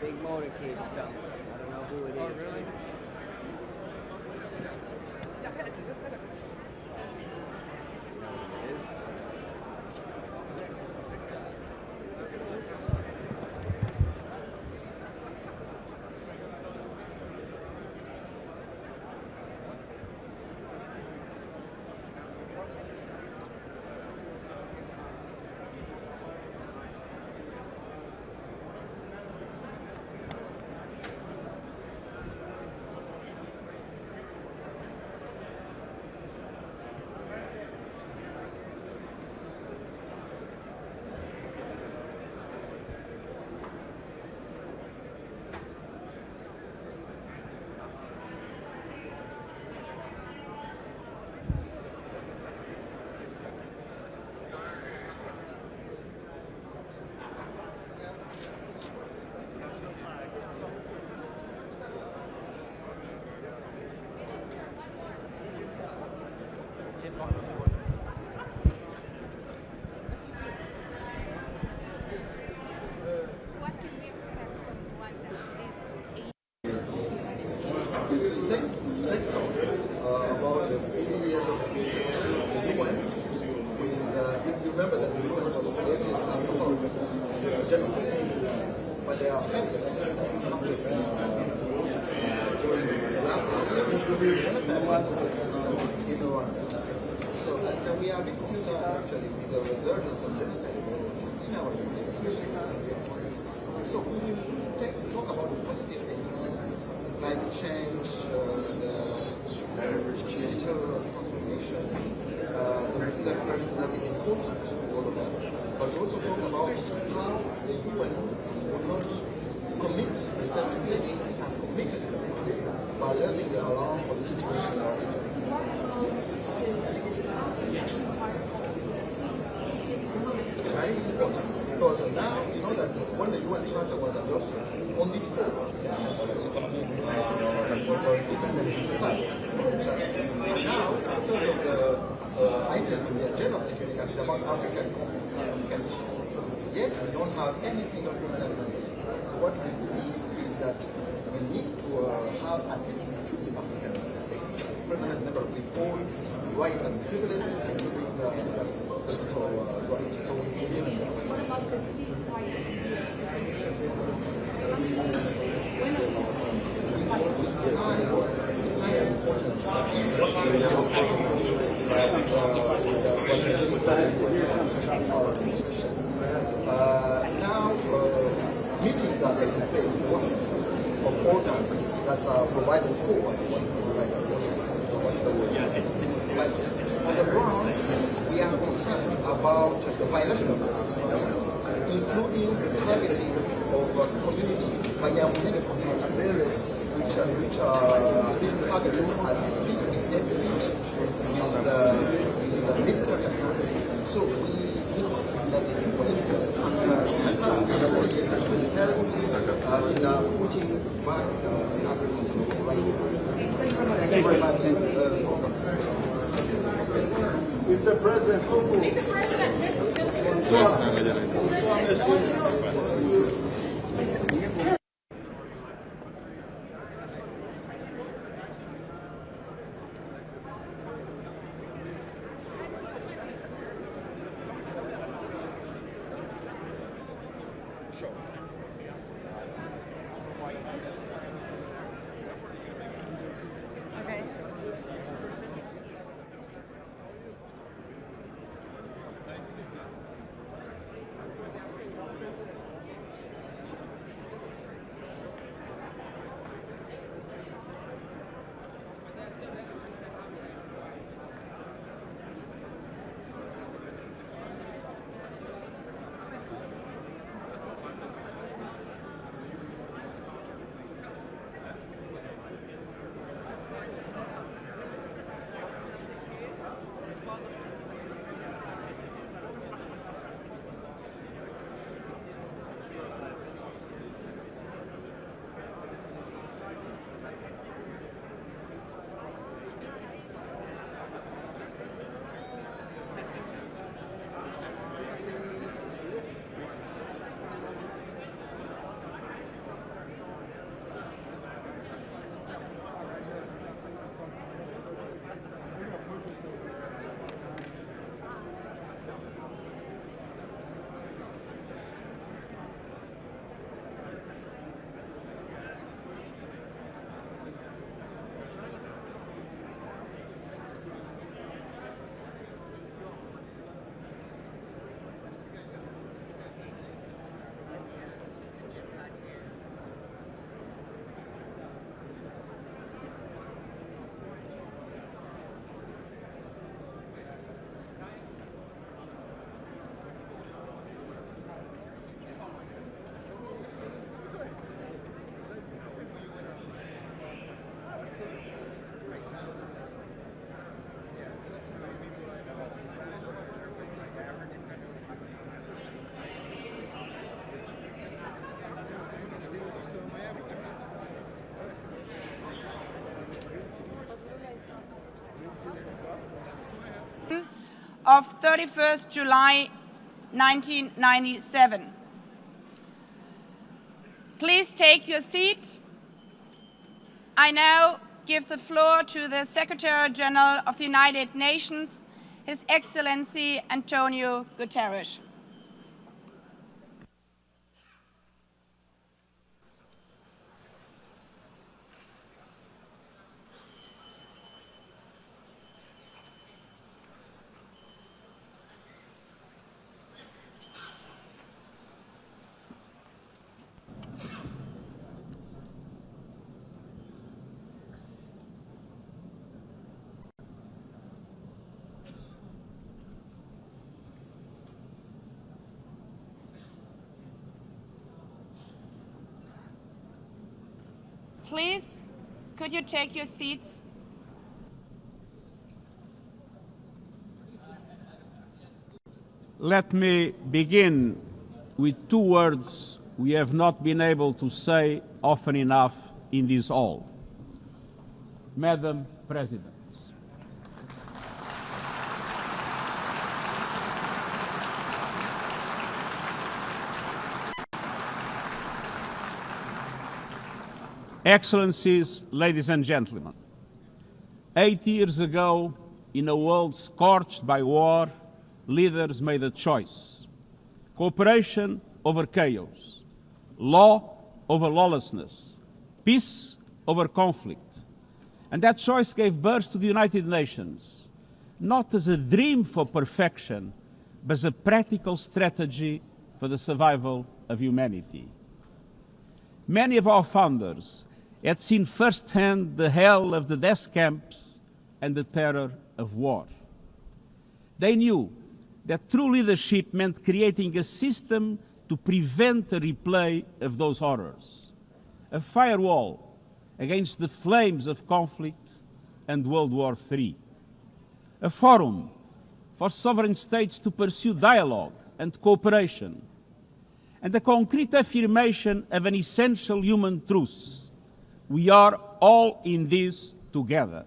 big motorcade's coming. I don't know who it is. Oh, really? What can we expect from Rwanda this age? This is next talk about the 80 years of existence of the UN. If you remember that the UN was created after Holocaust, genocide, but there are facts that during the last year, genocide was in Rwanda. So we are a bit concerned actually with the resurgence of genocide in our country, especially in Syria. So we will talk about the positive things, like change, digital transformation, the multilateralism that is important to all of us, but also talk about how the UN will not commit the same mistakes that it has committed in the past by raising the alarm for the situation in our region. That is important because now you know that when the UN Charter was adopted, only 4 African countries were independently signed on the Charter. And now, a third of the items on the agenda of Security Council is about African conflict, African issues. Yet we don't have any single permanent mandate. So what we believe is that we need to have at least 2 African states as permanent member with all rights and privileges, including the electoral right. So we believe in that. What about the ceasefire? When are we seeing the ceasefire? We signed an important now meetings are taking place in Washington of all kinds that are provided for by the one provider. But on the ground, we are concerned about the violation of the ceasefire, including the targeting of communities, Banyamulenge communities, which are being targeted as we speak with hate speech in the military attacks. So we hope that the US and the delegates will help in putting back the agreement on the right. Thank you very much. Mr. President, Mr. President, of 31st July 1997. Please take your seat. I now give the floor to the Secretary General of the United Nations, His Excellency Antonio Guterres. Please, could you take your seats? Let me begin with two words we have not been able to say often enough in this hall. Madam President. Excellencies, ladies and gentlemen, 8 years ago, in a world scorched by war, leaders made a choice: cooperation over chaos, law over lawlessness, peace over conflict. And that choice gave birth to the United Nations, not as a dream for perfection, but as a practical strategy for the survival of humanity. Many of our founders had seen firsthand the hell of the death camps and the terror of war. They knew that true leadership meant creating a system to prevent a replay of those horrors, a firewall against the flames of conflict and World War III, a forum for sovereign states to pursue dialogue and cooperation, and a concrete affirmation of an essential human truth: we are all in this together.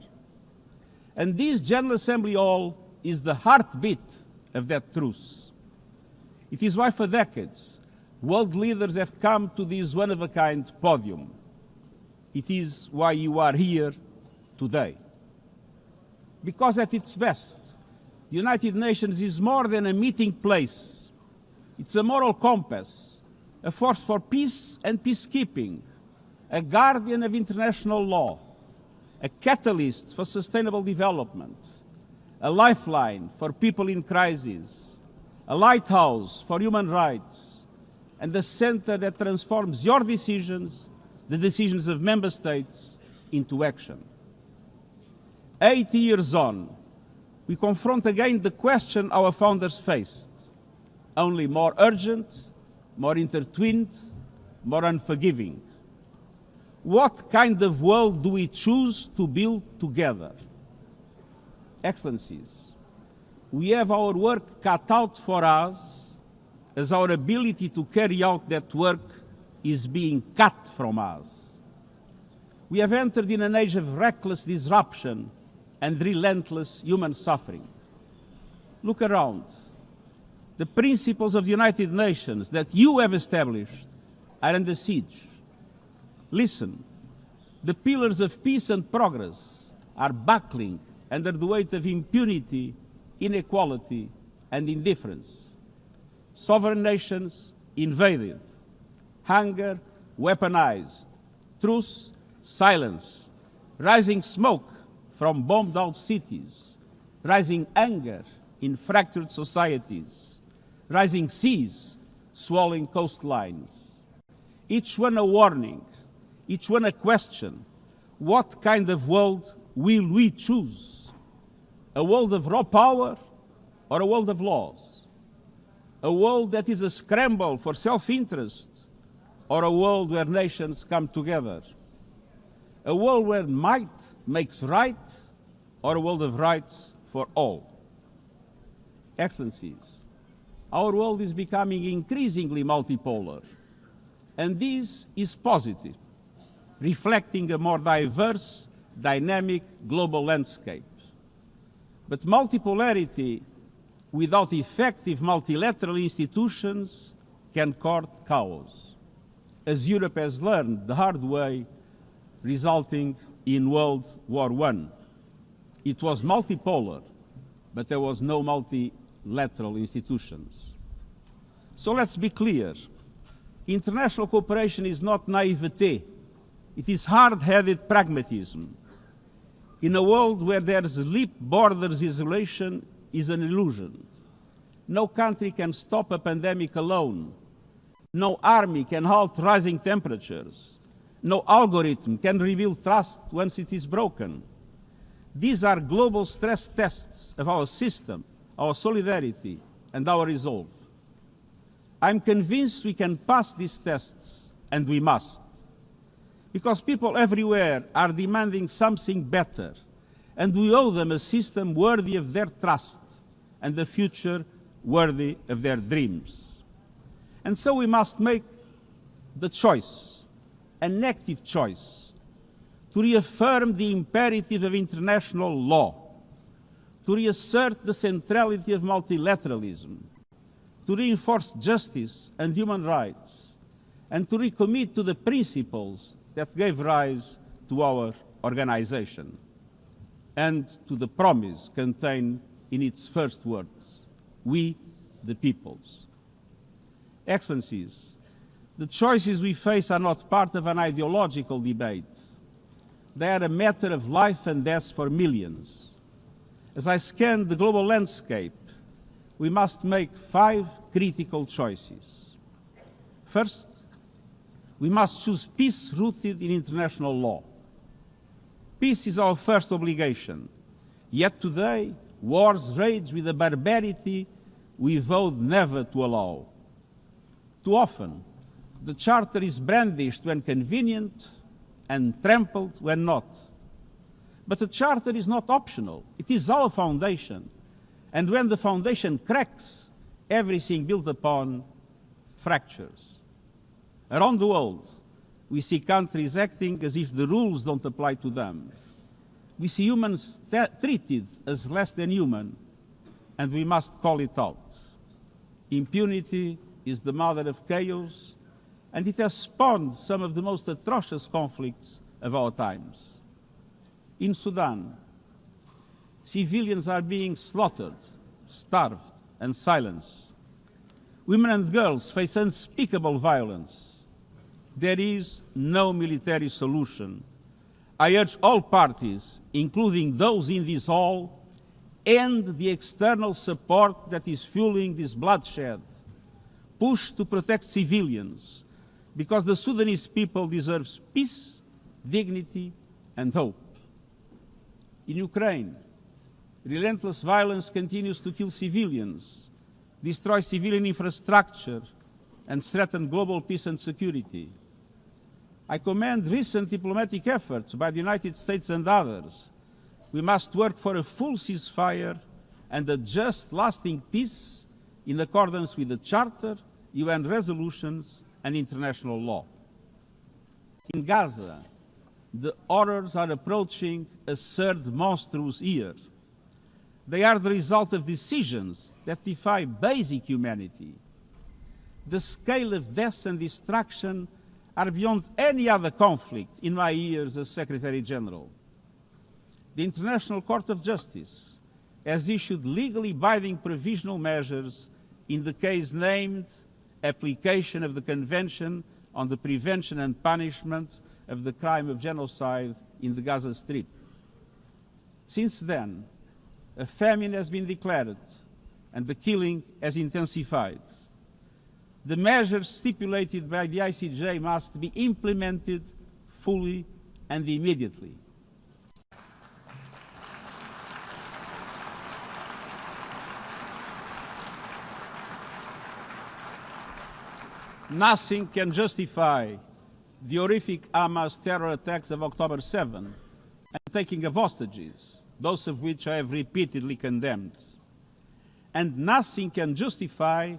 And this General Assembly Hall is the heartbeat of that truth. It is why for decades, world leaders have come to this one-of-a-kind podium. It is why you are here today. Because at its best, the United Nations is more than a meeting place. It's a moral compass, a force for peace and peacekeeping, a guardian of international law, a catalyst for sustainable development, a lifeline for people in crisis, a lighthouse for human rights, and a center that transforms your decisions, the decisions of member states, into action. 80 years on, we confront again the question our founders faced, only more urgent, more intertwined, more unforgiving. What kind of world do we choose to build together? Excellencies, we have our work cut out for us, as our ability to carry out that work is being cut from us. We have entered in an age of reckless disruption and relentless human suffering. Look around. The principles of the United Nations that you have established are under siege. Listen, the pillars of peace and progress are buckling under the weight of impunity, inequality, and indifference. Sovereign nations invaded, hunger weaponized, truth silence, rising smoke from bombed-out cities, rising anger in fractured societies, rising seas swallowing coastlines. Each one a warning, each one a question: what kind of world will we choose? A world of raw power or a world of laws? A world that is a scramble for self-interest or a world where nations come together? A world where might makes right or a world of rights for all? Excellencies, our world is becoming increasingly multipolar, and this is positive, reflecting a more diverse, dynamic global landscape. But multipolarity without effective multilateral institutions can court chaos, as Europe has learned the hard way, resulting in World War I. It was multipolar, but there was no multilateral institutions. So let's be clear. International cooperation is not naivete. It is hard-headed pragmatism. In a world where there's leap borders, isolation is an illusion. No country can stop a pandemic alone. No army can halt rising temperatures. No algorithm can rebuild trust once it is broken. These are global stress tests of our system, our solidarity, and our resolve. I'm convinced we can pass these tests, and we must. Because people everywhere are demanding something better, and we owe them a system worthy of their trust and a future worthy of their dreams. And so we must make the choice, an active choice, to reaffirm the imperative of international law, to reassert the centrality of multilateralism, to reinforce justice and human rights, and to recommit to the principles that gave rise to our organization, and to the promise contained in its first words, we the peoples. Excellencies, the choices we face are not part of an ideological debate. They are a matter of life and death for millions. As I scan the global landscape, we must make 5 critical choices. First, we must choose peace rooted in international law. Peace is our first obligation. Yet today, wars rage with a barbarity we vowed never to allow. Too often, the Charter is brandished when convenient and trampled when not. But the Charter is not optional. It is our foundation. And when the foundation cracks, everything built upon fractures. Around the world, we see countries acting as if the rules don't apply to them. We see humans treated as less than human, and we must call it out. Impunity is the mother of chaos, and it has spawned some of the most atrocious conflicts of our times. In Sudan, civilians are being slaughtered, starved, and silenced. Women and girls face unspeakable violence. There is no military solution. I urge all parties, including those in this hall, end the external support that is fueling this bloodshed. Push to protect civilians, because the Sudanese people deserve peace, dignity, and hope. In Ukraine, relentless violence continues to kill civilians, destroy civilian infrastructure, and threaten global peace and security. I commend recent diplomatic efforts by the United States and others. We must work for a full ceasefire and a just, lasting peace in accordance with the Charter, UN resolutions, and international law. In Gaza, the horrors are approaching a third monstrous year. They are the result of decisions that defy basic humanity. The scale of death and destruction are beyond any other conflict in my years as Secretary General. The International Court of Justice has issued legally binding provisional measures in the case named Application of the Convention on the Prevention and Punishment of the Crime of Genocide in the Gaza Strip. Since then, a famine has been declared and the killing has intensified. The measures stipulated by the ICJ must be implemented fully and immediately. Nothing can justify the horrific Hamas terror attacks of October 7 and taking of hostages, those of which I have repeatedly condemned. And nothing can justify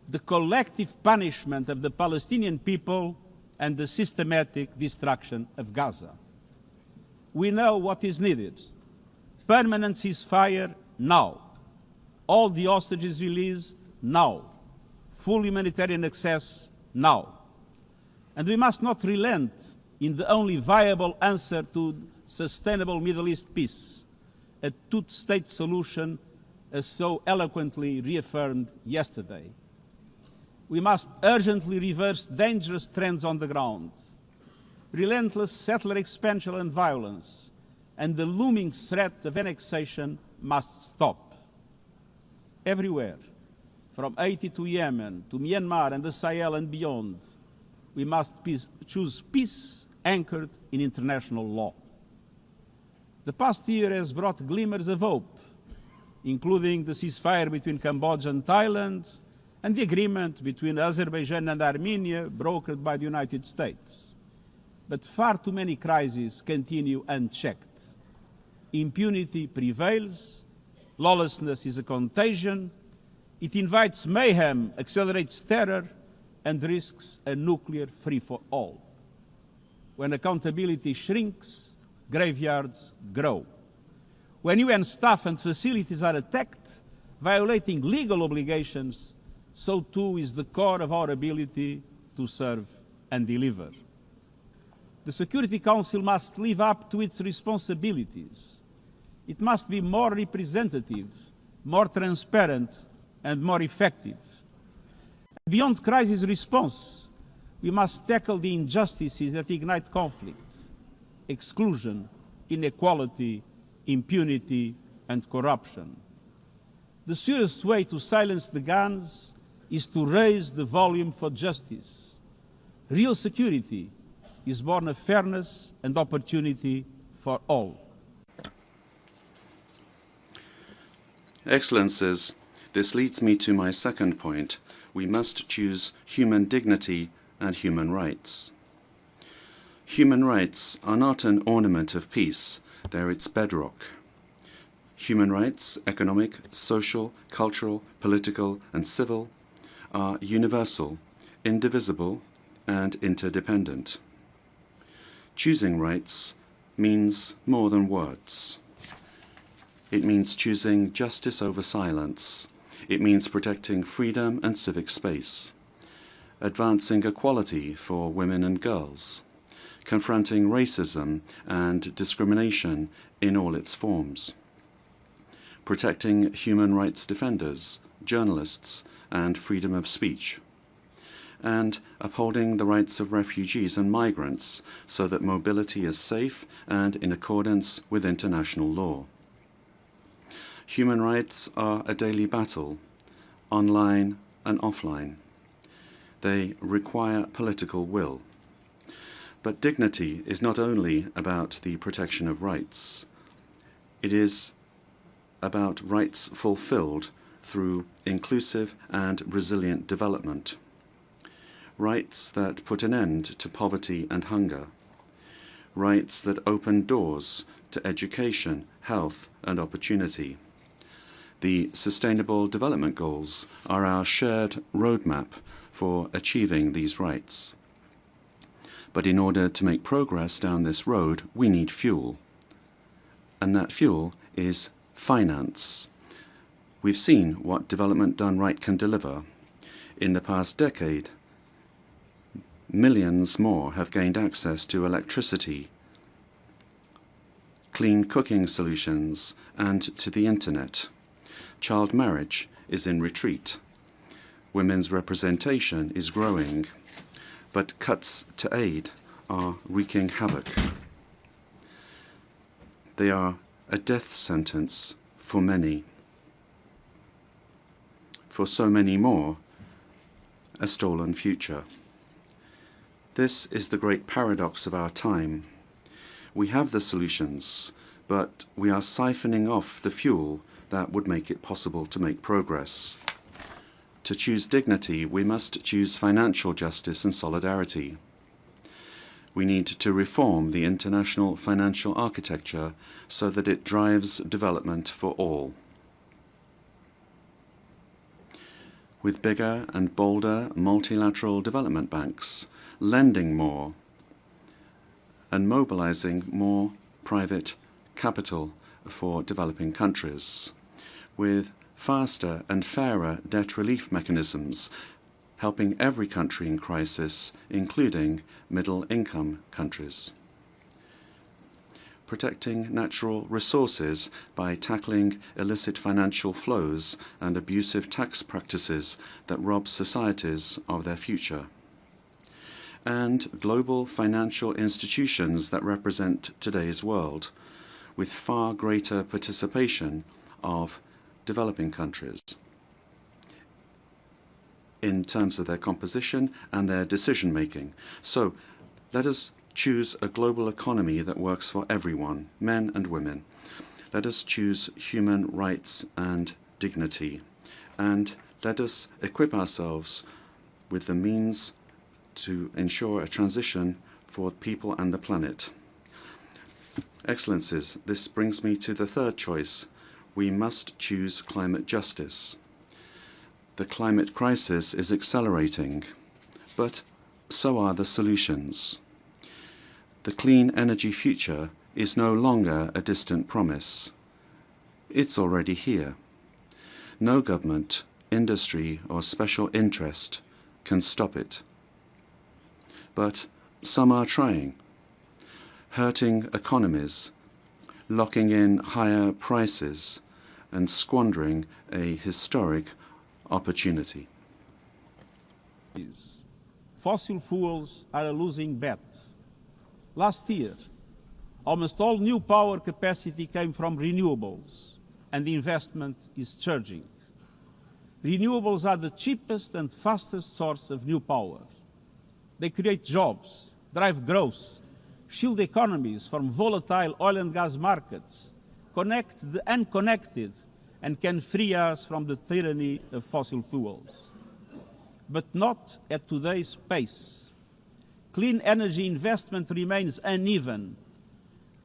the collective punishment of the Palestinian people and the systematic destruction of Gaza. We know what is needed: permanent ceasefire now. All the hostages released now. Full humanitarian access now. And we must not relent in the only viable answer to sustainable Middle East peace, a two-state solution as so eloquently reaffirmed yesterday. We must urgently reverse dangerous trends on the ground. Relentless settler expansion and violence, and the looming threat of annexation must stop. Everywhere, from Haiti to Yemen, to Myanmar and the Sahel and beyond, we must choose peace anchored in international law. The past year has brought glimmers of hope, including the ceasefire between Cambodia and Thailand, and the agreement between Azerbaijan and Armenia brokered by the United States. But far too many crises continue unchecked. Impunity prevails, lawlessness is a contagion, it invites mayhem, accelerates terror, and risks a nuclear free-for-all. When accountability shrinks, graveyards grow. When UN staff and facilities are attacked, violating legal obligations, so too is the core of our ability to serve and deliver. The Security Council must live up to its responsibilities. It must be more representative, more transparent, and more effective. Beyond crisis response, we must tackle the injustices that ignite conflict: exclusion, inequality, impunity, and corruption. The surest way to silence the guns is to raise the volume for justice. Real security is born of fairness and opportunity for all. Excellencies, this leads me to my second point. We must choose human dignity and human rights. Human rights are not an ornament of peace, they're its bedrock. Human rights, economic, social, cultural, political, and civil, are universal, indivisible, and interdependent. Choosing rights means more than words. It means choosing justice over silence. It means protecting freedom and civic space, advancing equality for women and girls, confronting racism and discrimination in all its forms, protecting human rights defenders, journalists, and freedom of speech, and upholding the rights of refugees and migrants so that mobility is safe and in accordance with international law. Human rights are a daily battle, online and offline. They require political will. But dignity is not only about the protection of rights. It is about rights fulfilled through inclusive and resilient development. Rights that put an end to poverty and hunger. Rights that open doors to education, health, and opportunity. The Sustainable Development Goals are our shared roadmap for achieving these rights. But in order to make progress down this road, we need fuel. And that fuel is finance. We've seen what development done right can deliver. In the past decade, millions more have gained access to electricity, clean cooking solutions, and to the internet. Child marriage is in retreat. Women's representation is growing, but cuts to aid are wreaking havoc. They are a death sentence for many. For so many more, a stolen future. This is the great paradox of our time. We have the solutions, but we are siphoning off the fuel that would make it possible to make progress. To choose dignity, we must choose financial justice and solidarity. We need to reform the international financial architecture so that it drives development for all. With bigger and bolder multilateral development banks, lending more, and mobilizing more private capital for developing countries, with faster and fairer debt relief mechanisms, helping every country in crisis, including middle-income countries. Protecting natural resources by tackling illicit financial flows and abusive tax practices that rob societies of their future. And global financial institutions that represent today's world, with far greater participation of developing countries in terms of their composition and their decision-making. So let us choose a global economy that works for everyone, men and women. Let us choose human rights and dignity. And let us equip ourselves with the means to ensure a transition for people and the planet. Excellencies, this brings me to the third choice. We must choose climate justice. The climate crisis is accelerating, but so are the solutions. The clean energy future is no longer a distant promise. It's already here. No government, industry, or special interest can stop it. But some are trying, hurting economies, locking in higher prices, and squandering a historic opportunity. Fossil fuels are a losing bet. Last year, almost all new power capacity came from renewables, and the investment is surging. Renewables are the cheapest and fastest source of new power. They create jobs, drive growth, shield economies from volatile oil and gas markets, connect the unconnected, and can free us from the tyranny of fossil fuels. But not at today's pace. Clean energy investment remains uneven.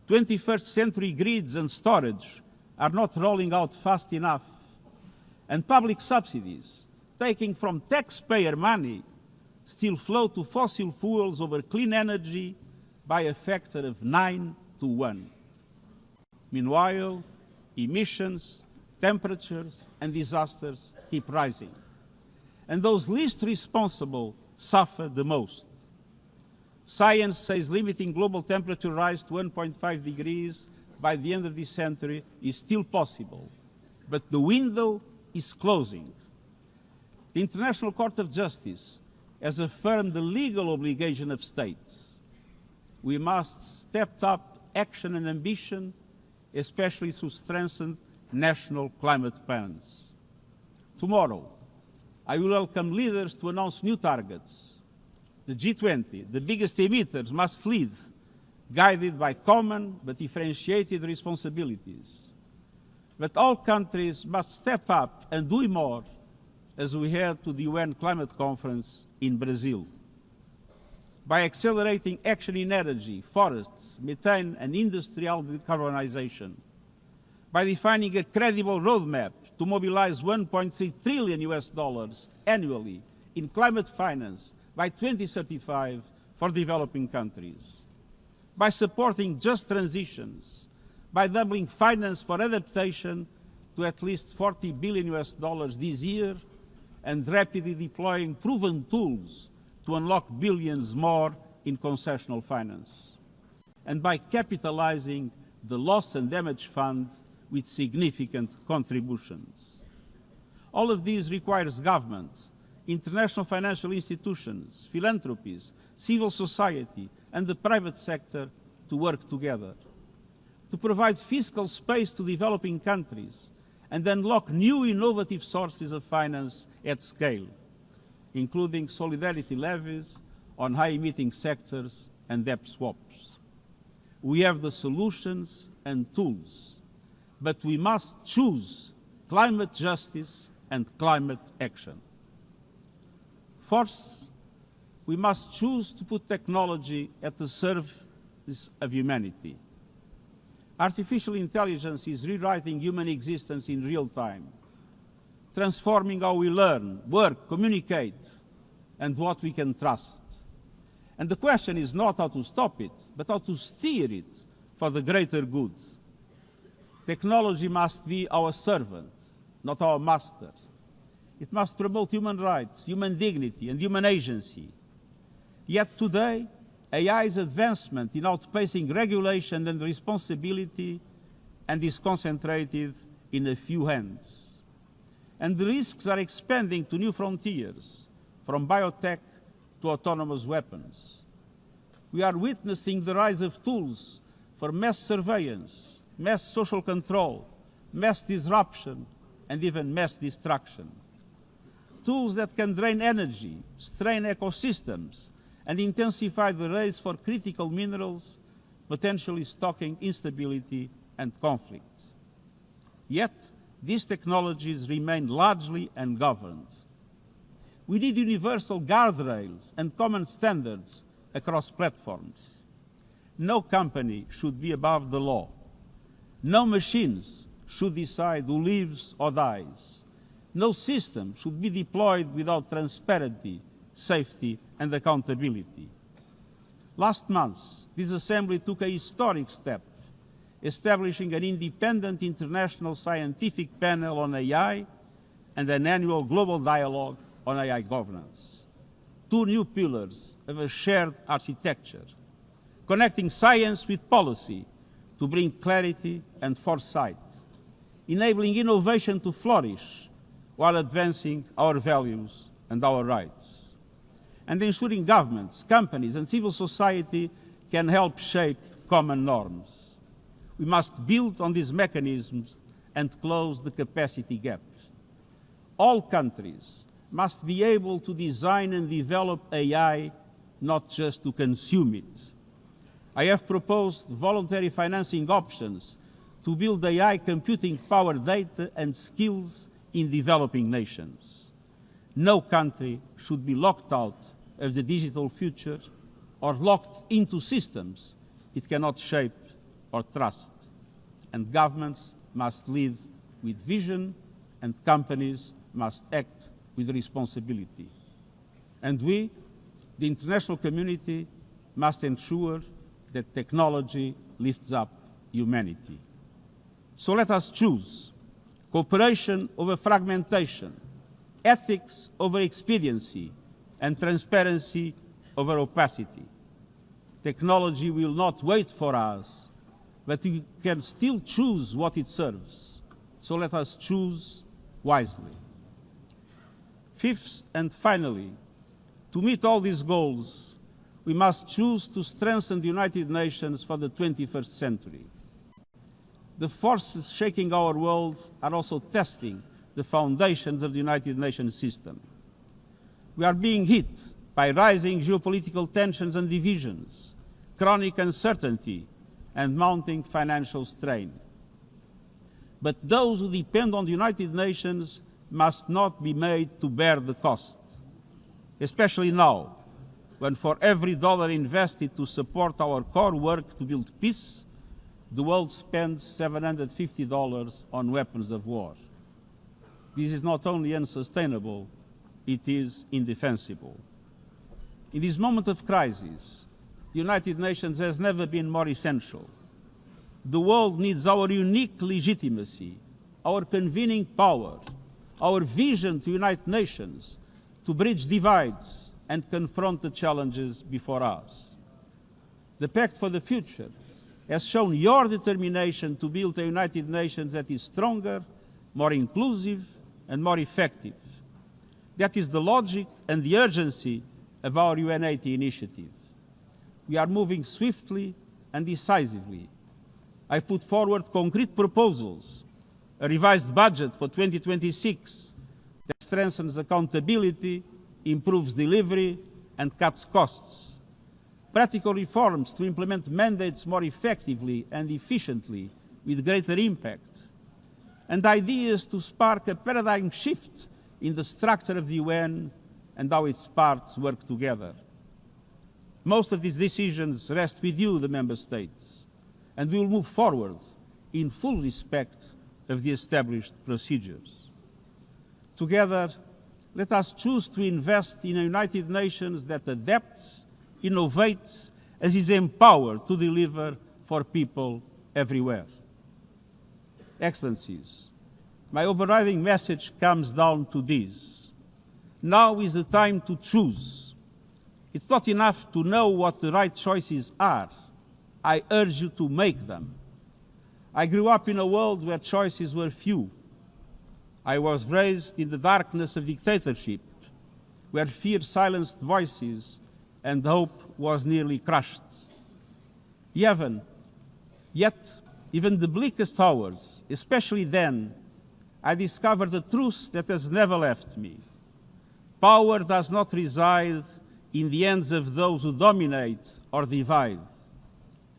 21st century grids and storage are not rolling out fast enough. And public subsidies, taking from taxpayer money, still flow to fossil fuels over clean energy by a factor of 9 to 1. Meanwhile, emissions, temperatures, and disasters keep rising. And those least responsible suffer the most. Science says limiting global temperature rise to 1.5 degrees by the end of this century is still possible, but the window is closing. The International Court of Justice has affirmed the legal obligation of states. We must step up action and ambition, especially through strengthened national climate plans. Tomorrow, I will welcome leaders to announce new targets. The G20, the biggest emitters, must lead, guided by common but differentiated responsibilities. But all countries must step up and do more as we head to the UN Climate Conference in Brazil. By accelerating action in energy, forests, methane, and industrial decarbonization. By defining a credible roadmap to mobilize $1.3 trillion annually in climate finance by 2035 for developing countries. By supporting just transitions, by doubling finance for adaptation to at least $40 billion this year, and rapidly deploying proven tools to unlock billions more in concessional finance. And by capitalizing the Loss and Damage Fund with significant contributions. All of these requires government, international financial institutions, philanthropies, civil society, and the private sector to work together, to provide fiscal space to developing countries and unlock new innovative sources of finance at scale, including solidarity levies on high-emitting sectors and debt swaps. We have the solutions and tools, but we must choose climate justice and climate action. Fourth, we must choose to put technology at the service of humanity. Artificial intelligence is rewriting human existence in real time, transforming how we learn, work, communicate, and what we can trust. And the question is not how to stop it, but how to steer it for the greater good. Technology must be our servant, not our master. It must promote human rights, human dignity, and human agency. Yet today, AI's advancement in outpacing regulation and responsibility and is concentrated in a few hands. And the risks are expanding to new frontiers, from biotech to autonomous weapons. We are witnessing the rise of tools for mass surveillance, mass social control, mass disruption, and even mass destruction. Tools that can drain energy, strain ecosystems, and intensify the race for critical minerals, potentially stoking instability and conflict. Yet, these technologies remain largely ungoverned. We need universal guardrails and common standards across platforms. No company should be above the law. No machines should decide who lives or dies. No system should be deployed without transparency, safety, and accountability. Last month, this Assembly took a historic step, establishing an independent international scientific panel on AI and an annual global dialogue on AI governance. Two new pillars of a shared architecture, connecting science with policy to bring clarity and foresight, enabling innovation to flourish while advancing our values and our rights, and ensuring governments, companies, and civil society can help shape common norms. We must build on these mechanisms and close the capacity gap. All countries must be able to design and develop AI, not just to consume it. I have proposed voluntary financing options to build AI computing power, data, and skills in developing nations. No country should be locked out of the digital future or locked into systems it cannot shape or trust. And governments must lead with vision, and companies must act with responsibility. And we, the international community, must ensure that technology lifts up humanity. So let us choose cooperation over fragmentation, ethics over expediency, and transparency over opacity. Technology will not wait for us, but we can still choose what it serves. So let us choose wisely. Fifth and finally, to meet all these goals, we must choose to strengthen the United Nations for the 21st century. The forces shaking our world are also testing the foundations of the United Nations system. We are being hit by rising geopolitical tensions and divisions, chronic uncertainty, and mounting financial strain. But those who depend on the United Nations must not be made to bear the cost, especially now, when for every dollar invested to support our core work to build peace, the world spends $750 on weapons of war. This is not only unsustainable, it is indefensible. In this moment of crisis, the United Nations has never been more essential. The world needs our unique legitimacy, our convening power, our vision to unite nations, to bridge divides and confront the challenges before us. The Pact for the Future has shown your determination to build a United Nations that is stronger, more inclusive, and more effective. That is the logic and the urgency of our UN80 initiative. We are moving swiftly and decisively. I put forward concrete proposals, a revised budget for 2026 that strengthens accountability, improves delivery, and cuts costs. Practical reforms to implement mandates more effectively and efficiently with greater impact. And ideas to spark a paradigm shift in the structure of the UN and how its parts work together. Most of these decisions rest with you, the Member States, and we will move forward in full respect of the established procedures. Together, let us choose to invest in a United Nations that adapts, innovates, and is empowered to deliver for people everywhere. Excellencies, My overriding message comes down to this. Now is the time to choose. It's not enough to know what the right choices are. I urge you to make them. I grew up in a world where choices were few. I was raised in the darkness of dictatorship, where fear silenced voices and hope was nearly crushed. Yet, even the bleakest hours, especially then, I discovered a truth that has never left me. Power does not reside in the hands of those who dominate or divide.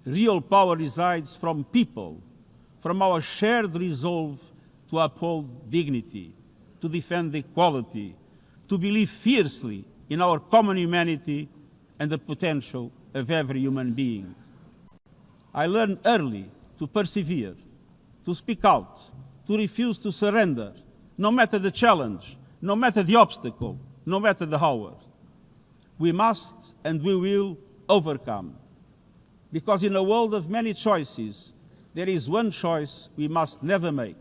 Real power resides from people, from our shared resolve to uphold dignity, to defend equality, to believe fiercely in our common humanity and the potential of every human being. I learned early to persevere, to speak out, to refuse to surrender, no matter the challenge, no matter the obstacle, no matter the hour. We must and we will overcome. Because in a world of many choices, there is one choice we must never make,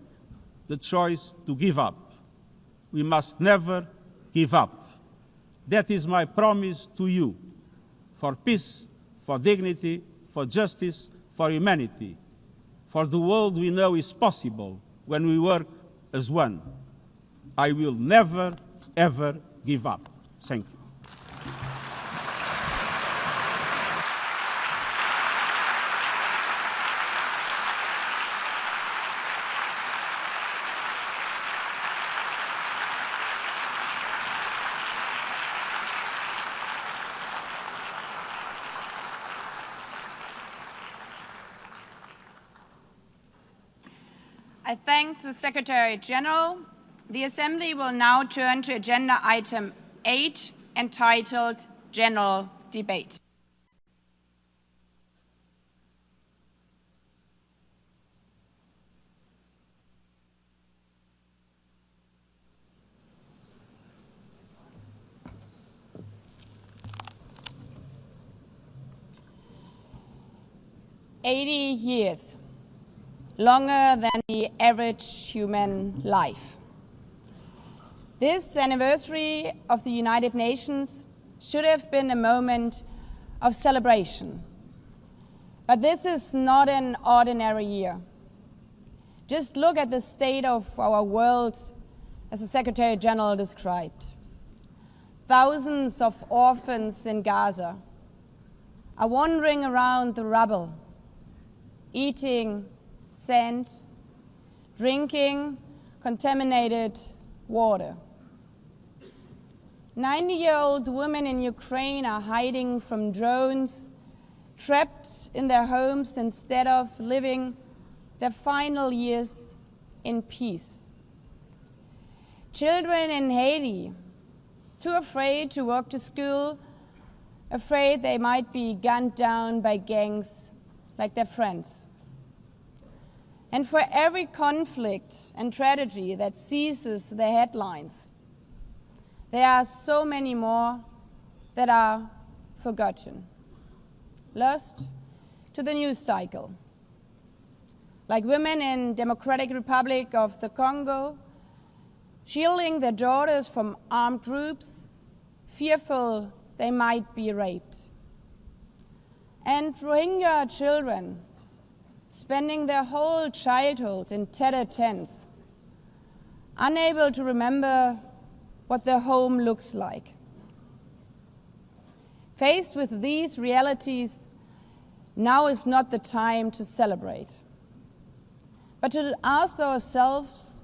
the choice to give up. We must never give up. That is my promise to you, for peace, for dignity, for justice, for humanity, for the world we know is possible when we work as one. I will never, ever give up. Thank you. I thank the Secretary General. The Assembly will now turn to agenda item 8, entitled General Debate. "80 years. Longer than the average human life. This anniversary of the United Nations should have been a moment of celebration. But this is not an ordinary year. Just look at the state of our world, as the Secretary General described. Thousands of orphans in Gaza are wandering around the rubble, eating sand, drinking contaminated water. 90-year-old women in Ukraine are hiding from drones, trapped in their homes instead of living their final years in peace. Children in Haiti, too afraid to walk to school, afraid they might be gunned down by gangs like their friends. And for every conflict and tragedy that seizes the headlines, there are so many more that are forgotten, lost to the news cycle. Like women in Democratic Republic of the Congo, shielding their daughters from armed groups, fearful they might be raped. And Rohingya children, spending their whole childhood in tattered tents, unable to remember what their home looks like. Faced with these realities, now is not the time to celebrate, but to ask ourselves,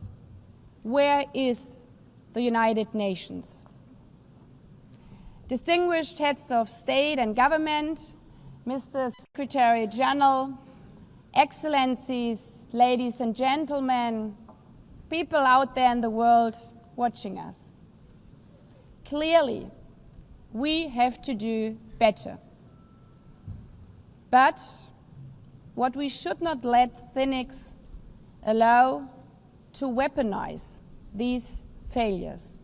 where is the United Nations? Distinguished heads of state and government, Mr. Secretary General, Excellencies, ladies and gentlemen, people out there in the world watching us. Clearly, we have to do better. But what we should not let cynics allow to weaponize these failures,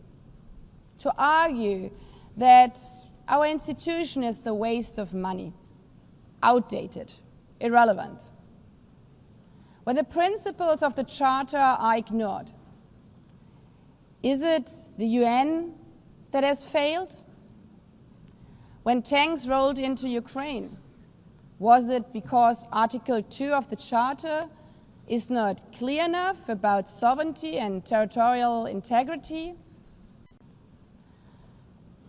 to argue that our institution is a waste of money, outdated, irrelevant. When the principles of the Charter are ignored, Is it the UN that has failed? When tanks rolled into Ukraine, was it because Article 2 of the Charter is not clear enough about sovereignty and territorial integrity?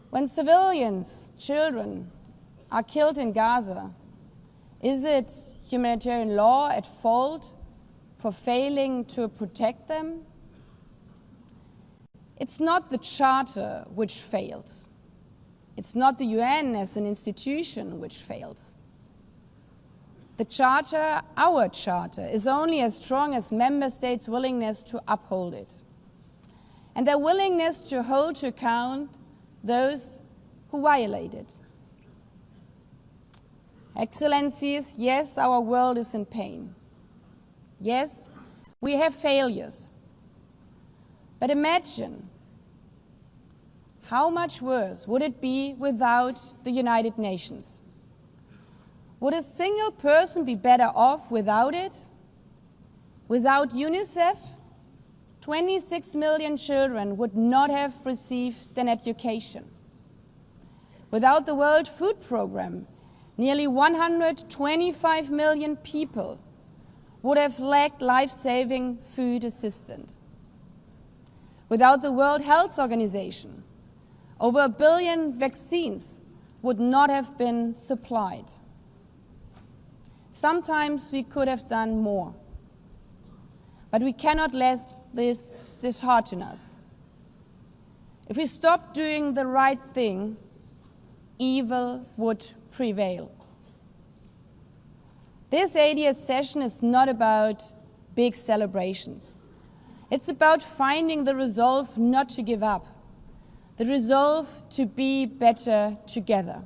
When civilians, children, are killed in Gaza, is it humanitarian law at fault for failing to protect them? It's not the Charter which fails. It's not the UN as an institution which fails. The Charter, our Charter, is only as strong as member states' willingness to uphold it, and their willingness to hold to account those who violate it. Excellencies, yes, our world is in pain. Yes, we have failures. But imagine how much worse would it be without the United Nations? Would a single person be better off without it? Without UNICEF, 26 million children would not have received an education. Without the World Food Programme, nearly 125 million people would have lacked life-saving food assistance. Without the World Health Organization, over 1 billion vaccines would not have been supplied. Sometimes we could have done more, but we cannot let this dishearten us. If we stop doing the right thing, evil would prevail. This 80th session is not about big celebrations. It's about finding the resolve not to give up, the resolve to be better together,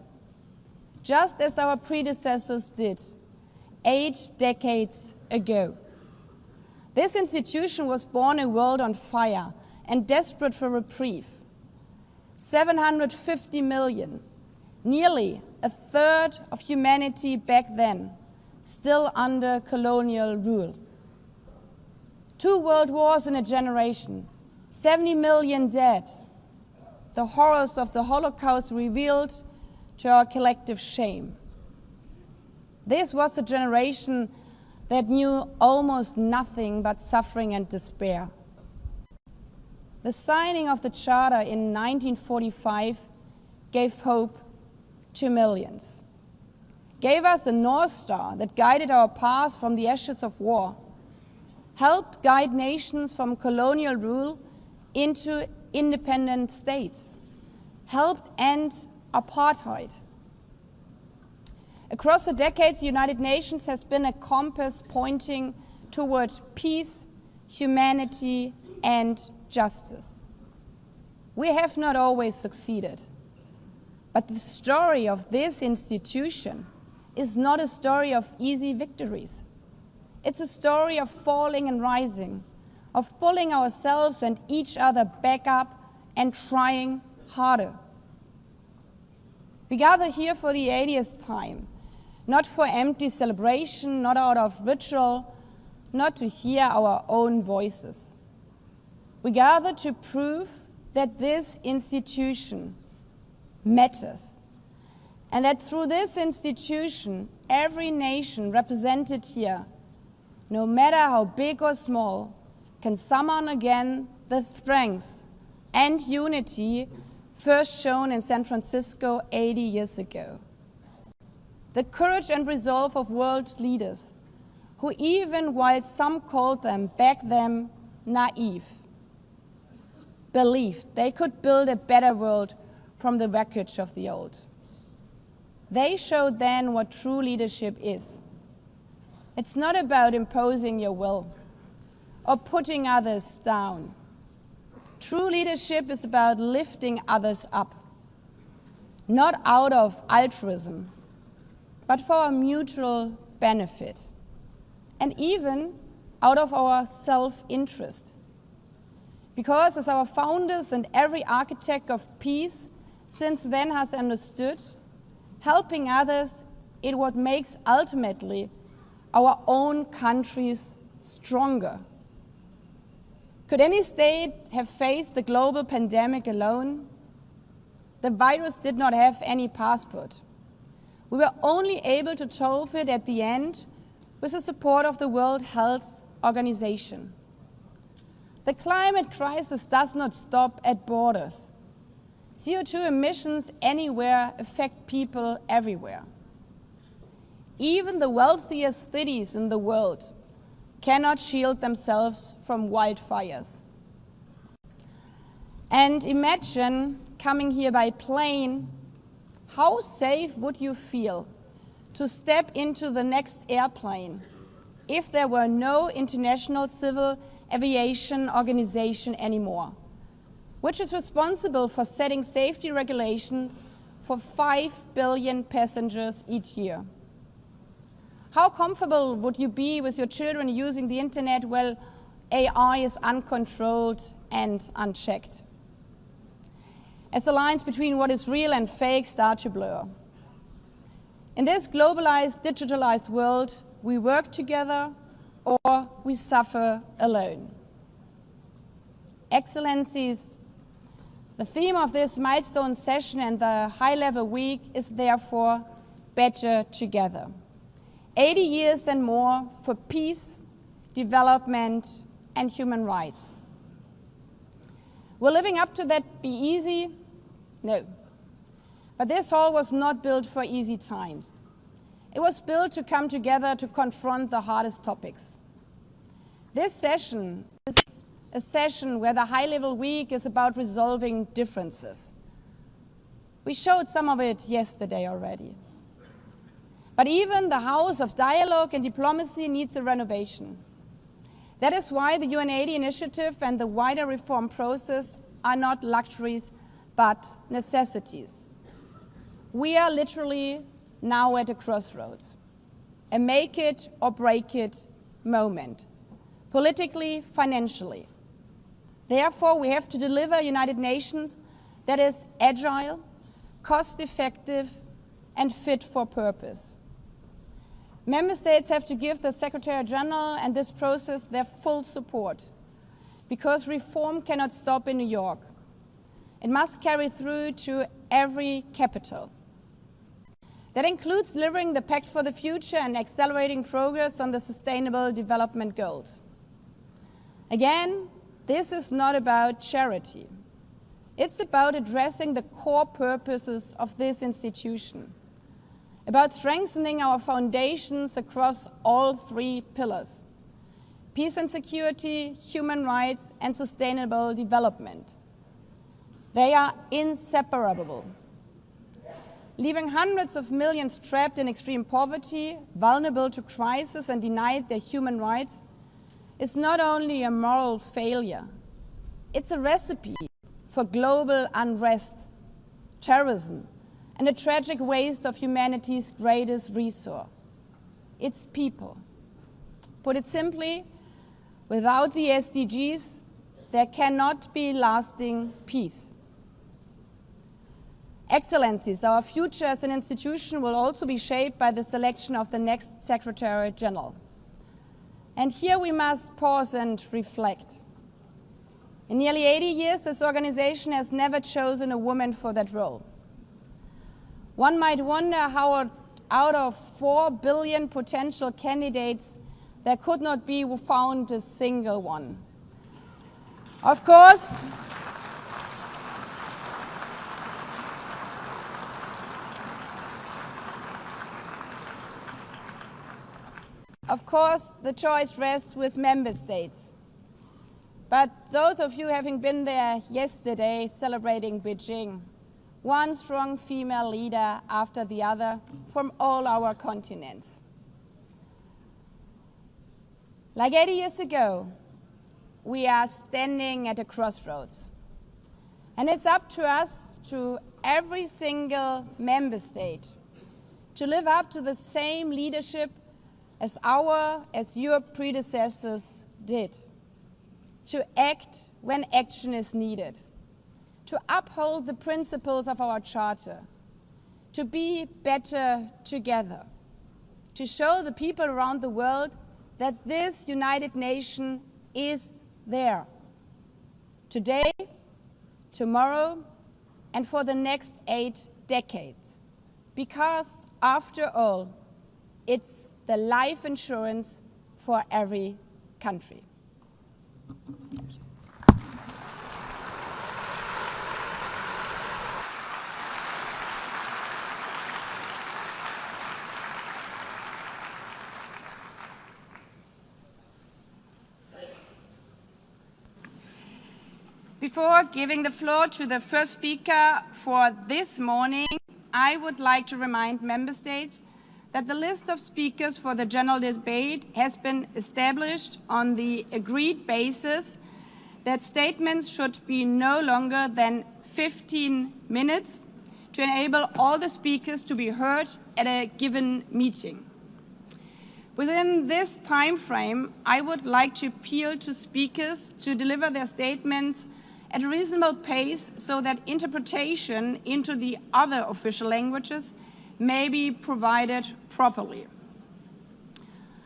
just as our predecessors did 8 decades ago. This institution was born in a world on fire and desperate for reprieve. 750 million, nearly a third of humanity back then, still under colonial rule. 2 world wars in a generation, 70 million dead. The horrors of the Holocaust revealed to our collective shame. This was a generation that knew almost nothing but suffering and despair. The signing of the Charter in 1945 gave hope to millions, gave us a North Star that guided our path from the ashes of war, helped guide nations from colonial rule into independent states, helped end apartheid. Across the decades, the United Nations has been a compass pointing toward peace, humanity, and justice. We have not always succeeded, but the story of this institution is not a story of easy victories. It's a story of falling and rising, of pulling ourselves and each other back up and trying harder. We gather here for the 80th time, not for empty celebration, not out of ritual, not to hear our own voices. We gather to prove that this institution matters, and that through this institution, every nation represented here, no matter how big or small, can summon again the strength and unity first shown in San Francisco 80 years ago. The courage and resolve of world leaders, who even while some called them back then naive, believed they could build a better world from the wreckage of the old. They showed then what true leadership is. It's not about imposing your will or putting others down. True leadership is about lifting others up, not out of altruism, but for our mutual benefit, and even out of our self-interest. Because as our founders and every architect of peace since then has understood, helping others is what makes ultimately our own countries stronger. Could any state have faced the global pandemic alone? The virus did not have any passport. We were only able to solve it at the end with the support of the World Health Organization. The climate crisis does not stop at borders. CO2 emissions anywhere affect people everywhere. Even the wealthiest cities in the world cannot shield themselves from wildfires. And imagine coming here by plane, how safe would you feel to step into the next airplane if there were no International Civil Aviation Organization anymore, which is responsible for setting safety regulations for 5 billion passengers each year? How comfortable would you be with your children using the internet while AI is uncontrolled and unchecked, as the lines between what is real and fake start to blur? In this globalized, digitalized world, we work together or we suffer alone. Excellencies, the theme of this milestone session and the high-level week is therefore better together. 80 years and more for peace, development, and human rights. Will living up to that be easy? No. But this hall was not built for easy times. It was built to come together to confront the hardest topics. This session is a session where the high-level week is about resolving differences. We showed some of it yesterday already. But even the House of Dialogue and Diplomacy needs a renovation. That is why the UNGA initiative and the wider reform process are not luxuries, but necessities. We are literally now at a crossroads, a make it or break it moment, politically, financially. Therefore, we have to deliver a United Nations that is agile, cost-effective, and fit for purpose. Member States have to give the Secretary General and this process their full support, because reform cannot stop in New York. It must carry through to every capital. That includes delivering the Pact for the Future and accelerating progress on the Sustainable Development Goals. Again, this is not about charity. It's about addressing the core purposes of this institution, about strengthening our foundations across all 3 pillars: peace and security, human rights, and sustainable development. They are inseparable. Leaving hundreds of millions trapped in extreme poverty, vulnerable to crisis, and denied their human rights is not only a moral failure, it's a recipe for global unrest, terrorism, and a tragic waste of humanity's greatest resource, its people. Put it simply, without the SDGs, there cannot be lasting peace. Excellencies, our future as an institution will also be shaped by the selection of the next Secretary General. And here we must pause and reflect. In nearly 80 years, this organization has never chosen a woman for that role. One might wonder how out of 4 billion potential candidates, there could not be found a single one. Of course, the choice rests with member states. But those of you having been there yesterday celebrating Beijing, one strong female leader after the other from all our continents. Like 80 years ago, we are standing at a crossroads. And it's up to us, to every single member state, to live up to the same leadership as your predecessors did, to act when action is needed, to uphold the principles of our Charter, to be better together, to show the people around the world that this United Nation is there, today, tomorrow, and for the next 8 decades. Because, after all, it's the life insurance for every country. Before giving the floor to the first speaker for this morning, I would like to remind Member States that the list of speakers for the general debate has been established on the agreed basis that statements should be no longer than 15 minutes to enable all the speakers to be heard at a given meeting. Within this time frame, I would like to appeal to speakers to deliver their statements at a reasonable pace so that interpretation into the other official languages may be provided properly.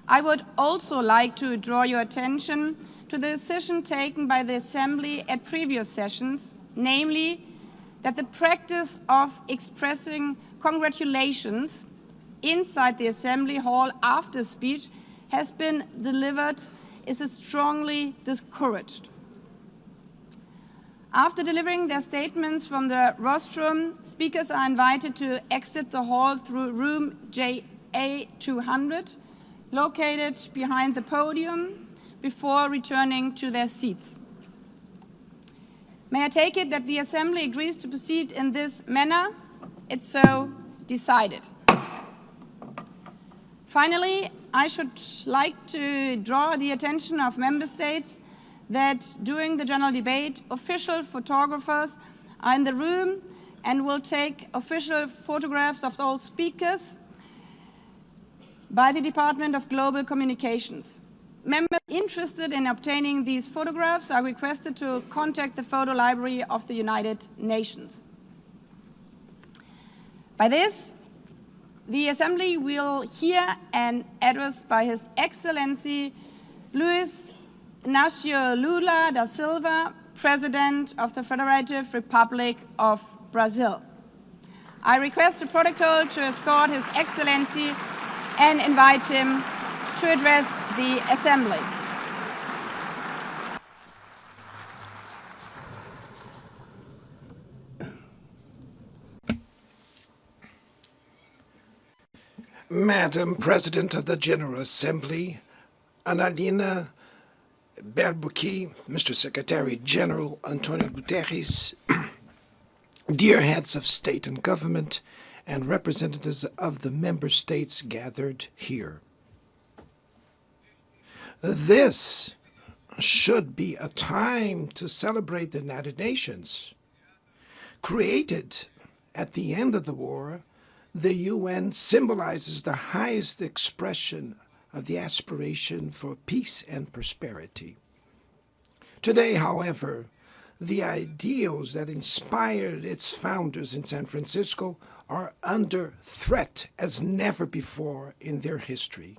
I would also like to draw your attention to the decision taken by the Assembly at previous sessions, namely that the practice of expressing congratulations inside the Assembly Hall after speech has been delivered is strongly discouraged. After delivering their statements from the rostrum, speakers are invited to exit the hall through room JA200, located behind the podium, before returning to their seats. May I take it that the Assembly agrees to proceed in this manner? It's so decided. Finally, I should like to draw the attention of Member States that during the general debate, official photographers are in the room and will take official photographs of all speakers by the Department of Global Communications. Members interested in obtaining these photographs are requested to contact the Photo Library of the United Nations. By this, the Assembly will hear an address by His Excellency Luis Inácio Lula da Silva, President of the Federative Republic of Brazil. I request the protocol to escort His Excellency and invite him to address the Assembly. Madam President of the General Assembly, Annalena Baerbock, Mr. Secretary General Antonio Guterres, dear heads of state and government, and representatives of the member states gathered here. This should be a time to celebrate the United Nations. Created at the end of the war, the UN symbolizes the highest expression of the aspiration for peace and prosperity. Today, however, the ideals that inspired its founders in San Francisco are under threat as never before in their history.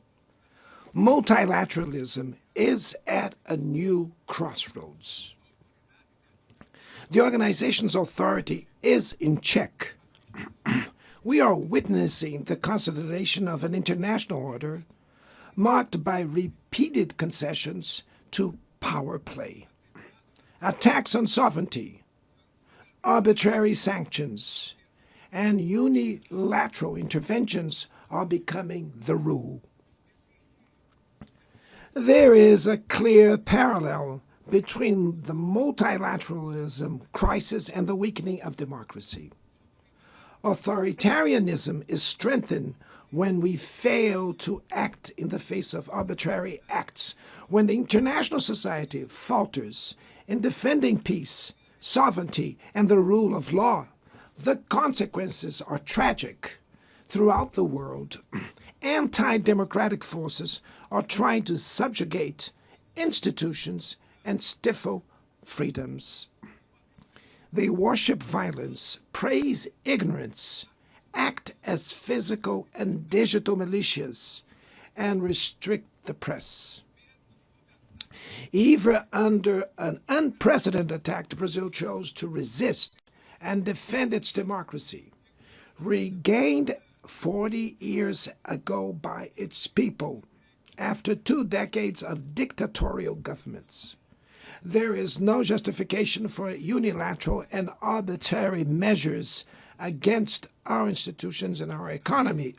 Multilateralism is at a new crossroads. The organization's authority is in check. We are witnessing the consolidation of an international order marked by repeated concessions to power play. Attacks on sovereignty, arbitrary sanctions, and unilateral interventions are becoming the rule. There is a clear parallel between the multilateralism crisis and the weakening of democracy. Authoritarianism is strengthened when we fail to act in the face of arbitrary acts, when the international society falters in defending peace, sovereignty, and the rule of law. The consequences are tragic. Throughout the world, anti-democratic forces are trying to subjugate institutions and stifle freedoms. They worship violence, praise ignorance, act as physical and digital militias, and restrict the press. Even under an unprecedented attack, Brazil chose to resist and defend its democracy, regained 40 years ago by its people after 2 decades of dictatorial governments. There is no justification for unilateral and arbitrary measures against our institutions and our economy.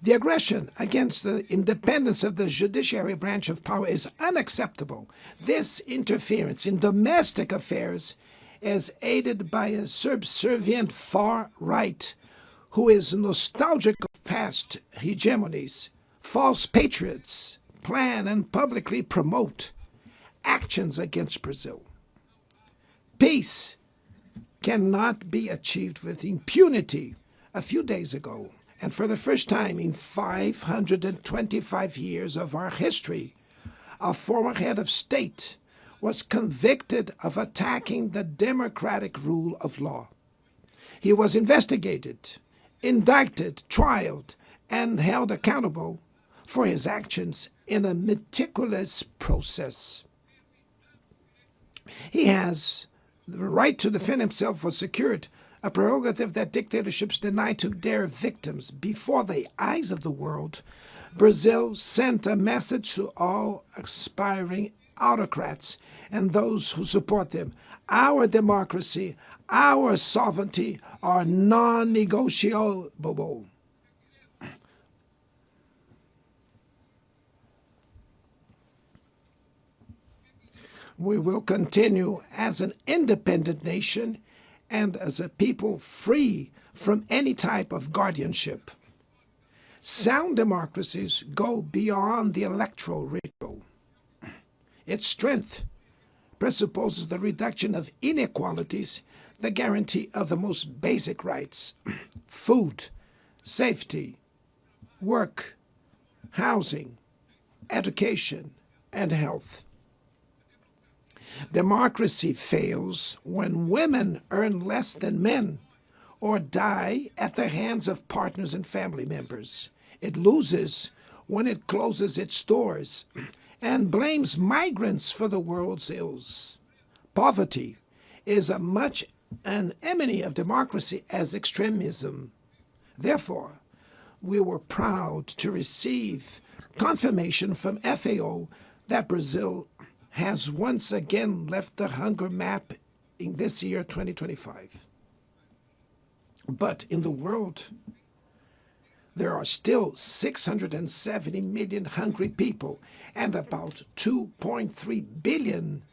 The aggression against the independence of the judiciary branch of power is unacceptable. This interference in domestic affairs is aided by a subservient far right who is nostalgic of past hegemonies. False patriots plan and publicly promote actions against Brazil. Peace cannot be achieved with impunity. A few days ago, and for the first time in 525 years of our history, a former head of state was convicted of attacking the democratic rule of law. He was investigated, indicted, trialed, and held accountable for his actions in a meticulous process. He has the right to defend himself was secured, a prerogative that dictatorships deny to their victims. Before the eyes of the world, Brazil sent a message to all aspiring autocrats and those who support them. Our democracy, our sovereignty are non-negotiable. We will continue as an independent nation and as a people free from any type of guardianship. Sound democracies go beyond the electoral ritual. Its strength presupposes the reduction of inequalities, the guarantee of the most basic rights: food, safety, work, housing, education, and health. Democracy fails when women earn less than men or die at the hands of partners and family members. It loses when it closes its doors and blames migrants for the world's ills. Poverty is as much an enemy of democracy as extremism. Therefore, we were proud to receive confirmation from FAO that Brazil has once again left the hunger map in this year, 2025. But in the world, there are still 670 million hungry people, and about 2.3 billion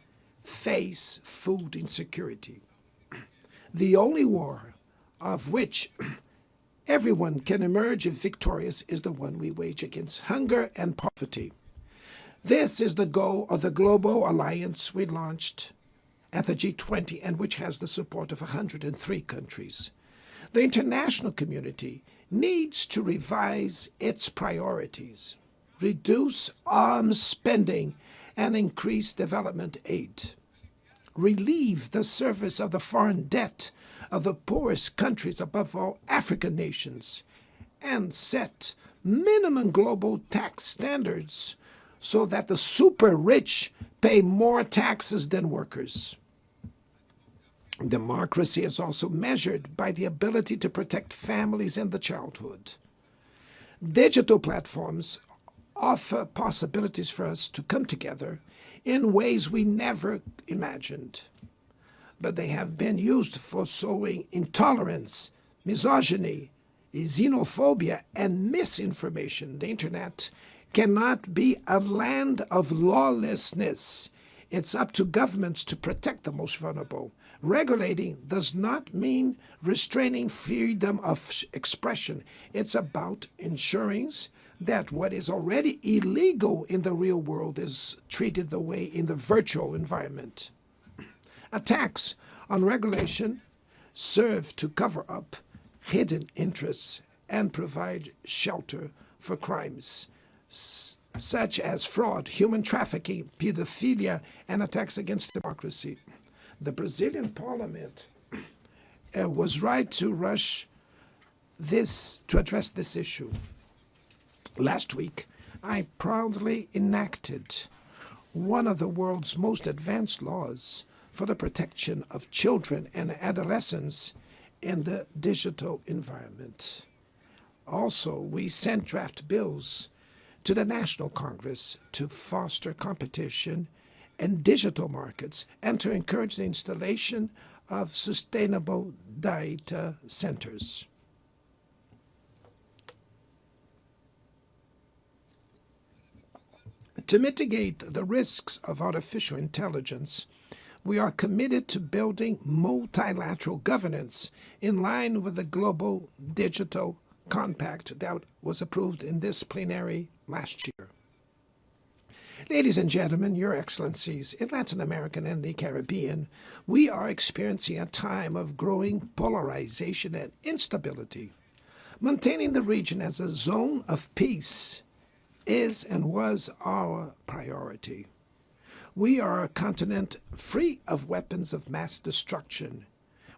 face food insecurity. The only war of which everyone can emerge victorious is the one we wage against hunger and poverty. This is the goal of the global alliance we launched at the G20 and which has the support of 103 countries. The international community needs to revise its priorities, reduce arms spending, and increase development aid. Relieve the service of the foreign debt of the poorest countries, above all African nations, and set minimum global tax standards so that the super rich pay more taxes than workers. Democracy is also measured by the ability to protect families and the childhood. Digital platforms offer possibilities for us to come together in ways we never imagined. But they have been used for sowing intolerance, misogyny, xenophobia, and misinformation. The internet cannot be a land of lawlessness. It's up to governments to protect the most vulnerable. Regulating does not mean restraining freedom of expression. It's about ensuring that what is already illegal in the real world is treated the way in the virtual environment. Attacks on regulation serve to cover up hidden interests and provide shelter for crimes such as fraud, human trafficking, pedophilia, and attacks against democracy. The Brazilian parliament was right to rush to address this issue. Last week, I proudly enacted one of the world's most advanced laws for the protection of children and adolescents in the digital environment. Also, we sent draft bills to the National Congress to foster competition in digital markets and to encourage the installation of sustainable data centers. To mitigate the risks of artificial intelligence, we are committed to building multilateral governance in line with the Global Digital Compact that was approved in this plenary last year. Ladies and gentlemen, Your Excellencies, in Latin America and the Caribbean, we are experiencing a time of growing polarization and instability. Maintaining the region as a zone of peace is and was our priority. We are a continent free of weapons of mass destruction,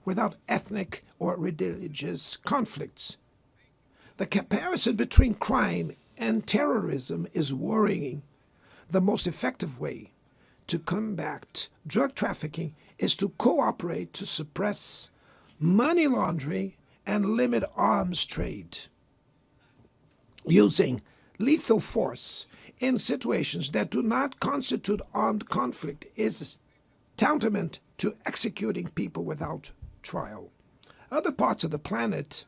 without ethnic or religious conflicts. The comparison between crime and terrorism is worrying. The most effective way to combat drug trafficking is to cooperate to suppress money laundering and limit arms trade. Using lethal force in situations that do not constitute armed conflict is tantamount to executing people without trial. Other parts of the planet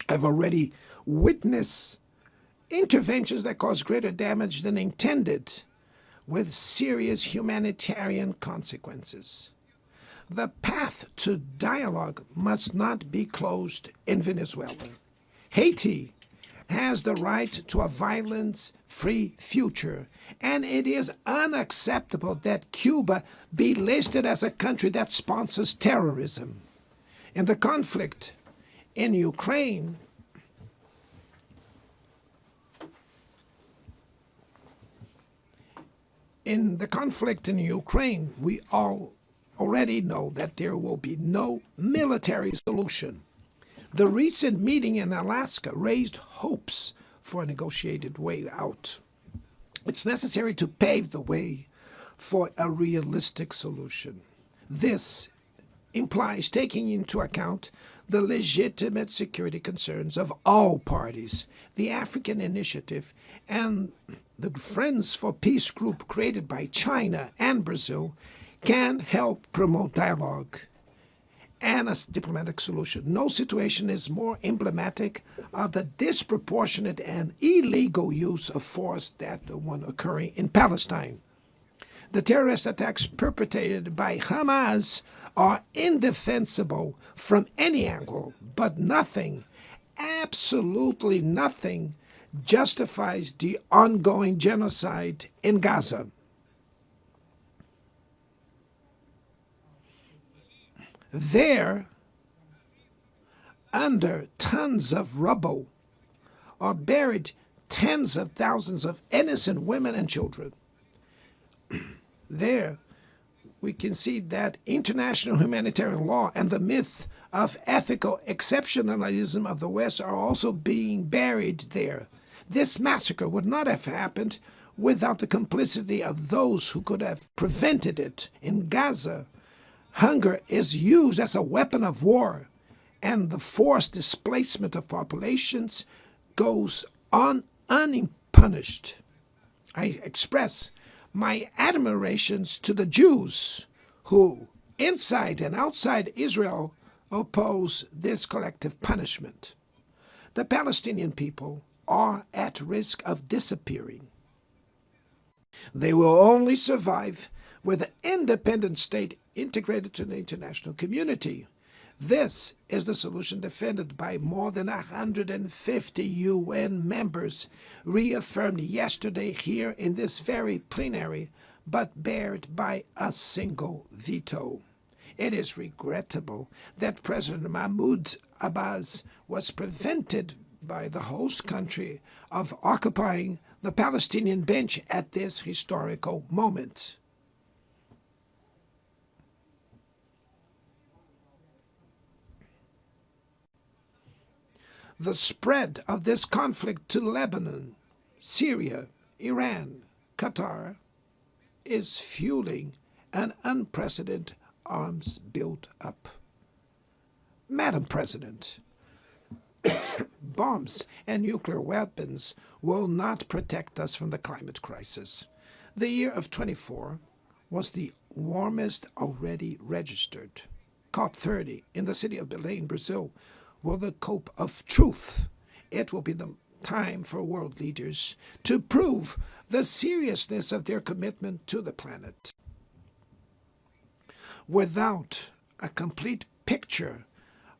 have already witnessed interventions that cause greater damage than intended, with serious humanitarian consequences. The path to dialogue must not be closed in Venezuela. Haiti has the right to a violence-free future, and it is unacceptable that Cuba be listed as a country that sponsors terrorism. In the conflict in Ukraine, we all already know that there will be no military solution. The recent meeting in Alaska raised hopes for a negotiated way out. It's necessary to pave the way for a realistic solution. This implies taking into account the legitimate security concerns of all parties. The African Initiative and the Friends for Peace group created by China and Brazil can help promote dialogue and a diplomatic solution. No situation is more emblematic of the disproportionate and illegal use of force than the one occurring in Palestine. The terrorist attacks perpetrated by Hamas are indefensible from any angle, but nothing, absolutely nothing, justifies the ongoing genocide in Gaza. There, under tons of rubble, are buried tens of thousands of innocent women and children. There, we can see that international humanitarian law and the myth of ethical exceptionalism of the West are also being buried there. This massacre would not have happened without the complicity of those who could have prevented it. In Gaza, hunger is used as a weapon of war, and the forced displacement of populations goes on unpunished. I express my admirations to the Jews who, inside and outside Israel, oppose this collective punishment. The Palestinian people are at risk of disappearing. They will only survive with an independent state integrated to the international community. This is the solution defended by more than 150 UN members, reaffirmed yesterday here in this very plenary, but barred by a single veto. It is regrettable that President Mahmoud Abbas was prevented by the host country of occupying the Palestinian bench at this historical moment. The spread of this conflict to Lebanon, Syria, Iran, Qatar, is fueling an unprecedented arms build-up. Madam President, bombs and nuclear weapons will not protect us from the climate crisis. The year of 24 was the warmest already registered. COP30 in the city of Belém, Brazil, will the COP of truth. It will be the time for world leaders to prove the seriousness of their commitment to the planet. Without a complete picture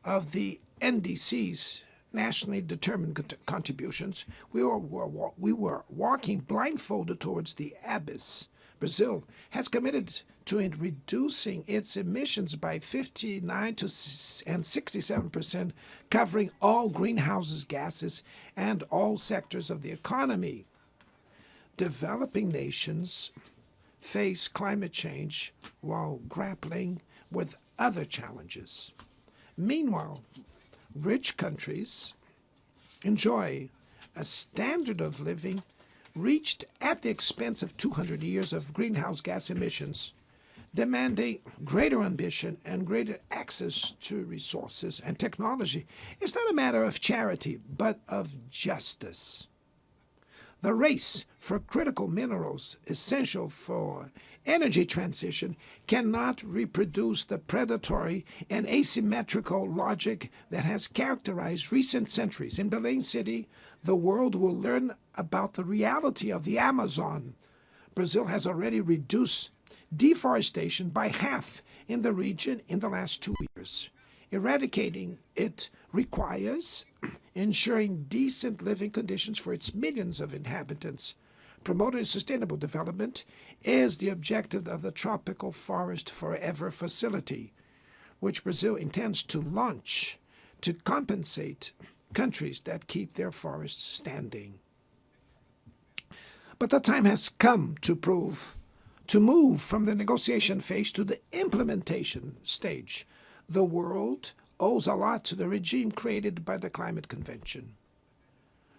of the NDC's nationally determined contributions, we were walking blindfolded towards the abyss. Brazil has committed to reducing its emissions by 59% and 67%, covering all greenhouse gases and all sectors of the economy. Developing nations face climate change while grappling with other challenges. Meanwhile, rich countries enjoy a standard of living reached at the expense of 200 years of greenhouse gas emissions, demanding greater ambition and greater access to resources and technology. It's not a matter of charity, but of justice. The race for critical minerals essential for energy transition cannot reproduce the predatory and asymmetrical logic that has characterized recent centuries. In Belém City, the world will learn about the reality of the Amazon. Brazil has already reduced deforestation by half in the region in the last 2 years. Eradicating it requires ensuring decent living conditions for its millions of inhabitants. Promoting sustainable development is the objective of the Tropical Forest Forever facility, which Brazil intends to launch to compensate countries that keep their forests standing. But the time has come to move from the negotiation phase to the implementation stage. The world owes a lot to the regime created by the Climate Convention.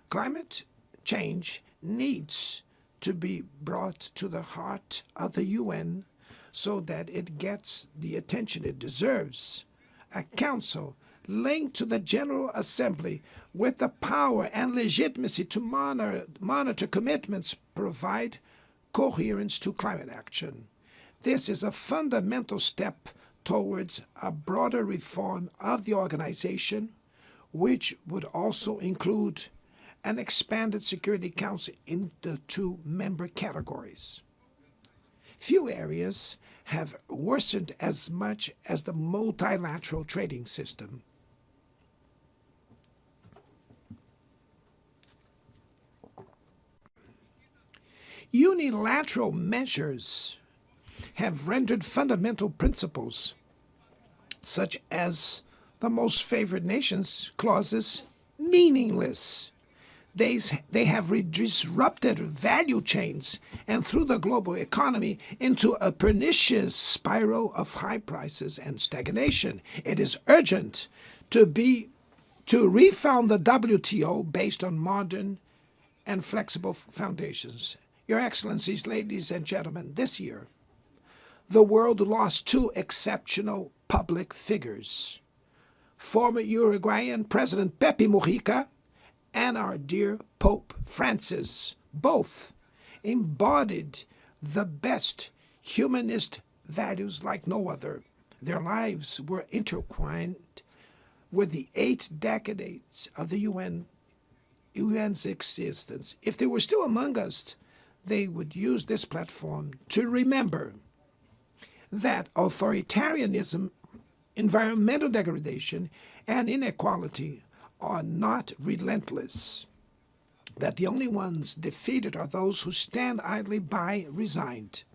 Climate change needs to be brought to the heart of the UN so that it gets the attention it deserves. A council linked to the General Assembly with the power and legitimacy to monitor commitments provide coherence to climate action. This is a fundamental step towards a broader reform of the organization, which would also include an expanded Security Council in the 2 member categories. Few areas have worsened as much as the multilateral trading system. Unilateral measures have rendered fundamental principles, such as the most favored nations clauses, meaningless. They have disrupted value chains and threw the global economy into a pernicious spiral of high prices and stagnation. It is urgent to refound the WTO based on modern and flexible foundations. Your Excellencies, ladies and gentlemen, this year, the world lost 2 exceptional public figures. Former Uruguayan President Pepe Mujica and our dear Pope Francis, both embodied the best humanist values like no other. Their lives were intertwined with the 8 decades of the UN's existence. If they were still among us, they would use this platform to remember that authoritarianism, environmental degradation, and inequality are not relentless, that the only ones defeated are those who stand idly by, resignate,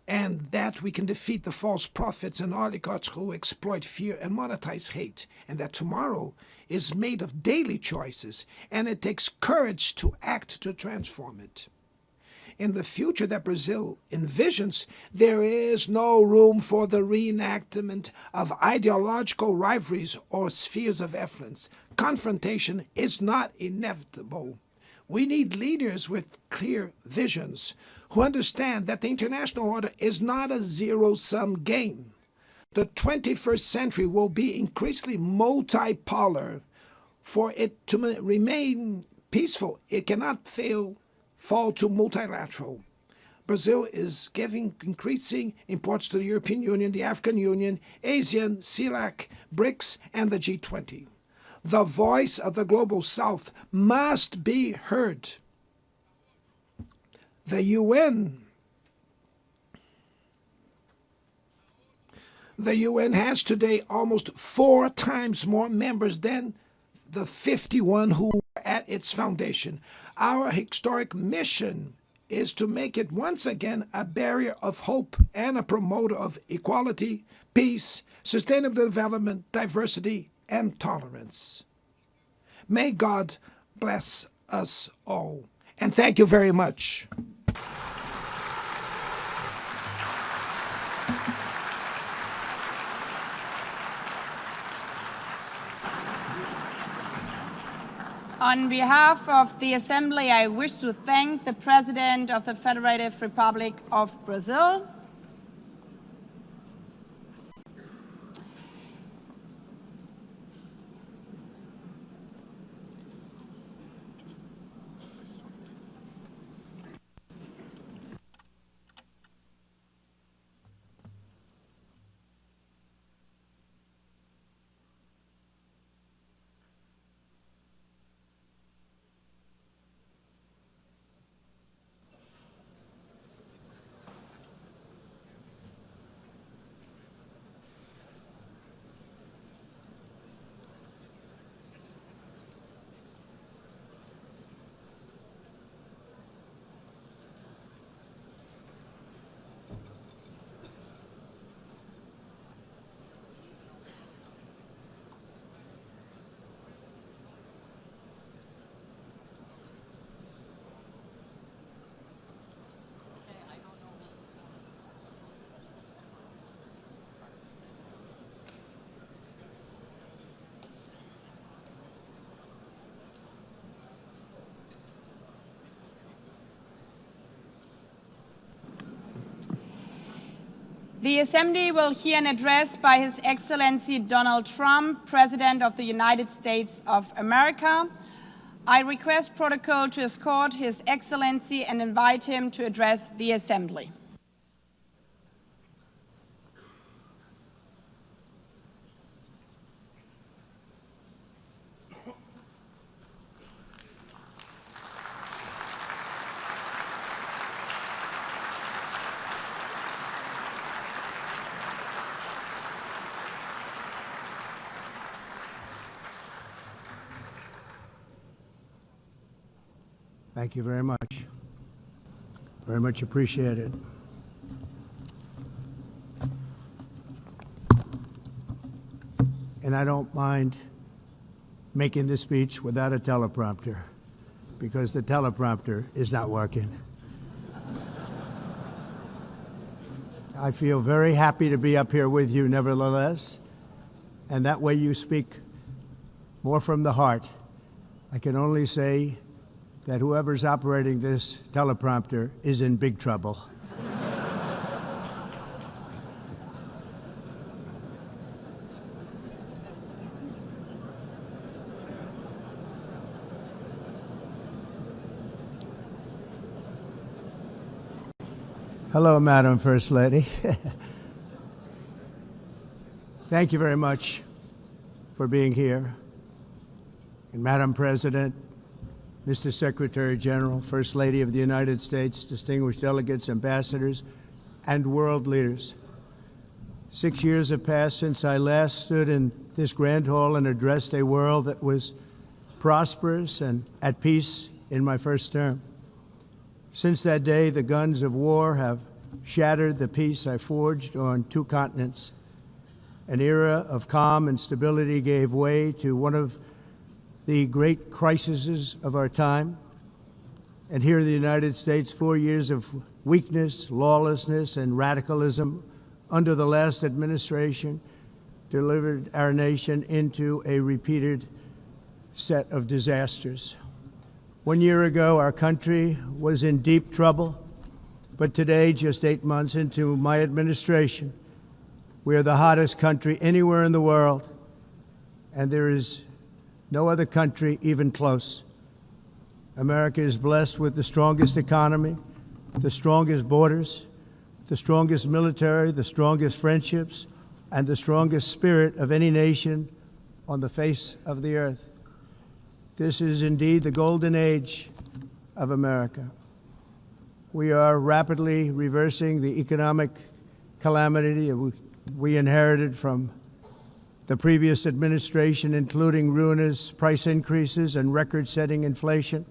and that we can defeat the false prophets and oligarchs who exploit fear and monetize hate, and that tomorrow is made of daily choices, and it takes courage to act to transform it. In the future that Brazil envisions, there is no room for the reenactment of ideological rivalries or spheres of influence. Confrontation is not inevitable. We need leaders with clear visions who understand that the international order is not a zero-sum game. The 21st century will be increasingly multipolar. For it to remain peaceful, it cannot fall to multilateral. Brazil is giving increasing importance to the European Union, the African Union, ASEAN, CELAC, BRICS, and the G20. The voice of the Global South must be heard. The UN has today almost 4 times more members than the 51 who were at its foundation. Our historic mission is to make it once again a barrier of hope and a promoter of equality, peace, sustainable development, diversity, and tolerance. May God bless us all. And thank you very much. On behalf of the Assembly, I wish to thank the President of the Federative Republic of Brazil, the Assembly will hear an address by His Excellency Donald Trump, President of the United States of America. I request protocol to escort His Excellency and invite him to address the Assembly. Thank you very much. Very much appreciated. And I don't mind making this speech without a teleprompter, because the teleprompter is not working. I feel very happy to be up here with you nevertheless, and that way you speak more from the heart. I can only say that whoever's operating this teleprompter is in big trouble. Hello, Madam First Lady. Thank you very much for being here. And Madam President, Mr. Secretary General, First Lady of the United States, distinguished delegates, ambassadors, and world leaders. 6 years have passed since I last stood in this grand hall and addressed a world that was prosperous and at peace in my first term. Since that day, the guns of war have shattered the peace I forged on 2 continents. An era of calm and stability gave way to one of the great crises of our time. And here in the United States, 4 years of weakness, lawlessness, and radicalism under the last administration delivered our nation into a repeated set of disasters. 1 year ago, our country was in deep trouble, but today, just 8 months into my administration, we are the hottest country anywhere in the world, and there is no other country even close. America is blessed with the strongest economy, the strongest borders, the strongest military, the strongest friendships, and the strongest spirit of any nation on the face of the earth. This is indeed the golden age of America. We are rapidly reversing the economic calamity we inherited from the previous administration, including ruinous price increases and record-setting inflation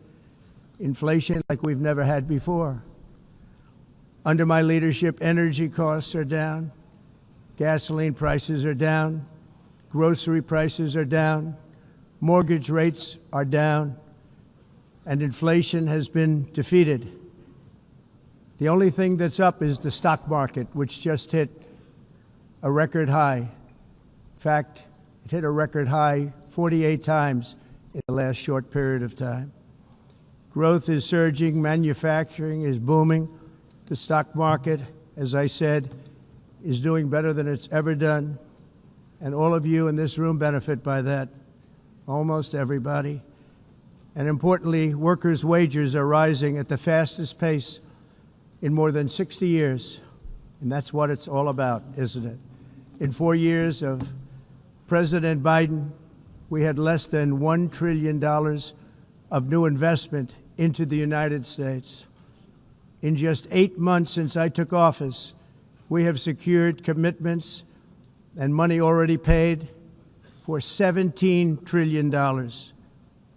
like we've never had before. Under my leadership, energy costs are down, gasoline prices are down, grocery prices are down, mortgage rates are down, and inflation has been defeated. The only thing that's up is the stock market, which just hit a record high. In fact, it hit a record high 48 times in the last short period of time. Growth is surging, manufacturing is booming. The stock market, as I said, is doing better than it's ever done. And all of you in this room benefit by that, almost everybody. And importantly, workers' wages are rising at the fastest pace in more than 60 years. And that's what it's all about, isn't it? In 4 years of President Biden, we had less than $1 trillion of new investment into the United States. In just 8 months since I took office, we have secured commitments and money already paid for $17 trillion.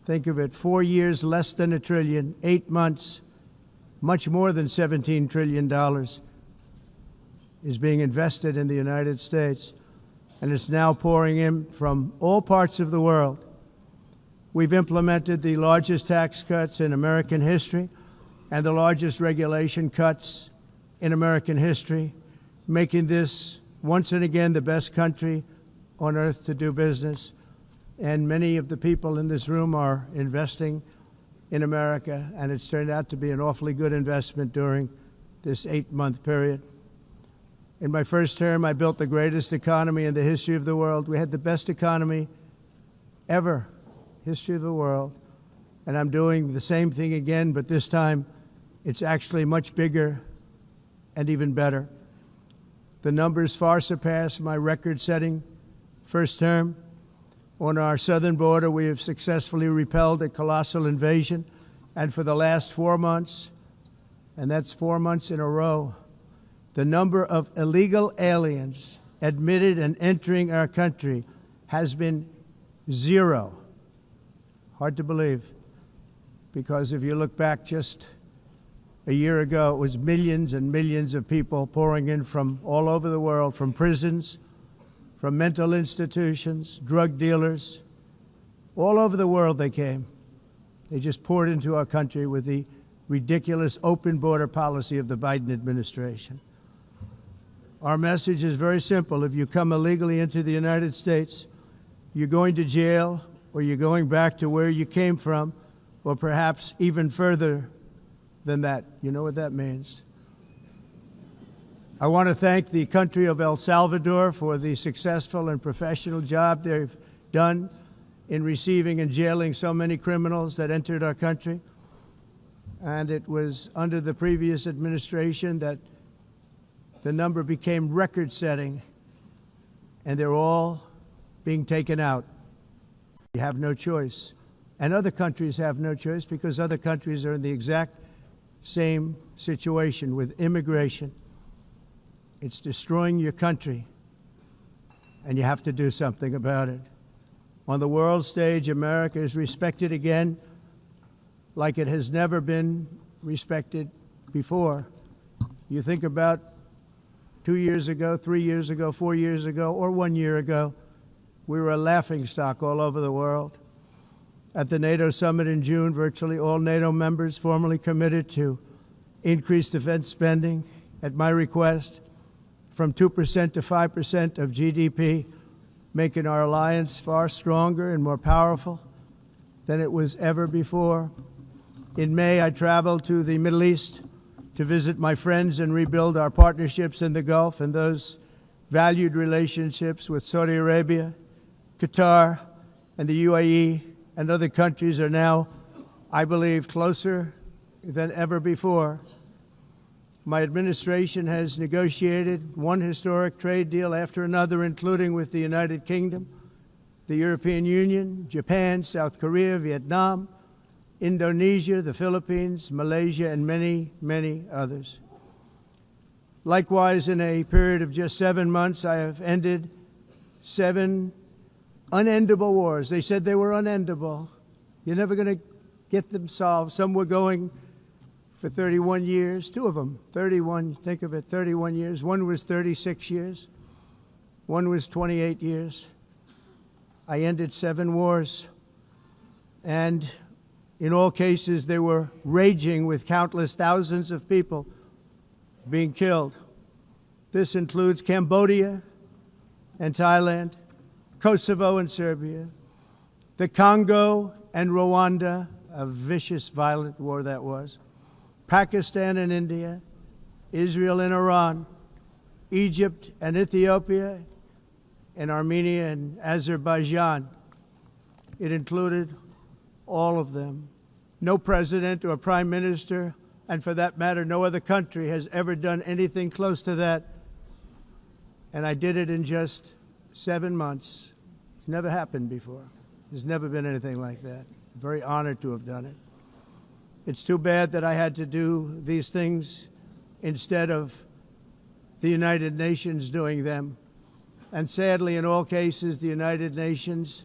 Think of it, 4 years, less than $1 trillion, 8 months, much more than $17 trillion is being invested in the United States, and it's now pouring in from all parts of the world. We've implemented the largest tax cuts in American history and the largest regulation cuts in American history, making this once and again the best country on earth to do business. And many of the people in this room are investing in America, and it's turned out to be an awfully good investment during this 8-month period. In my first term, I built the greatest economy in the history of the world. We had the best economy ever, history of the world. And I'm doing the same thing again, but this time it's actually much bigger and even better. The numbers far surpass my record-setting first term. On our southern border, we have successfully repelled a colossal invasion. And for the last 4 months, and that's 4 months in a row, the number of illegal aliens admitted and entering our country has been 0. Hard to believe, because if you look back just a year ago, it was millions and millions of people pouring in from all over the world, from prisons, from mental institutions, drug dealers. All over the world they came. They just poured into our country with the ridiculous open border policy of the Biden administration. Our message is very simple. If you come illegally into the United States, you're going to jail, or you're going back to where you came from, or perhaps even further than that. You know what that means. I want to thank the country of El Salvador for the successful and professional job they've done in receiving and jailing so many criminals that entered our country. And it was under the previous administration that the number became record-setting, and they're all being taken out. You have no choice. And other countries have no choice, because other countries are in the exact same situation with immigration. It's destroying your country, and you have to do something about it. On the world stage, America is respected again like it has never been respected before. You think about 2 years ago, 3 years ago, 4 years ago, or 1 year ago, we were a laughingstock all over the world. At the NATO summit in June, virtually all NATO members formally committed to increase defense spending, at my request, from 2% to 5% of GDP, making our alliance far stronger and more powerful than it was ever before. In May, I traveled to the Middle East to visit my friends and rebuild our partnerships in the Gulf, and those valued relationships with Saudi Arabia, Qatar, and the UAE and other countries are now, I believe, closer than ever before. My administration has negotiated one historic trade deal after another, including with the United Kingdom, the European Union, Japan, South Korea, Vietnam, Indonesia, the Philippines, Malaysia, and many, many others. Likewise, in a period of just 7 months, I have ended 7 unendable wars. They said they were unendable. You're never going to get them solved. Some were going for 31 years, 2 of them, 31, think of it, 31 years. One was 36 years. One was 28 years. I ended 7 wars. And in all cases, they were raging with countless thousands of people being killed. This includes Cambodia and Thailand, Kosovo and Serbia, the Congo and Rwanda, a vicious, violent war that was, Pakistan and India, Israel and Iran, Egypt and Ethiopia, and Armenia and Azerbaijan. It included all of them. No president or prime minister, and for that matter, no other country has ever done anything close to that. And I did it in just 7 months. It's never happened before. There's never been anything like that. I'm very honored to have done it. It's too bad that I had to do these things instead of the United Nations doing them. And sadly, in all cases, the United Nations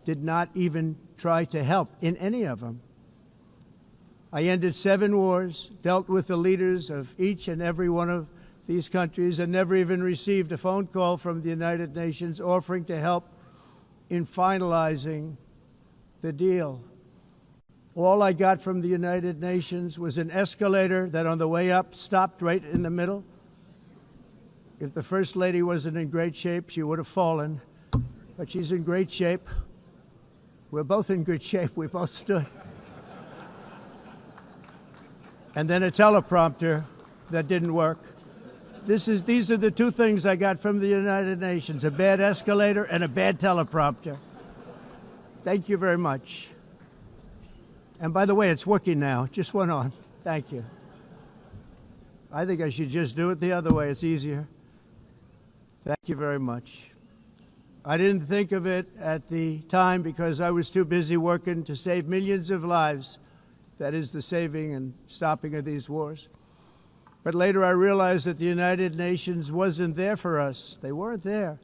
did not even try to help in any of them. I ended 7 wars, dealt with the leaders of each and every one of these countries, and never even received a phone call from the United Nations offering to help in finalizing the deal. All I got from the United Nations was an escalator that on the way up stopped right in the middle. If the First Lady wasn't in great shape, she would have fallen, but she's in great shape. We're both in good shape. We both stood. And then a teleprompter that didn't work. These are the 2 things I got from the United Nations, a bad escalator and a bad teleprompter. Thank you very much. And by the way, it's working now. It just went on. Thank you. I think I should just do it the other way. It's easier. Thank you very much. I didn't think of it at the time because I was too busy working to save millions of lives. That is the saving and stopping of these wars. But later I realized that the United Nations wasn't there for us. They weren't there.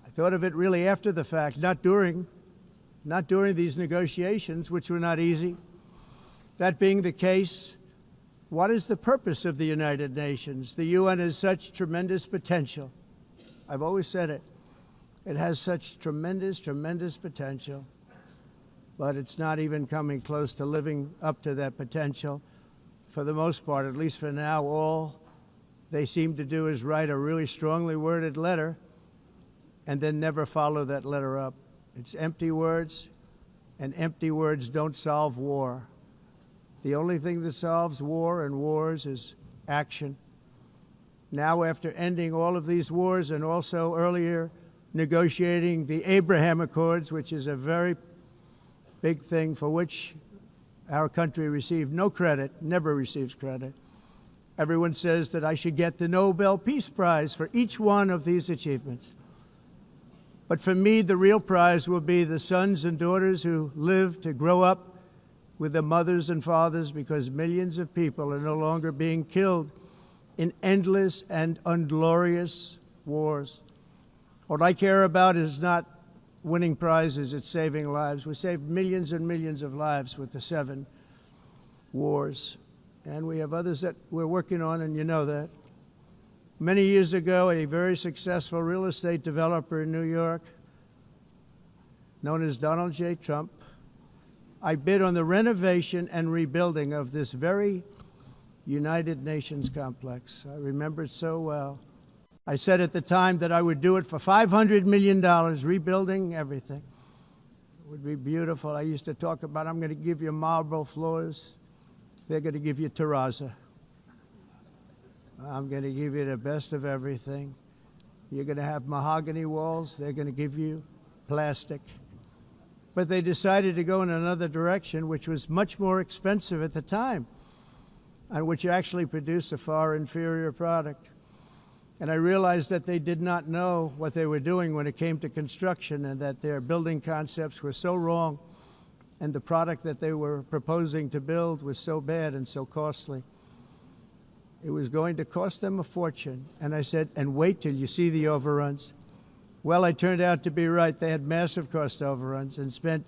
I thought of it really after the fact, not during these negotiations, which were not easy. That being the case, what is the purpose of the United Nations? The UN has such tremendous potential. I've always said it. It has such tremendous, tremendous potential, but it's not even coming close to living up to that potential. For the most part, at least for now, all they seem to do is write a really strongly worded letter and then never follow that letter up. It's empty words, and empty words don't solve war. The only thing that solves war and wars is action. Now, after ending all of these wars and also earlier negotiating the Abraham Accords, which is a very big thing for which our country received no credit, never receives credit. Everyone says that I should get the Nobel Peace Prize for each one of these achievements. But for me, the real prize will be the sons and daughters who live to grow up with their mothers and fathers, because millions of people are no longer being killed in endless and unglorious wars. What I care about is not winning prizes, it's saving lives. We saved millions and millions of lives with the 7 wars. And we have others that we're working on, and you know that. Many years ago, a very successful real estate developer in New York, known as Donald J. Trump, I bid on the renovation and rebuilding of this very United Nations complex. I remember it so well. I said at the time that I would do it for $500 million, rebuilding everything. would be beautiful. I used to talk about, I'm going to give you marble floors. They're going to give you terrazzo. I'm going to give you the best of everything. You're going to have mahogany walls. They're going to give you plastic. But they decided to go in another direction, which was much more expensive at the time, and which actually produced a far inferior product. And I realized that they did not know what they were doing when it came to construction, and that their building concepts were so wrong, and the product that they were proposing to build was so bad and so costly. It was going to cost them a fortune. And I said, and wait till you see the overruns. Well, I turned out to be right. They had massive cost overruns and spent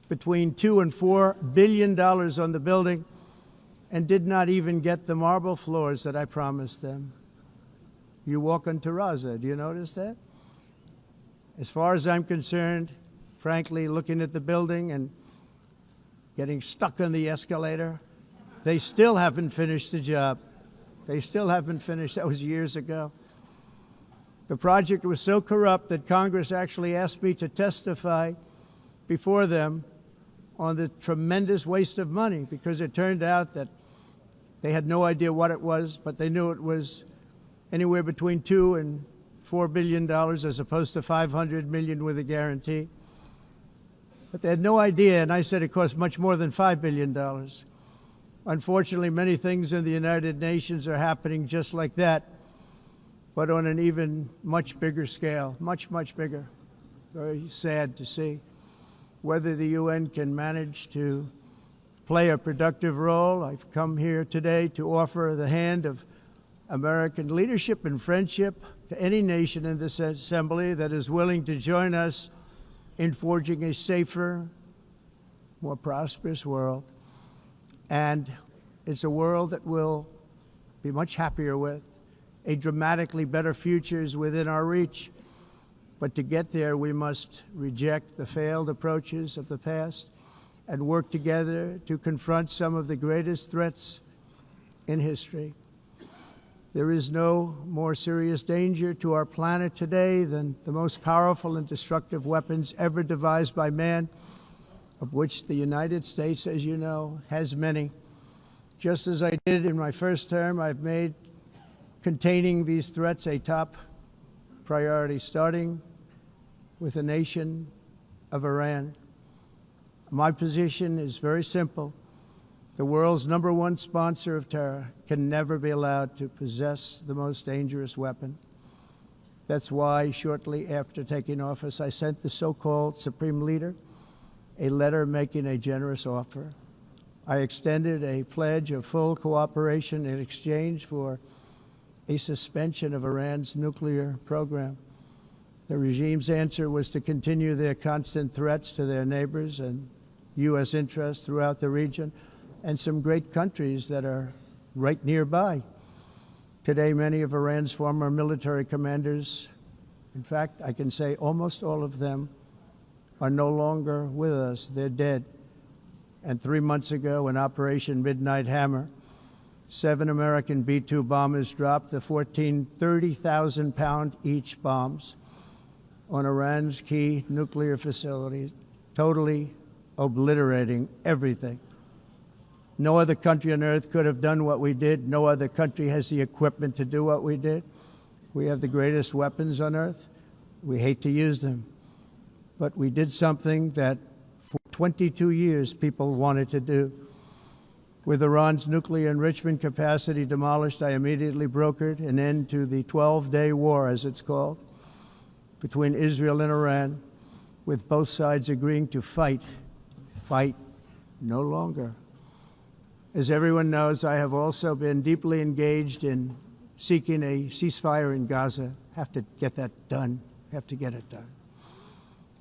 between $2 and $4 billion on the building and did not even get the marble floors that I promised them. You walk on terrazzo. Do you notice that? As far as I'm concerned, frankly, looking at the building and getting stuck on the escalator, they still haven't finished the job. They still haven't finished. That was years ago. The project was so corrupt that Congress actually asked me to testify before them on the tremendous waste of money, because it turned out that they had no idea what it was, but they knew it was anywhere between $2 and $4 billion as opposed to $500 million with a guarantee. But they had no idea, and I said it cost much more than $5 billion. Unfortunately, many things in the United Nations are happening just like that, but on an even much bigger scale, much, much bigger. Very sad to see. Whether the UN can manage to play a productive role, I've come here today to offer the hand of American leadership and friendship to any nation in this assembly that is willing to join us in forging a safer, more prosperous world. And it's a world that we'll be much happier with. A dramatically better future is within our reach. But to get there, we must reject the failed approaches of the past and work together to confront some of the greatest threats in history. There is no more serious danger to our planet today than the most powerful and destructive weapons ever devised by man, of which the United States, as you know, has many. Just as I did in my first term, I've made containing these threats a top priority, starting with the nation of Iran. My position is very simple. The world's #1 sponsor of terror can never be allowed to possess the most dangerous weapon. That's why, shortly after taking office, I sent the so-called Supreme Leader a letter making a generous offer. I extended a pledge of full cooperation in exchange for a suspension of Iran's nuclear program. The regime's answer was to continue their constant threats to their neighbors and U.S. interests throughout the region, and some great countries that are right nearby. Today, many of Iran's former military commanders, in fact, I can say almost all of them, are no longer with us. They're dead. And 3 months ago, in Operation Midnight Hammer, 7 American B-2 bombers dropped the 14 30,000-pound each bombs on Iran's key nuclear facilities, totally obliterating everything. No other country on earth could have done what we did. No other country has the equipment to do what we did. We have the greatest weapons on earth. We hate to use them. But we did something that for 22 years people wanted to do. With Iran's nuclear enrichment capacity demolished, I immediately brokered an end to the 12-day war, as it's called, between Israel and Iran, with both sides agreeing to fight no longer. As everyone knows, I have also been deeply engaged in seeking a ceasefire in Gaza. Have to get that done. Have to get it done.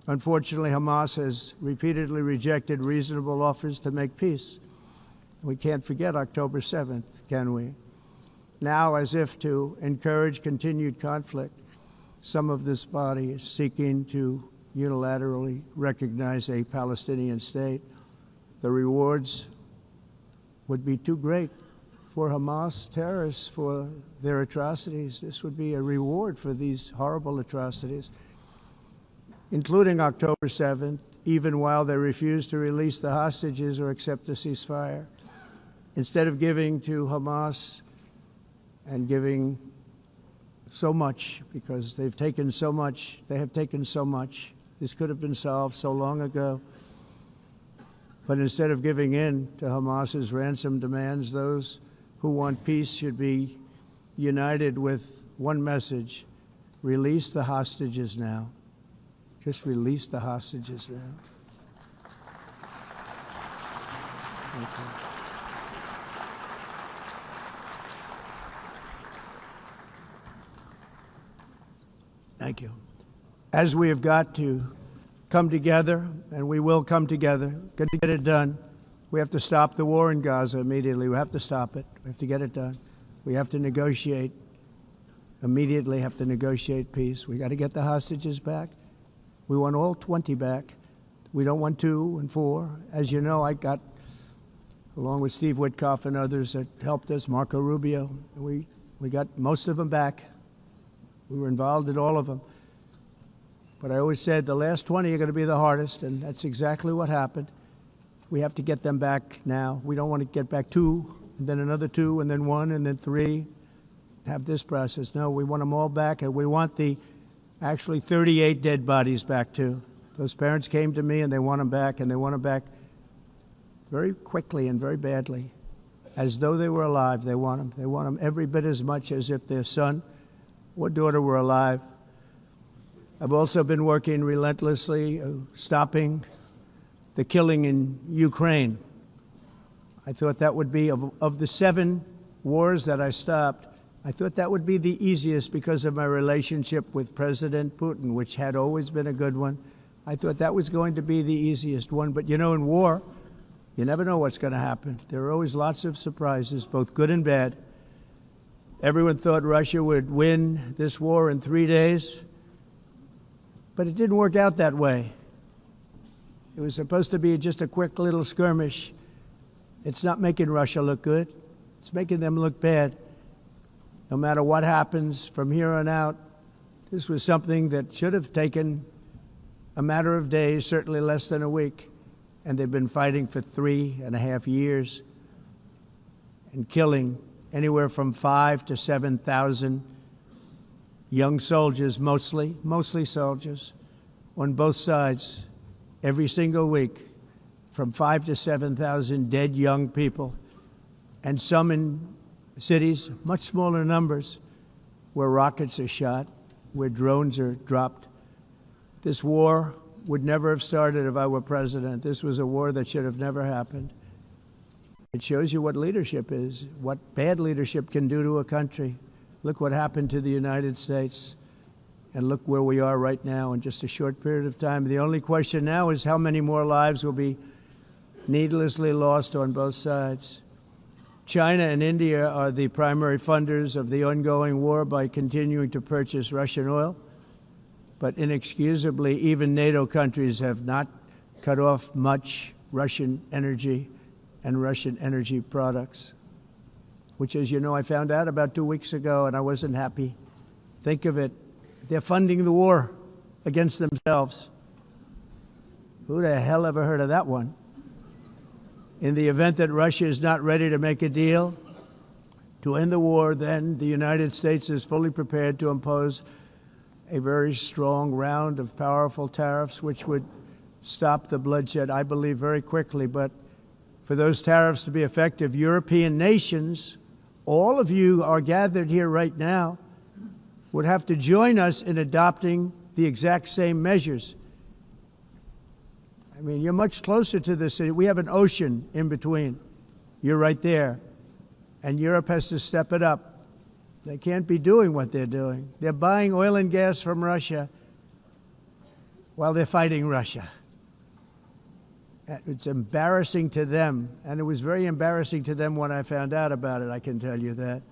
Unfortunately, Hamas has repeatedly rejected reasonable offers to make peace. We can't forget October 7th, can we? Now, as if to encourage continued conflict, some of this body is seeking to unilaterally recognize a Palestinian state. The rewards would be too great for Hamas terrorists for their atrocities. This would be a reward for these horrible atrocities. including October 7th, even while they refused to release the hostages or accept a ceasefire. Instead of giving to Hamas and giving so much, because they've taken so much, they have taken so much. This could have been solved so long ago. But instead of giving in to Hamas's ransom demands, those who want peace should be united with one message: release the hostages now. Just release the hostages now. Thank you. Thank you. As we have got to come together, and we will come together, get it done, we have to stop the war in Gaza immediately. We have to stop it. We have to get it done. We have to negotiate, immediately have to negotiate peace. We got to get the hostages back. We want all 20 back. We don't want 2 and 4. As you know, I got, along with Steve Witkoff and others that helped us, Marco Rubio, we got most of them back. We were involved in all of them. But I always said the last 20 are going to be the hardest, and that's exactly what happened. We have to get them back now. We don't want to get back 2, and then another 2, and then 1, and then 3. Have this process. No, we want them all back, and we want the actually 38 dead bodies back too. Those parents came to me, and they want them back, and they want them back very quickly and very badly, as though they were alive. They want them. They want them every bit as much as if their son or daughter were alive. I've also been working relentlessly, stopping the killing in Ukraine. I thought that would be, of the 7 wars that I stopped, I thought that would be the easiest because of my relationship with President Putin, which had always been a good one. I thought that was going to be the easiest one. But you know, in war, you never know what's going to happen. There are always lots of surprises, both good and bad. Everyone thought Russia would win this war in 3 days, but it didn't work out that way. It was supposed to be just a quick little skirmish. It's not making Russia look good. It's making them look bad. No matter what happens from here on out, this was something that should have taken a matter of days, certainly less than a week, and they've been fighting for 3.5 years and killing anywhere from 5,000 to 7,000 young soldiers, mostly soldiers, on both sides, every single week, from 5,000 to 7,000 dead young people, and some in cities, much smaller numbers, where rockets are shot, where drones are dropped. This war would never have started if I were president. This was a war that should have never happened. It shows you what leadership is, what bad leadership can do to a country. Look what happened to the United States, and look where we are right now in just a short period of time. The only question now is how many more lives will be needlessly lost on both sides. China and India are the primary funders of the ongoing war by continuing to purchase Russian oil. But inexcusably, even NATO countries have not cut off much Russian energy and Russian energy products, which, as you know, I found out about 2 weeks ago, and I wasn't happy. Think of it. They're funding the war against themselves. Who the hell ever heard of that one? In the event that Russia is not ready to make a deal to end the war, then the United States is fully prepared to impose a very strong round of powerful tariffs, which would stop the bloodshed, I believe, very quickly. But for those tariffs to be effective, European nations, all of you are gathered here right now, would have to join us in adopting the exact same measures. I mean, you're much closer to this. We have an ocean in between. You're right there. And Europe has to step it up. They can't be doing what they're doing. They're buying oil and gas from Russia while they're fighting Russia. It's embarrassing to them, and it was very embarrassing to them when I found out about it, I can tell you that.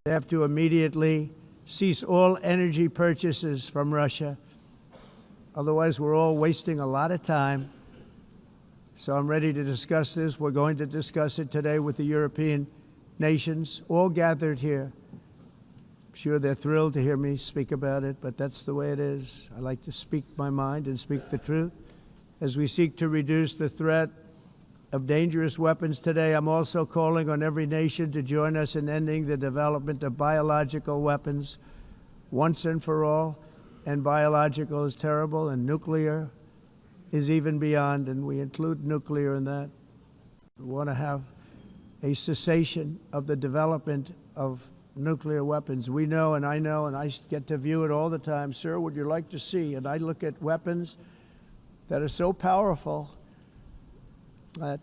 They have to immediately cease all energy purchases from Russia. Otherwise, we're all wasting a lot of time. So I'm ready to discuss this. We're going to discuss it today with the European nations, all gathered here. sure they're thrilled to hear me speak about it, but that's the way it is. I like to speak my mind and speak the truth. As we seek to reduce the threat of dangerous weapons today, I'm also calling on every nation to join us in ending the development of biological weapons once and for all. And biological is terrible, and nuclear is even beyond, and we include nuclear in that. We want to have a cessation of the development of nuclear weapons. We know, and I get to view it all the time. Sir, would you like to see? And I look at weapons that are so powerful that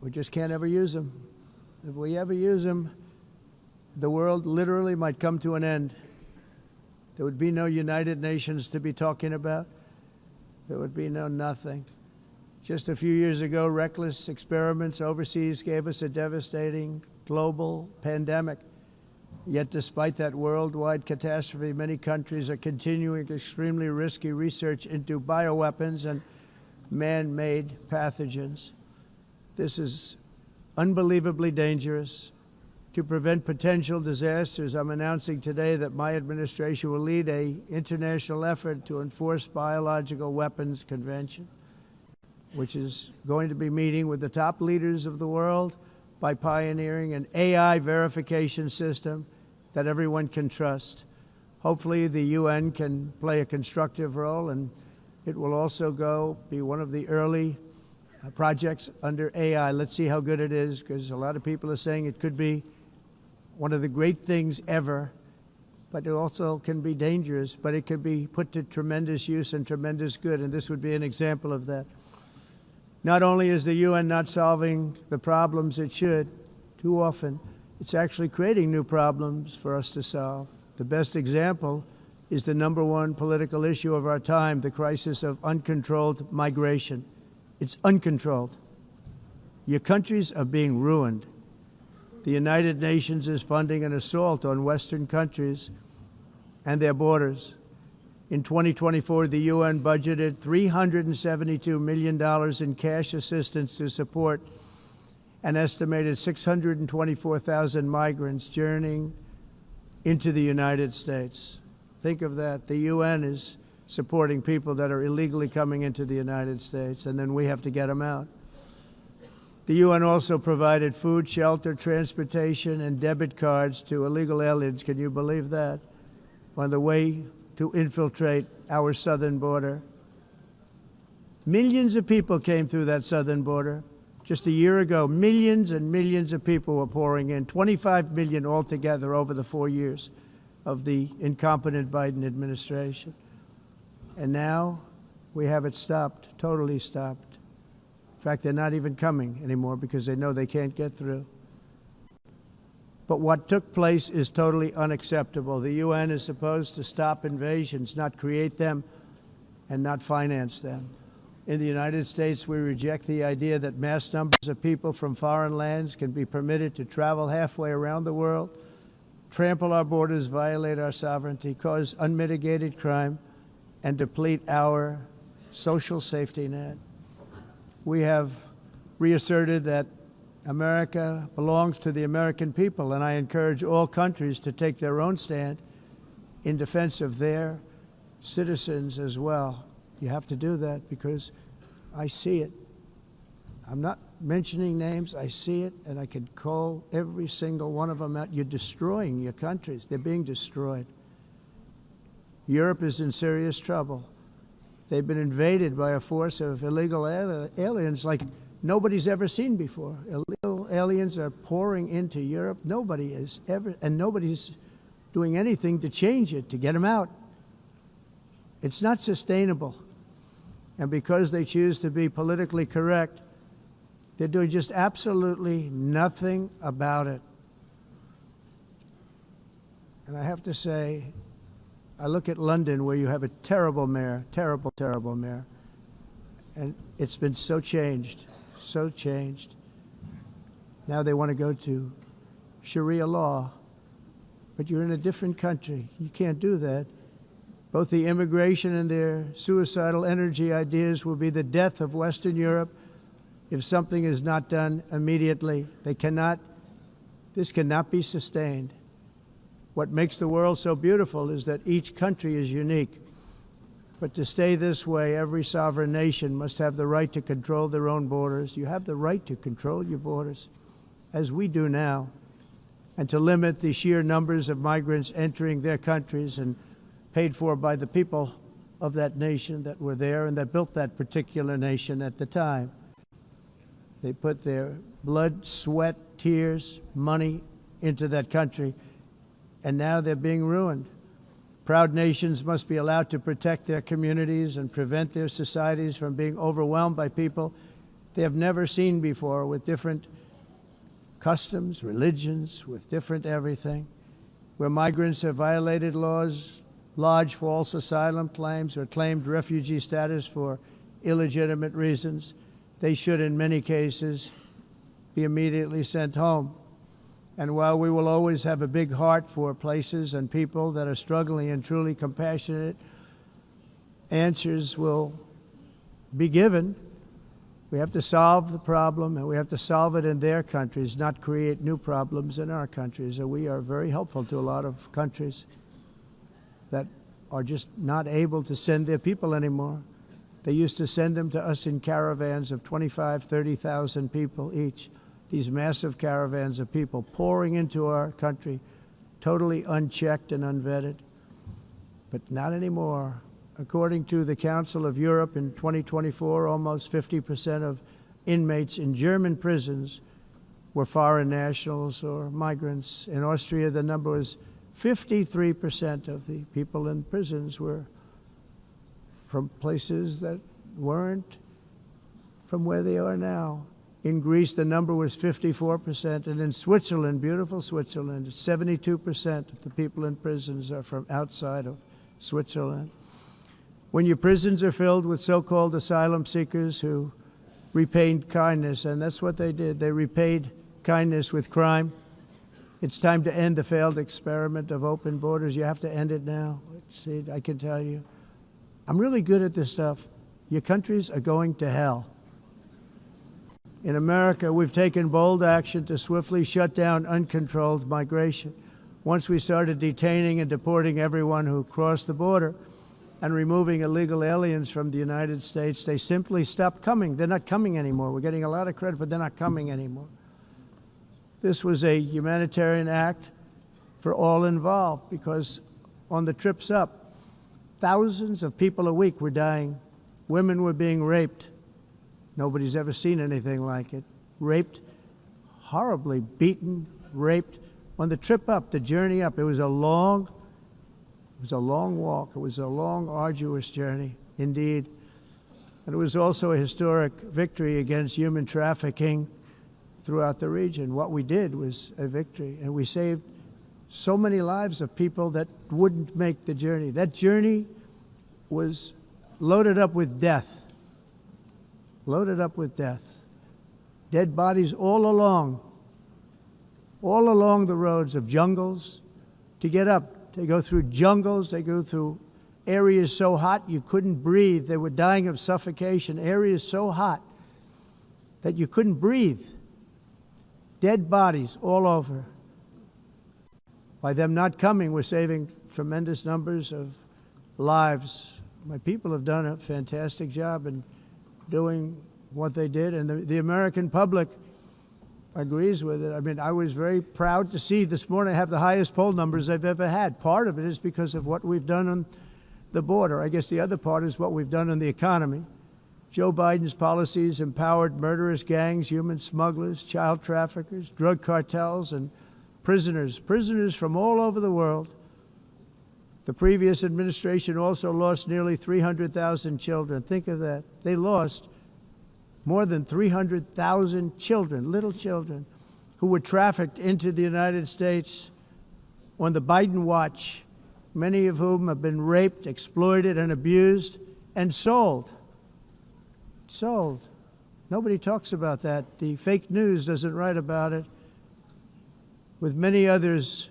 we just can't ever use them. If we ever use them, the world literally might come to an end. There would be no United Nations to be talking about. There would be no nothing. Just a few years ago, reckless experiments overseas gave us a devastating global pandemic. Yet despite that worldwide catastrophe, many countries are continuing extremely risky research into bioweapons and man-made pathogens. This is unbelievably dangerous. To prevent potential disasters, I'm announcing today that my administration will lead an international effort to enforce biological weapons convention, which is going to be meeting with the top leaders of the world by pioneering an AI verification system that everyone can trust. Hopefully the UN can play a constructive role, and it will also be one of the early projects under AI. Let's see how good it is, because a lot of people are saying it could be one of the great things ever, but it also can be dangerous, but it can be put to tremendous use and tremendous good, and this would be an example of that. Not only is the UN not solving the problems it should, too often, it's actually creating new problems for us to solve. The best example is the #1 political issue of our time, the crisis of uncontrolled migration. It's uncontrolled. Your countries are being ruined. The United Nations is funding an assault on Western countries and their borders. In 2024, the UN budgeted $372 million in cash assistance to support an estimated 624,000 migrants journeying into the United States. Think of that. The UN is supporting people that are illegally coming into the United States, and then we have to get them out. The UN also provided food, shelter, transportation, and debit cards to illegal aliens. Can you believe that? On the way to infiltrate our southern border. Millions of people came through that southern border. Just a year ago, millions and millions of people were pouring in, 25 million altogether over the 4 years of the incompetent Biden administration. And now we have it stopped, totally stopped. In fact, they're not even coming anymore because they know they can't get through. But what took place is totally unacceptable. The UN is supposed to stop invasions, not create them and not finance them. In the United States, we reject the idea that mass numbers of people from foreign lands can be permitted to travel halfway around the world, trample our borders, violate our sovereignty, cause unmitigated crime, and deplete our social safety net. We have reasserted that America belongs to the American people, and I encourage all countries to take their own stand in defense of their citizens as well. You have to do that because I see it. I'm not mentioning names. I see it, and I can call every single one of them out. You're destroying your countries. They're being destroyed. Europe is in serious trouble. They've been invaded by a force of illegal aliens like nobody's ever seen before. Illegal aliens are pouring into Europe. Nobody is ever, and nobody's doing anything to change it, to get them out. It's not sustainable. And because they choose to be politically correct, they're doing just absolutely nothing about it. And I have to say, I look at London, where you have a terrible mayor, terrible, terrible mayor, and it's been so changed, so changed. Now they want to go to Sharia law, but you're in a different country. You can't do that. Both the immigration and their suicidal energy ideas will be the death of Western Europe if something is not done immediately. This cannot be sustained. What makes the world so beautiful is that each country is unique. But to stay this way, every sovereign nation must have the right to control their own borders. You have the right to control your borders, as we do now, and to limit the sheer numbers of migrants entering their countries and paid for by the people of that nation that were there and that built that particular nation at the time. They put their blood, sweat, tears, money into that country, and now they're being ruined. Proud nations must be allowed to protect their communities and prevent their societies from being overwhelmed by people they have never seen before, with different customs, religions, with different everything. Where migrants have violated laws, lodged false asylum claims, or claimed refugee status for illegitimate reasons, they should, in many cases, be immediately sent home. And while we will always have a big heart for places and people that are struggling and truly compassionate, answers will be given. We have to solve the problem, and we have to solve it in their countries, not create new problems in our countries. And we are very helpful to a lot of countries that are just not able to send their people anymore. They used to send them to us in caravans of 25,000, 30,000 people each. These massive caravans of people pouring into our country, totally unchecked and unvetted. But not anymore. According to the Council of Europe, in 2024, almost 50% of inmates in German prisons were foreign nationals or migrants. In Austria, the number was 53% of the people in prisons were from places that weren't from where they are now. In Greece, the number was 54%, and in Switzerland, beautiful Switzerland, 72% of the people in prisons are from outside of Switzerland. When your prisons are filled with so-called asylum seekers who repaid kindness, and that's what they did, they repaid kindness with crime, it's time to end the failed experiment of open borders. You have to end it now. See, I can tell you, I'm really good at this stuff. Your countries are going to hell. In America, we've taken bold action to swiftly shut down uncontrolled migration. Once we started detaining and deporting everyone who crossed the border and removing illegal aliens from the United States, they simply stopped coming. They're not coming anymore. We're getting a lot of credit, but they're not coming anymore. This was a humanitarian act for all involved, because on the trips up, thousands of people a week were dying. Women were being raped. Nobody's ever seen anything like it. Raped, horribly beaten, raped. On the trip up, the journey up, it was a long walk. It was a long, arduous journey, indeed. And it was also a historic victory against human trafficking throughout the region. What we did was a victory, and we saved so many lives of people that wouldn't make the journey. That journey was loaded up with death. Loaded up with death. Dead bodies all along the roads of jungles to get up. They go through jungles, they go through areas so hot you couldn't breathe. They were dying of suffocation, areas so hot that you couldn't breathe. Dead bodies all over. By them not coming, we're saving tremendous numbers of lives. My people have done a fantastic job in doing what they did, and the American public agrees with it. I mean, I was very proud to see this morning I have the highest poll numbers I've ever had. Part of it is because of what we've done on the border. I guess the other part is what we've done on the economy. Joe Biden's policies empowered murderous gangs, human smugglers, child traffickers, drug cartels, and prisoners from all over the world. The previous administration also lost nearly 300,000 children. Think of that. They lost more than 300,000 children, little children, who were trafficked into the United States on the Biden watch, many of whom have been raped, exploited, and abused, and sold. Sold. Nobody talks about that. The fake news doesn't write about it. With many others,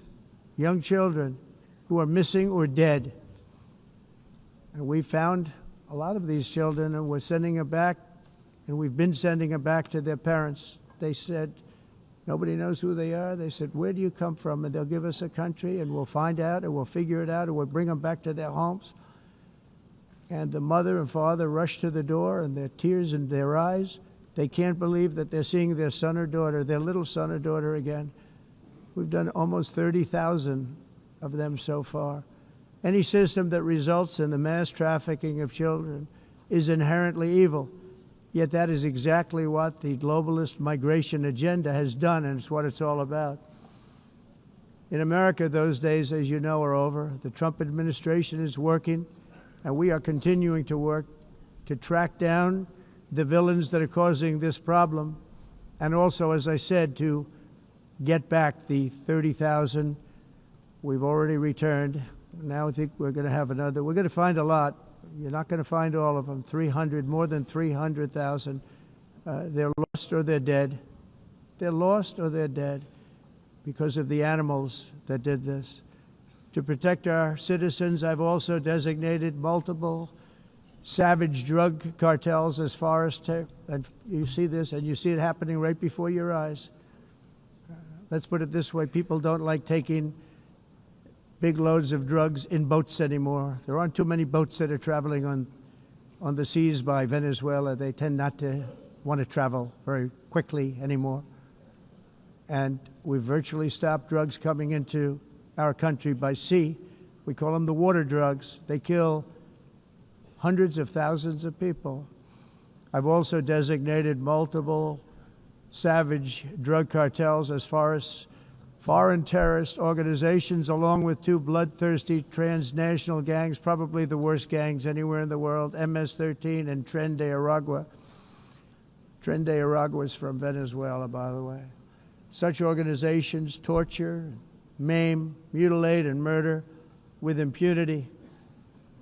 young children who are missing or dead. And we found a lot of these children, and we're sending them back, and we've been sending them back to their parents. They said Nobody knows who they are. They said, where do you come from? And they'll give us a country, and we'll find out, and we'll figure it out, and we'll bring them back to their homes. And the mother and father rush to the door, and their tears in their eyes. They can't believe that they're seeing their son or daughter, their little son or daughter again. We've done almost 30,000 of them so far. Any system that results in the mass trafficking of children is inherently evil. Yet that is exactly what the globalist migration agenda has done, and it's what it's all about. In America, those days, as you know, are over. The Trump administration is working, and we are continuing to work to track down the villains that are causing this problem, and also, as I said, to get back the 30,000 we've already returned. Now I think we're going to have another. We're going to find a lot. You're not going to find all of them. 300, more than 300,000. They're lost or they're dead. They're lost or they're dead because of the animals that did this. To protect our citizens, I've also designated multiple savage drug cartels as far as and you see this, and you see it happening right before your eyes. Let's put it this way. People don't like taking big loads of drugs in boats anymore. There aren't too many boats that are traveling on the seas by Venezuela. They tend not to want to travel very quickly anymore. And we've virtually stopped drugs coming into our country by sea. We call them the water drugs. They kill hundreds of thousands of people. I've also designated multiple savage drug cartels as far as foreign terrorist organizations, along with two bloodthirsty transnational gangs, probably the worst gangs anywhere in the world, MS-13 and Tren de Aragua. Tren de Aragua is from Venezuela, by the way. Such organizations torture, maim, mutilate, and murder with impunity.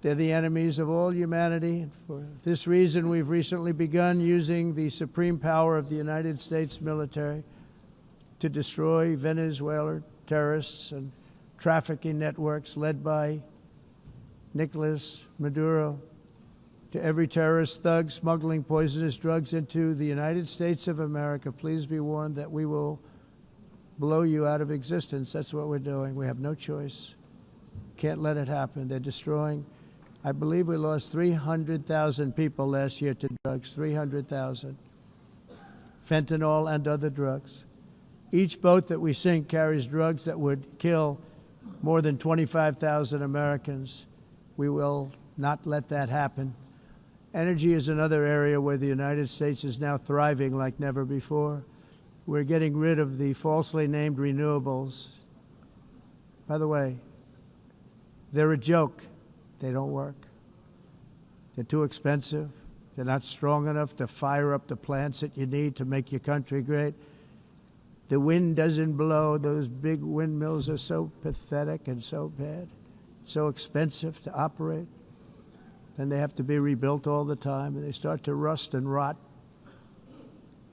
They're the enemies of all humanity. And for this reason, we've recently begun using the supreme power of the United States military to destroy Venezuelan terrorists and trafficking networks led by Nicolas Maduro. To every terrorist thug smuggling poisonous drugs into the United States of America, please be warned that we will blow you out of existence. That's what we're doing. We have no choice. Can't let it happen. They're destroying. I believe we lost 300,000 people last year to drugs, 300,000. Fentanyl and other drugs. Each boat that we sink carries drugs that would kill more than 25,000 Americans. We will not let that happen. Energy is another area where the United States is now thriving like never before. We're getting rid of the falsely named renewables. By the way, they're a joke. They don't work. They're too expensive. They're not strong enough to fire up the plants that you need to make your country great. The wind doesn't blow. Those big windmills are so pathetic and so bad, so expensive to operate. Then they have to be rebuilt all the time, and they start to rust and rot.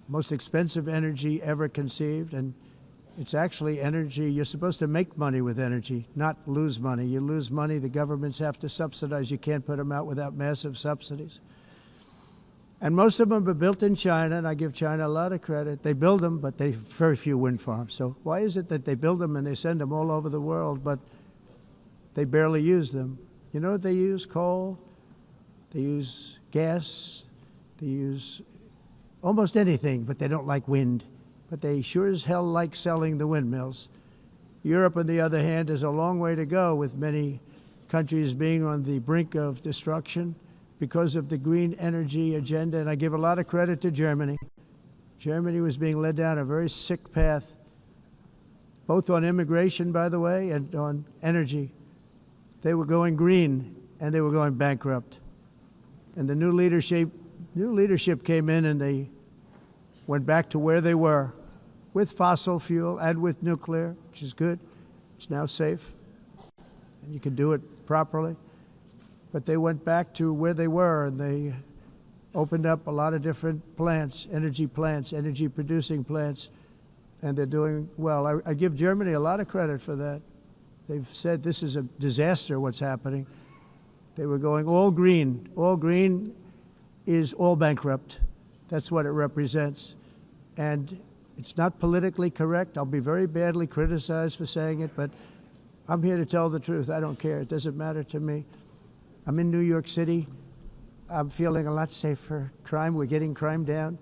Most expensive energy ever conceived, and it's actually energy. You're supposed to make money with energy, not lose money. You lose money, the governments have to subsidize. You can't put them out without massive subsidies. And most of them are built in China, and I give China a lot of credit. They build them, but they have very few wind farms. So why is it that they build them and they send them all over the world, but they barely use them? You know what they use? Coal. They use gas. They use almost anything, but they don't like wind. But they sure as hell like selling the windmills. Europe, on the other hand, has a long way to go, with many countries being on the brink of destruction because of the green energy agenda, and I give a lot of credit to Germany. Germany was being led down a very sick path, both on immigration, by the way, and on energy. They were going green, and they were going bankrupt. And the new leadership came in, and they went back to where they were, with fossil fuel and with nuclear, which is good. It's now safe, and you can do it properly. But they went back to where they were, and they opened up a lot of different plants, energy-producing plants, and they're doing well. I give Germany a lot of credit for that. They've said this is a disaster, what's happening. They were going all green. All green is all bankrupt. That's what it represents. And It's not politically correct. I'll be very badly criticized for saying it, but I'm here to tell the truth. I don't care. It doesn't matter to me. I'm in New York City. I'm feeling a lot safer. Crime, we're getting crime down.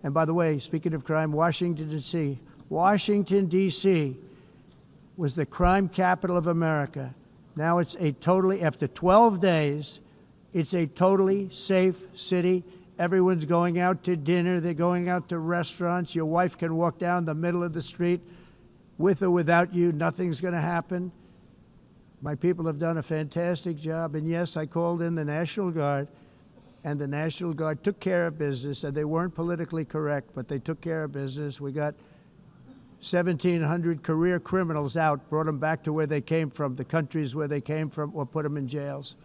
And by the way, speaking of crime, Washington, D.C. Washington, D.C. was the crime capital of America. Now it's a totally, after 12 days, it's a totally safe city. Everyone's going out to dinner. They're going out to restaurants. Your wife can walk down the middle of the street with or without you. Nothing's going to happen. My people have done a fantastic job. And yes, I called in the National Guard, and the National Guard took care of business. And they weren't politically correct, but they took care of business. We got 1,700 career criminals out, brought them back to where they came from, the countries where they came from, or put them in jails.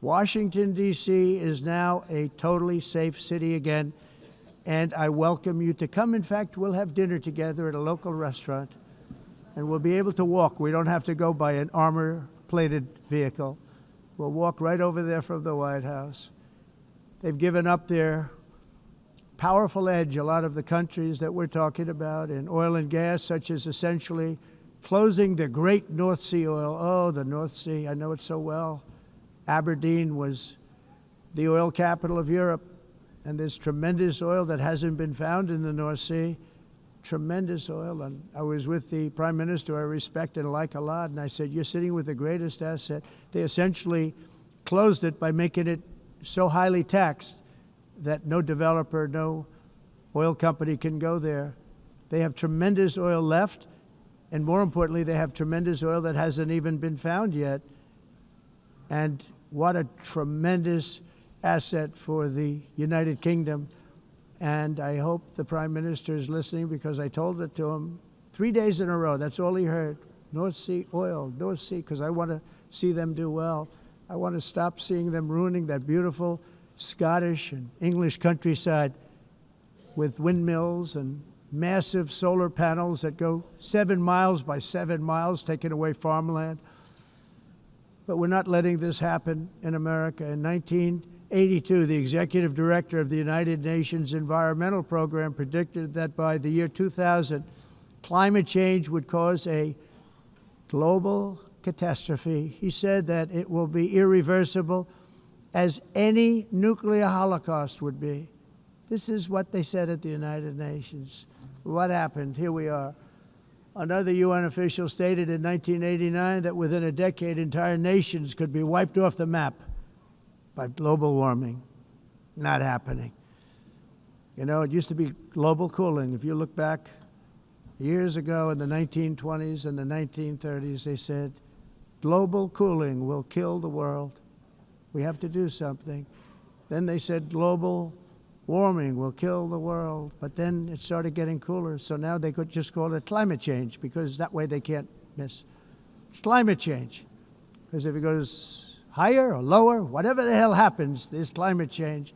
Washington, D.C. is now a totally safe city again, and I welcome you to come. In fact, we'll have dinner together at a local restaurant, and we'll be able to walk. We don't have to go by an armor-plated vehicle. We'll walk right over there from the White House. They've given up their powerful edge, a lot of the countries that we're talking about, in oil and gas, such as essentially closing the great North Sea oil. Oh, the North Sea, I know it so well. Aberdeen was the oil capital of Europe, and there's tremendous oil that hasn't been found in the North Sea, tremendous oil. And I was with the Prime Minister I respect and like a lot, and I said, you're sitting with the greatest asset. They essentially closed it by making it so highly taxed that no developer, no oil company can go there. They have tremendous oil left, and more importantly, they have tremendous oil that hasn't even been found yet. And what a tremendous asset for the United Kingdom. And I hope the Prime Minister is listening, because I told it to him 3 days in a row. That's all he heard. North Sea oil, North Sea, because I want to see them do well. I want to stop seeing them ruining that beautiful Scottish and English countryside with windmills and massive solar panels that go 7 miles by 7 miles, taking away farmland. But we're not letting this happen in America. In 1982, the executive director of the United Nations Environmental Program predicted that by the year 2000, climate change would cause a global catastrophe. He said that it will be irreversible, as any nuclear holocaust would be. This is what they said at the United Nations. What happened? Here we are. Another UN official stated in 1989 that within a decade, entire nations could be wiped off the map by global warming. Not happening. You know, it used to be global cooling. If you look back years ago in the 1920s and the 1930s, they said, global cooling will kill the world. We have to do something. Then they said global warming will kill the world, but then it started getting cooler, so now they could just call it climate change, because that way they can't miss. It's climate change, because if it goes higher or lower, whatever the hell happens, there's climate change.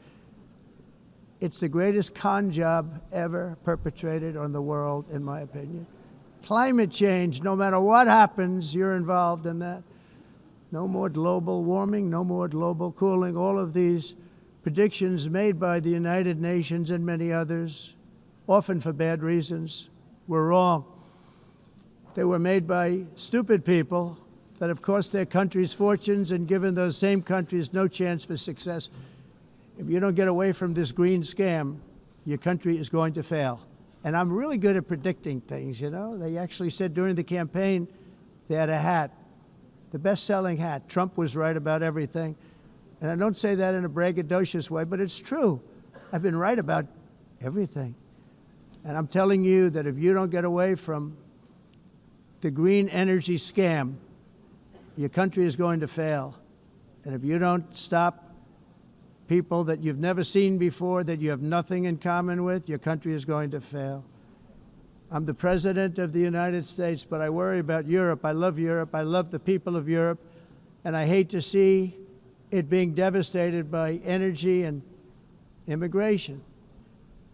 It's the greatest con job ever perpetrated on the world, in my opinion. Climate change, no matter what happens, you're involved in that. No more global warming, no more global cooling, all of these predictions made by the United Nations and many others, often for bad reasons, were wrong. They were made by stupid people that have cost their countries fortunes and given those same countries no chance for success. If you don't get away from this green scam, your country is going to fail. And I'm really good at predicting things, you know. They actually said during the campaign they had a hat, the best-selling hat. Trump was right about everything. And I don't say that in a braggadocious way, but it's true. I've been right about everything. And I'm telling you that if you don't get away from the green energy scam, your country is going to fail. And if you don't stop people that you've never seen before, that you have nothing in common with, your country is going to fail. I'm the President of the United States, but I worry about Europe. I love Europe. I love the people of Europe. And I hate to see it being devastated by energy and immigration.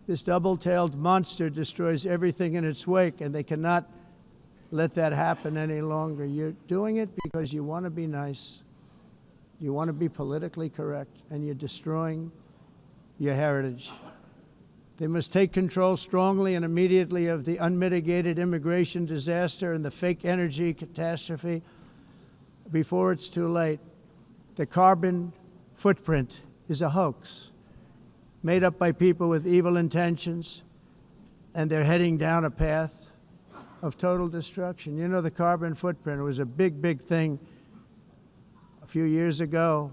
This double-tailed monster destroys everything in its wake, and they cannot let that happen any longer. You're doing it because you want to be nice. You want to be politically correct, and you're destroying your heritage. They must take control strongly and immediately of the unmitigated immigration disaster and the fake energy catastrophe before it's too late. The carbon footprint is a hoax made up by people with evil intentions, and they're heading down a path of total destruction. You know, the carbon footprint was a big, big thing a few years ago.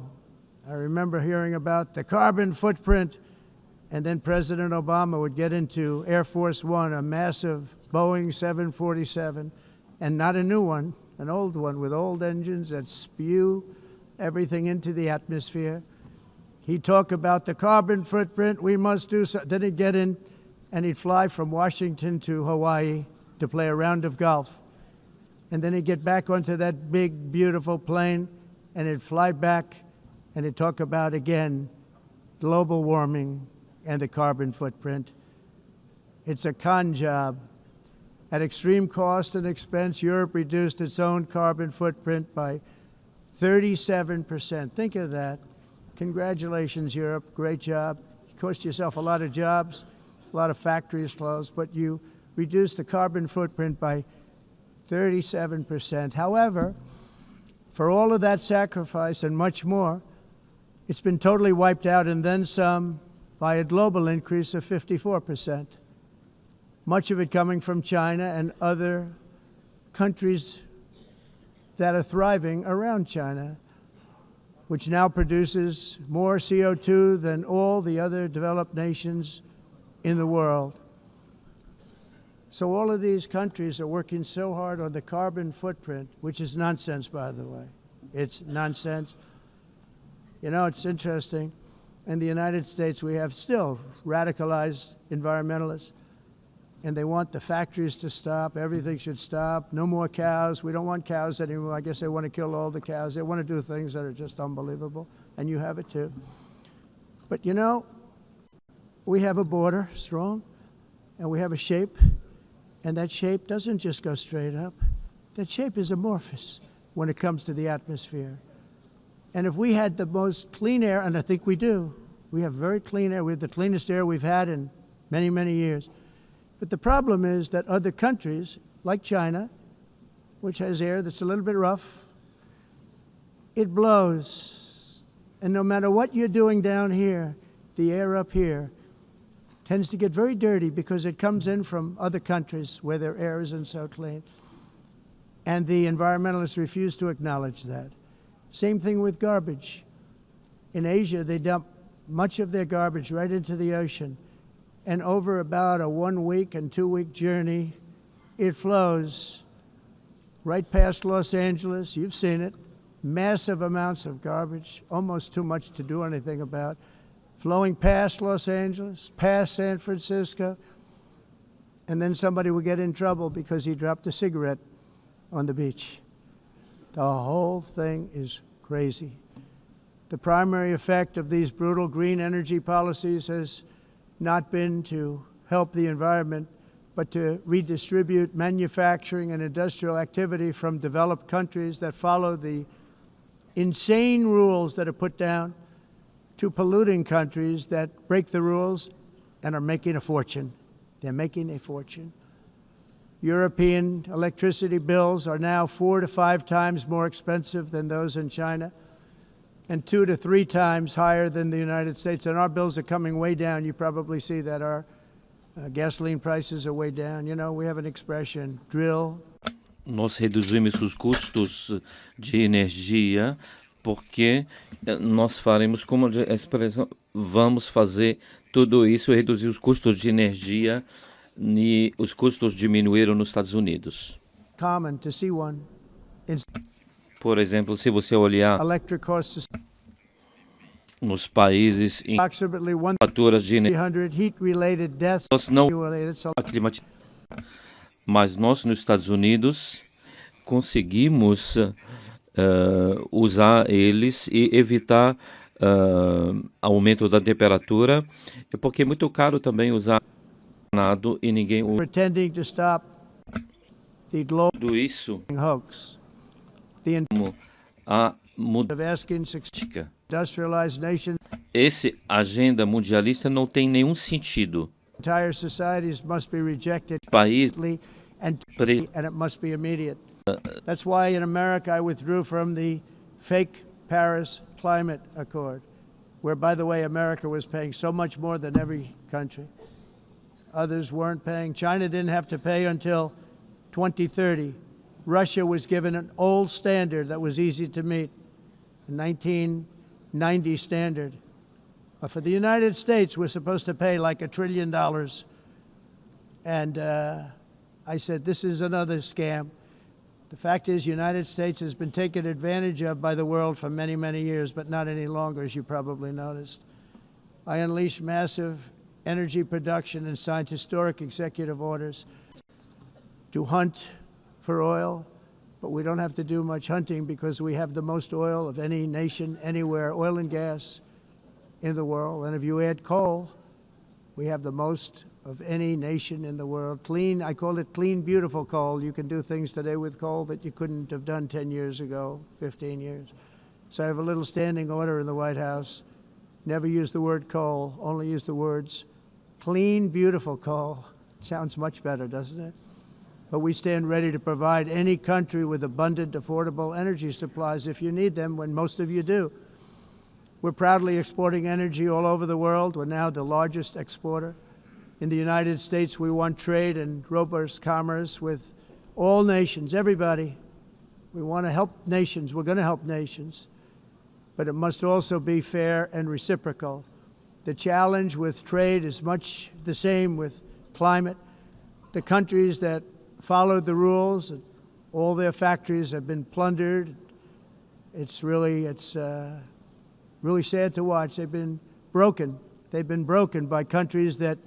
I remember hearing about the carbon footprint, and then President Obama would get into Air Force One, a massive Boeing 747, and not a new one, an old one with old engines that spew everything into the atmosphere. He'd talk about the carbon footprint, we must do so. Then he'd get in and he'd fly from Washington to Hawaii to play a round of golf. And then he'd get back onto that big, beautiful plane and he'd fly back and he'd talk about, again, global warming and the carbon footprint. It's a con job. At extreme cost and expense, Europe reduced its own carbon footprint by 37%. Think of that. Congratulations, Europe. Great job. You cost yourself a lot of jobs, a lot of factories closed, but you reduced the carbon footprint by 37%. However, for all of that sacrifice and much more, it's been totally wiped out and then some by a global increase of 54%. Much of it coming from China and other countries that are thriving around China, which now produces more CO2 than all the other developed nations in the world. So all of these countries are working so hard on the carbon footprint, which is nonsense, by the way. It's nonsense. You know, it's interesting. In the United States, we have still radicalized environmentalists, and they want the factories to stop. Everything should stop. No more cows. We don't want cows anymore. I guess they want to kill all the cows. They want to do things that are just unbelievable, and you have it too. But you know, we have a border, strong, and we have a shape, and that shape doesn't just go straight up. That shape is amorphous when it comes to the atmosphere. And if we had the most clean air, and I think we do, we have very clean air. We have the cleanest air we've had in many, many years. But the problem is that other countries, like China, which has air that's a little bit rough, it blows. And no matter what you're doing down here, the air up here tends to get very dirty because it comes in from other countries where their air isn't so clean. And the environmentalists refuse to acknowledge that. Same thing with garbage. In Asia, they dump much of their garbage right into the ocean. And over about a 1 week and 2 week journey, it flows right past Los Angeles. You've seen it. Massive amounts of garbage, almost too much to do anything about, flowing past Los Angeles, past San Francisco, and then somebody will get in trouble because he dropped a cigarette on the beach. The whole thing is crazy. The primary effect of these brutal green energy policies has not been to help the environment, but to redistribute manufacturing and industrial activity from developed countries that follow the insane rules that are put down to polluting countries that break the rules and are making a fortune. They're making a fortune. European electricity bills are now 4 to 5 times more expensive than those in China, and 2 to 3 times higher than the United States. And our bills are coming way down. You probably see that our gasoline prices are way down. You know, we have an expression, drill. Nós reduzimos os custos de energia porque nós faremos, como a expressão, vamos fazer tudo isso, reduzir os custos de energia, e os custos diminuíram nos Estados Unidos. Common to see one. Por exemplo, se você olhar nos países em faturas de energia, nós não mas nós nos Estados Unidos conseguimos usar eles e evitar aumento da temperatura, porque é muito caro também usar nada e ninguém usa tudo isso. A mudança. Esse agenda mundialista não tem nenhum sentido. Entire societies must be rejected país and it must be immediate. That's why in America I withdrew from the fake Paris Climate Accord, where, by the way, America was paying so much more than every country. Others weren't paying. China didn't have to pay until 2030. Russia was given an old standard that was easy to meet, a 1990 standard. But for the United States, we're supposed to pay like $1 trillion. And I said, this is another scam. The fact is, the United States has been taken advantage of by the world for many, many years, but not any longer, as you probably noticed. I unleashed massive energy production and signed historic executive orders to hunt for oil, but we don't have to do much hunting because we have the most oil of any nation anywhere, oil and gas in the world. And if you add coal, we have the most of any nation in the world. Clean, I call it clean, beautiful coal. You can do things today with coal that you couldn't have done 10 years ago, 15 years. So I have a little standing order in the White House. Never use the word coal, only use the words clean, beautiful coal. Sounds much better, doesn't it? But we stand ready to provide any country with abundant, affordable energy supplies if you need them, when most of you do. We're proudly exporting energy all over the world. We're now the largest exporter. In the United States, we want trade and robust commerce with all nations, everybody. We want to help nations. We're going to help nations. But it must also be fair and reciprocal. The challenge with trade is much the same with climate. The countries that followed the rules, all their factories have been plundered. It's really sad to watch. They've been broken. They've been broken by countries that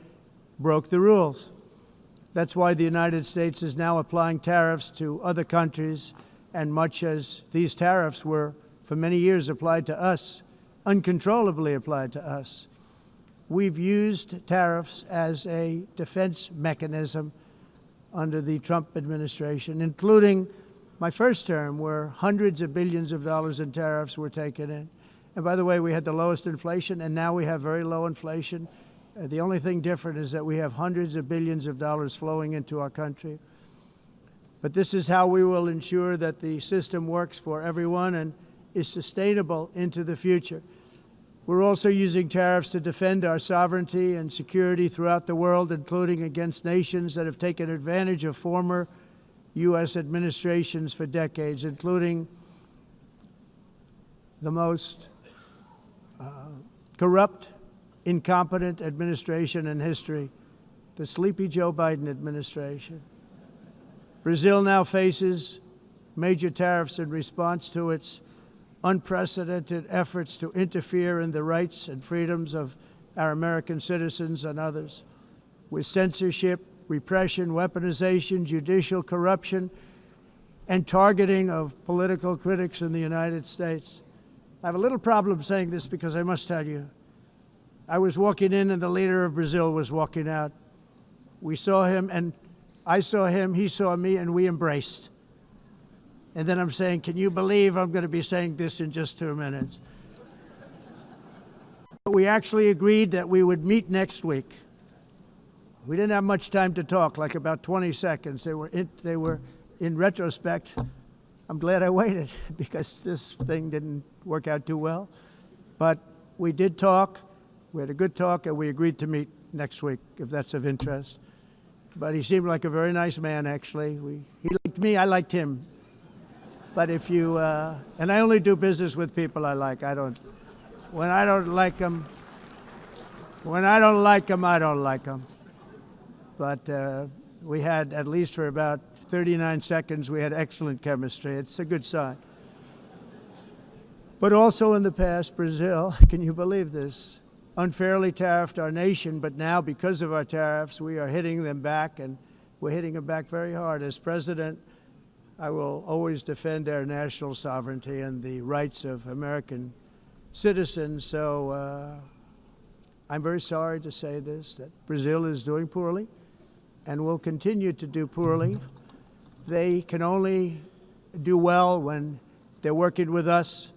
broke the rules. That's why the United States is now applying tariffs to other countries, and much as these tariffs were for many years applied to us, uncontrollably applied to us. We've used tariffs as a defense mechanism under the Trump administration, including my first term, where hundreds of billions of dollars in tariffs were taken in. And by the way, we had the lowest inflation, and now we have very low inflation. The only thing different is that we have hundreds of billions of dollars flowing into our country. But this is how we will ensure that the system works for everyone and is sustainable into the future. We're also using tariffs to defend our sovereignty and security throughout the world, including against nations that have taken advantage of former U.S. administrations for decades, including the most corrupt, incompetent administration in history, the sleepy Joe Biden administration. Brazil now faces major tariffs in response to its unprecedented efforts to interfere in the rights and freedoms of our American citizens and others, with censorship, repression, weaponization, judicial corruption, and targeting of political critics in the United States. I have a little problem saying this because I must tell you, I was walking in and the leader of Brazil was walking out. We saw him and I saw him, he saw me, and we embraced. And then I'm saying, can you believe I'm going to be saying this in just 2 minutes? We actually agreed that we would meet next week. We didn't have much time to talk, like about 20 seconds. They were in retrospect, I'm glad I waited because this thing didn't work out too well. But we did talk, we had a good talk, and we agreed to meet next week, if that's of interest. But he seemed like a very nice man, actually. He liked me, I liked him. But if you, and I only do business with people I like. When I don't like them, I don't like them. But we had, at least for about 39 seconds, we had excellent chemistry. It's a good sign. But also in the past, Brazil, can you believe this, unfairly tariffed our nation, but now because of our tariffs, we are hitting them back, and we're hitting them back very hard. As president, I will always defend our national sovereignty and the rights of American citizens. So I'm very sorry to say this, that Brazil is doing poorly and will continue to do poorly. They can only do well when they're working with us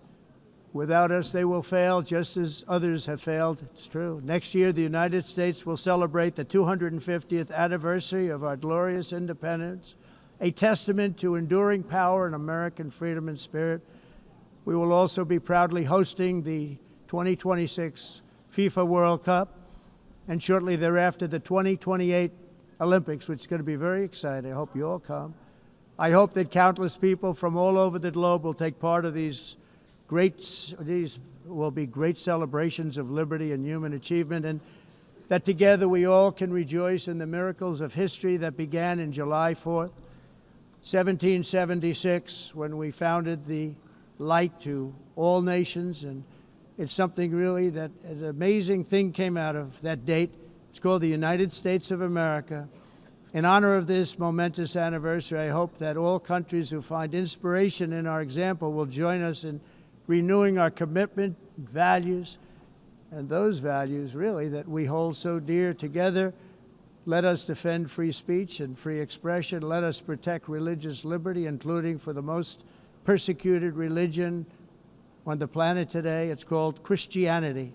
Without us, they will fail, just as others have failed. It's true. Next year, the United States will celebrate the 250th anniversary of our glorious independence, a testament to enduring power and American freedom and spirit. We will also be proudly hosting the 2026 FIFA World Cup, and shortly thereafter, the 2028 Olympics, which is going to be very exciting. I hope you all come. I hope that countless people from all over the globe will take part of these will be great celebrations of liberty and human achievement, and that together we all can rejoice in the miracles of history that began in July 4th, 1776, when we founded the light to all nations. And it's something really that an amazing thing came out of that date. It's called the United States of America. In honor of this momentous anniversary, I hope that all countries who find inspiration in our example will join us in renewing our commitment, values, and those values really that we hold so dear. Together, let us defend free speech and free expression. Let us protect religious liberty, including for the most persecuted religion on the planet today. It's called Christianity.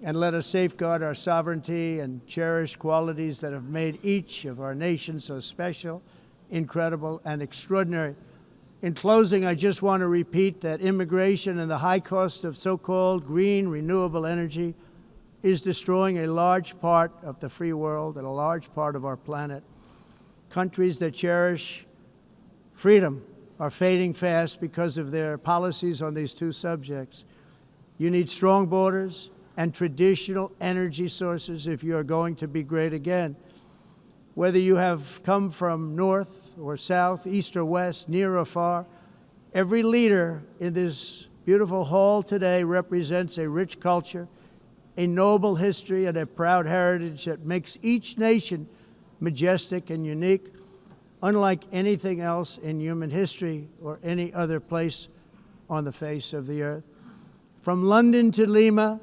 And let us safeguard our sovereignty and cherish qualities that have made each of our nations so special, incredible, and extraordinary. In closing, I just want to repeat that immigration and the high cost of so-called green renewable energy is destroying a large part of the free world and a large part of our planet. Countries that cherish freedom are fading fast because of their policies on these two subjects. You need strong borders and traditional energy sources if you are going to be great again. Whether you have come from north or south, east or west, near or far, every leader in this beautiful hall today represents a rich culture, a noble history, and a proud heritage that makes each nation majestic and unique, unlike anything else in human history or any other place on the face of the earth. From London to Lima,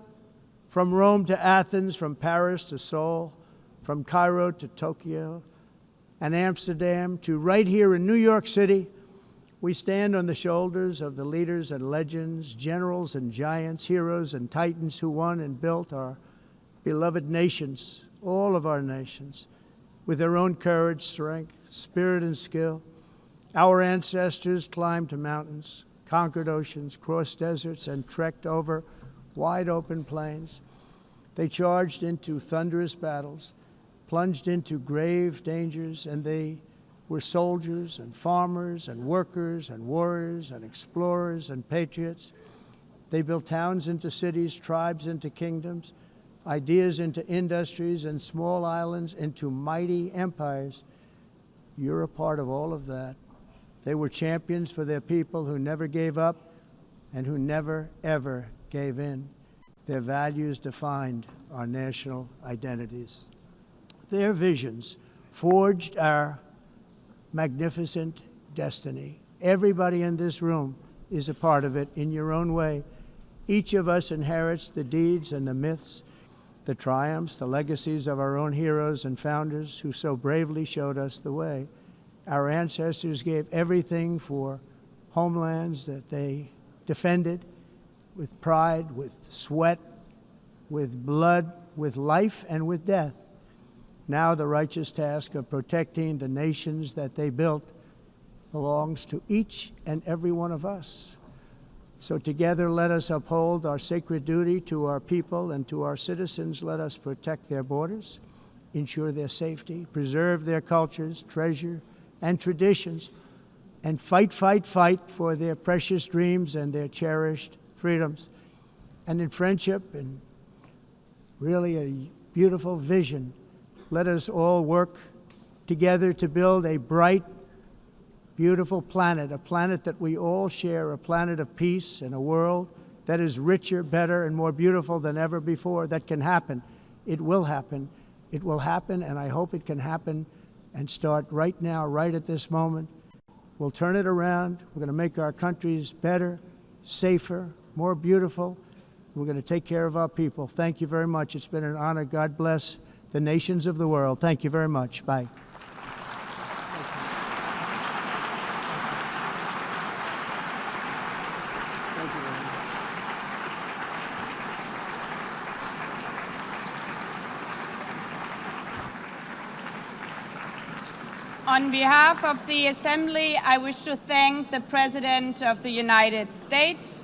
from Rome to Athens, from Paris to Seoul, from Cairo to Tokyo and Amsterdam to right here in New York City, we stand on the shoulders of the leaders and legends, generals and giants, heroes and titans who won and built our beloved nations, all of our nations, with their own courage, strength, spirit, and skill. Our ancestors climbed mountains, conquered oceans, crossed deserts, and trekked over wide open plains. They charged into thunderous battles, plunged into grave dangers, and they were soldiers and farmers and workers and warriors and explorers and patriots. They built towns into cities, tribes into kingdoms, ideas into industries, and small islands into mighty empires. You're a part of all of that. They were champions for their people who never gave up and who never, ever gave in. Their values defined our national identities. Their visions forged our magnificent destiny. Everybody in this room is a part of it in your own way. Each of us inherits the deeds and the myths, the triumphs, the legacies of our own heroes and founders who so bravely showed us the way. Our ancestors gave everything for homelands that they defended with pride, with sweat, with blood, with life, and with death. Now the righteous task of protecting the nations that they built belongs to each and every one of us. So together let us uphold our sacred duty to our people and to our citizens. Let us protect their borders, ensure their safety, preserve their cultures, treasure, and traditions, and fight, fight, fight for their precious dreams and their cherished freedoms. And in friendship and really a beautiful vision, let us all work together to build a bright, beautiful planet, a planet that we all share, a planet of peace and a world that is richer, better, and more beautiful than ever before. That can happen. It will happen. It will happen, and I hope it can happen and start right now, right at this moment. We'll turn it around. We're going to make our countries better, safer, more beautiful. We're going to take care of our people. Thank you very much. It's been an honor. God bless the nations of the world. Thank you very much. Bye. Thank you very much. On behalf of the Assembly, I wish to thank the President of the United States,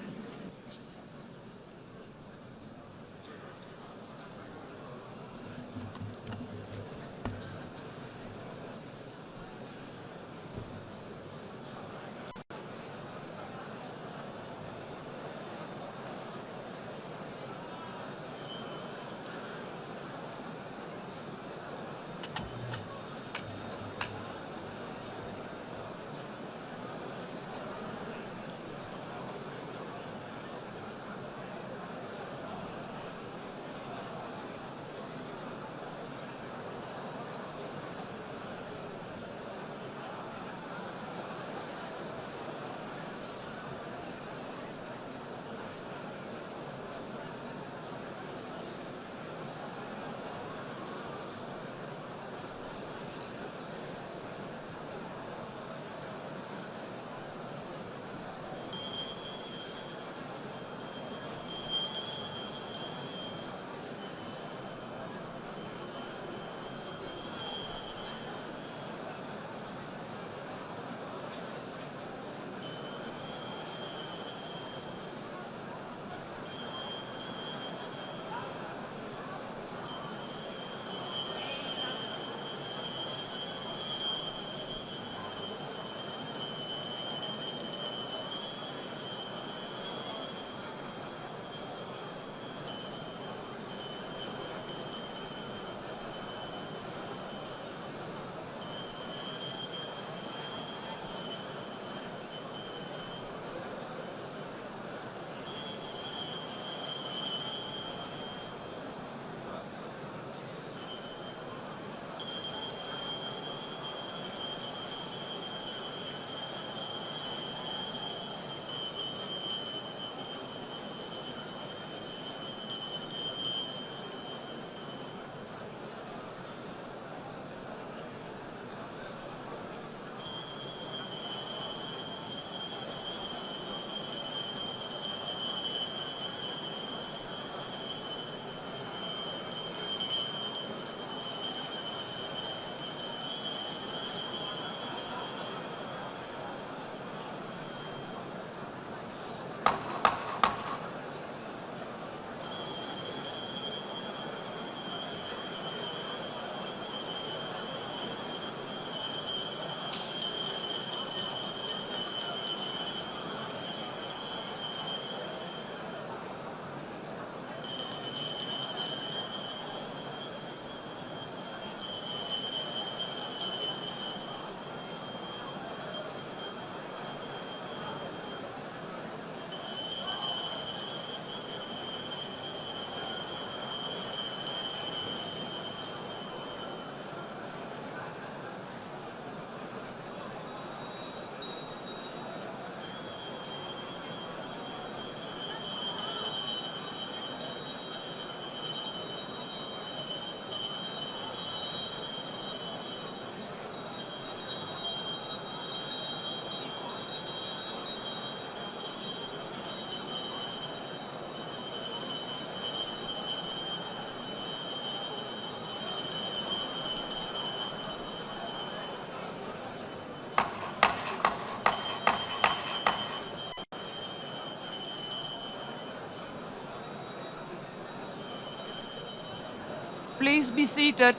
Please be seated.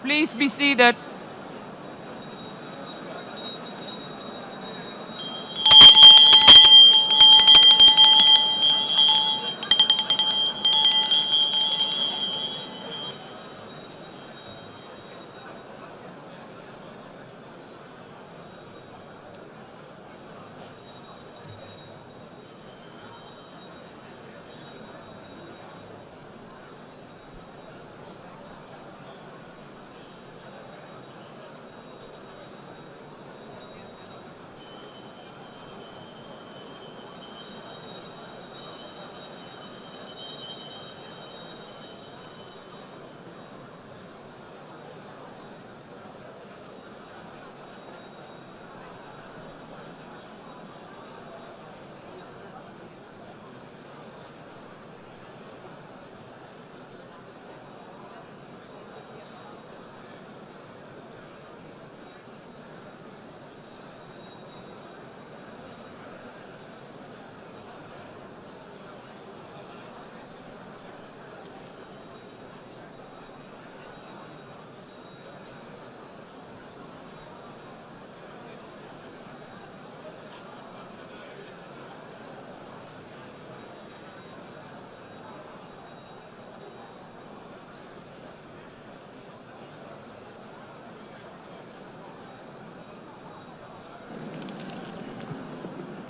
Please be seated.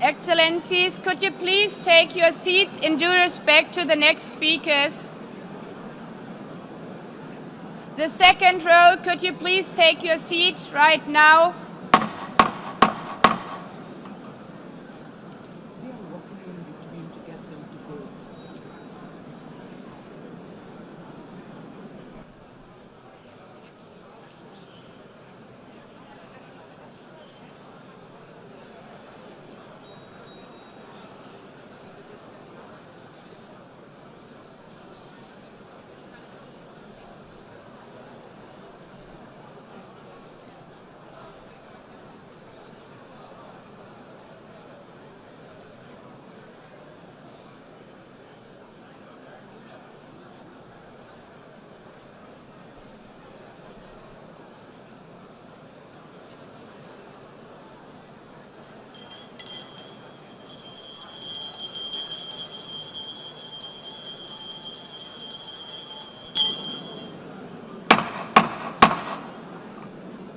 Excellencies, could you please take your seats in due respect to the next speakers? The second row, could you please take your seat right now?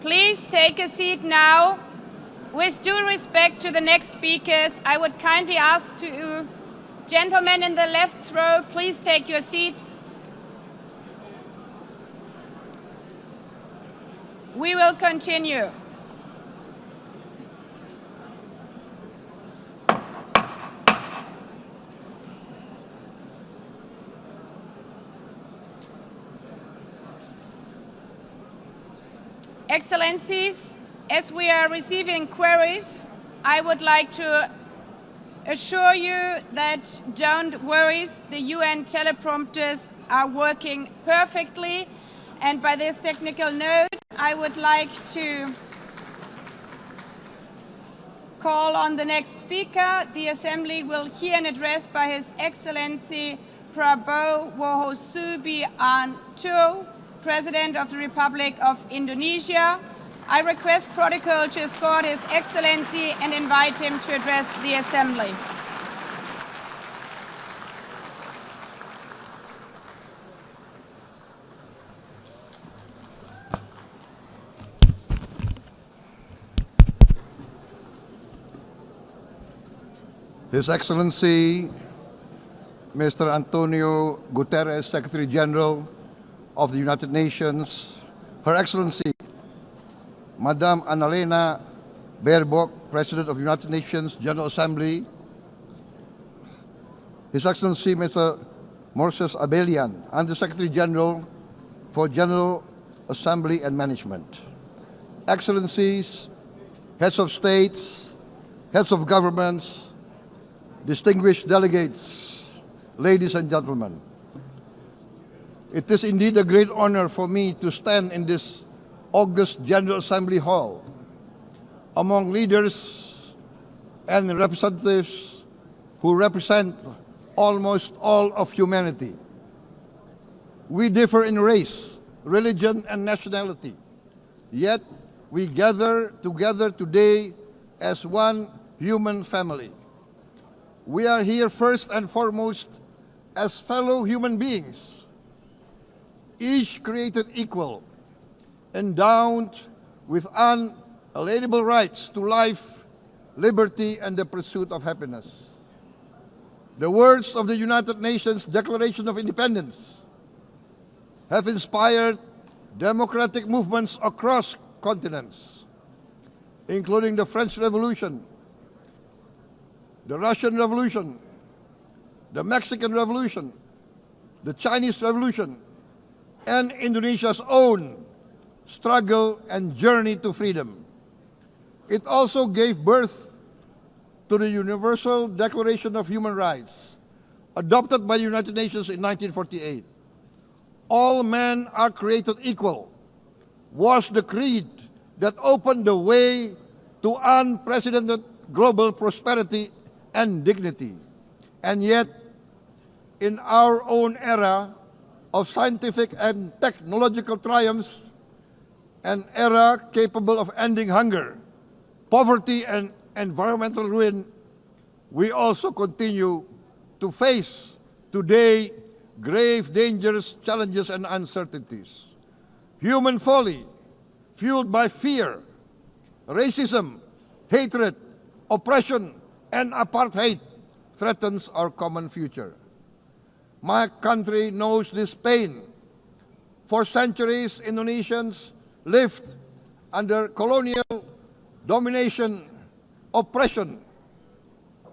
Please take a seat now. With due respect to the next speakers, I would kindly ask you, gentlemen in the left row, please take your seats. We will continue. Excellencies, as we are receiving queries, I would like to assure you that don't worry, the UN teleprompters are working perfectly. And by this technical note, I would like to call on the next speaker. The Assembly will hear an address by His Excellency Prabowo Subianto, President of the Republic of Indonesia. I request protocol to escort His Excellency and invite him to address the Assembly. His Excellency, Mr. Antonio Guterres, Secretary General of the United Nations, Her Excellency, Madame Annalena Baerbock, President of the United Nations General Assembly, His Excellency, Mr. Moses Abelian, Under-Secretary General for General Assembly and Management, Excellencies, Heads of States, Heads of Governments, distinguished delegates, ladies and gentlemen. It is indeed a great honor for me to stand in this august General Assembly Hall among leaders and representatives who represent almost all of humanity. We differ in race, religion, and nationality, yet we gather together today as one human family. We are here first and foremost as fellow human beings, each created equal, endowed with unalienable rights to life, liberty, and the pursuit of happiness. The words of the United Nations Declaration of Independence have inspired democratic movements across continents, including the French Revolution, the Russian Revolution, the Mexican Revolution, the Chinese Revolution, and Indonesia's own struggle and journey to freedom. It also gave birth to the Universal Declaration of Human Rights, adopted by the United Nations in 1948. All men are created equal was the creed that opened the way to unprecedented global prosperity and dignity. And yet, in our own era of scientific and technological triumphs, an era capable of ending hunger, poverty, and environmental ruin, we also continue to face today grave dangers, challenges, and uncertainties. Human folly, fueled by fear, racism, hatred, oppression, and apartheid threatens our common future. My country knows this pain. For centuries, Indonesians lived under colonial domination, oppression,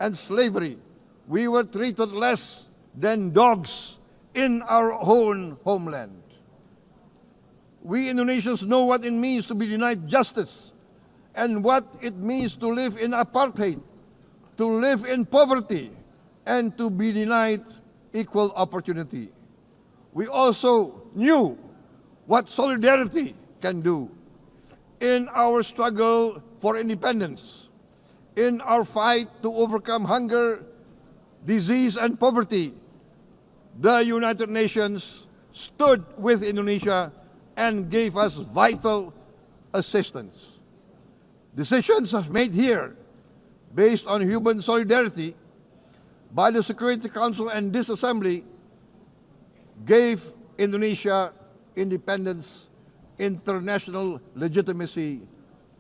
and slavery. We were treated less than dogs in our own homeland. We Indonesians know what it means to be denied justice and what it means to live in apartheid, to live in poverty, and to be denied equal opportunity. We also knew what solidarity can do in our struggle for independence, in our fight to overcome hunger, disease, and poverty. The United Nations stood with Indonesia and gave us vital assistance. Decisions made here based on human solidarity by the Security Council and this Assembly gave Indonesia independence, international legitimacy,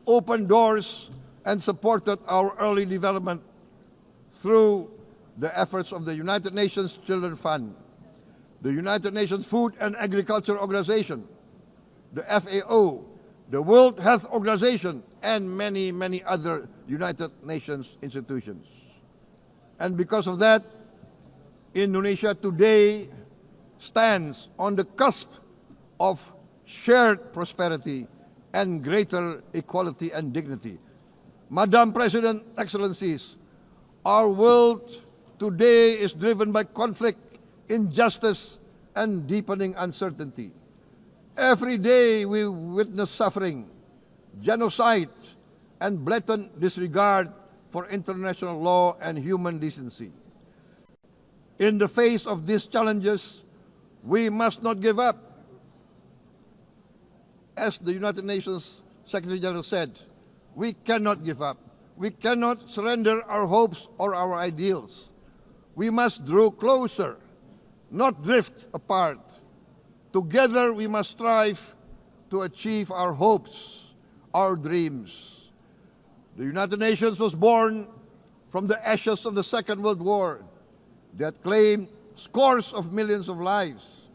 opened doors, and supported our early development through the efforts of the United Nations Children Fund, the United Nations Food and Agriculture Organization, the FAO, the World Health Organization, and many, many other United Nations institutions. And because of that, Indonesia today stands on the cusp of shared prosperity and greater equality and dignity. Madam President, Excellencies, our world today is driven by conflict, injustice, and deepening uncertainty. Every day we witness suffering, genocide, and blatant disregard for international law and human decency. In the face of these challenges, we must not give up. As the United Nations Secretary General said, we cannot give up. We cannot surrender our hopes or our ideals. We must draw closer, not drift apart. Together we must strive to achieve our hopes, our dreams. The United Nations was born from the ashes of the Second World War that claimed scores of millions of lives.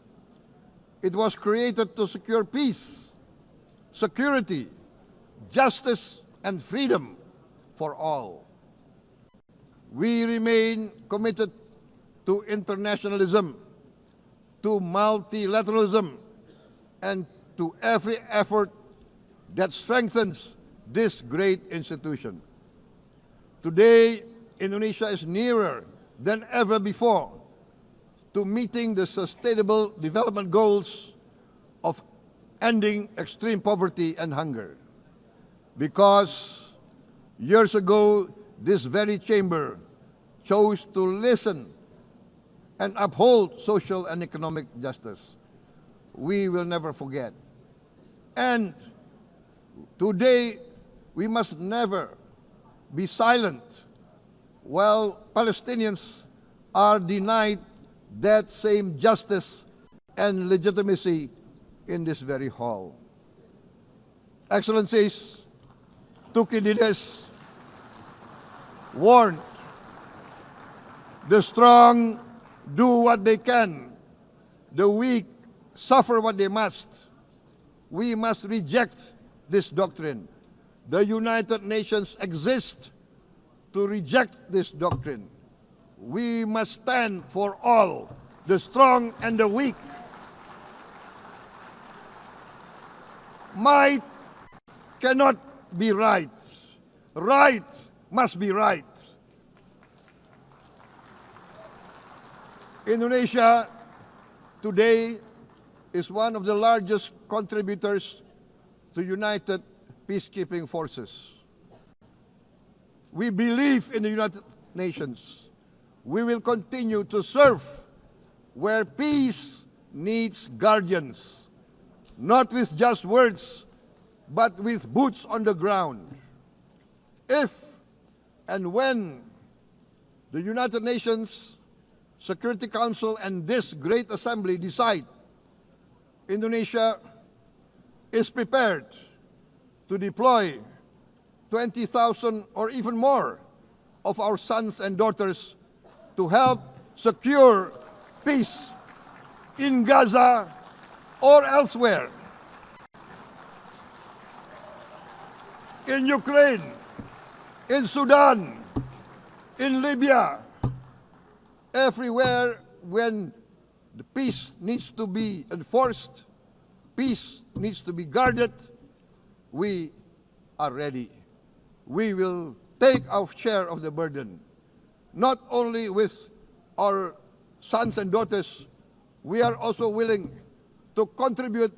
It was created to secure peace, security, justice, and freedom for all. We remain committed to internationalism, to multilateralism, and to every effort that strengthens this great institution. Today, Indonesia is nearer than ever before to meeting the sustainable development goals of ending extreme poverty and hunger. Because years ago, this very chamber chose to listen and uphold social and economic justice. We will never forget. And today, we must never be silent while Palestinians are denied that same justice and legitimacy in this very hall. Excellencies, Thucydides warned, the strong do what they can, the weak suffer what they must. We must reject this doctrine. The United Nations exist to reject this doctrine. We must stand for all, the strong and the weak. Might cannot be right. Right must be right. Indonesia today is one of the largest contributors to United Peacekeeping Forces. We believe in the United Nations. We will continue to serve where peace needs guardians, not with just words, but with boots on the ground. If and when the United Nations Security Council and this great assembly decide Indonesia is prepared to deploy 20,000 or even more of our sons and daughters to help secure peace in Gaza or elsewhere, in Ukraine, in Sudan, in Libya, everywhere when the peace needs to be enforced, peace needs to be guarded, we are ready. We will take our share of the burden, not only with our sons and daughters, we are also willing to contribute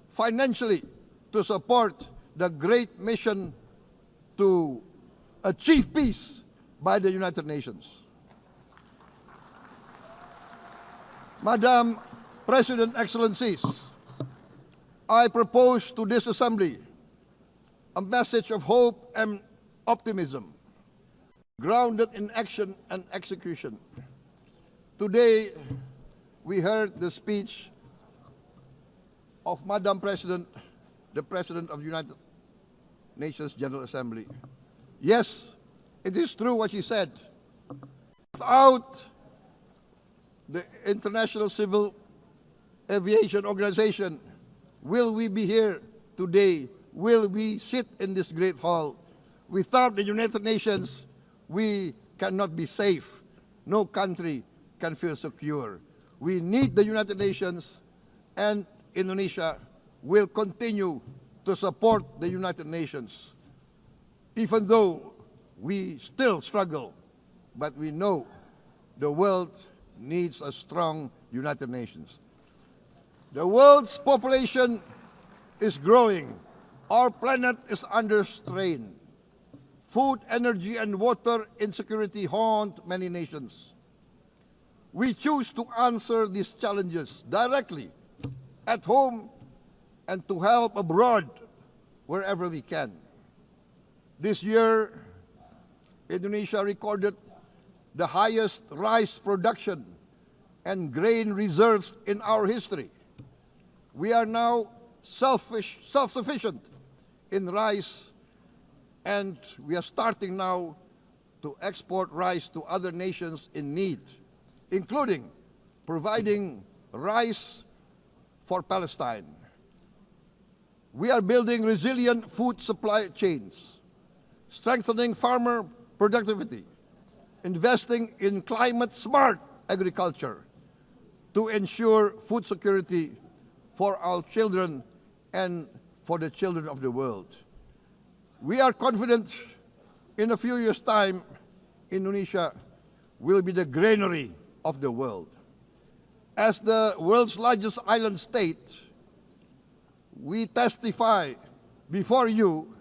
financially to support the great mission to achieve peace by the United Nations. Madam President, Excellencies, I propose to this Assembly a message of hope and optimism, grounded in action and execution. Today, we heard the speech of Madam President, the President of the United Nations General Assembly. Yes, it is true what she said. Without the International Civil Aviation Organization, will we be here today? Will we sit in this great hall? Without the United Nations, we cannot be safe. No country can feel secure. We need the United Nations, and Indonesia will continue to support the United Nations, even though we still struggle, but we know the world needs a strong United Nations. The world's population is growing. Our planet is under strain. Food, energy, and water insecurity haunt many nations. We choose to answer these challenges directly at home and to help abroad wherever we can. This year, Indonesia recorded the highest rice production and grain reserves in our history. We are now self-sufficient in rice, and we are starting now to export rice to other nations in need, including providing rice for Palestine. We are building resilient food supply chains, strengthening farmer productivity, investing in climate-smart agriculture to ensure food security for our children and for the children of the world. We are confident in a few years' time, Indonesia will be the granary of the world. As the world's largest island state, we testify before you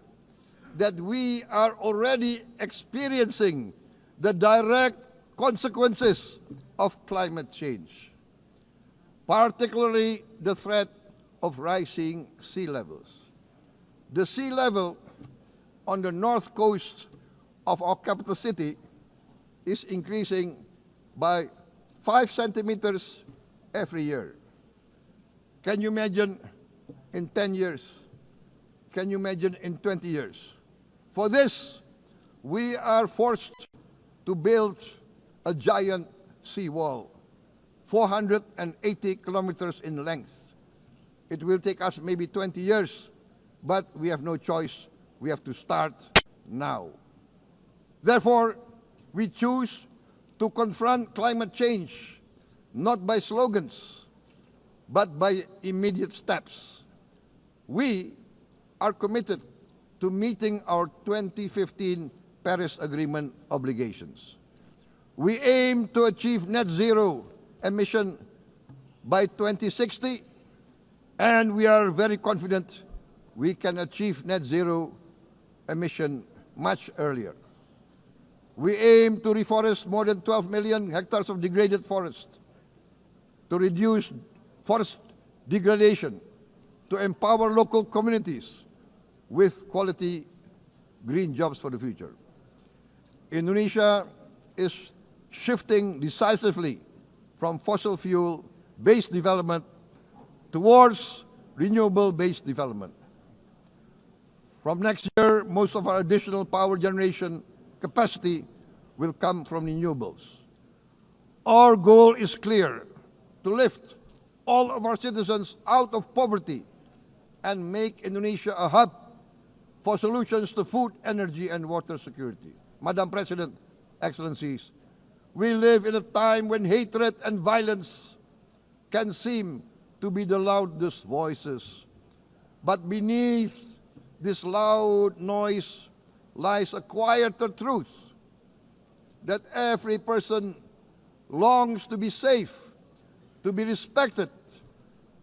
that we are already experiencing the direct consequences of climate change, particularly the threat of rising sea levels. The sea level on the north coast of our capital city is increasing by 5 centimeters every year. Can you imagine in 10 years? Can you imagine in 20 years? For this, we are forced to build a giant seawall, 480 kilometers in length. It will take us maybe 20 years, but we have no choice. We have to start now. Therefore, we choose to confront climate change, not by slogans, but by immediate steps. We are committed to meeting our 2015 Paris Agreement obligations. We aim to achieve net zero emission by 2060, and we are very confident we can achieve net zero emission much earlier. We aim to reforest more than 12 million hectares of degraded forest, to reduce forest degradation, to empower local communities with quality green jobs for the future. Indonesia is shifting decisively from fossil fuel-based development towards renewable-based development. From next year, most of our additional power generation capacity will come from renewables. Our goal is clear: to lift all of our citizens out of poverty and make Indonesia a hub for solutions to food, energy, and water security. Madam President, Excellencies, we live in a time when hatred and violence can seem to be the loudest voices. But beneath this loud noise lies a quieter truth, that every person longs to be safe, to be respected,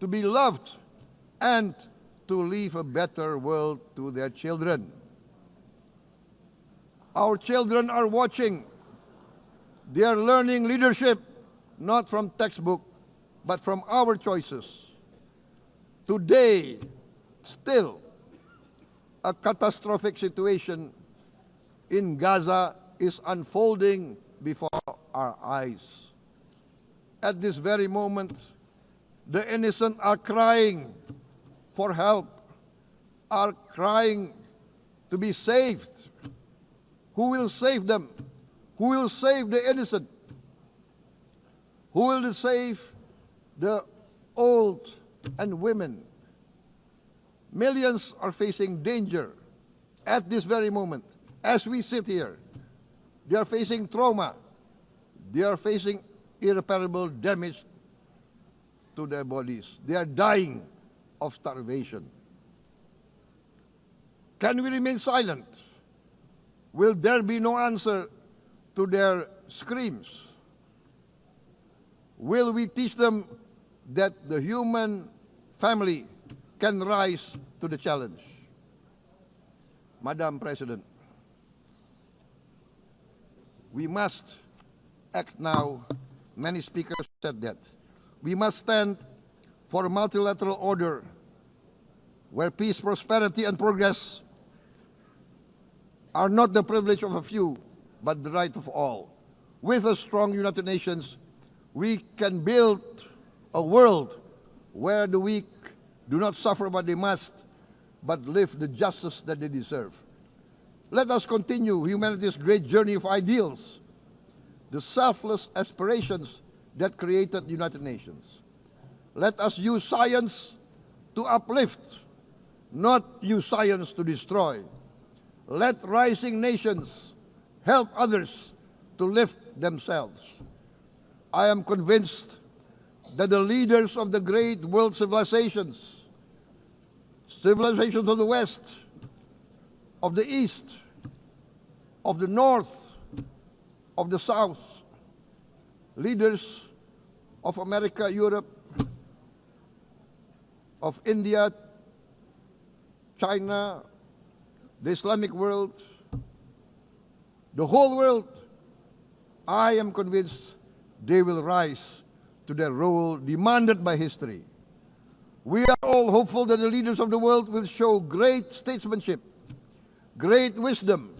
to be loved, and to leave a better world to their children. Our children are watching. They are learning leadership not from textbook, but from our choices. Today, still, a catastrophic situation in Gaza is unfolding before our eyes. At this very moment, the innocent are crying for help, are crying to be saved. Who will save them? Who will save the innocent? Who will save the old and women? Millions are facing danger at this very moment. As we sit here, they are facing trauma. They are facing irreparable damage to their bodies. They are dying of starvation. Can we remain silent? Will there be no answer to their screams? Will we teach them that the human family can rise to the challenge? Madam President, we must act now. Many speakers said that. We must stand for a multilateral order where peace, prosperity, and progress are not the privilege of a few, but the right of all. With a strong United Nations, we can build a world where the weak do not suffer what they must, but live the justice that they deserve. Let us continue humanity's great journey of ideals, the selfless aspirations that created the United Nations. Let us use science to uplift, not use science to destroy. Let rising nations help others to lift themselves. I am convinced that the leaders of the great world civilizations of the West, of the East, of the North, of the South, leaders of America, Europe, of India, China, the Islamic world, the whole world, I am convinced they will rise to their role demanded by history. We are all hopeful that the leaders of the world will show great statesmanship, great wisdom,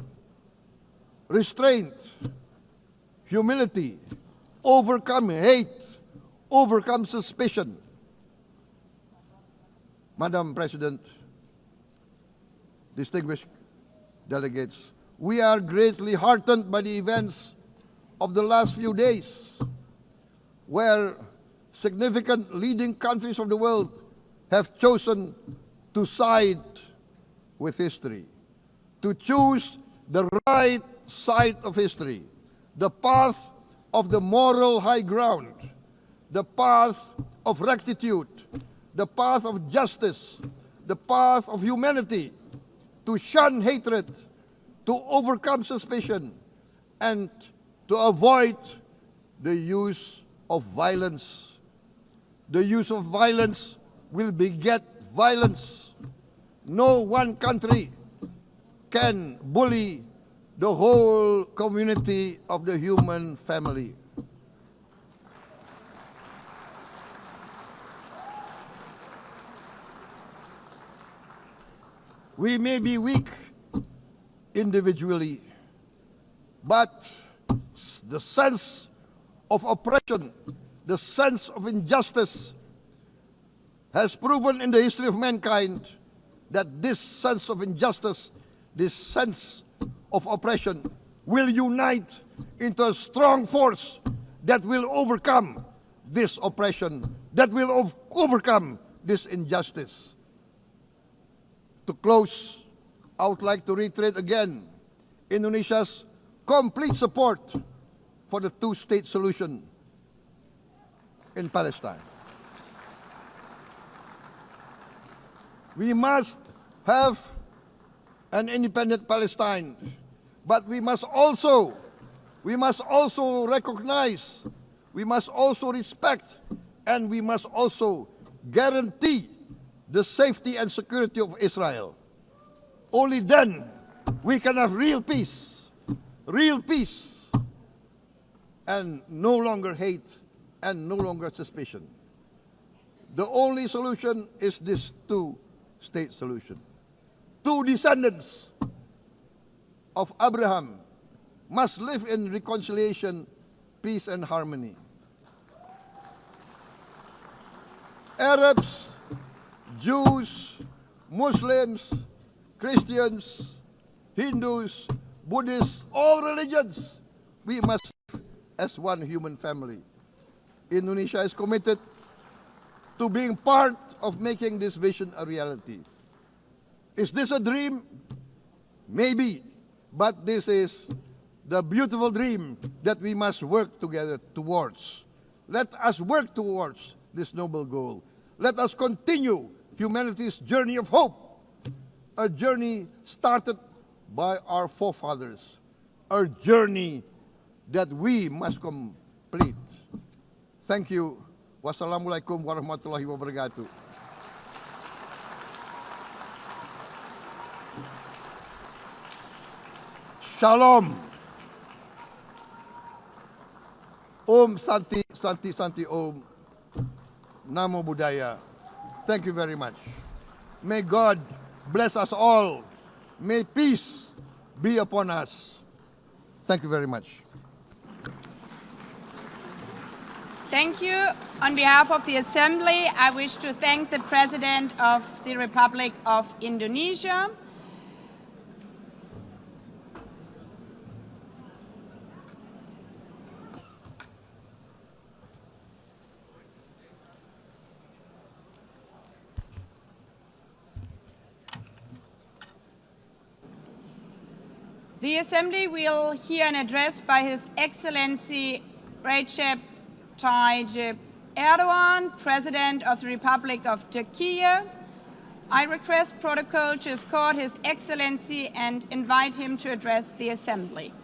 restraint, humility, overcome hate, overcome suspicion. Madam President, distinguished delegates, we are greatly heartened by the events of the last few days, where significant leading countries of the world have chosen to side with history, to choose the right side of history, the path of the moral high ground, the path of rectitude, the path of justice, the path of humanity, to shun hatred, to overcome suspicion, and to avoid the use of violence. The use of violence will beget violence. No one country can bully the whole community of the human family. We may be weak individually, but the sense of oppression, the sense of injustice has proven in the history of mankind that this sense of injustice, this sense of oppression will unite into a strong force that will overcome this oppression, that will overcome this injustice. To close, I would like to reiterate again Indonesia's complete support for the two-state solution in Palestine. We must have an independent Palestine, but we must also recognize, we must also respect, and we must also guarantee the safety and security of Israel. Only then we can have real peace, and no longer hate and no longer suspicion. The only solution is this two-state solution. Two descendants of Abraham must live in reconciliation, peace, and harmony. Arabs, Jews, Muslims, Christians, Hindus, Buddhists, all religions, we must live as one human family. Indonesia is committed to being part of making this vision a reality. Is this a dream? Maybe, but this is the beautiful dream that we must work together towards. Let us work towards this noble goal. Let us continue humanity's journey of hope, a journey started by our forefathers, a journey that we must complete. Thank you. Wassalamualaikum warahmatullahi wabarakatuh. Shalom. Om Santi, Santi, Santi Om. Namo Buddhaya. Thank you very much. May God bless us all. May peace be upon us. Thank you very much. Thank you. On behalf of the Assembly, I wish to thank the President of the Republic of Indonesia. The Assembly will hear an address by His Excellency Recep Tayyip Erdogan, President of the Republic of Turkey. I request protocol to escort His Excellency and invite him to address the Assembly.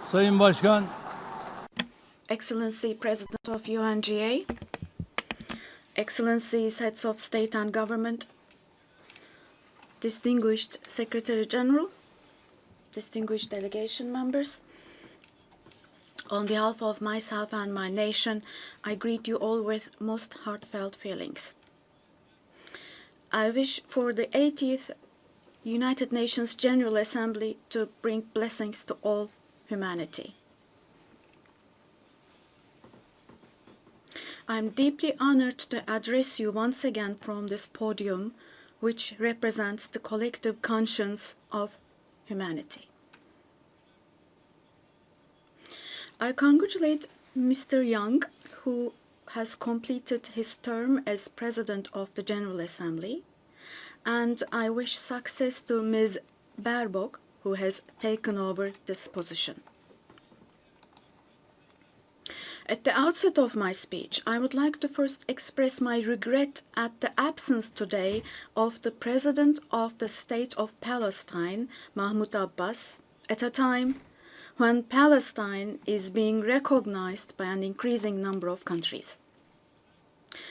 Sayın Başkan, Excellency President of UNGA, Excellencies Heads of State and Government, Distinguished Secretary General, distinguished delegation members, on behalf of myself and my nation, I greet you all with most heartfelt feelings. I wish for the 80th United Nations General Assembly to bring blessings to all humanity. I am deeply honored to address you once again from this podium, which represents the collective conscience of humanity. I congratulate Mr. Young, who has completed his term as President of the General Assembly, and I wish success to Ms. Baerbock, who has taken over this position. At the outset of my speech, I would like to first express my regret at the absence today of the President of the State of Palestine, Mahmoud Abbas, at a time when Palestine is being recognized by an increasing number of countries.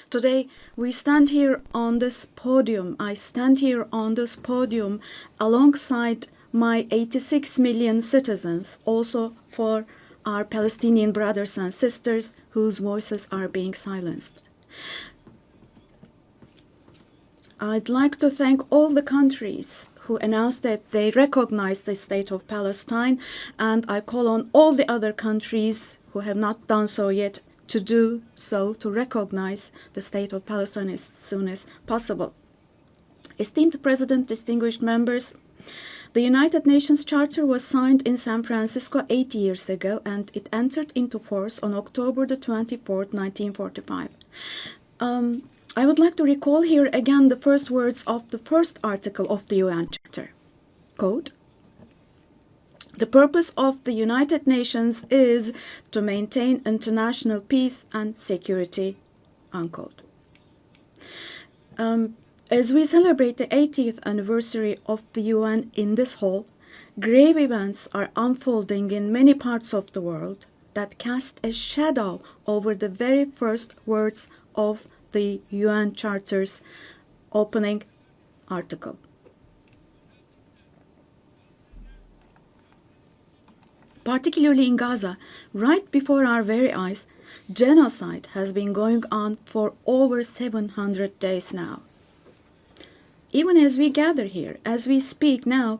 Today, we stand here on this podium. I stand here on this podium alongside my 86 million citizens, also for our Palestinian brothers and sisters whose voices are being silenced. I'd like to thank all the countries who announced that they recognize the state of Palestine, and I call on all the other countries who have not done so yet to do so, to recognize the state of Palestine as soon as possible. Esteemed President, distinguished members, the United Nations Charter was signed in San Francisco 8 years ago, and it entered into force on October the 24th, 1945. I would like to recall here again the first words of the first article of the UN Charter. Quote, "The purpose of the United Nations is to maintain international peace and security," unquote. As we celebrate the 80th anniversary of the UN in this hall, grave events are unfolding in many parts of the world that cast a shadow over the very first words of the UN Charter's opening article. Particularly in Gaza, right before our very eyes, genocide has been going on for over 700 days now. Even as we gather here, as we speak now,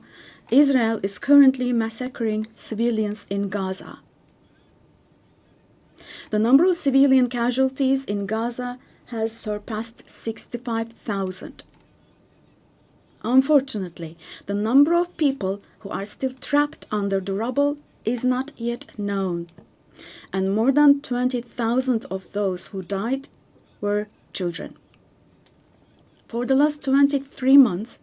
Israel is currently massacring civilians in Gaza. The number of civilian casualties in Gaza has surpassed 65,000. Unfortunately, the number of people who are still trapped under the rubble is not yet known, and more than 20,000 of those who died were children. For the last 23 months,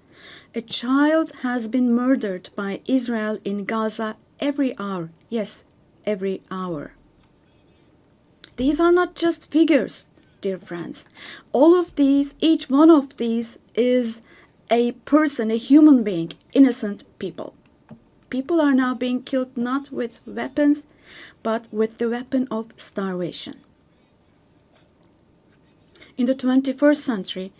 a child has been murdered by Israel in Gaza every hour. Yes, every hour. These are not just figures, dear friends. All of these, each one of these is a person, a human being, innocent people. People are now being killed not with weapons, but with the weapon of starvation. In the 21st century,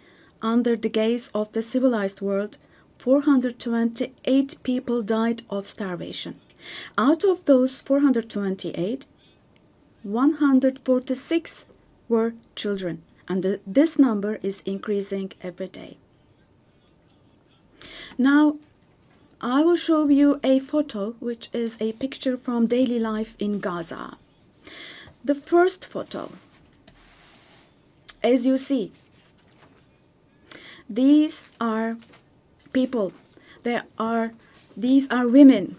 under the gaze of the civilized world, 428 people died of starvation. Out of those 428, 146 were children, and this number is increasing every day. Now, I will show you a photo, which is a picture from daily life in Gaza. The first photo, as you see, these are people. These are women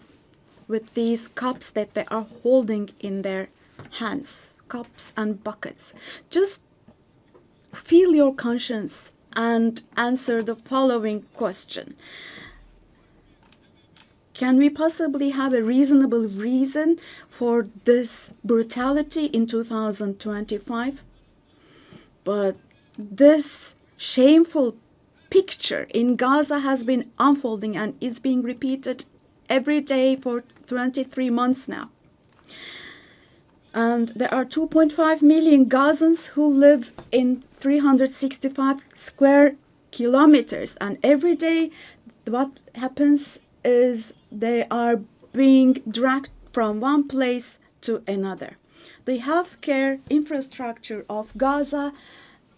with these cups that they are holding in their hands, cups and buckets. Just feel your conscience and answer the following question. Can we possibly have a reasonable reason for this brutality in 2025? But this shameful picture in Gaza has been unfolding and is being repeated every day for 23 months now. And there are 2.5 million Gazans who live in 365 square kilometers. And every day what happens is they are being dragged from one place to another. The healthcare infrastructure of Gaza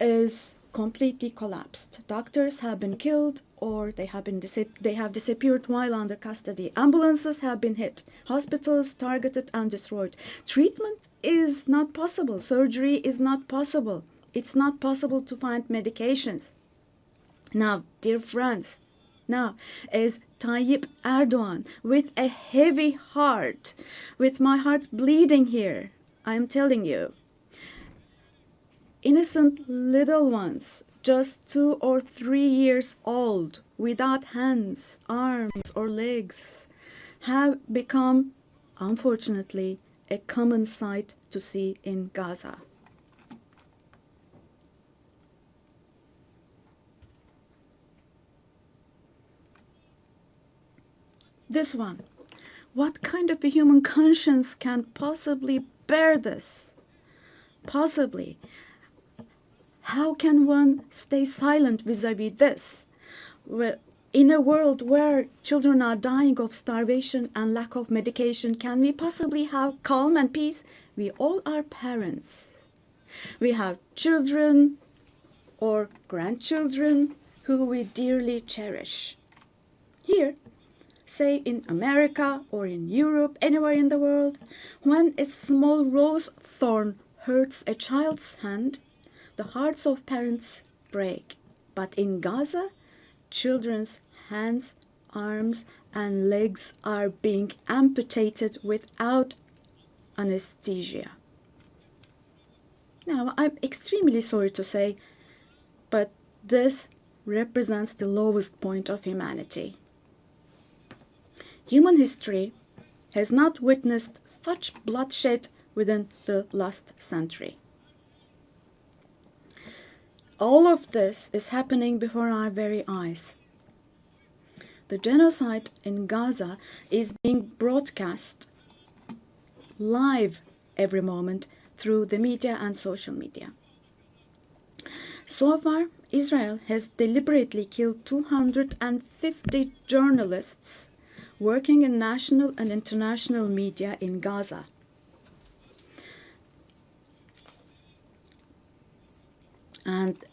is completely collapsed. Doctors have been killed or they have disappeared while under custody. Ambulances have been hit. Hospitals targeted and destroyed. Treatment is not possible. Surgery is not possible. It's not possible to find medications. Now, dear friends, now as Tayyip Erdogan, with a heavy heart, with my heart bleeding here, I'm telling you, innocent little ones, just 2 or 3 years old, without hands, arms, or legs, have become, unfortunately, a common sight to see in Gaza. This one, What kind of a human conscience can possibly bear this? Possibly. How can one stay silent vis-à-vis this? In a world where children are dying of starvation and lack of medication, can we possibly have calm and peace? We all are parents. We have children or grandchildren who we dearly cherish. Here, say in America or in Europe, anywhere in the world, when a small rose thorn hurts a child's hand, the hearts of parents break. But in Gaza, children's hands, arms, and legs are being amputated without anesthesia. Now, I'm extremely sorry to say, but this represents the lowest point of humanity. Human history has not witnessed such bloodshed within the last century. All of this is happening before our very eyes. The genocide in Gaza is being broadcast live every moment through the media and social media. So far, Israel has deliberately killed 250 journalists working in national and international media in Gaza. And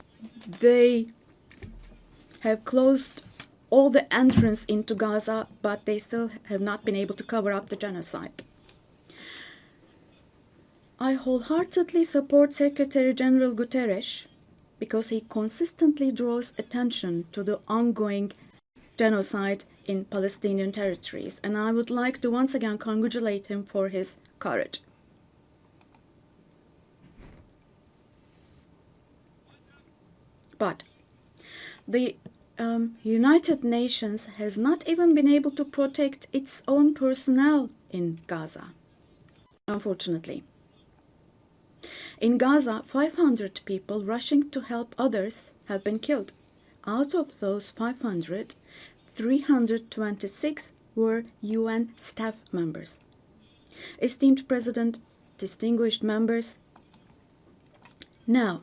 they have closed all the entrance into Gaza, but they still have not been able to cover up the genocide. I wholeheartedly support Secretary General Guterres because he consistently draws attention to the ongoing genocide in Palestinian territories, and I would like to once again congratulate him for his courage. But the United Nations has not even been able to protect its own personnel in Gaza, unfortunately. In Gaza, 500 people rushing to help others have been killed. Out of those 500, 326 were UN staff members. Esteemed President, distinguished members, now,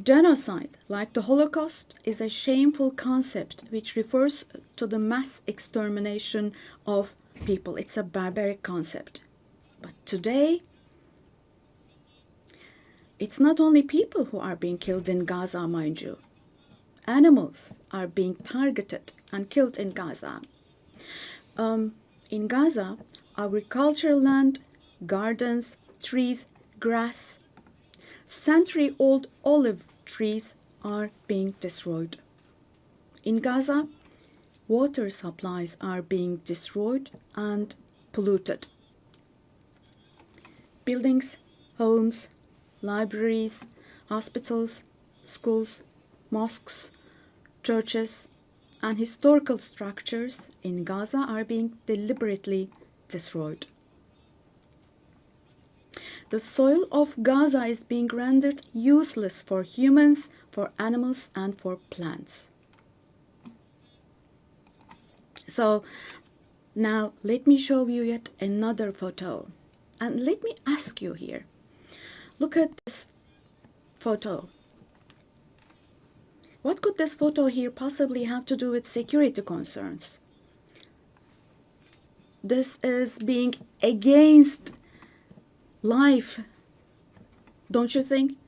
genocide, like the Holocaust, is a shameful concept which refers to the mass extermination of people. It's a barbaric concept. But today, it's not only people who are being killed in Gaza, mind you. Animals are being targeted and killed in Gaza. In Gaza, agricultural land, gardens, trees, grass, century-old olive trees are being destroyed. In Gaza, water supplies are being destroyed and polluted. Buildings, homes, libraries, hospitals, schools, mosques, churches, and historical structures in Gaza are being deliberately destroyed. The soil of Gaza is being rendered useless for humans, for animals, and for plants. So now let me show you yet another photo. And let me ask you here, look at this photo. What could this photo here possibly have to do with security concerns? This is being against life, don't you think?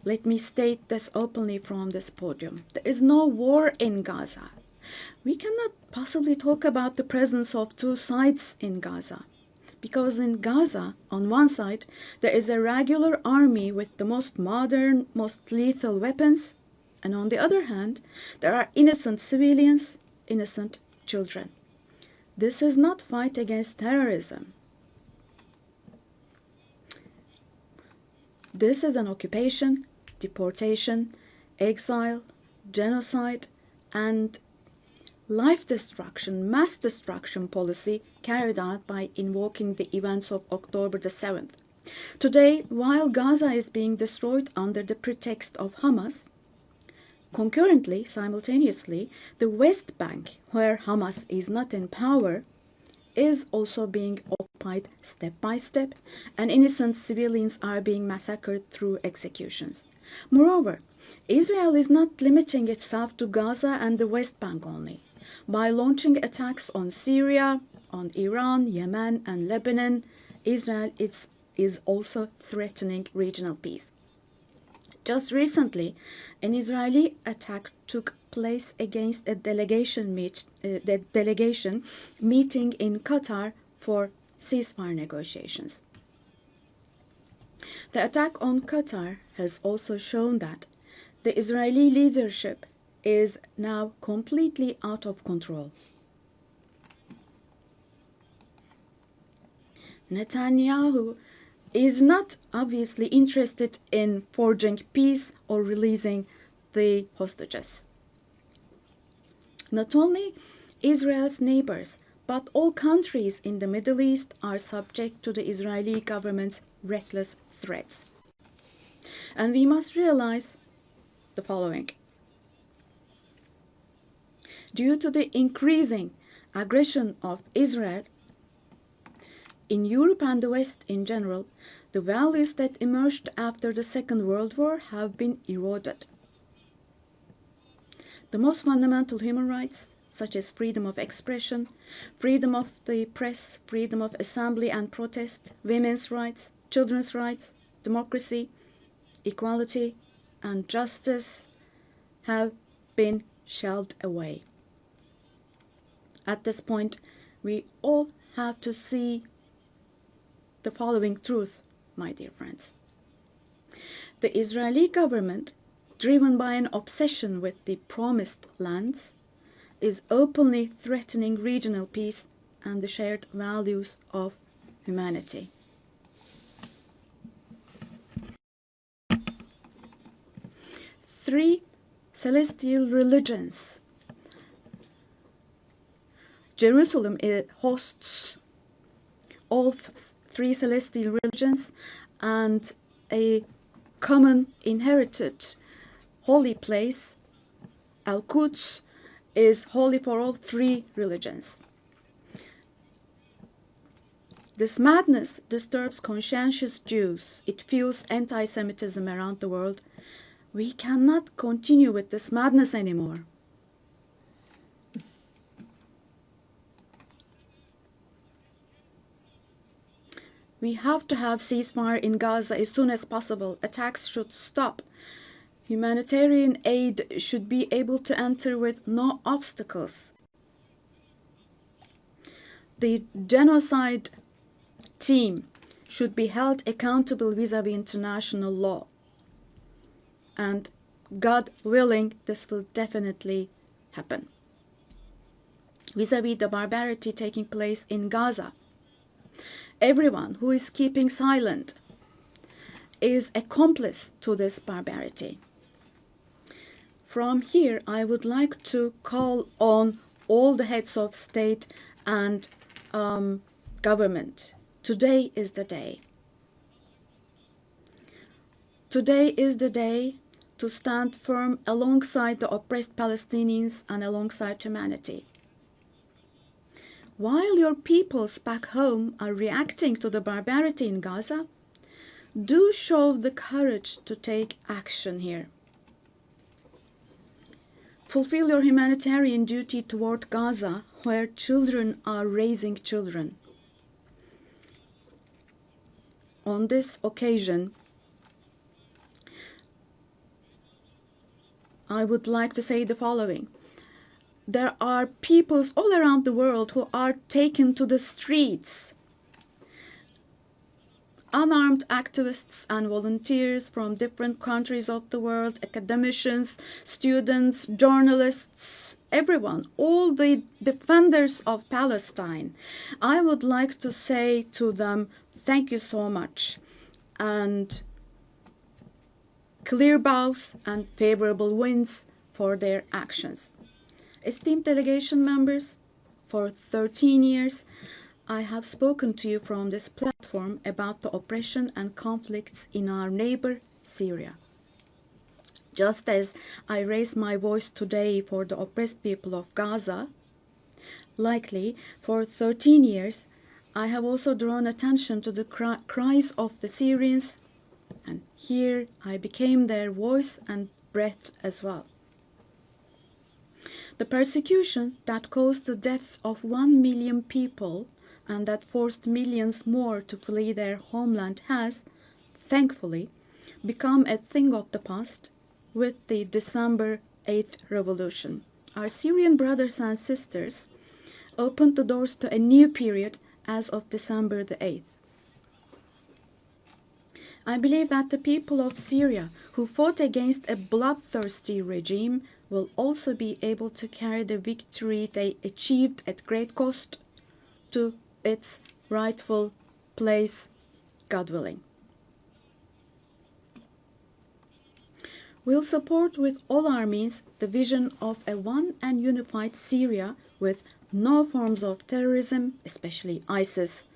Let me state this openly from this podium. There is no war in Gaza. We cannot possibly talk about the presence of two sides in Gaza. Because in Gaza, on one side, there is a regular army with the most modern, most lethal weapons, and on the other hand, there are innocent civilians, innocent children. This is not fight against terrorism. This is an occupation, deportation, exile, genocide, and life destruction, mass destruction policy carried out by invoking the events of October the 7th. Today, while Gaza is being destroyed under the pretext of Hamas, Concurrently, simultaneously, the West Bank, where Hamas is not in power, is also being occupied step by step, and innocent civilians are being massacred through executions. Moreover, Israel is not limiting itself to Gaza and the West Bank only. By launching attacks on Syria, on Iran, Yemen, and Lebanon, Israel is also threatening regional peace. Just recently, an Israeli attack took place against a delegation meeting in Qatar for ceasefire negotiations. The attack on Qatar has also shown that the Israeli leadership is now completely out of control. Netanyahu is not obviously interested in forging peace or releasing the hostages. Not only Israel's neighbors, but all countries in the Middle East are subject to the Israeli government's reckless threats. And we must realize the following. Due to the increasing aggression of Israel, in Europe and the West in general, the values that emerged after the Second World War have been eroded. The most fundamental human rights, such as freedom of expression, freedom of the press, freedom of assembly and protest, women's rights, children's rights, democracy, equality, and justice, have been shelved away. At this point, we all have to see the following truth, my dear friends. The Israeli government, driven by an obsession with the promised lands, is openly threatening regional peace and the shared values of humanity. Three celestial religions. Jerusalem hosts all three celestial religions, and a common inherited holy place, Al-Quds, is holy for all three religions. This madness disturbs conscientious Jews. It fuels anti-Semitism around the world. We cannot continue with this madness anymore. We have to have ceasefire in Gaza as soon as possible. Attacks should stop. Humanitarian aid should be able to enter with no obstacles. The genocide team should be held accountable vis-à-vis international law. And God willing, this will definitely happen. Vis-à-vis the barbarity taking place in Gaza, everyone who is keeping silent is accomplice to this barbarity. From here, I would like to call on all the heads of state and government. Today is the day. Today is the day to stand firm alongside the oppressed Palestinians and alongside humanity. While your peoples back home are reacting to the barbarity in Gaza, do show the courage to take action here. Fulfill your humanitarian duty toward Gaza, where children are raising children. On this occasion, I would like to say the following. There are peoples all around the world who are taken to the streets. Unarmed activists and volunteers from different countries of the world, academicians, students, journalists, everyone, all the defenders of Palestine. I would like to say to them, thank you so much, and clear bows and favorable winds for their actions. Esteemed delegation members, for 13 years, I have spoken to you from this platform about the oppression and conflicts in our neighbor, Syria. Just as I raise my voice today for the oppressed people of Gaza, likely for 13 years, I have also drawn attention to the cries of the Syrians, and here I became their voice and breath as well. The persecution that caused the death of 1 million people and that forced millions more to flee their homeland has, thankfully, become a thing of the past with the December 8th revolution. Our Syrian brothers and sisters opened the doors to a new period as of December the 8th. I believe that the people of Syria who fought against a bloodthirsty regime will also be able to carry the victory they achieved at great cost to its rightful place, God willing. We'll support with all our means the vision of a one and unified Syria with no forms of terrorism, especially ISIS,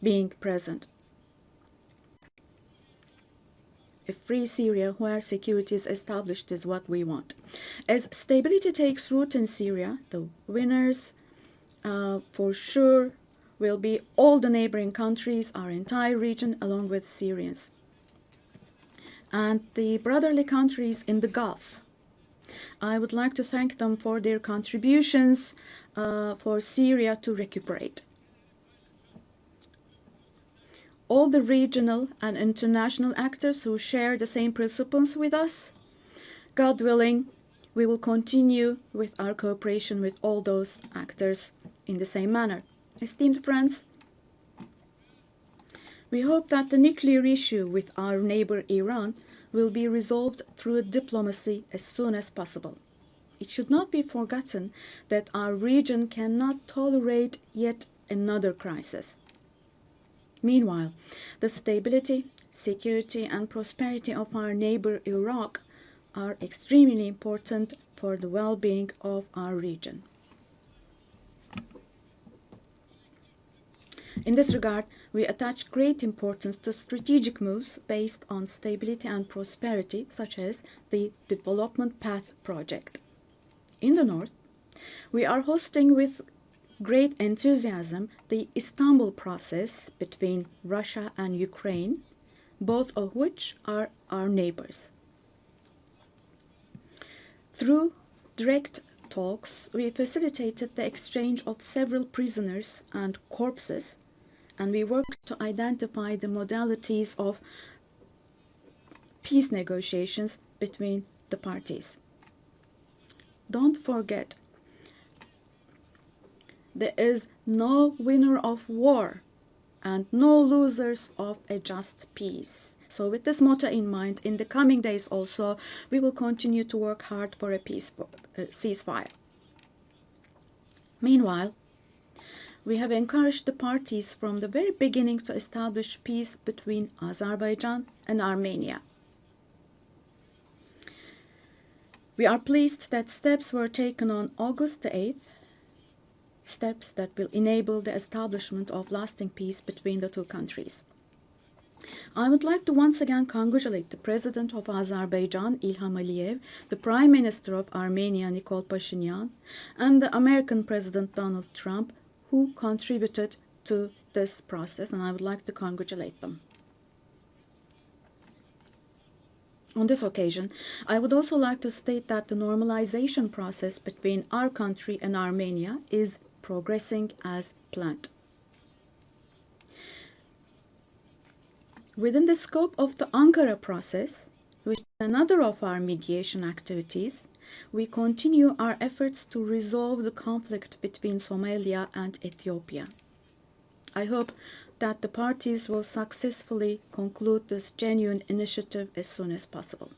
being present. A free Syria where security is established is what we want. As stability takes root in Syria, the winners for sure will be all the neighboring countries, our entire region, along with Syrians. And the brotherly countries in the Gulf. I would like to thank them for their contributions for Syria to recuperate. All the regional and international actors who share the same principles with us, God willing, we will continue with our cooperation with all those actors in the same manner. Esteemed friends, we hope that the nuclear issue with our neighbor Iran will be resolved through diplomacy as soon as possible. It should not be forgotten that our region cannot tolerate yet another crisis. Meanwhile, the stability, security, and prosperity of our neighbor Iraq are extremely important for the well-being of our region. In this regard, we attach great importance to strategic moves based on stability and prosperity, such as the Development Path Project. In the north, we are hosting with great enthusiasm the Istanbul process between Russia and Ukraine, both of which are our neighbors. Through direct talks, we facilitated the exchange of several prisoners and corpses, and we worked to identify the modalities of peace negotiations between the parties. Don't forget, there is no winner of war and no losers of a just peace. So with this motto in mind, in the coming days also, we will continue to work hard for a ceasefire. Meanwhile, we have encouraged the parties from the very beginning to establish peace between Azerbaijan and Armenia. We are pleased that steps were taken on August the 8th, steps that will enable the establishment of lasting peace between the two countries. I would like to once again congratulate the President of Azerbaijan, Ilham Aliyev, the Prime Minister of Armenia, Nikol Pashinyan, and the American President Donald Trump, who contributed to this process, and I would like to congratulate them. On this occasion, I would also like to state that the normalization process between our country and Armenia is progressing as planned. Within the scope of the Ankara process, which is another of our mediation activities, we continue our efforts to resolve the conflict between Somalia and Ethiopia. I hope that the parties will successfully conclude this genuine initiative as soon as possible.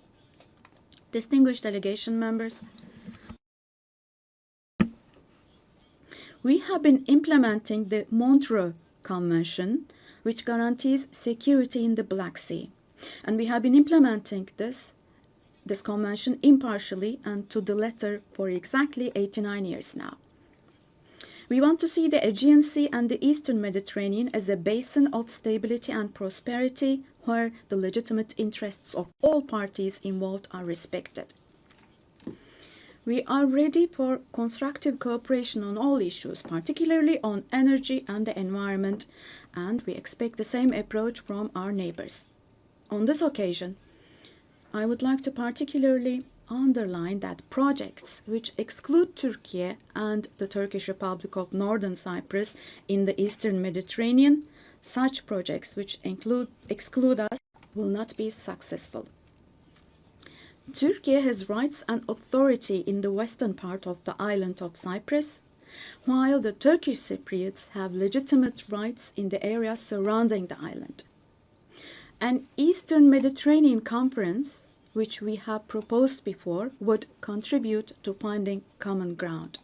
Distinguished delegation members, we have been implementing the Montreux Convention, which guarantees security in the Black Sea, and we have been implementing this convention impartially and to the letter for exactly 89 years now. We want to see the Aegean Sea and the Eastern Mediterranean as a basin of stability and prosperity where the legitimate interests of all parties involved are respected. We are ready for constructive cooperation on all issues, particularly on energy and the environment, and we expect the same approach from our neighbors. On this occasion, I would like to particularly underline that projects which exclude Turkey and the Turkish Republic of Northern Cyprus in the Eastern Mediterranean, such projects which exclude us will not be successful. Turkey has rights and authority in the western part of the island of Cyprus, while the Turkish Cypriots have legitimate rights in the areas surrounding the island. An Eastern Mediterranean Conference, which we have proposed before, would contribute to finding common ground.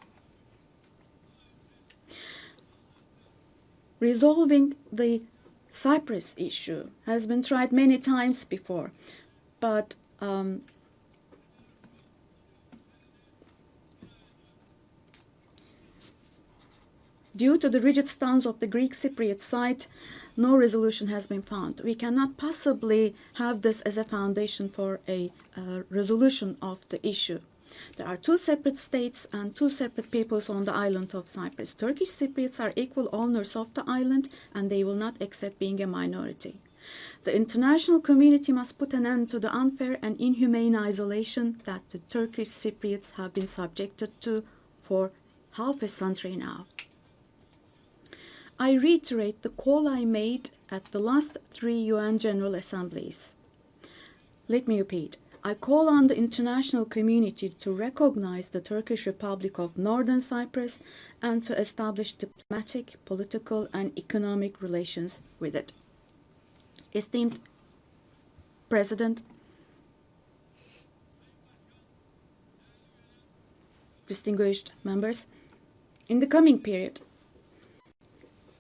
Resolving the Cyprus issue has been tried many times before, but due to the rigid stance of the Greek Cypriot side, no resolution has been found. We cannot possibly have this as a foundation for a resolution of the issue. There are two separate states and two separate peoples on the island of Cyprus. Turkish Cypriots are equal owners of the island, and they will not accept being a minority. The international community must put an end to the unfair and inhumane isolation that the Turkish Cypriots have been subjected to for half a century now. I reiterate the call I made at the last 3 UN General Assemblies. Let me repeat. I call on the international community to recognize the Turkish Republic of Northern Cyprus and to establish diplomatic, political, and economic relations with it. Esteemed President, distinguished members, in the coming period,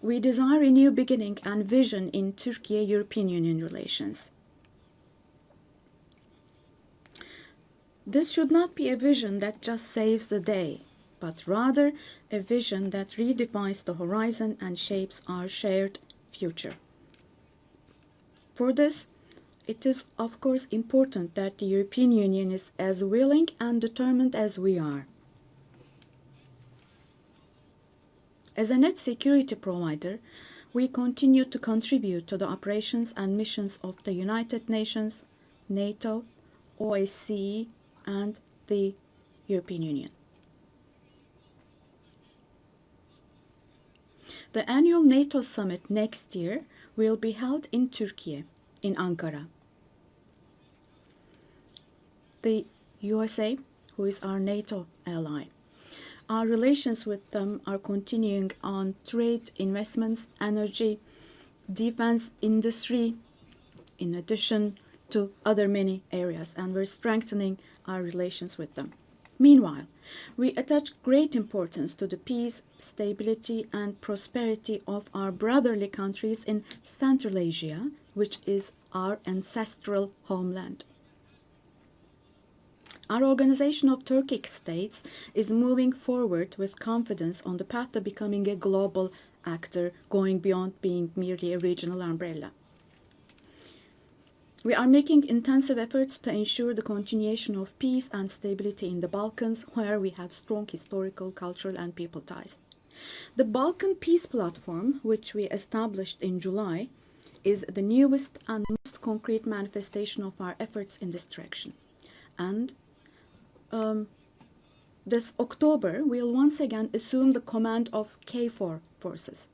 we desire a new beginning and vision in Turkey-European Union relations. This should not be a vision that just saves the day, but rather a vision that redefines the horizon and shapes our shared future. For this, it is of course important that the European Union is as willing and determined as we are. As a net security provider, we continue to contribute to the operations and missions of the United Nations, NATO, OSCE, and the European Union. The annual NATO summit next year will be held in Turkey, in Ankara. The USA, who is our NATO ally, our relations with them are continuing on trade, investments, energy, defense industry, in addition to other many areas, and we're strengthening our relations with them. Meanwhile, we attach great importance to the peace, stability, and prosperity of our brotherly countries in Central Asia, which is our ancestral homeland. Our Organization of Turkic States is moving forward with confidence on the path to becoming a global actor, going beyond being merely a regional umbrella. We are making intensive efforts to ensure the continuation of peace and stability in the Balkans, where we have strong historical, cultural, and people ties. The Balkan Peace Platform, which we established in July, is the newest and most concrete manifestation of our efforts in this direction. And this October, we'll once again assume the command of KFOR forces.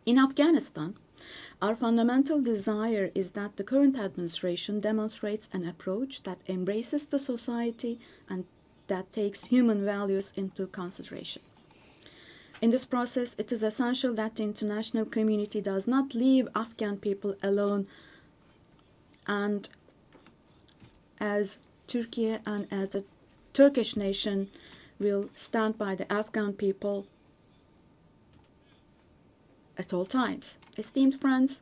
In Afghanistan, our fundamental desire is that the current administration demonstrates an approach that embraces the society and that takes human values into consideration. In this process, it is essential that the international community does not leave Afghan people alone, and as Turkey and as the Turkish nation will stand by the Afghan people at all times. Esteemed friends,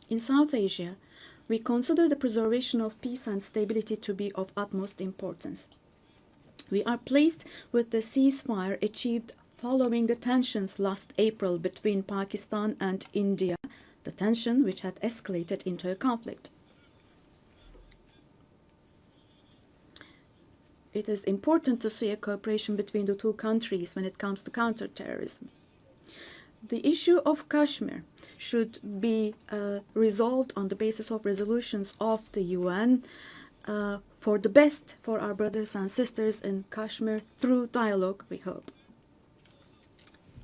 in South Asia, we consider the preservation of peace and stability to be of utmost importance. We are pleased with the ceasefire achieved following the tensions last April between Pakistan and India the tension which had escalated into a conflict. It is important to see a cooperation between the two countries when it comes to counterterrorism. The issue of Kashmir should be resolved on the basis of resolutions of the UN for the best for our brothers and sisters in Kashmir through dialogue, we hope.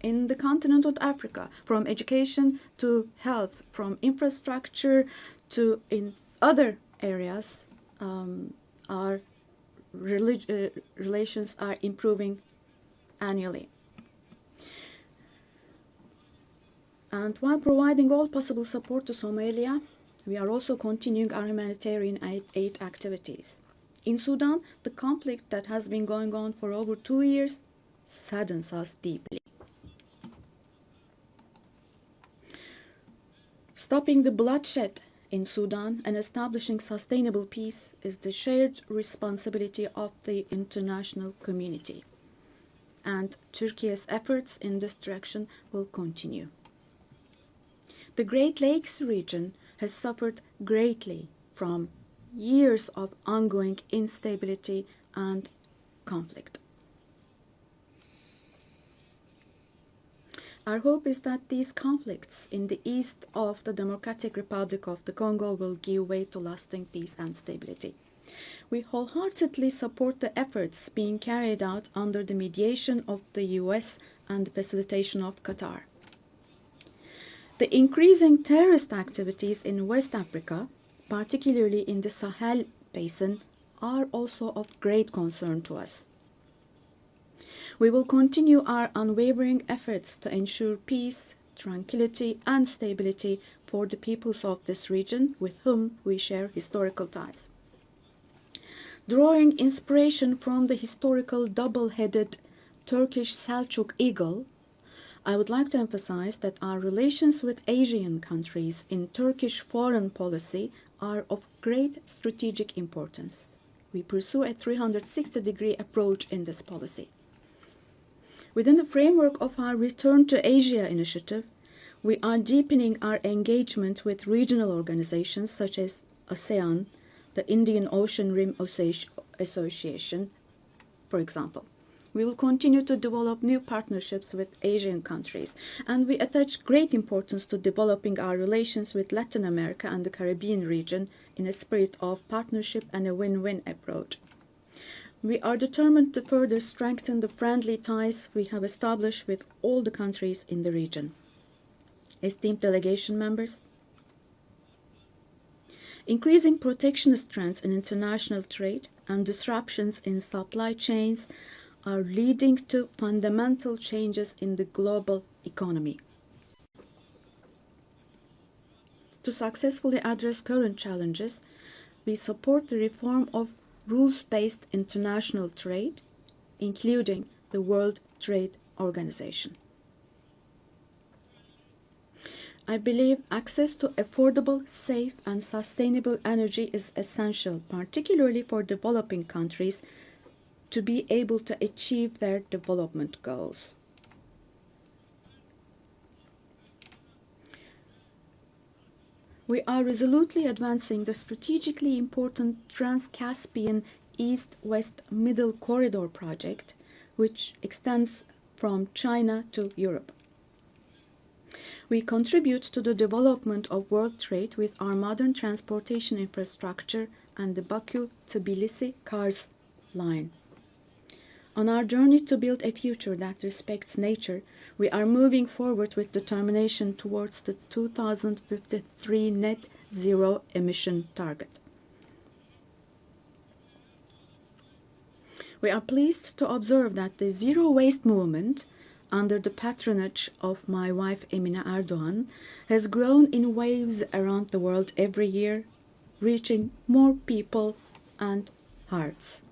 In the continent of Africa, from education to health, from infrastructure to in other areas, our relations are improving annually. And while providing all possible support to Somalia, we are also continuing our humanitarian aid activities. In Sudan, the conflict that has been going on for over 2 years saddens us deeply. Stopping the bloodshed in Sudan and establishing sustainable peace is the shared responsibility of the international community. And Turkey's efforts in this direction will continue. The Great Lakes region has suffered greatly from years of ongoing instability and conflict. Our hope is that these conflicts in the east of the Democratic Republic of the Congo will give way to lasting peace and stability. We wholeheartedly support the efforts being carried out under the mediation of the US and the facilitation of Qatar. The increasing terrorist activities in West Africa, particularly in the Sahel Basin, are also of great concern to us. We will continue our unwavering efforts to ensure peace, tranquility, and stability for the peoples of this region with whom we share historical ties. Drawing inspiration from the historical double-headed Turkish Selçuk eagle, I would like to emphasize that our relations with Asian countries in Turkish foreign policy are of great strategic importance. We pursue a 360-degree approach in this policy. Within the framework of our Return to Asia initiative, we are deepening our engagement with regional organizations such as ASEAN, the Indian Ocean Rim Association, for example. We will continue to develop new partnerships with Asian countries, and we attach great importance to developing our relations with Latin America and the Caribbean region in a spirit of partnership and a win-win approach. We are determined to further strengthen the friendly ties we have established with all the countries in the region. Esteemed delegation members, increasing protectionist trends in international trade and disruptions in supply chains are leading to fundamental changes in the global economy. To successfully address current challenges, we support the reform of rules-based international trade, including the World Trade Organization. I believe access to affordable, safe, and sustainable energy is essential, particularly for developing countries, to be able to achieve their development goals. We are resolutely advancing the strategically important Trans-Caspian East-West Middle Corridor project, which extends from China to Europe. We contribute to the development of world trade with our modern transportation infrastructure and the Baku-Tbilisi-Kars line. On our journey to build a future that respects nature, we are moving forward with determination towards the 2053 net zero emission target. We are pleased to observe that the zero waste movement, under the patronage of my wife Emine Erdogan, has grown in waves around the world every year, reaching more people and hearts.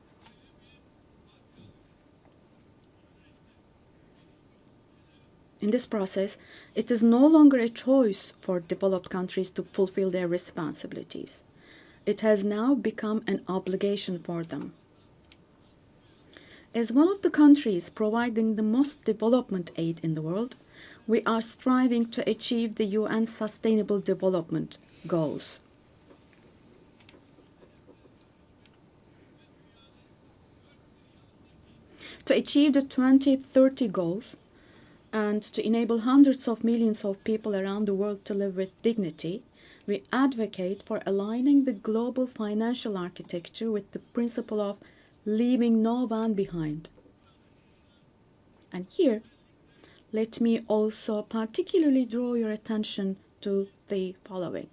In this process, it is no longer a choice for developed countries to fulfill their responsibilities. It has now become an obligation for them. As one of the countries providing the most development aid in the world, we are striving to achieve the UN Sustainable Development Goals. To achieve the 2030 goals and to enable hundreds of millions of people around the world to live with dignity, we advocate for aligning the global financial architecture with the principle of leaving no one behind. And here, let me also particularly draw your attention to the following.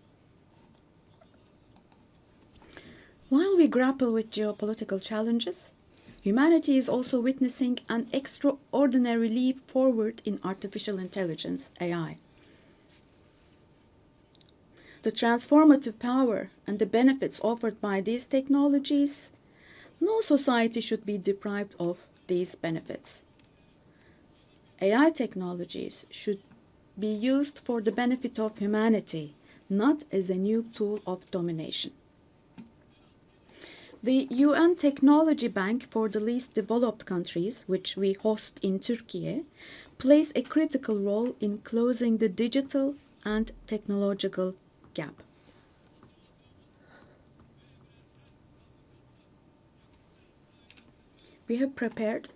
While we grapple with geopolitical challenges, humanity is also witnessing an extraordinary leap forward in artificial intelligence, AI. The transformative power and the benefits offered by these technologies, no society should be deprived of these benefits. AI technologies should be used for the benefit of humanity, not as a new tool of domination. The UN Technology Bank for the Least Developed Countries, which we host in Türkiye, plays a critical role in closing the digital and technological gap. We have prepared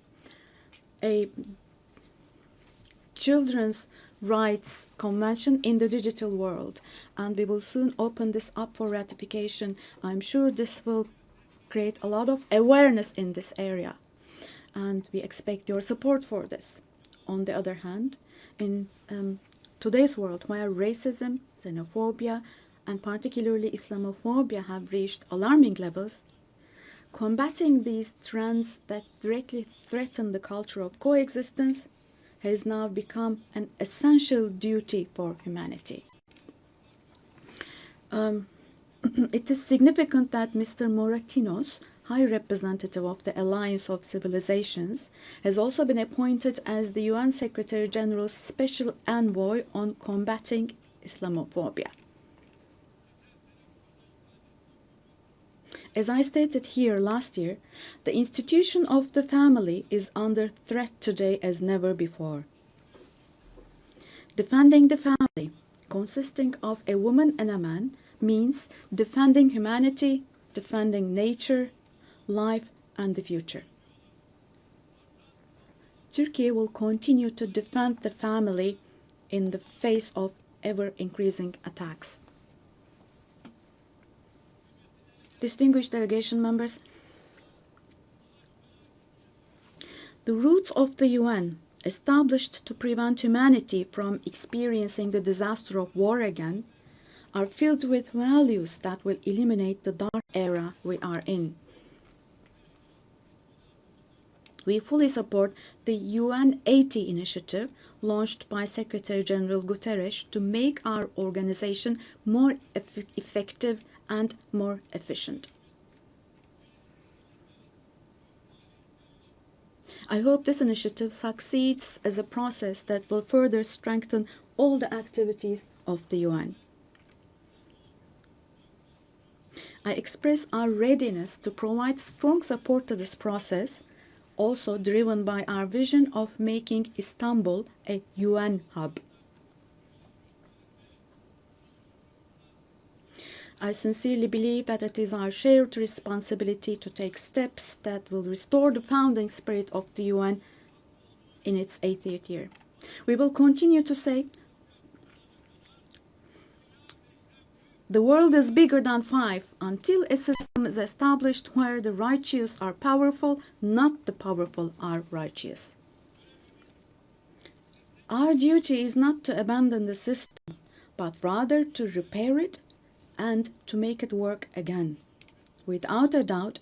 a Children's Rights Convention in the digital world, and we will soon open this up for ratification. I'm sure this will create a lot of awareness in this area, and we expect your support for this. On the other hand, in today's world, where racism, xenophobia, and particularly Islamophobia have reached alarming levels, combating these trends that directly threaten the culture of coexistence has now become an essential duty for humanity. It is significant that Mr. Moratinos, High Representative of the Alliance of Civilizations, has also been appointed as the UN Secretary General's Special Envoy on combating Islamophobia. As I stated here last year, the institution of the family is under threat today as never before. Defending the family, consisting of a woman and a man, means defending humanity, defending nature, life, and the future. Turkey will continue to defend the family in the face of ever-increasing attacks. Distinguished delegation members, the roots of the UN, established to prevent humanity from experiencing the disaster of war again, are filled with values that will eliminate the dark era we are in. We fully support the UN 80 initiative launched by Secretary General Guterres to make our organization more effective and more efficient. I hope this initiative succeeds as a process that will further strengthen all the activities of the UN. I express our readiness to provide strong support to this process, also driven by our vision of making Istanbul a UN hub. I sincerely believe that it is our shared responsibility to take steps that will restore the founding spirit of the UN in its 80th year. We will continue to say, the world is bigger than 5 until a system is established where the righteous are powerful, not the powerful are righteous. Our duty is not to abandon the system, but rather to repair it and to make it work again. Without a doubt,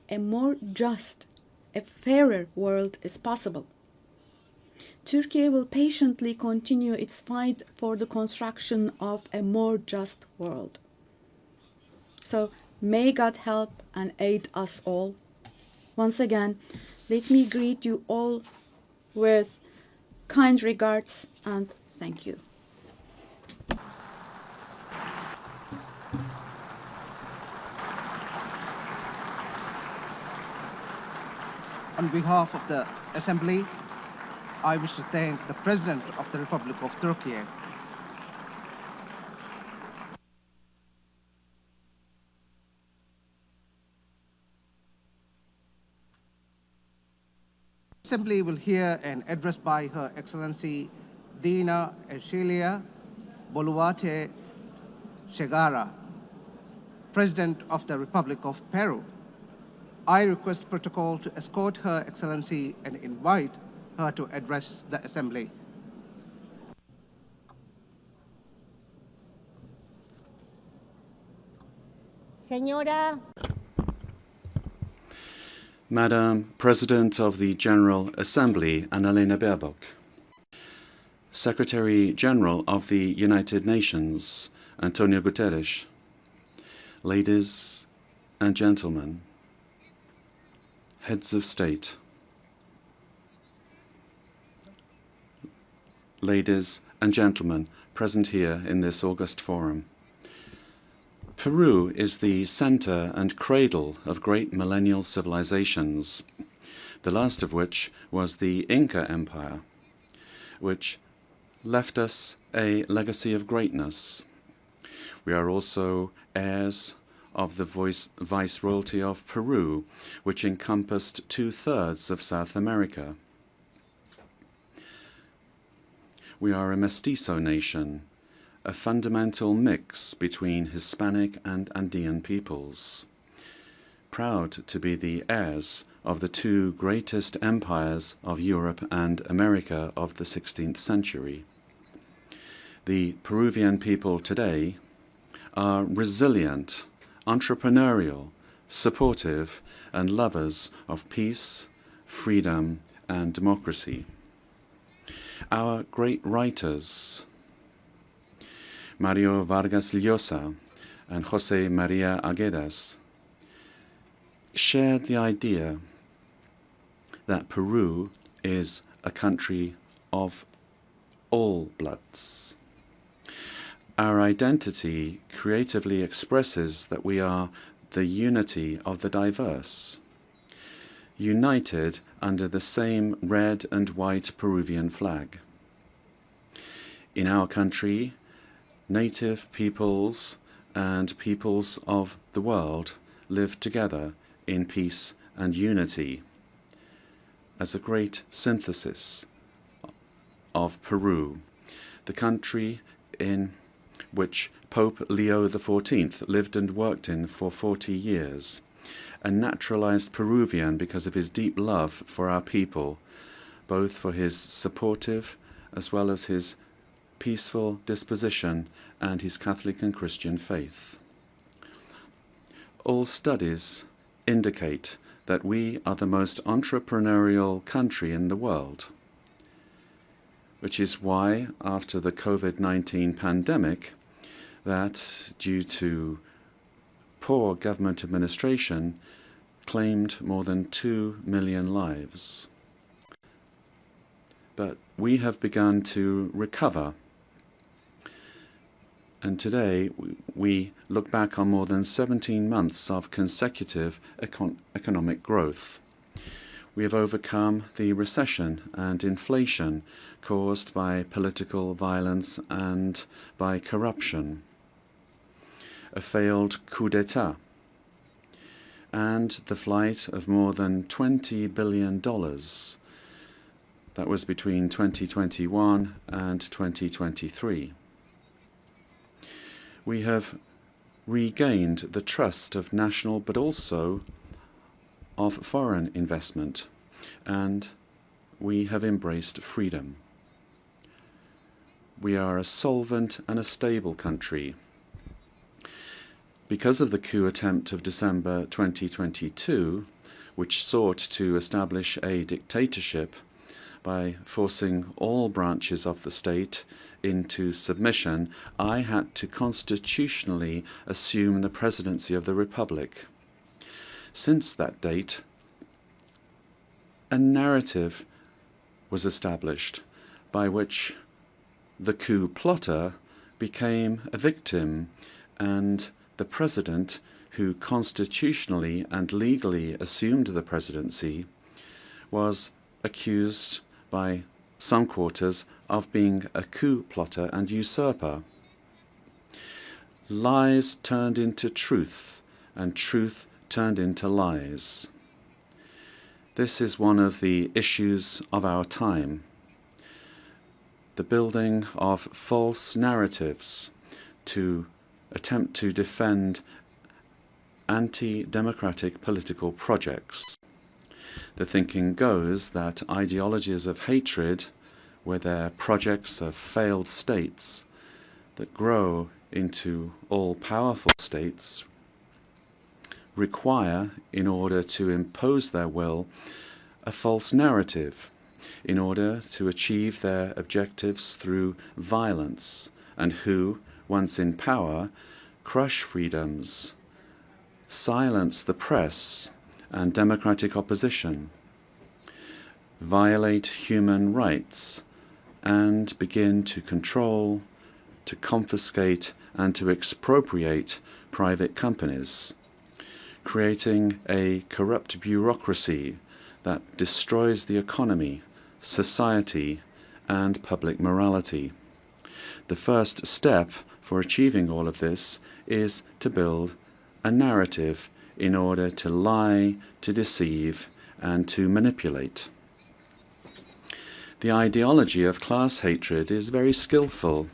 a more just, a fairer world is possible. Turkey will patiently continue its fight for the construction of a more just world. So may God help and aid us all. Once again, let me greet you all with kind regards and thank you. On behalf of the Assembly, I wish to thank the President of the Republic of Turkey. Assembly will hear an address by Her Excellency Dina Ercilia Boluarte Segara, President of the Republic of Peru. I request protocol to escort Her Excellency and invite her to address the Assembly. Señora. Madam President of the General Assembly, Annalena Baerbock. Secretary General of the United Nations, Antonio Guterres. Ladies and gentlemen, heads of state, ladies and gentlemen present here in this august forum. Peru is the center and cradle of great millennial civilizations, the last of which was the Inca Empire, which left us a legacy of greatness. We are also heirs of the Viceroyalty of Peru, which encompassed 2/3 of South America. We are a mestizo nation, a fundamental mix between Hispanic and Andean peoples, proud to be the heirs of the two greatest empires of Europe and America of the 16th century. The Peruvian people today are resilient, entrepreneurial, supportive, and lovers of peace, freedom, and democracy. Our great writers, Mario Vargas Llosa and José María Arguedas, shared the idea that Peru is a country of all bloods. Our identity creatively expresses that we are the unity of the diverse, united under the same red and white Peruvian flag. In our country, native peoples and peoples of the world live together in peace and unity as a great synthesis of Peru, the country in which Pope Leo XIV lived and worked in for 40 years, a naturalized Peruvian because of his deep love for our people, both for his supportive as well as his peaceful disposition and his Catholic and Christian faith. All studies indicate that we are the most entrepreneurial country in the world, which is why, after the COVID-19 pandemic, that, due to poor government administration, claimed more than 2 million lives. But we have begun to recover, and today we look back on more than 17 months of consecutive economic growth. We have overcome the recession and inflation caused by political violence and by corruption, a failed coup d'etat, and the flight of more than $20 billion. That was between 2021 and 2023. We have regained the trust of national but also of foreign investment, and we have embraced freedom. We are a solvent and a stable country. Because of the coup attempt of December 2022, which sought to establish a dictatorship by forcing all branches of the state into submission, I had to constitutionally assume the presidency of the Republic. Since that date, a narrative was established by which the coup plotter became a victim, and the president, who constitutionally and legally assumed the presidency, was accused by some quarters of being a coup plotter and usurper. Lies turned into truth, and truth turned into lies. This is one of the issues of our time. The building of false narratives to attempt to defend anti-democratic political projects. The thinking goes that ideologies of hatred, where they're projects of failed states that grow into all-powerful states, require, in order to impose their will, a false narrative, in order to achieve their objectives through violence, and who, once in power, crush freedoms, silence the press and democratic opposition, violate human rights, and begin to control, to confiscate, and to expropriate private companies, creating a corrupt bureaucracy that destroys the economy, society, and public morality. The first step for achieving all of this is to build a narrative in order to lie, to deceive, and to manipulate. The ideology of class hatred is very skillful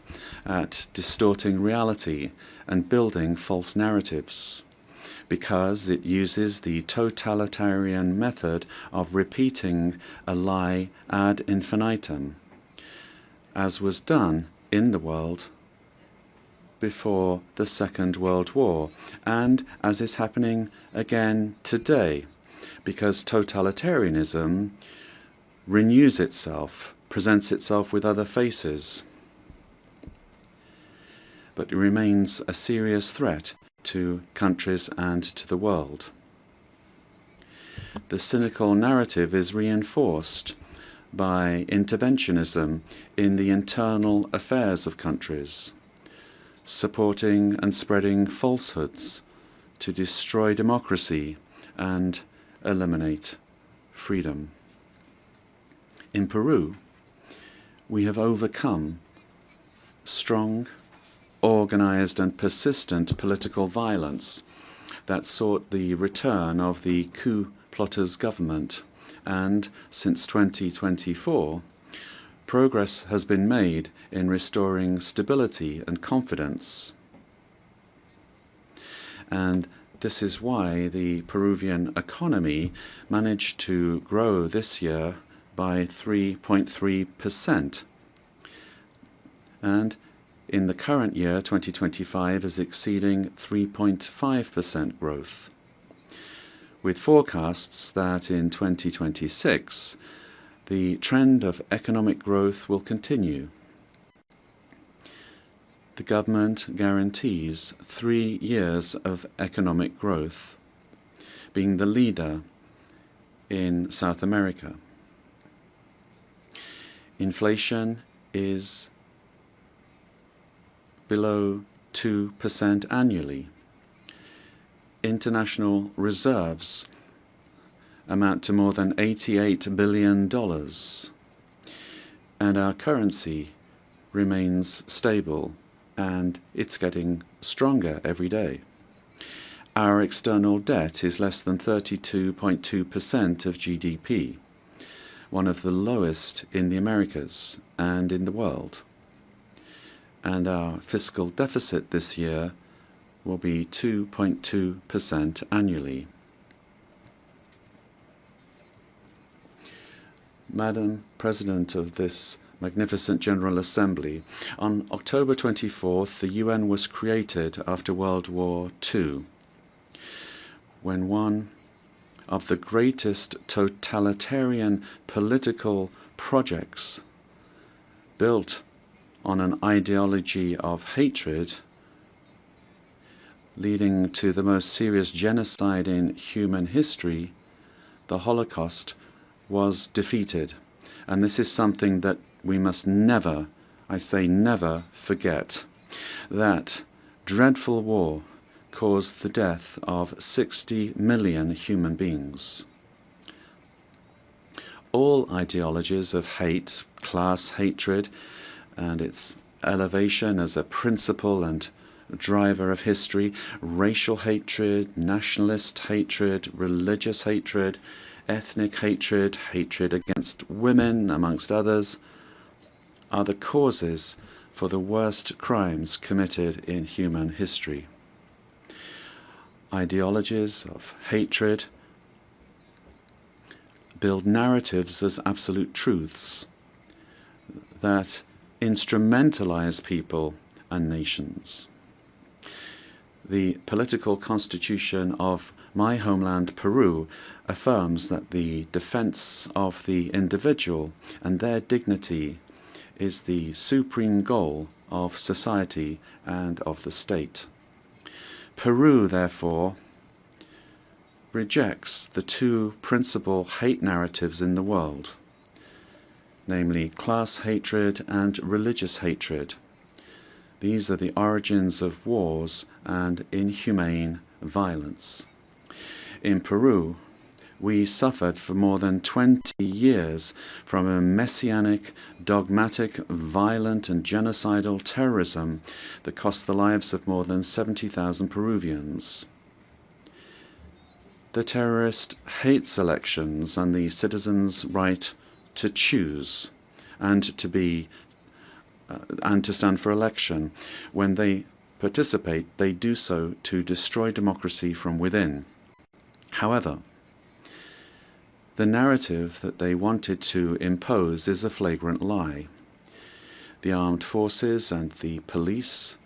at distorting reality and building false narratives, because it uses the totalitarian method of repeating a lie ad infinitum, as was done in the world before the Second World War, and as is happening again today, because totalitarianism renews itself, presents itself with other faces, but it remains a serious threat to countries and to the world. The cynical narrative is reinforced by interventionism in the internal affairs of countries, supporting and spreading falsehoods to destroy democracy and eliminate freedom. In Peru, we have overcome strong, organized and persistent political violence that sought the return of the coup plotters' government, and since 2024, progress has been made in restoring stability and confidence. And this is why the Peruvian economy managed to grow this year by 3.3%. And in the current year, 2025, is exceeding 3.5% growth, with forecasts that in 2026 the trend of economic growth will continue. The government guarantees 3 years of economic growth, being the leader in South America. Inflation is below 2% annually. International reserves amount to more than $88 billion, and our currency remains stable, and it's getting stronger every day. Our external debt is less than 32.2% of GDP, one of the lowest in the Americas and in the world. And our fiscal deficit this year will be 2.2% annually. Madam President of this magnificent General Assembly, on October 24th, the UN was created after World War II, when one of the greatest totalitarian political projects built on an ideology of hatred, leading to the most serious genocide in human history, the Holocaust, was defeated. And this is something that we must never, I say never, forget. That dreadful war caused the death of 60 million human beings. all ideologies of hate, class hatred, and its elevation as a principle and driver of history, racial hatred, nationalist hatred, religious hatred, ethnic hatred, hatred against women, amongst others, are the causes for the worst crimes committed in human history. Ideologies of hatred build narratives as absolute truths that instrumentalize people and nations. The political constitution of my homeland, Peru, affirms that the defense of the individual and their dignity is the supreme goal of society and of the state. Peru, therefore, rejects the two principal hate narratives in the world, namely class hatred and religious hatred. These are the origins of wars and inhumane violence. In Peru, we suffered for more than 20 years from a messianic, dogmatic, violent and genocidal terrorism that cost the lives of more than 70,000 Peruvians. The terrorist hates elections and the citizens' right to choose and to stand for election. When they participate, they do so to destroy democracy from within. However, the narrative that they wanted to impose is a flagrant lie. The armed forces and the police,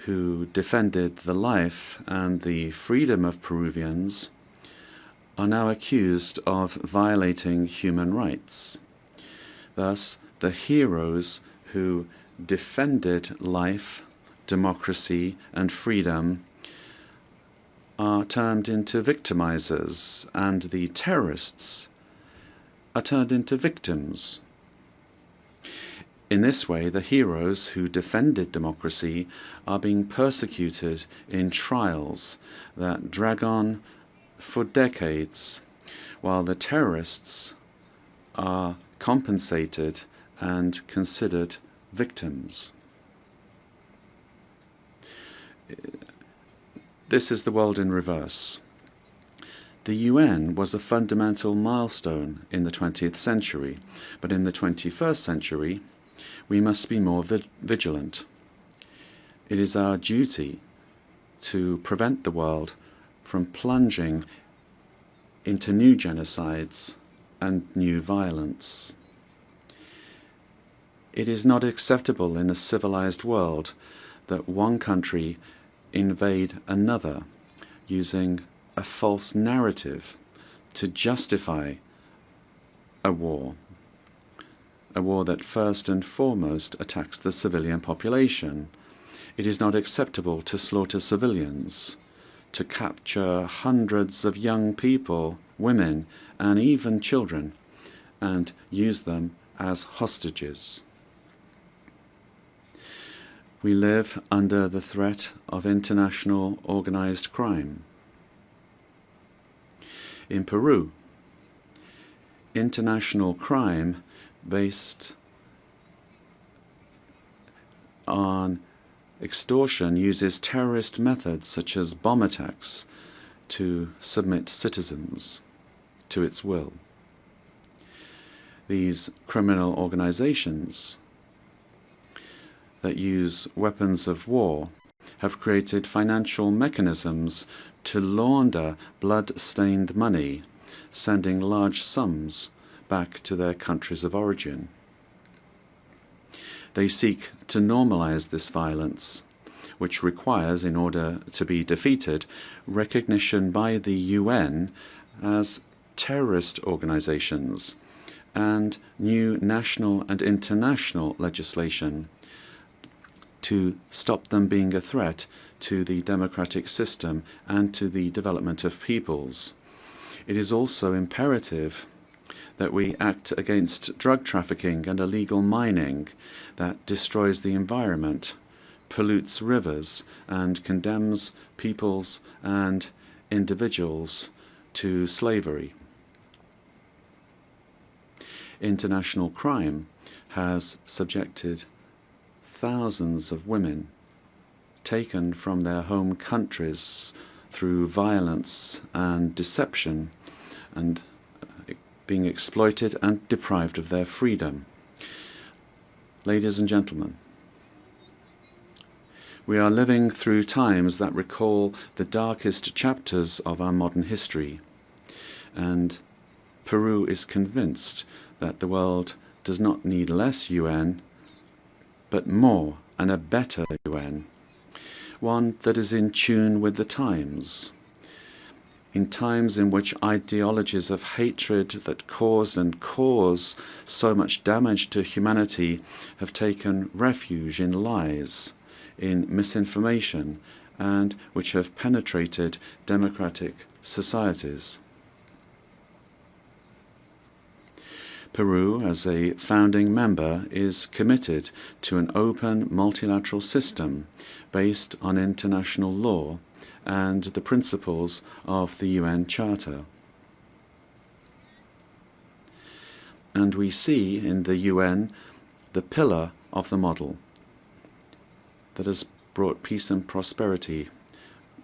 who defended the life and the freedom of Peruvians, are now accused of violating human rights. Thus, the heroes who defended life, democracy, and freedom are turned into victimizers, and the terrorists are turned into victims. In this way, the heroes who defended democracy are being persecuted in trials that drag on for decades, while the terrorists are compensated and considered victims. This is the world in reverse. The UN was a fundamental milestone in the 20th century, but in the 21st century, we must be more vigilant. It is our duty to prevent the world from plunging into new genocides and new violence. It is not acceptable in a civilized world that one country invade another using a false narrative to justify a war that first and foremost attacks the civilian population. It is not acceptable to slaughter civilians, to capture hundreds of young people, women, and even children, and use them as hostages. We live under the threat of international organized crime. In Peru, international crime based on extortion uses terrorist methods such as bomb attacks to submit citizens to its will. These criminal organizations that use weapons of war have created financial mechanisms to launder blood-stained money, sending large sums back to their countries of origin. They seek to normalize this violence, which requires, in order to be defeated, recognition by the UN as terrorist organizations and new national and international legislation to stop them being a threat to the democratic system and to the development of peoples. It is also imperative that we act against drug trafficking and illegal mining that destroys the environment, pollutes rivers, and condemns peoples and individuals to slavery. International crime has subjected thousands of women taken from their home countries through violence and deception and being exploited and deprived of their freedom. Ladies and gentlemen, we are living through times that recall the darkest chapters of our modern history, and Peru is convinced that the world does not need less UN, but more and a better UN, one that is in tune with the times. In times in which ideologies of hatred that caused and cause so much damage to humanity have taken refuge in lies, in misinformation, and which have penetrated democratic societies. Peru, as a founding member, is committed to an open multilateral system based on international law and the principles of the UN Charter. And we see in the UN the pillar of the model that has brought peace and prosperity.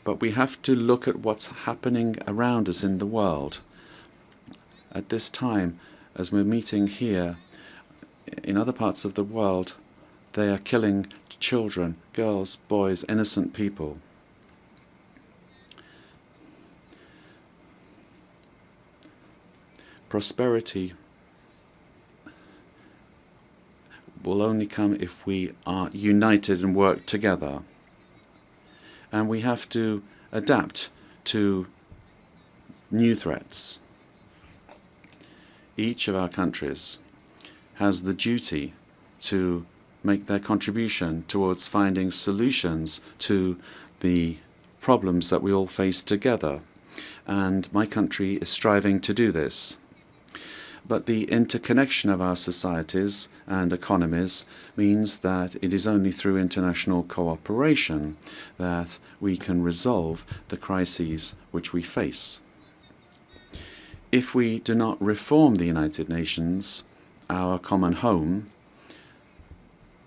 But we have to look at what's happening around us in the world. At this time, as we're meeting here, in other parts of the world, they are killing children, girls, boys, innocent people. Prosperity will only come if we are united and work together. And we have to adapt to new threats. Each of our countries has the duty to make their contribution towards finding solutions to the problems that we all face together. And my country is striving to do this. But the interconnection of our societies and economies means that it is only through international cooperation that we can resolve the crises which we face. If we do not reform the United Nations, our common home,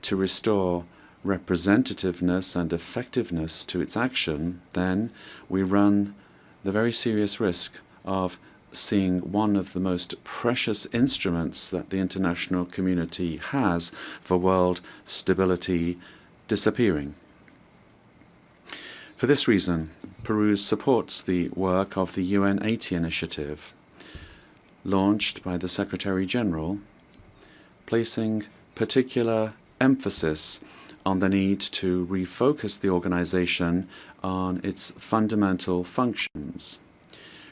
to restore representativeness and effectiveness to its action, then we run the very serious risk of seeing one of the most precious instruments that the international community has for world stability disappearing. For this reason, Peru supports the work of the UN80 initiative, launched by the Secretary General, placing particular emphasis on the need to refocus the organization on its fundamental functions,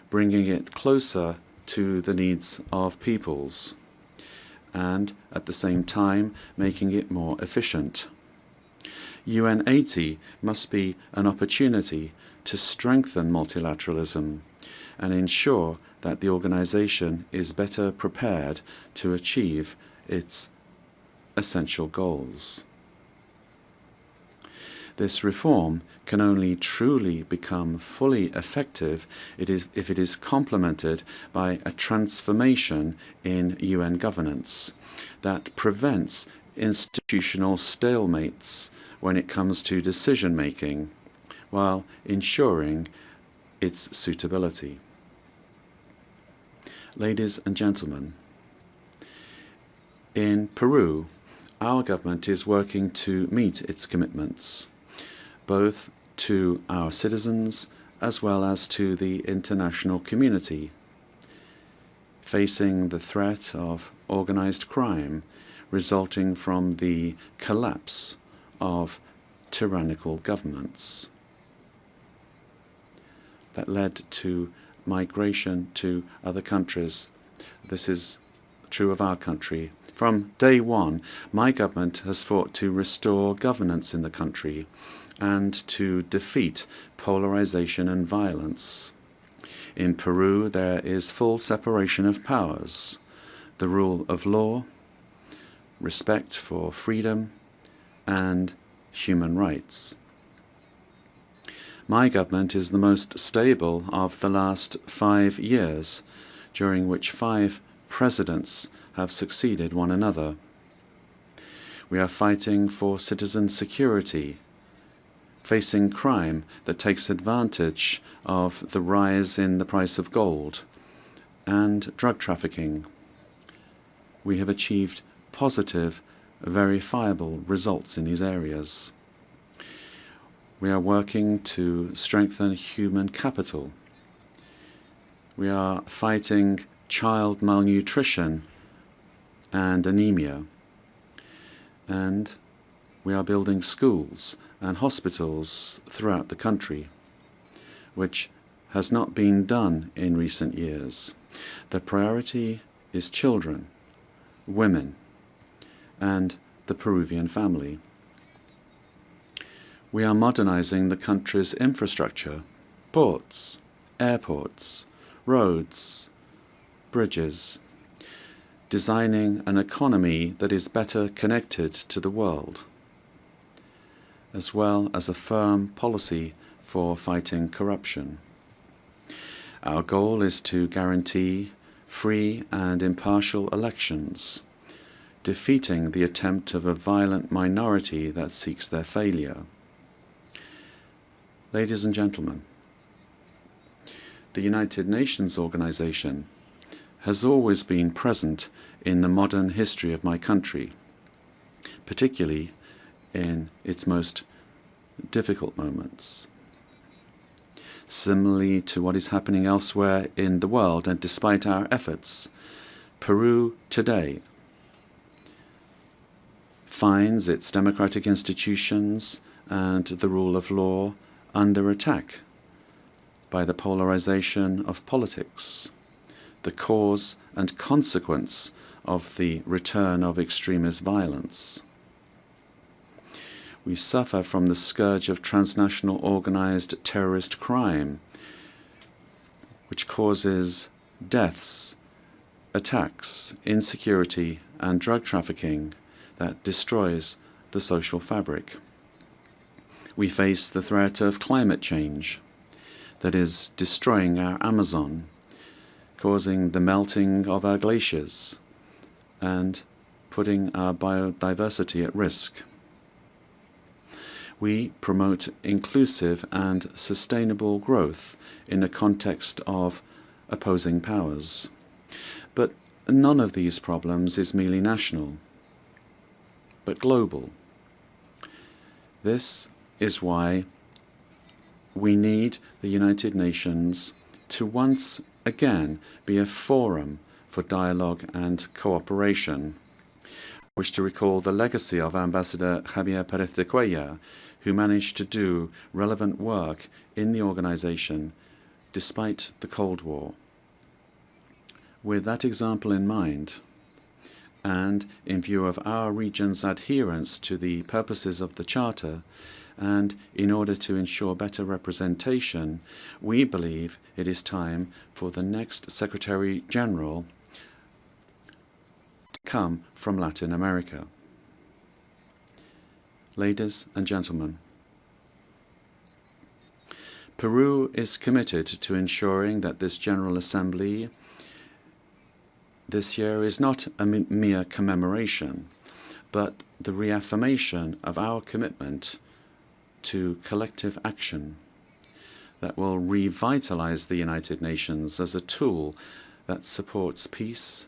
bringing it closer to the needs of peoples, and at the same time making it more efficient. UN80 must be an opportunity to strengthen multilateralism and ensure that the organization is better prepared to achieve its essential goals. This reform can only truly become fully effective if it is complemented by a transformation in UN governance that prevents institutional stalemates when it comes to decision-making, while ensuring its suitability. Ladies and gentlemen, in Peru, our government is working to meet its commitments, both to our citizens as well as to the international community, facing the threat of organized crime resulting from the collapse of tyrannical governments that led to migration to other countries. This is true of our country. From day one, my government has fought to restore governance in the country and to defeat polarization and violence. In Peru, there is full separation of powers, the rule of law, respect for freedom, and human rights. My government is the most stable of the last 5 years, during which 5 presidents have succeeded one another. We are fighting for citizen security, facing crime that takes advantage of the rise in the price of gold, and drug trafficking. We have achieved positive, verifiable results in these areas. We are working to strengthen human capital. We are fighting child malnutrition and anemia. And we are building schools and hospitals throughout the country, which has not been done in recent years. The priority is children, women, and the Peruvian family. We are modernizing the country's infrastructure, ports, airports, roads, bridges, designing an economy that is better connected to the world, as well as a firm policy for fighting corruption. Our goal is to guarantee free and impartial elections, defeating the attempt of a violent minority that seeks their failure. Ladies and gentlemen, the United Nations organization has always been present in the modern history of my country, particularly in its most difficult moments. Similarly to what is happening elsewhere in the world, and despite our efforts, Peru today finds its democratic institutions and the rule of law under attack by the polarization of politics, the cause and consequence of the return of extremist violence. We suffer from the scourge of transnational organized terrorist crime, which causes deaths, attacks, insecurity, and drug trafficking that destroys the social fabric. We face the threat of climate change that is destroying our Amazon, causing the melting of our glaciers, and putting our biodiversity at risk. We promote inclusive and sustainable growth in a context of opposing powers. But none of these problems is merely national, but global. This is why we need the United Nations to once again be a forum for dialogue and cooperation. I wish to recall the legacy of Ambassador Javier Pérez de Cuellar, who managed to do relevant work in the organization despite the Cold War. With that example in mind, and in view of our region's adherence to the purposes of the Charter, and in order to ensure better representation, we believe it is time for the next Secretary General to come from Latin America. Ladies and gentlemen, Peru is committed to ensuring that this General Assembly this year is not a mere commemoration, but the reaffirmation of our commitment to collective action that will revitalize the United Nations as a tool that supports peace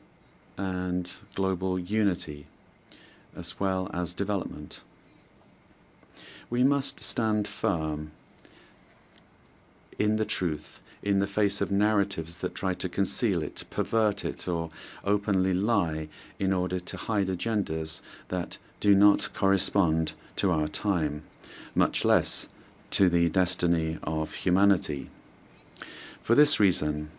and global unity, as well as development. We must stand firm in the truth in the face of narratives that try to conceal it, pervert it, or openly lie in order to hide agendas that do not correspond to our time, much less to the destiny of humanity. For this reason,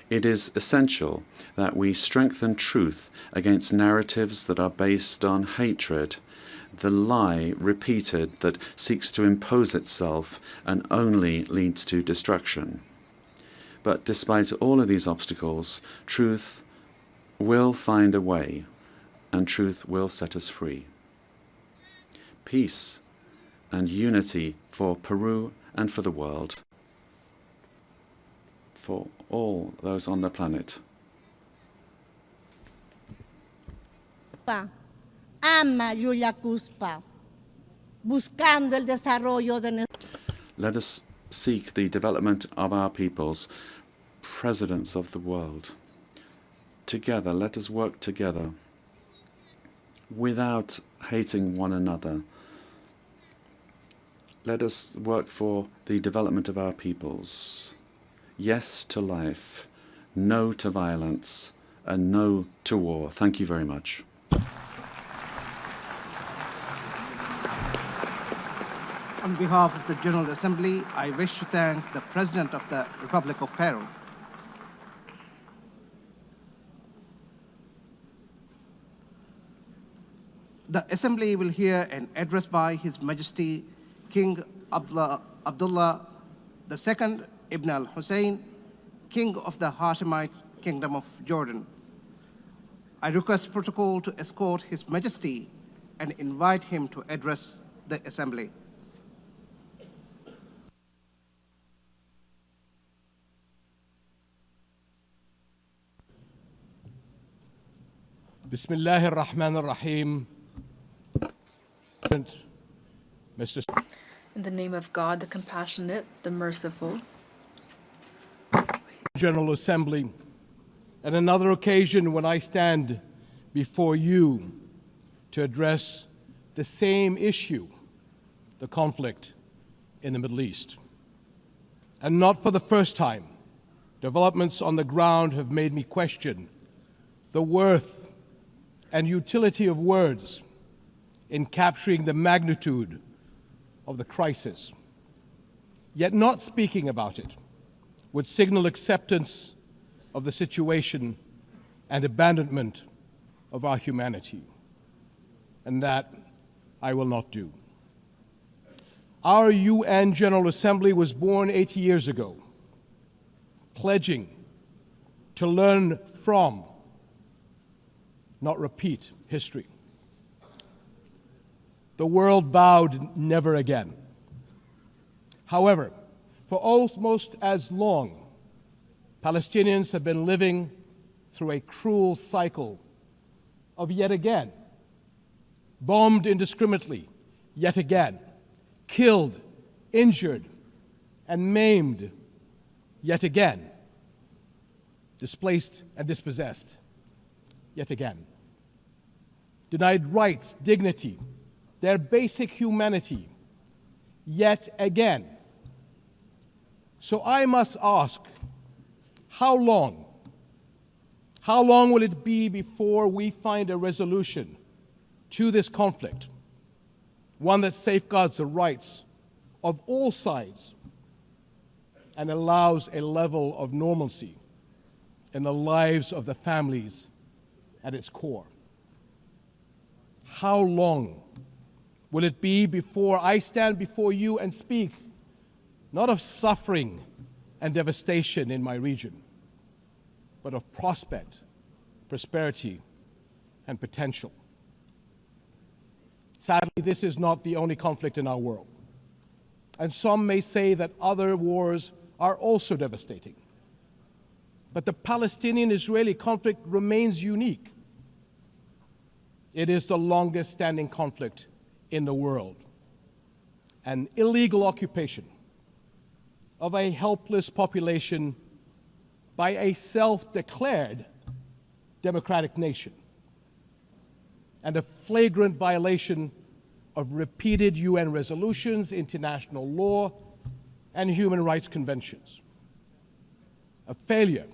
it is essential that we strengthen truth against narratives that are based on hatred, the lie repeated that seeks to impose itself and only leads to destruction. But despite all of these obstacles, truth will find a way, and truth will set us free. Peace and unity for Peru and for the world, for all those on the planet. Cuspa ama Yulia Cuspa, buscando el desarrollo de nuestro. Let us seek the development of our peoples, presidents of the world. Together, let us work together without hating one another. Let us work for the development of our peoples. Yes to life, no to violence, and no to war. Thank you very much. On behalf of the General Assembly, I wish to thank the President of the Republic of Peru. The Assembly will hear an address by His Majesty King Abdullah II Ibn al-Hussein, King of the Hashemite Kingdom of Jordan. I request protocol to escort His Majesty and invite him to address the Assembly. Bismillahir Rahmanir Rahim. Mr. In the name of God, the compassionate, the merciful. General Assembly, at another occasion when I stand before you to address the same issue, the conflict in the Middle East. And not for the first time, developments on the ground have made me question the worth and utility of words in capturing the magnitude of the crisis. Yet not speaking about it would signal acceptance of the situation and abandonment of our humanity. And that I will not do. Our UN General Assembly was born 80 years ago, pledging to learn from, not repeat, history. The world vowed never again. However, for almost as long, Palestinians have been living through a cruel cycle of yet again, bombed indiscriminately, yet again, killed, injured, and maimed, yet again, displaced and dispossessed, yet again, denied rights, dignity, their basic humanity, yet again. So I must ask, how long? How long will it be before we find a resolution to this conflict, one that safeguards the rights of all sides and allows a level of normalcy in the lives of the families at its core? How long will it be before I stand before you and speak not of suffering and devastation in my region, but of prospect, prosperity, and potential? Sadly, this is not the only conflict in our world. And some may say that other wars are also devastating. But the Palestinian-Israeli conflict remains unique. It is the longest standing conflict in the world. An illegal occupation of a helpless population by a self-declared democratic nation, and a flagrant violation of repeated UN resolutions, international law, and human rights conventions. A failure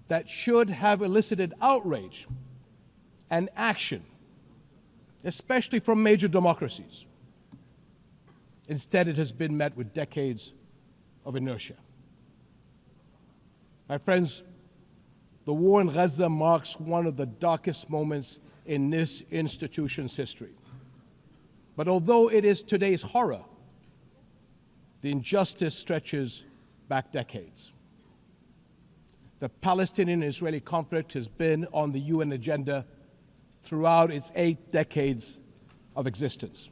that should have elicited outrage and action, especially from major democracies. Instead, it has been met with decades of inertia. My friends, the war in Gaza marks one of the darkest moments in this institution's history. But although it is today's horror, the injustice stretches back decades. The Palestinian-Israeli conflict has been on the UN agenda throughout its 8 decades of existence.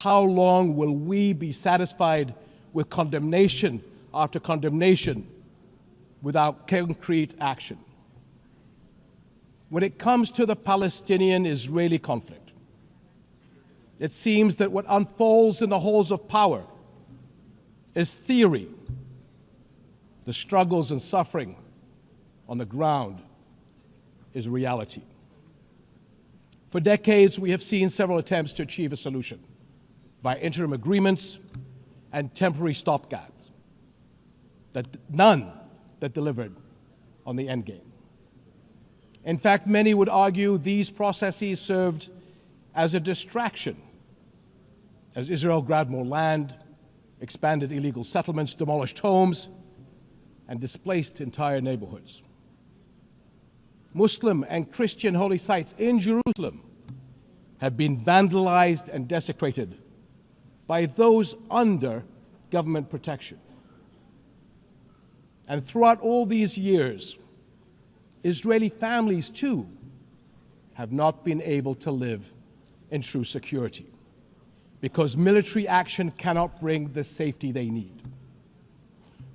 How long will we be satisfied with condemnation after condemnation without concrete action? when it comes to the Palestinian-Israeli conflict, it seems that what unfolds in the halls of power is theory. The struggles and suffering on the ground is reality. For decades, we have seen several attempts to achieve a solution by interim agreements and temporary stopgaps, none that delivered on the end game. In fact, many would argue these processes served as a distraction as Israel grabbed more land, expanded illegal settlements, demolished homes, and displaced entire neighborhoods. Muslim and Christian holy sites in Jerusalem have been vandalized and desecrated by those under government protection. And throughout all these years, Israeli families too have not been able to live in true security because military action cannot bring the safety they need.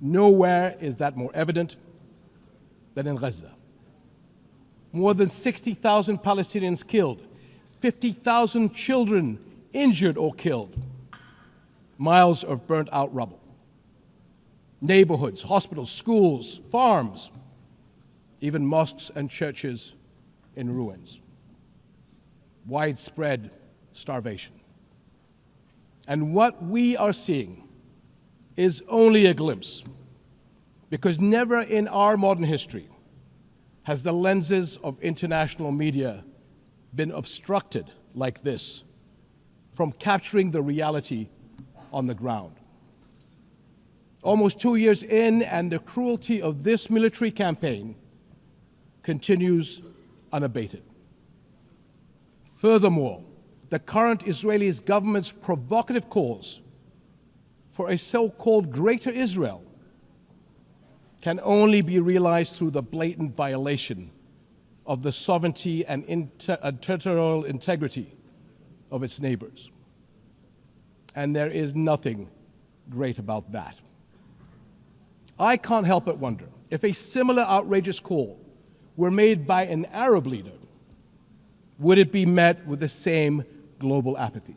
Nowhere is that more evident than in Gaza. More than 60,000 Palestinians killed, 50,000 children injured or killed, miles of burnt out rubble. Neighborhoods, hospitals, schools, farms, even mosques and churches in ruins. Widespread starvation. And what we are seeing is only a glimpse, because never in our modern history has the lenses of international media been obstructed like this from capturing the reality on the ground. Almost 2 years in, and the cruelty of this military campaign continues unabated. Furthermore, the current Israeli government's provocative calls for a so-called Greater Israel can only be realized through the blatant violation of the sovereignty and territorial integrity of its neighbors. And there is nothing great about that. I can't help but wonder if a similar outrageous call were made by an Arab leader, would it be met with the same global apathy?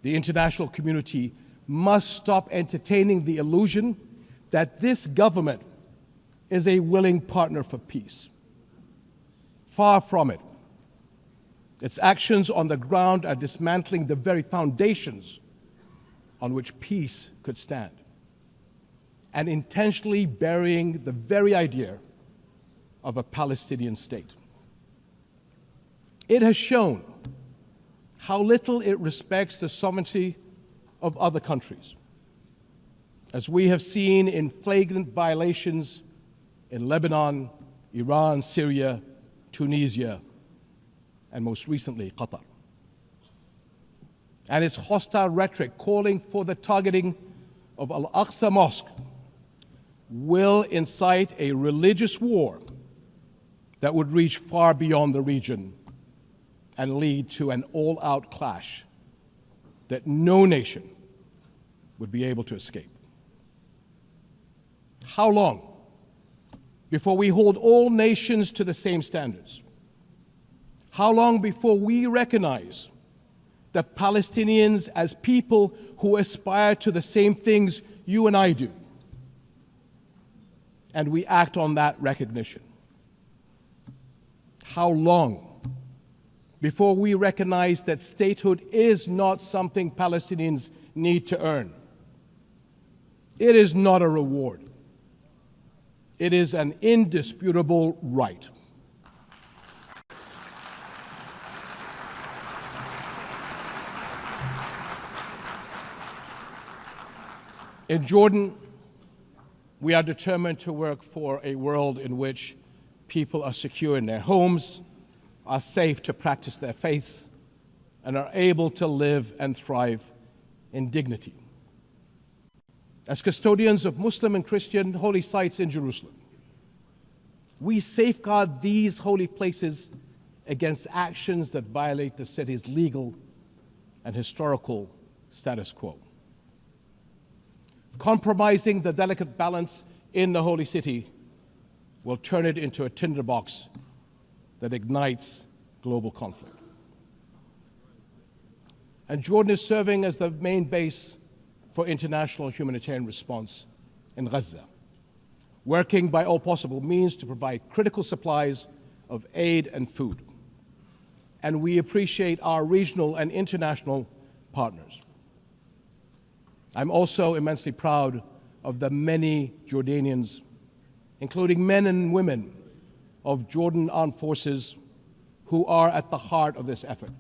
The international community must stop entertaining the illusion that this government is a willing partner for peace. Far from it. Its actions on the ground are dismantling the very foundations on which peace could stand, and intentionally burying the very idea of a Palestinian state. It has shown how little it respects the sovereignty of other countries, as we have seen in flagrant violations in Lebanon, Iran, Syria, Tunisia, and most recently, Qatar. And its hostile rhetoric calling for the targeting of Al-Aqsa Mosque will incite a religious war that would reach far beyond the region and lead to an all-out clash that no nation would be able to escape. How long before we hold all nations to the same standards? How long before we recognize the Palestinians as people who aspire to the same things you and I do, and we act on that recognition? How long before we recognize that statehood is not something Palestinians need to earn? It is not a reward. It is an indisputable right. In Jordan, we are determined to work for a world in which people are secure in their homes, are safe to practice their faiths, and are able to live and thrive in dignity. As custodians of Muslim and Christian holy sites in Jerusalem, we safeguard these holy places against actions that violate the city's legal and historical status quo. Compromising the delicate balance in the holy city will turn it into a tinderbox that ignites global conflict. And Jordan is serving as the main base for international humanitarian response in Gaza, working by all possible means to provide critical supplies of aid and food. And we appreciate our regional and international partners. I'm also immensely proud of the many Jordanians, including men and women of Jordan Armed Forces, who are at the heart of this effort.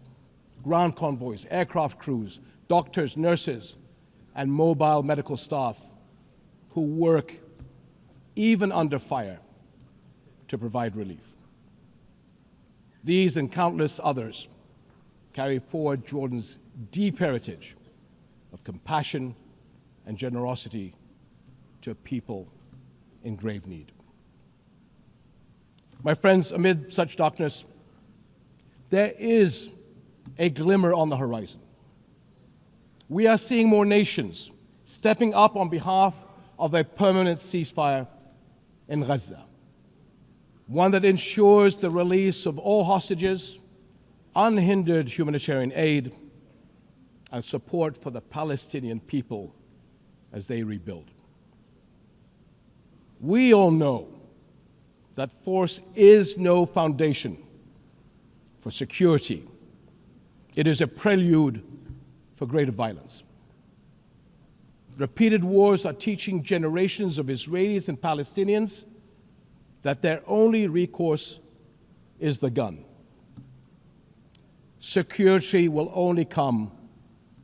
Ground convoys, aircraft crews, doctors, nurses, and mobile medical staff who work even under fire to provide relief. These and countless others carry forward Jordan's deep heritage of compassion and generosity to a people in grave need. My friends, amid such darkness, there is a glimmer on the horizon. We are seeing more nations stepping up on behalf of a permanent ceasefire in Gaza, one that ensures the release of all hostages, unhindered humanitarian aid, and support for the Palestinian people as they rebuild. We all know that force is no foundation for security. It is a prelude for greater violence. Repeated wars are teaching generations of Israelis and Palestinians that their only recourse is the gun. Security will only come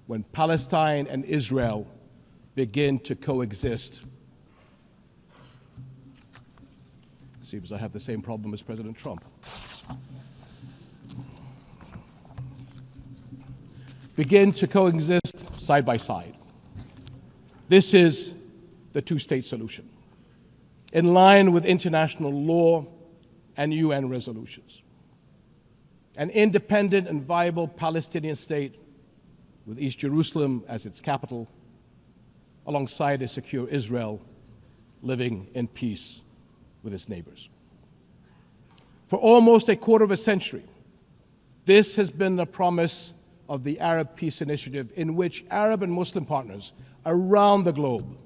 when Palestine and Israel begin to coexist. Seems I have the same problem as President Trump. Begin to coexist side by side. This is the two-state solution, in line with international law and UN resolutions. An independent and viable Palestinian state with East Jerusalem as its capital, alongside a secure Israel living in peace with its neighbors. For almost a quarter of a century, this has been the promise of the Arab Peace Initiative, in which Arab and Muslim partners around the globe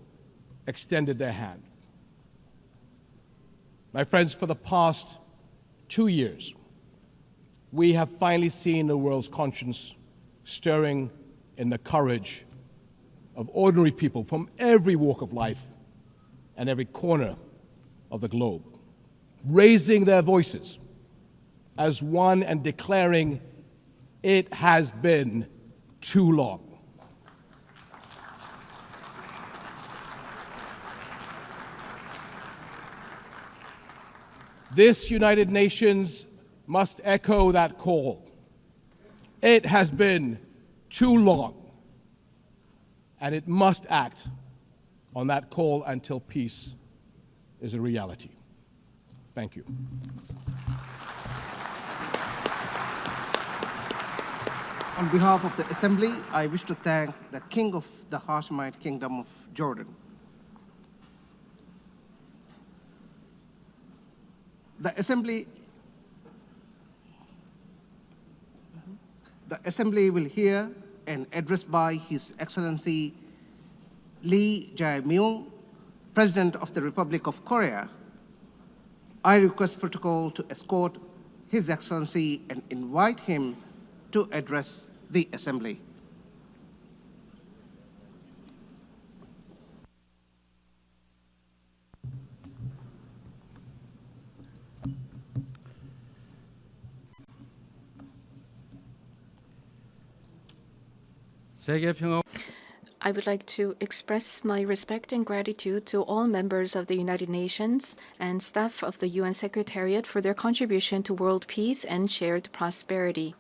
extended their hand. My friends, for the past 2 years, we have finally seen the world's conscience stirring in the courage of ordinary people from every walk of life and every corner of the globe, raising their voices as one and declaring, it has been too long. This United Nations must echo that call. It has been too long, and it must act on that call until peace is a reality. Thank you. On behalf of the Assembly, I wish to thank the King of the Hashemite Kingdom of Jordan. The Assembly will hear an address by His Excellency Lee Jae-myung, President of the Republic of Korea. I request protocol to escort His Excellency and invite him to address the Assembly. I would like to express my respect and gratitude to all members of the United Nations and staff of the UN Secretariat for their contribution to world peace and shared prosperity.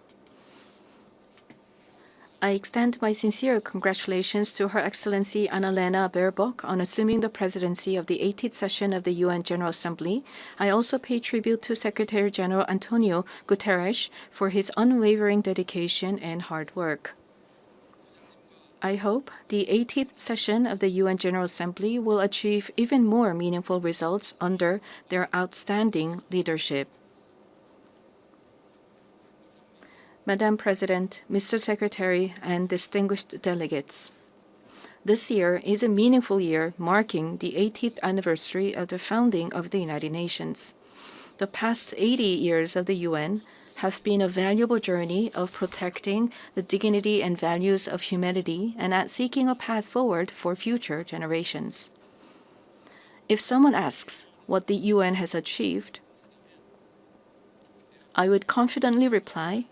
I extend my sincere congratulations to Her Excellency Annalena Baerbock on assuming the presidency of the 18th session of the UN General Assembly. I also pay tribute to Secretary General Antonio Guterres for his unwavering dedication and hard work. I hope the 80th session of the UN General Assembly will achieve even more meaningful results under their outstanding leadership. Madam President, Mr. Secretary, and distinguished delegates, this year is a meaningful year marking the 80th anniversary of the founding of the United Nations. The past 80 years of the UN have been a valuable journey of protecting the dignity and values of humanity and at seeking a path forward for future generations. If someone asks what the UN has achieved, I would confidently reply,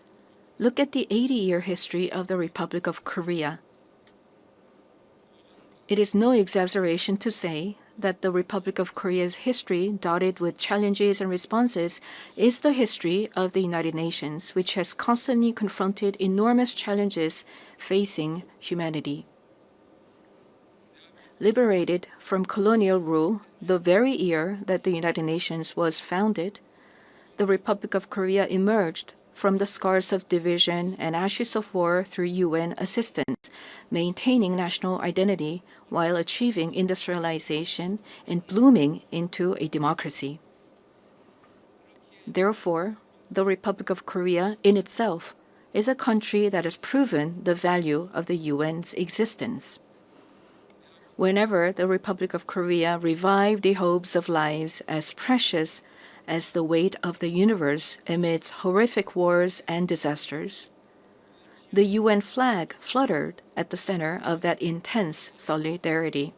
look at the 80-year history of the Republic of Korea. It is no exaggeration to say that the Republic of Korea's history, dotted with challenges and responses, is the history of the United Nations, which has constantly confronted enormous challenges facing humanity. Liberated from colonial rule the very year that the United Nations was founded, the Republic of Korea emerged from the scars of division and ashes of war through UN assistance, maintaining national identity while achieving industrialization and blooming into a democracy. Therefore, the Republic of Korea in itself is a country that has proven the value of the UN's existence. Whenever the Republic of Korea revived the hopes of lives as precious as the weight of the universe amidst horrific wars and disasters, the UN flag fluttered at the center of that intense solidarity.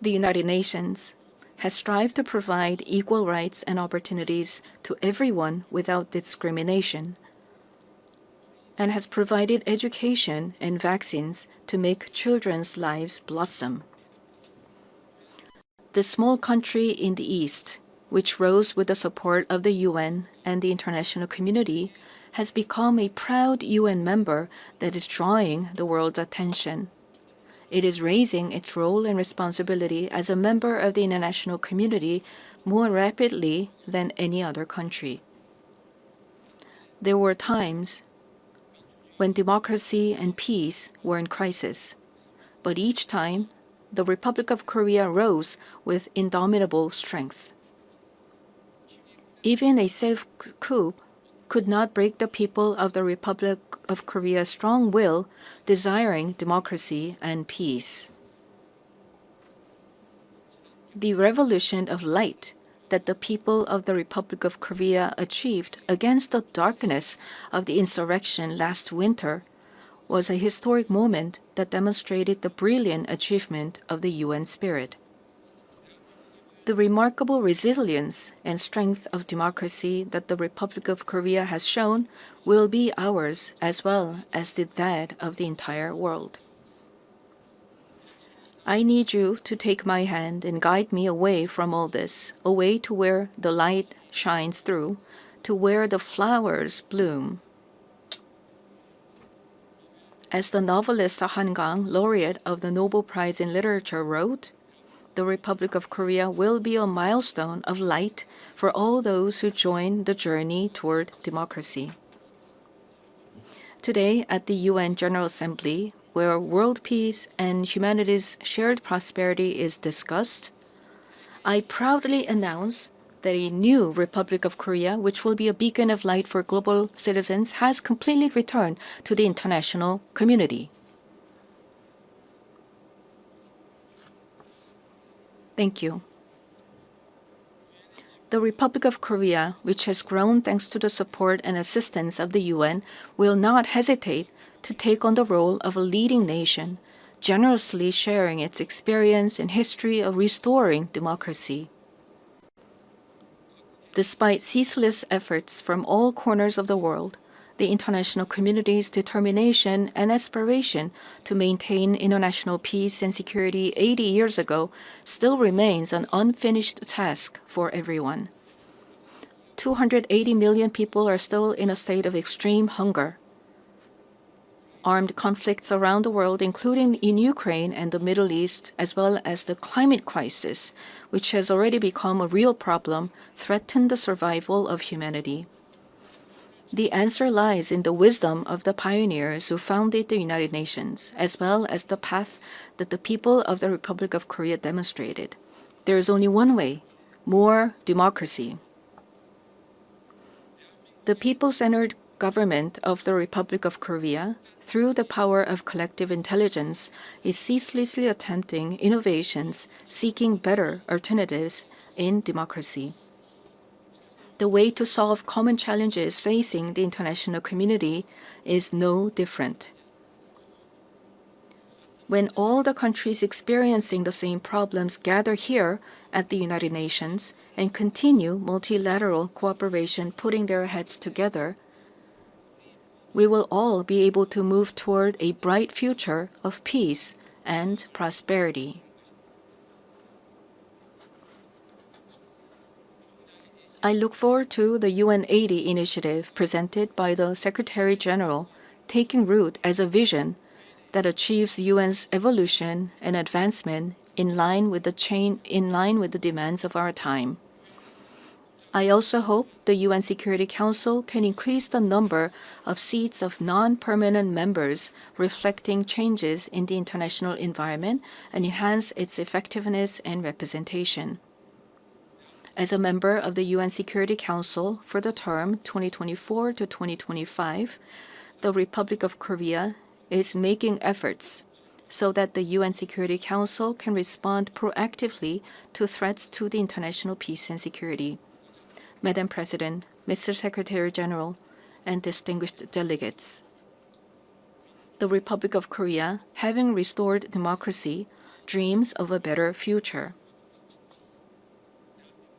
The United Nations has strived to provide equal rights and opportunities to everyone without discrimination, and has provided education and vaccines to make children's lives blossom. The small country in the East, which rose with the support of the UN and the international community, has become a proud UN member that is drawing the world's attention. It is raising its role and responsibility as a member of the international community more rapidly than any other country. There were times when democracy and peace were in crisis, but each time the Republic of Korea rose with indomitable strength. Even a safe coup could not break the people of the Republic of Korea's strong will, desiring democracy and peace. The revolution of light that the people of the Republic of Korea achieved against the darkness of the insurrection last winter was a historic moment that demonstrated the brilliant achievement of the UN spirit. The remarkable resilience and strength of democracy that the Republic of Korea has shown will be ours as well as that of the entire world. I need you to take my hand and guide me away from all this, away to where the light shines through, to where the flowers bloom. As the novelist Han Gang, laureate of the Nobel Prize in Literature, wrote, the Republic of Korea will be a milestone of light for all those who join the journey toward democracy. Today, at the UN General Assembly, where world peace and humanity's shared prosperity is discussed, I proudly announce that a new Republic of Korea, which will be a beacon of light for global citizens, has completely returned to the international community. Thank you. The Republic of Korea, which has grown thanks to the support and assistance of the UN, will not hesitate to take on the role of a leading nation, generously sharing its experience and history of restoring democracy. Despite ceaseless efforts from all corners of the world, the international community's determination and aspiration to maintain international peace and security 80 years ago still remains an unfinished task for everyone. 280 million people are still in a state of extreme hunger. Armed conflicts around the world, including in Ukraine and the Middle East, as well as the climate crisis, which has already become a real problem, threaten the survival of humanity. The answer lies in the wisdom of the pioneers who founded the United Nations, as well as the path that the people of the Republic of Korea demonstrated. There is only one way: more democracy. The people-centered government of the Republic of Korea, through the power of collective intelligence, is ceaselessly attempting innovations, seeking better alternatives in democracy. The way to solve common challenges facing the international community is no different. When all the countries experiencing the same problems gather here at the United Nations and continue multilateral cooperation, putting their heads together, we will all be able to move toward a bright future of peace and prosperity. I look forward to the UN 80 initiative presented by the Secretary General taking root as a vision that achieves UN's evolution and advancement in line with the demands of our time. I also hope the UN Security Council can increase the number of seats of non-permanent members reflecting changes in the international environment and enhance its effectiveness and representation. As a member of the UN Security Council for the term 2024 to 2025, the Republic of Korea is making efforts so that the UN Security Council can respond proactively to threats to the international peace and security. Madam President, Mr. Secretary General, and distinguished delegates, the Republic of Korea, having restored democracy, dreams of a better future.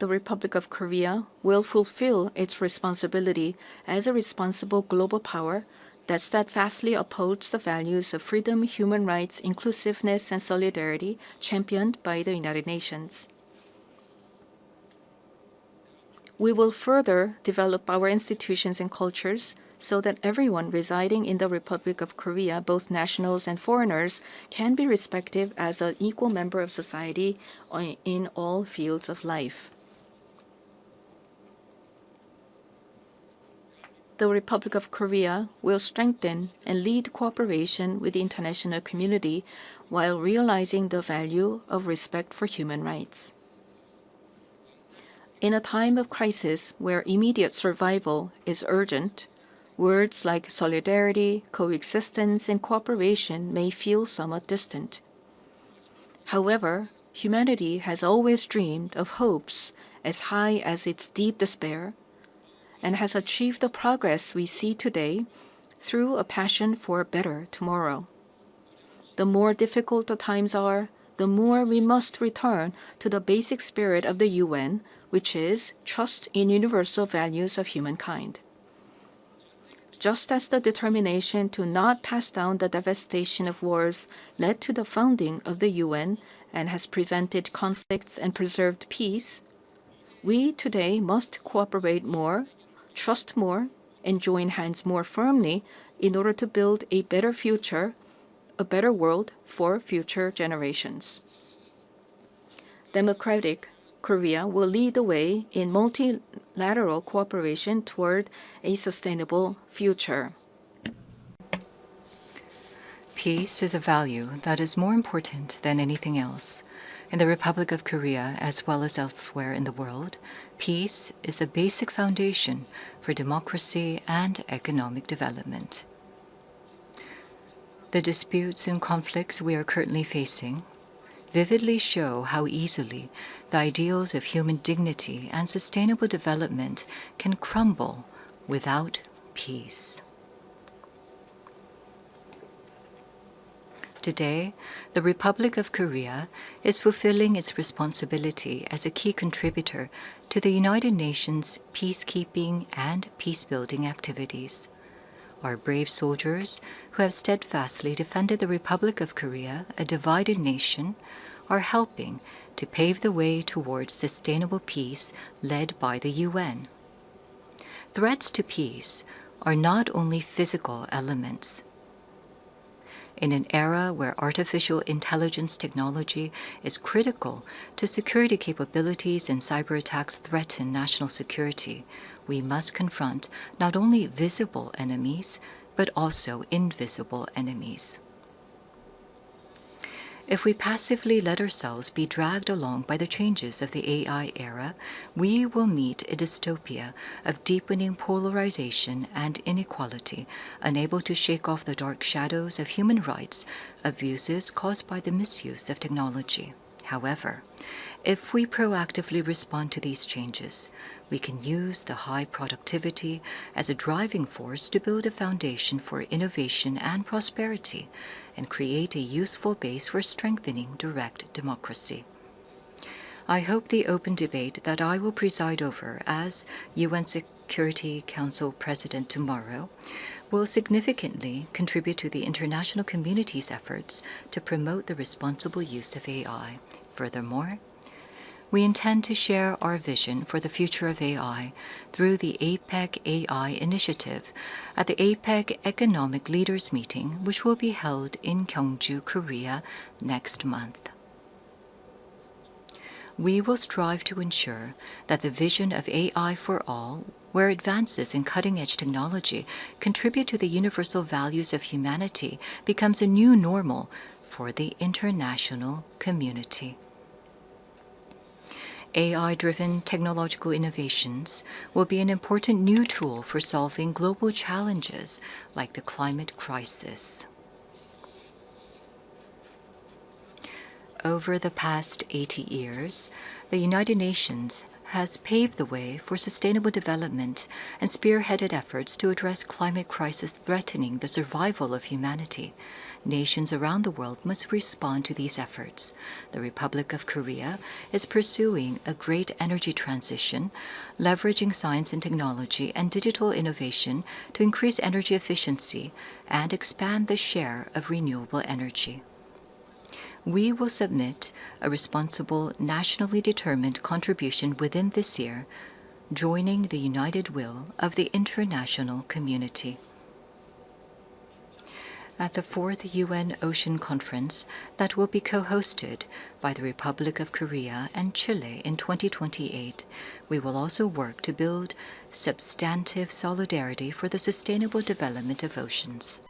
The Republic of Korea will fulfill its responsibility as a responsible global power that steadfastly upholds the values of freedom, human rights, inclusiveness, and solidarity championed by the United Nations. We will further develop our institutions and cultures so that everyone residing in the Republic of Korea, both nationals and foreigners, can be respected as an equal member of society in all fields of life. The Republic of Korea will strengthen and lead cooperation with the international community while realizing the value of respect for human rights. In a time of crisis where immediate survival is urgent, words like solidarity, coexistence, and cooperation may feel somewhat distant. However, humanity has always dreamed of hopes as high as its deep despair, and has achieved the progress we see today through a passion for a better tomorrow. The more difficult the times are, the more we must return to the basic spirit of the UN, which is trust in universal values of humankind. Just as the determination to not pass down the devastation of wars led to the founding of the UN and has prevented conflicts and preserved peace, we today must cooperate more, trust more, and join hands more firmly in order to build a better future, a better world for future generations. Democratic Korea will lead the way in multilateral cooperation toward a sustainable future. Peace is a value that is more important than anything else. In the Republic of Korea, as well as elsewhere in the world, peace is the basic foundation for democracy and economic development. The disputes and conflicts we are currently facing vividly show how easily the ideals of human dignity and sustainable development can crumble without peace. Today, the Republic of Korea is fulfilling its responsibility as a key contributor to the United Nations peacekeeping and peacebuilding activities. Our brave soldiers, who have steadfastly defended the Republic of Korea, a divided nation, are helping to pave the way towards sustainable peace led by the UN. Threats to peace are not only physical elements. In an era where artificial intelligence technology is critical to security capabilities and cyber attacks threaten national security, we must confront not only visible enemies, but also invisible enemies. If we passively let ourselves be dragged along by the changes of the AI era, we will meet a dystopia of deepening polarization and inequality, unable to shake off the dark shadows of human rights abuses caused by the misuse of technology. However, if we proactively respond to these changes, we can use the high productivity as a driving force to build a foundation for innovation and prosperity, and create a useful base for strengthening direct democracy. I hope the open debate that I will preside over as UN Security Council President tomorrow will significantly contribute to the international community's efforts to promote the responsible use of AI. Furthermore, we intend to share our vision for the future of AI through the APEC AI initiative at the APEC Economic Leaders Meeting, which will be held in Gyeongju, Korea next month. We will strive to ensure that the vision of AI for all, where advances in cutting-edge technology contribute to the universal values of humanity, becomes a new normal for the international community. AI-driven technological innovations will be an important new tool for solving global challenges like the climate crisis. Over the past 80 years, the United Nations has paved the way for sustainable development and spearheaded efforts to address climate crisis threatening the survival of humanity. Nations around the world must respond to these efforts. The Republic of Korea is pursuing a great energy transition, leveraging science and technology and digital innovation to increase energy efficiency and expand the share of renewable energy. We will submit a responsible, nationally determined contribution within this year, joining the united will of the international community. At the 4th UN Ocean Conference that will be co-hosted by the Republic of Korea and Chile in 2028, we will also work to build substantive solidarity for the sustainable development of oceans.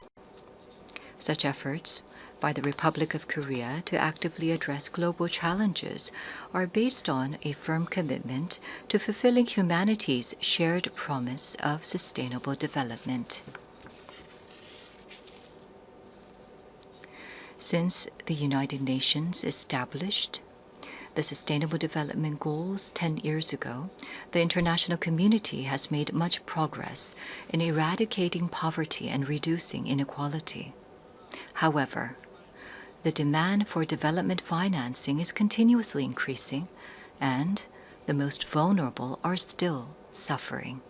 Such efforts by the Republic of Korea to actively address global challenges are based on a firm commitment to fulfilling humanity's shared promise of sustainable development. Since the United Nations established the Sustainable Development Goals 10 years ago, the international community has made much progress in eradicating poverty and reducing inequality. However, the demand for development financing is continuously increasing, and the most vulnerable are still suffering.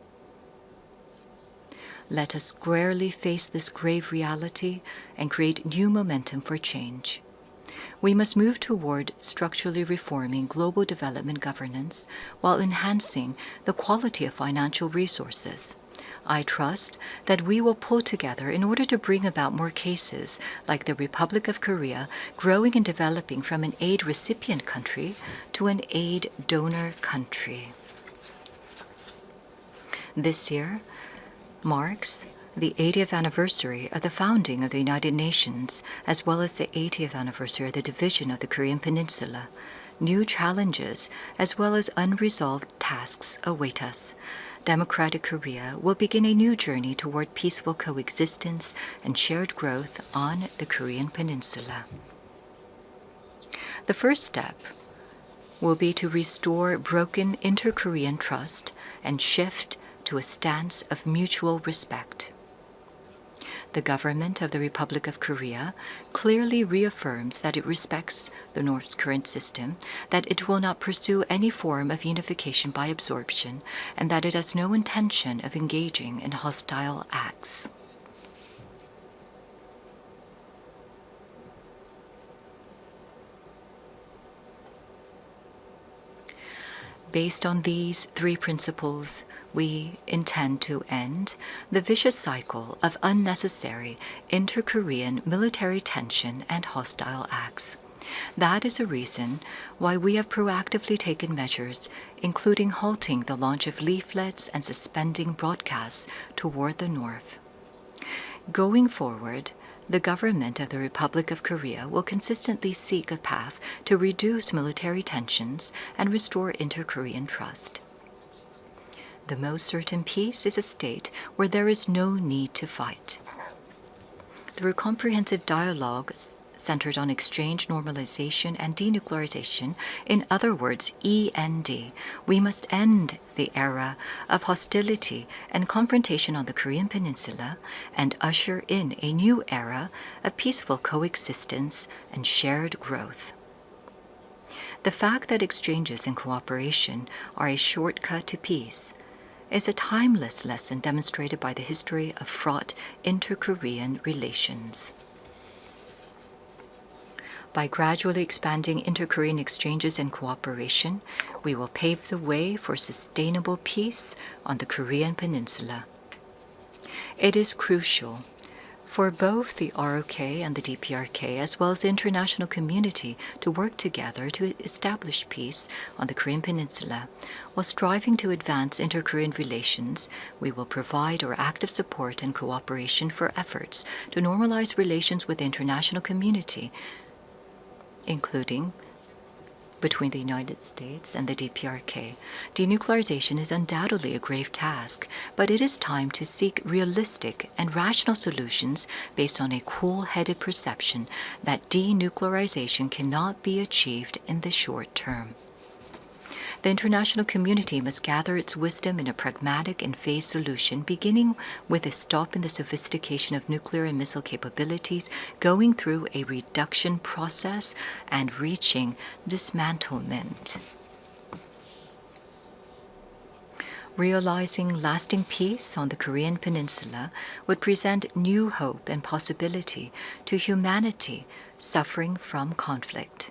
Let us squarely face this grave reality and create new momentum for change. We must move toward structurally reforming global development governance while enhancing the quality of financial resources. I trust that we will pull together in order to bring about more cases like the Republic of Korea growing and developing from an aid recipient country to an aid donor country. This year marks the 80th anniversary of the founding of the United Nations, as well as the 80th anniversary of the division of the Korean Peninsula. New challenges, as well as unresolved tasks, await us. Democratic Korea will begin a new journey toward peaceful coexistence and shared growth on the Korean Peninsula. The first step will be to restore broken inter-Korean trust and shift to a stance of mutual respect. The government of the Republic of Korea clearly reaffirms that it respects the North's current system, that it will not pursue any form of unification by absorption, and that it has no intention of engaging in hostile acts. Based on these three principles, we intend to end the vicious cycle of unnecessary inter-Korean military tension and hostile acts. That is a reason why we have proactively taken measures, including halting the launch of leaflets and suspending broadcasts toward the north. Going forward, the government of the Republic of Korea will consistently seek a path to reduce military tensions and restore inter-Korean trust. The most certain peace is a state where there is no need to fight. Through comprehensive dialogue centered on exchange, normalization, and denuclearization, in other words, END, we must end the era of hostility and confrontation on the Korean Peninsula and usher in a new era of peaceful coexistence and shared growth. The fact that exchanges and cooperation are a shortcut to peace is a timeless lesson demonstrated by the history of fraught inter-Korean relations. By gradually expanding inter-Korean exchanges and cooperation, we will pave the way for sustainable peace on the Korean Peninsula. It is crucial for both the ROK and the DPRK, as well as the international community, to work together to establish peace on the Korean Peninsula. While striving to advance inter-Korean relations, we will provide our active support and cooperation for efforts to normalize relations with the international community, including between the United States and the DPRK. Denuclearization is undoubtedly a grave task, but it is time to seek realistic and rational solutions based on a cool-headed perception that denuclearization cannot be achieved in the short term. The international community must gather its wisdom in a pragmatic and phased solution, beginning with a stop in the sophistication of nuclear and missile capabilities, going through a reduction process, and reaching dismantlement. Realizing lasting peace on the Korean Peninsula would present new hope and possibility to humanity suffering from conflict.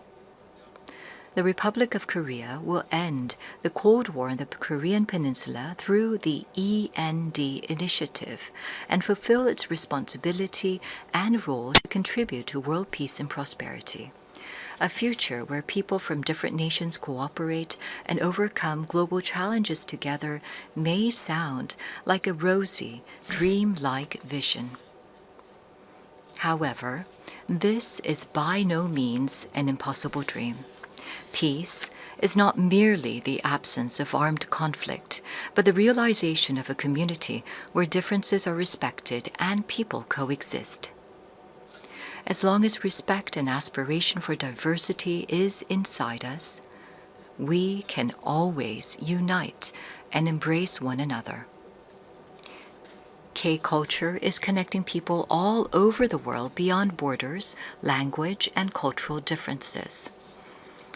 The Republic of Korea will end the Cold War on the Korean Peninsula through the END initiative and fulfill its responsibility and role to contribute to world peace and prosperity. A future where people from different nations cooperate and overcome global challenges together may sound like a rosy, dream-like vision. However, this is by no means an impossible dream. Peace is not merely the absence of armed conflict, but the realization of a community where differences are respected and people coexist. As long as respect and aspiration for diversity is inside us, we can always unite and embrace one another. K-culture is connecting people all over the world beyond borders, language, and cultural differences.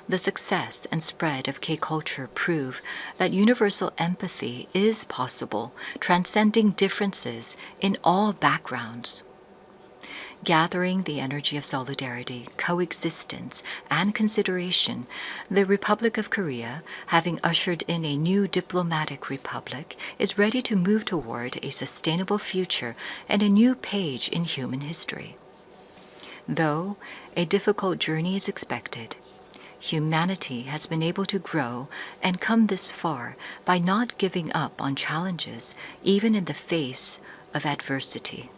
The success and spread of K-culture prove that universal empathy is possible, transcending differences in all backgrounds. Gathering the energy of solidarity, coexistence, and consideration, the Republic of Korea, having ushered in a new diplomatic republic, is ready to move toward a sustainable future and a new page in human history. Though a difficult journey is expected, humanity has been able to grow and come this far by not giving up on challenges, even in the face of adversity.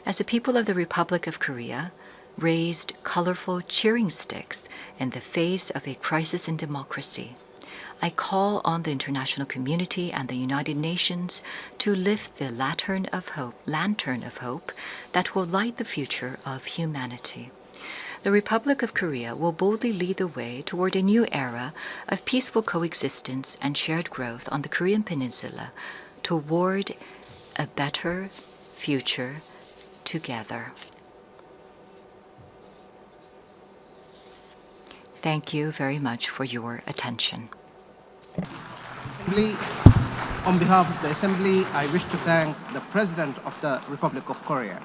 As the people of the Republic of Korea raised colorful cheering sticks in the face of a crisis in democracy, I call on the international community and the United Nations to lift the lantern of hope that will light the future of humanity. The Republic of Korea will boldly lead the way toward a new era of peaceful coexistence and shared growth on the Korean Peninsula, toward a better future together. Thank you very much for your attention. On behalf of the Assembly, I wish to thank the President of the Republic of Korea.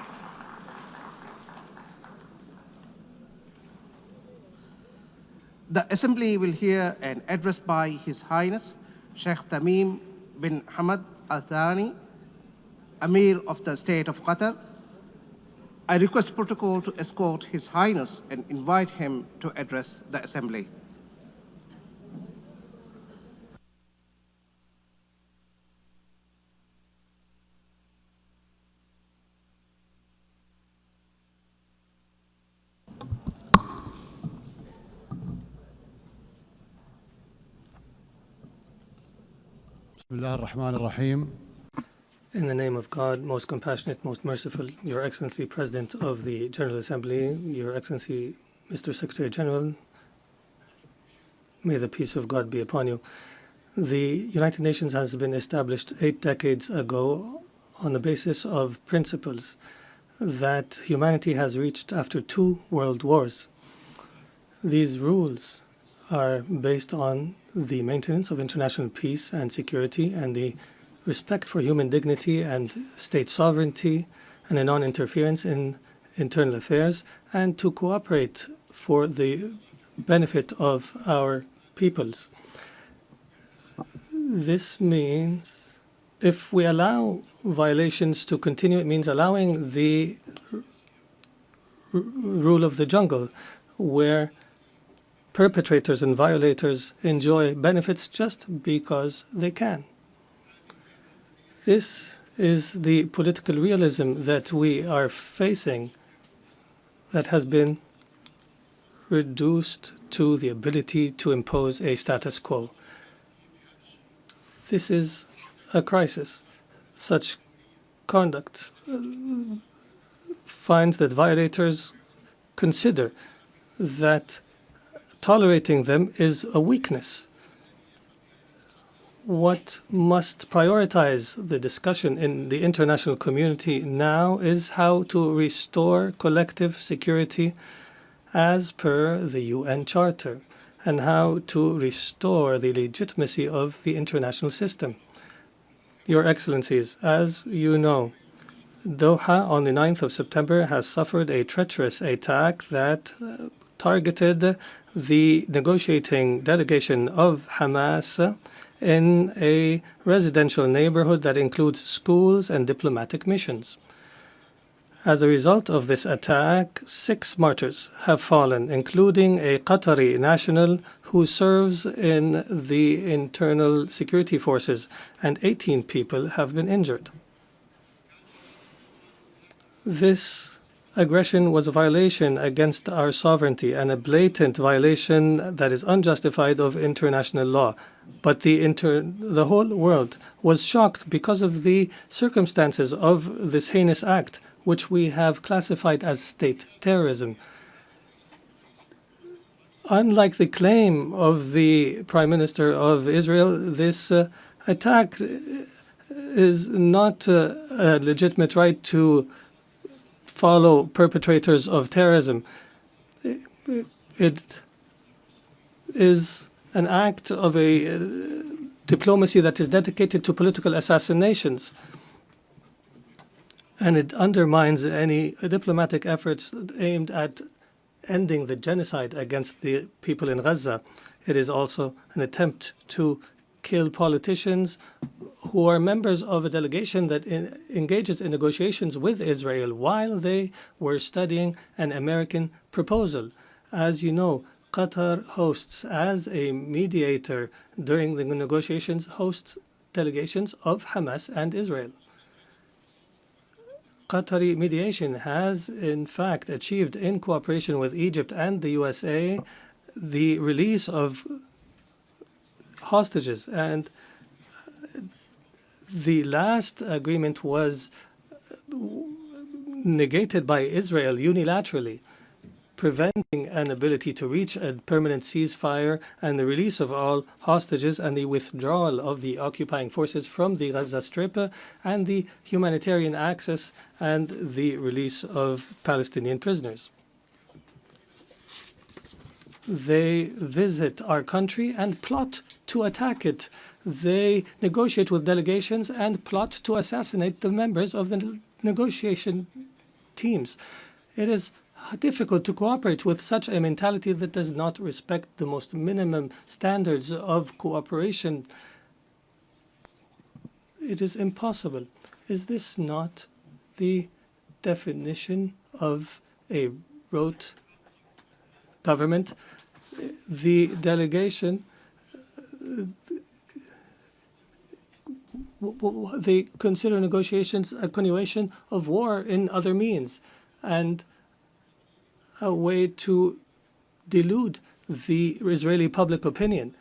The Assembly will hear an address by His Highness Sheikh Tamim bin Hamad Al Thani, Amir of the State of Qatar. I request protocol to escort His Highness and invite him to address the Assembly. In the name of God, most compassionate, most merciful, Your Excellency, President of the General Assembly, Your Excellency, Mr. Secretary General, may the peace of God be upon you. The United Nations has been established 8 decades ago on the basis of principles that humanity has reached after 2 world wars. These rules are based on the maintenance of international peace and security and the respect for human dignity and state sovereignty and a non-interference in internal affairs, and to cooperate for the benefit of our peoples. This means if we allow violations to continue, it means allowing the rule of the jungle, where perpetrators and violators enjoy benefits just because they can. This is the political realism that we are facing, that has been reduced to the ability to impose a status quo. This is a crisis. Such conduct finds that violators consider that tolerating them is a weakness. What must prioritize the discussion in the international community now is how to restore collective security as per the UN Charter, and how to restore the legitimacy of the international system. Your Excellencies, as you know, Doha on the 9th of September has suffered a treacherous attack that targeted the negotiating delegation of Hamas in a residential neighborhood that includes schools and diplomatic missions. As a result of this attack, 6 martyrs have fallen, including a Qatari national who serves in the internal security forces, and 18 people have been injured. This aggression was a violation against our sovereignty and a blatant violation that is unjustified of international law. But the whole world was shocked because of the circumstances of this heinous act, which we have classified as state terrorism. Unlike the claim of the Prime Minister of Israel, this attack is not a legitimate right to follow perpetrators of terrorism. It is an act of a diplomacy that is dedicated to political assassinations, and it undermines any diplomatic efforts aimed at ending the genocide against the people in Gaza. It is also an attempt to kill politicians who are members of a delegation that engages in negotiations with Israel while they were studying an American proposal. As you know, Qatar hosts, as a mediator during the negotiations, hosts delegations of Hamas and Israel. Qatari mediation has, in fact, achieved, in cooperation with Egypt and the USA, the release of hostages. And the last agreement was negated by Israel unilaterally, preventing an ability to reach a permanent ceasefire and the release of all hostages and the withdrawal of the occupying forces from the Gaza Strip and the humanitarian access and the release of Palestinian prisoners. They visit our country and plot to attack it. They negotiate with delegations and plot to assassinate the members of the negotiation teams. It is difficult to cooperate with such a mentality that does not respect the most minimum standards of cooperation. It is impossible. Is this not the definition of a rote government? The delegation, they consider negotiations a continuation of war in other means and a way to delude the Israeli public opinion.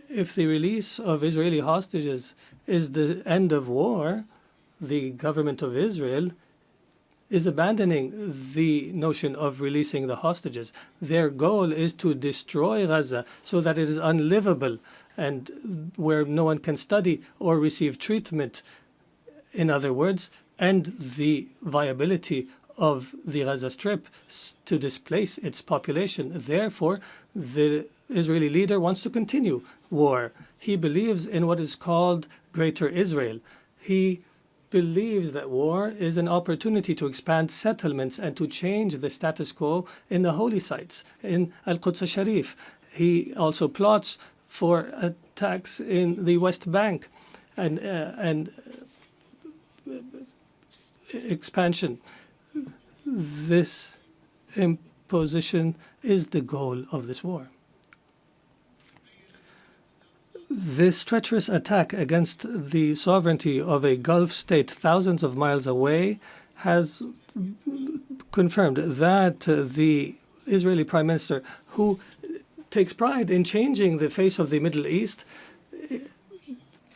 If the release of Israeli hostages is the end of war, the government of Israel is abandoning the notion of releasing the hostages. Their goal is to destroy Gaza so that it is unlivable and where no one can study or receive treatment. In other words, end the viability of the Gaza Strip to displace its population. Therefore, the Israeli leader wants to continue war. He believes in what is called Greater Israel. He believes that war is an opportunity to expand settlements and to change the status quo in the holy sites, in Al-Quds al-Sharif. He also plots for attacks in the West Bank and expansion. This imposition is the goal of this war. This treacherous attack against the sovereignty of a Gulf state thousands of miles away has confirmed that the Israeli Prime Minister, who takes pride in changing the face of the Middle East,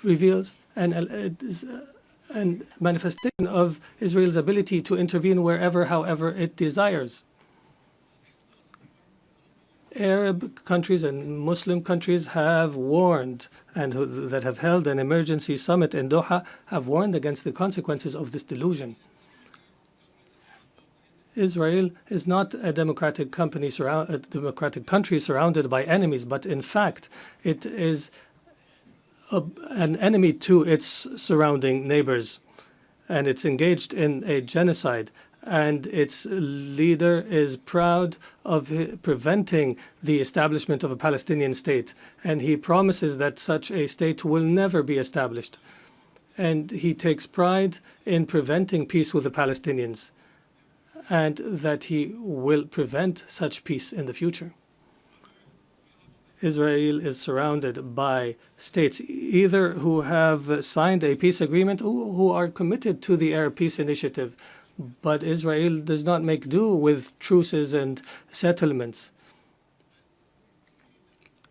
reveals an manifestation of Israel's ability to intervene wherever, however it desires. Arab countries and Muslim countries have warned, and that have held an emergency summit in Doha, have warned against the consequences of this delusion. Israel is not a democratic country surrounded by enemies, but in fact, it is an enemy to its surrounding neighbors, and it's engaged in a genocide. And its leader is proud of preventing the establishment of a Palestinian state. And he promises that such a state will never be established. And he takes pride in preventing peace with the Palestinians, and that he will prevent such peace in the future. Israel is surrounded by states either who have signed a peace agreement or who are committed to the Arab Peace Initiative. But Israel does not make do with truces and settlements.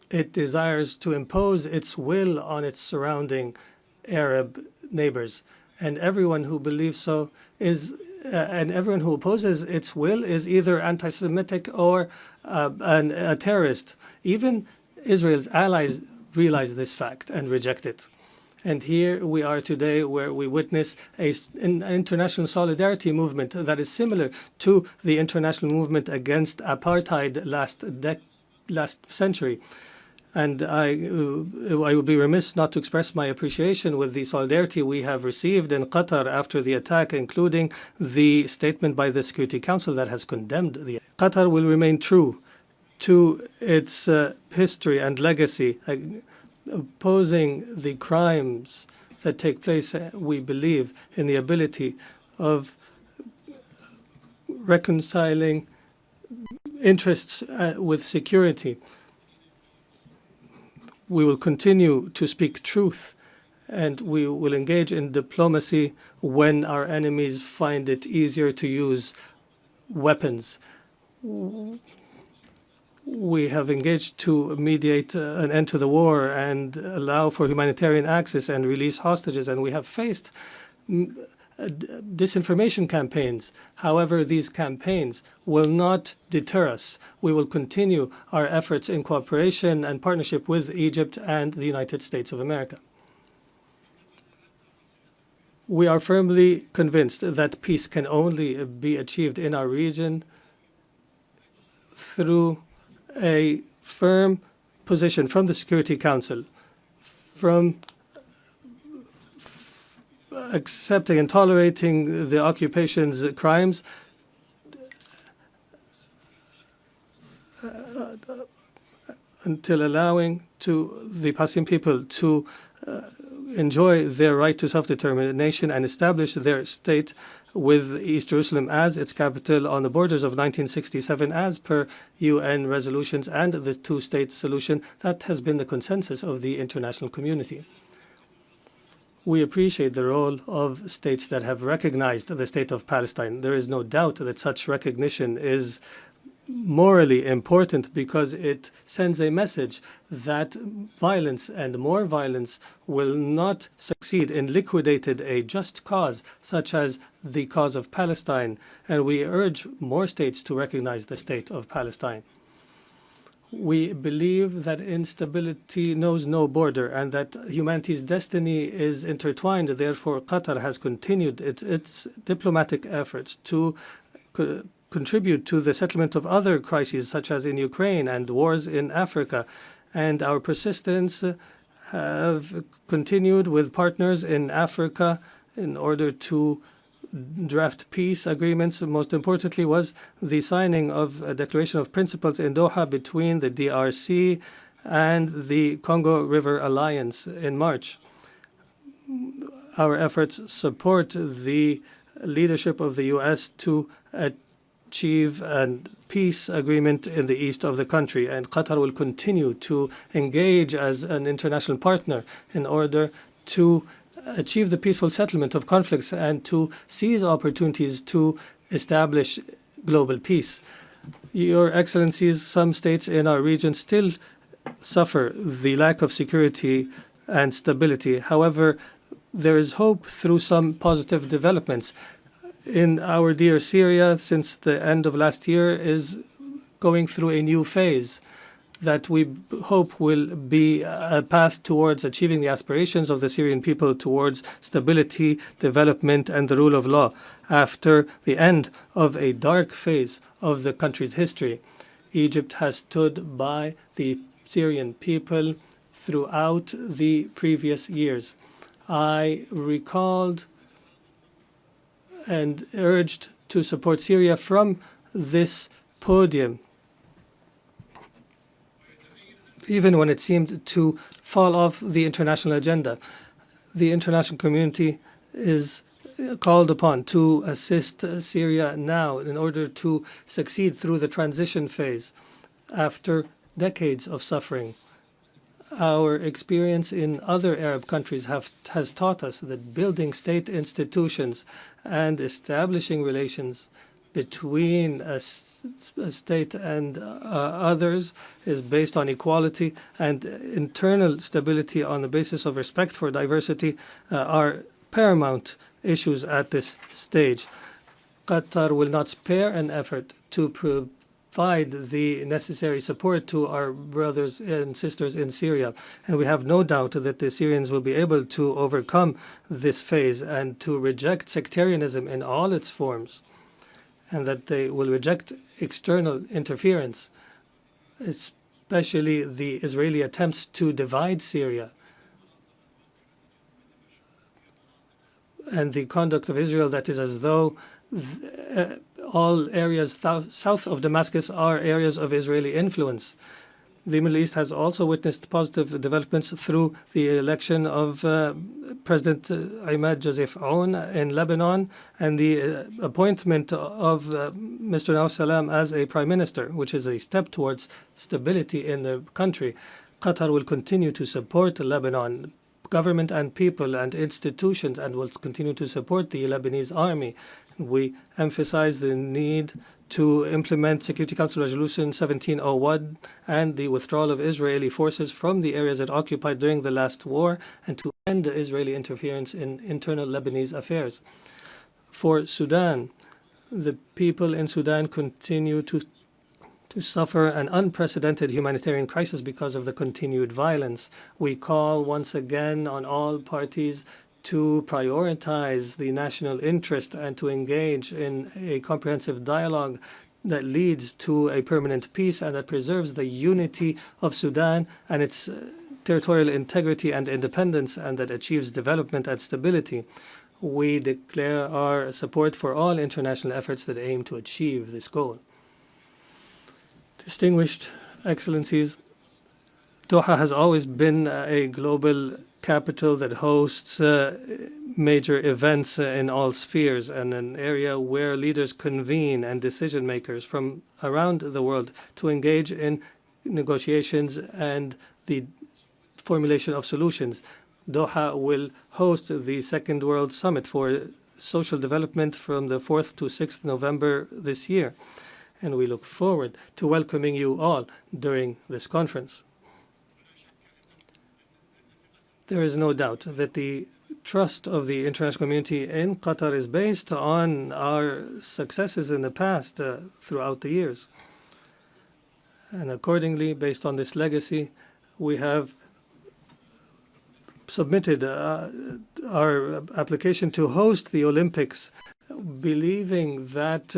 It desires to impose its will on its surrounding Arab neighbors. And everyone who believes so is, and everyone who opposes its will is either anti-Semitic or a terrorist. Even Israel's allies realize this fact and reject it. And here we are today, where we witness an international solidarity movement that is similar to the international movement against apartheid last century. And I would be remiss not to express my appreciation with the solidarity we have received in Qatar after the attack, including the statement by the Security Council that has condemned the. Qatar will remain true to its history and legacy, opposing the crimes that take place. We believe in the ability of reconciling interests with security. We will continue to speak truth, and we will engage in diplomacy when our enemies find it easier to use weapons. We have engaged to mediate an end to the war and allow for humanitarian access and release hostages, and we have faced disinformation campaigns. However, these campaigns will not deter us. We will continue our efforts in cooperation and partnership with Egypt and the United States of America. We are firmly convinced that peace can only be achieved in our region through a firm position from the Security Council, from accepting and tolerating the occupation's crimes, until allowing to the Palestinian people to enjoy their right to self-determination and establish their state with East Jerusalem as its capital on the borders of 1967 as per UN resolutions and the two-state solution that has been the consensus of the international community. We appreciate the role of states that have recognized the state of Palestine. There is no doubt that such recognition is morally important because it sends a message that violence and more violence will not succeed in liquidating a just cause such as the cause of Palestine, and we urge more states to recognize the state of Palestine. We believe that instability knows no border and that humanity's destiny is intertwined. Therefore, Qatar has continued its diplomatic efforts to contribute to the settlement of other crises, such as in Ukraine and wars in Africa. And our persistence have continued with partners in Africa in order to draft peace agreements. Most importantly was the signing of a declaration of principles in Doha between the DRC and the Congo River Alliance in March. Our efforts support the leadership of the U.S. to achieve a peace agreement in the east of the country, and Qatar will continue to engage as an international partner in order to achieve the peaceful settlement of conflicts and to seize opportunities to establish global peace. Your Excellencies, some states in our region still suffer the lack of security and stability. However, there is hope through some positive developments. In our dear Syria, since the end of last year, is going through a new phase that we hope will be a path towards achieving the aspirations of the Syrian people towards stability, development, and the rule of law after the end of a dark phase of the country's history. Egypt has stood by the Syrian people throughout the previous years. I recalled and urged to support Syria from this podium, even when it seemed to fall off the international agenda. The international community is called upon to assist Syria now in order to succeed through the transition phase after decades of suffering. Our experience in other Arab countries has taught us that building state institutions and establishing relations between a state and others is based on equality, and internal stability on the basis of respect for diversity are paramount issues at this stage. Qatar will not spare an effort to provide the necessary support to our brothers and sisters in Syria, and we have no doubt that the Syrians will be able to overcome this phase and to reject sectarianism in all its forms, and that they will reject external interference, especially the Israeli attempts to divide Syria and the conduct of Israel that is as though all areas south of Damascus are areas of Israeli influence. The Middle East has also witnessed positive developments through the election of President Ahmed Joseph Aoun in Lebanon and the appointment of Mr. Nawaf Salam as a prime minister, which is a step towards stability in the country. Qatar will continue to support Lebanon government and people and institutions and will continue to support the Lebanese army. We emphasize the need to implement Security Council Resolution 1701 and the withdrawal of Israeli forces from the areas it occupied during the last war, and to end Israeli interference in internal Lebanese affairs. For Sudan, the people in Sudan continue to suffer an unprecedented humanitarian crisis because of the continued violence. We call once again on all parties to prioritize the national interest and to engage in a comprehensive dialogue that leads to a permanent peace and that preserves the unity of Sudan and its territorial integrity and independence, and that achieves development and stability. We declare our support for all international efforts that aim to achieve this goal. Distinguished Excellencies, Doha has always been a global capital that hosts major events in all spheres and an area where leaders convene and decision makers from around the world to engage in negotiations and the formulation of solutions. Doha will host the Second World Summit for Social Development from the 4th to 6th November this year, and we look forward to welcoming you all during this conference. There is no doubt that the trust of the international community in Qatar is based on our successes in the past throughout the years. And accordingly, based on this legacy, we have submitted our application to host the Olympics, believing that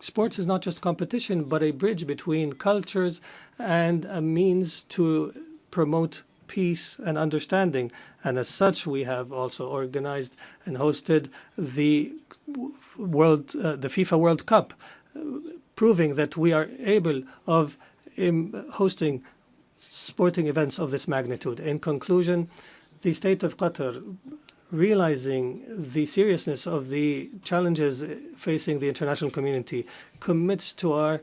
sports is not just competition, but a bridge between cultures and a means to promote peace and understanding. And as such, we have also organized and hosted the FIFA World Cup, proving that we are able of hosting sporting events of this magnitude. In conclusion, the state of Qatar, realizing the seriousness of the challenges facing the international community, commits to our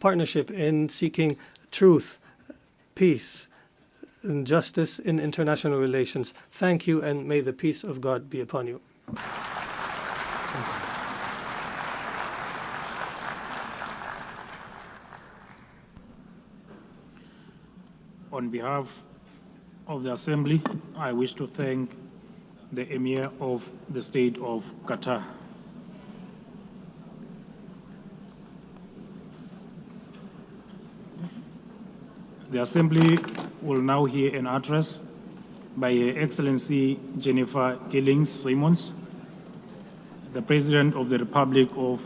partnership in seeking truth, peace, and justice in international relations. Thank you, and may the peace of God be upon you. On behalf of the Assembly, I wish to thank the Emir of the State of Qatar. The Assembly will now hear an address by Her Excellency Jennifer Gillings-Simons, the President of the Republic of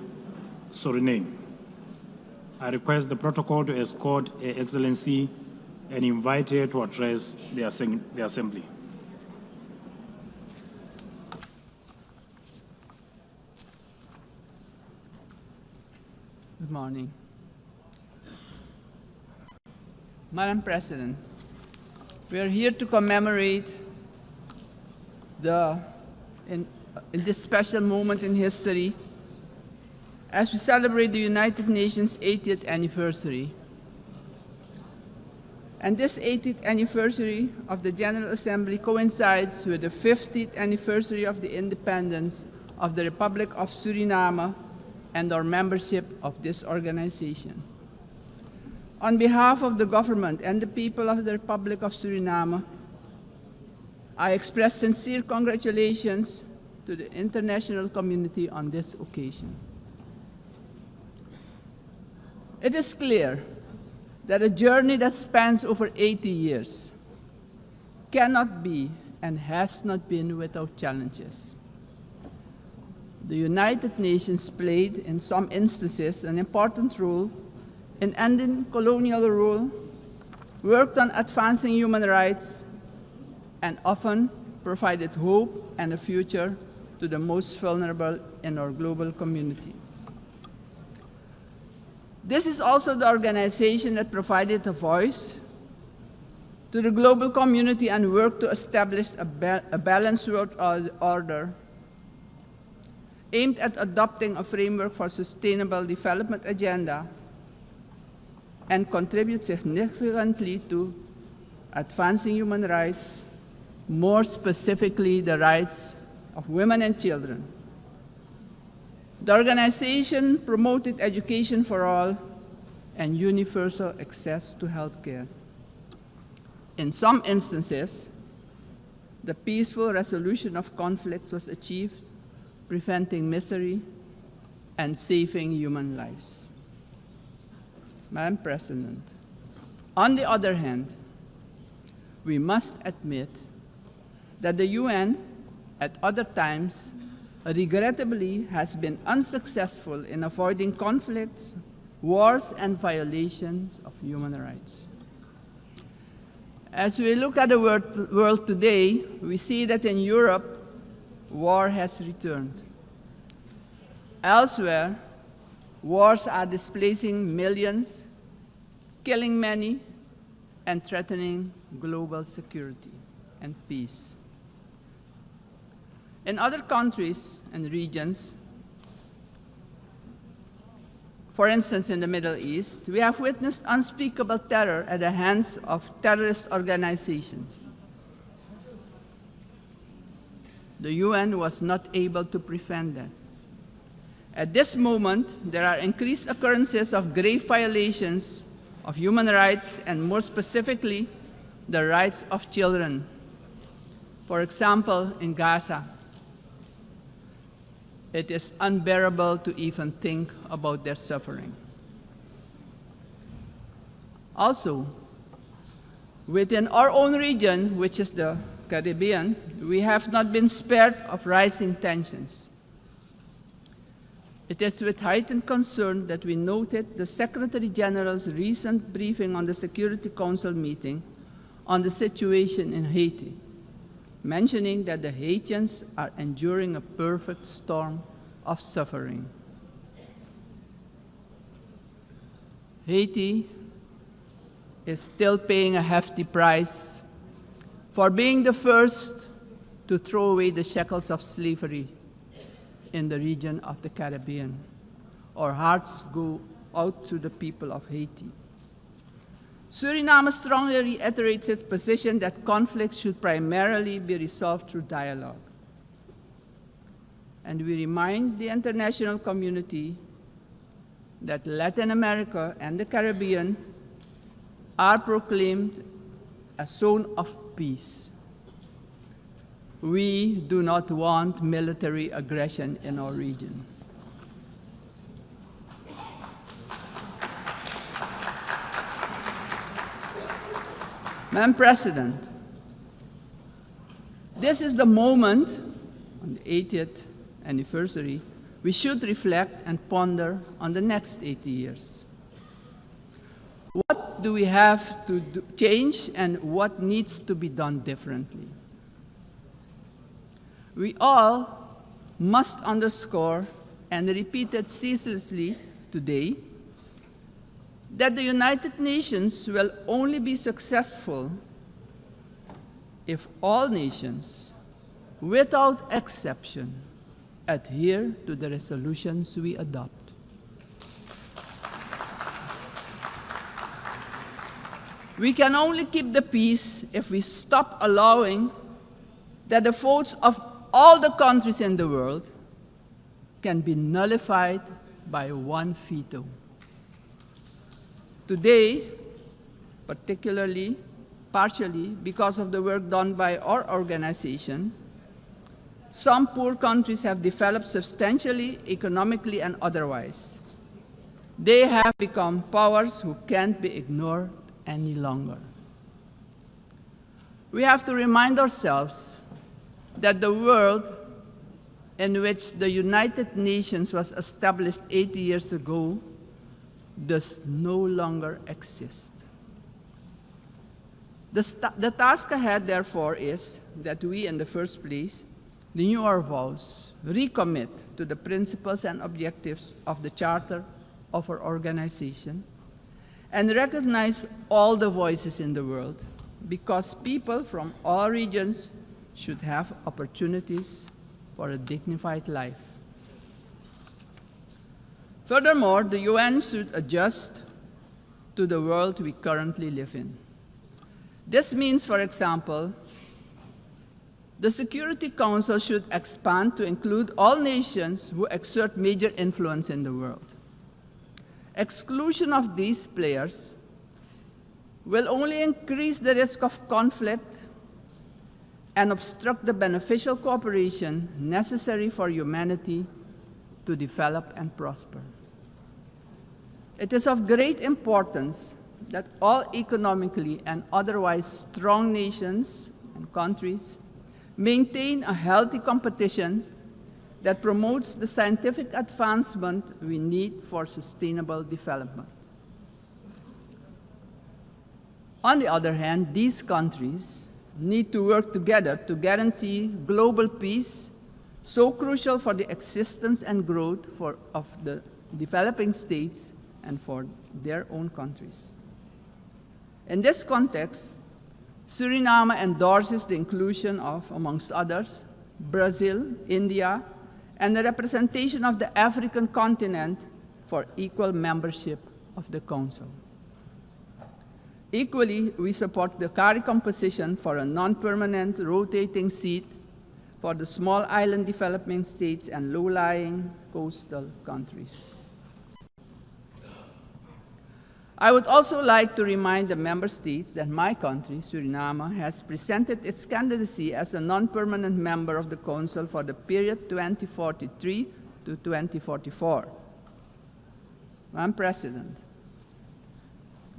Suriname. I request the protocol to escort Her Excellency and invite her to address the Assembly. Good morning. Madam President, we are here to commemorate in this special moment in history as we celebrate the United Nations 80th anniversary. And this 80th anniversary of the General Assembly coincides with the 50th anniversary of the independence of the Republic of Suriname and our membership of this organization. On behalf of the government and the people of the Republic of Suriname, I express sincere congratulations to the international community on this occasion. It is clear that a journey that spans over 80 years cannot be and has not been without challenges. The United Nations played, in some instances, an important role in ending colonial rule, worked on advancing human rights, and often provided hope and a future to the most vulnerable in our global community. This is also the organization that provided a voice to the global community and worked to establish a balanced world order aimed at adopting a framework for sustainable development agenda and contribute significantly to advancing human rights, more specifically the rights of women and children. The organization promoted education for all and universal access to health care. In some instances, the peaceful resolution of conflicts was achieved, preventing misery and saving human lives. Madam President, on the other hand, we must admit that the UN, at other times, regrettably has been unsuccessful in avoiding conflicts, wars, and violations of human rights. As we look at the world today, we see that in Europe, war has returned. Elsewhere, wars are displacing millions killing many, and threatening global security and peace. In other countries and regions, for instance, in the Middle East, we have witnessed unspeakable terror at the hands of terrorist organizations. The UN was not able to prevent that. At this moment, there are increased occurrences of grave violations of human rights, and more specifically, the rights of children. For example, in Gaza, it is unbearable to even think about their suffering. Also, within our own region, which is the Caribbean, we have not been spared of rising tensions. It is with heightened concern that we noted the Secretary General's recent briefing on the Security Council meeting on the situation in Haiti, mentioning that the Haitians are enduring a perfect storm of suffering. Haiti is still paying a hefty price for being the first to throw away the shackles of slavery in the region of the Caribbean. Our hearts go out to the people of Haiti. Suriname strongly reiterates its position that conflict should primarily be resolved through dialogue. And we remind the international community that Latin America and the Caribbean are proclaimed a zone of peace. We do not want military aggression in our region. Madam President, this is the moment, on the 80th anniversary, we should reflect and ponder on the next 80 years. What do we have to change and what needs to be done differently? We all must underscore and repeat it ceaselessly today that the United Nations will only be successful if all nations, without exception, adhere to the resolutions we adopt. We can only keep the peace if we stop allowing that the votes of all the countries in the world can be nullified by one veto. Today, partially because of the work done by our organization, some poor countries have developed substantially, economically and otherwise. They have become powers who can't be ignored any longer. We have to remind ourselves that the world in which the United Nations was established 80 years ago does no longer exist. The task ahead, therefore, is that we, in the first place, renew our vows, recommit to the principles and objectives of the Charter of our organization, and recognize all the voices in the world, because people from all regions should have opportunities for a dignified life. Furthermore, the UN should adjust to the world we currently live in. This means, for example, the Security Council should expand to include all nations who exert major influence in the world. Exclusion of these players will only increase the risk of conflict and obstruct the beneficial cooperation necessary for humanity to develop and prosper. It is of great importance that all economically and otherwise strong nations and countries maintain a healthy competition that promotes the scientific advancement we need for sustainable development. On the other hand, these countries need to work together to guarantee global peace, so crucial for the existence and growth of the developing states and for their own countries. In this context, Suriname endorses the inclusion of, amongst others, Brazil, India, and the representation of the African continent for equal membership of the Council. Equally, we support the CARICOM position for a non-permanent rotating seat for the small island developing states and low-lying coastal countries. I would also like to remind the member states that my country, Suriname, has presented its candidacy as a non-permanent member of the Council for the period 2043 to 2044. Madam President,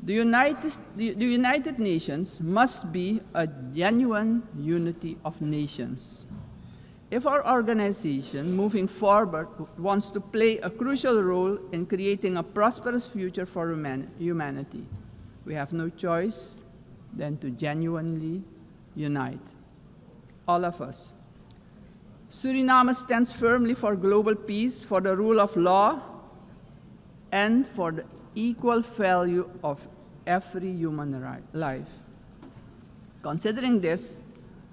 the United Nations must be a genuine unity of nations. If our organization, moving forward, wants to play a crucial role in creating a prosperous future for humanity, we have no choice than to genuinely unite, all of us. Suriname stands firmly for global peace, for the rule of law, and for the equal value of every human life. Considering this,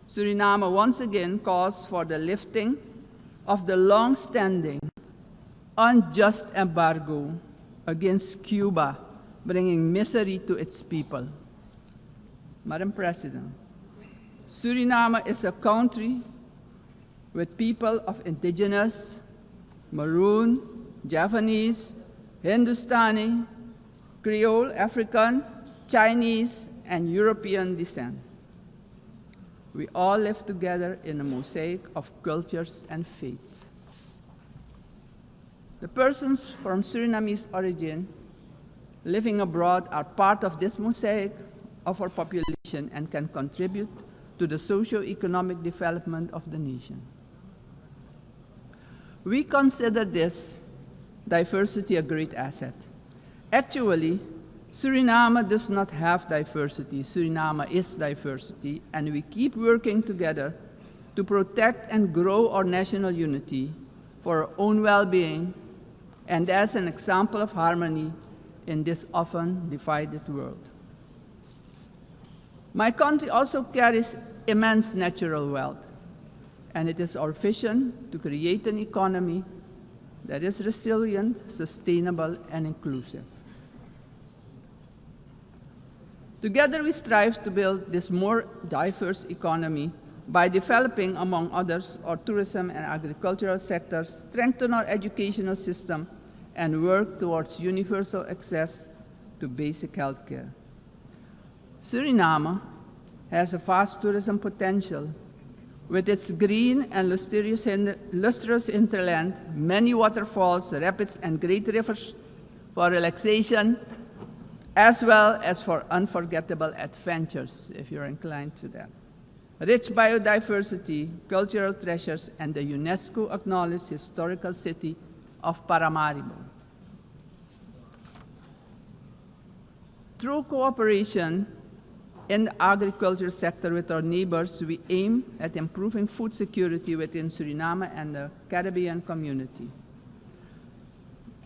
Suriname once again calls for the lifting of the long-standing, unjust embargo against Cuba, bringing misery to its people. Madam President, Suriname is a country with people of indigenous, Maroon, Javanese, Hindustani, Creole, African, Chinese, and European descent. We all live together in a mosaic of cultures and faiths. The persons from Surinamese origin living abroad are part of this mosaic of our population and can contribute to the socio-economic development of the nation. We consider this diversity a great asset. Actually, Suriname does not have diversity. Suriname is diversity, and we keep working together to protect and grow our national unity for our own well-being and as an example of harmony in this often divided world. My country also carries immense natural wealth, and it is our vision to create an economy that is resilient, sustainable, and inclusive. Together, we strive to build this more diverse economy by developing, among others, our tourism and agricultural sectors, strengthen our educational system, and work towards universal access to basic health care. Suriname has a vast tourism potential. With its green and lustrous hinterland, many waterfalls, rapids, and great rivers for relaxation, as well as for unforgettable adventures, if you're inclined to that. Rich biodiversity, cultural treasures, and the UNESCO-acknowledged historical city of Paramaribo. Through cooperation in the agriculture sector with our neighbors, we aim at improving food security within Suriname and the Caribbean community.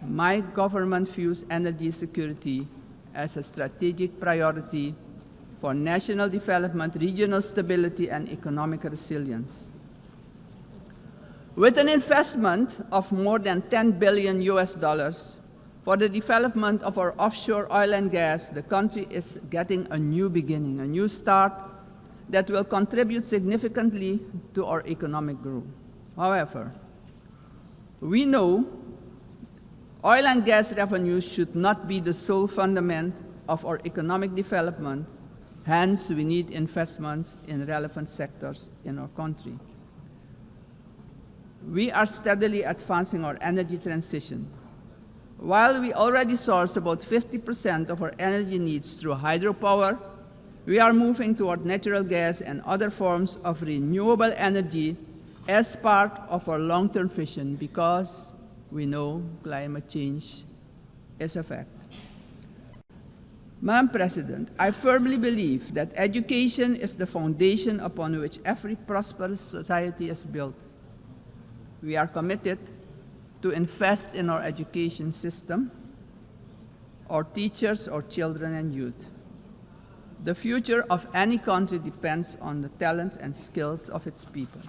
My government views energy security as a strategic priority for national development, regional stability, and economic resilience. With an investment of more than $10 billion for the development of our offshore oil and gas, the country is getting a new beginning, a new start that will contribute significantly to our economic growth. However, we know oil and gas revenues should not be the sole fundament of our economic development. Hence, we need investments in relevant sectors in our country. We are steadily advancing our energy transition. While we already source about 50% of our energy needs through hydropower, we are moving toward natural gas and other forms of renewable energy as part of our long-term vision, because we know climate change is a fact. Madam President, I firmly believe that education is the foundation upon which every prosperous society is built. We are committed to invest in our education system, our teachers, our children and youth. The future of any country depends on the talent and skills of its people.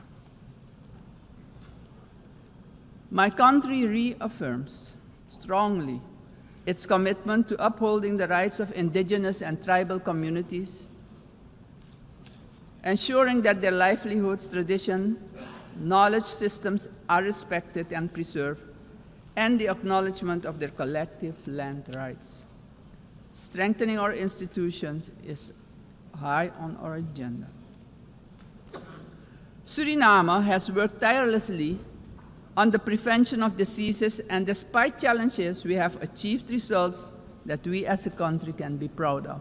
My country reaffirms strongly its commitment to upholding the rights of indigenous and tribal communities, ensuring that their livelihoods, tradition, knowledge systems are respected and preserved, and the acknowledgement of their collective land rights. Strengthening our institutions is high on our agenda. Suriname has worked tirelessly on the prevention of diseases, and despite challenges, we have achieved results that we as a country can be proud of.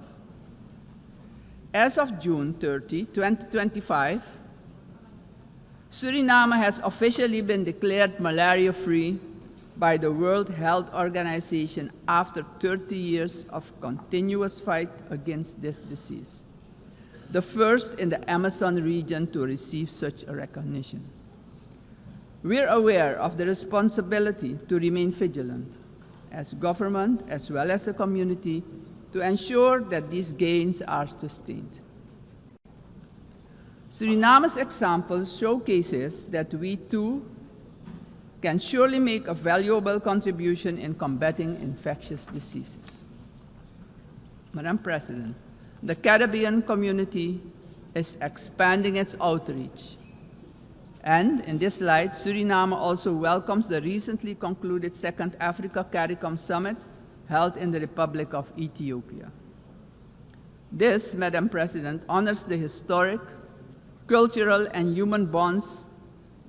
As of June 30, 2025, Suriname has officially been declared malaria-free by the World Health Organization after 30 years of continuous fight against this disease, the first in the Amazon region to receive such a recognition. We're aware of the responsibility to remain vigilant as government as well as a community to ensure that these gains are sustained. Suriname's example showcases that we too can surely make a valuable contribution in combating infectious diseases. Madam President, the Caribbean community is expanding its outreach. And in this light, Suriname also welcomes the recently concluded Second Africa CARICOM Summit held in the Republic of Ethiopia. This, Madam President, honors the historic, cultural, and human bonds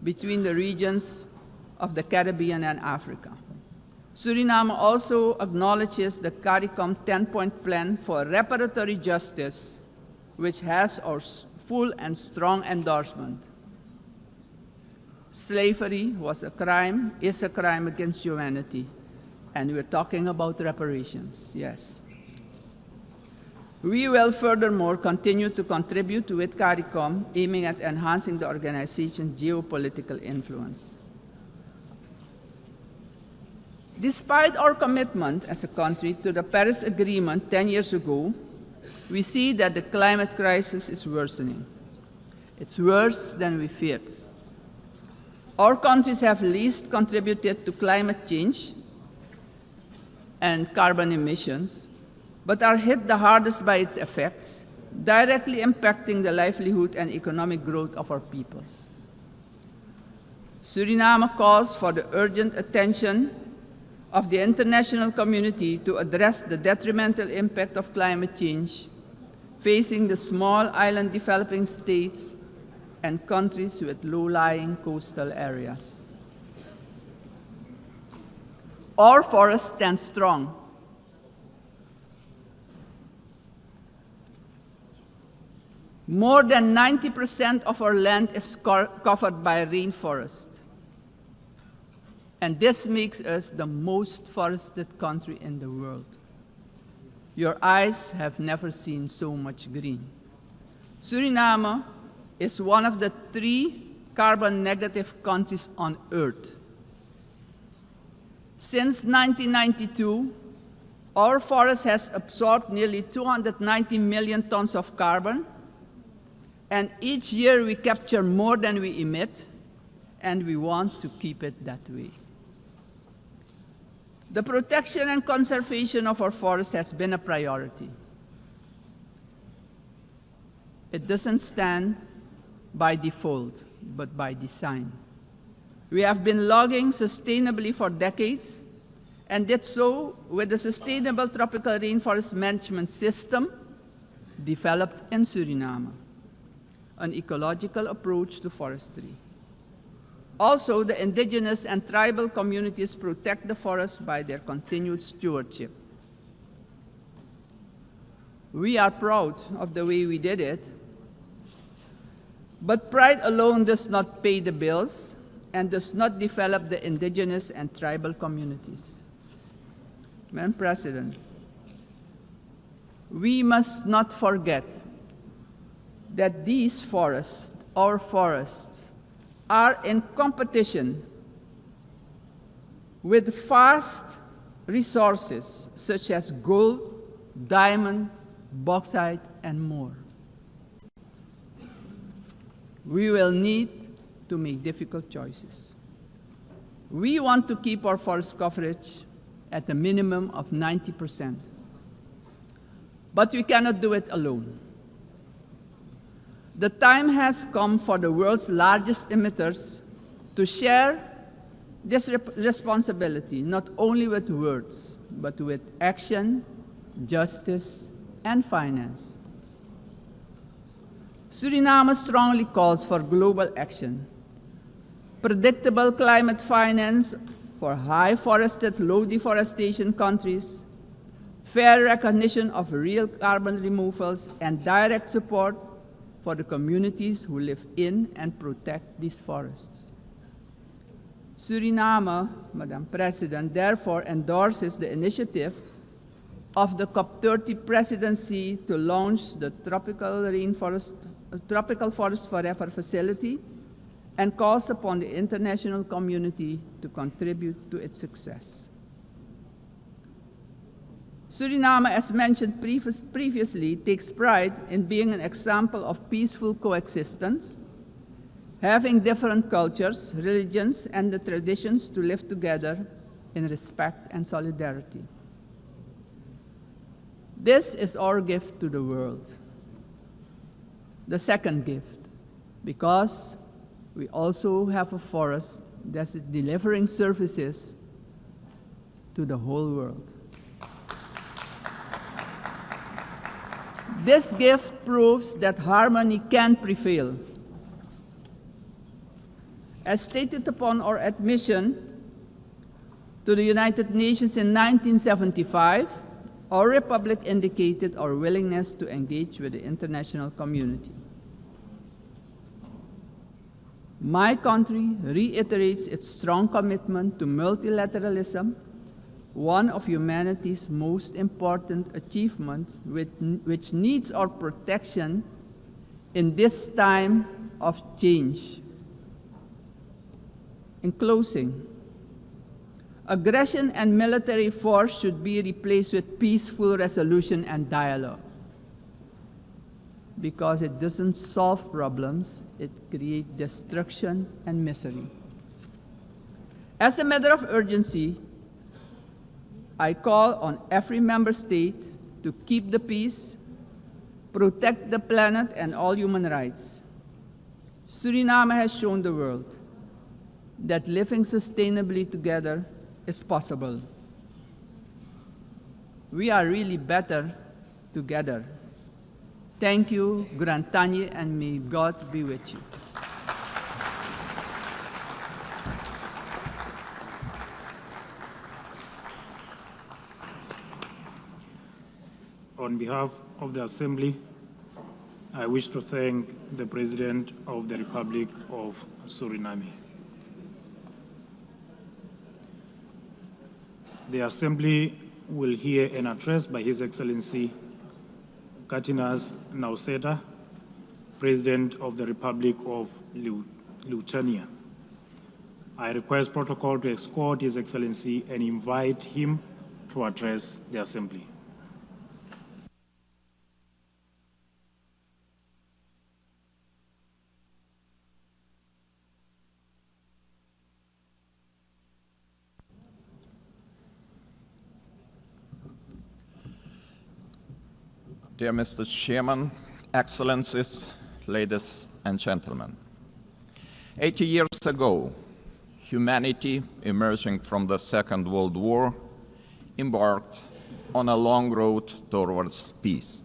between the regions of the Caribbean and Africa. Suriname also acknowledges the CARICOM 10-point plan for reparatory justice, which has our full and strong endorsement. Slavery was a crime, is a crime against humanity, and we're talking about reparations, yes. We will furthermore continue to contribute with CARICOM, aiming at enhancing the organization's geopolitical influence. Despite our commitment as a country to the Paris Agreement 10 years ago, we see that the climate crisis is worsening. It's worse than we feared. Our countries have least contributed to climate change and carbon emissions, but are hit the hardest by its effects, directly impacting the livelihood and economic growth of our peoples. Suriname calls for the urgent attention of the international community to address the detrimental impact of climate change facing the small island developing states and countries with low-lying coastal areas. Our forests stand strong. More than 90% of our land is covered by rainforest. And this makes us the most forested country in the world. Your eyes have never seen so much green. Suriname is one of the 3 carbon-negative countries on Earth. Since 1992, our forest has absorbed nearly 290 million tons of carbon, and each year we capture more than we emit, and we want to keep it that way. The protection and conservation of our forest has been a priority. It doesn't stand by default, but by design. We have been logging sustainably for decades, and did so with the Sustainable Tropical Rainforest Management System developed in Suriname, an ecological approach to forestry. Also, the indigenous and tribal communities protect the forest by their continued stewardship. We are proud of the way we did it, but pride alone does not pay the bills and does not develop the indigenous and tribal communities. Madam President, we must not forget that these forests, our forests, are in competition with vast resources such as gold, diamond, bauxite, and more. We will need to make difficult choices. We want to keep our forest coverage at a minimum of 90%. But we cannot do it alone. The time has come for the world's largest emitters to share this responsibility, not only with words, but with action, justice, and finance. Suriname strongly calls for global action, predictable climate finance for high forested, low deforestation countries, fair recognition of real carbon removals, and direct support for the communities who live in and protect these forests. Suriname, Madam President, therefore endorses the initiative of the COP30 presidency to launch the Tropical Forest Forever facility and calls upon the international community to contribute to its success. Suriname, as mentioned previously, takes pride in being an example of peaceful coexistence, having different cultures, religions, and the traditions to live together in respect and solidarity. This is our gift to the world. The second gift, because we also have a forest that is delivering services to the whole world. This gift proves that harmony can prevail. As stated upon our admission to the United Nations in 1975, our republic indicated our willingness to engage with the international community. My country reiterates its strong commitment to multilateralism, one of humanity's most important achievements, which needs our protection in this time of change. In closing, aggression and military force should be replaced with peaceful resolution and dialogue, because it doesn't solve problems, it creates destruction and misery. As a matter of urgency, I call on every member state to keep the peace, protect the planet and all human rights. Suriname has shown the world that living sustainably together is possible. We are really better together. Thank you, Grand Tanye, and may God be with you. On behalf of the Assembly, I wish to thank the President of the Republic of Suriname. The Assembly will hear an address by His Excellency Katinas Nauseta, President of the Republic of Lithuania. I request protocol to escort His Excellency and invite him to address the Assembly. Dear Mr. Chairman, Excellencies, ladies and gentlemen. 80 years ago, humanity, emerging from the Second World War, embarked on a long road towards peace.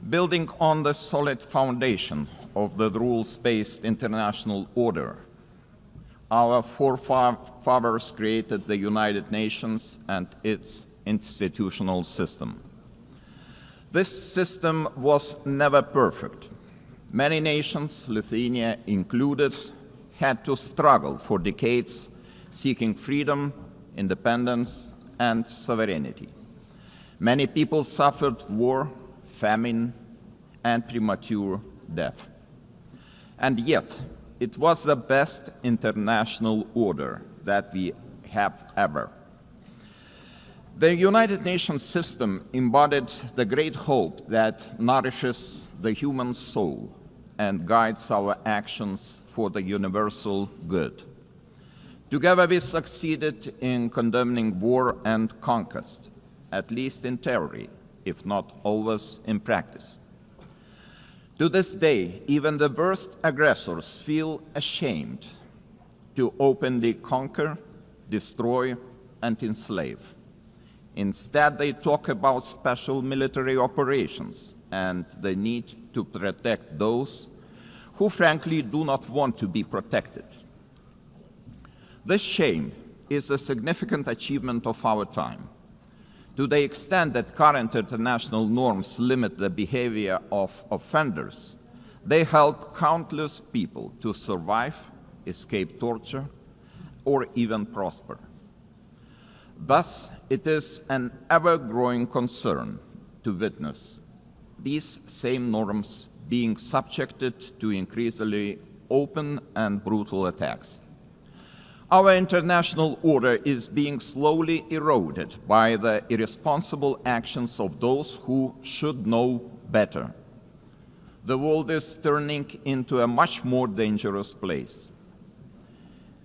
Building on the solid foundation of the rules-based international order, our forefathers created the United Nations and its institutional system. This system was never perfect. Many nations, Lithuania included, had to struggle for decades, seeking freedom, independence, and sovereignty. Many people suffered war, famine, and premature death. And yet, it was the best international order that we have ever. The United Nations system embodied the great hope that nourishes the human soul and guides our actions for the universal good. Together we succeeded in condemning war and conquest, at least in theory, if not always in practice. To this day, even the worst aggressors feel ashamed to openly conquer, destroy, and enslave. Instead, they talk about special military operations and the need to protect those who frankly do not want to be protected. This shame is a significant achievement of our time. To the extent that current international norms limit the behavior of offenders, they help countless people to survive, escape torture, or even prosper. Thus, it is an ever-growing concern to witness these same norms being subjected to increasingly open and brutal attacks. Our international order is being slowly eroded by the irresponsible actions of those who should know better. The world is turning into a much more dangerous place.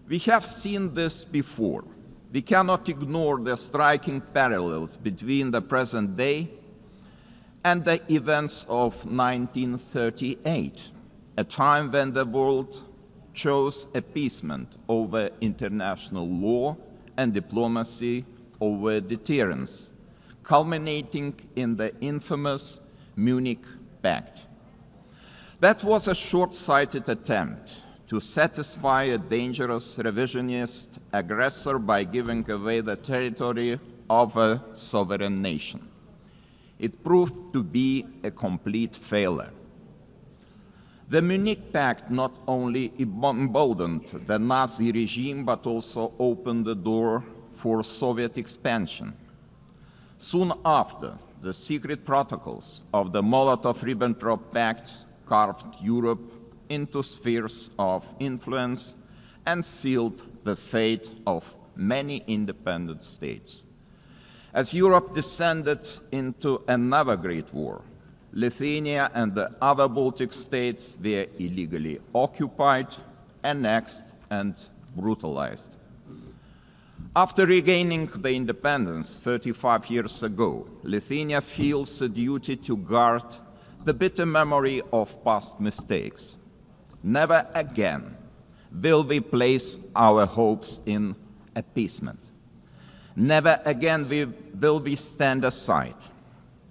We have seen this before. We cannot ignore the striking parallels between the present day and the events of 1938, a time when the world chose appeasement over international law and diplomacy over deterrence, culminating in the infamous Munich Pact. That was a short-sighted attempt to satisfy a dangerous revisionist aggressor by giving away the territory of a sovereign nation. It proved to be a complete failure. The Munich Pact not only emboldened the Nazi regime, but also opened the door for Soviet expansion. Soon after, the secret protocols of the Molotov-Ribbentrop Pact carved Europe into spheres of influence and sealed the fate of many independent states. As Europe descended into another great war, Lithuania and the other Baltic states were illegally occupied, annexed, and brutalized. After regaining the independence 35 years ago, Lithuania feels a duty to guard the bitter memory of past mistakes. Never again will we place our hopes in appeasement. Never again will we stand aside.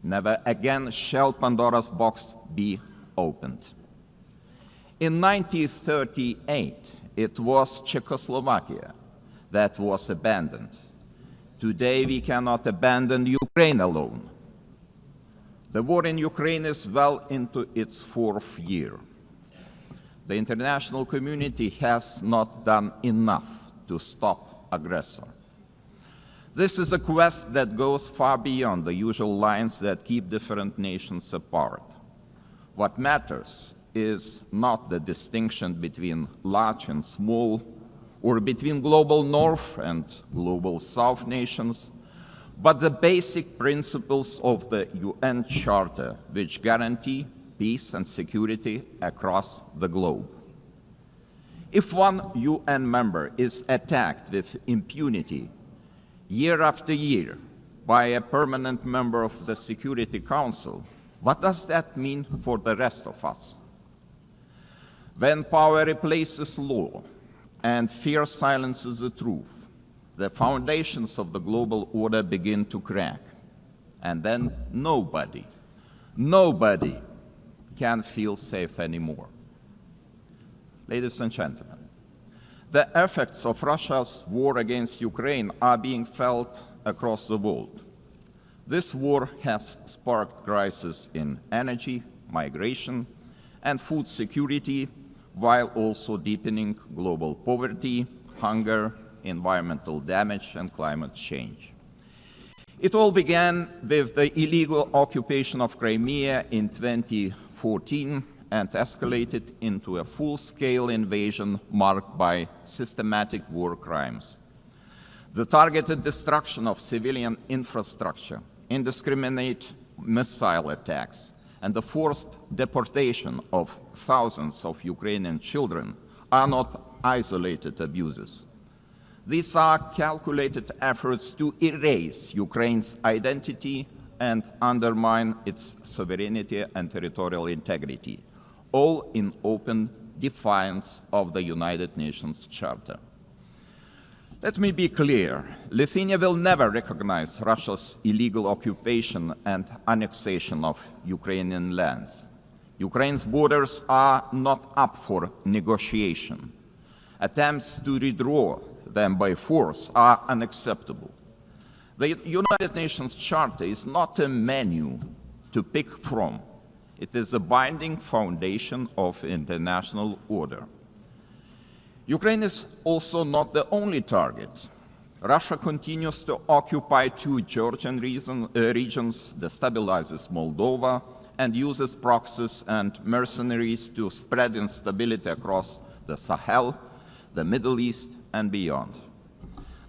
Never again shall Pandora's box be opened. In 1938, it was Czechoslovakia that was abandoned. Today, we cannot abandon Ukraine alone. The war in Ukraine is well into its 4th year. The international community has not done enough to stop aggressor. This is a quest that goes far beyond the usual lines that keep different nations apart. What matters is not the distinction between large and small, or between global North and global South nations, but the basic principles of the UN Charter, which guarantee peace and security across the globe. If one UN member is attacked with impunity year after year by a permanent member of the Security Council, what does that mean for the rest of us? When power replaces law and fear silences the truth, the foundations of the global order begin to crack. And then nobody can feel safe anymore. Ladies and gentlemen, the effects of Russia's war against Ukraine are being felt across the world. This war has sparked crises in energy, migration, and food security, while also deepening global poverty, hunger, environmental damage, and climate change. It all began with the illegal occupation of Crimea in 2014 and escalated into a full-scale invasion marked by systematic war crimes. The targeted destruction of civilian infrastructure, indiscriminate missile attacks, and the forced deportation of thousands of Ukrainian children are not isolated abuses. These are calculated efforts to erase Ukraine's identity and undermine its sovereignty and territorial integrity, all in open defiance of the United Nations Charter. Let me be clear, Lithuania will never recognize Russia's illegal occupation and annexation of Ukrainian lands. Ukraine's borders are not up for negotiation. Attempts to redraw them by force are unacceptable. The United Nations Charter is not a menu to pick from. It is a binding foundation of international order. Ukraine is also not the only target. Russia continues to occupy two Georgian regions, destabilizes Moldova, and uses proxies and mercenaries to spread instability across the Sahel, the Middle East, and beyond.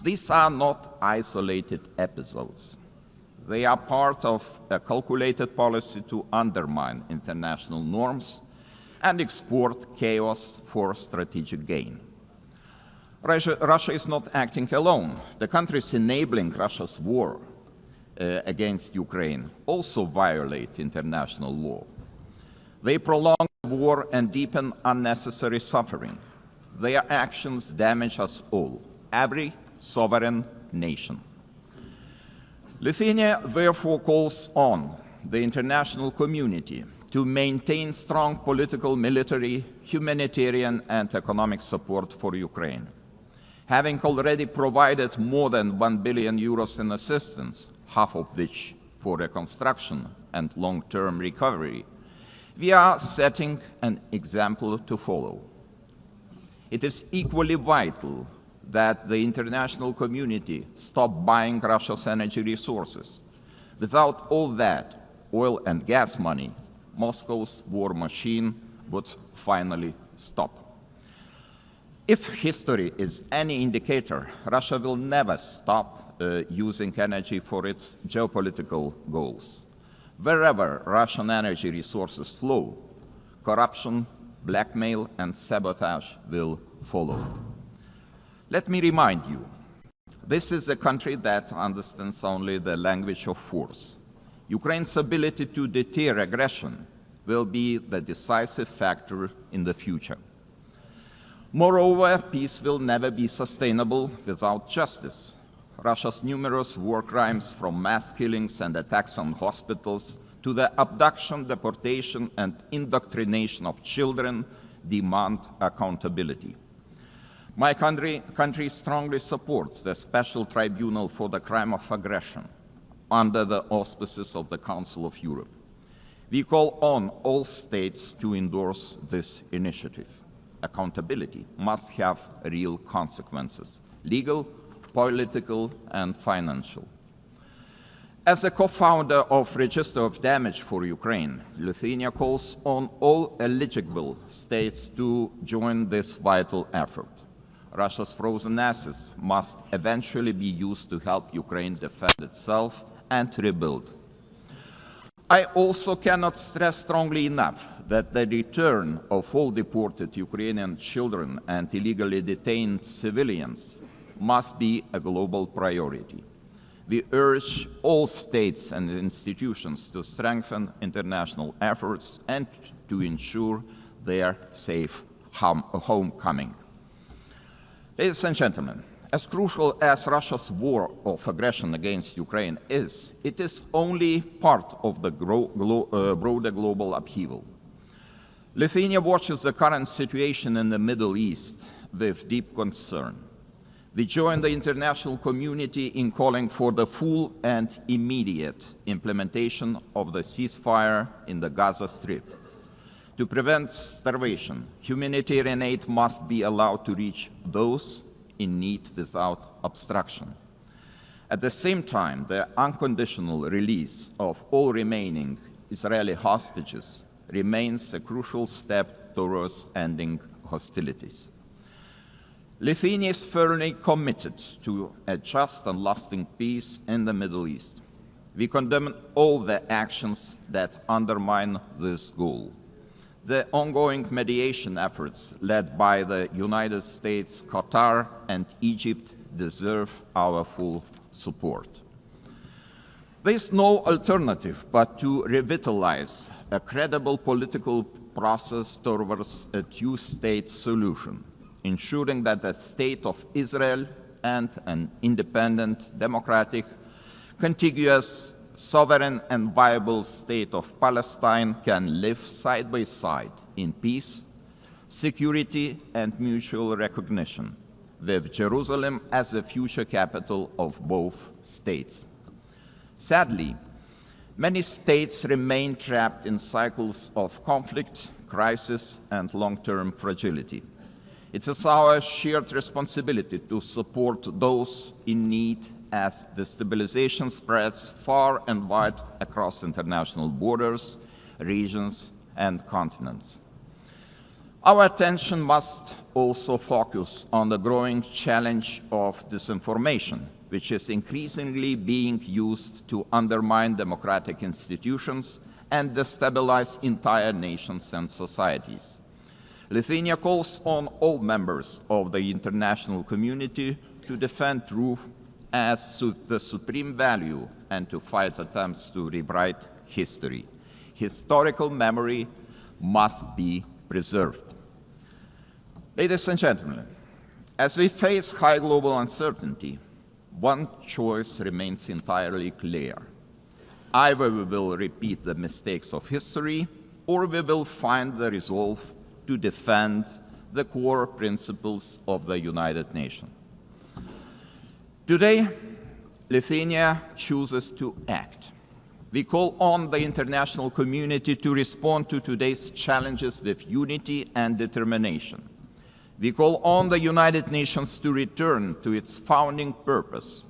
These are not isolated episodes. They are part of a calculated policy to undermine international norms and export chaos for strategic gain. Russia is not acting alone. The countries enabling Russia's war against Ukraine also violate international law. They prolong the war and deepen unnecessary suffering. Their actions damage us all, every sovereign nation. Lithuania therefore calls on the international community to maintain strong political, military, humanitarian, and economic support for Ukraine. Having already provided more than 1 billion euros in assistance, half of which for reconstruction and long-term recovery, we are setting an example to follow. It is equally vital that the international community stop buying Russia's energy resources. Without all that oil and gas money, Moscow's war machine would finally stop. If history is any indicator, Russia will never stop using energy for its geopolitical goals. Wherever Russian energy resources flow, corruption, blackmail, and sabotage will follow. Let me remind you, this is a country that understands only the language of force. Ukraine's ability to deter aggression will be the decisive factor in the future. Moreover, peace will never be sustainable without justice. Russia's numerous war crimes, from mass killings and attacks on hospitals to the abduction, deportation, and indoctrination of children, demand accountability. My country strongly supports the Special Tribunal for the Crime of Aggression under the auspices of the Council of Europe. We call on all states to endorse this initiative. Accountability must have real consequences, legal, political, and financial. As a co-founder of Register of Damage for Ukraine, Lithuania calls on all eligible states to join this vital effort. Russia's frozen assets must eventually be used to help Ukraine defend itself and rebuild. I also cannot stress strongly enough that the return of all deported Ukrainian children and illegally detained civilians must be a global priority. We urge all states and institutions to strengthen international efforts and to ensure their safe homecoming. Ladies and gentlemen, as crucial as Russia's war of aggression against Ukraine is, it is only part of the broader global upheaval. Lithuania watches the current situation in the Middle East with deep concern. We join the international community in calling for the full and immediate implementation of the ceasefire in the Gaza Strip. To prevent starvation, humanitarian aid must be allowed to reach those in need without obstruction. At the same time, the unconditional release of all remaining Israeli hostages remains a crucial step towards ending hostilities. Lithuania is firmly committed to a just and lasting peace in the Middle East. We condemn all the actions that undermine this goal. The ongoing mediation efforts led by the United States, Qatar, and Egypt deserve our full support. There is no alternative but to revitalize a credible political process towards a two-state solution, ensuring that the State of Israel and an independent, democratic, contiguous, sovereign and viable State of Palestine can live side by side in peace, security and mutual recognition, with Jerusalem as the future capital of both states. Sadly, many states remain trapped in cycles of conflict, crisis, and long-term fragility. It is our shared responsibility to support those in need as destabilization spreads far and wide across international borders, regions, and continents. Our attention must also focus on the growing challenge of disinformation, which is increasingly being used to undermine democratic institutions and destabilize entire nations and societies. Lithuania calls on all members of the international community to defend truth as the supreme value and to fight attempts to rewrite history. Historical memory must be preserved. Ladies and gentlemen, as we face high global uncertainty, one choice remains entirely clear. Either we will repeat the mistakes of history, or we will find the resolve to defend the core principles of the United Nations. Today, Lithuania chooses to act. We call on the international community to respond to today's challenges with unity and determination. We call on the United Nations to return to its founding purpose,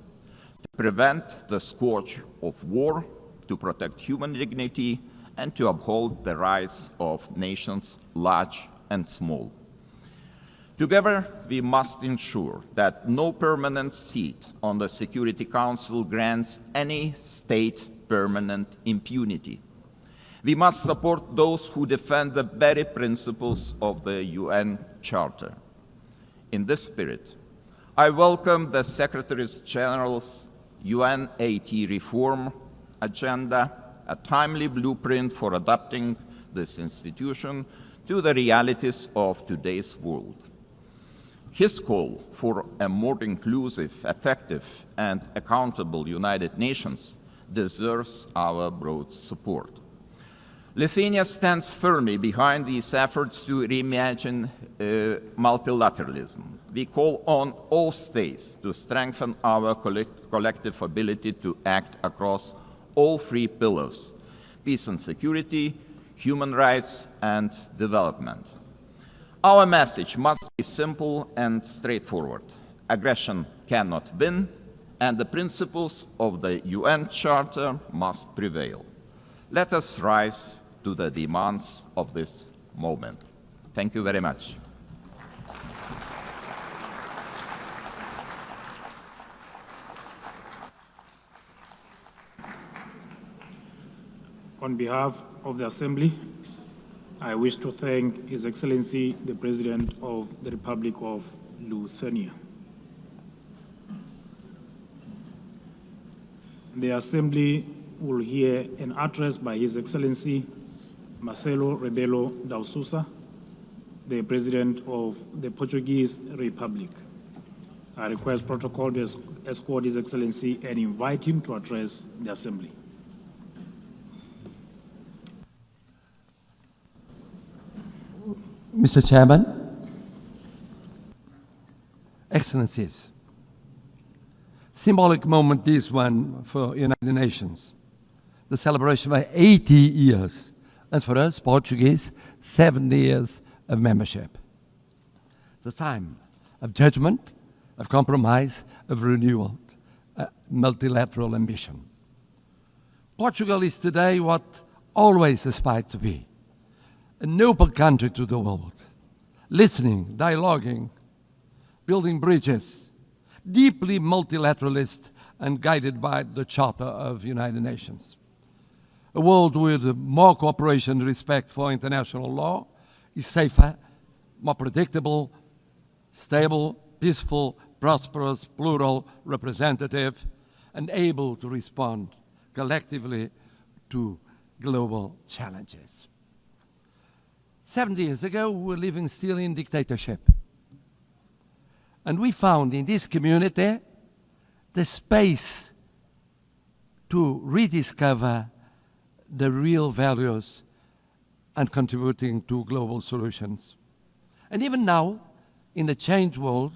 to prevent the scourge of war, to protect human dignity, and to uphold the rights of nations large and small. Together, we must ensure that no permanent seat on the Security Council grants any state permanent impunity. We must support those who defend the very principles of the UN Charter. In this spirit, I welcome the Secretary General's UNAT reform agenda, a timely blueprint for adapting this institution to the realities of today's world. His call for a more inclusive, effective, and accountable United Nations deserves our broad support. Lithuania stands firmly behind these efforts to reimagine multilateralism. We call on all states to strengthen our collective ability to act across all three pillars: peace and security, human rights, and development. Our message must be simple and straightforward. Aggression cannot win, and the principles of the UN Charter must prevail. Let us rise to the demands of this moment. Thank you very much. On behalf of the Assembly, I wish to thank His Excellency, the President of the Republic of Lithuania. The Assembly will hear an address by His Excellency Marcelo Rebelo da Sousa, the President of the Portuguese Republic. I request protocol to escort His Excellency and invite him to address the Assembly. Mr. Chairman, Excellencies, symbolic moment this one for United Nations. The celebration of 80 years, and for us, Portuguese, 70 years of membership. The time of judgment, of compromise, of renewal, multilateral ambition. Portugal is today what always aspired to be, an open country to the world, listening, dialoguing, building bridges, deeply multilateralist and guided by the Charter of United Nations. A world with more cooperation and respect for international law is safer, more predictable, stable, peaceful, prosperous, plural, representative, and able to respond collectively to global challenges. 70 years ago, we were living still in dictatorship. And we found in this community the space to rediscover the real values and contributing to global solutions. And even now, in the changed world,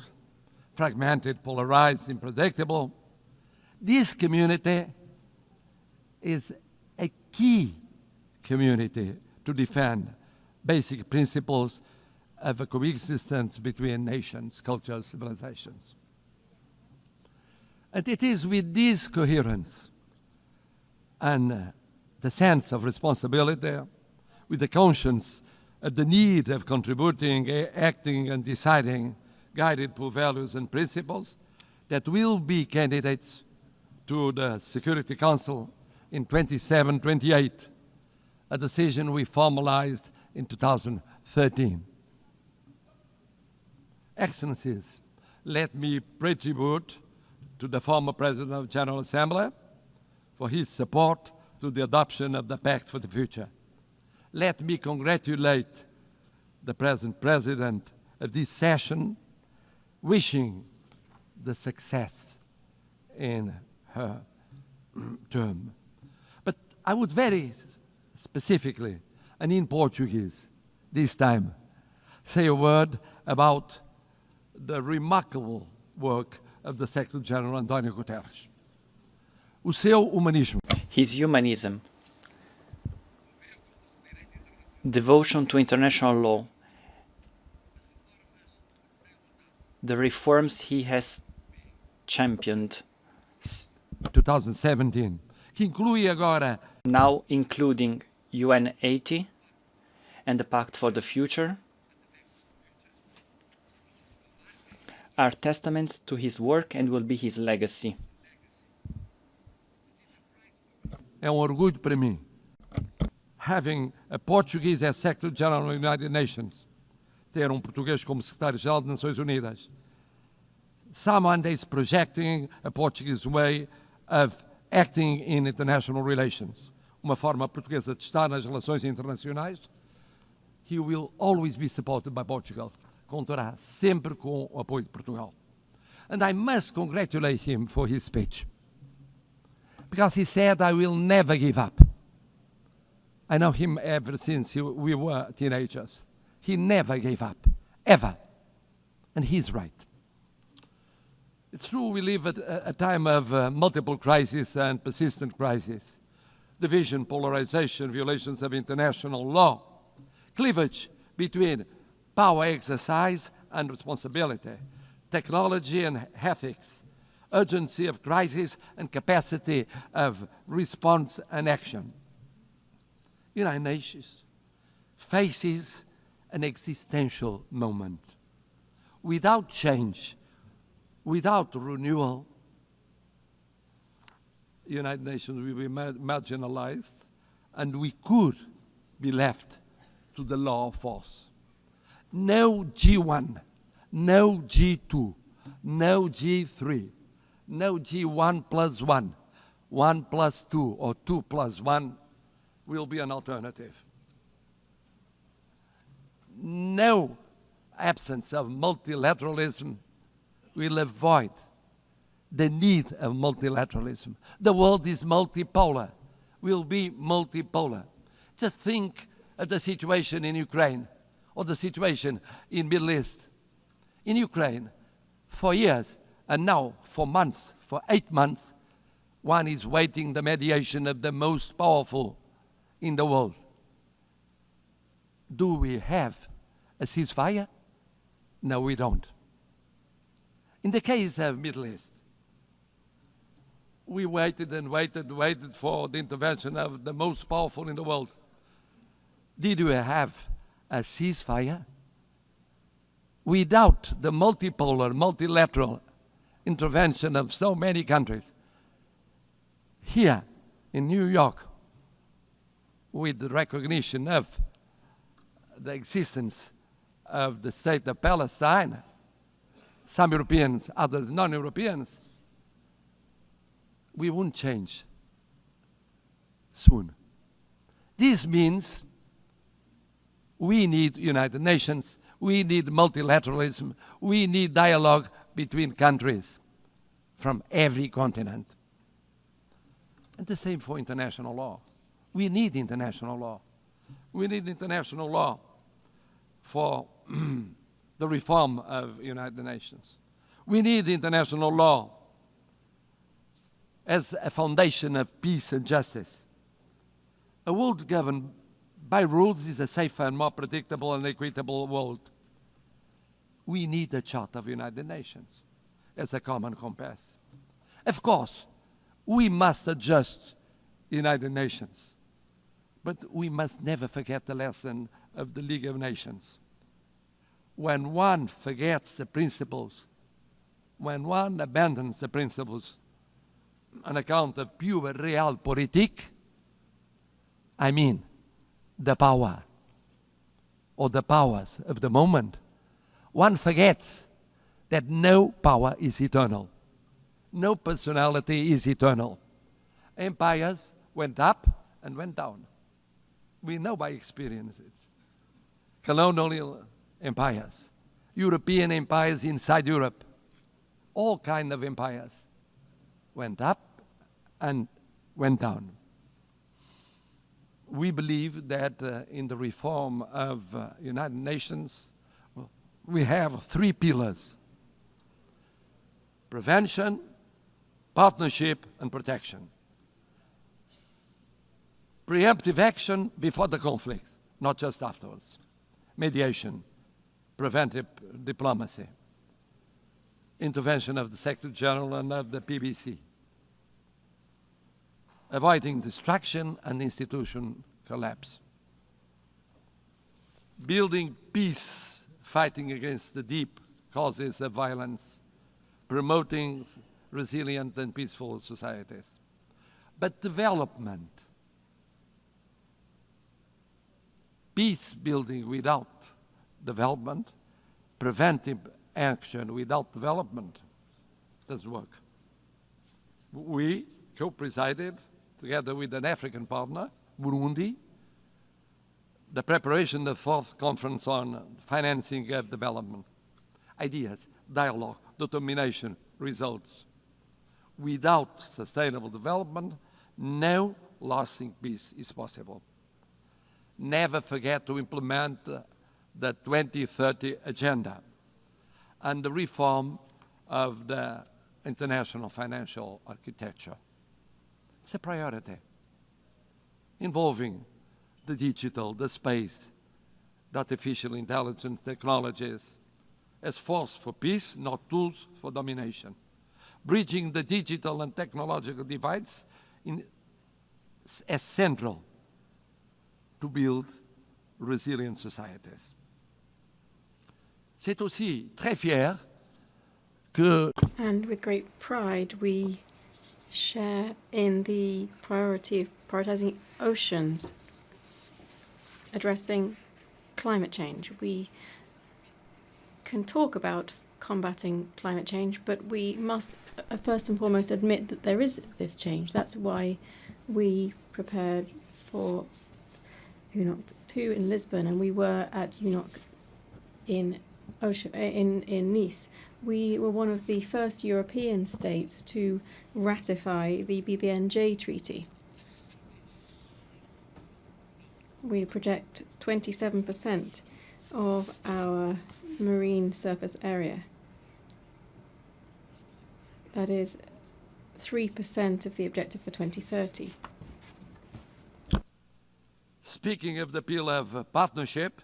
fragmented, polarized, unpredictable, this community is a key community to defend basic principles of a coexistence between nations, cultures, civilizations. And it is with this coherence and the sense of responsibility, with the conscience of the need of contributing, acting, and deciding, guided by values and principles, that will be candidates to the Security Council in 27-28, a decision we formalized in 2013. Excellencies, let me pay tribute to the former President of the General Assembly for his support to the adoption of the Pact for the Future. Let me congratulate the present President of this session, wishing the success in her term. But I would very specifically, and in Portuguese this time, say a word about the remarkable work of the Secretary-General António Guterres. O seu humanismo. His humanism, devotion to international law, the reforms he has championed. 2017, que inclui agora, now including UN80 and the Pact for the Future, are testaments to his work and will be his legacy. É orgulho para mim, having a Portuguese as Secretary-General of the United Nations, ter português como Secretário-Geral das Nações Unidas. Someone is projecting a Portuguese way of acting in international relations, uma forma portuguesa de estar nas relações internacionais. He will always be supported by Portugal. Contará sempre com o apoio de Portugal. And I must congratulate him for his speech, because he said, I will never give up. I know him ever since we were teenagers. He never gave up, ever. And he's right. It's true we live at a time of multiple crises and persistent crises. Division, polarization, violations of international law, cleavage between power exercise and responsibility, technology and ethics, urgency of crisis and capacity of response and action. United Nations faces an existential moment. Without change, without renewal, the United Nations will be marginalized, and we could be left to the law of force. No G1, no G2, no G3, no G1 plus 1, 1 plus 2, or 2 plus 1 will be an alternative. No absence of multilateralism will avoid the need of multilateralism. The world is multipolar, will be multipolar. Just think of the situation in Ukraine or the situation in Middle East. In Ukraine, for years, and now for months, for 8 months, one is waiting the mediation of the most powerful in the world. Do we have a ceasefire? No, we don't. In the case of Middle East, we waited and waited for the intervention of the most powerful in the world. Did we have a ceasefire? without the multipolar, multilateral intervention of so many countries, here in New York, with the recognition of the existence of the state of Palestine, some Europeans, others non-Europeans, we won't change soon. This means we need United Nations, we need multilateralism, we need dialogue between countries from every continent. And the same for international law. We need international law. We need international law for the reform of United Nations. We need international law as a foundation of peace and justice. A world governed by rules is a safer and more predictable and equitable world. We need a Charter of United Nations as a common compass. Of course, we must adjust the United Nations, but we must never forget the lesson of the League of Nations. When one forgets the principles, when one abandons the principles on account of pure realpolitik, I mean the power or the powers of the moment, one forgets that no power is eternal. No personality is eternal. Empires went up and went down. We know by experience it. Colonial empires, European empires inside Europe, all kinds of empires went up and went down. We believe that in the reform of United Nations, we have three pillars: prevention, partnership, and protection. Preemptive action before the conflict, not just afterwards. Mediation, preventive diplomacy, intervention of the Secretary General and of the PBC. Avoiding distraction and institution collapse. Building peace, fighting against the deep causes of violence, promoting resilient and peaceful societies. But development, peace building without development, preventive action without development doesn't work. We co-presided, together with an African partner, Burundi, the preparation of the fourth conference on financing of development. Ideas, dialogue, determination, results. Without sustainable development, no lasting peace is possible. Never forget to implement the 2030 agenda and the reform of the international financial architecture. It's a priority involving the digital, the space, the artificial intelligence technologies as force for peace, not tools for domination. Bridging the digital and technological divides as central to build resilient societies. C'est aussi très fier que... And with great pride, we share in the priority of prioritizing oceans, addressing climate change. We can talk about combating climate change, but we must first and foremost admit that there is this change. That's why we prepared for UNOC 2 in Lisbon, and we were at UNOC in Nice. We were one of the first European states to ratify the BBNJ Treaty. We project 27% of our marine surface area. That is 3% of the objective for 2030. Speaking of the pillar of partnership,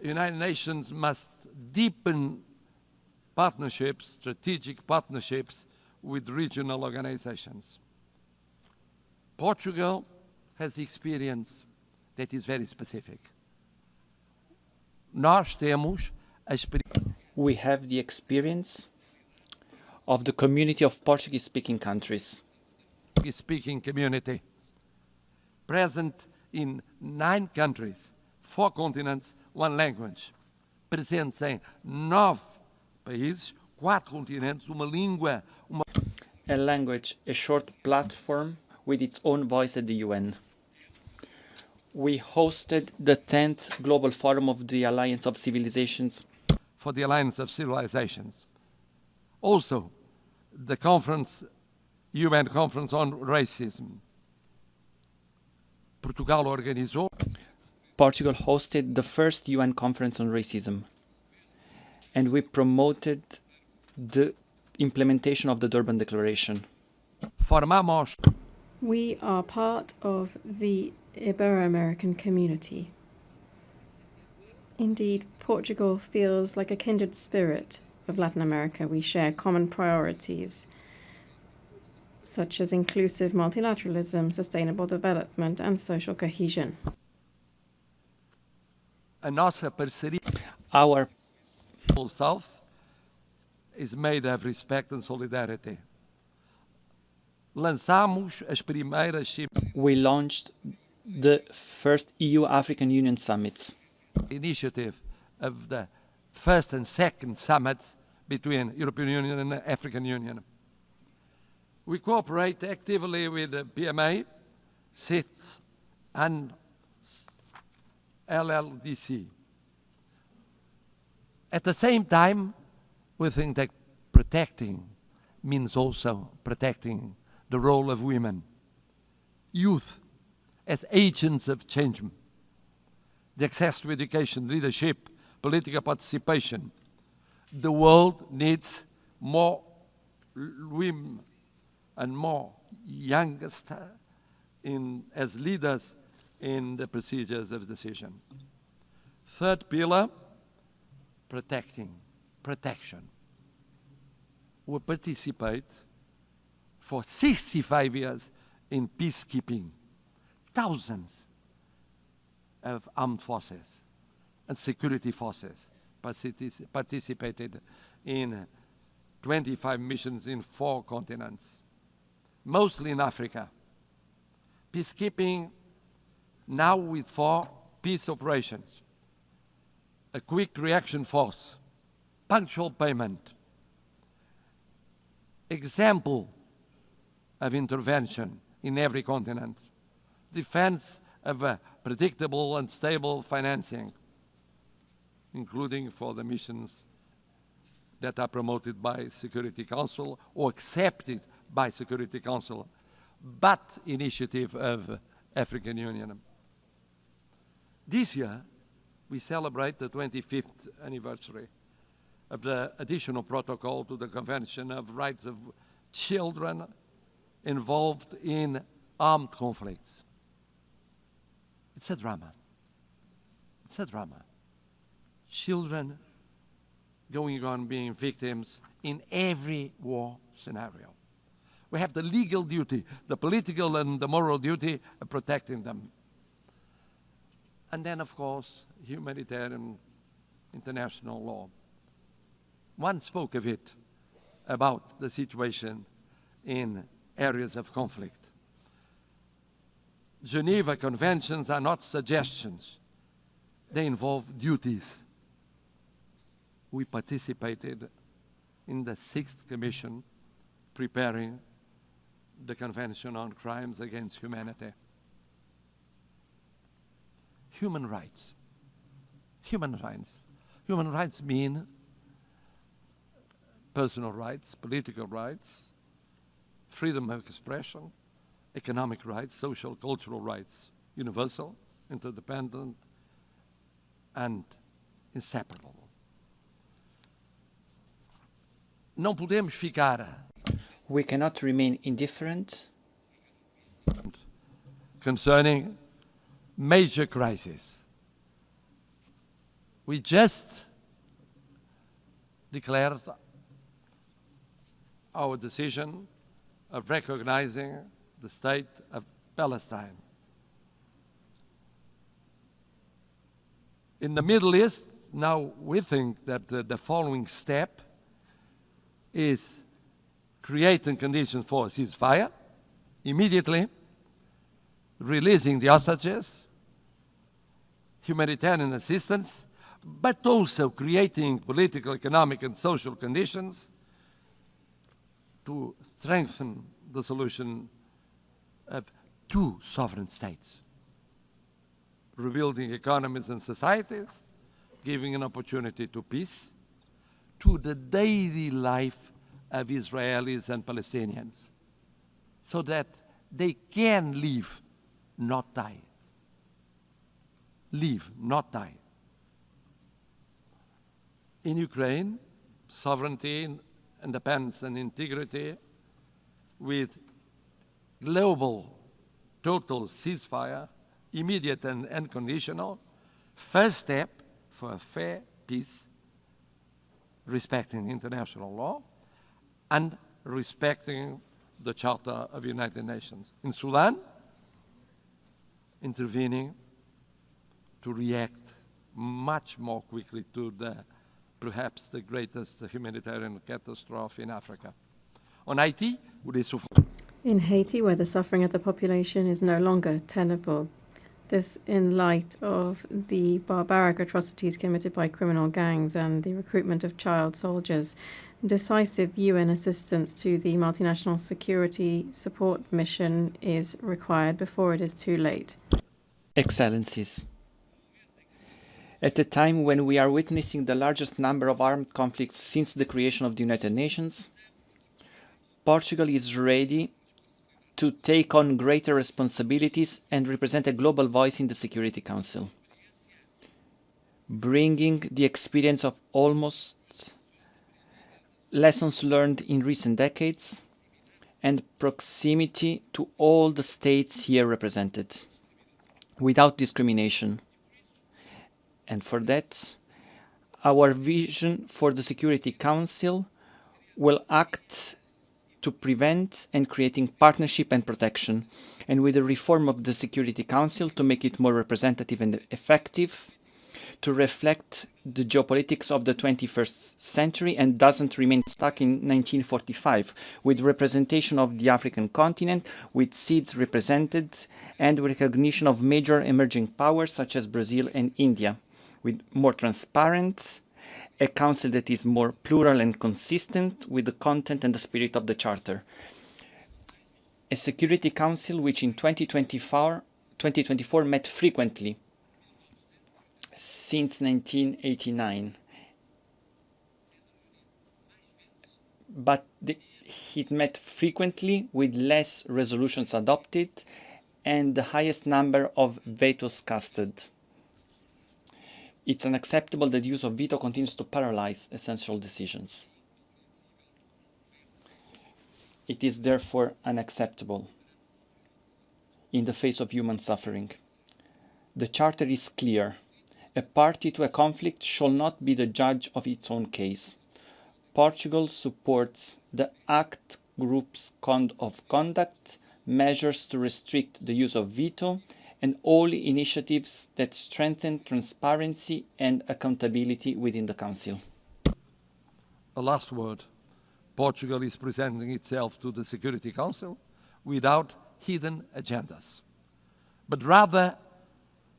the United Nations must deepen partnerships, strategic partnerships with regional organizations. Portugal has the experience that is very specific. Nós temos a experiência. We have the experience of the community of Portuguese-speaking countries. Speaking community, present in 9 countries, 4 continents, 1 language. Presentes em 9 países, 4 continentes, uma língua, A language, a short platform with its own voice at the UN. We hosted the 10th Global Forum of the Alliance of Civilizations. For the Alliance of Civilizations. Also, the conference, UN Conference on Racism. Portugal organizou. Portugal hosted the first UN Conference on Racism. And we promoted the implementation of the Durban Declaration. Formamos. We are part of the Ibero-American community. Indeed, Portugal feels like a kindred spirit of Latin America. We share common priorities, such as inclusive multilateralism, sustainable development, and social cohesion. A nossa parceria. Our South is made of respect and solidarity. Lançamos as primeiras. We launched the first EU-African Union summits. Initiative of the first and second summits between European Union and African Union. We cooperate actively with the PMA, CITES, and LLDC. At the same time, we think that protecting means also protecting the role of women, youth as agents of change, the access to education, leadership, political participation. The world needs more women and more youngest as leaders in the procedures of decision. Third pillar, protection. We participate for 65 years in peacekeeping. Thousands of armed forces and security forces participated in 25 missions in 4 continents, mostly in Africa. Peacekeeping now with 4 peace operations, a quick reaction force, punctual payment, example of intervention in every continent, defense of a predictable and stable financing, including for the missions that are promoted by Security Council or accepted by Security Council, but initiative of African Union. This year, we celebrate the 25th anniversary of the additional protocol to the Convention of Rights of Children involved in armed conflicts. It's a drama. It's a drama. Children going on being victims in every war scenario. We have the legal duty, the political and the moral duty of protecting them. And then, of course, humanitarian international law. One spoke of it, about the situation in areas of conflict. Geneva Conventions are not suggestions. They involve duties. We participated in the 6th Commission preparing the Convention on Crimes Against Humanity. Human rights. Human rights. Human rights mean personal rights, political rights, freedom of expression, economic rights, social, cultural rights, universal, interdependent, and inseparable. Não podemos ficar. We cannot remain indifferent concerning major crises. We just declared our decision of recognizing the state of Palestine. In the Middle East, now we think that the following step is creating conditions for a ceasefire, immediately releasing the hostages, humanitarian assistance, but also creating political, economic, and social conditions to strengthen the solution of two sovereign states, rebuilding economies and societies, giving an opportunity to peace, to the daily life of Israelis and Palestinians, so that they can live, not die. Live, not die. In Ukraine, sovereignty, independence, and integrity with global total ceasefire, immediate and unconditional, first step for a fair peace, respecting international law and respecting the Charter of the United Nations. In Sudan, intervening to react much more quickly to perhaps the greatest humanitarian catastrophe in Africa. On Haiti, in Haiti, where the suffering of the population is no longer tenable, this in light of the barbaric atrocities committed by criminal gangs and the recruitment of child soldiers, decisive UN assistance to the multinational security support mission is required before it is too late. Excellencies, at a time when we are witnessing the largest number of armed conflicts since the creation of the United Nations, Portugal is ready to take on greater responsibilities and represent a global voice in the Security Council, bringing the experience of almost lessons learned in recent decades and proximity to all the states here represented, without discrimination. And for that, our vision for the Security Council will act to prevent and creating partnership and protection, and with the reform of the Security Council to make it more representative and effective, to reflect the geopolitics of the 21st century and doesn't remain stuck in 1945, with representation of the African continent, with seats represented, and recognition of major emerging powers such as Brazil and India, with more transparent, a council that is more plural and consistent with the content and the spirit of the Charter. A Security Council which in 2024 met frequently since 1989. But it met frequently with less resolutions adopted and the highest number of vetoes casted. It's unacceptable that the use of veto continues to paralyze essential decisions. It is therefore unacceptable in the face of human suffering. The Charter is clear. A party to a conflict shall not be the judge of its own case. Portugal supports the ACT Group's code of conduct, measures to restrict the use of veto, and all initiatives that strengthen transparency and accountability within the Council. A last word. Portugal is presenting itself to the Security Council without hidden agendas, but rather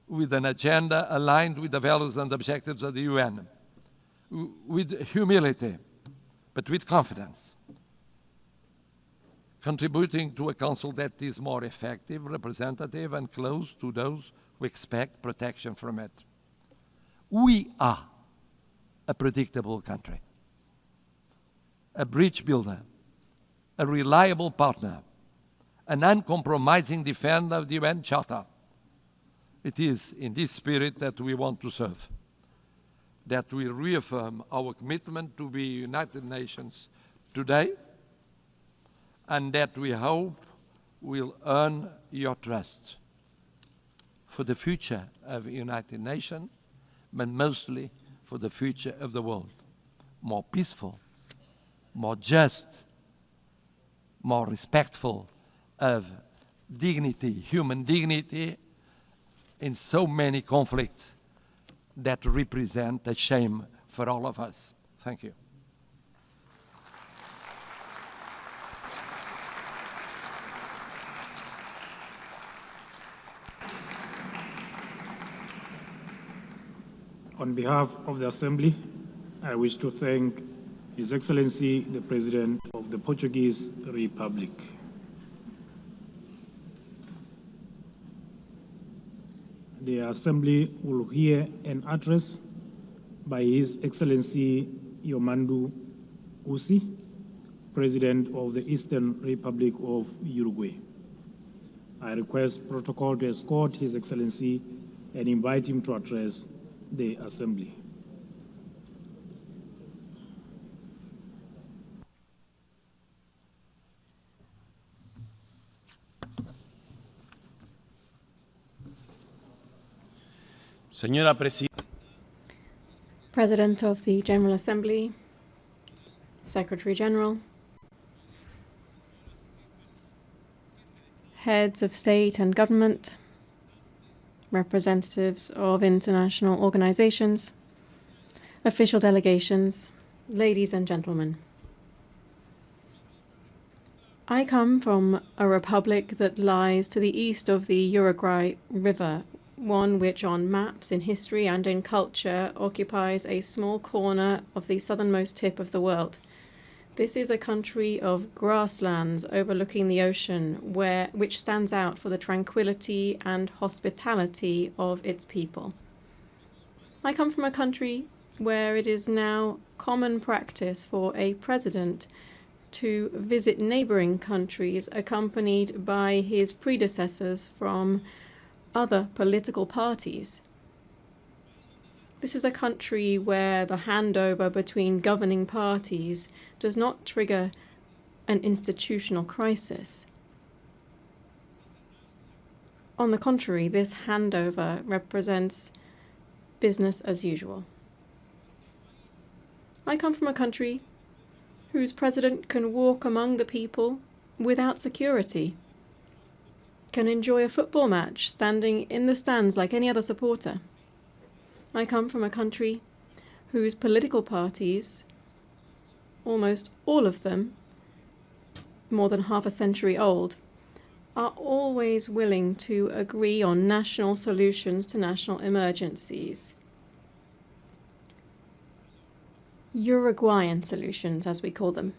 with an agenda aligned with the values and objectives of the UN, with humility, but with confidence, contributing to a council that is more effective, representative, and close to those who expect protection from it. We are a predictable country, a bridge builder, a reliable partner, an uncompromising defender of the UN Charter. It is in this spirit that we want to serve, that we reaffirm our commitment to the United Nations today, and that we hope will earn your trust for the future of the United Nations, but mostly for the future of the world. More peaceful, more just, more respectful of dignity, human dignity, in so many conflicts that represent a shame for all of us. Thank you. On behalf of the Assembly, I wish to thank His Excellency, the President of the Portuguese Republic. The Assembly will hear an address by His Excellency Yomandu Usi, President of the Eastern Republic of Uruguay. I request protocol to escort His Excellency and invite him to address the Assembly. Señora Presidenta. President of the General Assembly, Secretary General, heads of state and government, representatives of international organizations, official delegations, ladies and gentlemen. I come from a republic that lies to the east of the Uruguay River, one which on maps, in history and in culture occupies a small corner of the southernmost tip of the world. This is a country of grasslands overlooking the ocean, which stands out for the tranquility and hospitality of its people. I come from a country where it is now common practice for a president to visit neighboring countries accompanied by his predecessors from other political parties. This is a country where the handover between governing parties does not trigger an institutional crisis. On the contrary, this handover represents business as usual. I come from a country whose president can walk among the people without security, can enjoy a football match standing in the stands like any other supporter. I come from a country whose political parties, almost all of them, more than half a century old, are always willing to agree on national solutions to national emergencies. Uruguayan solutions, as we call them.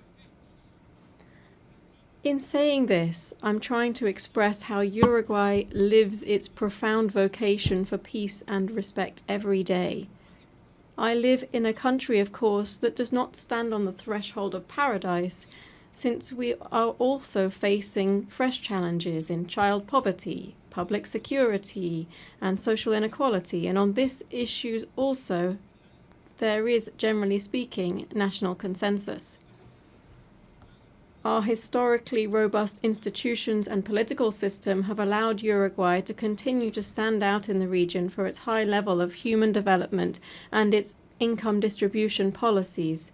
In saying this, I'm trying to express how Uruguay lives its profound vocation for peace and respect every day. I live in a country, of course, that does not stand on the threshold of paradise, since we are also facing fresh challenges in child poverty, public security, and social inequality, and on these issues also there is, generally speaking, national consensus. Our historically robust institutions and political system have allowed Uruguay to continue to stand out in the region for its high level of human development and its income distribution policies.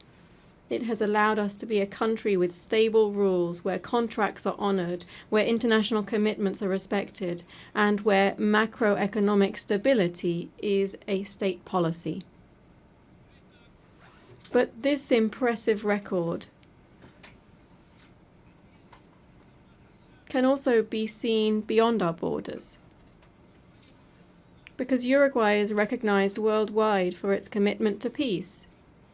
It has allowed us to be a country with stable rules, where contracts are honored, where international commitments are respected, and where macroeconomic stability is a state policy. But this impressive record can also be seen beyond our borders, because Uruguay is recognized worldwide for its commitment to peace,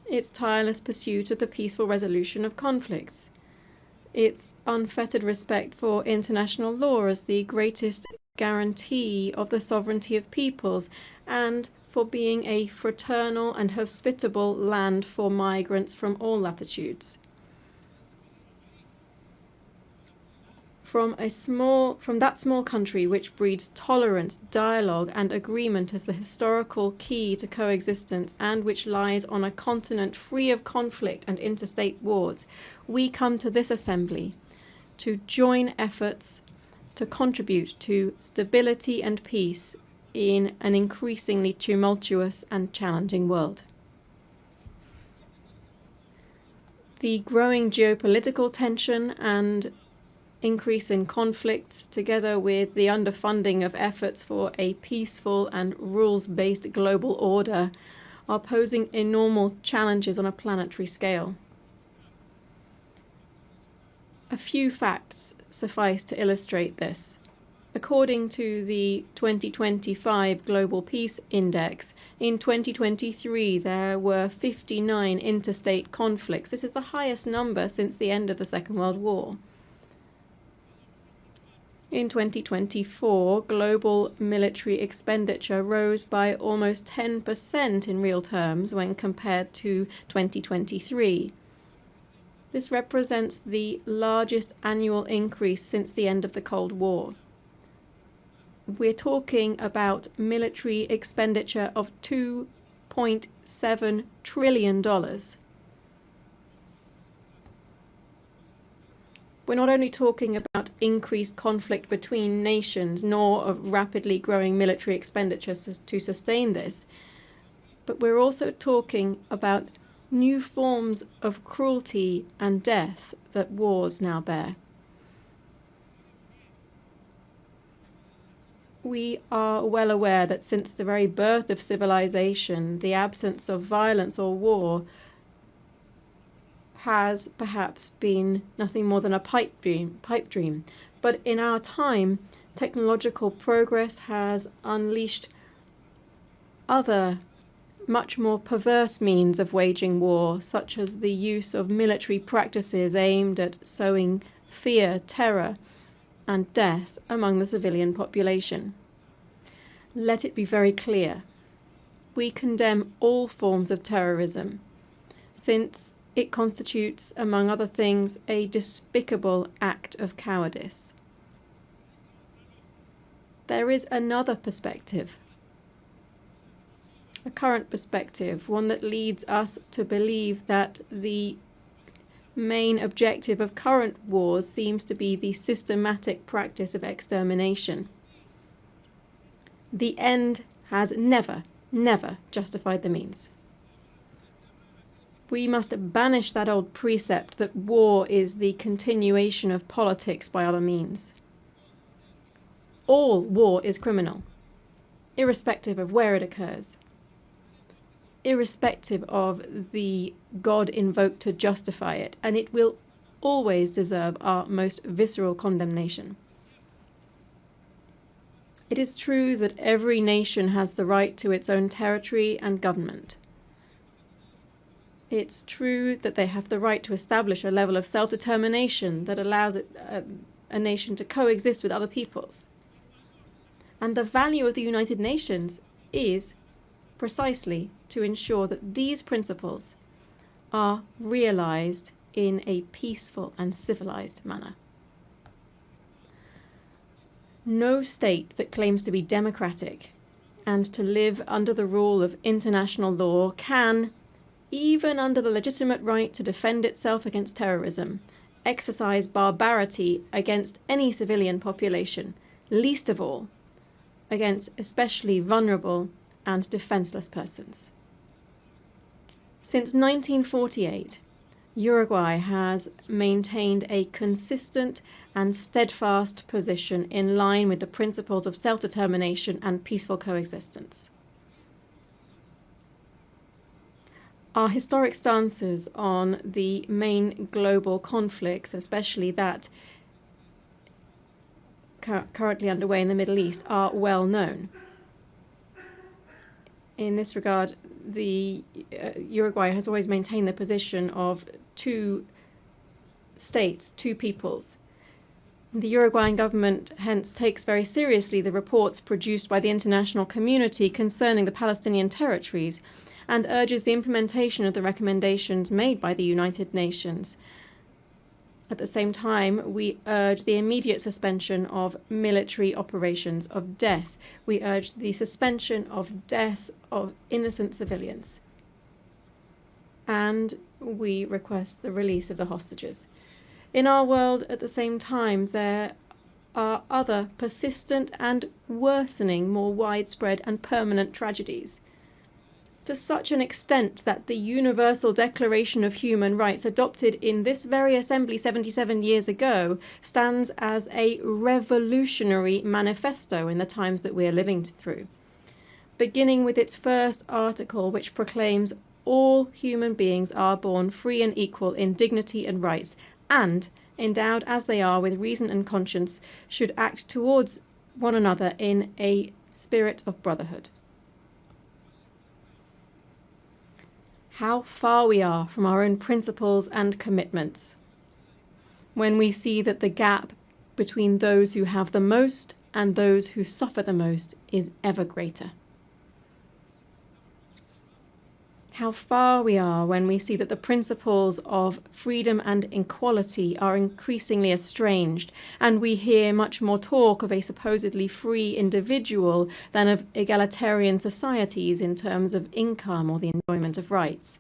its tireless pursuit of the peaceful resolution of conflicts, its unfettered respect for international law as the greatest guarantee of the sovereignty of peoples, and for being a fraternal and hospitable land for migrants from all latitudes. From that small country which breeds tolerance, dialogue, and agreement as the historical key to coexistence, and which lies on a continent free of conflict and interstate wars, we come to this assembly to join efforts to contribute to stability and peace in an increasingly tumultuous and challenging world. The growing geopolitical tension and increase in conflicts, together with the underfunding of efforts for a peaceful and rules-based global order, are posing enormous challenges on a planetary scale. A few facts suffice to illustrate this. According to the 2025 Global Peace Index, in 2023 there were 59 interstate conflicts. This is the highest number since the end of the Second World War. In 2024, global military expenditure rose by almost 10% in real terms when compared to 2023. This represents the largest annual increase since the end of the Cold War. We're talking about military expenditure of $2.7 trillion. We're not only talking about increased conflict between nations, nor of rapidly growing military expenditure to sustain this, but we're also talking about new forms of cruelty and death that wars now bear. We are well aware that since the very birth of civilization, the absence of violence or war has perhaps been nothing more than a pipe dream. But in our time, technological progress has unleashed other, much more perverse means of waging war, such as the use of military practices aimed at sowing fear, terror, and death among the civilian population. Let it be very clear. We condemn all forms of terrorism, since it constitutes, among other things, a despicable act of cowardice. There is another perspective, a current perspective, one that leads us to believe that the main objective of current wars seems to be the systematic practice of extermination. The end has never justified the means. We must banish that old precept that war is the continuation of politics by other means. All war is criminal, irrespective of where it occurs, irrespective of the God invoked to justify it, and it will always deserve our most visceral condemnation. It is true that every nation has the right to its own territory and government. It's true that they have the right to establish a level of self-determination that allows a nation to coexist with other peoples. And the value of the United Nations is precisely to ensure that these principles are realized in a peaceful and civilized manner. No state that claims to be democratic and to live under the rule of international law can, even under the legitimate right to defend itself against terrorism, exercise barbarity against any civilian population, least of all against especially vulnerable and defenseless persons. Since 1948, Uruguay has maintained a consistent and steadfast position in line with the principles of self-determination and peaceful coexistence. Our historic stances on the main global conflicts, especially that currently underway in the Middle East, are well known. In this regard, Uruguay has always maintained the position of two states, two peoples. The Uruguayan government hence takes very seriously the reports produced by the international community concerning the Palestinian territories and urges the implementation of the recommendations made by the United Nations. At the same time, we urge the immediate suspension of military operations of death. We urge the suspension of death of innocent civilians. And we request the release of the hostages. In our world, at the same time, there are other persistent and worsening, more widespread and permanent tragedies. to such an extent that the Universal Declaration of Human Rights, adopted in this very assembly 77 years ago, stands as a revolutionary manifesto in the times that we are living through. Beginning with its first article, which proclaims all human beings are born free and equal in dignity and rights, and, endowed as they are with reason and conscience, should act towards one another in a spirit of brotherhood. How far we are from our own principles and commitments when we see that the gap between those who have the most and those who suffer the most is ever greater. How far we are when we see that the principles of freedom and equality are increasingly estranged, and we hear much more talk of a supposedly free individual than of egalitarian societies in terms of income or the enjoyment of rights.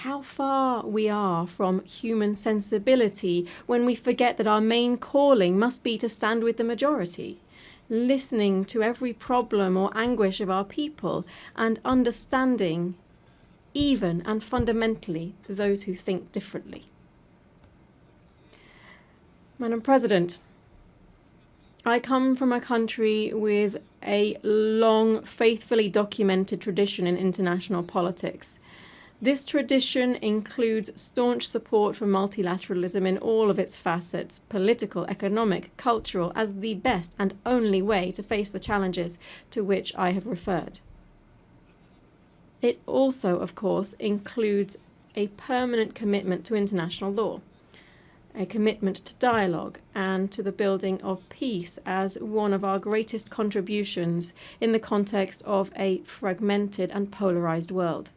How far we are from human sensibility when we forget that our main calling must be to stand with the majority, listening to every problem or anguish of our people and understanding even and fundamentally those who think differently. Madam President, I come from a country with a long, faithfully documented tradition in international politics. This tradition includes staunch support for multilateralism in all of its facets, political, economic, cultural, as the best and only way to face the challenges to which I have referred. It also, of course, includes a permanent commitment to international law, a commitment to dialogue and to the building of peace as one of our greatest contributions in the context of a fragmented and polarized world.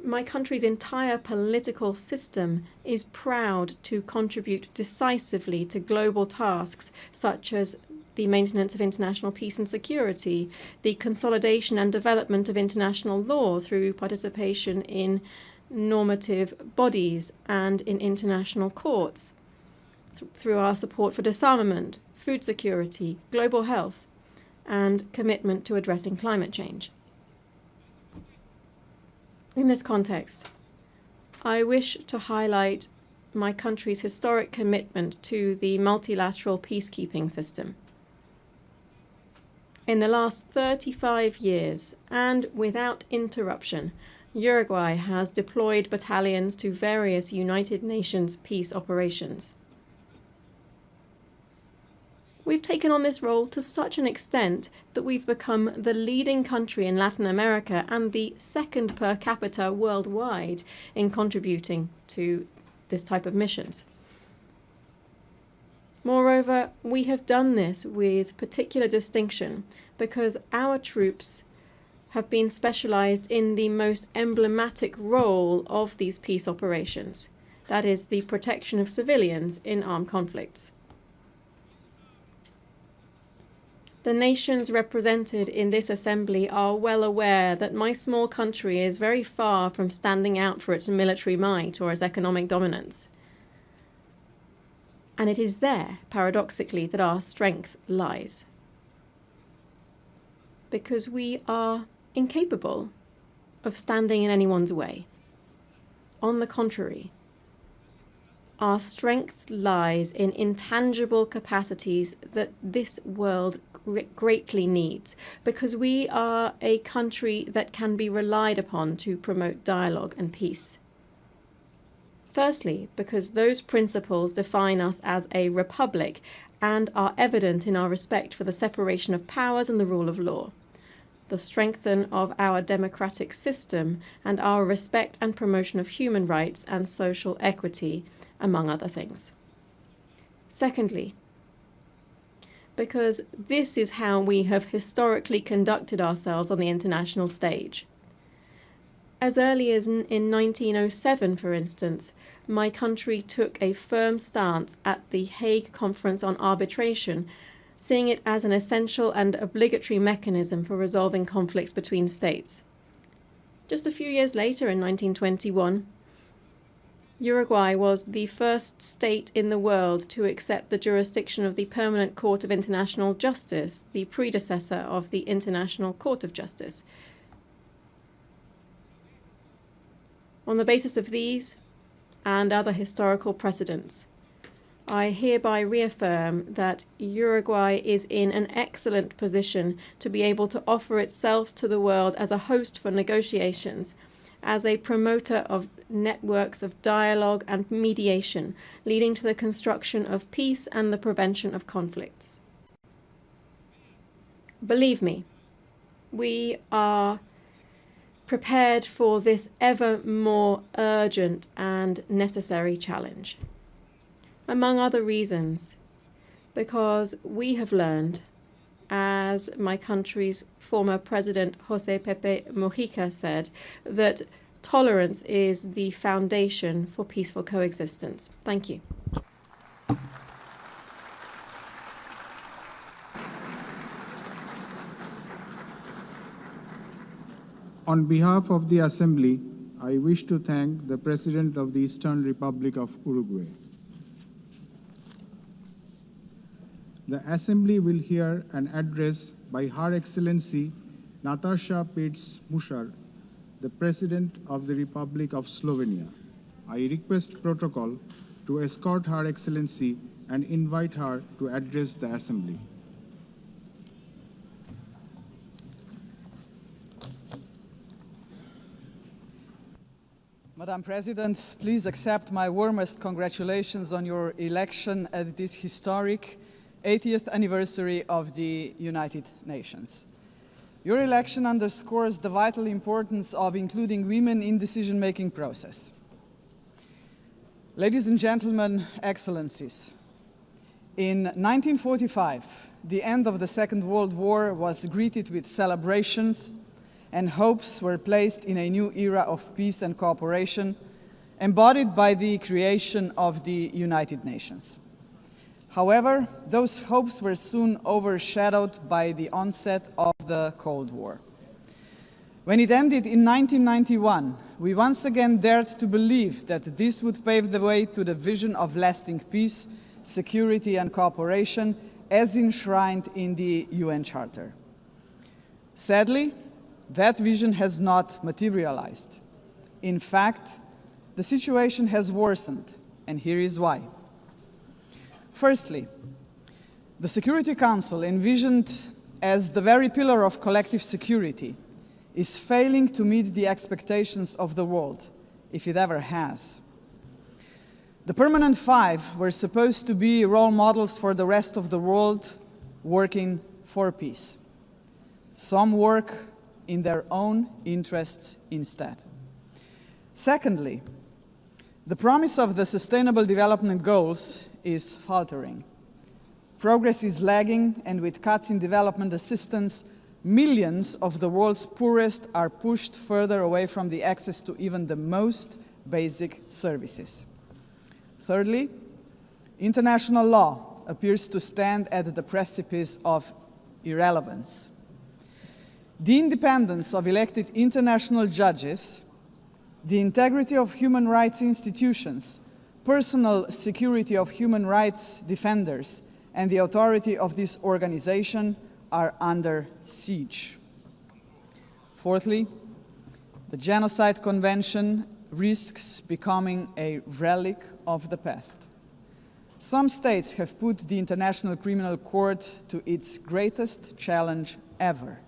My country's entire political system is proud to contribute decisively to global tasks such as the maintenance of international peace and security, the consolidation and development of international law through participation in normative bodies and in international courts, through our support for disarmament, food security, global health, and commitment to addressing climate change. In this context, I wish to highlight my country's historic commitment to the multilateral peacekeeping system. In the last 35 years, and without interruption, Uruguay has deployed battalions to various United Nations peace operations. We've taken on this role to such an extent that we've become the leading country in Latin America and the second per capita worldwide in contributing to this type of missions. Moreover, we have done this with particular distinction because our troops have been specialized in the most emblematic role of these peace operations, that is, the protection of civilians in armed conflicts. The nations represented in this assembly are well aware that my small country is very far from standing out for its military might or its economic dominance. And it is there, paradoxically, that our strength lies. Because we are incapable of standing in anyone's way. On the contrary, our strength lies in intangible capacities that this world greatly needs, because we are a country that can be relied upon to promote dialogue and peace. Firstly, because those principles define us as a republic and are evident in our respect for the separation of powers and the rule of law, the strengthening of our democratic system, and our respect and promotion of human rights and social equity, among other things. Secondly, because this is how we have historically conducted ourselves on the international stage. As early as in 1907, for instance, my country took a firm stance at the Hague Conference on Arbitration, seeing it as an essential and obligatory mechanism for resolving conflicts between states. Just a few years later, in 1921, Uruguay was the first state in the world to accept the jurisdiction of the Permanent Court of International Justice, the predecessor of the International Court of Justice. On the basis of these and other historical precedents, I hereby reaffirm that Uruguay is in an excellent position to be able to offer itself to the world as a host for negotiations, as a promoter of networks of dialogue and mediation, leading to the construction of peace and the prevention of conflicts. Believe me, we are prepared for this ever more urgent and necessary challenge. Among other reasons, because we have learned, as my country's former president José Pepe Mujica said, that tolerance is the foundation for peaceful coexistence. Thank you. On behalf of the Assembly, I wish to thank the President of the Eastern Republic of Uruguay. The Assembly will hear an address by Her Excellency Nataša Pirc-Musar, the President of the Republic of Slovenia. I request protocol to escort Her Excellency and invite her to address the Assembly. Madam President, please accept my warmest congratulations on your election at this historic 80th anniversary of the United Nations. Your election underscores the vital importance of including women in the decision-making process. Ladies and gentlemen, Excellencies, in 1945, the end of the Second World War was greeted with celebrations, and hopes were placed in a new era of peace and cooperation, embodied by the creation of the United Nations. However, those hopes were soon overshadowed by the onset of the Cold War. When it ended in 1991, we once again dared to believe that this would pave the way to the vision of lasting peace, security and cooperation as enshrined in the UN Charter. Sadly, that vision has not materialized. In fact, the situation has worsened, and here is why. Firstly, the Security Council, envisioned as the very pillar of collective security, is failing to meet the expectations of the world, if it ever has. The Permanent Five were supposed to be role models for the rest of the world working for peace. Some work in their own interests instead. Secondly, the promise of the Sustainable Development Goals is faltering. Progress is lagging, and with cuts in development assistance, millions of the world's poorest are pushed further away from the access to even the most basic services. Thirdly, international law appears to stand at the precipice of irrelevance. The independence of elected international judges, the integrity of human rights institutions, personal security of human rights defenders, and the authority of this organization are under siege. Fourthly, the Genocide Convention risks becoming a relic of the past. Some states have put the International Criminal Court to its greatest challenge ever.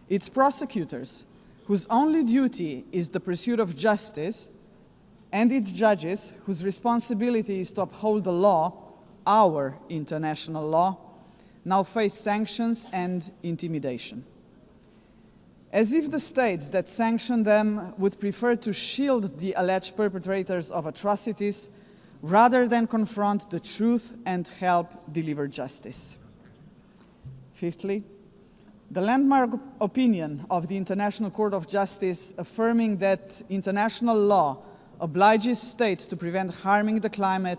Its prosecutors, whose only duty is the pursuit of justice, and its judges, whose responsibility is to uphold the law, our international law, now face sanctions and intimidation. As if the states that sanction them would prefer to shield the alleged perpetrators of atrocities rather than confront the truth and help deliver justice. Fifthly, the landmark opinion of the International Court of Justice affirming that international law obliges states to prevent harming the climate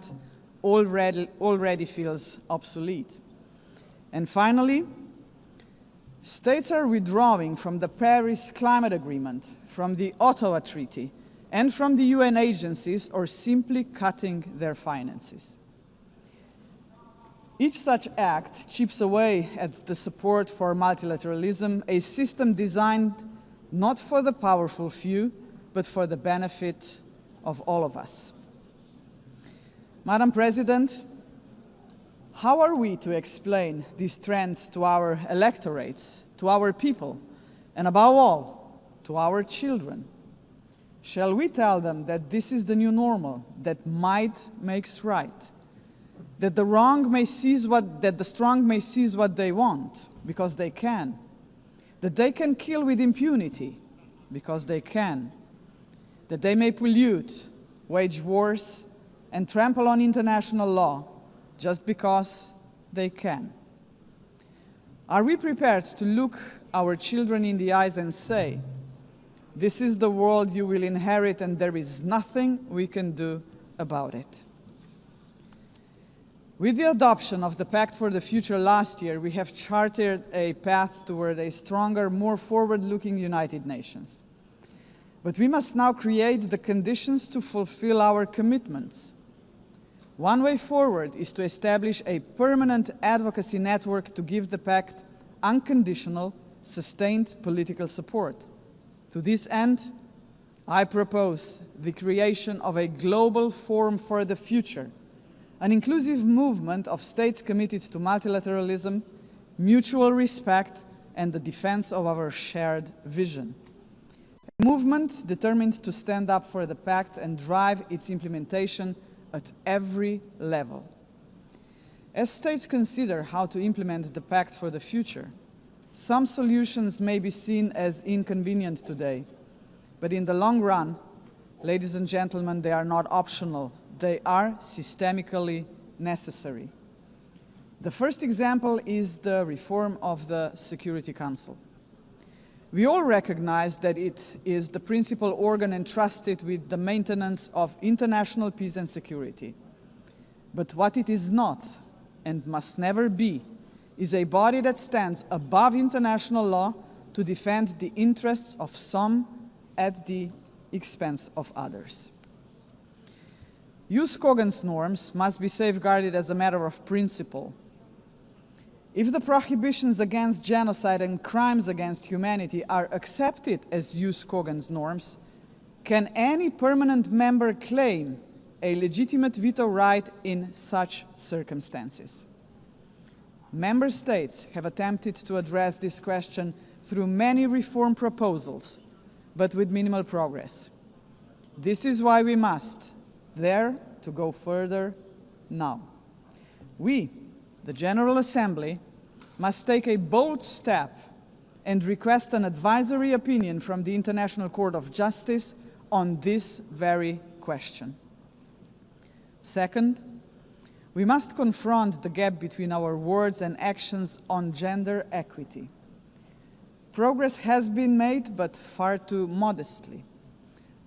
already feels obsolete. And finally, states are withdrawing from the Paris Climate Agreement, from the Ottawa Treaty, and from the UN agencies, or simply cutting their finances. Each such act chips away at the support for multilateralism, a system designed not for the powerful few, but for the benefit of all of us. Madam President, how are we to explain these trends to our electorates, to our people, and above all, to our children? Shall we tell them that this is the new normal, that might makes right, that the strong may seize what they want, because they can, that they can kill with impunity, because they can, that they may pollute, wage wars, and trample on international law, just because they can? Are we prepared to look our children in the eyes and say, "This is the world you will inherit and there is nothing we can do about it"? With the adoption of the Pact for the Future last year, we have charted a path toward a stronger, more forward-looking United Nations. But we must now create the conditions to fulfill our commitments. One way forward is to establish a permanent advocacy network to give the Pact unconditional, sustained political support. To this end, I propose the creation of a global forum for the future, an inclusive movement of states committed to multilateralism, mutual respect, and the defense of our shared vision. A movement determined to stand up for the Pact and drive its implementation at every level. As states consider how to implement the Pact for the Future, some solutions may be seen as inconvenient today, but in the long run, ladies and gentlemen, they are not optional. They are systemically necessary. The first example is the reform of the Security Council. We all recognize that it is the principal organ entrusted with the maintenance of international peace and security. But what it is not, and must never be, is a body that stands above international law to defend the interests of some at the expense of others. UNGA's norms must be safeguarded as a matter of principle. If the prohibitions against genocide and crimes against humanity are accepted as UNGA's norms, can any permanent member claim a legitimate veto right in such circumstances? Member states have attempted to address this question through many reform proposals, but with minimal progress. This is why we must dare to go further now. We, the General Assembly, must take a bold step and request an advisory opinion from the International Court of Justice on this very question. Second, we must confront the gap between our words and actions on gender equity. Progress has been made, but far too modestly.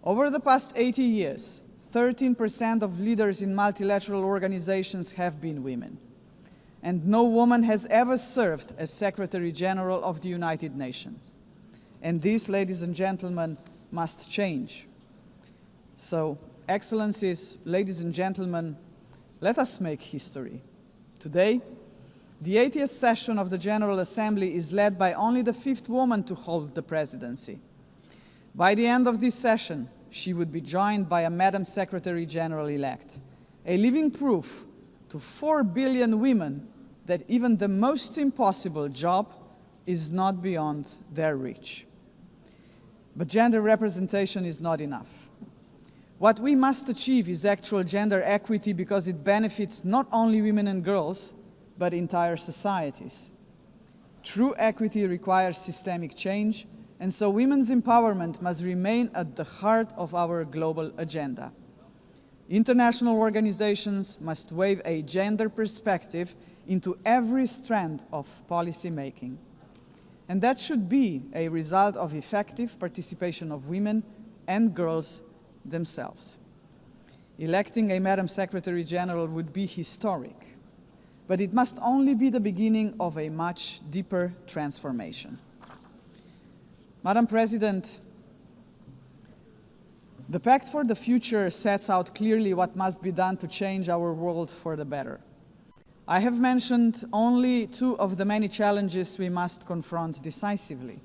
Over the past 80 years, 13% of leaders in multilateral organizations have been women. And no woman has ever served as Secretary General of the United Nations. And this, ladies and gentlemen, must change. So, Excellencies, ladies and gentlemen, let us make history. Today, the 80th session of the General Assembly is led by only the 5th woman to hold the presidency. By the end of this session, she would be joined by a Madam Secretary General-elect, a living proof to 4 billion women that even the most impossible job is not beyond their reach. But gender representation is not enough. What we must achieve is actual gender equity because it benefits not only women and girls, but entire societies. True equity requires systemic change, and so women's empowerment must remain at the heart of our global agenda. International organizations must weave a gender perspective into every strand of policy making. And that should be a result of effective participation of women and girls themselves. Electing a Madam Secretary General would be historic, but it must only be the beginning of a much deeper transformation. Madam President, The Pact for the Future sets out clearly what must be done to change our world for the better. I have mentioned only two of the many challenges we must confront decisively.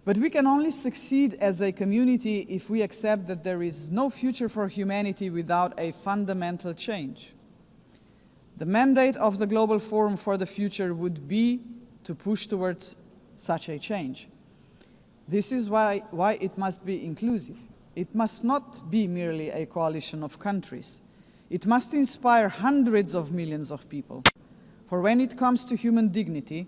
But we can only succeed as a community if we accept that there is no future for humanity without a fundamental change. The mandate of the Global Forum for the Future would be to push towards such a change. This is why it must be inclusive. It must not be merely a coalition of countries. It must inspire hundreds of millions of people. For when it comes to human dignity,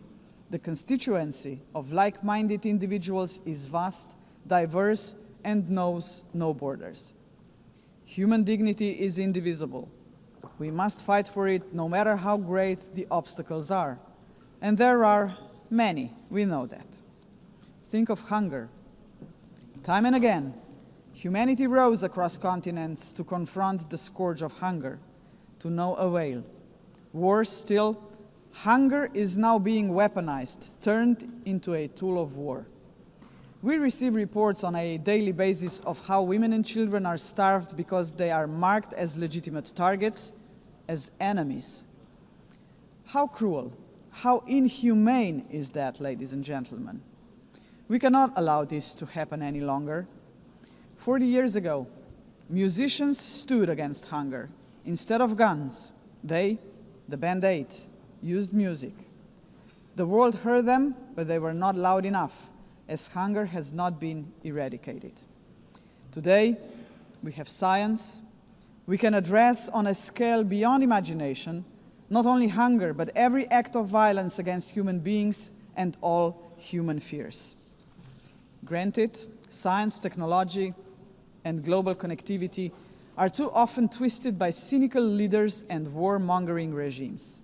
the constituency of like-minded individuals is vast, diverse, and knows no borders. Human dignity is indivisible. We must fight for it no matter how great the obstacles are. And there are many, we know that. Think of hunger. Time and again, humanity rose across continents to confront the scourge of hunger, to no avail. Worse still, hunger is now being weaponized, turned into a tool of war. We receive reports on a daily basis of how women and children are starved because they are marked as legitimate targets, as enemies. How cruel, how inhumane is that, ladies and gentlemen? We cannot allow this to happen any longer. 40 years ago, musicians stood against hunger. Instead of guns, they, the Band 8, used music. The world heard them, but they were not loud enough, as hunger has not been eradicated. Today, we have science. We can address on a scale beyond imagination not only hunger, but every act of violence against human beings and all human fears. Granted, science, technology, and global connectivity are too often twisted by cynical leaders and warmongering regimes.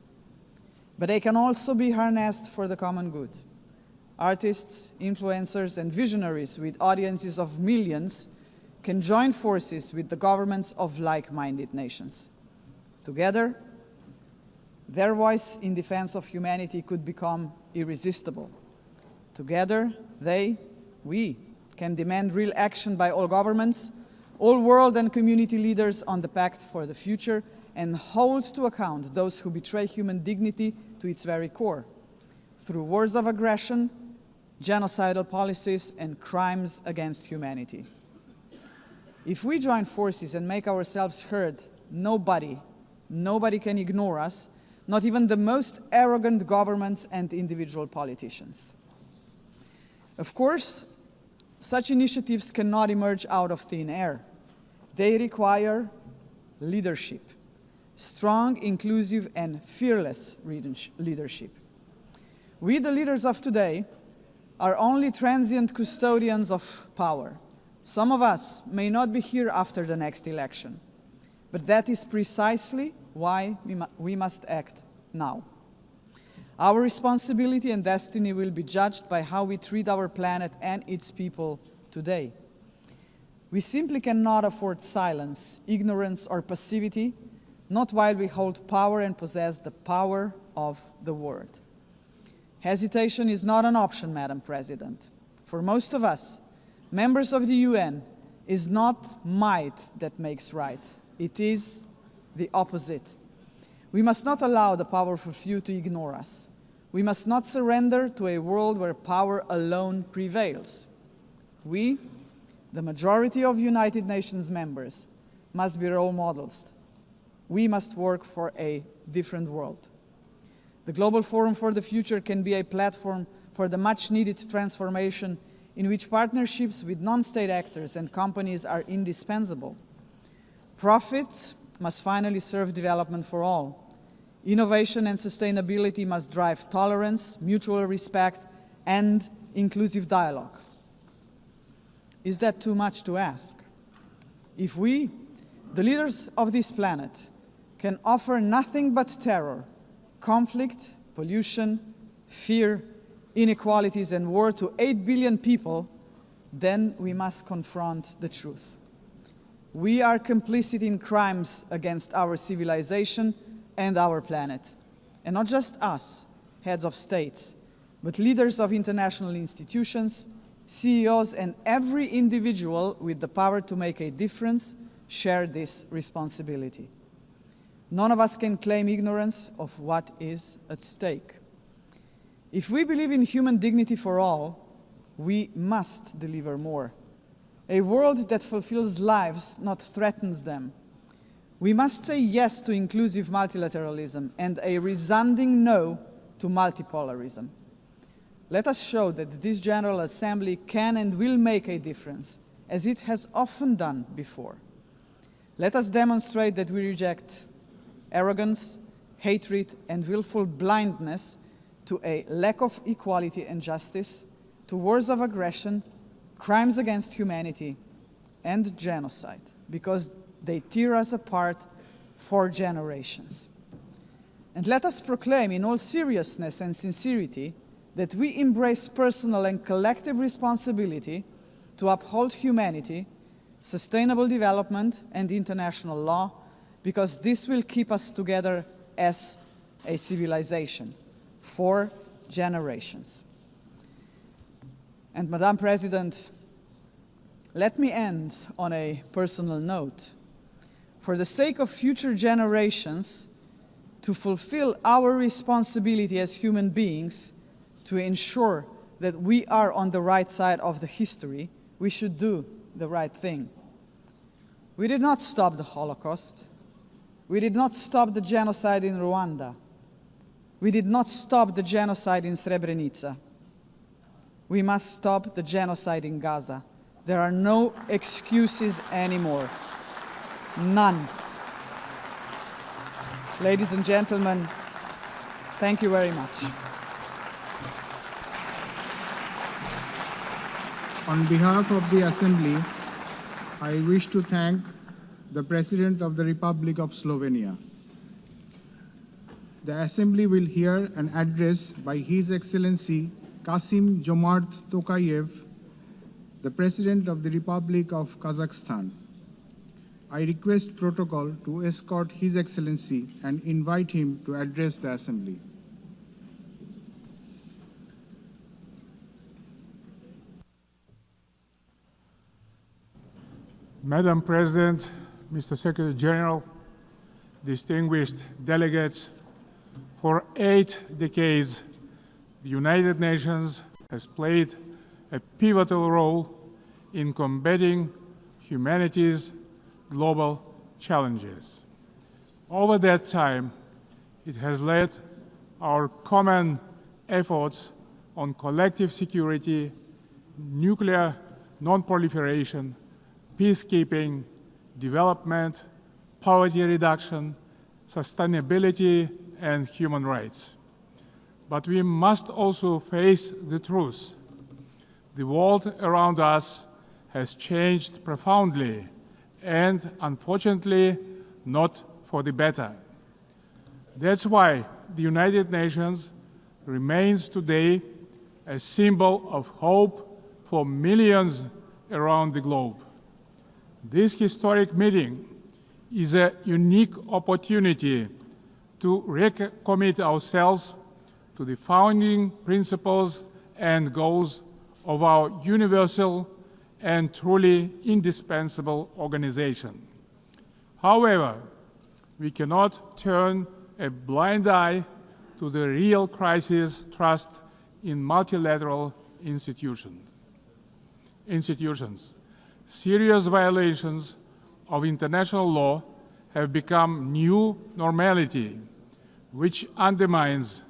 But they can also be harnessed for the common good. Artists, influencers, and visionaries with audiences of millions can join forces with the governments of like-minded nations. Together, their voice in defense of humanity could become irresistible. Together, we can demand real action by all governments, all world and community leaders on the Pact for the Future, and hold to account those who betray human dignity to its very core, through wars of aggression, genocidal policies, and crimes against humanity. If we join forces and make ourselves heard, nobody can ignore us, not even the most arrogant governments and individual politicians. Of course, such initiatives cannot emerge out of thin air. They require leadership, strong, inclusive, and fearless leadership. We, the leaders of today, are only transient custodians of power. Some of us may not be here after the next election, but that is precisely why we must act now. Our responsibility and destiny will be judged by how we treat our planet and its people today. We simply cannot afford silence, ignorance, or passivity, not while we hold power and possess the power of the word. Hesitation is not an option, Madam President. For most of us, members of the UN, is not might that makes right. It is the opposite. We must not allow the powerful few to ignore us. We must not surrender to a world where power alone prevails. We, the majority of United Nations members, must be role models. We must work for a different world. The Global Forum for the Future can be a platform for the much-needed transformation in which partnerships with non-state actors and companies are indispensable. Profits must finally serve development for all. Innovation and sustainability must drive tolerance, mutual respect, and inclusive dialogue. Is that too much to ask? If we, the leaders of this planet, can offer nothing but terror, conflict, pollution, fear, inequalities, and war to 8 billion people, then we must confront the truth. We are complicit in crimes against our civilization and our planet. And not just us, heads of states, but leaders of international institutions, CEOs and every individual with the power to make a difference share this responsibility. None of us can claim ignorance of what is at stake. If we believe in human dignity for all, we must deliver more. A world that fulfills lives, not threatens them. We must say yes to inclusive multilateralism and a resounding no to multipolarism. Let us show that this General Assembly can and will make a difference, as it has often done before. Let us demonstrate that we reject arrogance, hatred, and willful blindness to a lack of equality and justice, to wars of aggression, crimes against humanity, and genocide, because they tear us apart for generations. And let us proclaim in all seriousness and sincerity that we embrace personal and collective responsibility to uphold humanity, sustainable development, and international law, because this will keep us together as a civilization for generations. And Madam President, let me end on a personal note. For the sake of future generations, to fulfill our responsibility as human beings, to ensure that we are on the right side of the history, we should do the right thing. We did not stop the Holocaust. We did not stop the genocide in Rwanda. We did not stop the genocide in Srebrenica. We must stop the genocide in Gaza. There are no excuses anymore. None. Ladies and gentlemen, thank you very much. On behalf of the Assembly, I wish to thank the President of the Republic of Slovenia. The Assembly will hear an address by His Excellency Kasim Jomart Tokayev, the President of the Republic of Kazakhstan. I request protocol to escort His Excellency and invite him to address the Assembly. Madam President, Mr. Secretary General, distinguished delegates, for 8 decades, the United Nations has played a pivotal role in combating humanity's global challenges. Over that time, it has led our common efforts on collective security, nuclear non-proliferation, peacekeeping, development, poverty reduction, sustainability, and human rights. But we must also face the truth. The world around us has changed profoundly and, unfortunately, not for the better. That's why the United Nations remains today a symbol of hope for millions around the globe. This historic meeting is a unique opportunity to recommit ourselves to the founding principles and goals of our universal and truly indispensable organization. However, we cannot turn a blind eye to the real crisis thrust in multilateral institutions. Serious violations of international law have become new normality, which undermines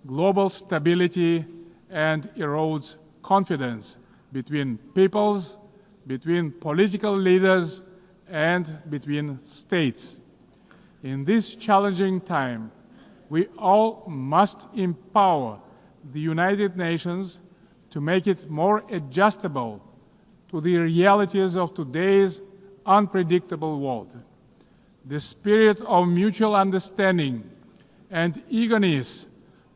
global stability and erodes confidence between peoples, between political leaders, and between states. In this challenging time, we all must empower the United Nations to make it more adjustable to the realities of today's unpredictable world. The spirit of mutual understanding and eagerness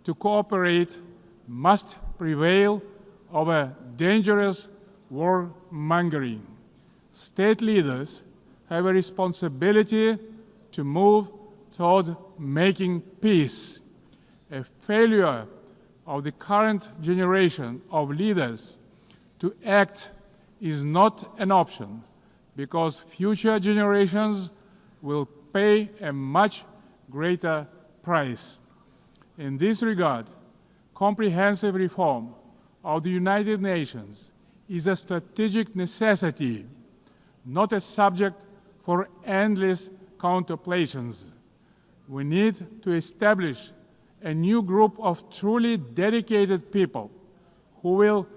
to cooperate must prevail over dangerous warmongering. State leaders have a responsibility to move toward making peace. A failure of the current generation of leaders to act is not an option because future generations will pay a much greater price. In this regard, comprehensive reform of the United Nations is a strategic necessity, not a subject for endless contemplations. We need to establish a new group of truly dedicated people who will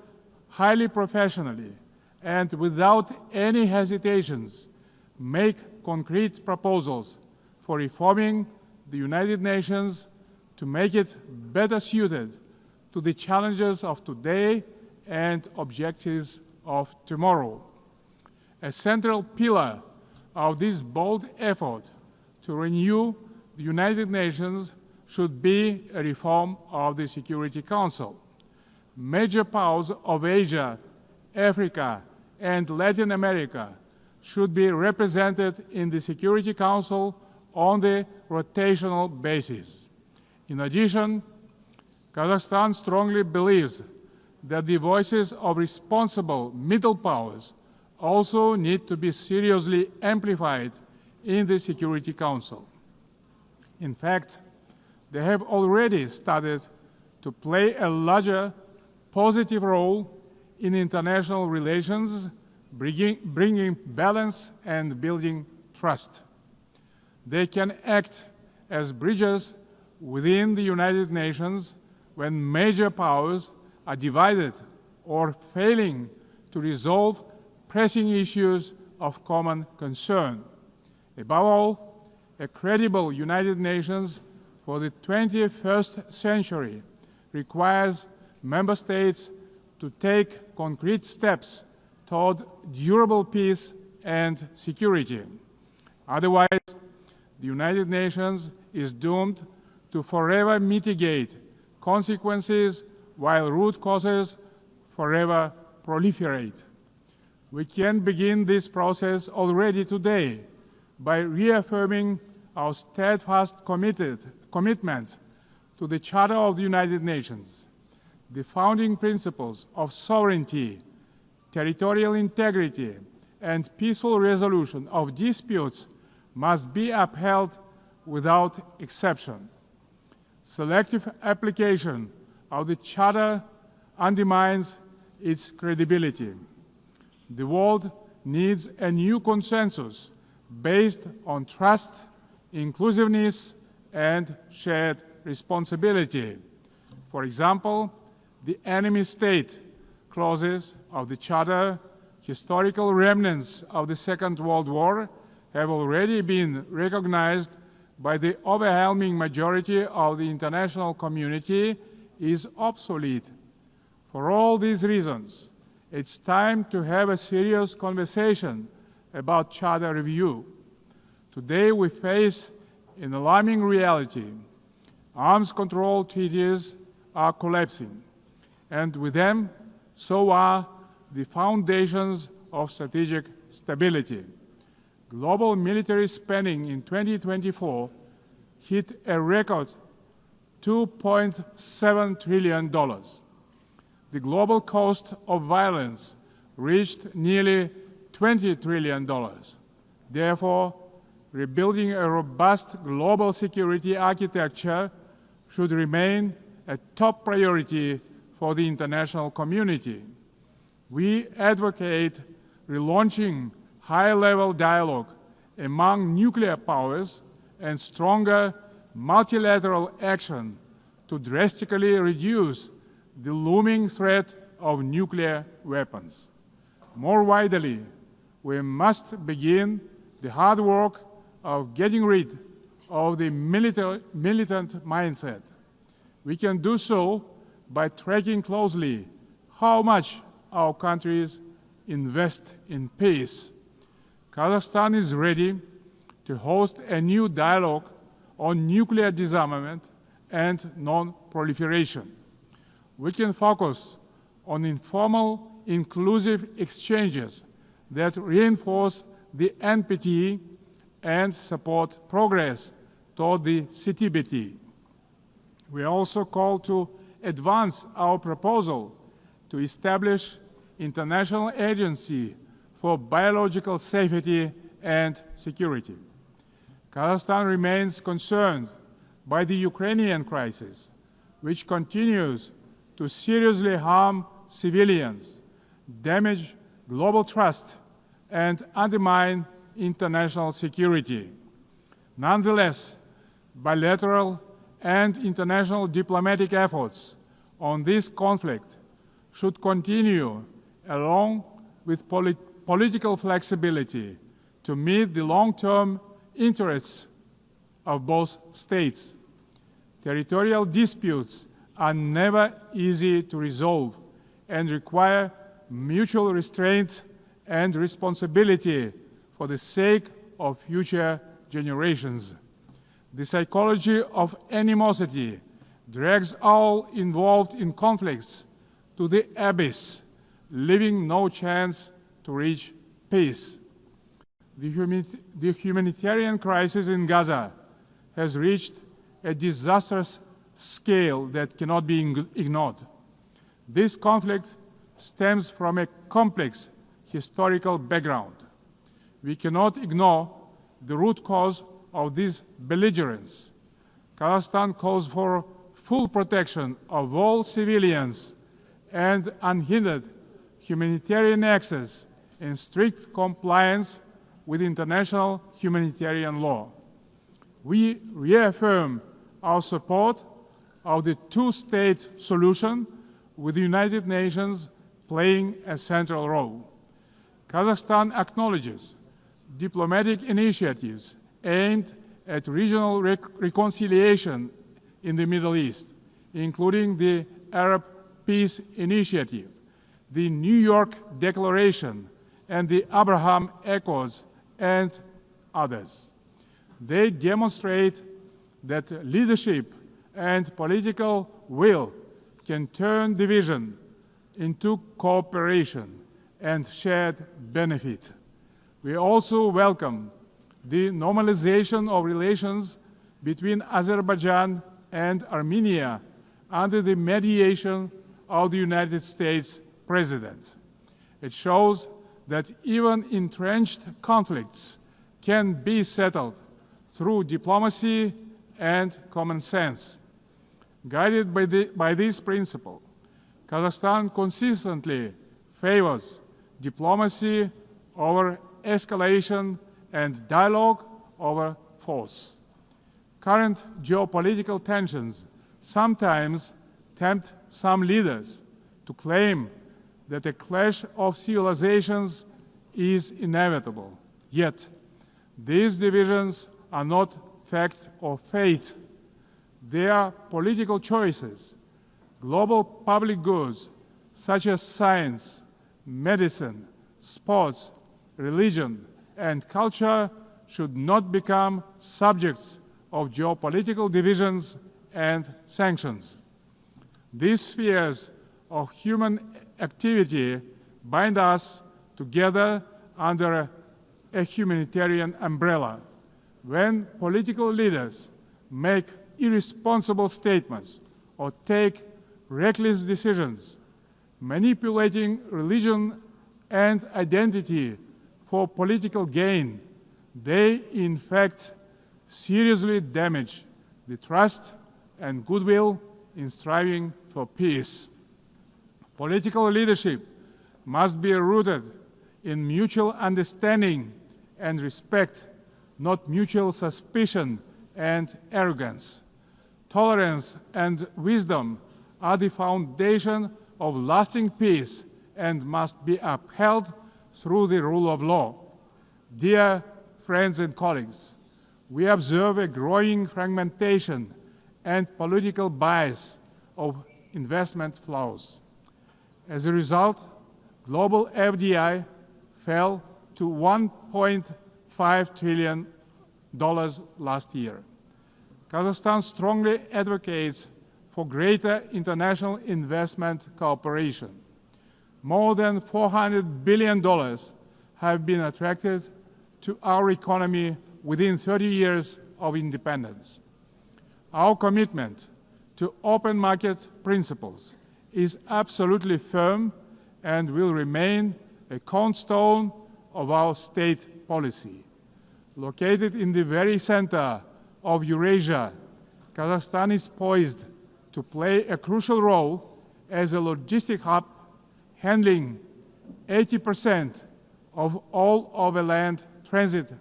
highly professionally and without any hesitations make concrete proposals for reforming the United Nations to make it better suited to the challenges of today and objectives of tomorrow. A central pillar of this bold effort to renew the United Nations should be a reform of the Security Council. Major powers of Asia, Africa, and Latin America should be represented in the Security Council on the rotational basis. In addition, Kazakhstan strongly believes that the voices of responsible middle powers also need to be seriously amplified in the Security Council. In fact, they have already started to play a larger positive role in international relations, bringing balance and building trust. They can act as bridges within the United Nations when major powers are divided or failing to resolve pressing issues of common concern. Above all, a credible United Nations for the 21st century requires member states to take concrete steps toward durable peace and security. Otherwise, the United Nations is doomed to forever mitigate consequences while root causes forever proliferate. We can begin this process already today by reaffirming our steadfast commitment to the Charter of the United Nations. The founding principles of sovereignty, territorial integrity, and peaceful resolution of disputes must be upheld without exception. Selective application of the Charter undermines its credibility. The world needs a new consensus based on trust, inclusiveness, and shared responsibility. For example, the enemy state clauses of the Charter, historical remnants of the Second World War, have already been recognized by the overwhelming majority of the international community is obsolete. For all these reasons, it's time to have a serious conversation about Charter review. Today we face an alarming reality. Arms control treaties are collapsing, and with them, so are the foundations of strategic stability. Global military spending in 2024 hit a record $2.7 trillion. The global cost of violence reached nearly $20 trillion. Therefore, rebuilding a robust global security architecture should remain a top priority for the international community. We advocate relaunching high-level dialogue among nuclear powers and stronger multilateral action to drastically reduce the looming threat of nuclear weapons. More widely, we must begin the hard work of getting rid of the militant mindset. We can do so by tracking closely how much our countries invest in peace. Kazakhstan is ready to host a new dialogue on nuclear disarmament and non-proliferation. We can focus on informal, inclusive exchanges that reinforce the NPT and support progress toward the CTBT. We also call to advance our proposal to establish international agency for biological safety and security. Kazakhstan remains concerned by the Ukrainian crisis, which continues to seriously harm civilians, damage global trust, and undermine international security. Nonetheless, bilateral and international diplomatic efforts on this conflict should continue along with political flexibility to meet the long-term interests of both states. Territorial disputes are never easy to resolve and require mutual restraint and responsibility for the sake of future generations. The psychology of animosity drags all involved in conflicts to the abyss, leaving no chance to reach peace. The humanitarian crisis in Gaza has reached a disastrous scale that cannot be ignored. This conflict stems from a complex historical background. We cannot ignore the root cause of this belligerence. Kazakhstan calls for full protection of all civilians and unhindered humanitarian access in strict compliance with international humanitarian law. We reaffirm our support of the two-state solution, with the United Nations playing a central role. Kazakhstan acknowledges diplomatic initiatives aimed at regional reconciliation in the Middle East, including the Arab Peace Initiative, the New York Declaration, and the Abraham Accords, and others. They demonstrate that leadership and political will can turn division into cooperation and shared benefit. We also welcome the normalization of relations between Azerbaijan and Armenia under the mediation of the United States President. It shows that even entrenched conflicts can be settled through diplomacy and common sense. Guided by this principle, Kazakhstan consistently favors diplomacy over escalation and dialogue over force. Current geopolitical tensions sometimes tempt some leaders to claim that a clash of civilizations is inevitable. Yet, these divisions are not fact or fate. They are political choices. Global public goods, such as science, medicine, sports, religion, and culture, should not become subjects of geopolitical divisions and sanctions. These spheres of human activity bind us together under a humanitarian umbrella. When political leaders make irresponsible statements or take reckless decisions, manipulating religion and identity for political gain, they in fact seriously damage the trust and goodwill in striving for peace. Political leadership must be rooted in mutual understanding and respect, not mutual suspicion and arrogance. Tolerance and wisdom are the foundation of lasting peace and must be upheld through the rule of law. Dear friends and colleagues, we observe a growing fragmentation and political bias of investment flows. As a result, global FDI fell to $1.5 trillion last year. Kazakhstan strongly advocates for greater international investment cooperation. More than $400 billion have been attracted to our economy within 30 years of independence. Our commitment to open market principles is absolutely firm, and will remain a cornerstone of our state policy. Located in the very center of Eurasia, Kazakhstan is poised to play a crucial role as a logistic hub, handling 80% of all overland transit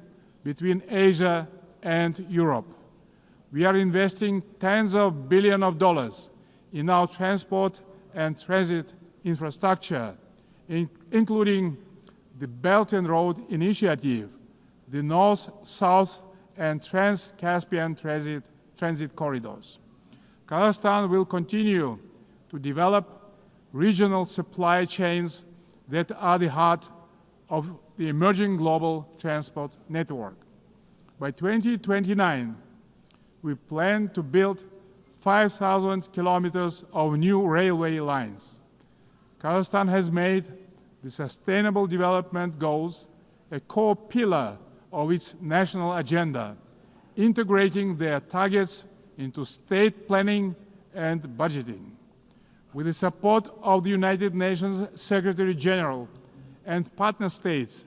between Asia and Europe. We are investing tens of billions of dollars in our transport and transit infrastructure, including the Belt and Road Initiative, the North-South and Trans-Caspian transit corridors. Kazakhstan will continue to develop regional supply chains that are the heart of the emerging global transport network. By 2029, we plan to build 5,000 kilometers of new railway lines. Kazakhstan has made the Sustainable Development Goals a core pillar of its national agenda, integrating their targets into state planning and budgeting. With the support of the United Nations Secretary General and partner states,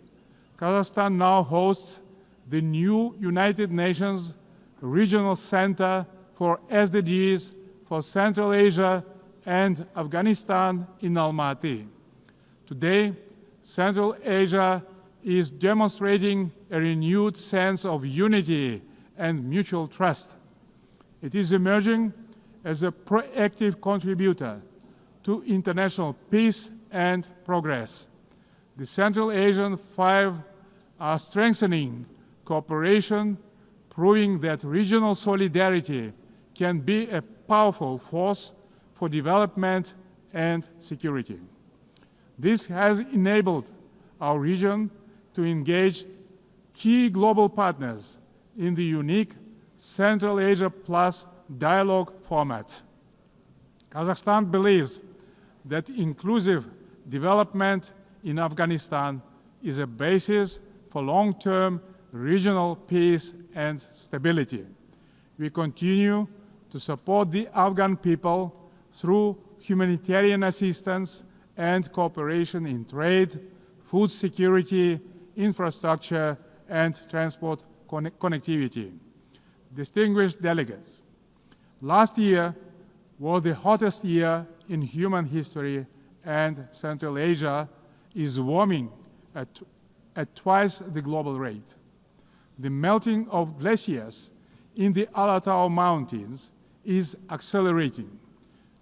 Kazakhstan now hosts the new United Nations Regional Center for SDGs for Central Asia and Afghanistan in Almaty. Today, Central Asia is demonstrating a renewed sense of unity and mutual trust. It is emerging as a proactive contributor to international peace and progress. The Central Asian Five are strengthening cooperation, proving that regional solidarity can be a powerful force for development and security. This has enabled our region to engage key global partners in the unique Central Asia Plus dialogue format. Kazakhstan believes that inclusive development in Afghanistan is a basis for long-term regional peace and stability. We continue to support the Afghan people through humanitarian assistance and cooperation in trade, food security, infrastructure, and transport connectivity. Distinguished delegates, last year was the hottest year in human history, and Central Asia is warming at twice the global rate. The melting of glaciers in the Alatau Mountains is accelerating,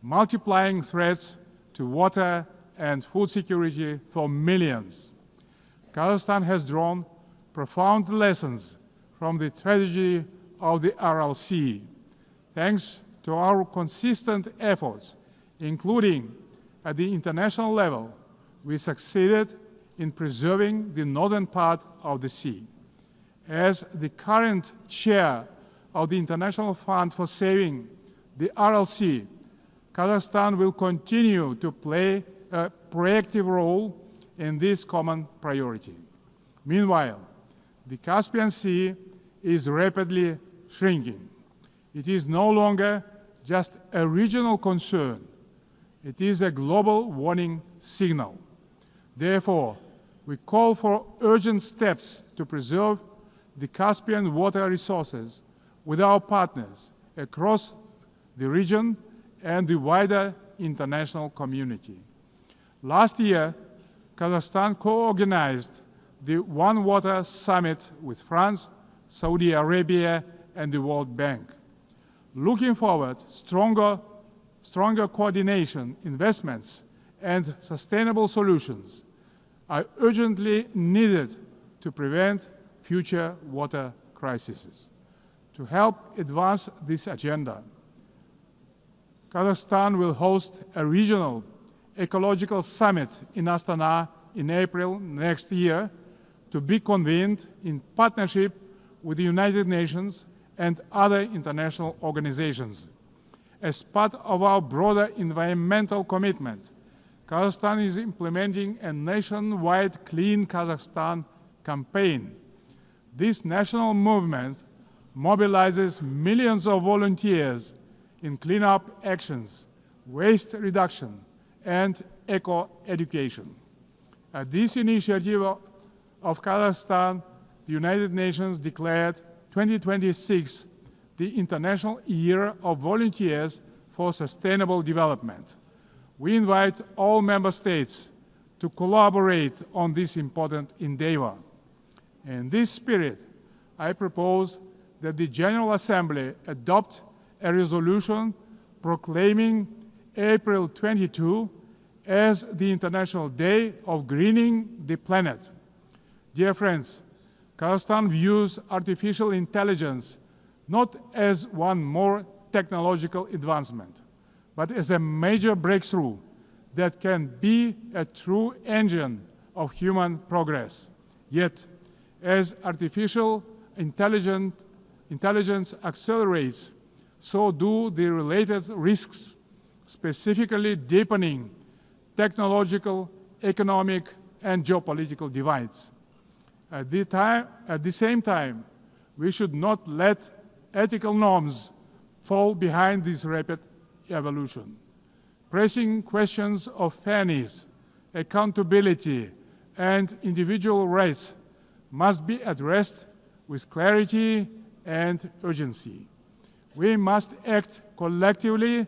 multiplying threats to water and food security for millions. Kazakhstan has drawn profound lessons from the tragedy of the Aral Sea. Thanks to our consistent efforts, including at the international level, we succeeded in preserving the northern part of the sea. As the current chair of the International Fund for Saving the Aral Sea, Kazakhstan will continue to play a proactive role in this common priority. Meanwhile, the Caspian Sea is rapidly shrinking. It is no longer just a regional concern. It is a global warning signal. Therefore, we call for urgent steps to preserve the Caspian water resources with our partners across the region and the wider international community. Last year, Kazakhstan co-organized the One Water Summit with France, Saudi Arabia, and the World Bank. Looking forward, stronger coordination, investments, and sustainable solutions are urgently needed to prevent future water crises. To help advance this agenda, Kazakhstan will host a regional ecological summit in Astana in April next year, to be convened in partnership with the United Nations and other international organizations. As part of our broader environmental commitment, Kazakhstan is implementing a nationwide Clean Kazakhstan campaign. This national movement mobilizes millions of volunteers in cleanup actions, waste reduction, and eco-education. At this initiative of Kazakhstan, the United Nations declared 2026 the International Year of Volunteers for Sustainable Development. We invite all member states to collaborate on this important endeavor. In this spirit, I propose that the General Assembly adopt a resolution proclaiming April 22 as the International Day of Greening the Planet. Dear friends, Kazakhstan views artificial intelligence not as one more technological advancement, but as a major breakthrough that can be a true engine of human progress. Yet, as artificial intelligence accelerates, so do the related risks, specifically deepening technological, economic, and geopolitical divides. At the same time, we should not let ethical norms fall behind this rapid evolution. Pressing questions of fairness, accountability, and individual rights must be addressed with clarity and urgency. We must act collectively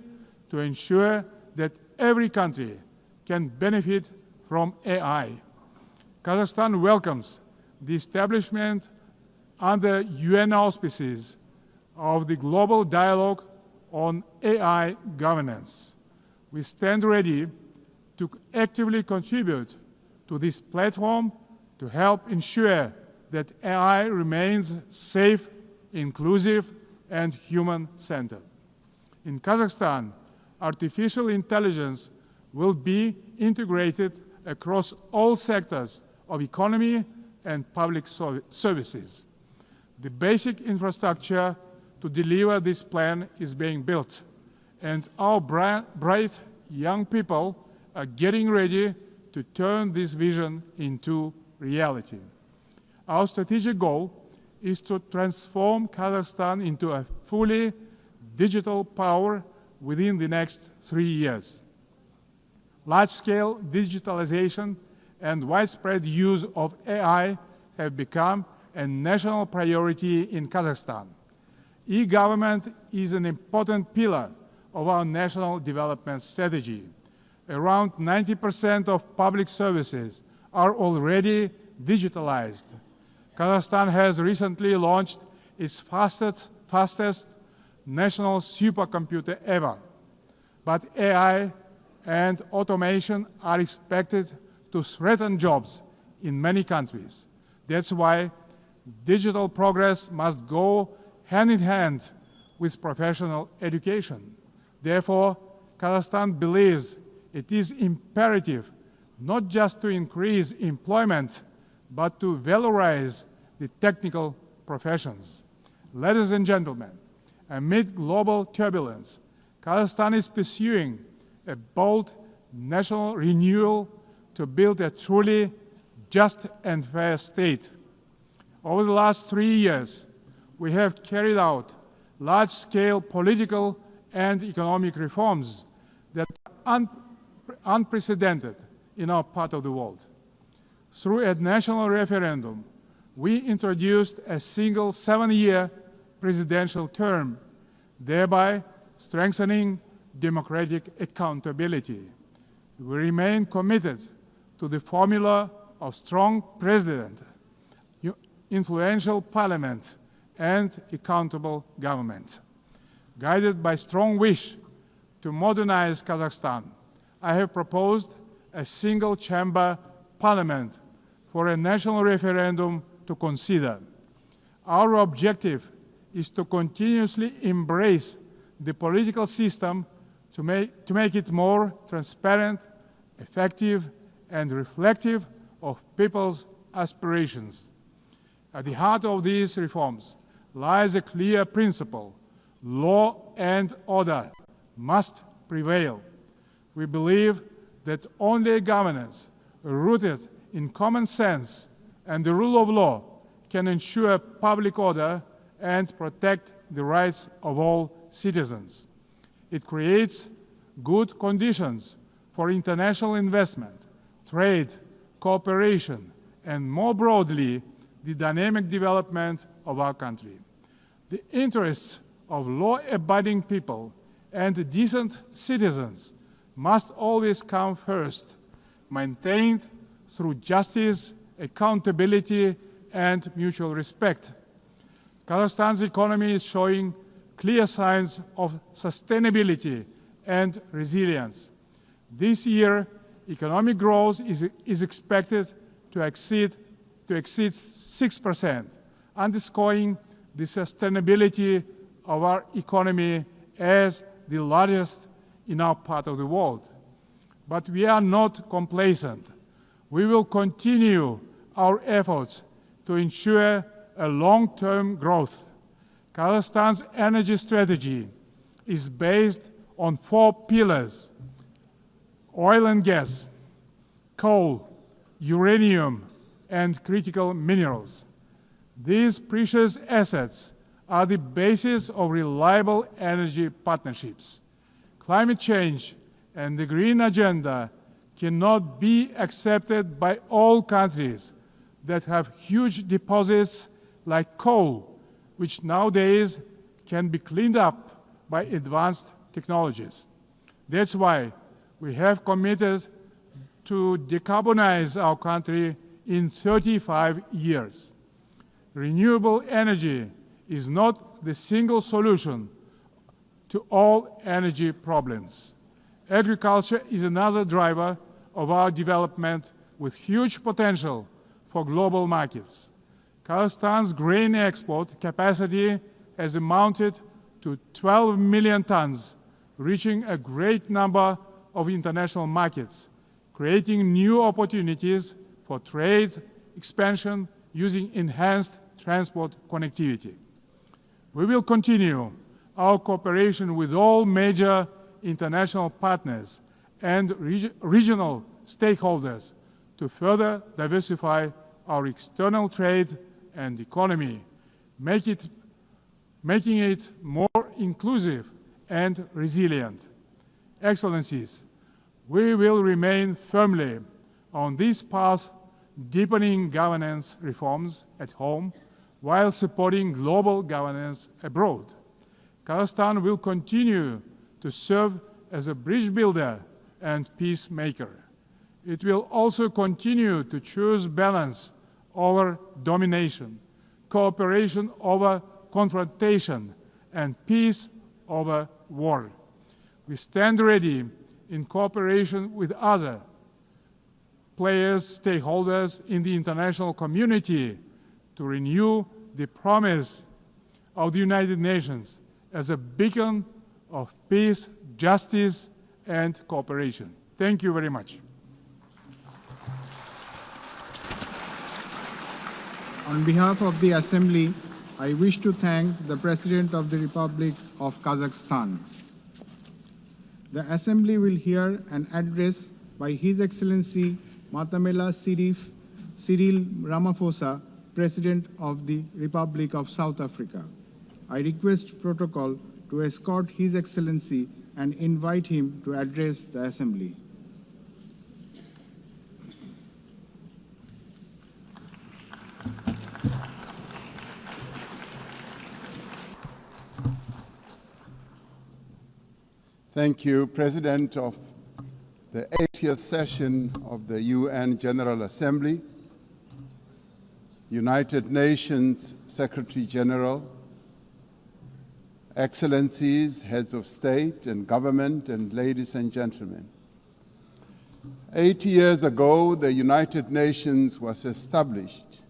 to ensure that every country can benefit from AI. Kazakhstan welcomes the establishment under UN auspices of the Global Dialogue on AI Governance. We stand ready to actively contribute to this platform to help ensure that AI remains safe, inclusive, and human-centered. In Kazakhstan, artificial intelligence will be integrated across all sectors of economy and public services. The basic infrastructure to deliver this plan is being built, and our bright young people are getting ready to turn this vision into reality. Our strategic goal is to transform Kazakhstan into a fully digital power within the next 3 years. Large-scale digitalization and widespread use of AI have become a national priority in Kazakhstan. E-government is an important pillar of our national development strategy. Around 90% of public services are already digitalized. Kazakhstan has recently launched its fastest national supercomputer ever. But AI and automation are expected to threaten jobs in many countries. That's why digital progress must go hand in hand with professional education. Therefore, Kazakhstan believes it is imperative not just to increase employment, but to valorize the technical professions. Ladies and gentlemen, amid global turbulence, Kazakhstan is pursuing a bold national renewal to build a truly just and fair state. Over the last 3 years, we have carried out large-scale political and economic reforms that are unprecedented in our part of the world. Through a national referendum, we introduced a single 7-year presidential term, thereby strengthening democratic accountability. We remain committed to the formula of strong president, influential parliament, and accountable government. Guided by strong wish to modernize Kazakhstan, I have proposed a single-chamber parliament for a national referendum to consider. Our objective is to continuously embrace the political system to make it more transparent, effective, and reflective of people's aspirations. At the heart of these reforms lies a clear principle: law and order must prevail. We believe that only governance rooted in common sense and the rule of law can ensure public order and protect the rights of all citizens. It creates good conditions for international investment, trade, cooperation, and more broadly, the dynamic development of our country. The interests of law-abiding people and decent citizens must always come first, maintained through justice, accountability, and mutual respect. Kazakhstan's economy is showing clear signs of sustainability and resilience. This year, economic growth is expected to exceed 6%, underscoring the sustainability of our economy as the largest in our part of the world. But we are not complacent. We will continue our efforts to ensure a long-term growth. Kazakhstan's energy strategy is based on 4 pillars: oil and gas, coal, uranium, and critical minerals. These precious assets are the basis of reliable energy partnerships. Climate change and the green agenda cannot be accepted by all countries that have huge deposits like coal, which nowadays can be cleaned up by advanced technologies. That's why we have committed to decarbonize our country in 35 years. Renewable energy is not the single solution to all energy problems. Agriculture is another driver of our development with huge potential for global markets. Kazakhstan's grain export capacity has amounted to 12 million tons, reaching a great number of international markets, creating new opportunities for trade expansion using enhanced transport connectivity. We will continue our cooperation with all major international partners and regional stakeholders to further diversify our external trade and economy, making it more inclusive and resilient. Excellencies, we will remain firmly on this path, deepening governance reforms at home while supporting global governance abroad. Kazakhstan will continue to serve as a bridge builder and peacemaker. It will also continue to choose balance over domination, cooperation over confrontation, and peace over war. We stand ready in cooperation with other players, stakeholders in the international community to renew the promise of the United Nations as a beacon of peace, justice, and cooperation. Thank you very much. On behalf of the Assembly, I wish to thank the President of the Republic of Kazakhstan. The Assembly will hear an address by His Excellency Matamela Cyril Ramaphosa, President of the Republic of South Africa. I request protocol to escort His Excellency and invite him to address the Assembly. Thank you, President of the 80th session of the UN General Assembly, United Nations Secretary General, Excellencies, Heads of State and Government, and ladies and gentlemen. 80 years ago, the United Nations was established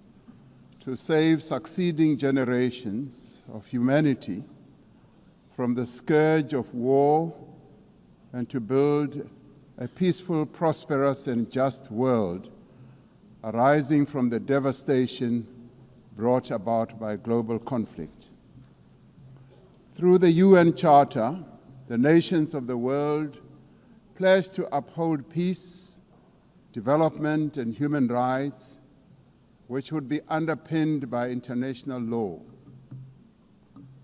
to save succeeding generations of humanity from the scourge of war and to build a peaceful, prosperous, and just world arising from the devastation brought about by global conflict. Through the UN Charter, the nations of the world pledged to uphold peace, development, and human rights, which would be underpinned by international law.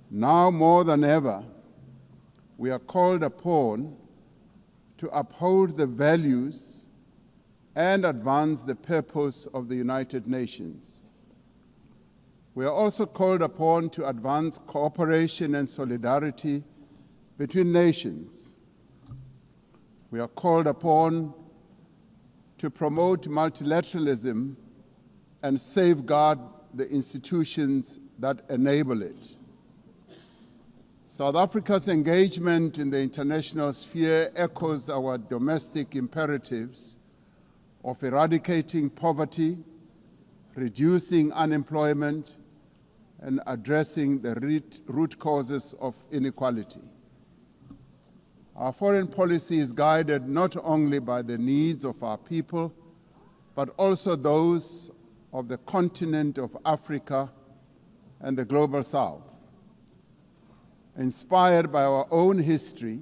Now more than ever, we are called upon to uphold the values and advance the purpose of the United Nations. We are also called upon to advance cooperation and solidarity between nations. We are called upon to promote multilateralism and safeguard the institutions that enable it. South Africa's engagement in the international sphere echoes our domestic imperatives of eradicating poverty, reducing unemployment, and addressing the root causes of inequality. Our foreign policy is guided not only by the needs of our people, but also those of the continent of Africa and the global South. Inspired by our own history,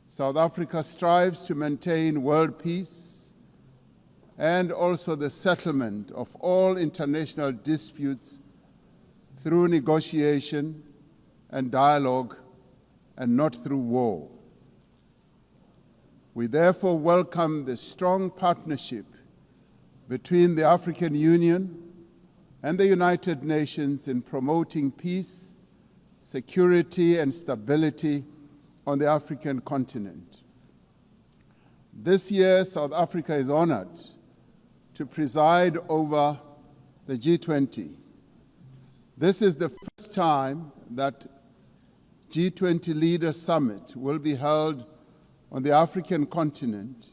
South Africa strives to maintain world peace and also the settlement of all international disputes through negotiation and dialogue and not through war. We therefore welcome the strong partnership between the African Union and the United Nations in promoting peace, security, and stability on the African continent. This year, South Africa is honored to preside over the G20. This is the first time that G20 Leaders Summit will be held on the African continent,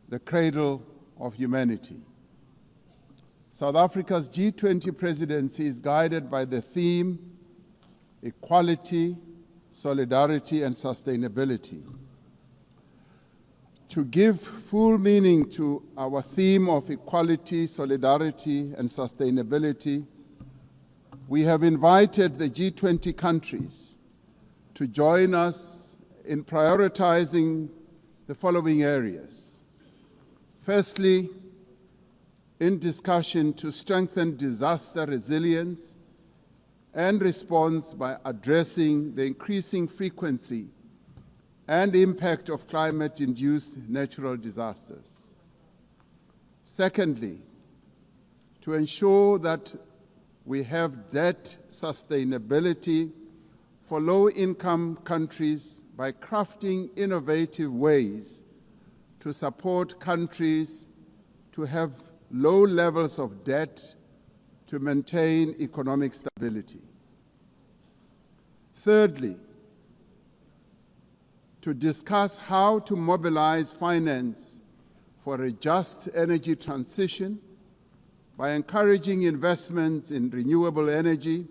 the cradle of humanity. South Africa's G20 presidency is guided by the theme equality, solidarity, and sustainability. To give full meaning to our theme of equality, solidarity, and sustainability, we have invited the G20 countries to join us in prioritizing the following areas. Firstly, in discussion to strengthen disaster resilience and response by addressing the increasing frequency and impact of climate-induced natural disasters. Secondly, to ensure that we have debt sustainability for low-income countries by crafting innovative ways to support countries to have low levels of debt to maintain economic stability. Thirdly, to discuss how to mobilize finance for a just energy transition by encouraging investments in renewable energy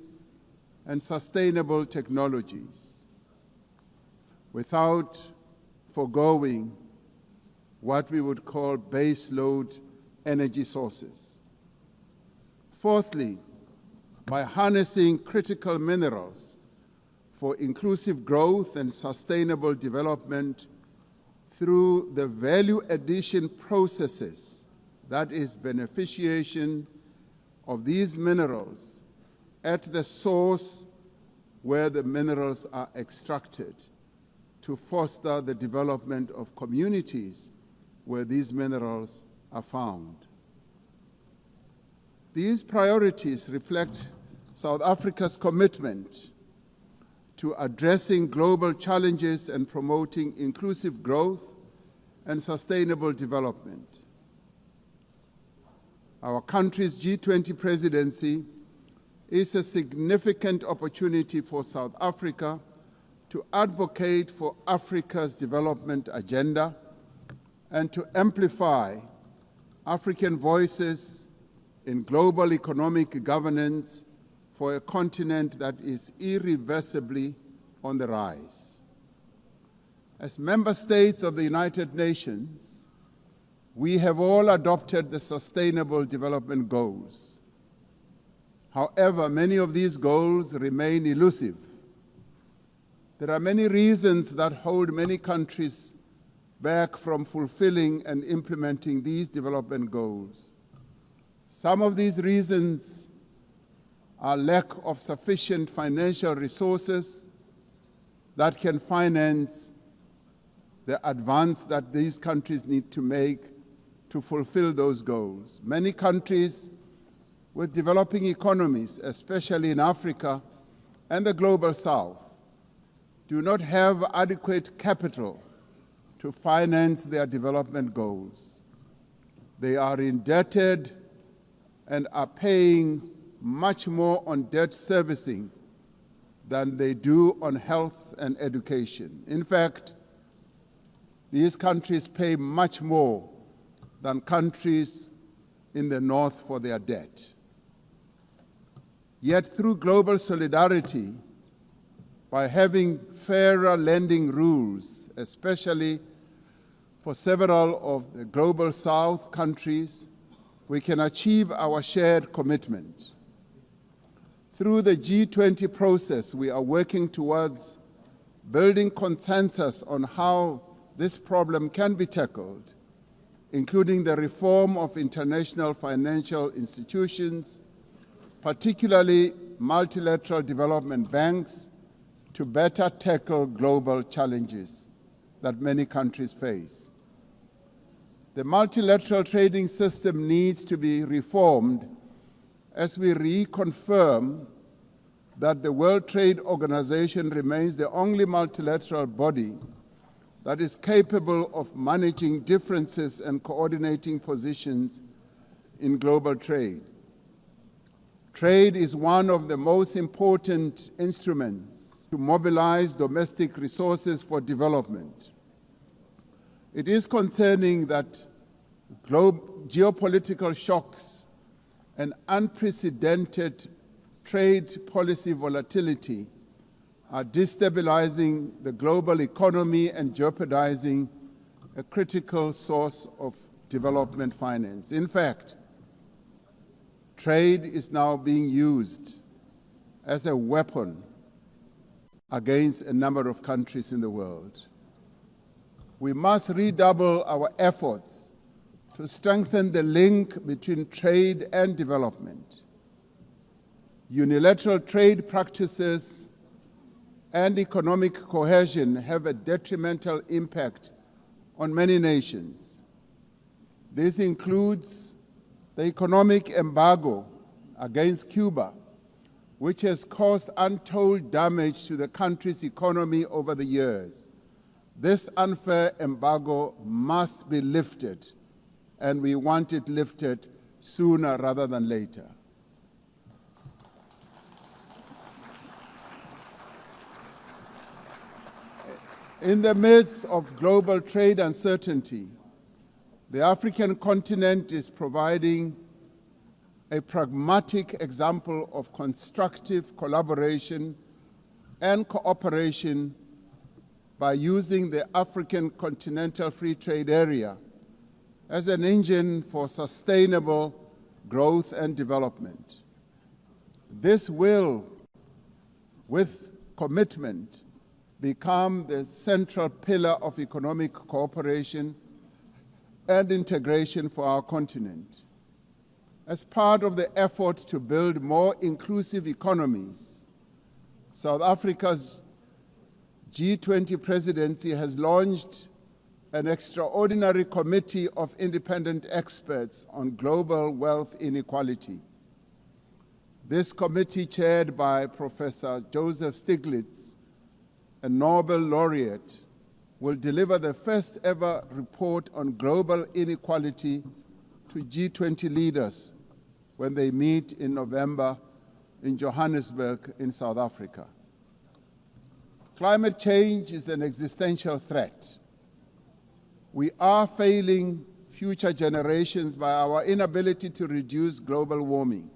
and sustainable technologies, without foregoing what we would call base load energy sources. Fourthly, by harnessing critical minerals for inclusive growth and sustainable development through the value addition processes, that is, beneficiation of these minerals at the source where the minerals are extracted, to foster the development of communities where these minerals are found. These priorities reflect South Africa's commitment to addressing global challenges and promoting inclusive growth and sustainable development. Our country's G20 presidency is a significant opportunity for South Africa to advocate for Africa's development agenda and to amplify African voices in global economic governance for a continent that is irreversibly on the rise. As member states of the United Nations, we have all adopted the Sustainable Development Goals. However, many of these goals remain elusive. There are many reasons that hold many countries back from fulfilling and implementing these development goals. Some of these reasons are lack of sufficient financial resources that can finance the advance that these countries need to make to fulfill those goals. Many countries with developing economies, especially in Africa and the global south, do not have adequate capital to finance their development goals. They are indebted and are paying much more on debt servicing than they do on health and education. In fact, these countries pay much more than countries in the north for their debt. Yet through global solidarity, by having fairer lending rules, especially for several of the global south countries, we can achieve our shared commitment. Through the G20 process, we are working towards building consensus on how this problem can be tackled, including the reform of international financial institutions, particularly multilateral development banks, to better tackle global challenges that many countries face. The multilateral trading system needs to be reformed as we reconfirm that the World Trade Organization remains the only multilateral body that is capable of managing differences and coordinating positions in global trade. Trade is one of the most important instruments to mobilize domestic resources for development. It is concerning that geopolitical shocks and unprecedented trade policy volatility are destabilizing the global economy and jeopardizing a critical source of development finance. In fact, trade is now being used as a weapon against a number of countries in the world. We must redouble our efforts to strengthen the link between trade and development. Unilateral trade practices and economic cohesion have a detrimental impact on many nations. This includes the economic embargo against Cuba, which has caused untold damage to the country's economy over the years. This unfair embargo must be lifted, and we want it lifted sooner rather than later. In the midst of global trade uncertainty, the African continent is providing a pragmatic example of constructive collaboration and cooperation by using the African Continental Free Trade Area as an engine for sustainable growth and development. This will, with commitment, become the central pillar of economic cooperation and integration for our continent. As part of the effort to build more inclusive economies, South Africa's G20 presidency has launched an extraordinary committee of independent experts on global wealth inequality. This committee, chaired by Professor Joseph Stiglitz, a Nobel laureate, will deliver the first ever report on global inequality to G20 leaders when they meet in November in Johannesburg in South Africa. Climate change is an existential threat. We are failing future generations by our inability to reduce global warming.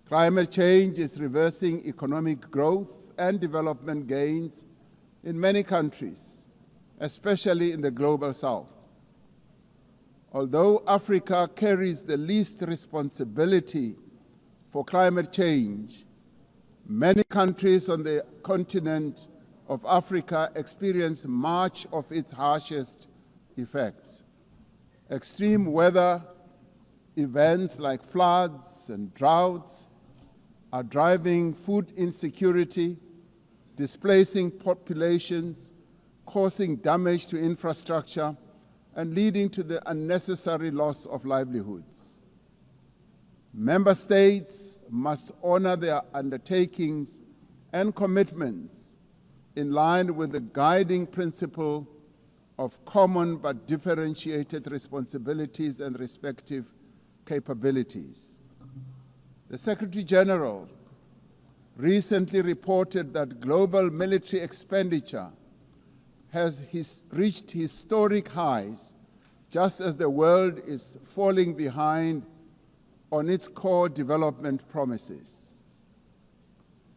Climate change is reversing economic growth and development gains in many countries, especially in the global south. Although Africa carries the least responsibility for climate change, many countries on the continent of Africa experience much of its harshest effects. Extreme weather events like floods and droughts are driving food insecurity, displacing populations, causing damage to infrastructure, and leading to the unnecessary loss of livelihoods. Member states must honor their undertakings and commitments in line with the guiding principle of common but differentiated responsibilities and respective capabilities. The Secretary General recently reported that global military expenditure has reached historic highs, just as the world is falling behind on its core development promises.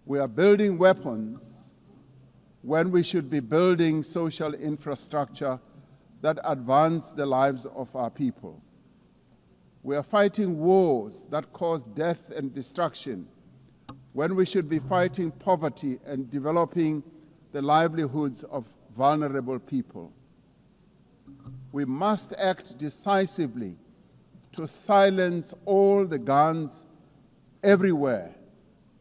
We are building weapons when we should be building social infrastructure that advance the lives of our people. We are fighting wars that cause death and destruction when we should be fighting poverty and developing the livelihoods of vulnerable people. We must act decisively to silence all the guns everywhere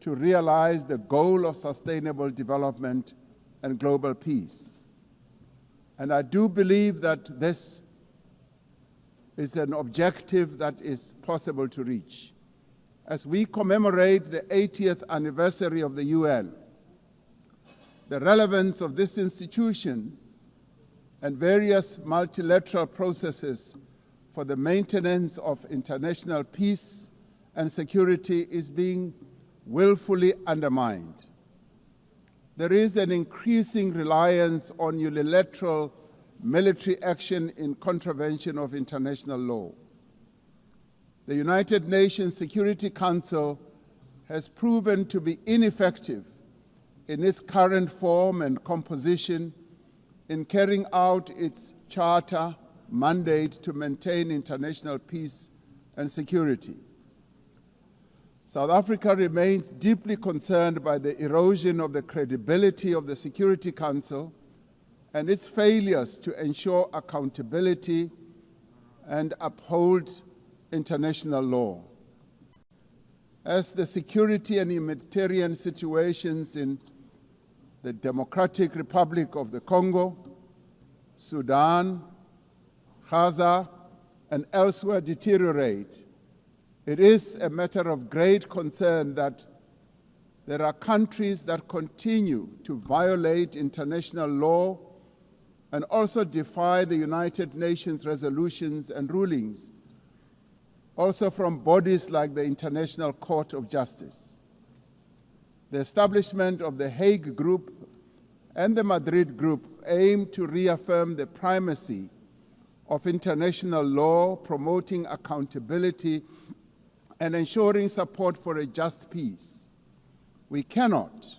to realize the goal of sustainable development and global peace. And I do believe that this is an objective that is possible to reach. As we commemorate the 80th anniversary of the UN, the relevance of this institution and various multilateral processes for the maintenance of international peace and security is being willfully undermined. There is an increasing reliance on unilateral military action in contravention of international law. The United Nations Security Council has proven to be ineffective in its current form and composition in carrying out its charter mandate to maintain international peace and security. South Africa remains deeply concerned by the erosion of the credibility of the Security Council and its failures to ensure accountability and uphold international law. As the security and humanitarian situations in the Democratic Republic of the Congo, Sudan, Gaza, and elsewhere deteriorate, it is a matter of great concern that there are countries that continue to violate international law and also defy the United Nations resolutions and rulings, also from bodies like the International Court of Justice. The establishment of the Hague Group and the Madrid Group aim to reaffirm the primacy of international law, promoting accountability and ensuring support for a just peace. We cannot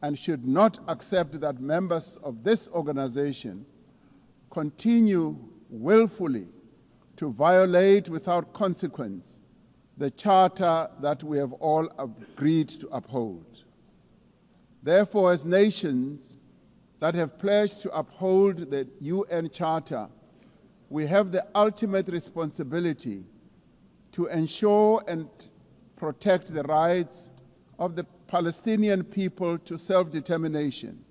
and should not accept that members of this organization continue willfully to violate without consequence the charter that we have all agreed to uphold. Therefore, as nations that have pledged to uphold the UN Charter, we have the ultimate responsibility to ensure and protect the rights of the Palestinian people to self-determination,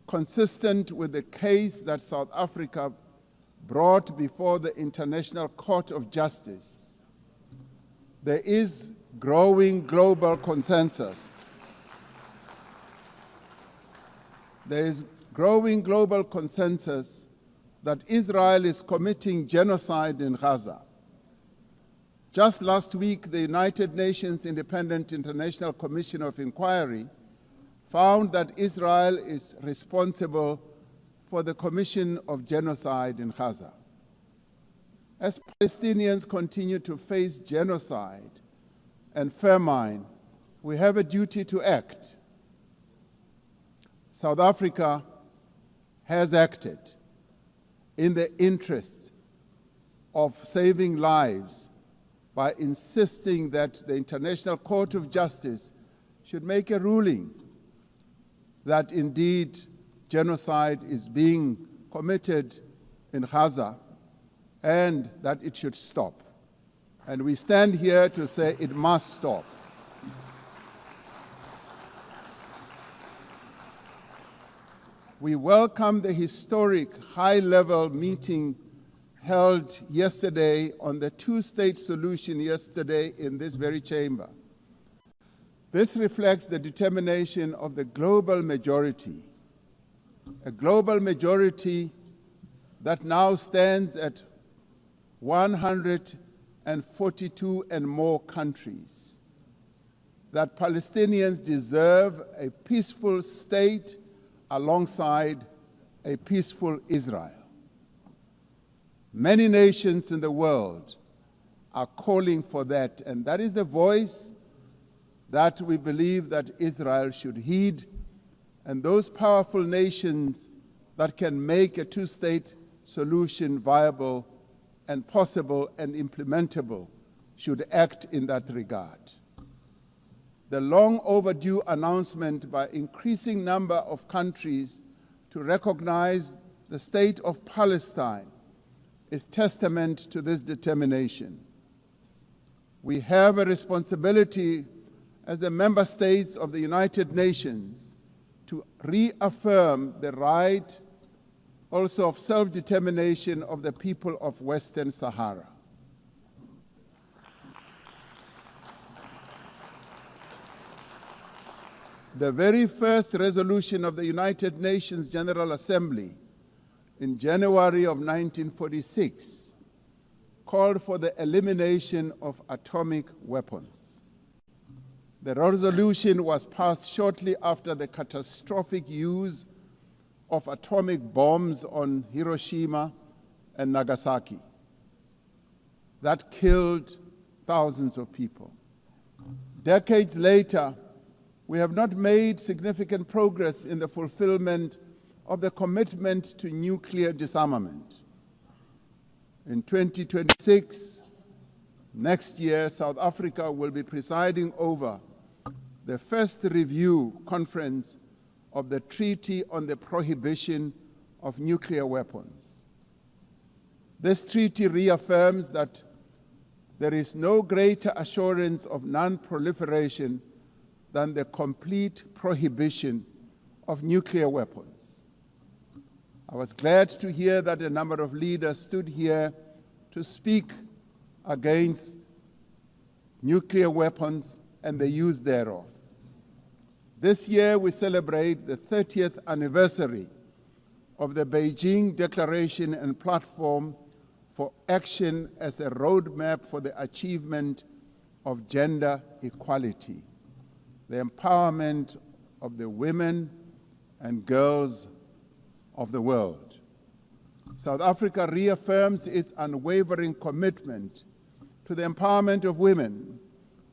consistent with the case that South Africa brought before the International Court of Justice. There is growing global consensus. There is growing global consensus that Israel is committing genocide in Gaza. Just last week, the United Nations Independent International Commission of Inquiry found that Israel is responsible for the commission of genocide in Gaza. As Palestinians continue to face genocide and famine, we have a duty to act. South Africa has acted in the interest of saving lives by insisting that the International Court of Justice should make a ruling that indeed genocide is being committed in Gaza and that it should stop. And we stand here to say it must stop. We welcome the historic high-level meeting held yesterday on the two-state solution yesterday in this very chamber. This reflects the determination of the global majority, a global majority that now stands at 142 and more countries, that Palestinians deserve a peaceful state alongside a peaceful Israel. Many nations in the world are calling for that, and that is the voice that we believe that Israel should heed, and those powerful nations that can make a two-state solution viable and possible and implementable should act in that regard. The long overdue announcement by increasing number of countries to recognize the state of Palestine is testament to this determination. We have a responsibility as the member states of the United Nations to reaffirm the right also of self-determination of the people of Western Sahara. The very first resolution of the United Nations General Assembly in January of 1946 called for the elimination of atomic weapons. The resolution was passed shortly after the catastrophic use of atomic bombs on Hiroshima and Nagasaki that killed thousands of people. Decades later, we have not made significant progress in the fulfillment of the commitment to nuclear disarmament. In 2026, next year, South Africa will be presiding over the first review conference of the Treaty on the Prohibition of Nuclear Weapons. This treaty reaffirms that there is no greater assurance of non-proliferation than the complete prohibition of nuclear weapons. I was glad to hear that a number of leaders stood here to speak against nuclear weapons and the use thereof. This year we celebrate the 30th anniversary of the Beijing Declaration and Platform for Action as a roadmap for the achievement of gender equality, the empowerment of the women and girls of the world. South Africa reaffirms its unwavering commitment to the empowerment of women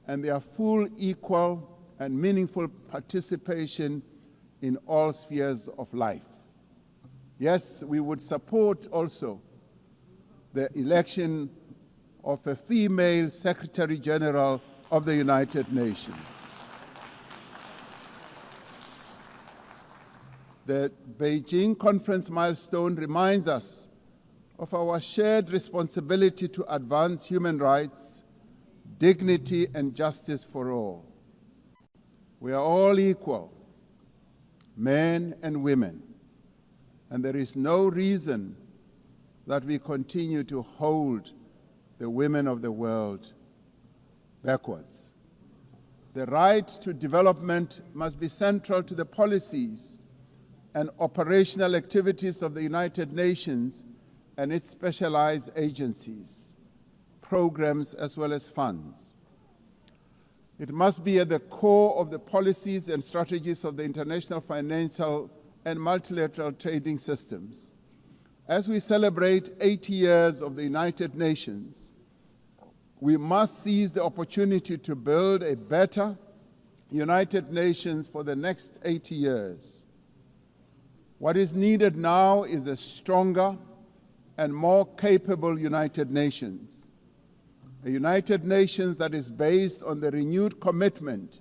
and their full, equal, and meaningful participation in all spheres of life. Yes, we would support also the election of a female Secretary General of the United Nations. The Beijing conference milestone reminds us of our shared responsibility to advance human rights, dignity, and justice for all. We are all equal, men and women, and there is no reason that we continue to hold the women of the world backwards. The right to development must be central to the policies and operational activities of the United Nations and its specialized agencies, programs, as well as funds. It must be at the core of the policies and strategies of the international financial and multilateral trading systems. As we celebrate 80 years of the United Nations, we must seize the opportunity to build a better United Nations for the next 80 years. What is needed now is a stronger and more capable United Nations. A United Nations that is based on the renewed commitment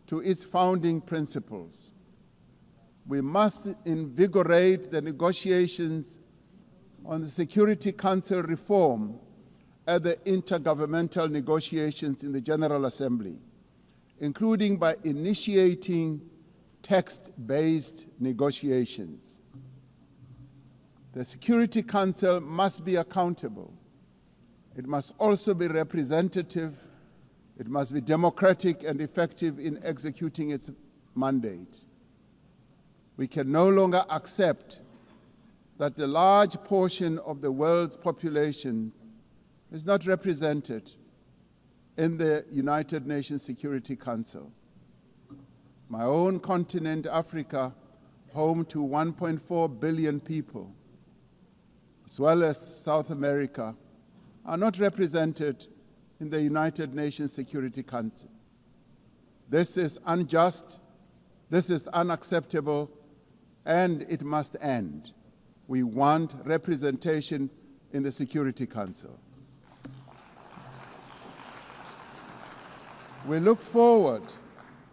to its founding principles. We must invigorate the negotiations on the Security Council reform at the intergovernmental negotiations in the General Assembly, including by initiating text-based negotiations. The Security Council must be accountable. It must also be representative. It must be democratic and effective in executing its mandate. We can no longer accept that a large portion of the world's population is not represented in the United Nations Security Council. My own continent, Africa, home to 1.4 billion people, as well as South America, are not represented in the United Nations Security Council. This is unjust, this is unacceptable, and it must end. We want representation in the Security Council. We look forward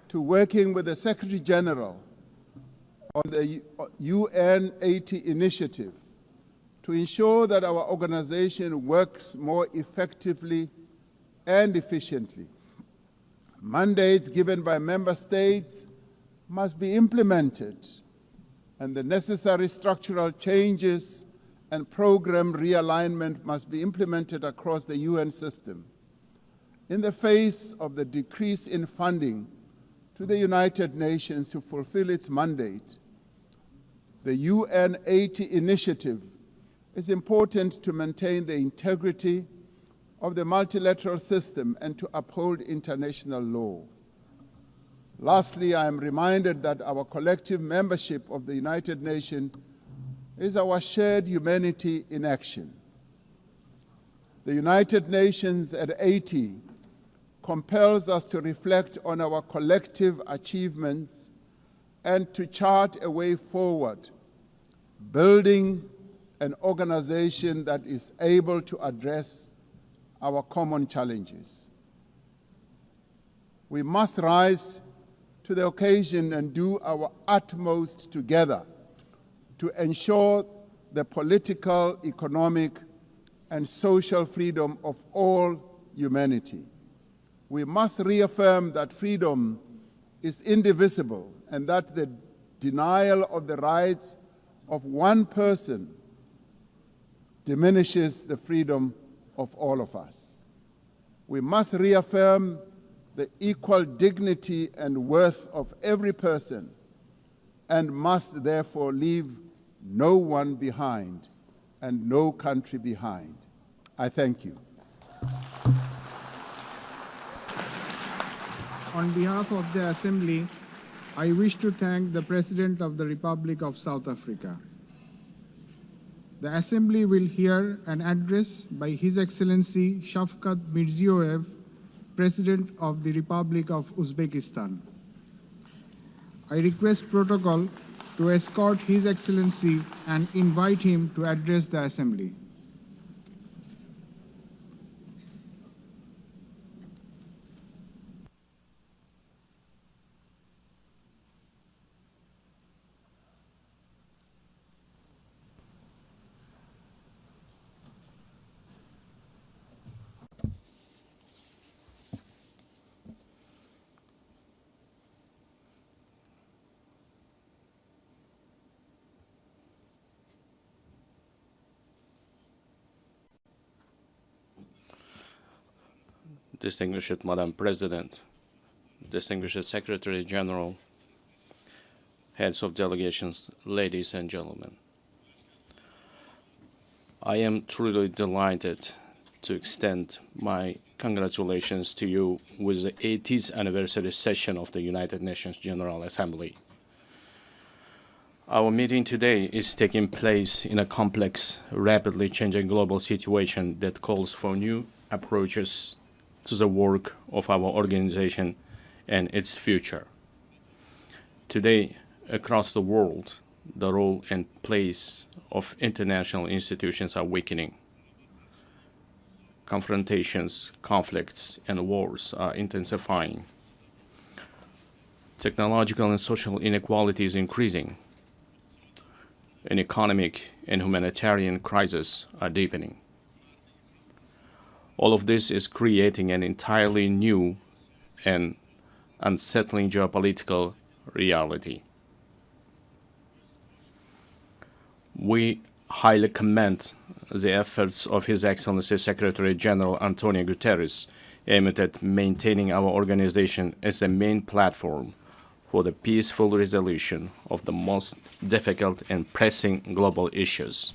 to working with the Secretary General on the UNGA initiative to ensure that our organization works more effectively and efficiently. Mandates given by member states must be implemented, and the necessary structural changes and program realignment must be implemented across the UN system. In the face of the decrease in funding to the United Nations to fulfill its mandate, the UNGA initiative is important to maintain the integrity of the multilateral system and to uphold international law. Lastly, I am reminded that our collective membership of the United Nations is our shared humanity in action. The United Nations at 80 compels us to reflect on our collective achievements and to chart a way forward, building an organization that is able to address our common challenges. We must rise to the occasion and do our utmost together to ensure the political, economic, and social freedom of all humanity. We must reaffirm that freedom is indivisible and that the denial of the rights of one person diminishes the freedom of all of us. We must reaffirm the equal dignity and worth of every person and must therefore leave no one behind and no country behind. I thank you. On behalf of the Assembly, I wish to thank the President of the Republic of South Africa. The Assembly will hear an address by His Excellency Shavkat Mirziyoyev, President of the Republic of Uzbekistan. I request protocol to escort His Excellency and invite him to address the Assembly. Distinguished Madam President, distinguished Secretary General, heads of delegations, ladies and gentlemen. I am truly delighted to extend my congratulations to you with the 80th anniversary session of the United Nations General Assembly. Our meeting today is taking place in a complex, rapidly changing global situation that calls for new approaches to the work of our organization and its future. Today, across the world, the role and place of international institutions are weakening. Confrontations, conflicts, and wars are intensifying. Technological and social inequality is increasing. An economic and humanitarian crisis are deepening. All of this is creating an entirely new and unsettling geopolitical reality. We highly commend the efforts of His Excellency Secretary General Antonio Guterres aimed at maintaining our organization as a main platform for the peaceful resolution of the most difficult and pressing global issues.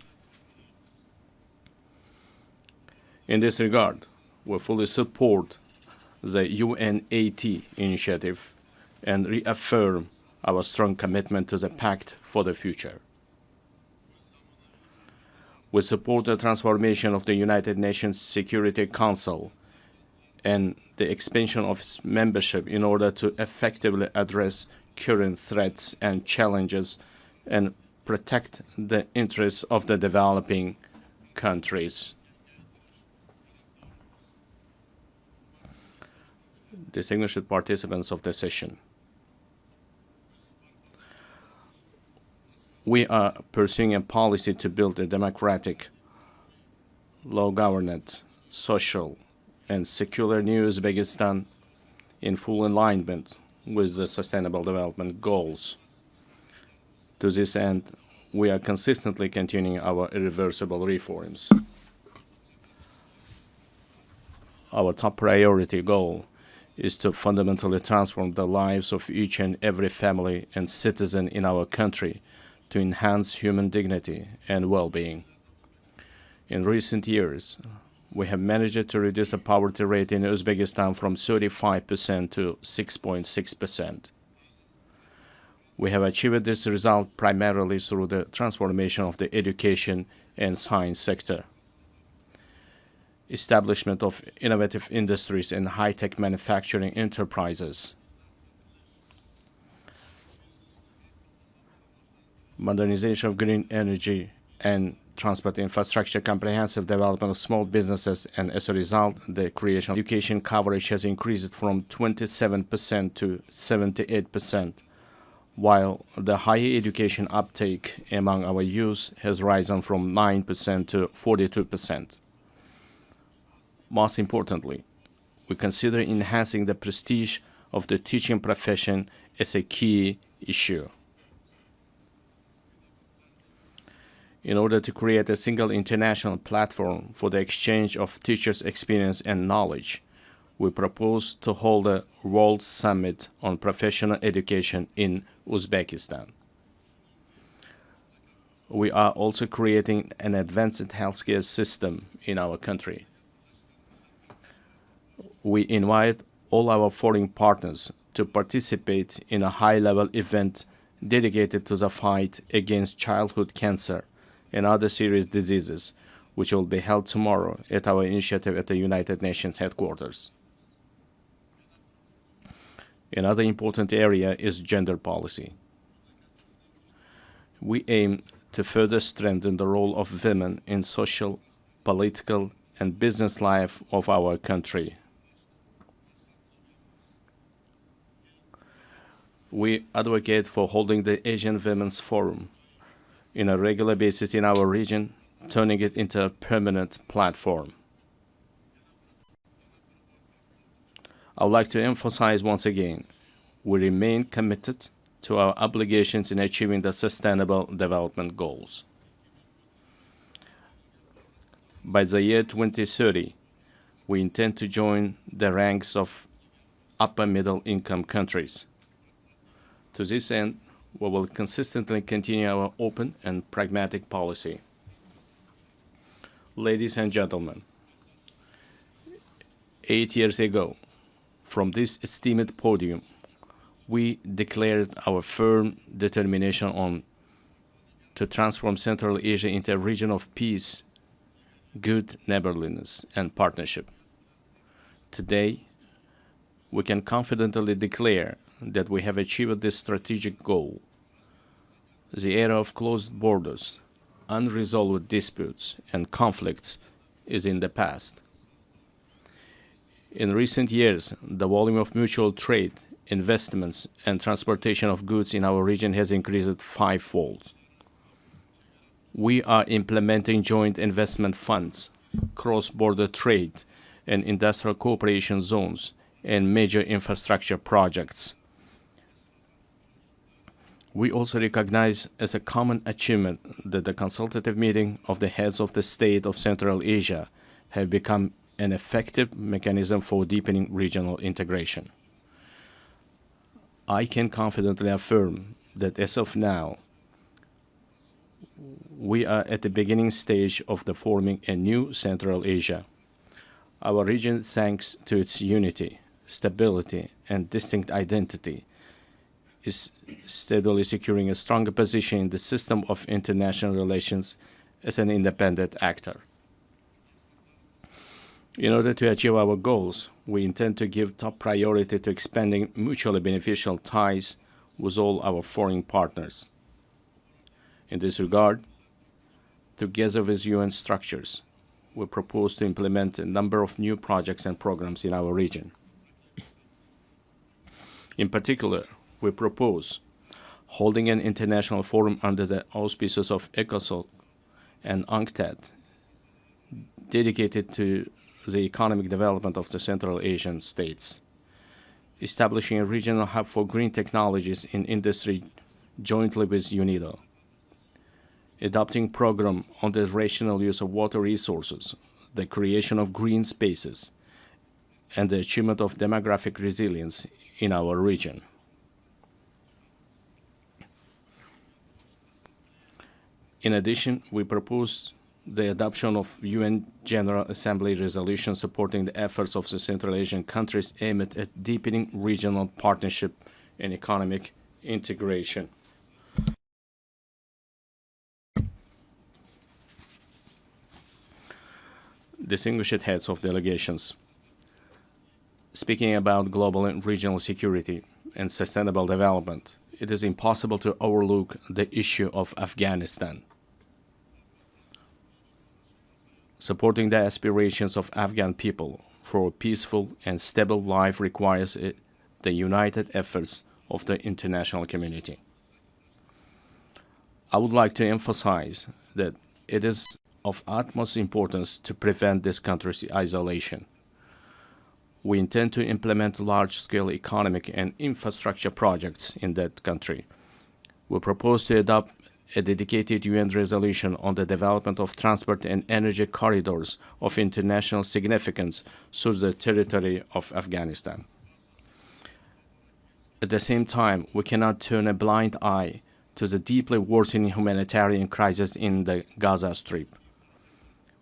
In this regard, we fully support the UNAT initiative and reaffirm our strong commitment to the Pact for the Future. We support the transformation of the United Nations Security Council and the expansion of its membership in order to effectively address current threats and challenges and protect the interests of the developing countries. Distinguished participants of the session, we are pursuing a policy to build a democratic, law-governed, social, and secular new Uzbekistan in full alignment with the Sustainable Development Goals. To this end, we are consistently continuing our irreversible reforms. Our top priority goal is to fundamentally transform the lives of each and every family and citizen in our country to enhance human dignity and well-being. In recent years, we have managed to reduce the poverty rate in Uzbekistan from 35% to 6.6%. We have achieved this result primarily through the transformation of the education and science sector, establishment of innovative industries and high-tech manufacturing enterprises, modernization of green energy and transport infrastructure, comprehensive development of small businesses, and as a result, the creation of education coverage has increased from 27% to 78%, while the higher education uptake among our youth has risen from 9% to 42%. Most importantly, we consider enhancing the prestige of the teaching profession as a key issue. In order to create a single international platform for the exchange of teachers' experience and knowledge, we propose to hold a World Summit on Professional Education in Uzbekistan. We are also creating an advanced healthcare system in our country. We invite all our foreign partners to participate in a high-level event dedicated to the fight against childhood cancer and other serious diseases, which will be held tomorrow at our initiative at the United Nations headquarters. Another important area is gender policy. We aim to further strengthen the role of women in social, political, and business life of our country. We advocate for holding the Asian Women's Forum on a regular basis in our region, turning it into a permanent platform. I would like to emphasize once again, we remain committed to our obligations in achieving the Sustainable Development Goals. By the year 2030, we intend to join the ranks of upper middle income countries. To this end, we will consistently continue our open and pragmatic policy. Ladies and gentlemen, 8 years ago, from this esteemed podium, we declared our firm determination to transform Central Asia into a region of peace, good neighborliness, and partnership. Today, we can confidently declare that we have achieved this strategic goal. The era of closed borders, unresolved disputes, and conflicts is in the past. In recent years, the volume of mutual trade, investments, and transportation of goods in our region has increased fivefold. We are implementing joint investment funds, cross-border trade, and industrial cooperation zones, and major infrastructure projects. We also recognize as a common achievement that the consultative meeting of the heads of the state of Central Asia have become an effective mechanism for deepening regional integration. I can confidently affirm that as of now, we are at the beginning stage of the forming a new Central Asia. Our region, thanks to its unity, stability, and distinct identity, is steadily securing a stronger position in the system of international relations as an independent actor. In order to achieve our goals, we intend to give top priority to expanding mutually beneficial ties with all our foreign partners. In this regard, together with UN structures, we propose to implement a number of new projects and programs in our region. In particular, we propose holding an international forum under the auspices of ECOSOC and UNCTAD, dedicated to the economic development of the Central Asian states, establishing a regional hub for green technologies in industry jointly with UNIDO, adopting program on the rational use of water resources, the creation of green spaces, and the achievement of demographic resilience in our region. In addition, we propose the adoption of UN General Assembly resolution supporting the efforts of the Central Asian countries aimed at deepening regional partnership and economic integration. Distinguished heads of delegations, speaking about global and regional security and sustainable development, it is impossible to overlook the issue of Afghanistan. Supporting the aspirations of Afghan people for a peaceful and stable life requires the united efforts of the international community. I would like to emphasize that it is of utmost importance to prevent this country's isolation. We intend to implement large-scale economic and infrastructure projects in that country. We propose to adopt a dedicated UN resolution on the development of transport and energy corridors of international significance through the territory of Afghanistan. At the same time, we cannot turn a blind eye to the deeply worsening humanitarian crisis in the Gaza Strip.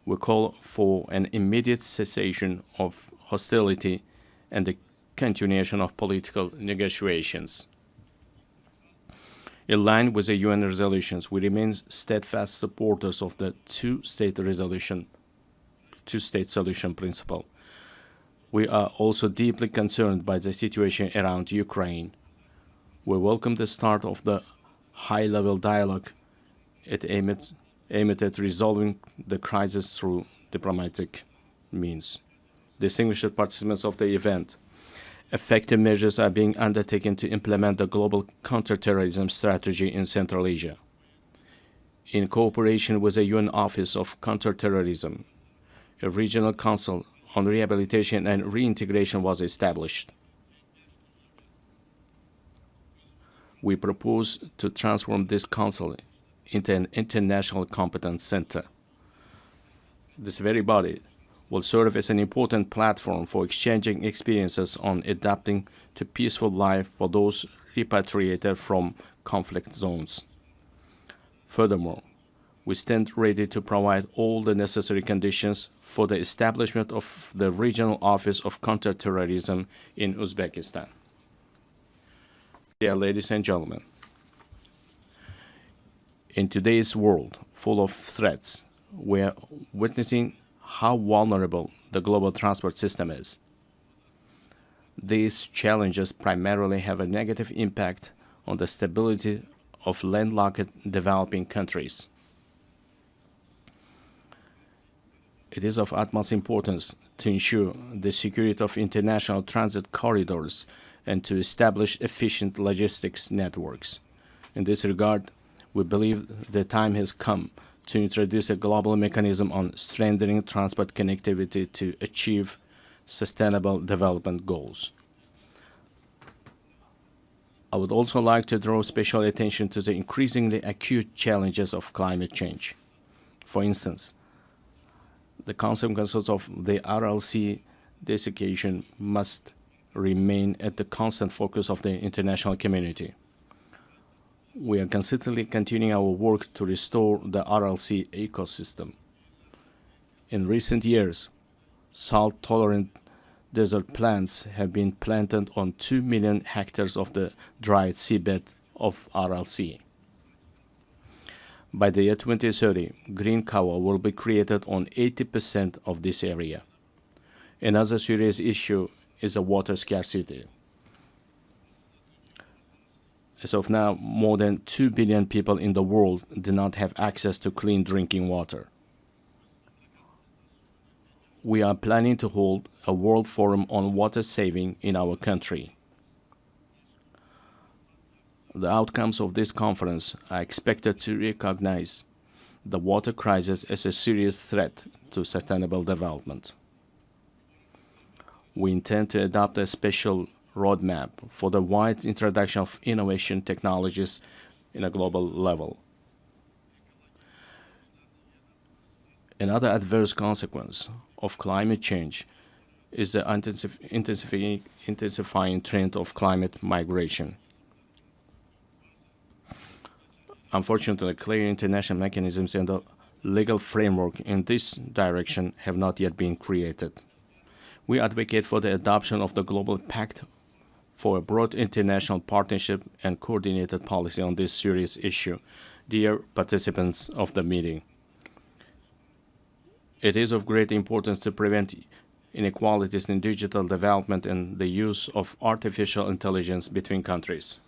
We call for an immediate cessation of hostility and the continuation of political negotiations. In line with the UN resolutions, we remain steadfast supporters of the two-state solution principle. We are also deeply concerned by the situation around Ukraine. We welcome the start of the high-level dialogue aimed at resolving the crisis through diplomatic means. Distinguished participants of the event, effective measures are being undertaken to implement the global counterterrorism strategy in Central Asia. In cooperation with the UN Office of Counterterrorism, a regional council on rehabilitation and reintegration was established. We propose to transform this council into an international competence center. This very body will serve as an important platform for exchanging experiences on adapting to peaceful life for those repatriated from conflict zones. Furthermore, we stand ready to provide all the necessary conditions for the establishment of the Regional Office of Counterterrorism in Uzbekistan. Dear ladies and gentlemen, in today's world full of threats, we are witnessing how vulnerable the global transport system is. These challenges primarily have a negative impact on the stability of landlocked developing countries. It is of utmost importance to ensure the security of international transit corridors and to establish efficient logistics networks. In this regard, we believe the time has come to introduce a global mechanism on strengthening transport connectivity to achieve sustainable development goals. I would also like to draw special attention to the increasingly acute challenges of climate change. For instance, the consequences of the RLC desiccation must remain at the constant focus of the international community. We are consistently continuing our work to restore the RLC ecosystem. In recent years, salt-tolerant desert plants have been planted on 2 million hectares of the dried seabed of RLC. By the year 2030, green cover will be created on 80% of this area. Another serious issue is the water scarcity. As of now, more than 2 billion people in the world do not have access to clean drinking water. We are planning to hold a World Forum on water saving in our country. The outcomes of this conference are expected to recognize the water crisis as a serious threat to sustainable development. We intend to adopt a special roadmap for the wide introduction of innovation technologies in a global level. Another adverse consequence of climate change is the intensifying trend of climate migration. Unfortunately, clear international mechanisms and the legal framework in this direction have not yet been created. We advocate for the adoption of the Global Pact for a broad international partnership and coordinated policy on this serious issue. Dear participants of the meeting, it is of great importance to prevent inequalities in digital development and the use of artificial intelligence between countries.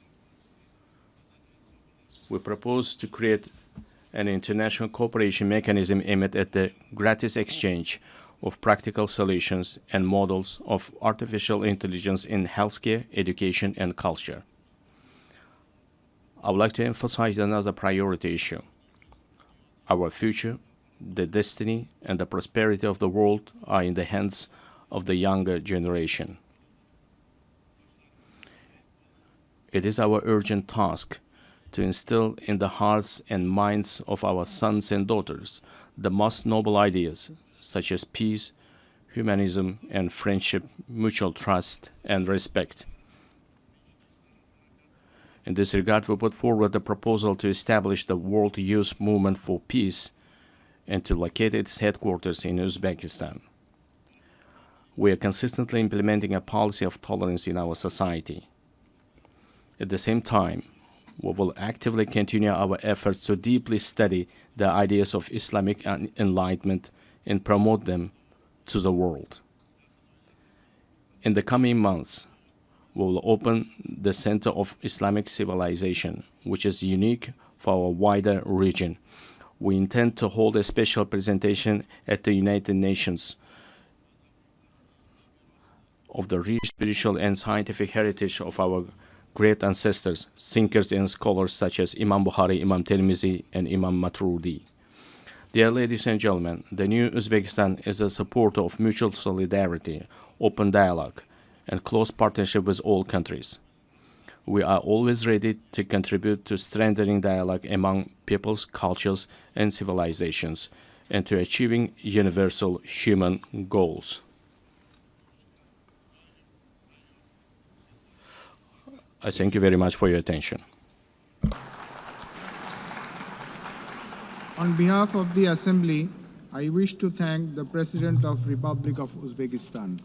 We propose to create an international cooperation mechanism aimed at the gratis exchange of practical solutions and models of artificial intelligence in healthcare, education, and culture. I would like to emphasize another priority issue. Our future, the destiny, and the prosperity of the world are in the hands of the younger generation. It is our urgent task to instill in the hearts and minds of our sons and daughters the most noble ideas, such as peace, humanism, and friendship, mutual trust, and respect. In this regard, we put forward the proposal to establish the World Youth Movement for Peace and to locate its headquarters in Uzbekistan. We are consistently implementing a policy of tolerance in our society. At the same time, we will actively continue our efforts to deeply study the ideas of Islamic enlightenment and promote them to the world. In the coming months, we will open the Center of Islamic Civilization, which is unique for our wider region. We intend to hold a special presentation at the United Nations of the rich spiritual and scientific heritage of our great ancestors, thinkers and scholars such as Imam Bukhari, Imam Tirmizi, and Imam Maturidi. Dear ladies and gentlemen, the new Uzbekistan is a supporter of mutual solidarity, open dialogue, and close partnership with all countries. We are always ready to contribute to strengthening dialogue among peoples, cultures, and civilizations, and to achieving universal human goals. I thank you very much for your attention. On behalf of the Assembly, I wish to thank the President of Republic of Uzbekistan.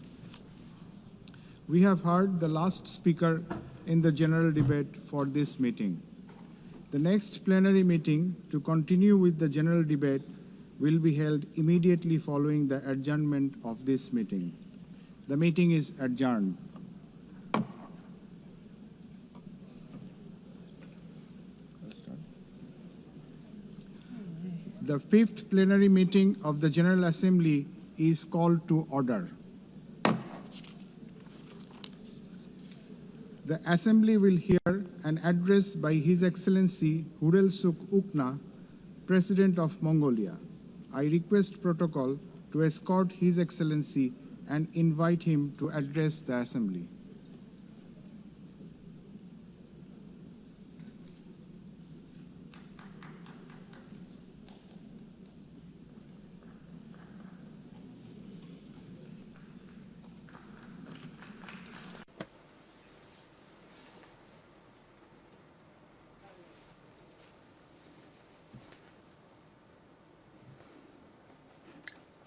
We have heard the last speaker in the general debate for this meeting. The next plenary meeting to continue with the general debate will be held immediately following the adjournment of this meeting. The meeting is adjourned. The fifth plenary meeting of the General Assembly is called to order. The Assembly will hear an address by His Excellency Hurelsuk Ukna, President of Mongolia. I request protocol to escort His Excellency and invite him to address the Assembly.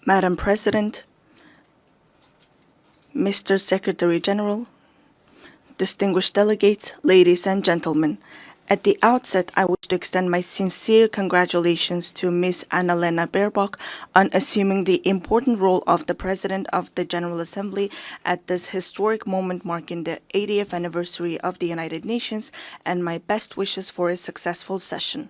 Madam President, Mr. Secretary General, distinguished delegates, ladies and gentlemen, at the outset, I wish to extend my sincere congratulations to Ms. Annalena Baerbock on assuming the important role of the President of the General Assembly at this historic moment marking the 80th anniversary of the United Nations, and my best wishes for a successful session.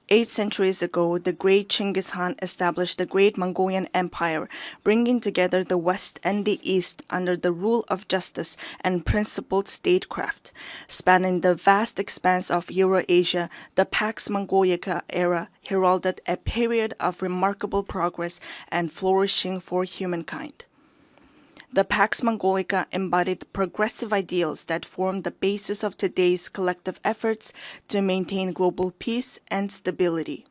8 centuries ago, the great Chinggis Khan established the Great Mongolian Empire, bringing together the West and the East under the rule of justice and principled statecraft. Spanning the vast expanse of Eurasia, the Pax Mongolica era heralded a period of remarkable progress and flourishing for humankind. The Pax Mongolica embodied progressive ideals that form the basis of today's collective efforts to maintain global peace and stability.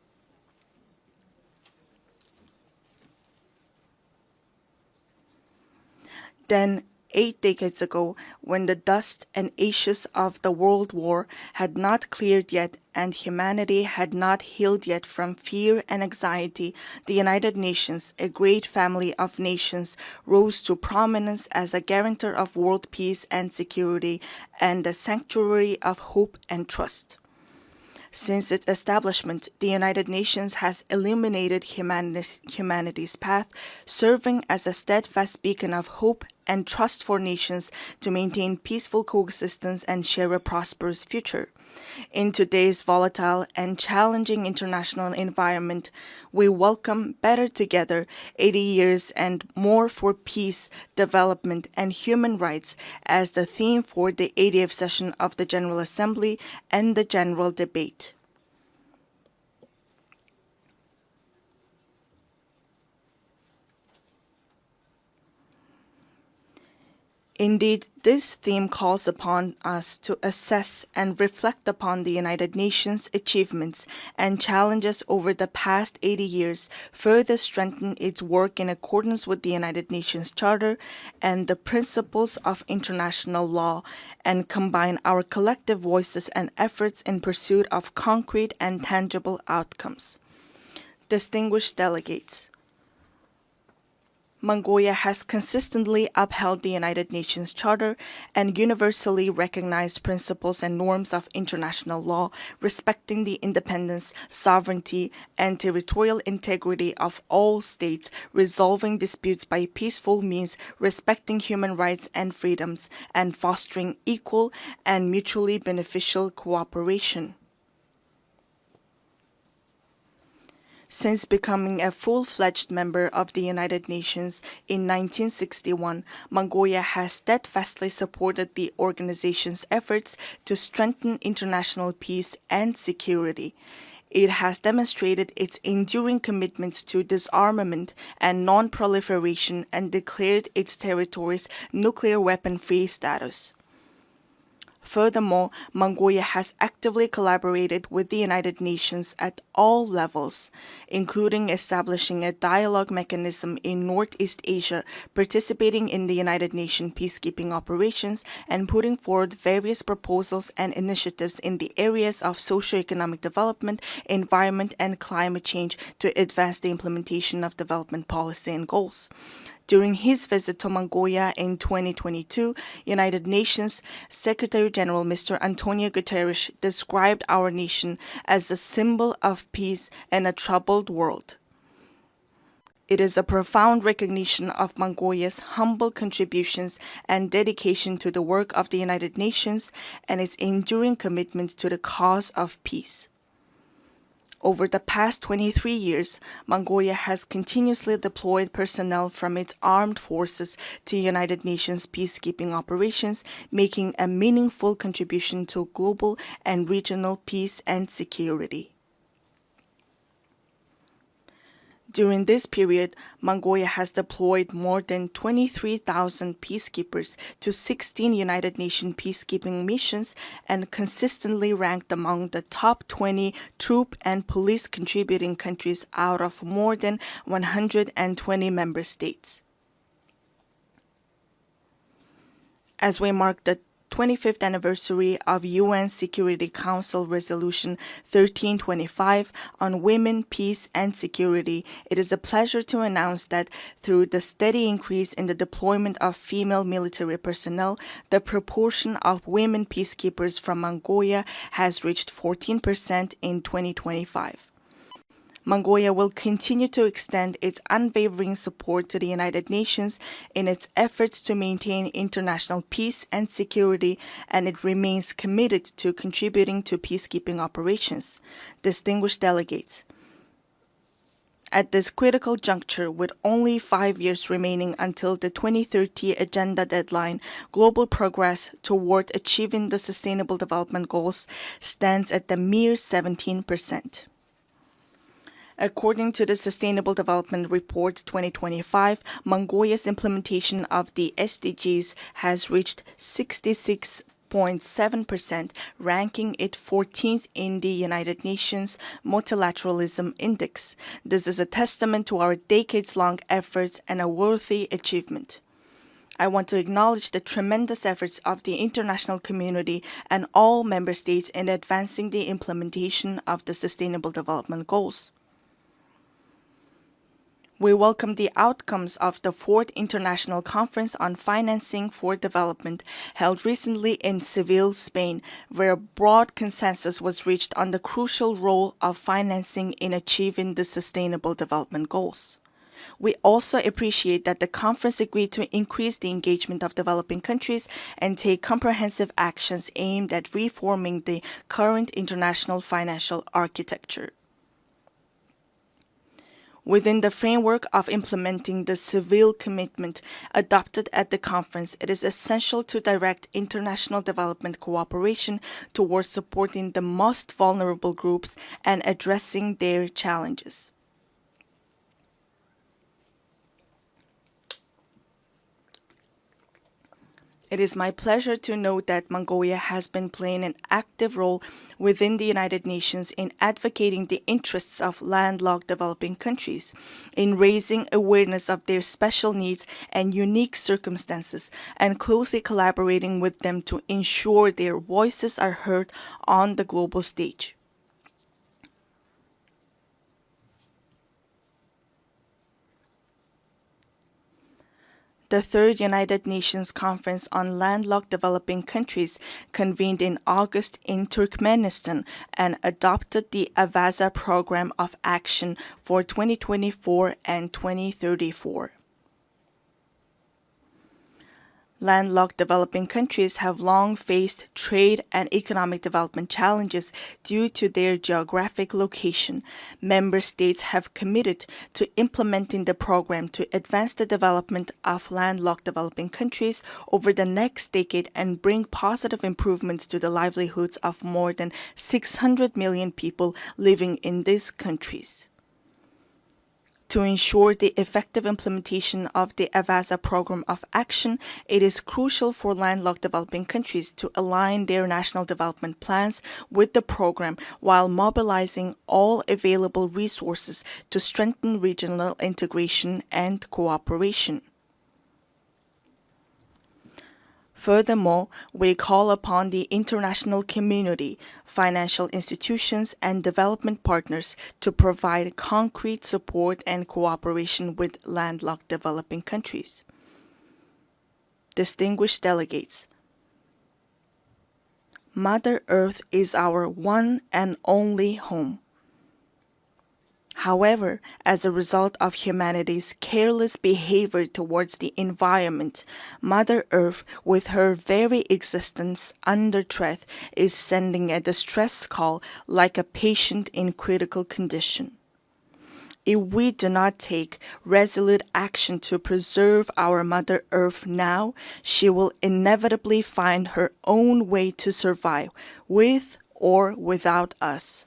Then, 8 decades ago, when the dust and ashes of the World War had not cleared yet and humanity had not healed yet from fear and anxiety, the United Nations, a great family of nations, rose to prominence as a guarantor of world peace and security and a sanctuary of hope and trust. Since its establishment, the United Nations has illuminated humanity's path, serving as a steadfast beacon of hope and trust for nations to maintain peaceful coexistence and share a prosperous future. In today's volatile and challenging international environment, we welcome Better Together, 80 years and more for peace, development, and human rights as the theme for the 80th session of the General Assembly and the general debate. Indeed, this theme calls upon us to assess and reflect upon the United Nations' achievements and challenges over the past 80 years, further strengthen its work in accordance with the United Nations Charter and the principles of international law, and combine our collective voices and efforts in pursuit of concrete and tangible outcomes. Distinguished delegates, Mongolia has consistently upheld the United Nations Charter and universally recognized principles and norms of international law, respecting the independence, sovereignty, and territorial integrity of all states, resolving disputes by peaceful means, respecting human rights and freedoms, and fostering equal and mutually beneficial cooperation. Since becoming a full-fledged member of the United Nations in 1961, Mongolia has steadfastly supported the organization's efforts to strengthen international peace and security. It has demonstrated its enduring commitments to disarmament and non-proliferation and declared its territories nuclear weapon-free status. Furthermore, Mongolia has actively collaborated with the United Nations at all levels, including establishing a dialogue mechanism in Northeast Asia, participating in the United Nations peacekeeping operations, and putting forward various proposals and initiatives in the areas of socio-economic development, environment, and climate change to advance the implementation of development policy and goals. During his visit to Mongolia in 2022, United Nations Secretary General Mr. Antonio Guterres described our nation as a symbol of peace in a troubled world. It is a profound recognition of Mongolia's humble contributions and dedication to the work of the United Nations and its enduring commitment to the cause of peace. Over the past 23 years, Mongolia has continuously deployed personnel from its armed forces to United Nations peacekeeping operations, making a meaningful contribution to global and regional peace and security. During this period, Mongolia has deployed more than 23,000 peacekeepers to 16 United Nations peacekeeping missions and consistently ranked among the top 20 troop and police contributing countries out of more than 120 member states. As we mark the 25th anniversary of UN Security Council Resolution 1325 on women, peace, and security, it is a pleasure to announce that through the steady increase in the deployment of female military personnel, the proportion of women peacekeepers from Mongolia has reached 14% in 2025. Mongolia will continue to extend its unwavering support to the United Nations in its efforts to maintain international peace and security, and it remains committed to contributing to peacekeeping operations. Distinguished delegates, at this critical juncture, with only 5 years remaining until the 2030 agenda deadline, global progress toward achieving the Sustainable Development Goals stands at the mere 17%. According to the Sustainable Development Report 2025, Mongolia's implementation of the SDGs has reached 66.7%, ranking it 14th in the United Nations Multilateralism Index. This is a testament to our decades-long efforts and a worthy achievement. I want to acknowledge the tremendous efforts of the international community and all member states in advancing the implementation of the Sustainable Development Goals. We welcome the outcomes of the 4th International Conference on Financing for Development, held recently in Seville, Spain, where a broad consensus was reached on the crucial role of financing in achieving the Sustainable Development Goals. We also appreciate that the conference agreed to increase the engagement of developing countries and take comprehensive actions aimed at reforming the current international financial architecture. Within the framework of implementing the Seville commitment adopted at the conference, it is essential to direct international development cooperation towards supporting the most vulnerable groups and addressing their challenges. It is my pleasure to note that Mongolia has been playing an active role within the United Nations in advocating the interests of landlocked developing countries, in raising awareness of their special needs and unique circumstances, and closely collaborating with them to ensure their voices are heard on the global stage. The 3rd United Nations Conference on Landlocked Developing Countries convened in August in Turkmenistan and adopted the Avaza Program of Action for 2024 and 2034. Landlocked developing countries have long faced trade and economic development challenges due to their geographic location. Member states have committed to implementing the program to advance the development of landlocked developing countries over the next decade and bring positive improvements to the livelihoods of more than 600 million people living in these countries. To ensure the effective implementation of the Avaza Program of Action, it is crucial for landlocked developing countries to align their national development plans with the program while mobilizing all available resources to strengthen regional integration and cooperation. Furthermore, we call upon the international community, financial institutions, and development partners to provide concrete support and cooperation with landlocked developing countries. Distinguished delegates, Mother Earth is our one and only home. However, as a result of humanity's careless behavior towards the environment, Mother Earth, with her very existence under threat, is sending a distress call like a patient in critical condition. If we do not take resolute action to preserve our Mother Earth now, she will inevitably find her own way to survive, with or without us.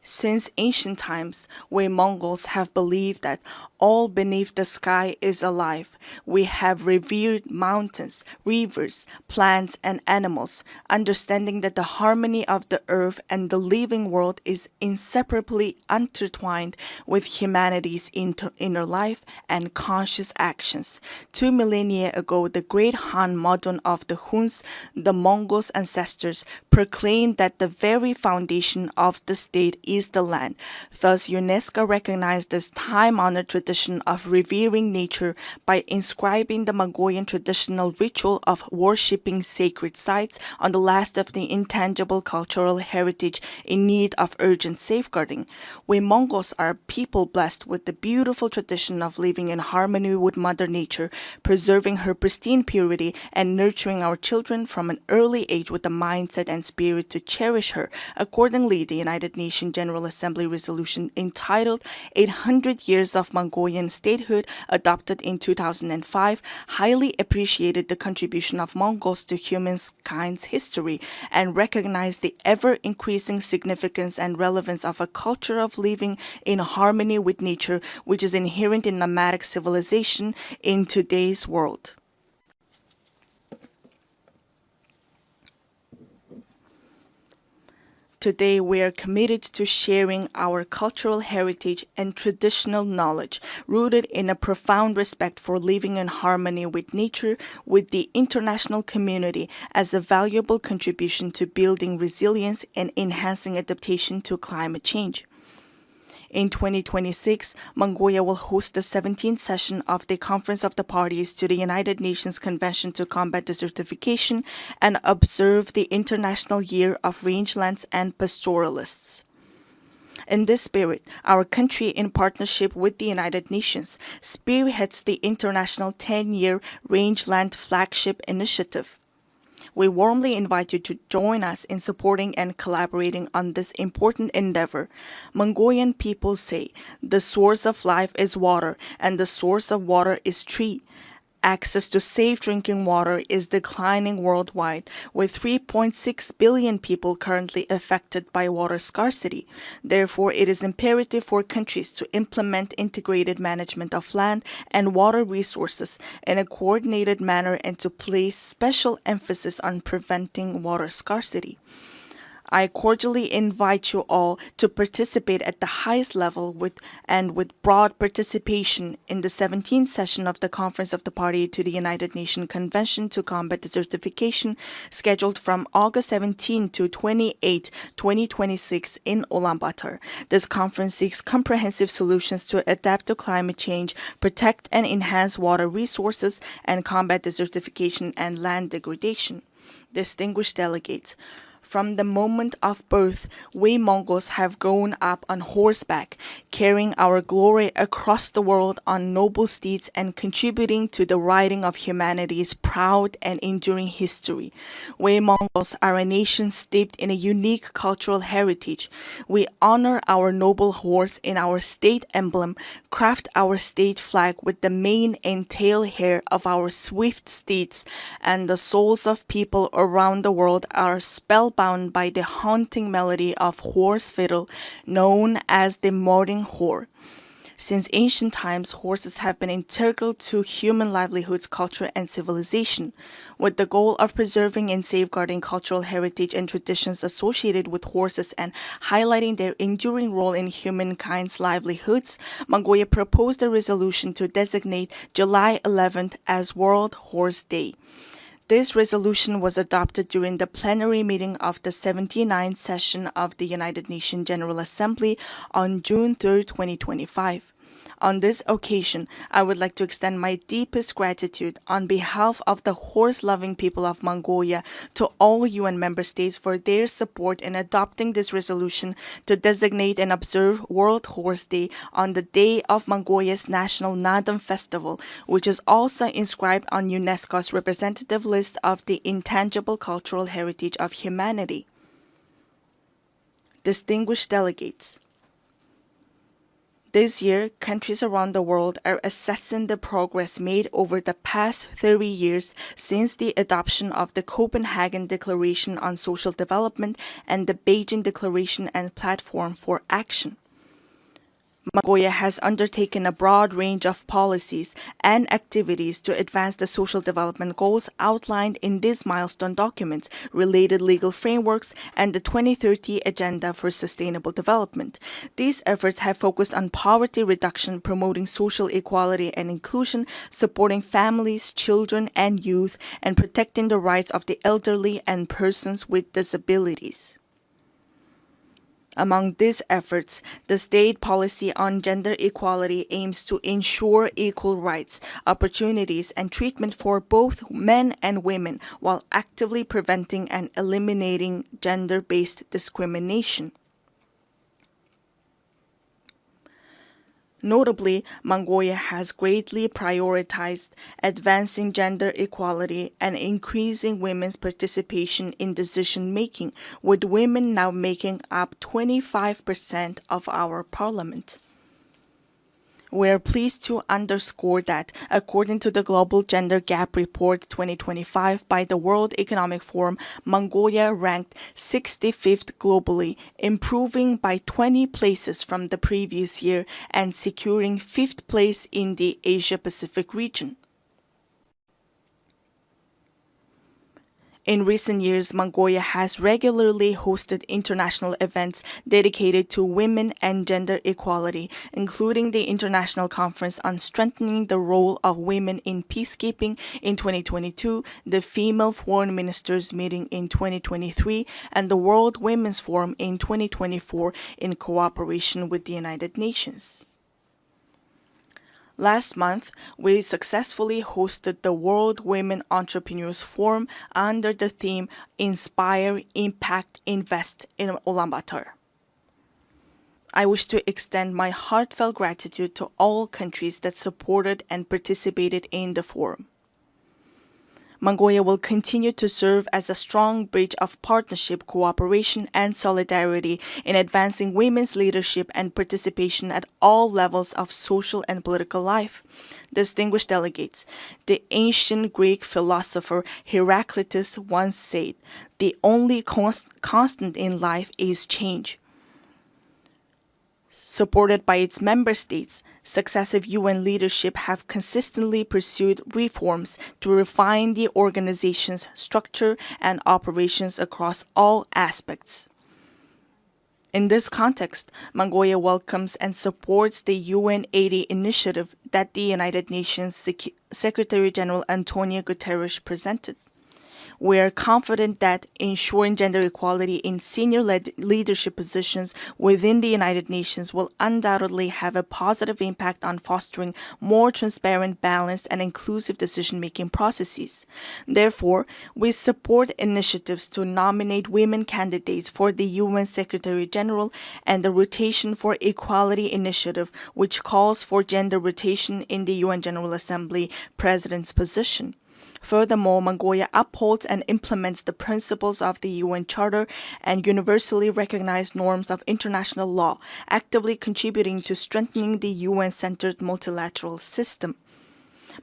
Since ancient times, we Mongols have believed that all beneath the sky is alive. We have revered mountains, rivers, plants, and animals, understanding that the harmony of the earth and the living world is inseparably intertwined with humanity's inner life and conscious actions. 2 millennia ago, the great Han Modon of the Huns, the Mongols' ancestors, proclaimed that the very foundation of the state is the land. Thus, UNESCO recognized this time-honored tradition of revering nature by inscribing the Mongolian traditional ritual of worshipping sacred sites on the last of the intangible cultural heritage in need of urgent safeguarding. We Mongols are a people blessed with the beautiful tradition of living in harmony with Mother Nature, preserving her pristine purity, and nurturing our children from an early age with the mindset and spirit to cherish her. Accordingly, the United Nations General Assembly resolution entitled 800 Years of Mongolian Statehood, adopted in 2005, highly appreciated the contribution of Mongols to humankind's history and recognized the ever-increasing significance and relevance of a culture of living in harmony with nature, which is inherent in nomadic civilization in today's world. Today, we are committed to sharing our cultural heritage and traditional knowledge, rooted in a profound respect for living in harmony with nature, with the international community, as a valuable contribution to building resilience and enhancing adaptation to climate change. In 2026, Mongolia will host the 17th session of the Conference of the Parties to the United Nations Convention to Combat Desertification and observe the International Year of Rangelands and Pastoralists. In this spirit, our country, in partnership with the United Nations, spearheads the International 10-Year Rangeland Flagship Initiative. We warmly invite you to join us in supporting and collaborating on this important endeavor. Mongolian people say, the source of life is water, and the source of water is tree. Access to safe drinking water is declining worldwide, with 3.6 billion people currently affected by water scarcity. Therefore, it is imperative for countries to implement integrated management of land and water resources in a coordinated manner and to place special emphasis on preventing water scarcity. I cordially invite you all to participate at the highest level with broad participation in the 17th session of the Conference of the Party to the United Nations Convention to Combat Desertification, scheduled from August 17 to 28, 2026 in Ulaanbaatar. This conference seeks comprehensive solutions to adapt to climate change, protect and enhance water resources, and combat desertification and land degradation. Distinguished delegates, from the moment of birth, we Mongols have grown up on horseback, carrying our glory across the world on noble steeds and contributing to the writing of humanity's proud and enduring history. We Mongols are a nation steeped in a unique cultural heritage. We honor our noble horse in our state emblem, craft our state flag with the mane and tail hair of our swift steeds, and the souls of people around the world are spellbound by the haunting melody of horse fiddle known as the modern whore. Since ancient times, horses have been integral to human livelihoods, culture, and civilization. With the goal of preserving and safeguarding cultural heritage and traditions associated with horses and highlighting their enduring role in humankind's livelihoods, Mongolia proposed a resolution to designate July 11th as World Horse Day. This resolution was adopted during the plenary meeting of the 79th session of the United Nations General Assembly on June 3, 2025. On this occasion, I would like to extend my deepest gratitude on behalf of the horse-loving people of Mongolia to all UN member states for their support in adopting this resolution to designate and observe World Horse Day on the day of Mongolia's National Naadam Festival, which is also inscribed on UNESCO's representative list of the intangible cultural heritage of humanity. Distinguished delegates, This year, countries around the world are assessing the progress made over the past 30 years since the adoption of the Copenhagen Declaration on Social Development and the Beijing Declaration and Platform for Action. Mongolia has undertaken a broad range of policies and activities to advance the social development goals outlined in these milestone documents, related legal frameworks, and the 2030 Agenda for Sustainable Development. These efforts have focused on poverty reduction, promoting social equality and inclusion, supporting families, children, and youth, and protecting the rights of the elderly and persons with disabilities. Among these efforts, the state policy on gender equality aims to ensure equal rights, opportunities, and treatment for both men and women while actively preventing and eliminating gender-based discrimination. Notably, Mongolia has greatly prioritized advancing gender equality and increasing women's participation in decision-making, with women now making up 25% of our parliament. We are pleased to underscore that, according to the Global Gender Gap Report 2025 by the World Economic Forum, Mongolia ranked 65th globally, improving by 20 places from the previous year and securing 5th place in the Asia-Pacific region. In recent years, Mongolia has regularly hosted international events dedicated to women and gender equality, including the International Conference on Strengthening the Role of Women in Peacekeeping in 2022, the Female Foreign Ministers Meeting in 2023, and the World Women's Forum in 2024 in cooperation with the United Nations. Last month, we successfully hosted the World Women Entrepreneurs Forum under the theme Inspire, Impact, Invest in Ulaanbaatar. I wish to extend my heartfelt gratitude to all countries that supported and participated in the forum. Mongolia will continue to serve as a strong bridge of partnership, cooperation, and solidarity in advancing women's leadership and participation at all levels of social and political life. Distinguished delegates, the ancient Greek philosopher Heraclitus once said, "The only constant in life is change." Supported by its member states, successive UN leadership have consistently pursued reforms to refine the organization's structure and operations across all aspects. In this context, Mongolia welcomes and supports the UN80 initiative that the United Nations Secretary-General Antonio Guterres presented. We are confident that ensuring gender equality in senior leadership positions within the United Nations will undoubtedly have a positive impact on fostering more transparent, balanced, and inclusive decision-making processes. Therefore, we support initiatives to nominate women candidates for the UN Secretary-General and the Rotation for Equality initiative, which calls for gender rotation in the UN General Assembly President's position. Furthermore, Mongolia upholds and implements the principles of the UN Charter and universally recognized norms of international law, actively contributing to strengthening the UN-centered multilateral system.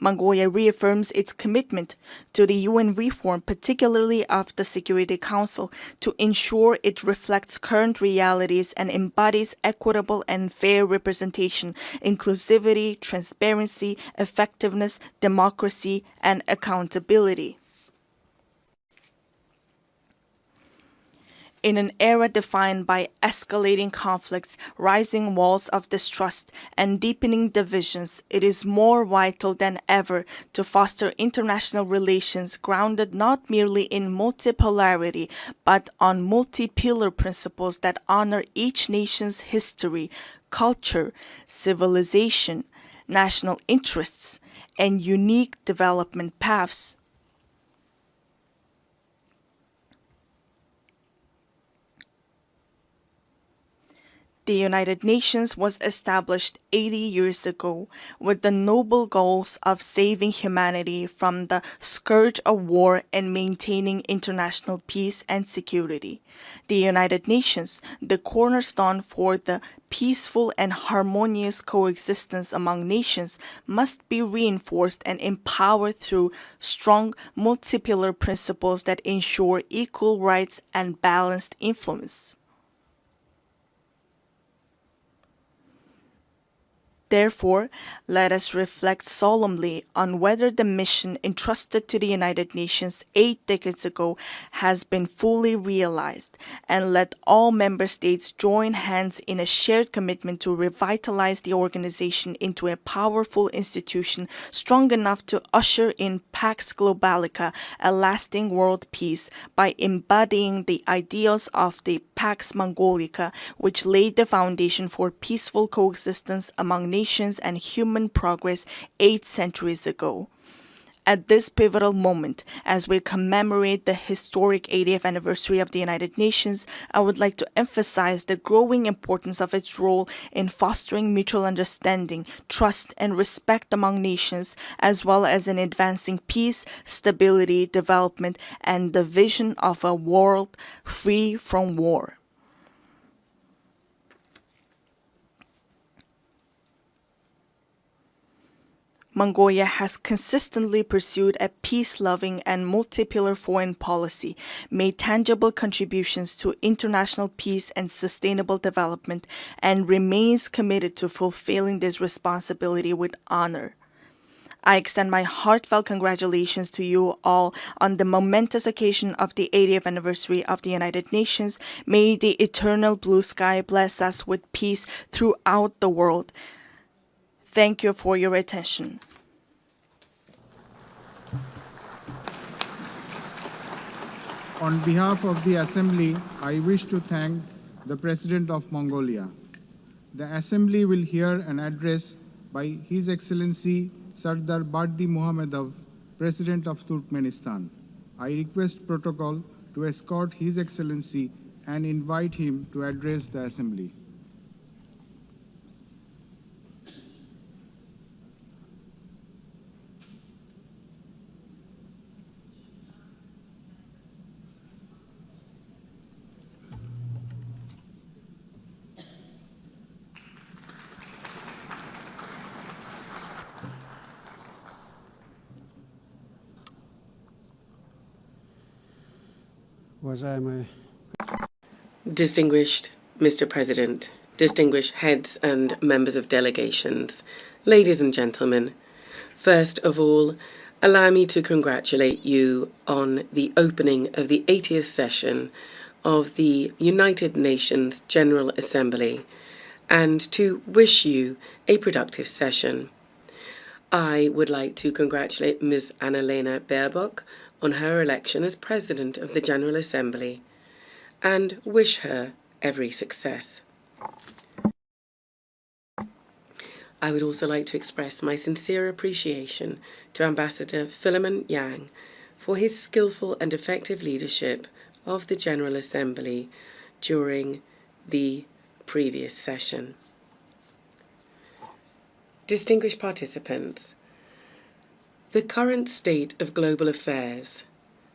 Mongolia reaffirms its commitment to the UN reform, particularly of the Security Council, to ensure it reflects current realities and embodies equitable and fair representation, inclusivity, transparency, effectiveness, democracy, and accountability. In an era defined by escalating conflicts, rising walls of distrust, and deepening divisions, it is more vital than ever to foster international relations grounded not merely in multipolarity, but on multi-pillar principles that honor each nation's history, culture, civilization, national interests, and unique development paths. The United Nations was established 80 years ago with the noble goals of saving humanity from the scourge of war and maintaining international peace and security. The United Nations, the cornerstone for the peaceful and harmonious coexistence among nations, must be reinforced and empowered through strong multipolar principles that ensure equal rights and balanced influence. Therefore, let us reflect solemnly on whether the mission entrusted to the United Nations 8 decades ago has been fully realized, and let all member states join hands in a shared commitment to revitalize the organization into a powerful institution strong enough to usher in Pax Globalica, a lasting world peace, by embodying the ideals of the Pax Mongolica, which laid the foundation for peaceful coexistence among nations and human progress 8 centuries ago. At this pivotal moment, as we commemorate the historic 80th anniversary of the United Nations, I would like to emphasize the growing importance of its role in fostering mutual understanding, trust, and respect among nations, as well as in advancing peace, stability, development, and the vision of a world free from war. Mongolia has consistently pursued a peace-loving and multipolar foreign policy, made tangible contributions to international peace and sustainable development, and remains committed to fulfilling this responsibility with honor. I extend my heartfelt congratulations to you all on the momentous occasion of the 80th anniversary of the United Nations. May the eternal blue sky bless us with peace throughout the world. Thank you for your attention. On behalf of the Assembly, I wish to thank the President of Mongolia. The Assembly will hear an address by His Excellency Sardar Bardi Muhammadov, President of Turkmenistan. I request protocol to escort His Excellency and invite him to address the Assembly. Distinguished Mr. President, distinguished heads and members of delegations, ladies and gentlemen, first of all, allow me to congratulate you on the opening of the 80th session of the United Nations General Assembly and to wish you a productive session. I would like to congratulate Ms. Annalena Baerbock on her election as President of the General Assembly and wish her every success. I would also like to express my sincere appreciation to Ambassador Philemon Yang for his skillful and effective leadership of the General Assembly during the previous session. Distinguished participants, the current state of global affairs,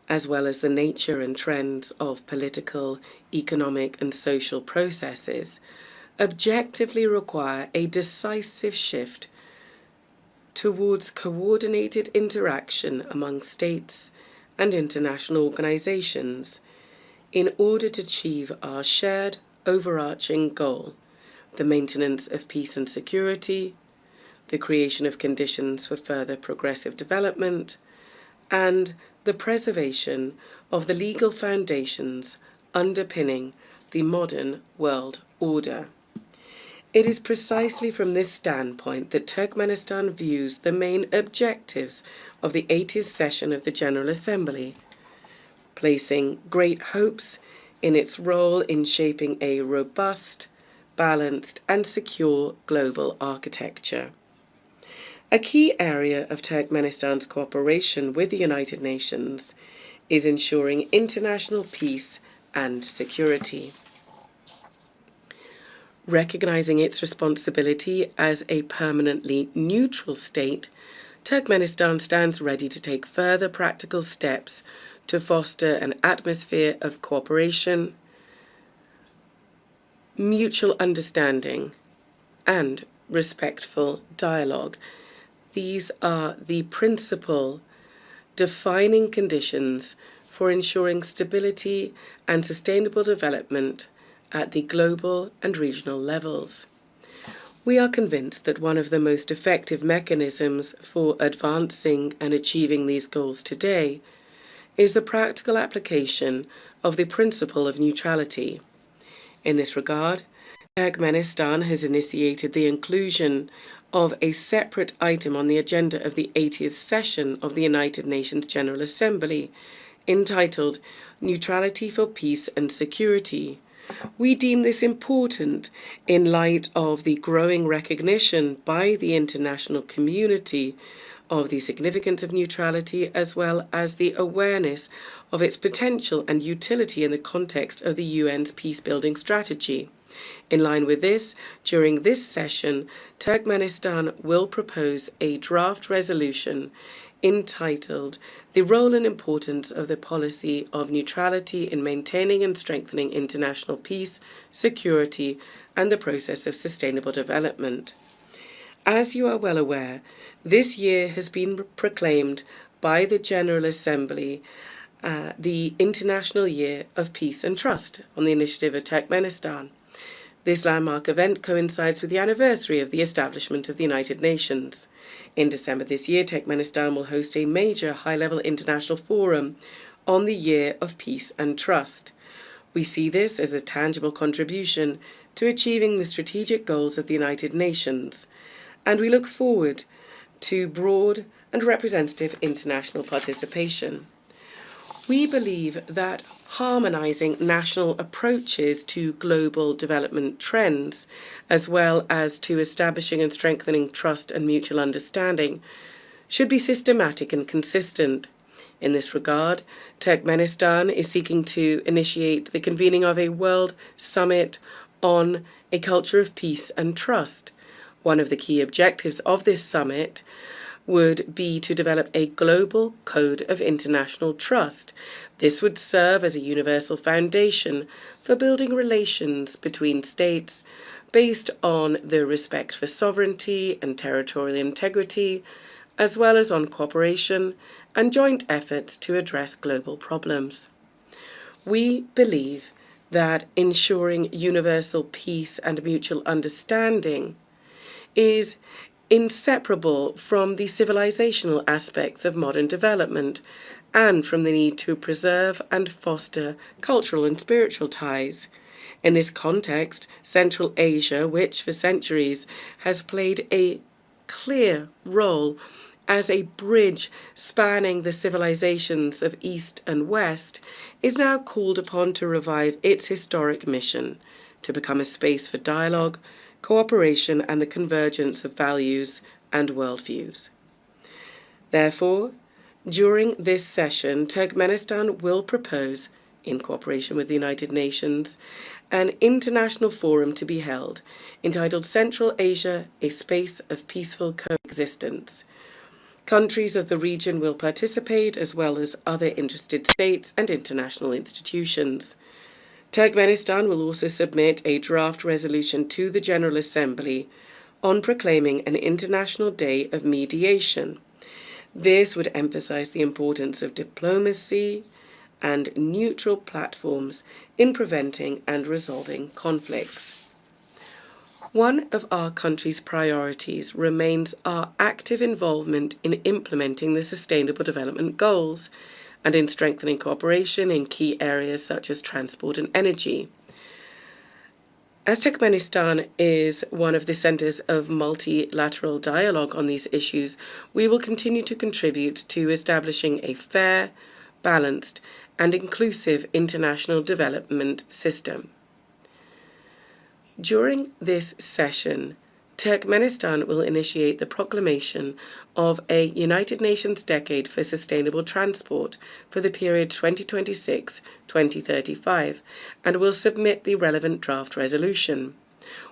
as well as the nature and trends of political, economic, and social processes, objectively require a decisive shift towards coordinated interaction among states and international organizations in order to achieve our shared overarching goal, the maintenance of peace and security, the creation of conditions for further progressive development, and the preservation of the legal foundations underpinning the modern world order. It is precisely from this standpoint that Turkmenistan views the main objectives of the 80th session of the General Assembly, placing great hopes in its role in shaping a robust, balanced, and secure global architecture. A key area of Turkmenistan's cooperation with the United Nations is ensuring international peace and security. Recognizing its responsibility as a permanently neutral state, Turkmenistan stands ready to take further practical steps to foster an atmosphere of cooperation, mutual understanding, and respectful dialogue. These are the principal defining conditions for ensuring stability and sustainable development at the global and regional levels. We are convinced that one of the most effective mechanisms for advancing and achieving these goals today is the practical application of the principle of neutrality. In this regard, Turkmenistan has initiated the inclusion of a separate item on the agenda of the 80th session of the United Nations General Assembly, entitled Neutrality for Peace and Security. We deem this important in light of the growing recognition by the international community of the significance of neutrality, as well as the awareness of its potential and utility in the context of the UN's peace-building strategy. In line with this, during this session, Turkmenistan will propose a draft resolution entitled The Role and Importance of the Policy of Neutrality in Maintaining and Strengthening International Peace, Security, and the Process of Sustainable Development. As you are well aware, this year has been proclaimed by the General Assembly the International Year of Peace and Trust on the initiative of Turkmenistan. This landmark event coincides with the anniversary of the establishment of the United Nations. In December this year, Turkmenistan will host a major high-level international forum on the Year of Peace and Trust. We see this as a tangible contribution to achieving the strategic goals of the United Nations, and we look forward to broad and representative international participation. We believe that harmonizing national approaches to global development trends, as well as to establishing and strengthening trust and mutual understanding, should be systematic and consistent. In this regard, Turkmenistan is seeking to initiate the convening of a World Summit on a culture of peace and trust. One of the key objectives of this summit would be to develop a global code of international trust. This would serve as a universal foundation for building relations between states based on the respect for sovereignty and territorial integrity, as well as on cooperation and joint efforts to address global problems. We believe that ensuring universal peace and mutual understanding is inseparable from the civilizational aspects of modern development and from the need to preserve and foster cultural and spiritual ties. In this context, Central Asia, which for centuries has played a clear role as a bridge spanning the civilizations of East and West, is now called upon to revive its historic mission to become a space for dialogue, cooperation, and the convergence of values and worldviews. Therefore, during this session, Turkmenistan will propose, in cooperation with the United Nations, an international forum to be held entitled Central Asia, a Space of Peaceful Coexistence. Countries of the region will participate, as well as other interested states and international institutions. Turkmenistan will also submit a draft resolution to the General Assembly on proclaiming an International Day of Mediation. This would emphasize the importance of diplomacy and neutral platforms in preventing and resolving conflicts. One of our country's priorities remains our active involvement in implementing the Sustainable Development Goals and in strengthening cooperation in key areas such as transport and energy. As Turkmenistan is one of the centers of multilateral dialogue on these issues, we will continue to contribute to establishing a fair, balanced, and inclusive international development system. During this session, Turkmenistan will initiate the proclamation of a United Nations Decade for Sustainable Transport for the period 2026-2035 and will submit the relevant draft resolution.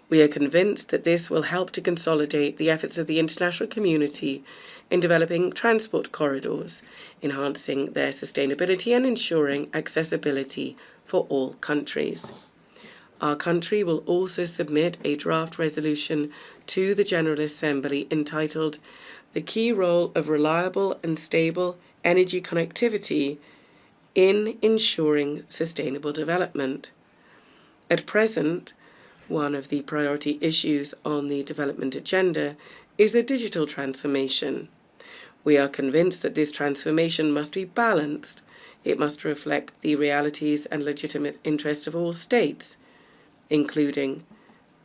We are convinced that this will help to consolidate the efforts of the international community in developing transport corridors, enhancing their sustainability and ensuring accessibility for all countries. Our country will also submit a draft resolution to the General Assembly entitled "The Key Role of Reliable and Stable Energy Connectivity in Ensuring Sustainable Development." At present, one of the priority issues on the development agenda is the digital transformation. We are convinced that this transformation must be balanced. It must reflect the realities and legitimate interests of all states, including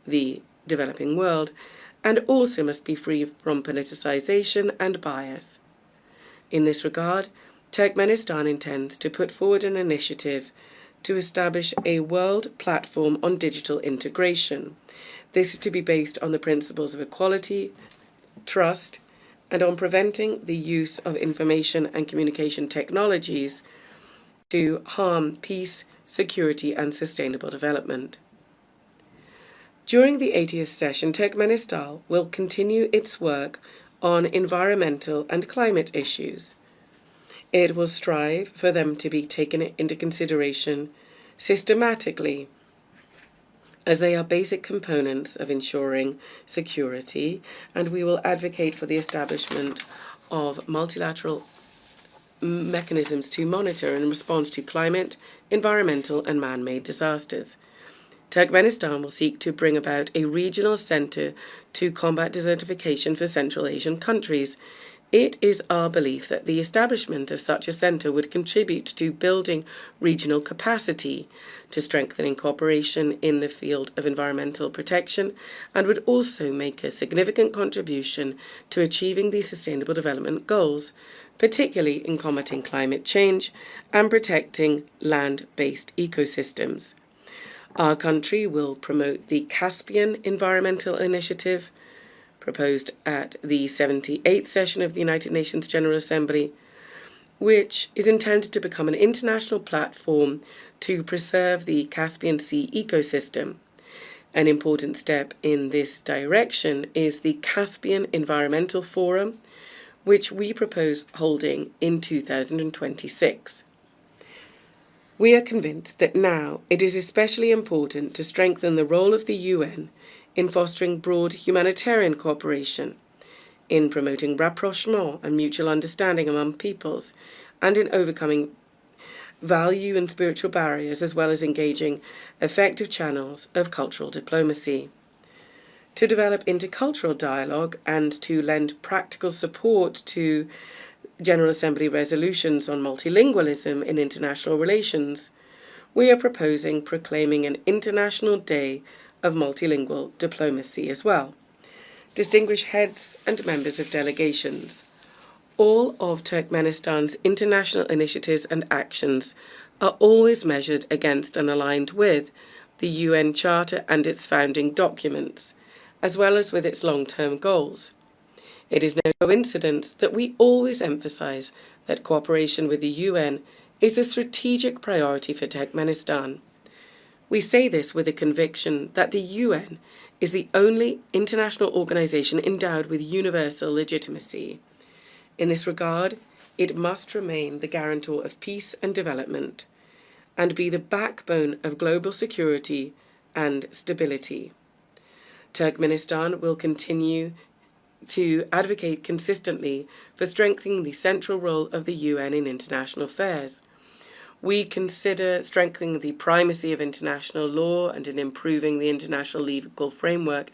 the developing world, and also must be free from politicization and bias. In this regard, Turkmenistan intends to put forward an initiative to establish a world platform on digital integration. This is to be based on the principles of equality, trust, and on preventing the use of information and communication technologies to harm peace, security, and sustainable development. During the 80th session, Turkmenistan will continue its work on environmental and climate issues. It will strive for them to be taken into consideration systematically, as they are basic components of ensuring security, and we will advocate for the establishment of multilateral mechanisms to monitor and respond to climate, environmental, and man-made disasters. Turkmenistan will seek to bring about a regional centre to combat desertification for Central Asian countries. It is our belief that the establishment of such a centre would contribute to building regional capacity, to strengthening cooperation in the field of environmental protection, and would also make a significant contribution to achieving the Sustainable Development Goals, particularly in combating climate change and protecting land-based ecosystems. Our country will promote the Caspian Environmental Initiative, proposed at the 78th session of the United Nations General Assembly, which is intended to become an international platform to preserve the Caspian Sea ecosystem. An important step in this direction is the Caspian Environmental Forum, which we propose holding in 2026. We are convinced that now it is especially important to strengthen the role of the UN in fostering broad humanitarian cooperation, in promoting rapprochement and mutual understanding among peoples, and in overcoming value and spiritual barriers, as well as engaging effective channels of cultural diplomacy. To develop intercultural dialogue and to lend practical support to General Assembly resolutions on multilingualism in international relations, we are proposing proclaiming an International Day of Multilingual Diplomacy as well. Distinguished heads and members of delegations, all of Turkmenistan's international initiatives and actions are always measured against and aligned with the UN Charter and its founding documents, as well as with its long-term goals. It is no coincidence that we always emphasize that cooperation with the UN is a strategic priority for Turkmenistan. We say this with a conviction that the UN is the only international organization endowed with universal legitimacy. In this regard, it must remain the guarantor of peace and development, and be the backbone of global security and stability. Turkmenistan will continue to advocate consistently for strengthening the central role of the UN in international affairs. We consider strengthening the primacy of international law and in improving the international legal framework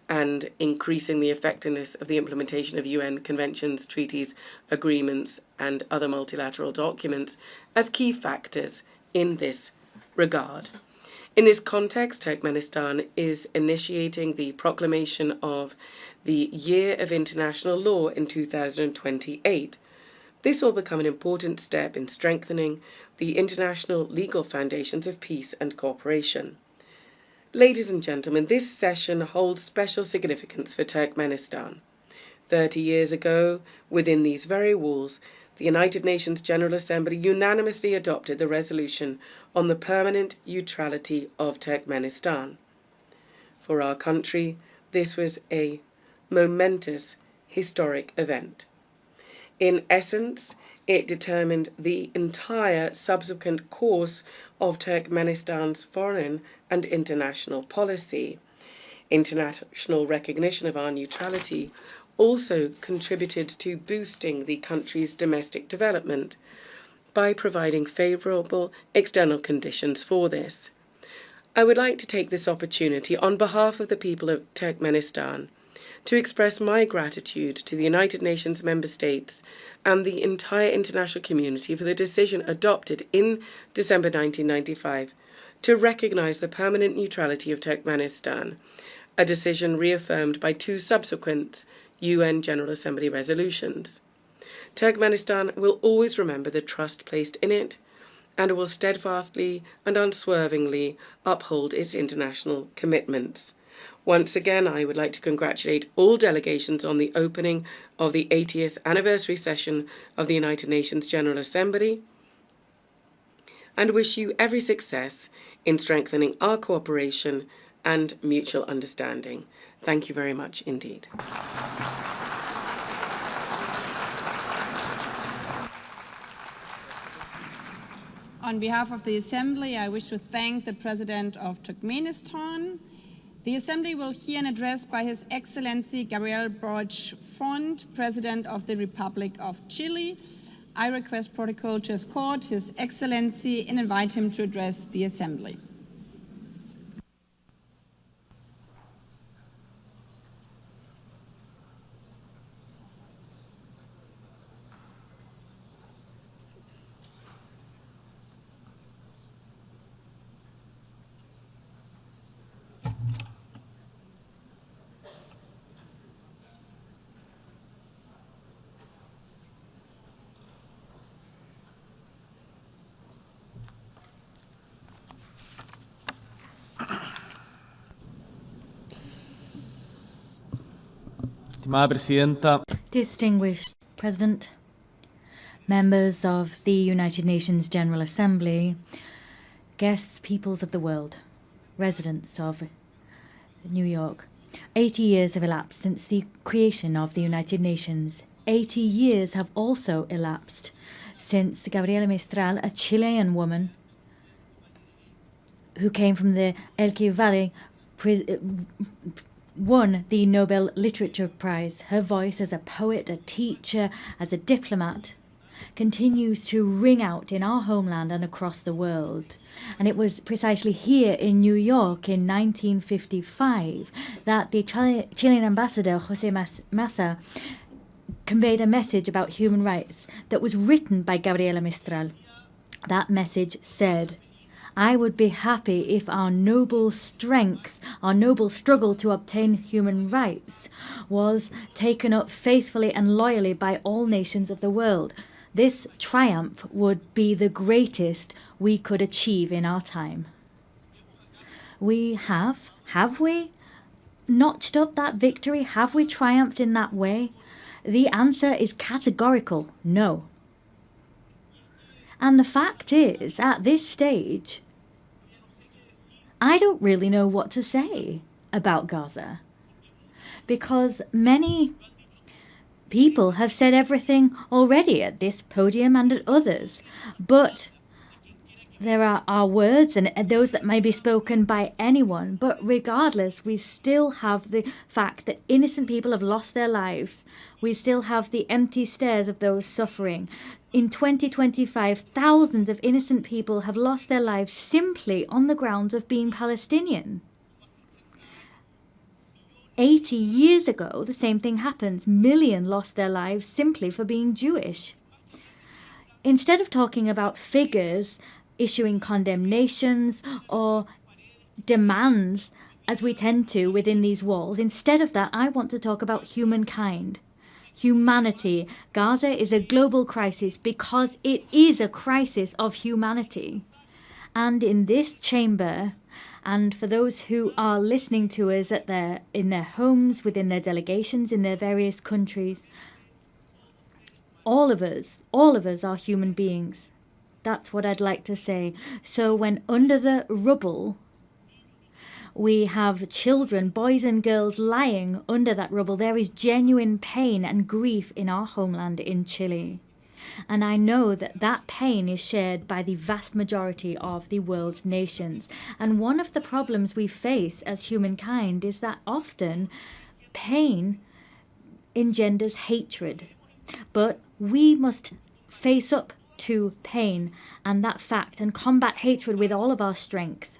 and increasing the effectiveness of the implementation of UN conventions, treaties, agreements, and other multilateral documents as key factors in this regard. In this context, Turkmenistan is initiating the proclamation of the Year of International Law in 2028. This will become an important step in strengthening the international legal foundations of peace and cooperation. Ladies and gentlemen, this session holds special significance for Turkmenistan. 30 years ago, within these very walls, the United Nations General Assembly unanimously adopted the resolution on the permanent neutrality of Turkmenistan. For our country, this was a momentous, historic event. In essence, it determined the entire subsequent course of Turkmenistan's foreign and international policy. International recognition of our neutrality also contributed to boosting the country's domestic development by providing favourable external conditions for this. I would like to take this opportunity on behalf of the people of Turkmenistan to express my gratitude to the United Nations member states and the entire international community for the decision adopted in December 1995 to recognise the permanent neutrality of Turkmenistan, a decision reaffirmed by 2 subsequent UN General Assembly resolutions. Turkmenistan will always remember the trust placed in it and will steadfastly and unswervingly uphold its international commitments. Once again, I would like to congratulate all delegations on the opening of the 80th anniversary session of the United Nations General Assembly and wish you every success in strengthening our cooperation and mutual understanding. Thank you very much indeed. On behalf of the Assembly, I wish to thank the President of Turkmenistan. The Assembly will hear an address by His Excellency Gabriel Boric Font, President of the Republic of Chile. I request protocol to escort His Excellency and invite him to address the Assembly. Distinguished President, members of the United Nations General Assembly, guests, peoples of the world, residents of New York, 80 years have elapsed since the creation of the United Nations. 80 years have also elapsed since Gabriela Mistral, a Chilean woman who came from the Elqui Valley, won the Nobel Literature Prize. Her voice as a poet, a teacher, as a diplomat continues to ring out in our homeland and across the world. And it was precisely here in New York in 1955 that the Chilean ambassador, José Massa, conveyed a message about human rights that was written by Gabriela Mistral. That message said, "I would be happy if our noble strength, our noble struggle to obtain human rights was taken up faithfully and loyally by all nations of the world. This triumph would be the greatest we could achieve in our time." We have we notched up that victory? Have we triumphed in that way? The answer is categorical no. And the fact is, at this stage, I don't really know what to say about Gaza, because many people have said everything already at this podium and at others, but there are our words and those that may be spoken by anyone, but regardless, we still have the fact that innocent people have lost their lives. We still have the empty stares of those suffering. In 2025, thousands of innocent people have lost their lives simply on the grounds of being Palestinian. 80 years ago, the same thing happens. Millions lost their lives simply for being Jewish. Instead of talking about figures, issuing condemnations or demands, as we tend to within these walls, instead of that, I want to talk about humankind. Humanity. Gaza is a global crisis because it is a crisis of humanity. And in this chamber, and for those who are listening to us in their homes, within their delegations, in their various countries, all of us are human beings. That's what I'd like to say. So when under the rubble, We have children, boys and girls, lying under that rubble. There is genuine pain and grief in our homeland in Chile. And I know that that pain is shared by the vast majority of the world's nations. And one of the problems we face as humankind is that often pain engenders hatred. But we must face up to pain and that fact and combat hatred with all of our strength.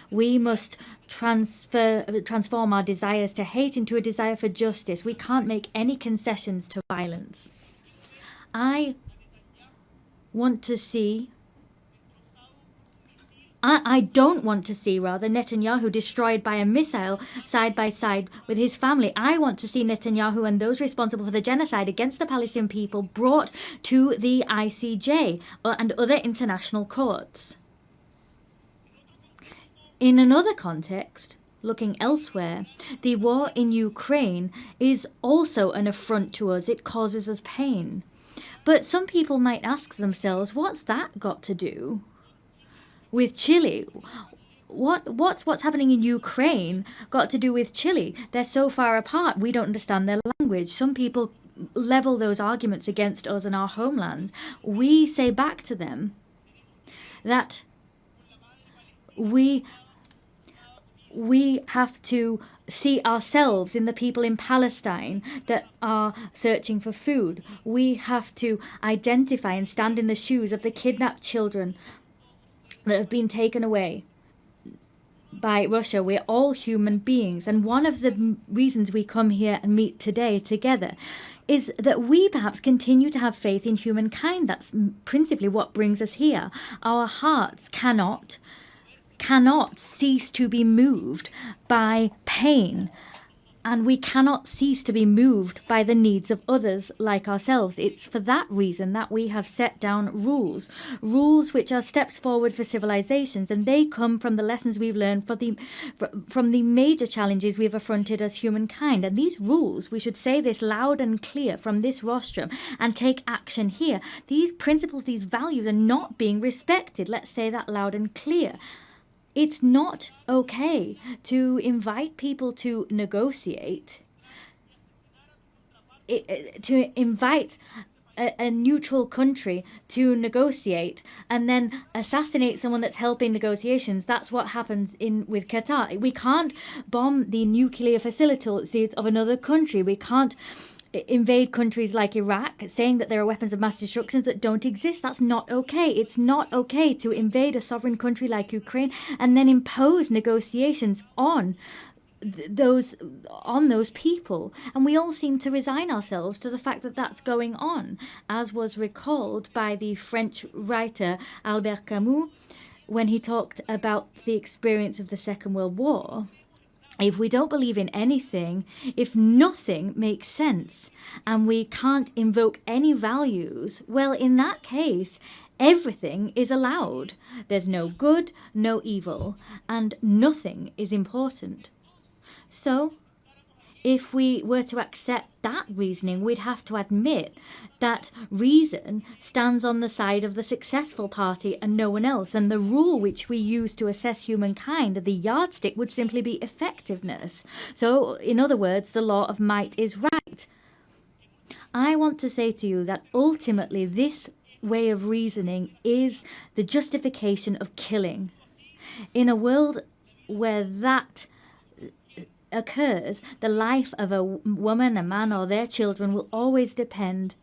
We must transform our desires to hate into a desire for justice. We can't make any concessions to violence. I don't want to see Netanyahu destroyed by a missile side by side with his family. I want to see Netanyahu and those responsible for the genocide against the Palestinian people brought to the ICJ and other international courts. In another context, looking elsewhere, the war in Ukraine is also an affront to us. It causes us pain. But some people might ask themselves, what's that got to do with Chile? What's happening in Ukraine got to do with Chile? They're so far apart, we don't understand their language. Some people level those arguments against us and our homelands. We say back to them that we have to see ourselves in the people in Palestine that are searching for food. We have to identify and stand in the shoes of the kidnapped children that have been taken away by Russia. We're all human beings. And one of the reasons we come here and meet today together is that we perhaps continue to have faith in humankind. That's principally what brings us here. Our hearts cannot cease to be moved by pain, and we cannot cease to be moved by the needs of others like ourselves. It's for that reason that we have set down rules which are steps forward for civilizations, and they come from the lessons we've learned from the major challenges we've affronted as humankind. And these rules, we should say this loud and clear from this rostrum and take action here. These principles, these values are not being respected. Let's say that loud and clear. It's not okay to invite people to negotiate, to invite a neutral country to negotiate and then assassinate someone that's helping negotiations. That's what happens with Qatar. We can't bomb the nuclear facilities of another country. We can't invade countries like Iraq, saying that there are weapons of mass destruction that don't exist. That's not okay. It's not okay to invade a sovereign country like Ukraine and then impose negotiations on those people. And we all seem to resign ourselves to the fact that that's going on, as was recalled by the French writer Albert Camus when he talked about the experience of the Second World War. If we don't believe in anything, if nothing makes sense, and we can't invoke any values, well, in that case, everything is allowed. There's no good, no evil, and nothing is important. So, if we were to accept that reasoning, we'd have to admit that reason stands on the side of the successful party and no one else. And the rule which we use to assess humankind, the yardstick, would simply be effectiveness. So, in other words, the law of might is right. I want to say to you that ultimately this way of reasoning is the justification of killing. In a world where that occurs, the life of a woman, a man, or their children will always depend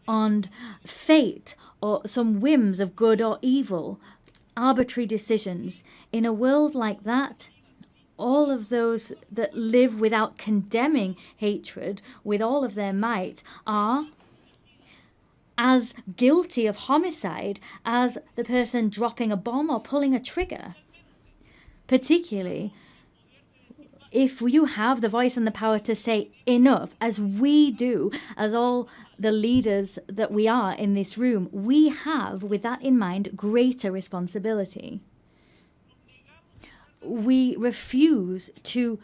on fate or some whims of good or evil, arbitrary decisions. In a world like that, all of those that live without condemning hatred with all of their might are as guilty of homicide as the person dropping a bomb or pulling a trigger. Particularly if you have the voice and the power to say enough, as we do, as all the leaders that we are in this room, we have, with that in mind, greater responsibility. We refuse to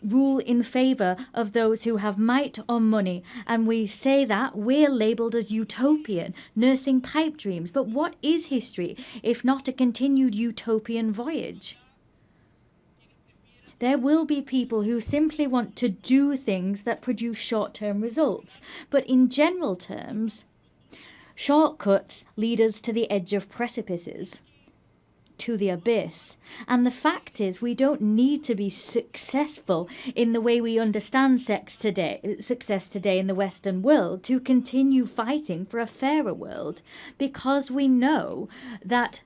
rule in favour of those who have might or money, and we say that we're labelled as utopian, nursing pipe dreams. But what is history if not a continued utopian voyage? There will be people who simply want to do things that produce short-term results. But in general terms, shortcuts lead us to the edge of precipices, to the abyss. And the fact is, we don't need to be successful in the way we understand success today in the Western world to continue fighting for a fairer world, because we know that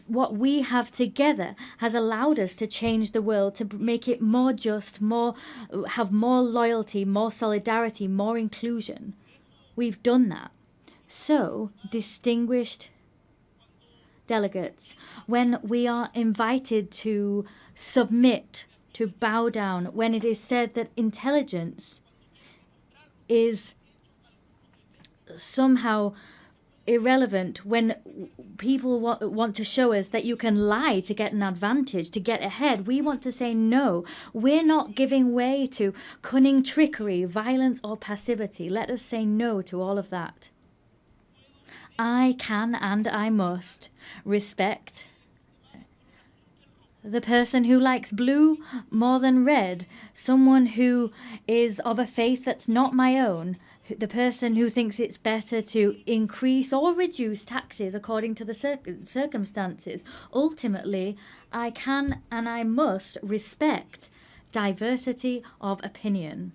what we have together has allowed us to change the world, to make it more just, have more loyalty, more solidarity, more inclusion. We've done that. So, distinguished delegates, when we are invited to submit, to bow down, when it is said that intelligence is somehow irrelevant, when people want to show us that you can lie to get an advantage, to get ahead, we want to say no. We're not giving way to cunning trickery, violence or passivity. Let us say no to all of that. I can and I must respect the person who likes blue more than red, someone who is of a faith that's not my own, the person who thinks it's better to increase or reduce taxes according to the circumstances. Ultimately, I can and I must respect diversity of opinion.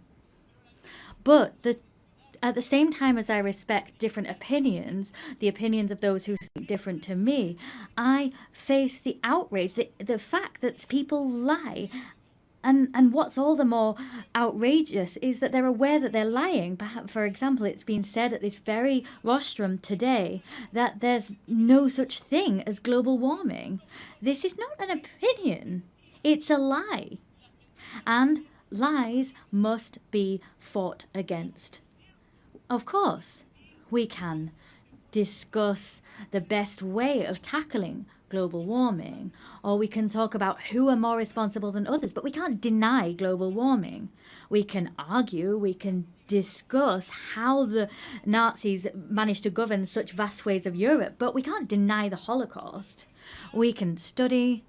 But at the same time as I respect different opinions, the opinions of those who think different to me, I face the outrage, the fact that people lie. And what's all the more outrageous is that they're aware that they're lying. Perhaps, for example, it's been said at this very rostrum today that there's no such thing as global warming. This is not an opinion. It's a lie. And lies must be fought against. Of course, we can discuss the best way of tackling global warming, or we can talk about who are more responsible than others, but we can't deny global warming. We can argue, we can discuss how the Nazis managed to govern such vast swathes of Europe, but we can't deny the Holocaust. We can study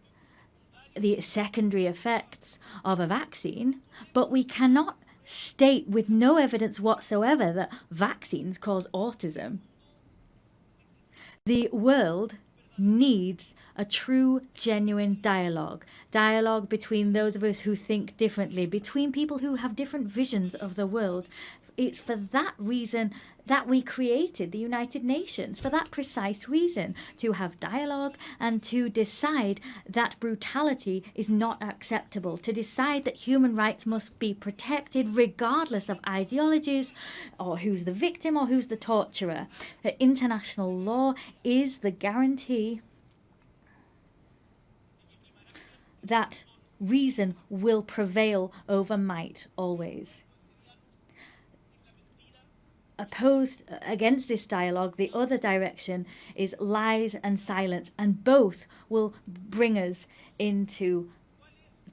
the secondary effects of a vaccine, but we cannot state with no evidence whatsoever that vaccines cause autism. The world needs a true, genuine dialogue between those of us who think differently, between people who have different visions of the world. It's for that reason that we created the United Nations, for that precise reason, to have dialogue and to decide that brutality is not acceptable, to decide that human rights must be protected regardless of ideologies or who's the victim or who's the torturer. That international law is the guarantee that reason will prevail over might always. Opposed against this dialogue, the other direction is lies and silence, and both will bring us to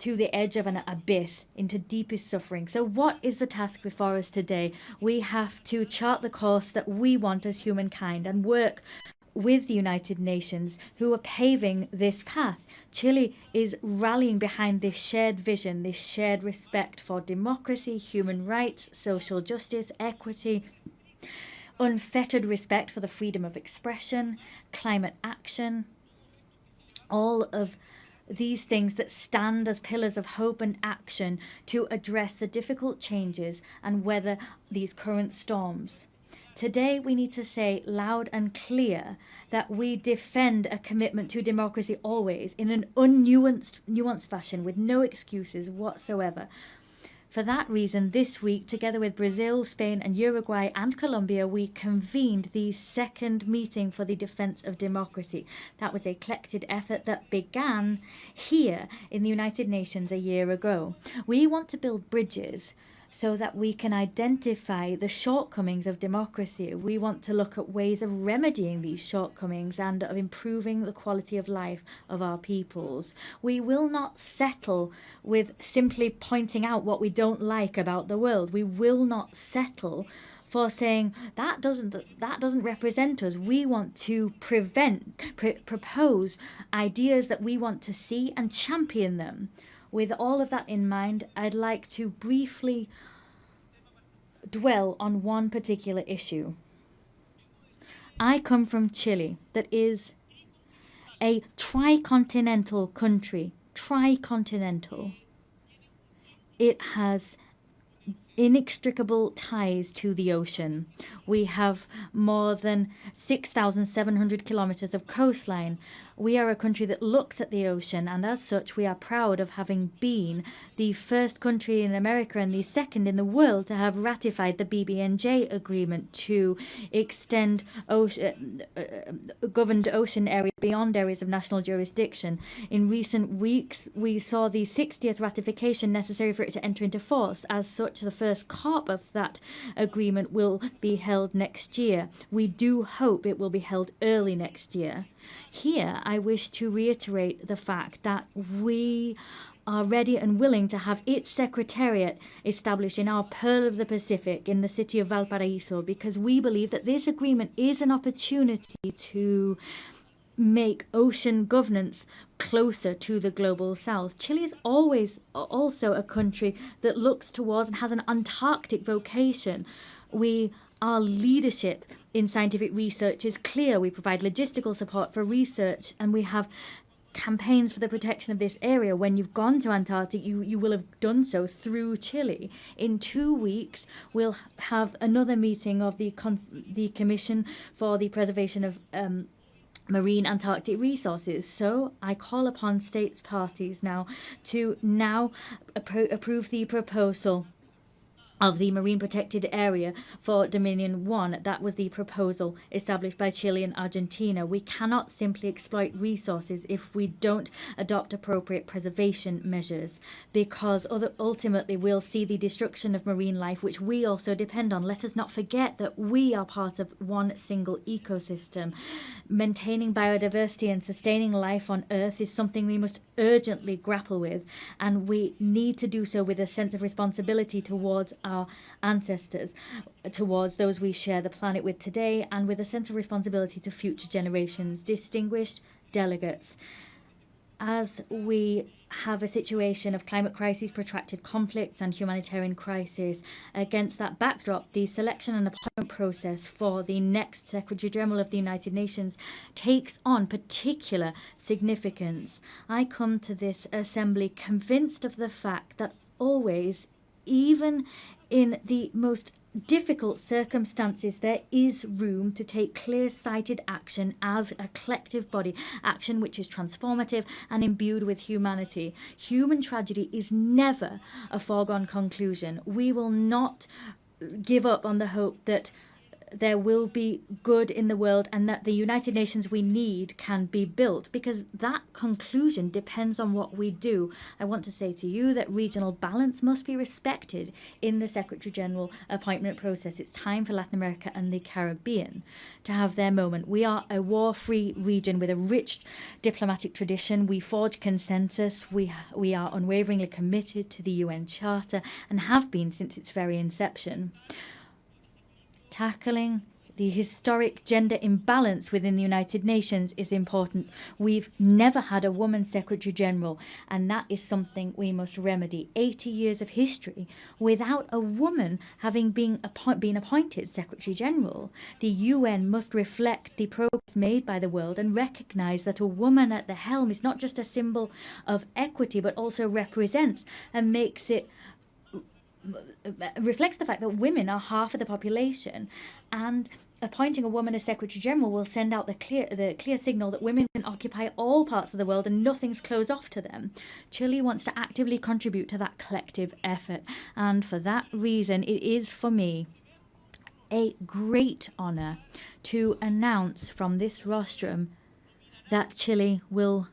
the edge of an abyss, into deepest suffering. So what is the task before us today? We have to chart the course that we want as humankind and work with the United Nations, who are paving this path. Chile is rallying behind this shared vision, this shared respect for democracy, human rights, social justice, equity, unfettered respect for the freedom of expression, climate action, all of these things that stand as pillars of hope and action to address the difficult changes and weather these current storms. Today we need to say loud and clear that we defend a commitment to democracy always in an nuanced fashion with no excuses whatsoever. For that reason, this week, together with Brazil, Spain and Uruguay and Colombia, we convened the second meeting for the defense of democracy. That was a collected effort that began here in the United Nations a year ago. We want to build bridges so that we can identify the shortcomings of democracy. We want to look at ways of remedying these shortcomings and of improving the quality of life of our peoples. We will not settle with simply pointing out what we don't like about the world. We will not settle for saying that doesn't represent us. We want to propose ideas that we want to see and champion them. With all of that in mind, I'd like to briefly dwell on one particular issue. I come from Chile, that is a tricontinental country. Tricontinental. It has inextricable ties to the ocean. We have more than 6,700 kilometers of coastline. We are a country that looks at the ocean, and as such we are proud of having been the first country in America and the second in the world to have ratified the BBNJ agreement to extend governed ocean areas beyond areas of national jurisdiction. In recent weeks, we saw the 60th ratification necessary for it to enter into force. As such, the first COP of that agreement will be held next year. We do hope it will be held early next year. Here, I wish to reiterate the fact that we are ready and willing to have its secretariat established in our Pearl of the Pacific in the city of Valparaiso, because we believe that this agreement is an opportunity to make ocean governance closer to the global south. Chile is always also a country that looks towards and has an Antarctic vocation. Our leadership in scientific research is clear. We provide logistical support for research, and we have campaigns for the protection of this area. When you've gone to Antarctic, you will have done so through Chile. In 2 weeks, we'll have another meeting of the Commission for the Preservation of Marine Antarctic Resources. So I call upon states parties now to approve the proposal of the marine protected area for Dominion 1. That was the proposal established by Chile and Argentina. We cannot simply exploit resources if we don't adopt appropriate preservation measures, because ultimately we'll see the destruction of marine life, which we also depend on. Let us not forget that we are part of one single ecosystem. Maintaining biodiversity and sustaining life on Earth is something we must urgently grapple with, and we need to do so with a sense of responsibility towards our ancestors, towards those we share the planet with today, and with a sense of responsibility to future generations. Distinguished delegates, as we have a situation of climate crises, protracted conflicts and humanitarian crisis, against that backdrop, the selection and appointment process for the next Secretary General of the United Nations takes on particular significance. I come to this assembly convinced of the fact that always, even in the most difficult circumstances, there is room to take clear-sighted action as a collective body, action which is transformative and imbued with humanity. Human tragedy is never a foregone conclusion. We will not give up on the hope that there will be good in the world and that the United Nations we need can be built, because that conclusion depends on what we do. I want to say to you that regional balance must be respected in the Secretary General appointment process. It's time for Latin America and the Caribbean to have their moment. We are a war-free region with a rich diplomatic tradition. We forge consensus. We are unwaveringly committed to the UN Charter and have been since its very inception. Tackling the historic gender imbalance within the United Nations is important. We've never had a woman Secretary General, and that is something we must remedy. 80 years of history without a woman having been appointed Secretary General. The UN must reflect the progress made by the world and recognise that a woman at the helm is not just a symbol of equity, but also represents and reflects the fact that women are half of the population, and appointing a woman as Secretary General will send out the clear signal that women can occupy all parts of the world and nothing's closed off to them. Chile wants to actively contribute to that collective effort, and for that reason it is for me a great honour to announce from this rostrum that Chile will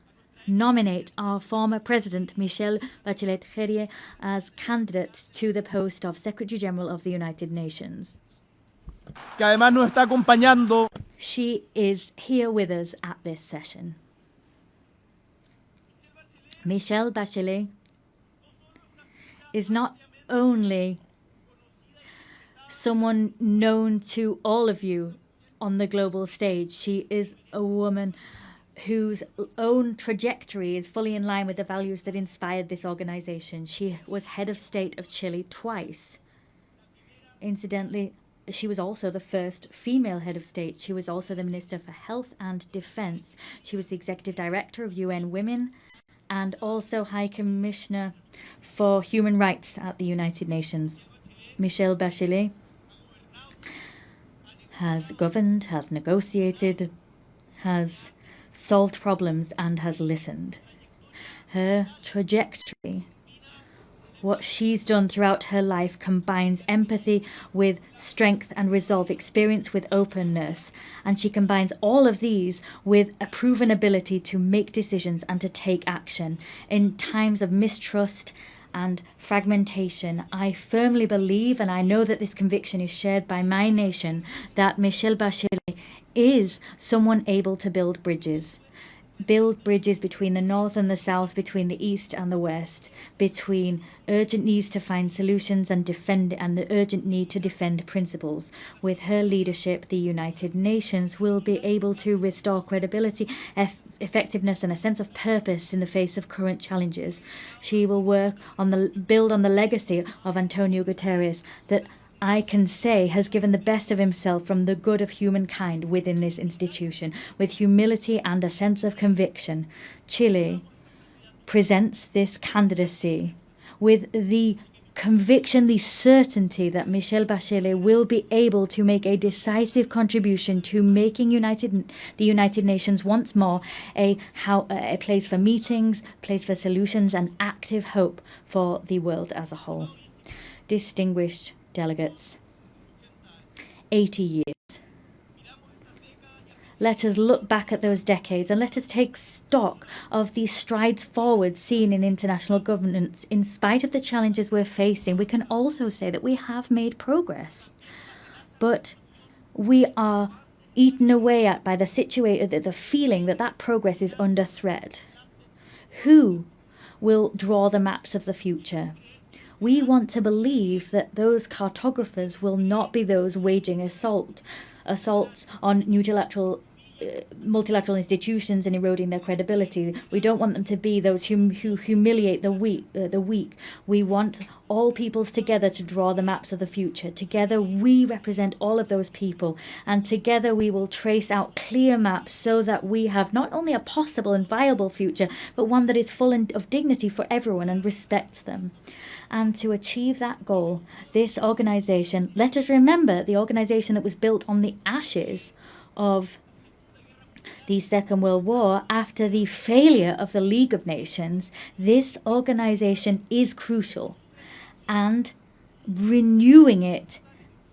nominate our former President Michelle Bachelet Jerie as candidate to the post of Secretary General of the United Nations. Que además nos está acompañando. She is here with us at this session. Michelle Bachelet is not only someone known to all of you on the global stage. She is a woman whose own trajectory is fully in line with the values that inspired this organization. She was head of state of Chile twice. Incidentally, she was also the first female head of state. She was also the Minister for Health and Defense. She was the Executive Director of UN Women and also High Commissioner for Human Rights at the United Nations. Michelle Bachelet has governed, has negotiated, has solved problems and has listened. Her trajectory, what she's done throughout her life, combines empathy with strength and resolve, experience with openness, and she combines all of these with a proven ability to make decisions and to take action in times of mistrust and fragmentation. I firmly believe, and I know that this conviction is shared by my nation, that Michelle Bachelet is someone able to build bridges between the North and the South, between the East and the West, between urgent needs to find solutions and the urgent need to defend principles. With her leadership, the United Nations will be able to restore credibility, effectiveness and a sense of purpose in the face of current challenges. She will build on the legacy of Antonio Guterres that I can say has given the best of himself from the good of humankind within this institution. With humility and a sense of conviction, Chile presents this candidacy with the conviction, the certainty that Michelle Bachelet will be able to make a decisive contribution to making the United Nations once more a place for meetings, place for solutions and active hope for the world as a whole. Distinguished delegates, 80 years. Let us look back at those decades and let us take stock of the strides forward seen in international governance. In spite of the challenges we're facing, we can also say that we have made progress. But we are eaten away at by the feeling that that progress is under threat. Who will draw the maps of the future? We want to believe that those cartographers will not be those waging assaults on multilateral institutions and eroding their credibility. We don't want them to be those who humiliate the weak. We want all peoples together to draw the maps of the future. Together we represent all of those people, and together we will trace out clear maps so that we have not only a possible and viable future, but one that is full of dignity for everyone and respects them. And to achieve that goal, this organization, let us remember the organization that was built on the ashes of the Second World War after the failure of the League of Nations, this organization is crucial. And renewing it,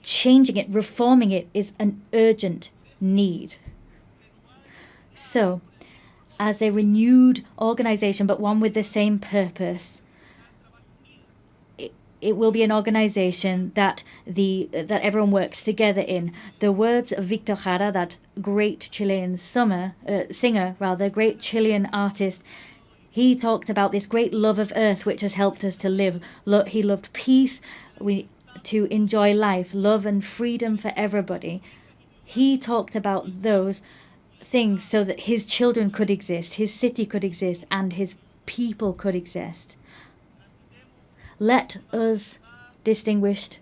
changing it, reforming it is an urgent need. So, as a renewed organization, but one with the same purpose, it will be an organization that everyone works together in. The words of Victor Jara, that great Chilean singer, great Chilean artist, he talked about this great love of earth which has helped us to live. He loved peace, to enjoy life, love and freedom for everybody. He talked about those things so that his children could exist, his city could exist, and his people could exist. Let us, distinguished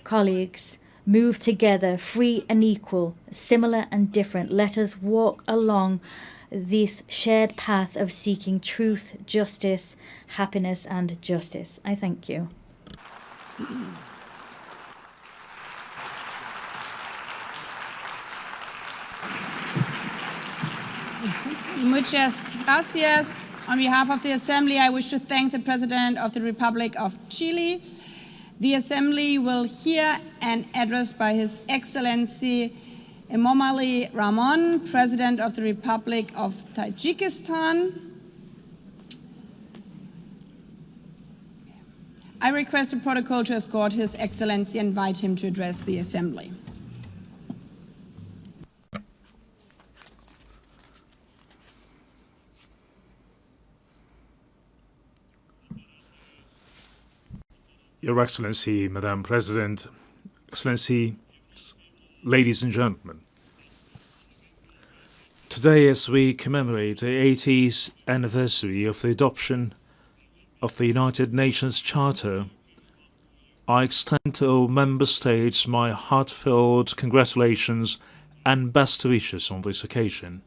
colleagues, move together, free and equal, similar and different. Let us walk along this shared path of seeking truth, justice, happiness, and justice. I thank you. Muchas gracias. On behalf of the Assembly, I wish to thank the President of the Republic of Chile. The Assembly will hear an address by His Excellency Emomali Rahmon, President of the Republic of Tajikistan. I request the protocol to escort His Excellency and invite him to address the Assembly. Your Excellency, Madam President, Excellency, ladies and gentlemen. Today, as we commemorate the 80th anniversary of the adoption of the United Nations Charter, I extend to all member states my heartfelt congratulations and best wishes on this occasion.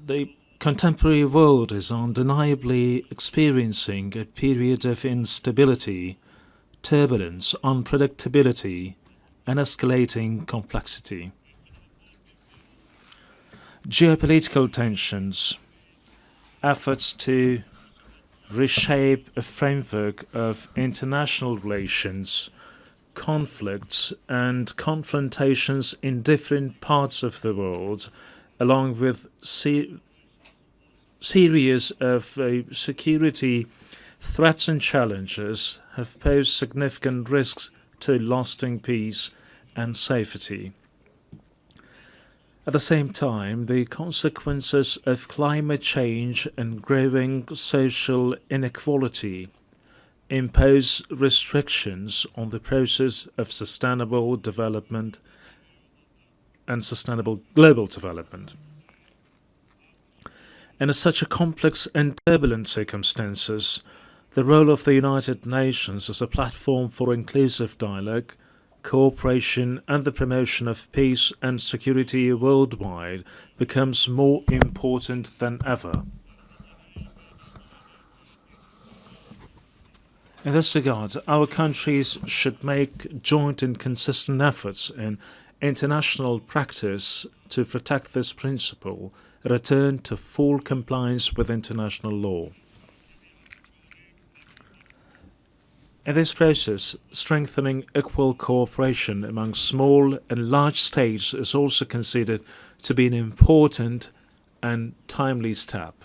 The contemporary world is undeniably experiencing a period of instability, turbulence, unpredictability, and escalating complexity. Geopolitical tensions, efforts to reshape a framework of international relations, conflicts and confrontations in different parts of the world, along with series of security threats and challenges, have posed significant risks to lasting peace and safety. At the same time, the consequences of climate change and growing social inequality impose restrictions on the process of sustainable development and sustainable global development. In such a complex and turbulent circumstances, the role of the United Nations as a platform for inclusive dialogue, cooperation and the promotion of peace and security worldwide becomes more important than ever. In this regard, our countries should make joint and consistent efforts in international practice to protect this principle, return to full compliance with international law. In this process, strengthening equal cooperation among small and large states is also considered to be an important and timely step.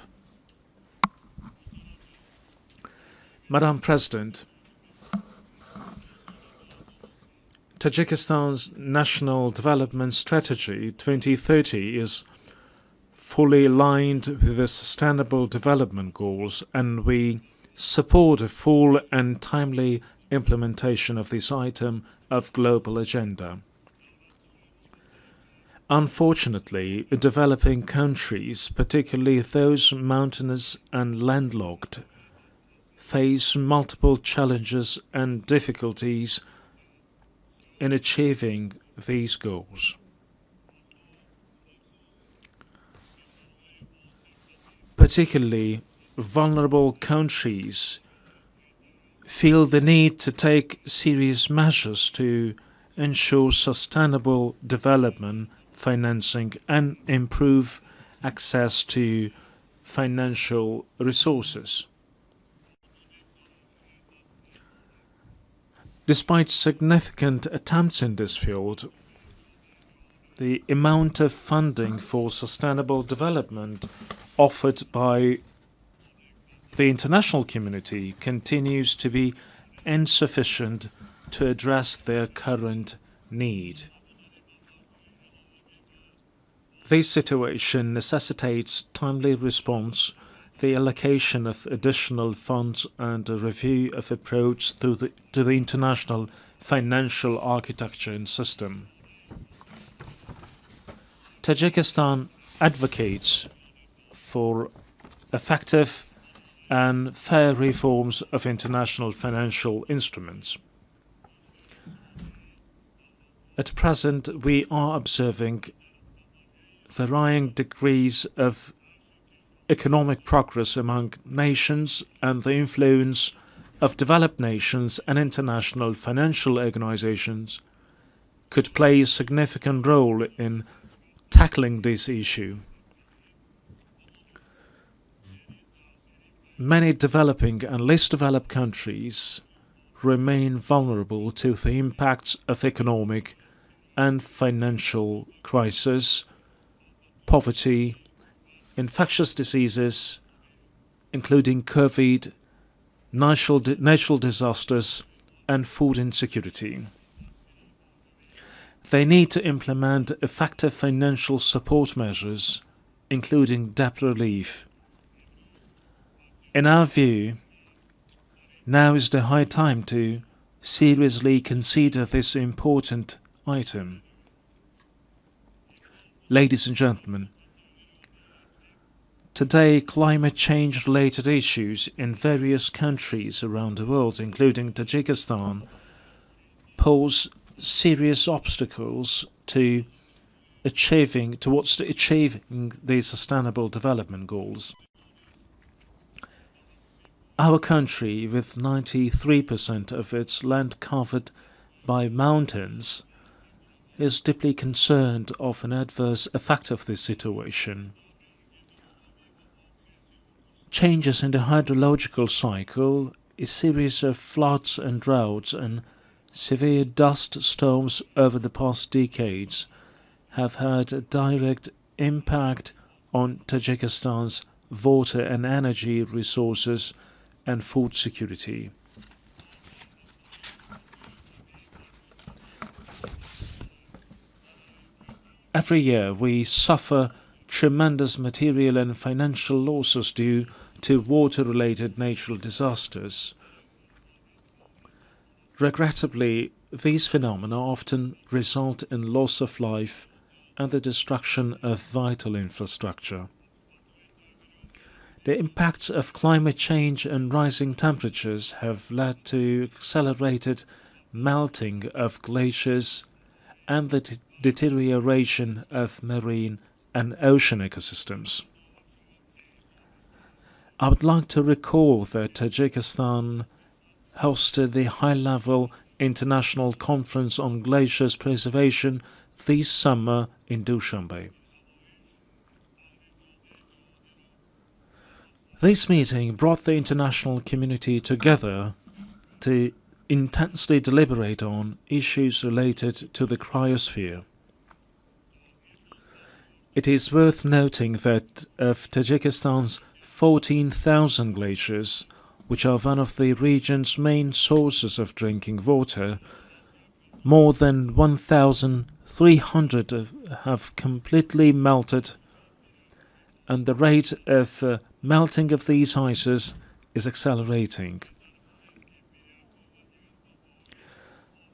Madam President, Tajikistan's National Development Strategy 2030 is fully aligned with the Sustainable Development Goals, and we support a full and timely implementation of this item of global agenda. Unfortunately, developing countries, particularly those mountainous and landlocked, face multiple challenges and difficulties in achieving these goals. Particularly vulnerable countries feel the need to take serious measures to ensure sustainable development, financing, and improve access to financial resources. Despite significant attempts in this field, the amount of funding for sustainable development offered by the international community continues to be insufficient to address their current need. This situation necessitates timely response, the allocation of additional funds, and a review of approach to the international financial architecture and system. Tajikistan advocates for effective and fair reforms of international financial instruments. At present, we are observing varying degrees of economic progress among nations, and the influence of developed nations and international financial organizations could play a significant role in tackling this issue. Many developing and less developed countries remain vulnerable to the impacts of economic and financial crisis, poverty, infectious diseases, including COVID, natural disasters, and food insecurity. They need to implement effective financial support measures, including debt relief. In our view, Now is the high time to seriously consider this important item. Ladies and gentlemen, today climate change-related issues in various countries around the world, including Tajikistan, pose serious obstacles towards achieving the Sustainable Development Goals. Our country, with 93% of its land covered by mountains, is deeply concerned of an adverse effect of this situation. Changes in the hydrological cycle, a series of floods and droughts, and severe dust storms over the past decades have had a direct impact on Tajikistan's water and energy resources and food security. Every year we suffer tremendous material and financial losses due to water-related natural disasters. Regrettably, these phenomena often result in loss of life and the destruction of vital infrastructure. The impacts of climate change and rising temperatures have led to accelerated melting of glaciers and the deterioration of marine and ocean ecosystems. I would like to recall that Tajikistan hosted the high-level International Conference on Glaciers Preservation this summer in Dushanbe. This meeting brought the international community together to intensely deliberate on issues related to the cryosphere. It is worth noting that of Tajikistan's 14,000 glaciers, which are one of the region's main sources of drinking water, more than 1,300 have completely melted, and the rate of melting of these ices is accelerating.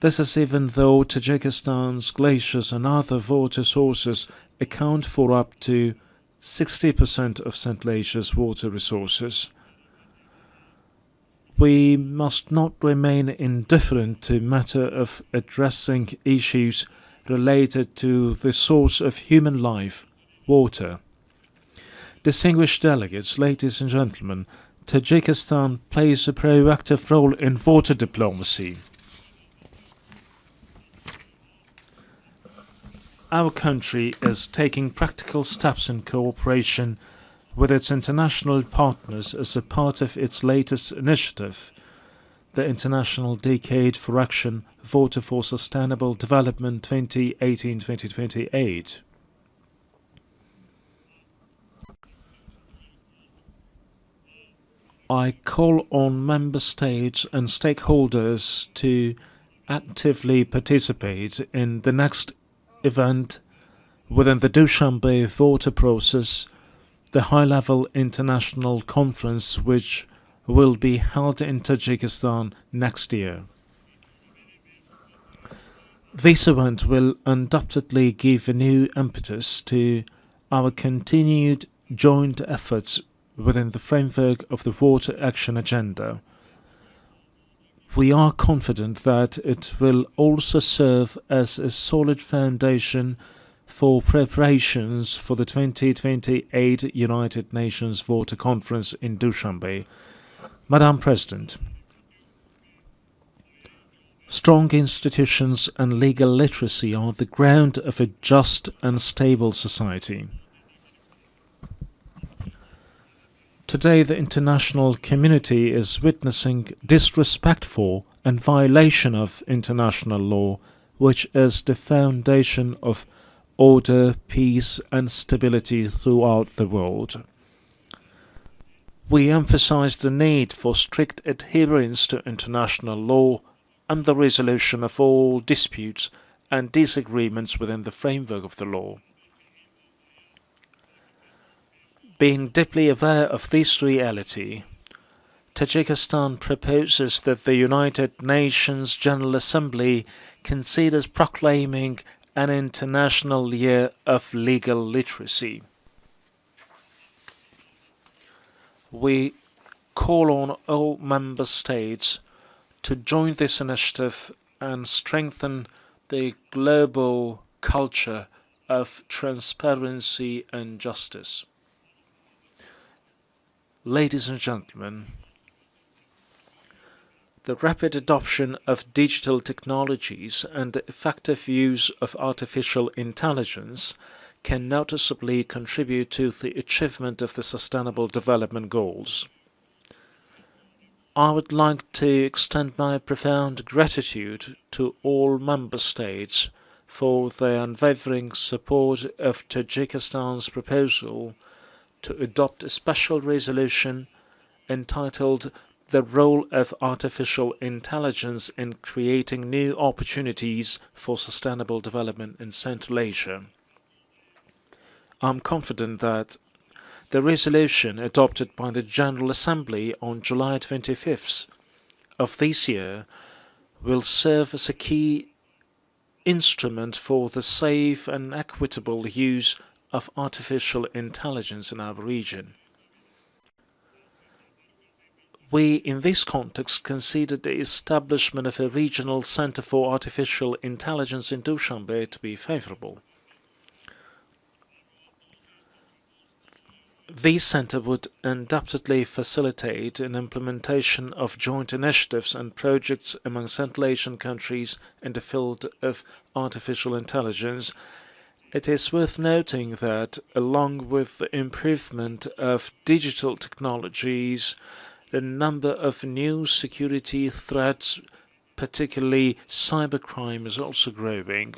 This is even though Tajikistan's glaciers and other water sources account for up to 60% of Central Asia's water resources. We must not remain indifferent to the matter of addressing issues related to the source of human life, water. Distinguished delegates, ladies and gentlemen, Tajikistan plays a proactive role in water diplomacy. Our country is taking practical steps in cooperation with its international partners as a part of its latest initiative, the International Decade for Action Water for Sustainable Development 2018-2028. I call on member states and stakeholders to actively participate in the next event within the Dushanbe water process, the high-level international conference which will be held in Tajikistan next year. This event will undoubtedly give a new impetus to our continued joint efforts within the framework of the Water Action Agenda. We are confident that it will also serve as a solid foundation for preparations for the 2028 United Nations Water Conference in Dushanbe. Madam President, strong institutions and legal literacy are the ground of a just and stable society. Today, the international community is witnessing disrespect for and violation of international law, which is the foundation of order, peace and stability throughout the world. We emphasize the need for strict adherence to international law and the resolution of all disputes and disagreements within the framework of the law. Being deeply aware of this reality, Tajikistan proposes that the United Nations General Assembly considers proclaiming an International Year of Legal Literacy. We call on all member states to join this initiative and strengthen the global culture of transparency and justice. Ladies and gentlemen, the rapid adoption of digital technologies and the effective use of artificial intelligence can noticeably contribute to the achievement of the Sustainable Development Goals. I would like to extend my profound gratitude to all member states for their unwavering support of Tajikistan's proposal to adopt a special resolution entitled "The Role of Artificial Intelligence in Creating New Opportunities for Sustainable Development in Central Asia." I'm confident that the resolution adopted by the General Assembly on July 25th of this year will serve as a key instrument for the safe and equitable use of artificial intelligence in our region. We, in this context, consider the establishment of a regional Center for Artificial Intelligence in Dushanbe to be favorable. This center would undoubtedly facilitate an implementation of joint initiatives and projects among Central Asian countries in the field of artificial intelligence. It is worth noting that, along with the improvement of digital technologies, the number of new security threats, particularly cybercrime, is also growing.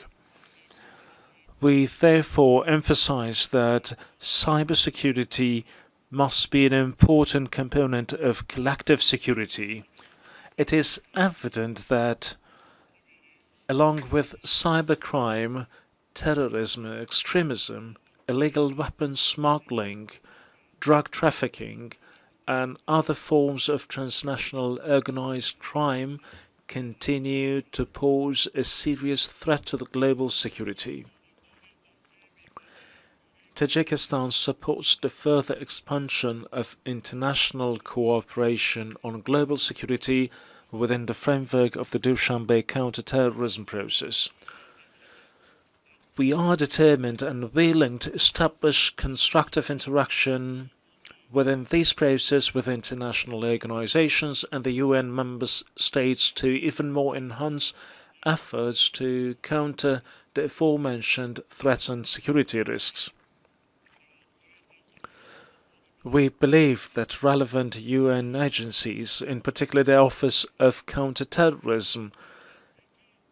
We therefore emphasize that cybersecurity must be an important component of collective security. It is evident that, along with cybercrime, terrorism, extremism, illegal weapons smuggling, drug trafficking, and other forms of transnational organized crime continue to pose a serious threat to the global security. Tajikistan supports the further expansion of international cooperation on global security within the framework of the Dushanbe counter-terrorism process. We are determined and willing to establish constructive interaction within this process with international organizations and the UN member states to even more enhance efforts to counter the aforementioned threats and security risks. We believe that relevant UN agencies, in particular the Office of Counterterrorism,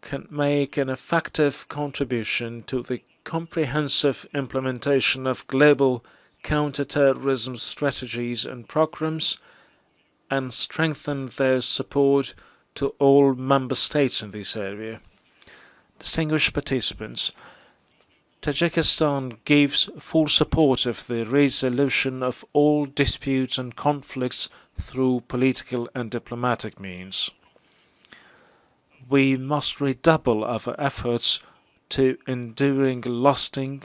can make an effective contribution to the comprehensive implementation of global counterterrorism strategies and programs and strengthen their support to all member states in this area. Distinguished participants, Tajikistan gives full support of the resolution of all disputes and conflicts through political and diplomatic means. We must redouble our efforts to enduring, lasting,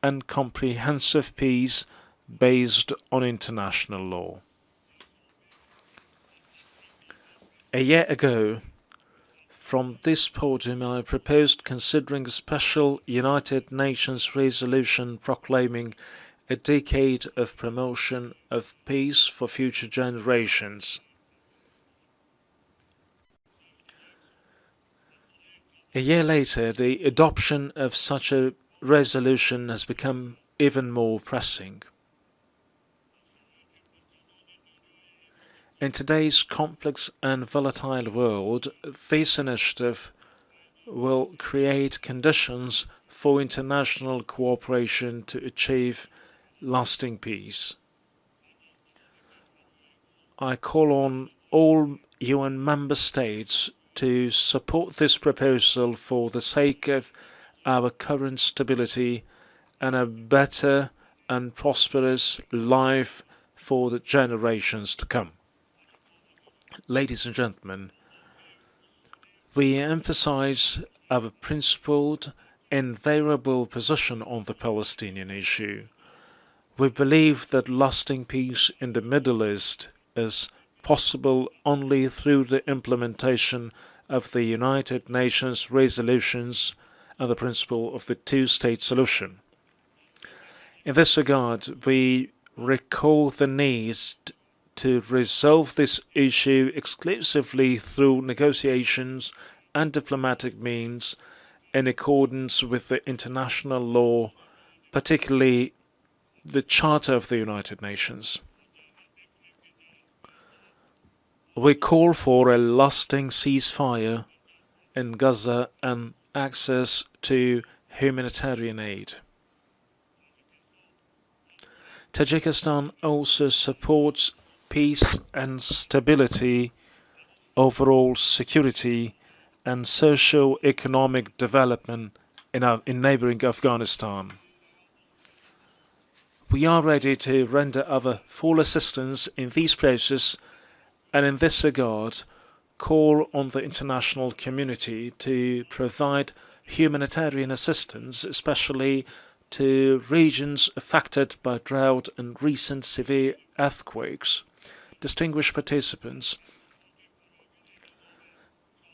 and comprehensive peace based on international law. A year ago, from this podium, I proposed considering a special United Nations resolution proclaiming a decade of promotion of peace for future generations. A year later, the adoption of such a resolution has become even more pressing. In today's complex and volatile world, this initiative will create conditions for international cooperation to achieve lasting peace. I call on all UN member states to support this proposal for the sake of our current stability and a better and prosperous life for the generations to come. Ladies and gentlemen, we emphasize our principled, invariable position on the Palestinian issue. We believe that lasting peace in the Middle East is possible only through the implementation of the United Nations resolutions and the principle of the two-state solution. In this regard, we recall the need to resolve this issue exclusively through negotiations and diplomatic means in accordance with the international law, particularly the Charter of the United Nations. We call for a lasting ceasefire in Gaza and access to humanitarian aid. Tajikistan also supports peace and stability, overall security, and socio-economic development in neighboring Afghanistan. We are ready to render our full assistance in these processes, and in this regard, call on the international community to provide humanitarian assistance, especially to regions affected by drought and recent severe earthquakes. Distinguished participants,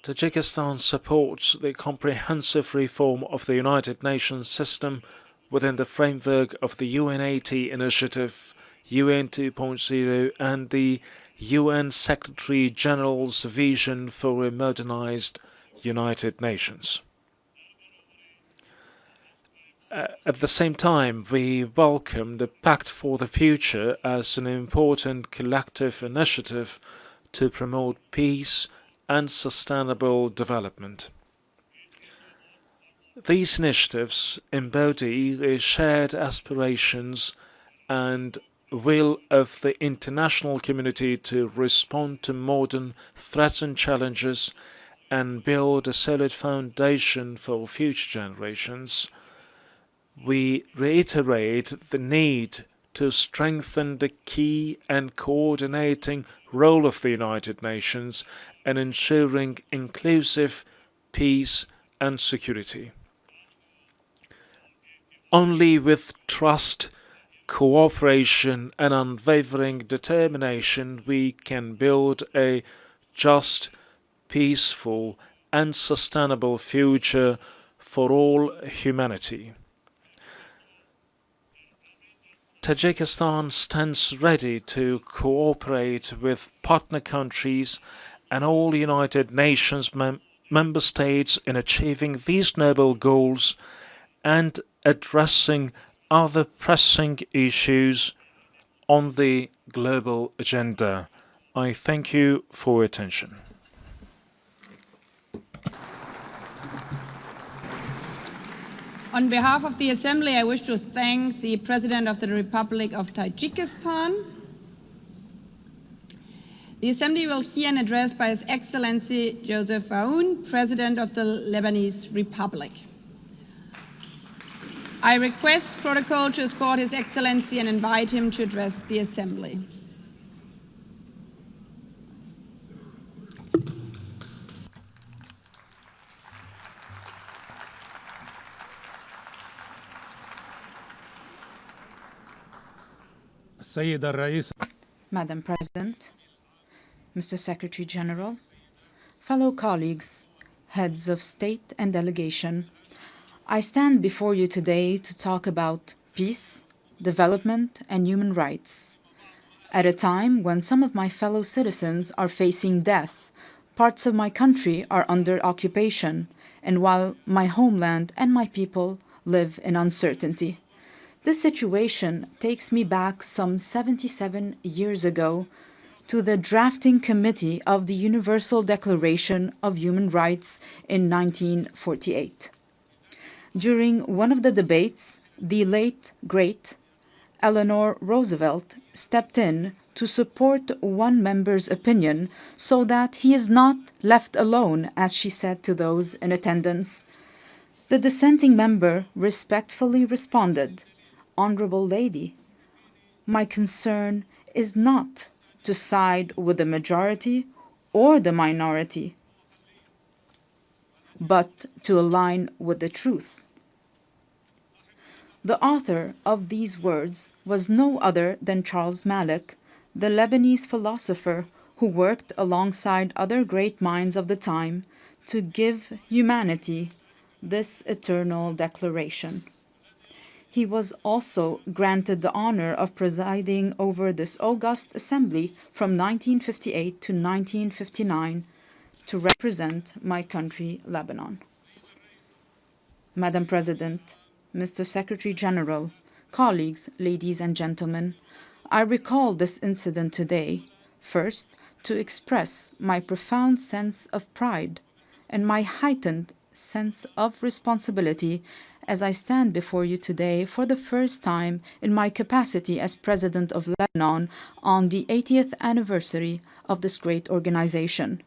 Tajikistan supports the comprehensive reform of the United Nations system within the framework of the UN80 initiative, UN 2.0, and the UN Secretary General's vision for a modernized United Nations. At the same time, we welcome the Pact for the Future as an important collective initiative to promote peace and sustainable development. These initiatives embody the shared aspirations and will of the international community to respond to modern threats and challenges and build a solid foundation for future generations. We reiterate the need to strengthen the key and coordinating role of the United Nations in ensuring inclusive peace and security. Only with trust, cooperation, and unwavering determination we can build a just, peaceful, and sustainable future for all humanity. Tajikistan stands ready to cooperate with partner countries and all United Nations member states in achieving these noble goals and addressing other pressing issues on the global agenda. I thank you for your attention. On behalf of the Assembly, I wish to thank the President of the Republic of Tajikistan. The Assembly will hear an address by His Excellency Joseph Aoun, President of the Lebanese Republic. I request protocol to escort His Excellency and invite him to address the Assembly. Madam President, Mr. Secretary General, fellow colleagues, heads of state and delegation, I stand before you today to talk about peace, development, and human rights. At a time when some of my fellow citizens are facing death, parts of my country are under occupation, and while my homeland and my people live in uncertainty. This situation takes me back some 77 years ago to the drafting committee of the Universal Declaration of Human Rights in 1948. During one of the debates, the late, great Eleanor Roosevelt stepped in to support one member's opinion so that he is not left alone, as she said to those in attendance. The dissenting member respectfully responded, "Honorable lady, my concern is not to side with the majority or the minority, but to align with the truth. The author of these words was no other than Charles Malik, the Lebanese philosopher who worked alongside other great minds of the time to give humanity this eternal declaration. He was also granted the honor of presiding over this august assembly from 1958 to 1959 to represent my country, Lebanon. Madam President, Mr. Secretary General, colleagues, ladies and gentlemen, I recall this incident today, first, to express my profound sense of pride and my heightened sense of responsibility as I stand before you today for the first time in my capacity as President of Lebanon on the 80th anniversary of this great organization.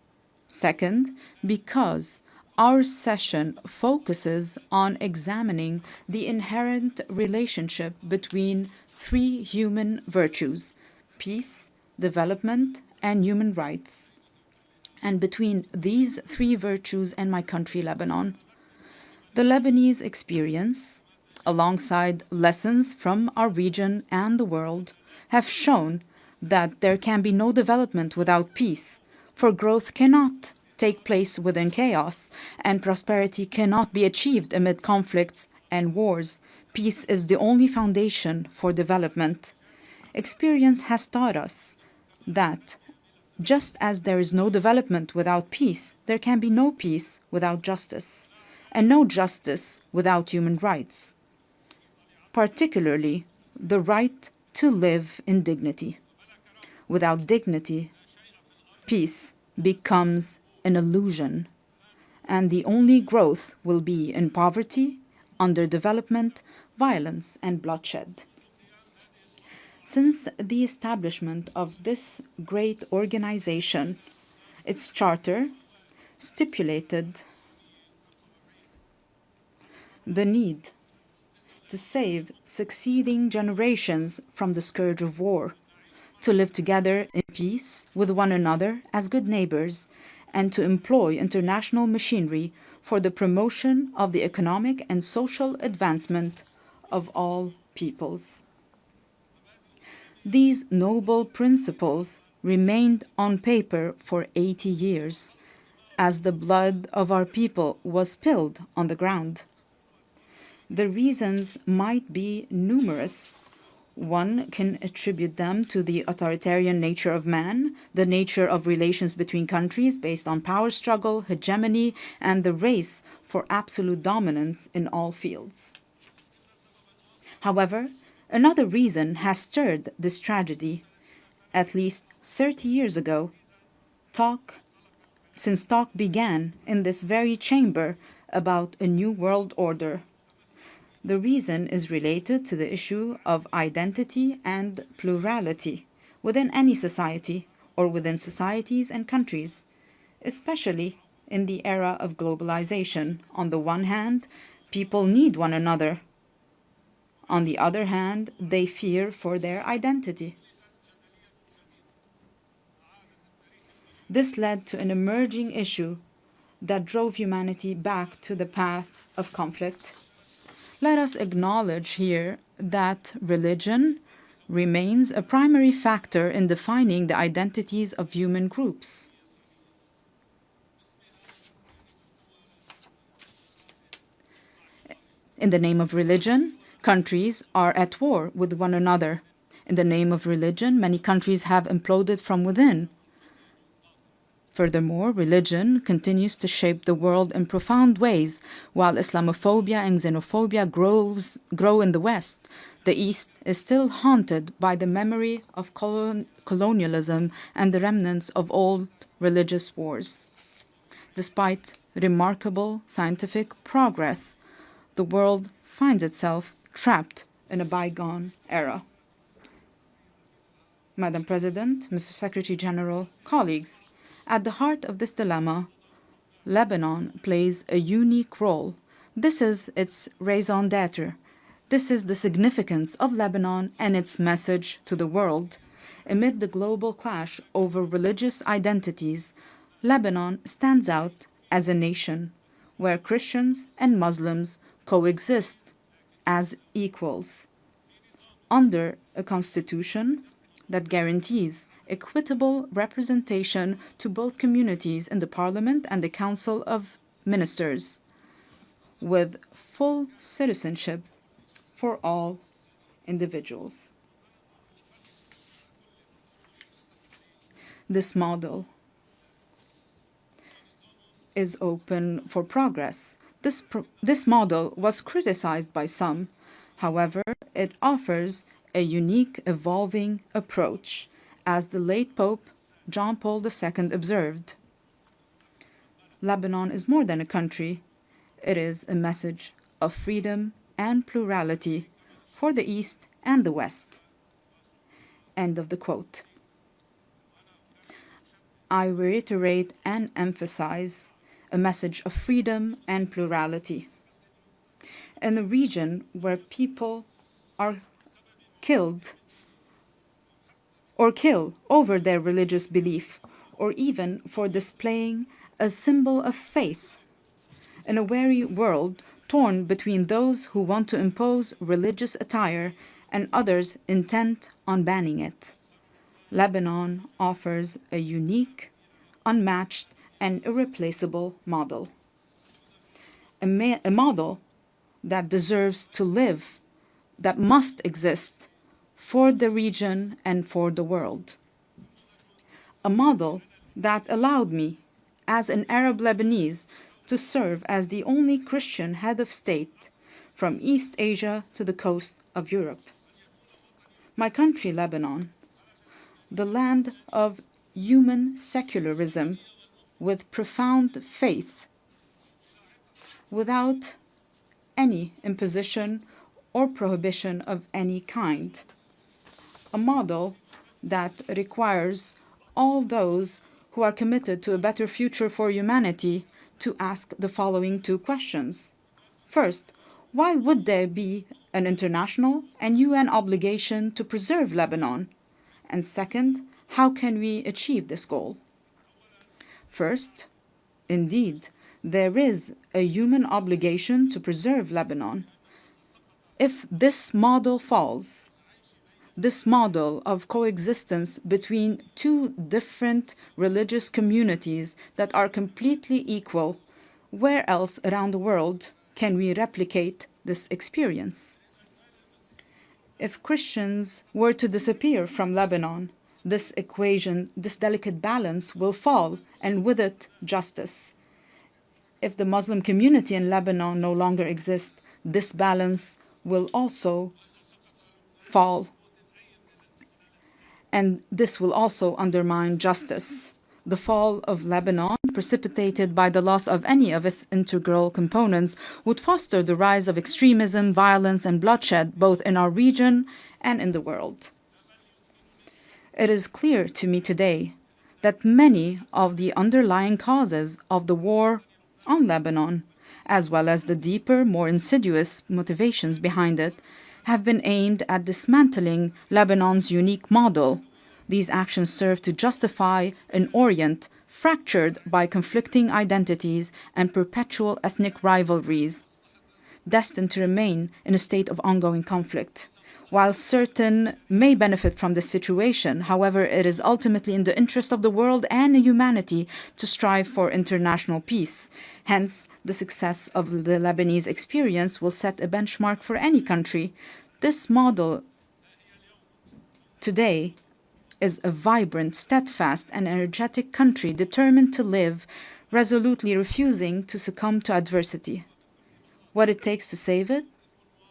Second, because our session focuses on examining the inherent relationship between three human virtues: peace, development, and human rights, and between these three virtues and my country, Lebanon. The Lebanese experience, alongside lessons from our region and the world, have shown that there can be no development without peace, for growth cannot take place within chaos, and prosperity cannot be achieved amid conflicts and wars. Peace is the only foundation for development. Experience has taught us that just as there is no development without peace, there can be no peace without justice, and no justice without human rights, particularly the right to live in dignity. Without dignity, peace becomes an illusion, and the only growth will be in poverty, underdevelopment, violence, and bloodshed. Since the establishment of this great organization, its charter stipulated the need to save succeeding generations from the scourge of war, to live together in peace with one another as good neighbors, and to employ international machinery for the promotion of the economic and social advancement of all peoples. These noble principles remained on paper for 80 years, as the blood of our people was spilled on the ground. The reasons might be numerous. One can attribute them to the authoritarian nature of man, the nature of relations between countries based on power struggle, hegemony, and the race for absolute dominance in all fields. However, another reason has stirred this tragedy. At least 30 years ago, since talk began in this very chamber about a new world order. The reason is related to the issue of identity and plurality within any society or within societies and countries, especially in the era of globalization. On the one hand, people need one another. On the other hand, they fear for their identity. This led to an emerging issue that drove humanity back to the path of conflict. Let us acknowledge here that religion remains a primary factor in defining the identities of human groups. In the name of religion, countries are at war with one another. In the name of religion, many countries have imploded from within. Furthermore, religion continues to shape the world in profound ways. While Islamophobia and xenophobia grow in the West, the East is still haunted by the memory of colonialism and the remnants of old religious wars. Despite remarkable scientific progress, the world finds itself trapped in a bygone era. Madam President, Mr. Secretary General, colleagues, at the heart of this dilemma, Lebanon plays a unique role. This is its raison d'être. This is the significance of Lebanon and its message to the world. Amid the global clash over religious identities, Lebanon stands out as a nation where Christians and Muslims coexist as equals under a constitution that guarantees equitable representation to both communities in the Parliament and the Council of Ministers, with full citizenship for all individuals. This model is open for progress. This model was criticized by some. However, it offers a unique, evolving approach, as the late Pope John Paul II observed. Lebanon is more than a country. It is a message of freedom and plurality for the East and the West. End of the quote. I reiterate and emphasize a message of freedom and plurality. In a region where people are killed or kill over their religious belief, or even for displaying a symbol of faith, in a weary world torn between those who want to impose religious attire and others intent on banning it. Lebanon offers a unique, unmatched, and irreplaceable model. A model that deserves to live, that must exist for the region and for the world. A model that allowed me, as an Arab Lebanese, to serve as the only Christian head of state from East Asia to the coast of Europe. My country, Lebanon, the land of human secularism with profound faith, without any imposition or prohibition of any kind. A model that requires all those who are committed to a better future for humanity to ask the following two questions. First, why would there be an international and UN obligation to preserve Lebanon? And second, how can we achieve this goal? First, indeed, there is a human obligation to preserve Lebanon. If this model falls, this model of coexistence between two different religious communities that are completely equal, where else around the world can we replicate this experience? If Christians were to disappear from Lebanon, this equation, this delicate balance will fall, and with it, justice. If the Muslim community in Lebanon no longer exists, this balance will also fall. And this will also undermine justice. The fall of Lebanon, precipitated by the loss of any of its integral components, would foster the rise of extremism, violence, and bloodshed, both in our region and in the world. It is clear to me today that many of the underlying causes of the war on Lebanon, as well as the deeper, more insidious motivations behind it, have been aimed at dismantling Lebanon's unique model. These actions serve to justify an Orient fractured by conflicting identities and perpetual ethnic rivalries, destined to remain in a state of ongoing conflict. While certain may benefit from this situation, however, it is ultimately in the interest of the world and humanity to strive for international peace. Hence, the success of the Lebanese experience will set a benchmark for any country. This model today is a vibrant, steadfast, and energetic country determined to live, resolutely refusing to succumb to adversity. What it takes to save it?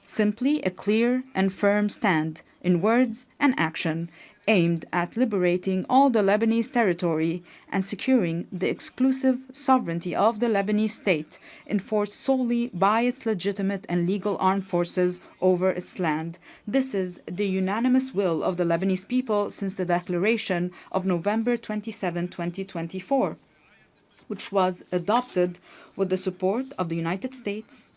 Simply a clear and firm stand, in words and action, aimed at liberating all the Lebanese territory and securing the exclusive sovereignty of the Lebanese state, enforced solely by its legitimate and legal armed forces over its land. This is the unanimous will of the Lebanese people since the declaration of November 27, 2024, which was adopted with the support of the United States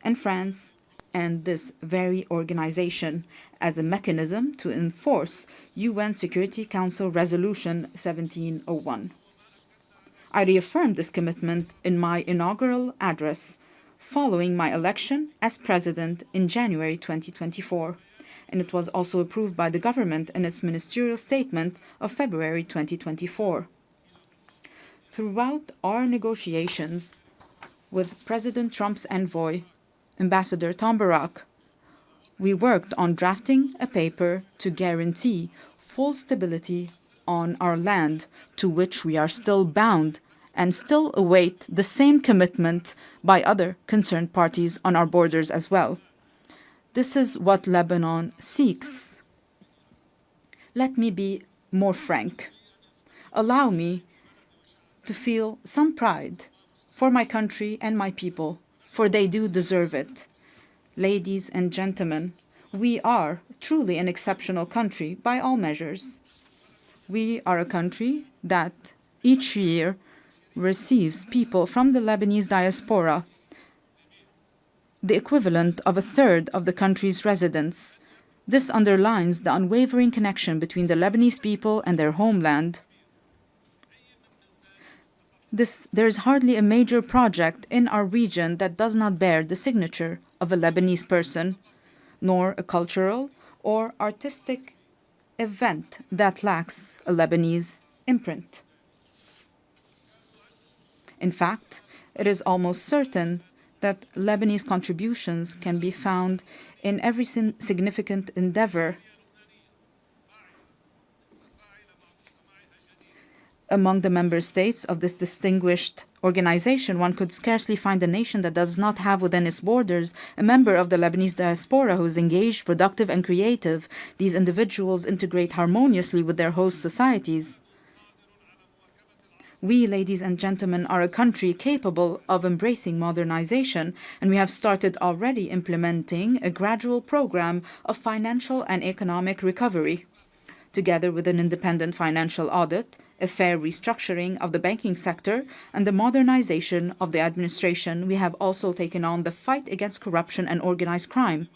and France and this very organization as a mechanism to enforce UN Security Council Resolution 1701. I reaffirmed this commitment in my inaugural address following my election as president in January 2024, and it was also approved by the government in its ministerial statement of February 2024. Throughout our negotiations with President Trump's envoy, Ambassador Tom Barak, we worked on drafting a paper to guarantee full stability on our land, to which we are still bound and still await the same commitment by other concerned parties on our borders as well. This is what Lebanon seeks. Let me be more frank. Allow me to feel some pride for my country and my people, for they do deserve it. Ladies and gentlemen, we are truly an exceptional country by all measures. We are a country that each year receives people from the Lebanese diaspora, the equivalent of a third of the country's residents. This underlines the unwavering connection between the Lebanese people and their homeland. There is hardly a major project in our region that does not bear the signature of a Lebanese person, nor a cultural or artistic event that lacks a Lebanese imprint. In fact, it is almost certain that Lebanese contributions can be found in every significant endeavor. Among the member states of this distinguished organization, one could scarcely find a nation that does not have within its borders a member of the Lebanese diaspora who is engaged, productive, and creative. These individuals integrate harmoniously with their host societies. We, ladies and gentlemen, are a country capable of embracing modernization, and we have started already implementing a gradual program of financial and economic recovery. Together with an independent financial audit, a fair restructuring of the banking sector, and the modernization of the administration, we have also taken on the fight against corruption and organized crime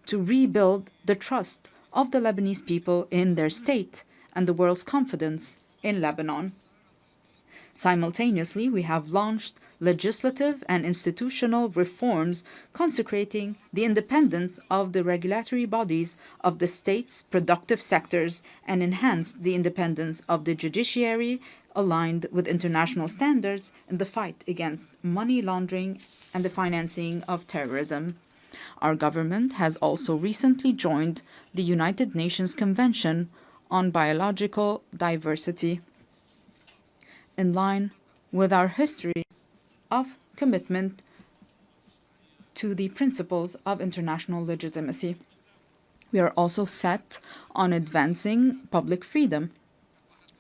to rebuild the trust of the Lebanese people in their state and the world's confidence in Lebanon. Simultaneously, we have launched legislative and institutional reforms consecrating the independence of the regulatory bodies of the state's productive sectors and enhanced the independence of the judiciary, aligned with international standards in the fight against money laundering and the financing of terrorism. Our government has also recently joined the United Nations Convention on Biological Diversity, in line with our history of commitment to the principles of international legitimacy. We are also set on advancing public freedom,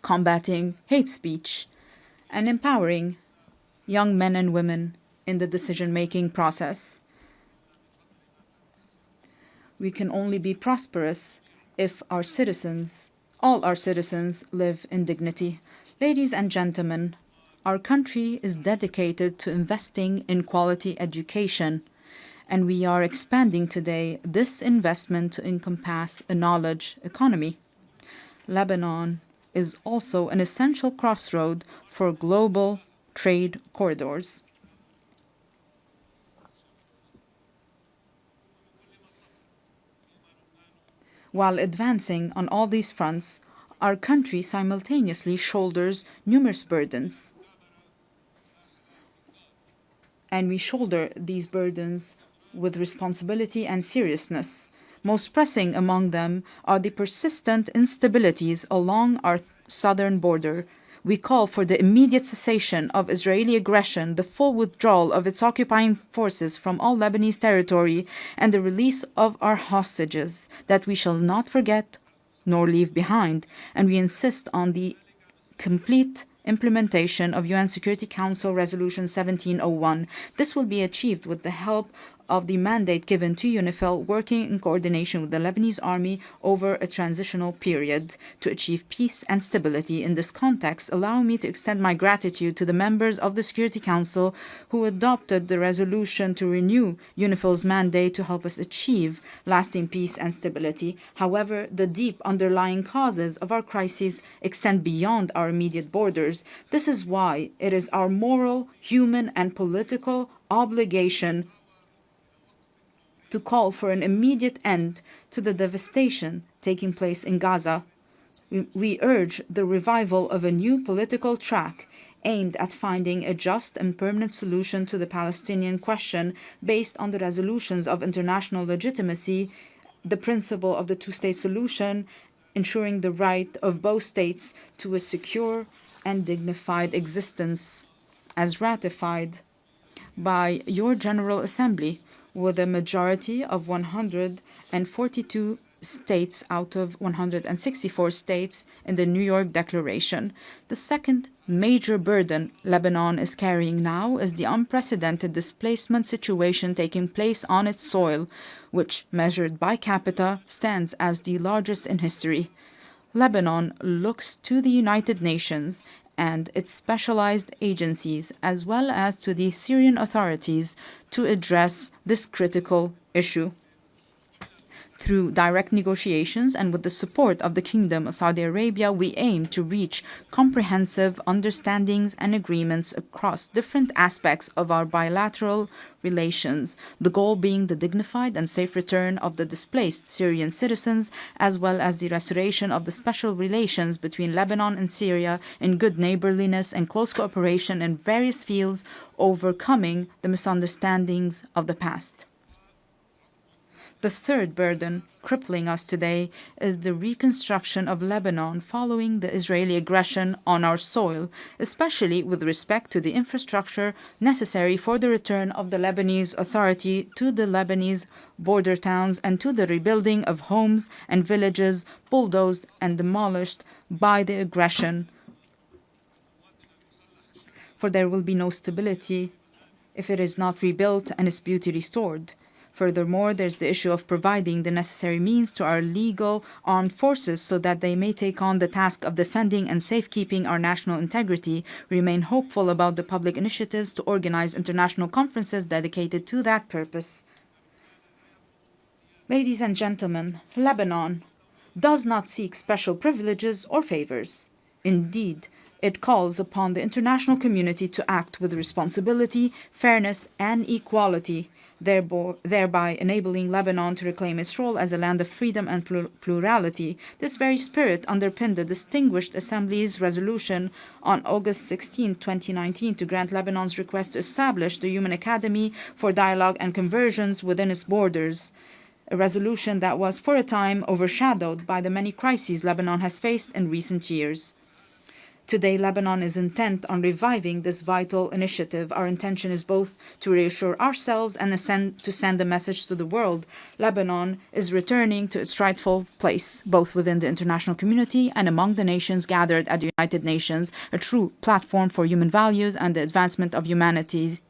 combating hate speech, and empowering young men and women in the decision-making process. We can only be prosperous if our citizens, all our citizens, live in dignity. Ladies and gentlemen, our country is dedicated to investing in quality education, and we are expanding today this investment to encompass a knowledge economy. Lebanon is also an essential crossroad for global trade corridors. While advancing on all these fronts, our country simultaneously shoulders numerous burdens. And we shoulder these burdens with responsibility and seriousness. Most pressing among them are the persistent instabilities along our southern border. We call for the immediate cessation of Israeli aggression, the full withdrawal of its occupying forces from all Lebanese territory, and the release of our hostages that we shall not forget nor leave behind, and we insist on the complete implementation of UN Security Council Resolution 1701. This will be achieved with the help of the mandate given to UNIFIL, working in coordination with the Lebanese army over a transitional period to achieve peace and stability. In this context, allow me to extend my gratitude to the members of the Security Council who adopted the resolution to renew UNIFIL's mandate to help us achieve lasting peace and stability. However, the deep underlying causes of our crises extend beyond our immediate borders. This is why it is our moral, human, and political obligation to call for an immediate end to the devastation taking place in Gaza. We urge the revival of a new political track aimed at finding a just and permanent solution to the Palestinian question based on the resolutions of international legitimacy, the principle of the two-state solution, ensuring the right of both states to a secure and dignified existence, as ratified by your General Assembly with a majority of 142 states out of 164 states in the New York Declaration. The second major burden Lebanon is carrying now is the unprecedented displacement situation taking place on its soil, which, measured by capita, stands as the largest in history. Lebanon looks to the United Nations and its specialized agencies, as well as to the Syrian authorities, to address this critical issue. Through direct negotiations and with the support of the Kingdom of Saudi Arabia, we aim to reach comprehensive understandings and agreements across different aspects of our bilateral relations, the goal being the dignified and safe return of the displaced Syrian citizens, as well as the restoration of the special relations between Lebanon and Syria in good neighborliness and close cooperation in various fields, overcoming the misunderstandings of the past. The third burden crippling us today is the reconstruction of Lebanon following the Israeli aggression on our soil, especially with respect to the infrastructure necessary for the return of the Lebanese Authority to the Lebanese border towns and to the rebuilding of homes and villages bulldozed and demolished by the aggression. For there will be no stability if it is not rebuilt and its beauty restored. Furthermore, there's the issue of providing the necessary means to our legal armed forces so that they may take on the task of defending and safekeeping our national integrity. We remain hopeful about the public initiatives to organize international conferences dedicated to that purpose. Ladies and gentlemen, Lebanon does not seek special privileges or favors. Indeed, it calls upon the international community to act with responsibility, fairness, and equality, thereby enabling Lebanon to reclaim its role as a land of freedom and plurality. This very spirit underpinned the Distinguished Assembly's resolution on August 16, 2019, to grant Lebanon's request to establish the Human Academy for Dialogue and Conversions within its borders, a resolution that was for a time overshadowed by the many crises Lebanon has faced in recent years. Today, Lebanon is intent on reviving this vital initiative. Our intention is both to reassure ourselves and to send a message to the world. Lebanon is returning to its rightful place, both within the international community and among the nations gathered at the United Nations, a true platform for human values and the advancement of humanity.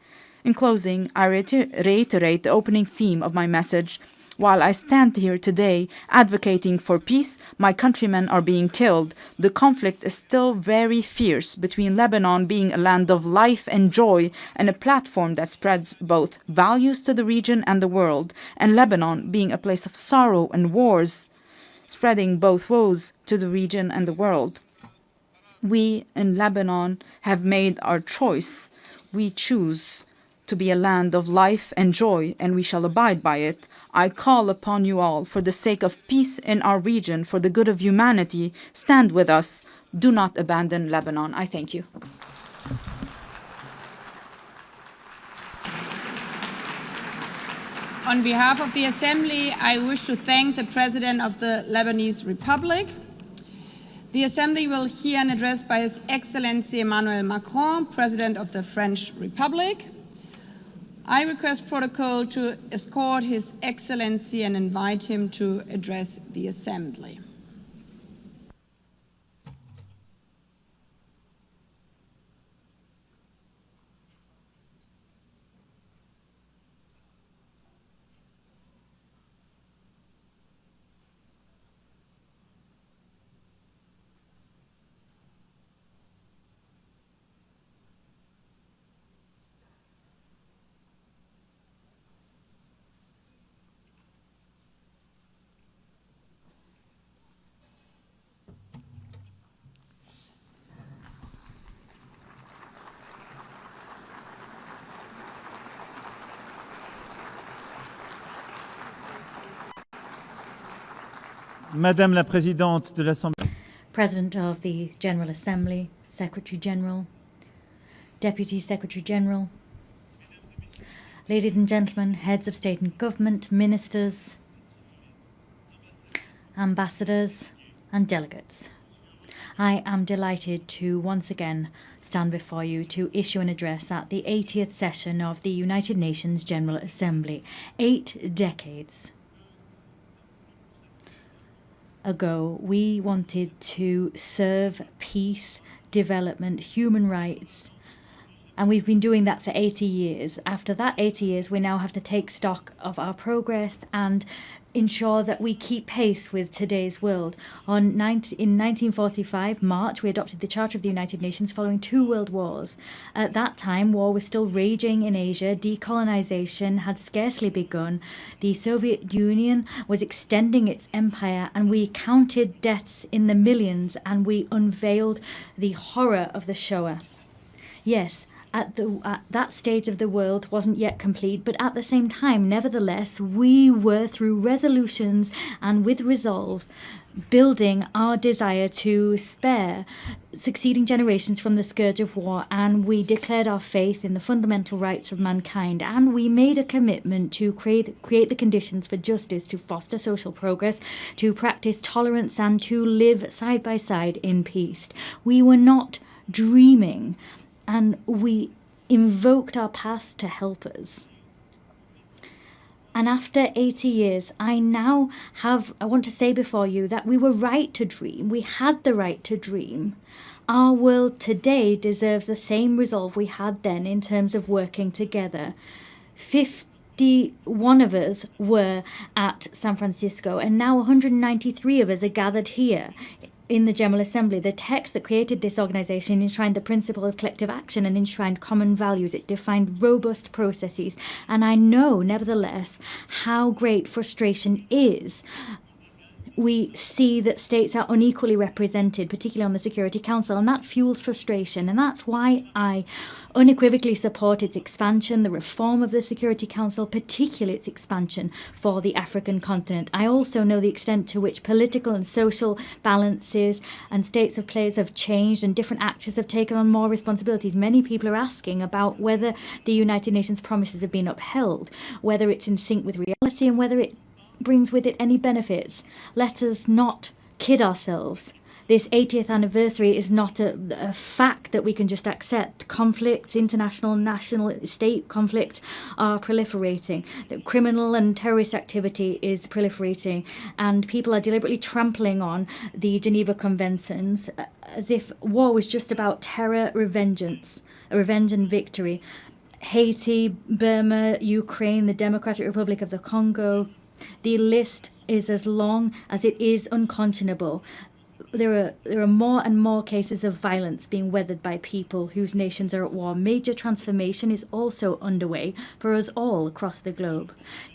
In closing, I reiterate the opening theme of my message. While I stand here today advocating for peace, my countrymen are being killed. The conflict is still very fierce between Lebanon being a land of life and joy and a platform that spreads both values to the region and the world, and Lebanon being a place of sorrow and wars, spreading both woes to the region and the world. We in Lebanon have made our choice. We choose to be a land of life and joy, and we shall abide by it. I call upon you all, for the sake of peace in our region, for the good of humanity, stand with us. Do not abandon Lebanon. I thank you. On behalf of the Assembly, I wish to thank the President of the Lebanese Republic. The Assembly will hear an address by His Excellency Emmanuel Macron, President of the French Republic. I request protocol to escort His Excellency and invite him to address the Assembly. Madame la Présidente de l'Assemblée. President of the General Assembly, Secretary General, Deputy Secretary General, ladies and gentlemen, heads of state and government, ministers, ambassadors, and delegates. I am delighted to once again stand before you to issue an address at the 80th session of the United Nations General Assembly. 8 decades ago, we wanted to serve peace, development, human rights, and we've been doing that for 80 years. After that 80 years, we now have to take stock of our progress and ensure that we keep pace with today's world. In 1945, March, we adopted the Charter of the United Nations following 2 world wars. At that time, war was still raging in Asia. Decolonization had scarcely begun. The Soviet Union was extending its empire, and we counted deaths in the millions, and we unveiled the horror of the Shoah. Yes, at that stage of the world wasn't yet complete, but at the same time, nevertheless, we were, through resolutions and with resolve, building our desire to spare succeeding generations from the scourge of war, and we declared our faith in the fundamental rights of mankind, and we made a commitment to create the conditions for justice, to foster social progress, to practice tolerance, and to live side by side in peace. We were not dreaming, and we invoked our past to help us. And after 80 years, I want to say before you that we were right to dream. We had the right to dream. Our world today deserves the same resolve we had then in terms of working together. 51 of us were at San Francisco, and now 193 of us are gathered here in the General Assembly. The text that created this organization enshrined the principle of collective action and enshrined common values. It defined robust processes. And I know, nevertheless, how great frustration is. We see that states are unequally represented, particularly on the Security Council, and that fuels frustration. And that's why I unequivocally support its expansion, the reform of the Security Council, particularly its expansion for the African continent. I also know the extent to which political and social balances and states of place have changed, and different actors have taken on more responsibilities. Many people are asking about whether the United Nations promises have been upheld, whether it's in sync with reality, and whether it brings with it any benefits. Let us not kid ourselves. This 80th anniversary is not a fact that we can just accept. Conflicts, international, national, state conflicts are proliferating. The criminal and terrorist activity is proliferating, and people are deliberately trampling on the Geneva Conventions as if war was just about terror, revenge and victory. Haiti, Burma, Ukraine, the Democratic Republic of the Congo. The list is as long as it is unconscionable. There are more and more cases of violence being weathered by people whose nations are at war. Major transformation is also underway for us all across the globe.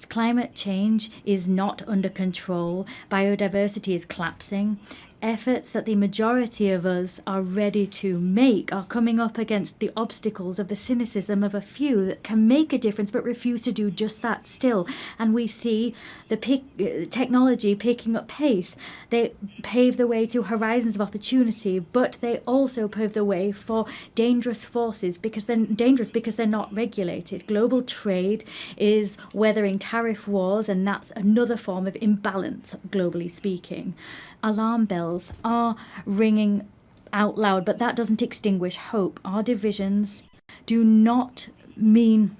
Climate change is not under control. Biodiversity is collapsing. Efforts that the majority of us are ready to make are coming up against the obstacles of the cynicism of a few that can make a difference but refuse to do just that still. And we see the technology picking up pace. They pave the way to horizons of opportunity, but they also pave the way for dangerous forces because they're not regulated. Global trade is weathering tariff wars, and that's another form of imbalance, globally speaking. Alarm bells are ringing out loud, but that doesn't extinguish hope. Our divisions do not mean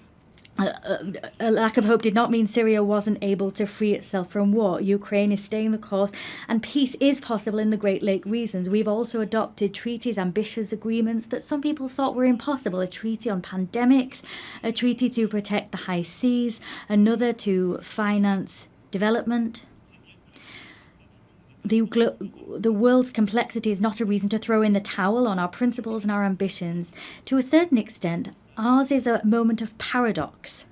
a lack of hope did not mean Syria wasn't able to free itself from war. Ukraine is staying the course, and peace is possible in the Great Lake regions. We've also adopted treaties, ambitious agreements that some people thought were impossible. A treaty on pandemics, a treaty to protect the high seas, another to finance development. The world's complexity is not a reason to throw in the towel on our principles and our ambitions. To a certain extent, ours is a moment of paradox.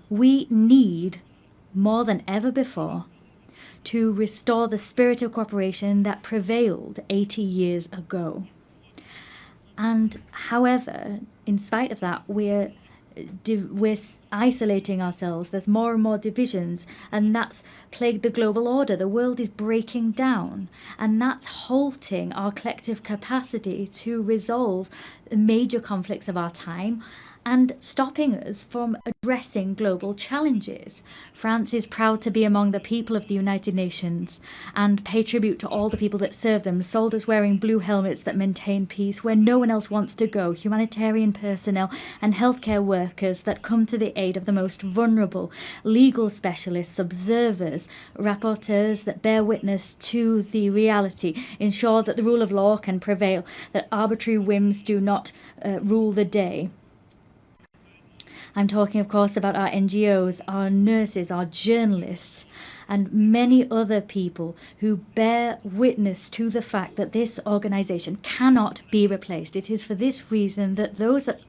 We need, more than ever before, to restore the spirit of cooperation that prevailed 80 years ago. And however, in spite of that, we're we're isolating ourselves. There's more and more divisions, and that's plagued the global order. The world is breaking down, and that's halting our collective capacity to resolve major conflicts of our time and stopping us from addressing global challenges. France is proud to be among the people of the United Nations and pay tribute to all the people that serve them, soldiers wearing blue helmets that maintain peace where no one else wants to go, humanitarian personnel and healthcare workers that come to the aid of the most vulnerable, legal specialists, observers, rapporteurs that bear witness to the reality, ensure that the rule of law can prevail, that arbitrary whims do not rule the day. I'm talking, of course, about our NGOs, our nurses, our journalists, and many other people who bear witness to the fact that this organisation cannot be replaced. It is for this reason that those that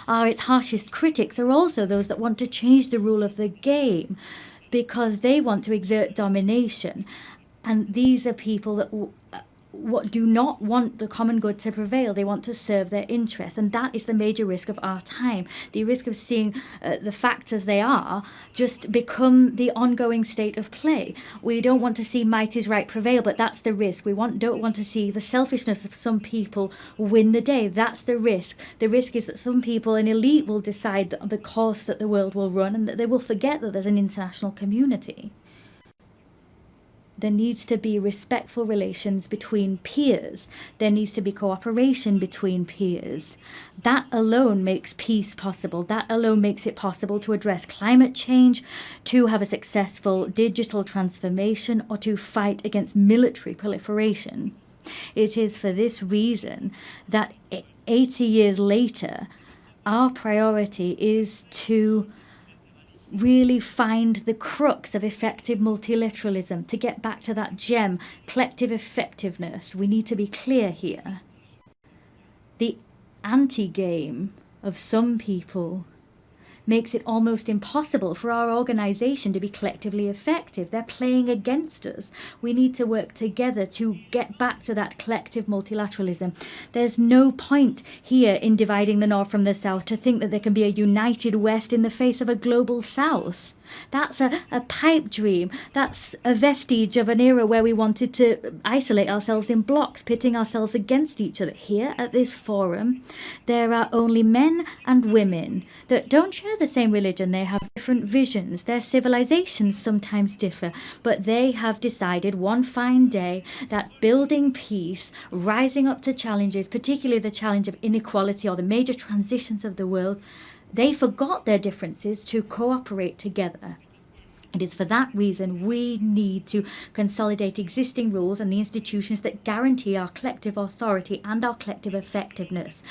are its harshest critics are also those that want to change the rule of the game, because they want to exert domination. And these are people that do not want the common good to prevail. They want to serve their interests, and that is the major risk of our time. The risk of seeing the facts as they are just become the ongoing state of play. We don't want to see might is right prevail, but that's the risk. We don't want to see the selfishness of some people win the day. That's the risk. The risk is that some people, an elite, will decide the course that the world will run, and that they will forget that there's an international community. There needs to be respectful relations between peers. There needs to be cooperation between peers. That alone makes peace possible. That alone makes it possible to address climate change, to have a successful digital transformation, or to fight against military proliferation. It is for this reason that 80 years later, our priority is to really find the crux of effective multilateralism, to get back to that gem, collective effectiveness. We need to be clear here. The anti-game of some people makes it almost impossible for our organisation to be collectively effective. They're playing against us. We need to work together to get back to that collective multilateralism. There's no point here in dividing the North from the South to think that there can be a united West in the face of a global South. That's a pipe dream. That's a vestige of an era where we wanted to isolate ourselves in blocks, pitting ourselves against each other. Here at this forum, there are only men and women that don't share the same religion. They have different visions. Their civilizations sometimes differ, but they have decided one fine day that building peace, rising up to challenges, particularly the challenge of inequality or the major transitions of the world, they forgot their differences to cooperate together. It is for that reason we need to consolidate existing rules and the institutions that guarantee our collective authority and our collective effectiveness.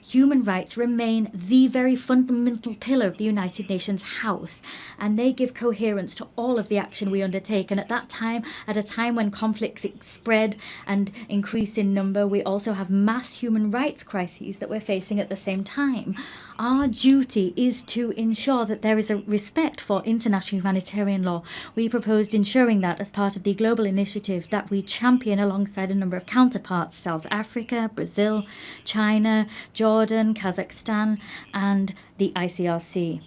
Human rights remain the very fundamental pillar of the United Nations House, and they give coherence to all of the action we undertake. And at a time when conflicts spread and increase in number, we also have mass human rights crises that we're facing at the same time. Our duty is to ensure that there is a respect for international humanitarian law. We proposed ensuring that as part of the global initiative that we champion alongside a number of counterparts: South Africa, Brazil, China, Jordan, Kazakhstan, and the ICRC.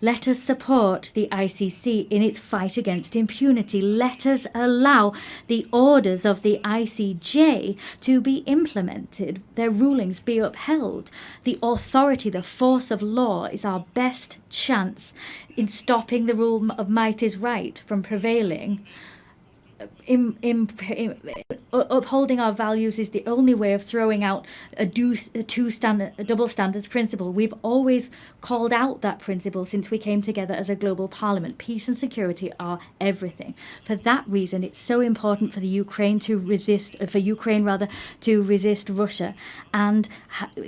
Let us support the ICC in its fight against impunity. Let us allow the orders of the ICJ to be implemented, their rulings be upheld. The authority, the force of law is our best chance in stopping the rule of might is right from prevailing. Upholding our values is the only way of throwing out a double standards principle. We've always called out that principle since we came together as a global parliament. Peace and security are everything. For that reason, it's so important for Ukraine to resist Russia and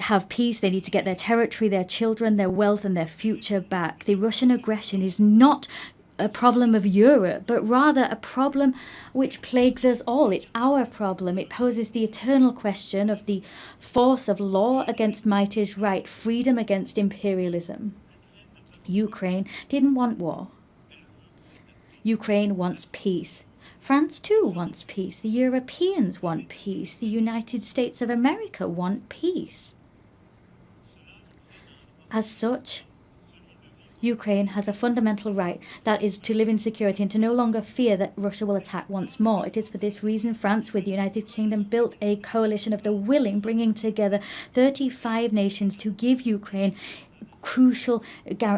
have peace. They need to get their territory, their children, their wealth, and their future back. The Russian aggression is not a problem of Europe, but rather a problem which plagues us all. It's our problem. It poses the eternal question of the force of law against might is right, freedom against imperialism. Ukraine didn't want war. Ukraine wants peace. France too wants peace. The Europeans want peace. The United States of America want peace. As such, Ukraine has a fundamental right, that is to live in security and to no longer fear that Russia will attack once more. It is for this reason France, with the United Kingdom, built a coalition of the willing, bringing together 35 nations to give Ukraine crucial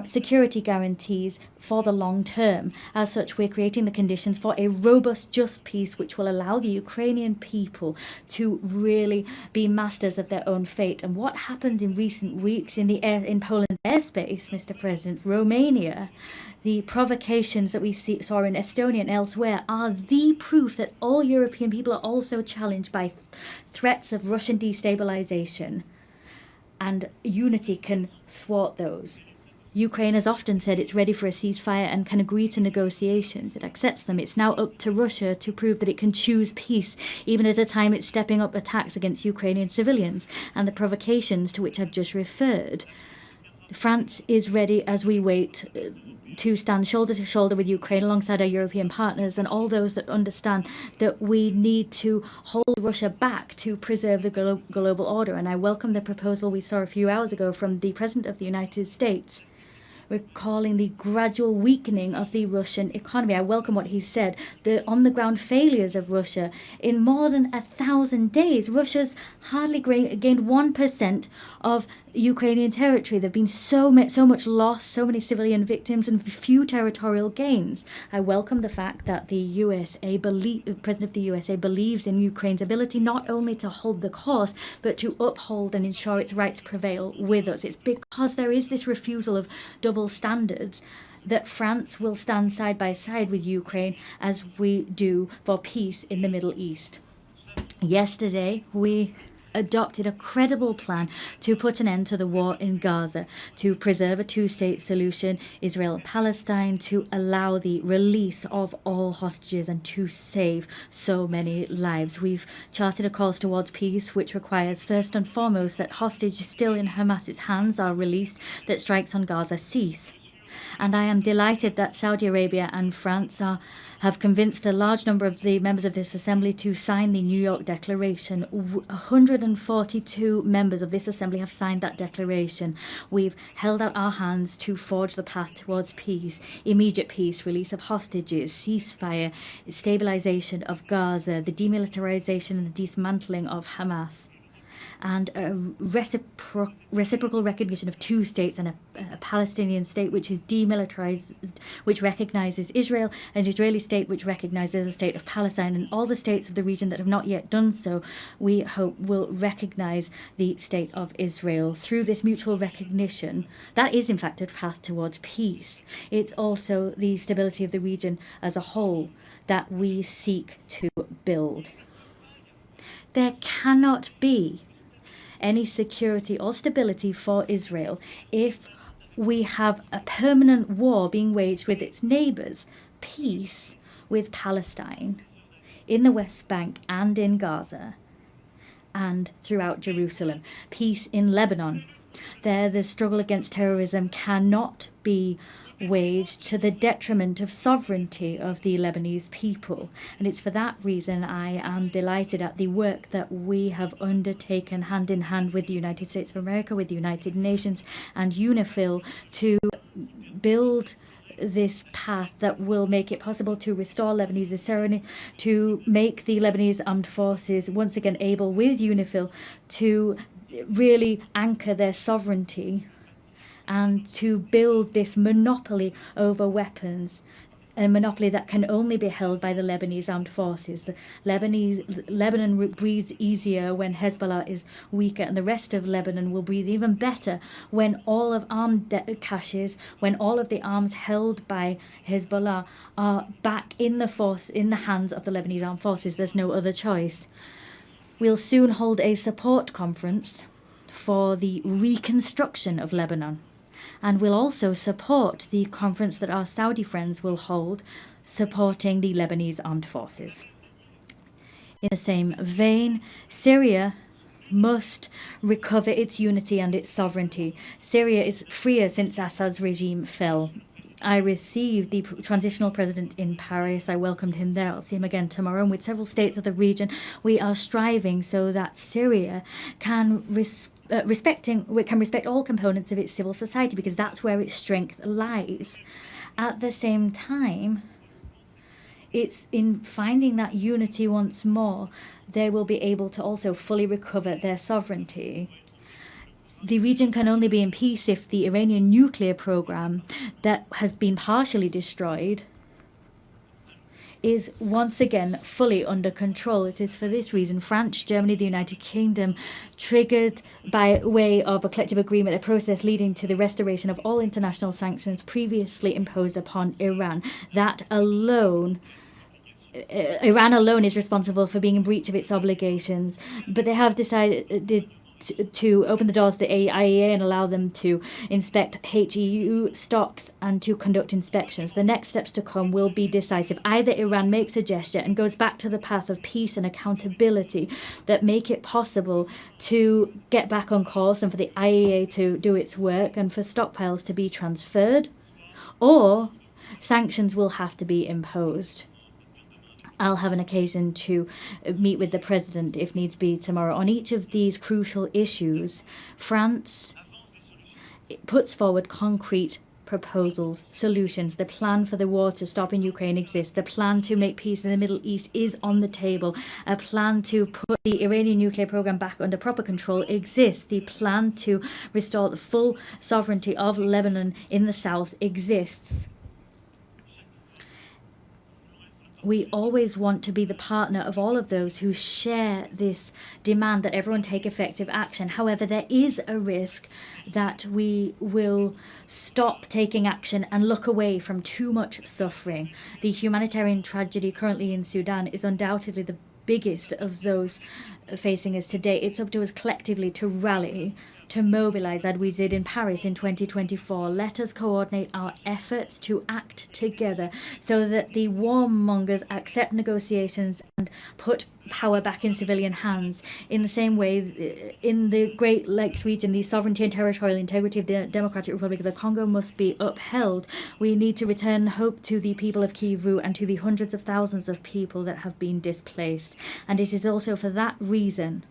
security guarantees for the long term. As such, we're creating the conditions for a robust, just peace which will allow the Ukrainian people to really be masters of their own fate. And what happened in recent weeks in Poland's airspace, Mr. President, Romania, the provocations that we saw in Estonia and elsewhere are the proof that all European people are also challenged by threats of Russian destabilization. And unity can thwart those. Ukraine has often said it's ready for a ceasefire and can agree to negotiations. It accepts them. It's now up to Russia to prove that it can choose peace, even at a time it's stepping up attacks against Ukrainian civilians and the provocations to which I've just referred. France is ready as we wait to stand shoulder to shoulder with Ukraine alongside our European partners and all those that understand that we need to hold Russia back to preserve the global order. And I welcome the proposal we saw a few hours ago from the President of the United States, recalling the gradual weakening of the Russian economy. I welcome what he said, the on-the-ground failures of Russia. In more than 1,000 days, Russia's hardly gained 1% of Ukrainian territory. There have been so much loss, so many civilian victims, and few territorial gains. I welcome the fact that the President of the USA believes in Ukraine's ability not only to hold the course, but to uphold and ensure its rights prevail with us. It's because there is this refusal of double standards that France will stand side by side with Ukraine as we do for peace in the Middle East. Yesterday, we adopted a credible plan to put an end to the war in Gaza, to preserve a two-state solution, Israel and Palestine, to allow the release of all hostages and to save so many lives. We've charted a course towards peace, which requires first and foremost that hostages still in Hamas's hands are released, that strikes on Gaza cease. And I am delighted that Saudi Arabia and France have convinced a large number of the members of this assembly to sign the New York Declaration. 142 members of this assembly have signed that declaration. We've held out our hands to forge the path towards peace, immediate peace, release of hostages, ceasefire, stabilization of Gaza, the demilitarization and the dismantling of Hamas, and a reciprocal recognition of two states and a Palestinian state which is demilitarized, which recognizes Israel, an Israeli state which recognizes the state of Palestine, and all the states of the region that have not yet done so, we hope will recognize the state of Israel. Through this mutual recognition, that is in fact a path towards peace. It's also the stability of the region as a whole that we seek to build. There cannot be any security or stability for Israel if we have a permanent war being waged with its neighbors. Peace with Palestine, in the West Bank and in Gaza, and throughout Jerusalem. Peace in Lebanon. There, the struggle against terrorism cannot be waged to the detriment of sovereignty of the Lebanese people. And it's for that reason I am delighted at the work that we have undertaken hand in hand with the United States of America, with the United Nations and UNIFIL to build this path that will make it possible to restore Lebanese sovereignty, to make the Lebanese armed forces once again able, with UNIFIL, to really anchor their sovereignty and to build this monopoly over weapons, a monopoly that can only be held by the Lebanese armed forces. Lebanon breathes easier when Hezbollah is weaker, and the rest of Lebanon will breathe even better when all of armed caches, when all of the arms held by Hezbollah are back in the hands of the Lebanese armed forces. There's no other choice. We'll soon hold a support conference for the reconstruction of Lebanon. And we'll also support the conference that our Saudi friends will hold, supporting the Lebanese armed forces. In the same vein, Syria must recover its unity and its sovereignty. Syria is freer since Assad's regime fell. I received the transitional president in Paris. I welcomed him there. I'll see him again tomorrow. And with several states of the region, we are striving so that Syria can respond we can respect all components of its civil society, because that's where its strength lies. At the same time, it's in finding that unity once more, they will be able to also fully recover their sovereignty. The region can only be in peace if the Iranian nuclear program that has been partially destroyed is once again fully under control. It is for this reason France, Germany, the United Kingdom triggered by way of a collective agreement a process leading to the restoration of all international sanctions previously imposed upon Iran. Iran alone is responsible for being in breach of its obligations, but they have decided to open the doors to the IAEA and allow them to inspect HEU stocks and to conduct inspections. The next steps to come will be decisive. Either Iran makes a gesture and goes back to the path of peace and accountability that make it possible to get back on course and for the IAEA to do its work and for stockpiles to be transferred, or sanctions will have to be imposed. I'll have an occasion to meet with the President, if needs be, tomorrow. On each of these crucial issues, France puts forward concrete proposals, solutions. The plan for the war to stop in Ukraine exists. The plan to make peace in the Middle East is on the table. A plan to put the Iranian nuclear program back under proper control exists. The plan to restore the full sovereignty of Lebanon in the south exists. We always want to be the partner of all of those who share this demand that everyone take effective action. However, there is a risk that we will stop taking action and look away from too much suffering. The humanitarian tragedy currently in Sudan is undoubtedly the biggest of those facing us today. It's up to us collectively to rally, to mobilize, as we did in Paris in 2024. Let us coordinate our efforts to act together so that the warmongers accept negotiations and put power back in civilian hands. In the same way, in the Great Lakes region, the sovereignty and territorial integrity of the Democratic Republic of the Congo must be upheld. We need to return hope to the people of Kivu and to the hundreds of thousands of people that have been displaced. And it is also for that reason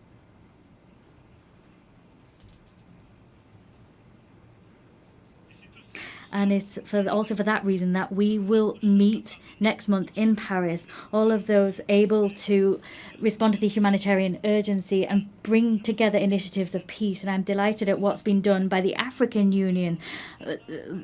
and it's also for that reason that we will meet next month in Paris, all of those able to respond to the humanitarian urgency and bring together initiatives of peace. And I'm delighted at what's been done by the African Union,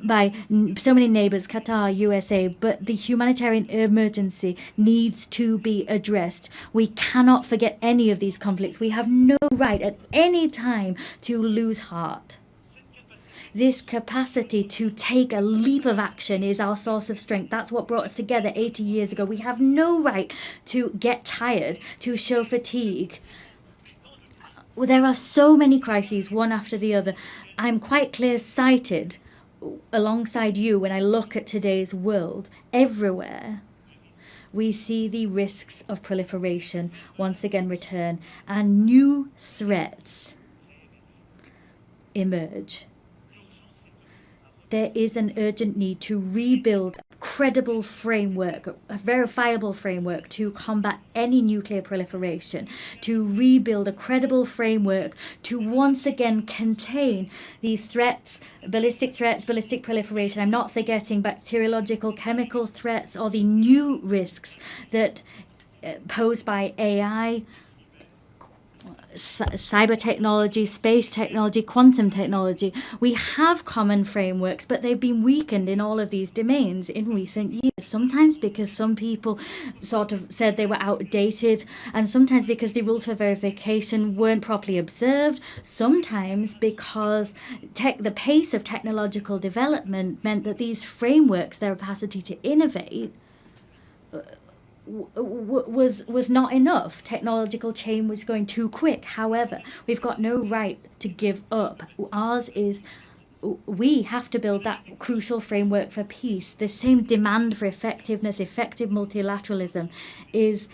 by so many neighbors, Qatar, USA, but the humanitarian emergency needs to be addressed. We cannot forget any of these conflicts. We have no right at any time to lose heart. This capacity to take a leap of action is our source of strength. That's what brought us together 80 years ago. We have no right to get tired, to show fatigue. Well, there are so many crises, one after the other. I'm quite clear-sighted alongside you when I look at today's world. Everywhere, we see the risks of proliferation once again return, and new threats emerge. There is an urgent need to rebuild a credible framework, a verifiable framework to combat any nuclear proliferation, to rebuild a credible framework to once again contain these threats, ballistic proliferation. I'm not forgetting bacteriological, chemical threats, or the new risks that posed by AI, cyber technology, space technology, quantum technology. We have common frameworks, but they've been weakened in all of these domains in recent years. Sometimes because some people sort of said they were outdated, and sometimes because the rules for verification weren't properly observed, sometimes because the pace of technological development meant that these frameworks, their capacity to innovate, was not enough. Technological change was going too quick. However, we've got no right to give up. Ours is, we have to build that crucial framework for peace. The same demand for effectiveness, effective multilateralism is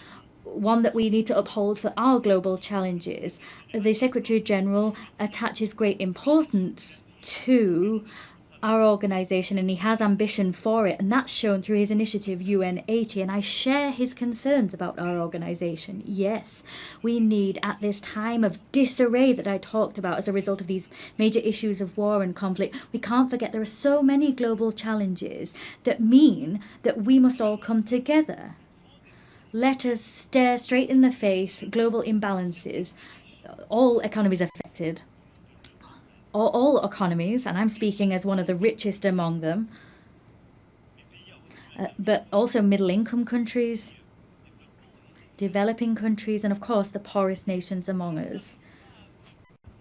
one that we need to uphold for our global challenges. The Secretary General attaches great importance to our organisation, and he has ambition for it, and that's shown through his initiative UN80, and I share his concerns about our organisation. Yes, we need, at this time of disarray that I talked about as a result of these major issues of war and conflict, we can't forget there are so many global challenges that mean that we must all come together. Let us stare straight in the face global imbalances. All economies affected. All economies, and I'm speaking as one of the richest among them, but also middle-income countries, developing countries, and of course the poorest nations among us.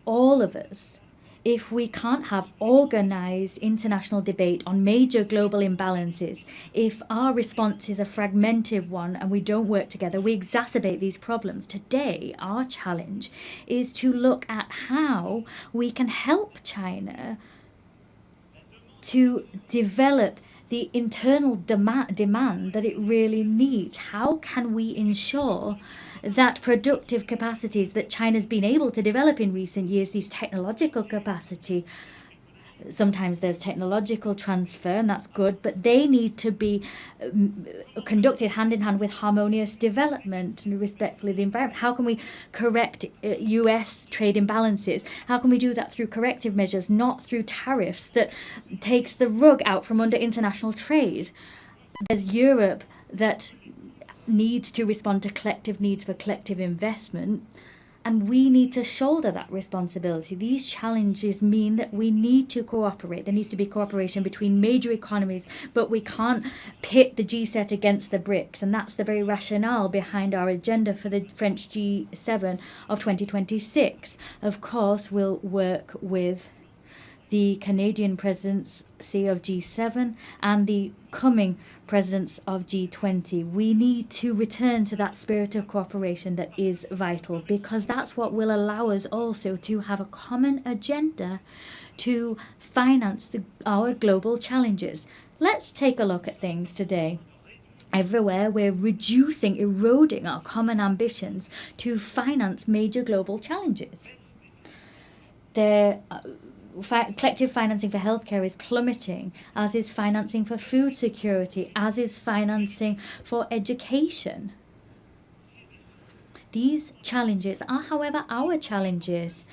All of us, if we can't have organised international debate on major global imbalances, if our response is a fragmented one and we don't work together, we exacerbate these problems. Today, our challenge is to look at how we can help China to develop the internal demand that it really needs. How can we ensure that productive capacities that China's been able to develop in recent years, these technological capacity, sometimes there's technological transfer, and that's good, but they need to be conducted hand in hand with harmonious development and respectfully the environment. How can we correct US trade imbalances? How can we do that through corrective measures, not through tariffs that takes the rug out from under international trade? There's Europe that needs to respond to collective needs for collective investment, and we need to shoulder that responsibility. These challenges mean that we need to cooperate. There needs to be cooperation between major economies, but we can't pit the G7 against the BRICS, and that's the very rationale behind our agenda for the French G7 of 2026. Of course, we'll work with the Canadian presidency of G7 and the coming presidents of G20. We need to return to that spirit of cooperation that is vital, because that's what will allow us also to have a common agenda to finance our global challenges. Let's take a look at things today. Everywhere we're eroding our common ambitions to finance major global challenges. Collective financing for healthcare is plummeting, as is financing for food security, as is financing for education. These challenges are, however, our challenges,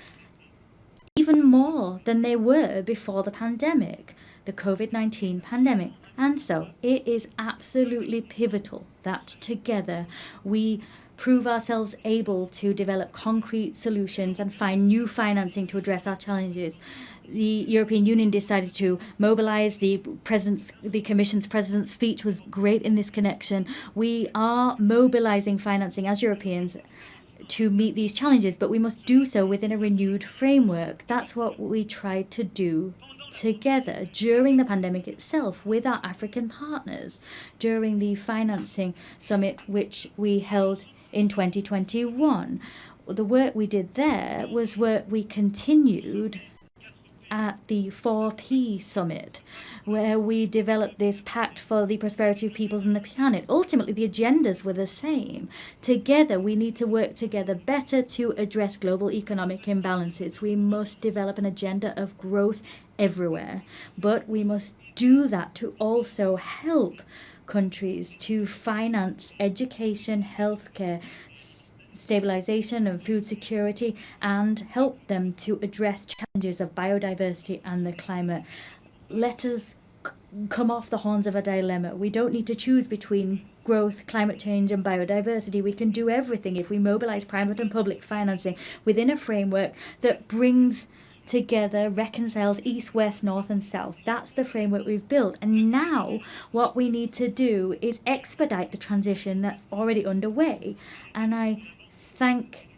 even more than they were before the pandemic, the COVID-19 pandemic. And so it is absolutely pivotal that together we prove ourselves able to develop concrete solutions and find new financing to address our challenges. The European Union decided to mobilize. The Commission's President's speech was great in this connection. We are mobilizing financing as Europeans to meet these challenges, but we must do so within a renewed framework. That's what we tried to do together during the pandemic itself with our African partners, during the financing summit which we held in 2021. The work we did there was work we continued at the 4P summit, where we developed this pact for the prosperity of peoples and the planet. Ultimately, the agendas were the same. Together, we need to work together better to address global economic imbalances. We must develop an agenda of growth everywhere, but we must do that to also help countries to finance education, healthcare, stabilization and food security, and help them to address challenges of biodiversity and the climate. Let us come off the horns of a dilemma. We don't need to choose between growth, climate change and biodiversity. We can do everything if we mobilize private and public financing within a framework that brings together, reconciles east, west, north and south. That's the framework we've built. And now what we need to do is expedite the transition that's already underway. And I thank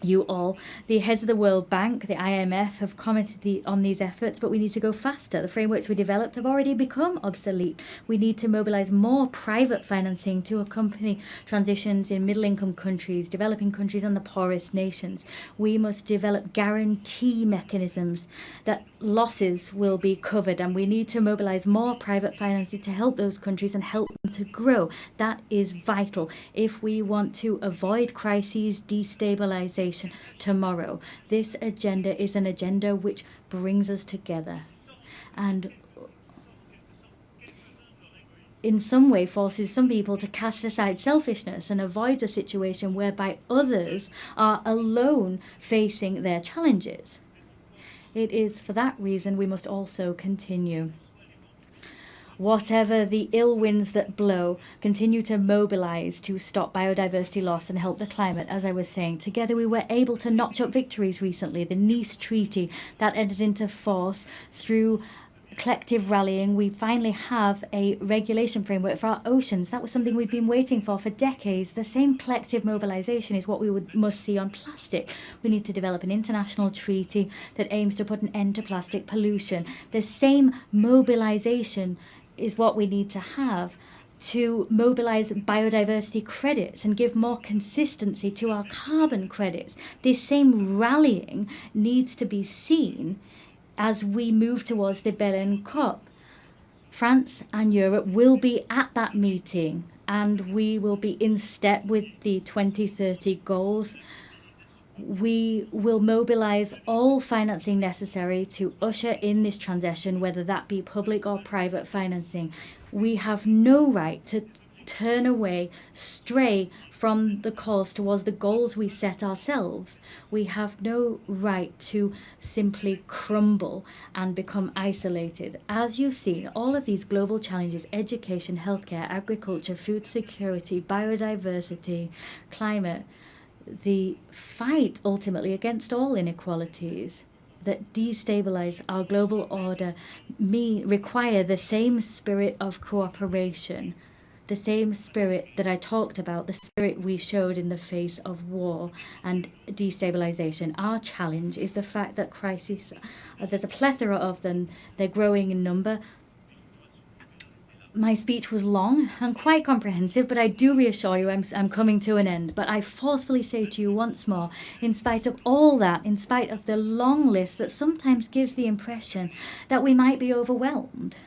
you all. The heads of the World Bank, the IMF, have commented on these efforts, but we need to go faster. The frameworks we developed have already become obsolete. We need to mobilize more private financing to accompany transitions in middle-income countries, developing countries and the poorest nations. We must develop guarantee mechanisms that losses will be covered, and we need to mobilize more private financing to help those countries and help them to grow. That is vital if we want to avoid crises, destabilization tomorrow. This agenda is an agenda which brings us together. and in some way forces some people to cast aside selfishness and avoid a situation whereby others are alone facing their challenges. It is for that reason we must also continue. Whatever the ill winds that blow, continue to mobilize to stop biodiversity loss and help the climate. As I was saying, together we were able to notch up victories recently. The Nice Treaty that entered into force through collective rallying. We finally have a regulation framework for our oceans. That was something we'd been waiting for decades. The same collective mobilization is what we must see on plastic. We need to develop an international treaty that aims to put an end to plastic pollution. The same mobilization is what we need to have to mobilize biodiversity credits and give more consistency to our carbon credits. This same rallying needs to be seen as we move towards the Berlin COP. France and Europe will be at that meeting, and we will be in step with the 2030 goals. We will mobilize all financing necessary to usher in this transition, whether that be public or private financing. We have no right to turn away, stray from the course towards the goals we set ourselves. We have no right to simply crumble and become isolated. As you've seen, all of these global challenges, education, healthcare, agriculture, food security, biodiversity, climate, the fight ultimately against all inequalities that destabilize our global order require the same spirit of cooperation, the same spirit that I talked about, the spirit we showed in the face of war and destabilization. Our challenge is the fact that crises, there's a plethora of them, they're growing in number. My speech was long and quite comprehensive, but I do reassure you I'm coming to an end. But I forcefully say to you once more, in spite of all that, in spite of the long list that sometimes gives the impression that we might be overwhelmed,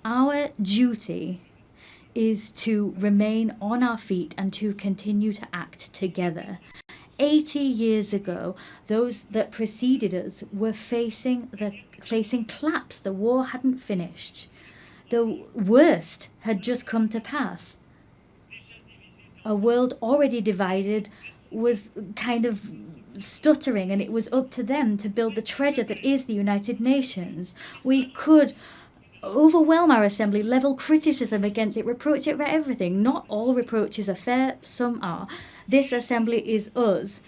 our duty is to remain on our feet and to continue to act together. 80 years ago, those that preceded us were facing collapse. The war hadn't finished. The worst had just come to pass. A world already divided was kind of stuttering, and it was up to them to build the treasure that is the United Nations. We could overwhelm our assembly, level criticism against it, reproach it for everything. Not all reproaches are fair, some are. This assembly is us.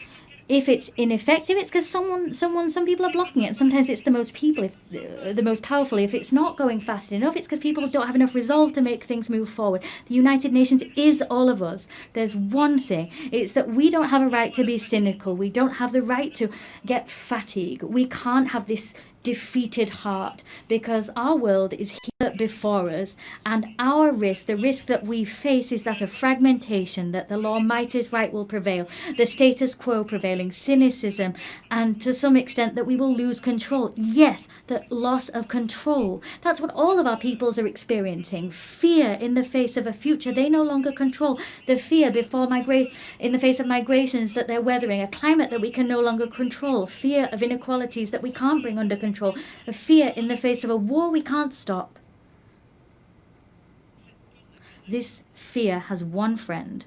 If it's ineffective, it's because some people are blocking it. Sometimes it's the most powerful. If it's not going fast enough, it's because people don't have enough resolve to make things move forward. The United Nations is all of us. There's one thing. It's that we don't have a right to be cynical. We don't have the right to get fatigued. We can't have this defeated heart, because our world is here before us, and our risk, the risk that we face, is that of fragmentation, that the law might is right will prevail, the status quo prevailing, cynicism, and to some extent that we will lose control. Yes, the loss of control. That's what all of our peoples are experiencing. Fear in the face of a future they no longer control. The fear before in the face of migrations that they're weathering, a climate that we can no longer control, fear of inequalities that we can't bring under control, a fear in the face of a war we can't stop. This fear has one friend,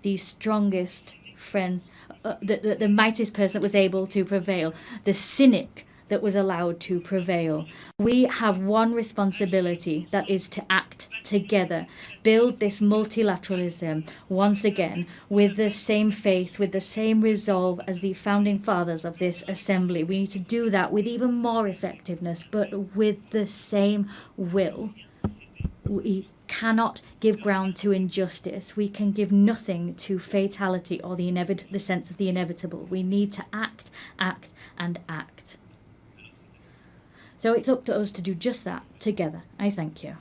the strongest friend, the mightiest person that was able to prevail, the cynic that was allowed to prevail. We have one responsibility, that is to act together, build this multilateralism once again with the same faith, with the same resolve as the founding fathers of this assembly. We need to do that with even more effectiveness, but with the same will. We cannot give ground to injustice. We can give nothing to fatality or the sense of the inevitable. We need to act, act, and act. So it's up to us to do just that together. I thank you.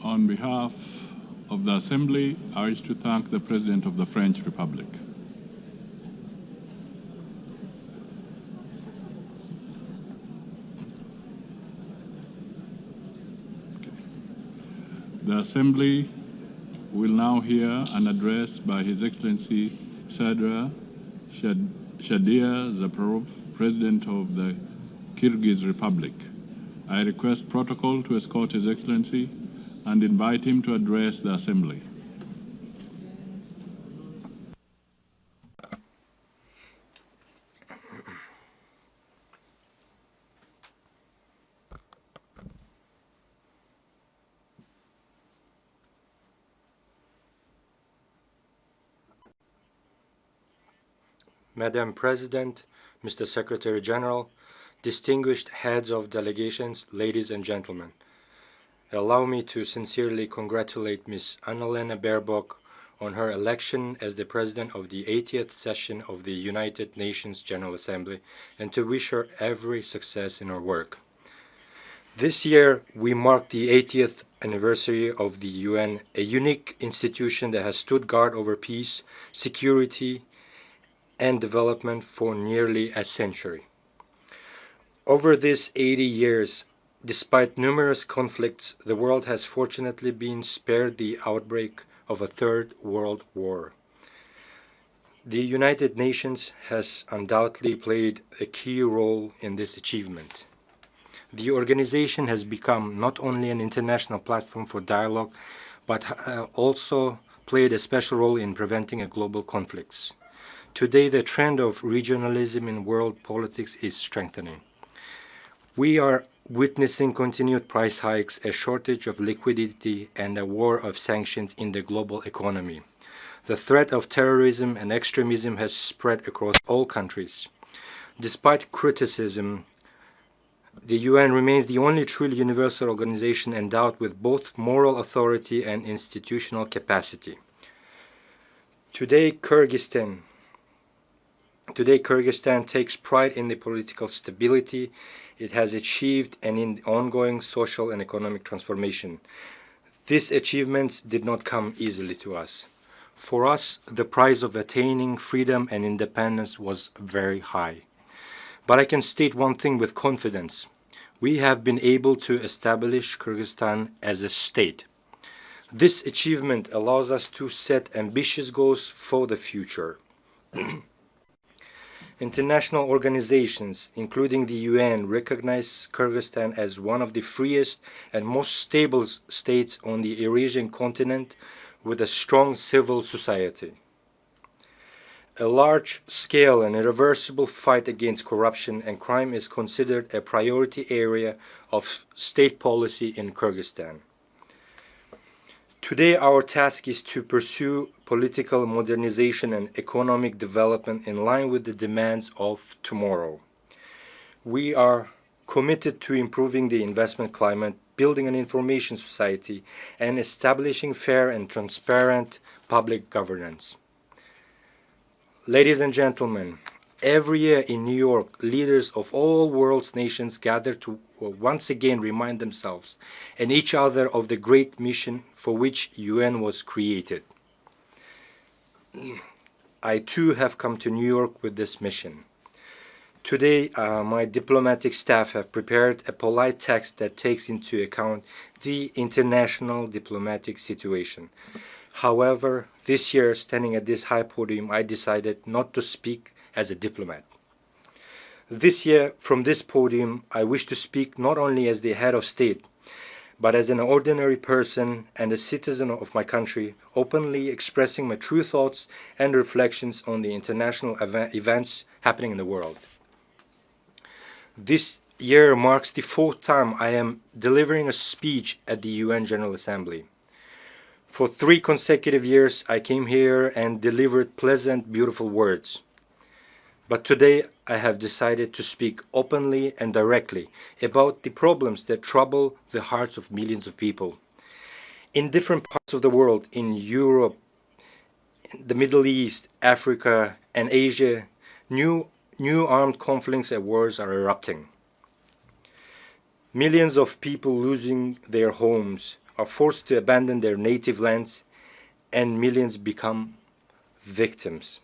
On behalf of the Assembly, I wish to thank the President of the French Republic. The Assembly will now hear an address by His Excellency Shadia Zaparov, President of the Kyrgyz Republic. I request protocol to escort His Excellency and invite him to address the Assembly. Madam President, Mr. Secretary General, distinguished heads of delegations, ladies and gentlemen, allow me to sincerely congratulate Ms. Annalena Baerbock on her election as the President of the 80th session of the United Nations General Assembly and to wish her every success in her work. This year, we mark the 80th anniversary of the UN, a unique institution that has stood guard over peace, security, and development for nearly a century. Over these 80 years, despite numerous conflicts, the world has fortunately been spared the outbreak of a third world war. The United Nations has undoubtedly played a key role in this achievement. The organization has become not only an international platform for dialogue, but also played a special role in preventing global conflicts. Today, the trend of regionalism in world politics is strengthening. We are witnessing continued price hikes, a shortage of liquidity, and a war of sanctions in the global economy. The threat of terrorism and extremism has spread across all countries. Despite criticism, the UN remains the only truly universal organization endowed with both moral authority and institutional capacity. Today, Kyrgyzstan takes pride in the political stability it has achieved and in the ongoing social and economic transformation. These achievements did not come easily to us. For us, the price of attaining freedom and independence was very high. But I can state one thing with confidence. We have been able to establish Kyrgyzstan as a state. This achievement allows us to set ambitious goals for the future. International organizations, including the UN, recognize Kyrgyzstan as one of the freest and most stable states on the Eurasian continent with a strong civil society. A large-scale and irreversible fight against corruption and crime is considered a priority area of state policy in Kyrgyzstan. Today, our task is to pursue political modernization and economic development in line with the demands of tomorrow. We are committed to improving the investment climate, building an information society, and establishing fair and transparent public governance. Ladies and gentlemen, every year in New York, leaders of all world's nations gather to once again remind themselves and each other of the great mission for which UN was created. I too have come to New York with this mission. Today, my diplomatic staff have prepared a polite text that takes into account the international diplomatic situation. However, this year, standing at this high podium, I decided not to speak as a diplomat. This year, from this podium, I wish to speak not only as the head of state, but as an ordinary person and a citizen of my country, openly expressing my true thoughts and reflections on the international events happening in the world. This year marks the 4th time I am delivering a speech at the UN General Assembly. For 3 consecutive years, I came here and delivered pleasant, beautiful words. But today, I have decided to speak openly and directly about the problems that trouble the hearts of millions of people. In different parts of the world, in Europe, the Middle East, Africa, and Asia, new armed conflicts and wars are erupting. Millions of people losing their homes are forced to abandon their native lands, and millions become victims.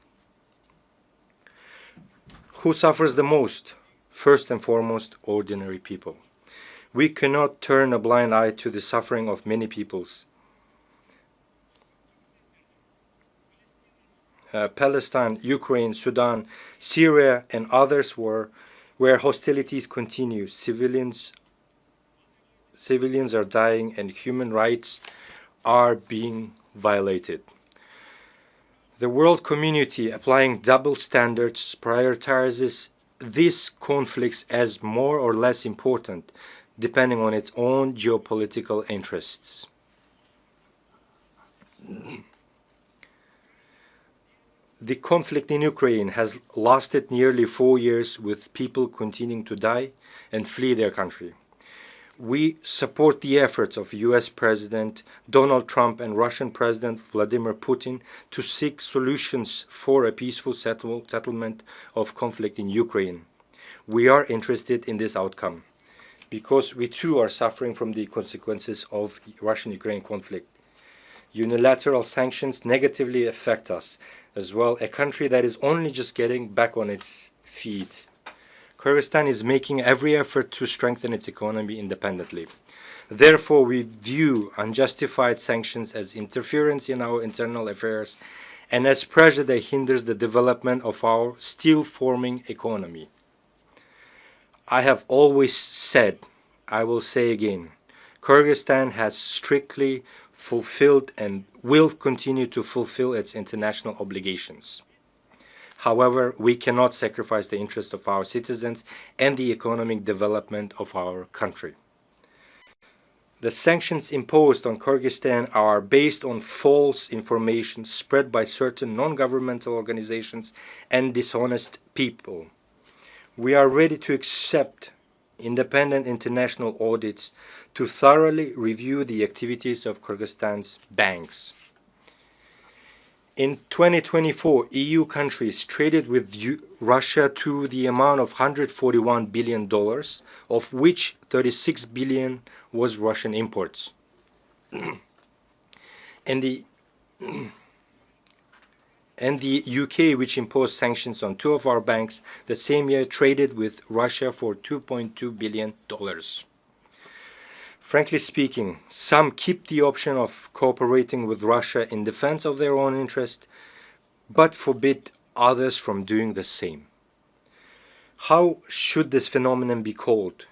Who suffers the most? First and foremost, ordinary people. We cannot turn a blind eye to the suffering of many peoples. Palestine, Ukraine, Sudan, Syria, and others where hostilities continue. Civilians are dying and human rights are being violated. The world community, applying double standards, prioritizes these conflicts as more or less important, depending on its own geopolitical interests. The conflict in Ukraine has lasted nearly 4 years, with people continuing to die and flee their country. We support the efforts of US President Donald Trump and Russian President Vladimir Putin to seek solutions for a peaceful settlement of conflict in Ukraine. We are interested in this outcome because we too are suffering from the consequences of the Russian-Ukraine conflict. Unilateral sanctions negatively affect us as well, a country that is only just getting back on its feet. Kyrgyzstan is making every effort to strengthen its economy independently. Therefore, we view unjustified sanctions as interference in our internal affairs and as pressure that hinders the development of our still-forming economy. I have always said, I will say again, Kyrgyzstan has strictly fulfilled and will continue to fulfill its international obligations. However, we cannot sacrifice the interests of our citizens and the economic development of our country. The sanctions imposed on Kyrgyzstan are based on false information spread by certain non-governmental organizations and dishonest people. We are ready to accept independent international audits to thoroughly review the activities of Kyrgyzstan's banks. In 2024, EU countries traded with Russia to the amount of $141 billion, of which $36 billion was Russian imports. and the UK, which imposed sanctions on 2 of our banks the same year, traded with Russia for $2.2 billion. Frankly speaking, some keep the option of cooperating with Russia in defense of their own interest, but forbid others from doing the same. How should this phenomenon be called?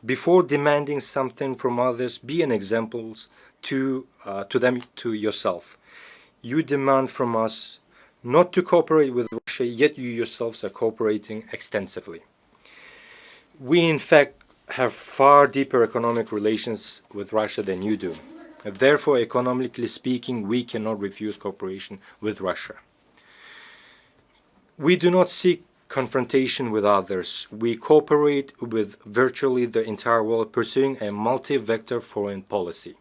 Before demanding something from others, be an example to yourself. You demand from us not to cooperate with Russia, yet you yourselves are cooperating extensively. We, in fact, have far deeper economic relations with Russia than you do. Therefore, economically speaking, we cannot refuse cooperation with Russia. We do not seek confrontation with others. We cooperate with virtually the entire world, pursuing a multi-vector foreign policy.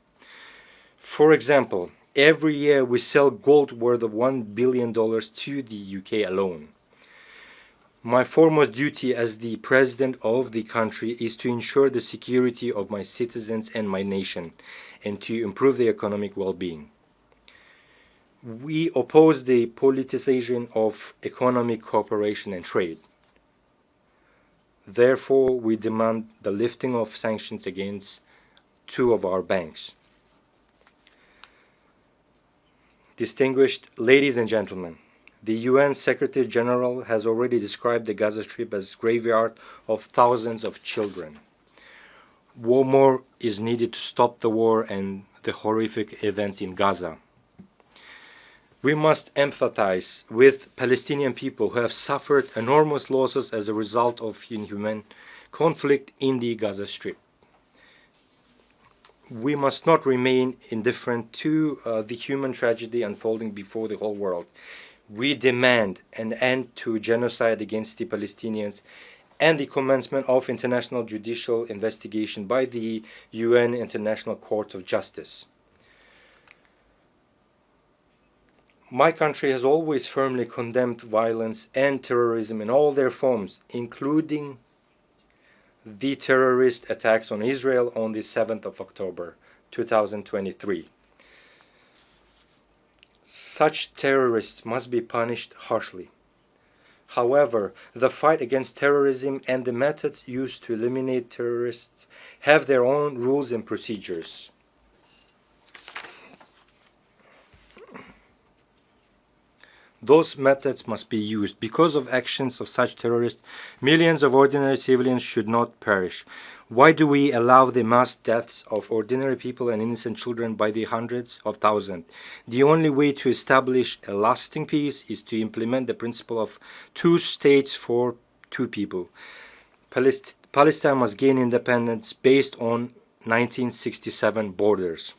For example, every year we sell gold worth of $1 billion to the UK alone. My foremost duty as the president of the country is to ensure the security of my citizens and my nation, and to improve their economic well-being. We oppose the politicization of economic cooperation and trade. Therefore, we demand the lifting of sanctions against 2 of our banks. Distinguished ladies and gentlemen, the UN Secretary General has already described the Gaza Strip as a graveyard of thousands of children. More is needed to stop the war and the horrific events in Gaza. We must empathize with Palestinian people who have suffered enormous losses as a result of inhuman conflict in the Gaza Strip. We must not remain indifferent to the human tragedy unfolding before the whole world. We demand an end to genocide against the Palestinians and the commencement of international judicial investigation by the UN International Court of Justice. My country has always firmly condemned violence and terrorism in all their forms, including the terrorist attacks on Israel on the 7th of October, 2023. Such terrorists must be punished harshly. However, the fight against terrorism and the methods used to eliminate terrorists have their own rules and procedures. Those methods must be used. Because of actions of such terrorists, millions of ordinary civilians should not perish. Why do we allow the mass deaths of ordinary people and innocent children by the hundreds of thousands? The only way to establish a lasting peace is to implement the principle of two states for two people. Palestine must gain independence based on 1967 borders.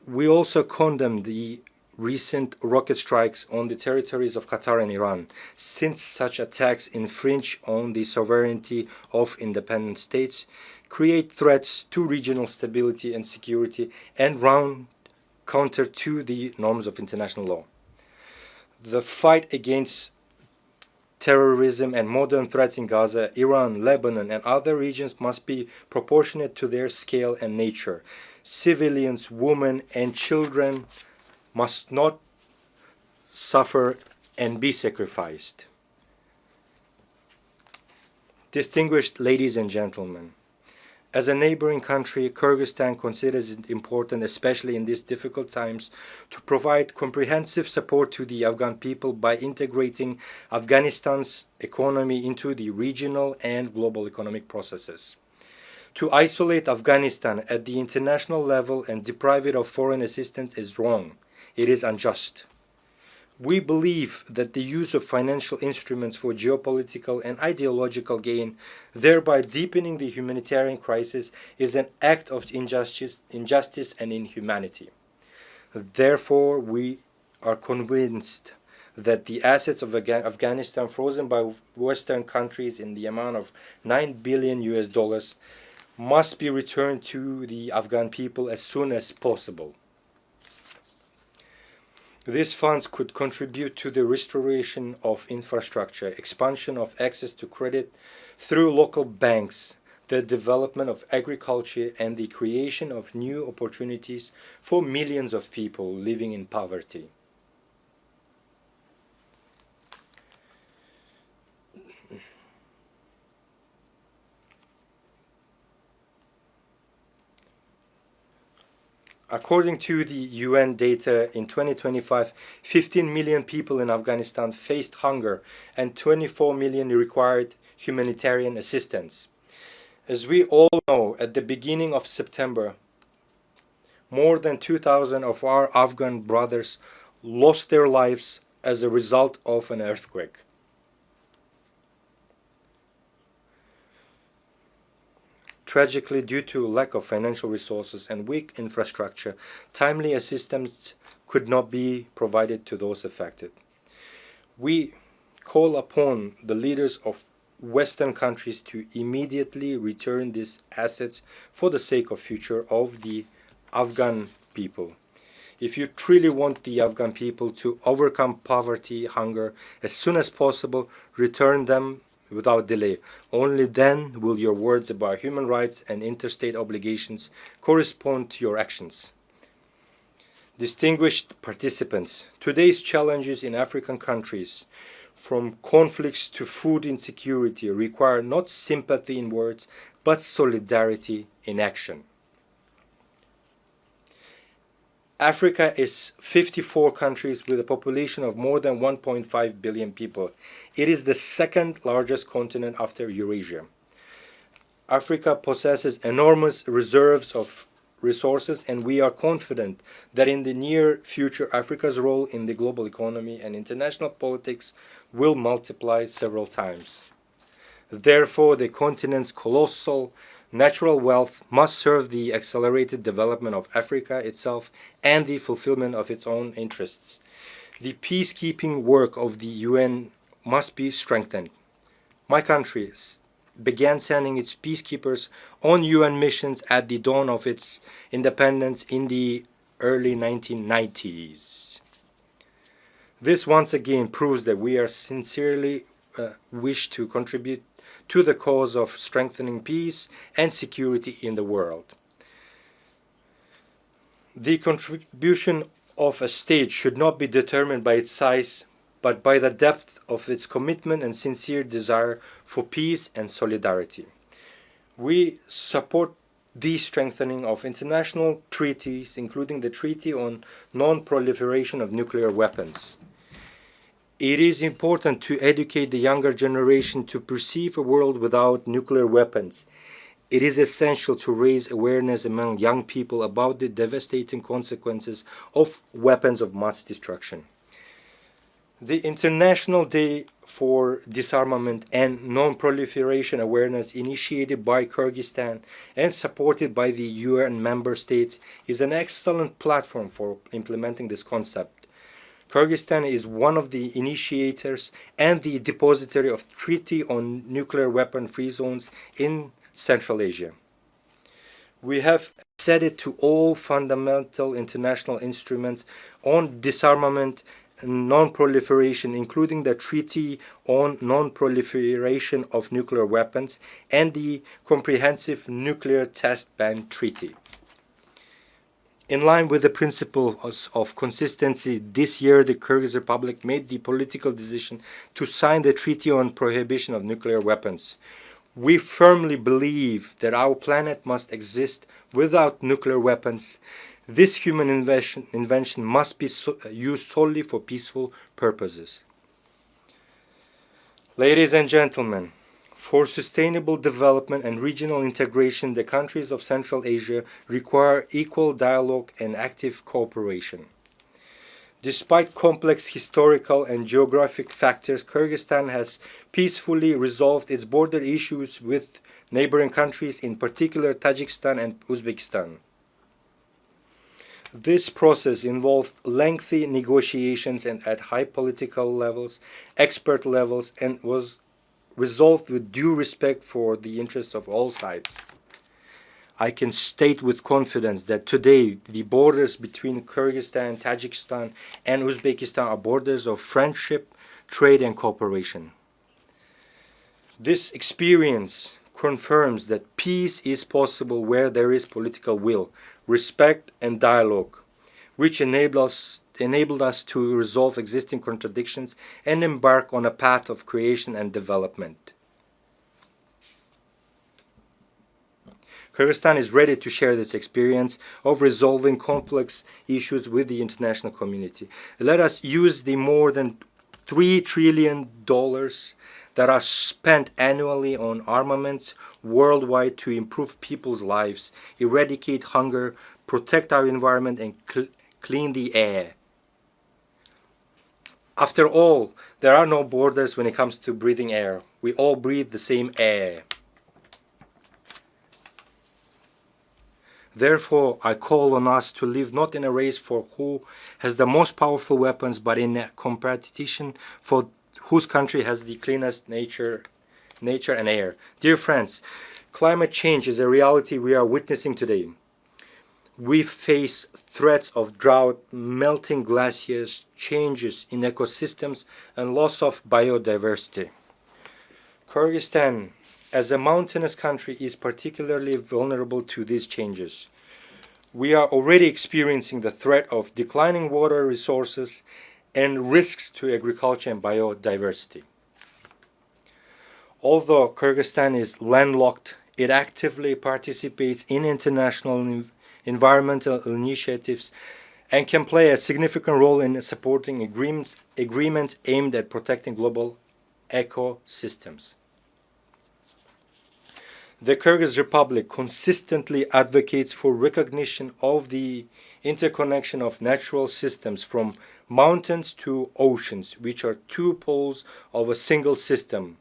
We also condemn the recent rocket strikes on the territories of Qatar and Iran, since such attacks infringe on the sovereignty of independent states, create threats to regional stability and security, and run counter to the norms of international law. The fight against terrorism and modern threats in Gaza, Iran, Lebanon, and other regions must be proportionate to their scale and nature. Civilians, women, and children must not suffer and be sacrificed. Distinguished ladies and gentlemen, as a neighboring country, Kyrgyzstan considers it important, especially in these difficult times, to provide comprehensive support to the Afghan people by integrating Afghanistan's economy into the regional and global economic processes. To isolate Afghanistan at the international level and deprive it of foreign assistance is wrong. It is unjust. We believe that the use of financial instruments for geopolitical and ideological gain, thereby deepening the humanitarian crisis, is an act of injustice and inhumanity. Therefore, we are convinced that the assets of Afghanistan frozen by Western countries in the amount of $9 billion must be returned to the Afghan people as soon as possible. These funds could contribute to the restoration of infrastructure, expansion of access to credit through local banks, the development of agriculture, and the creation of new opportunities for millions of people living in poverty. According to the UN data, in 2025, 15 million people in Afghanistan faced hunger and 24 million required humanitarian assistance. As we all know, at the beginning of September, more than 2,000 of our Afghan brothers lost their lives as a result of an earthquake. Tragically, due to lack of financial resources and weak infrastructure, timely assistance could not be provided to those affected. We call upon the leaders of Western countries to immediately return these assets for the sake of future of the Afghan people. If you truly want the Afghan people to overcome poverty, hunger, as soon as possible, return them without delay. Only then will your words about human rights and interstate obligations correspond to your actions. Distinguished participants, today's challenges in African countries, from conflicts to food insecurity, require not sympathy in words, but solidarity in action. Africa is 54 countries with a population of more than 1.5 billion people. It is the second largest continent after Eurasia. Africa possesses enormous reserves of resources, and we are confident that in the near future Africa's role in the global economy and international politics will multiply several times. Therefore, the continent's colossal natural wealth must serve the accelerated development of Africa itself and the fulfillment of its own interests. The peacekeeping work of the UN must be strengthened. My country began sending its peacekeepers on UN missions at the dawn of its independence in the early 1990s. This once again proves that we are sincerely wish to contribute to the cause of strengthening peace and security in the world. The contribution of a state should not be determined by its size, but by the depth of its commitment and sincere desire for peace and solidarity. We support the strengthening of international treaties, including the Treaty on Non-Proliferation of Nuclear Weapons. It is important to educate the younger generation to perceive a world without nuclear weapons. It is essential to raise awareness among young people about the devastating consequences of weapons of mass destruction. The International Day for Disarmament and Non-Proliferation Awareness, initiated by Kyrgyzstan and supported by the UN member states, is an excellent platform for implementing this concept. Kyrgyzstan is one of the initiators and the depository of Treaty on Nuclear Weapon-Free Zones in Central Asia. We have acceded to all fundamental international instruments on disarmament and non-proliferation, including the Treaty on Non-Proliferation of Nuclear Weapons and the Comprehensive Nuclear Test Ban Treaty. In line with the principles of consistency, this year the Kyrgyz Republic made the political decision to sign the Treaty on Prohibition of Nuclear Weapons. We firmly believe that our planet must exist without nuclear weapons. This human invention must be used solely for peaceful purposes. Ladies and gentlemen, for sustainable development and regional integration, the countries of Central Asia require equal dialogue and active cooperation. Despite complex historical and geographic factors, Kyrgyzstan has peacefully resolved its border issues with neighboring countries, in particular Tajikistan and Uzbekistan. This process involved lengthy negotiations and at high political levels, expert levels, and was resolved with due respect for the interests of all sides. I can state with confidence that today the borders between Kyrgyzstan, Tajikistan, and Uzbekistan are borders of friendship, trade, and cooperation. This experience confirms that peace is possible where there is political will, respect, and dialogue, which enabled us to resolve existing contradictions and embark on a path of creation and development. Kyrgyzstan is ready to share this experience of resolving complex issues with the international community. Let us use the more than $3 trillion that are spent annually on armaments worldwide to improve people's lives, eradicate hunger, protect our environment, and clean the air. After all, there are no borders when it comes to breathing air. We all breathe the same air. Therefore, I call on us to live not in a race for who has the most powerful weapons, but in a competition for whose country has the cleanest nature and air. Dear friends, climate change is a reality we are witnessing today. We face threats of drought, melting glaciers, changes in ecosystems, and loss of biodiversity. Kyrgyzstan, as a mountainous country, is particularly vulnerable to these changes. We are already experiencing the threat of declining water resources and risks to agriculture and biodiversity. Although Kyrgyzstan is landlocked, it actively participates in international environmental initiatives and can play a significant role in supporting agreements aimed at protecting global ecosystems. The Kyrgyz Republic consistently advocates for recognition of the interconnection of natural systems from mountains to oceans, which are two poles of a single system.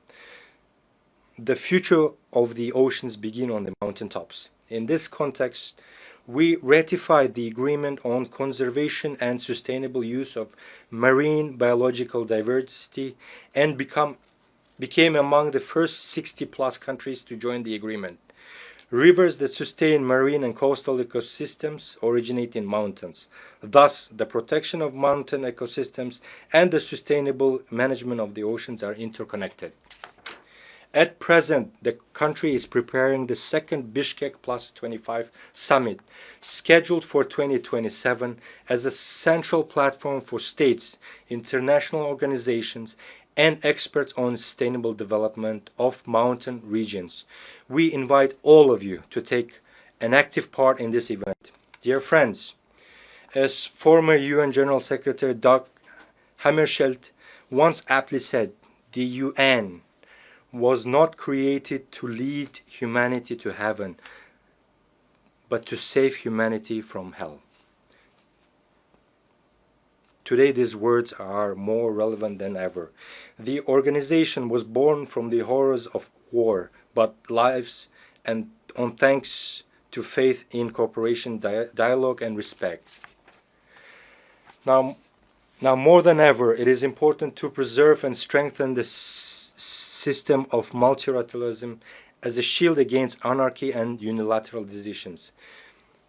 The future of the oceans begin on the mountaintops. In this context, we ratified the agreement on conservation and sustainable use of marine biological diversity and became among the first 60+ countries to join the agreement. Rivers that sustain marine and coastal ecosystems originate in mountains. Thus, the protection of mountain ecosystems and the sustainable management of the oceans are interconnected. At present, the country is preparing the second Bishkek Plus 25 summit, scheduled for 2027, as a central platform for states, international organizations, and experts on sustainable development of mountain regions. We invite all of you to take an active part in this event. Dear friends, as former UN General Secretary Dag Hammarskjöld once aptly said, the UN was not created to lead humanity to heaven, but to save humanity from hell. Today these words are more relevant than ever. The organization was born from the horrors of war, but lives and on thanks to faith in cooperation, dialogue and respect. Now more than ever, it is important to preserve and strengthen the system of multilateralism as a shield against anarchy and unilateral decisions.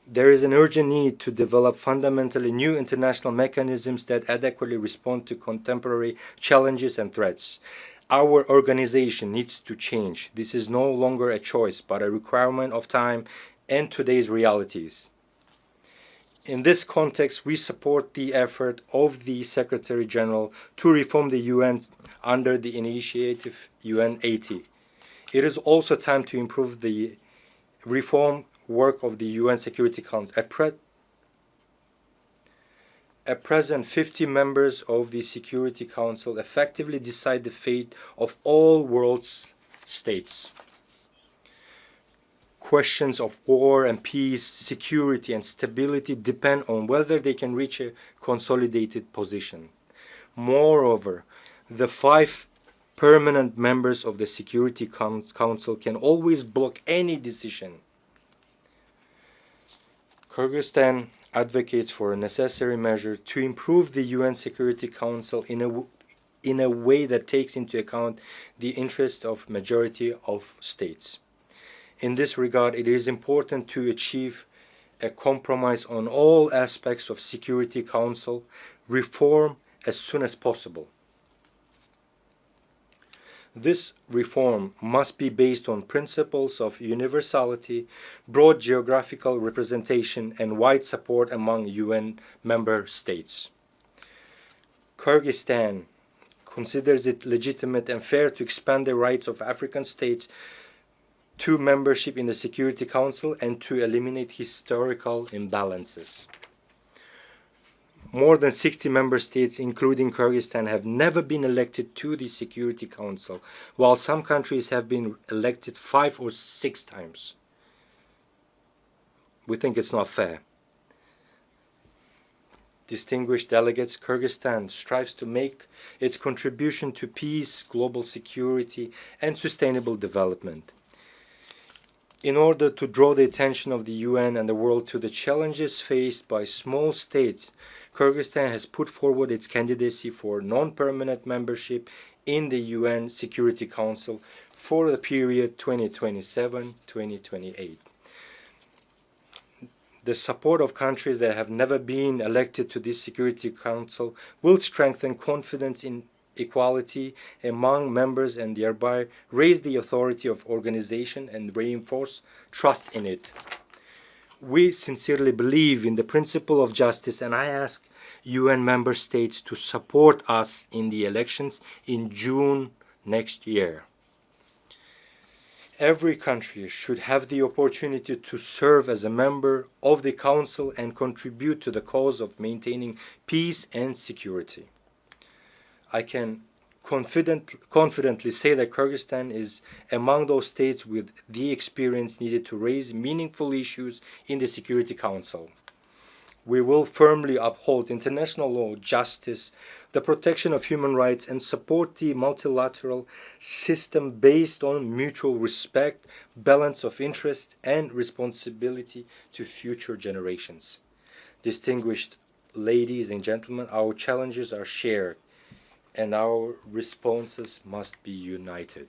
There is an urgent need to develop fundamentally new international mechanisms that adequately respond to contemporary challenges and threats. Our organization needs to change. This is no longer a choice, but a requirement of time and today's realities. In this context, we support the effort of the Secretary General to reform the UN under the initiative UN 80. It is also time to improve the reform work of the UN Security Council. At present, 50 members of the Security Council effectively decide the fate of all world's states. Questions of war and peace, security and stability depend on whether they can reach a consolidated position. Moreover, the 5 permanent members of the Security Council can always block any decision. Kyrgyzstan advocates for a necessary measure to improve the UN Security Council in a way that takes into account the interests of majority of states. In this regard, it is important to achieve a compromise on all aspects of Security Council reform as soon as possible. This reform must be based on principles of universality, broad geographical representation, and wide support among UN member states. Kyrgyzstan considers it legitimate and fair to expand the rights of African states to membership in the Security Council and to eliminate historical imbalances. More than 60 member states, including Kyrgyzstan, have never been elected to the Security Council, while some countries have been elected 5 or 6 times. We think it's not fair. Distinguished delegates, Kyrgyzstan strives to make its contribution to peace, global security, and sustainable development. In order to draw the attention of the UN and the world to the challenges faced by small states, Kyrgyzstan has put forward its candidacy for non-permanent membership in the UN Security Council for the period 2027-2028. The support of countries that have never been elected to this Security Council will strengthen confidence in equality among members and thereby raise the authority of organization and reinforce trust in it. We sincerely believe in the principle of justice, and I ask UN member states to support us in the elections in June next year. Every country should have the opportunity to serve as a member of the Council and contribute to the cause of maintaining peace and security. I can confidently say that Kyrgyzstan is among those states with the experience needed to raise meaningful issues in the Security Council. We will firmly uphold international law, justice, the protection of human rights, and support the multilateral system based on mutual respect, balance of interest, and responsibility to future generations. Distinguished ladies and gentlemen, our challenges are shared, and our responses must be united.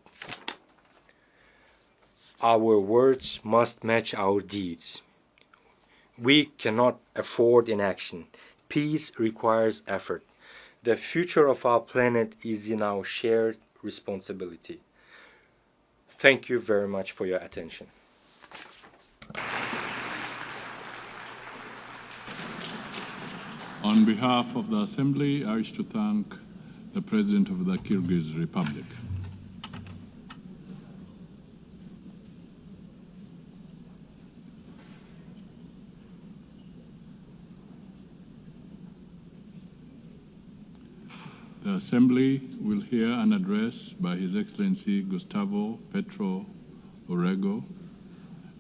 Our words must match our deeds. We cannot afford inaction. Peace requires effort. The future of our planet is in our shared responsibility. Thank you very much for your attention. On behalf of the Assembly, I wish to thank the President of the Kyrgyz Republic. Assembly will hear an address by His Excellency Gustavo Petro Orrego,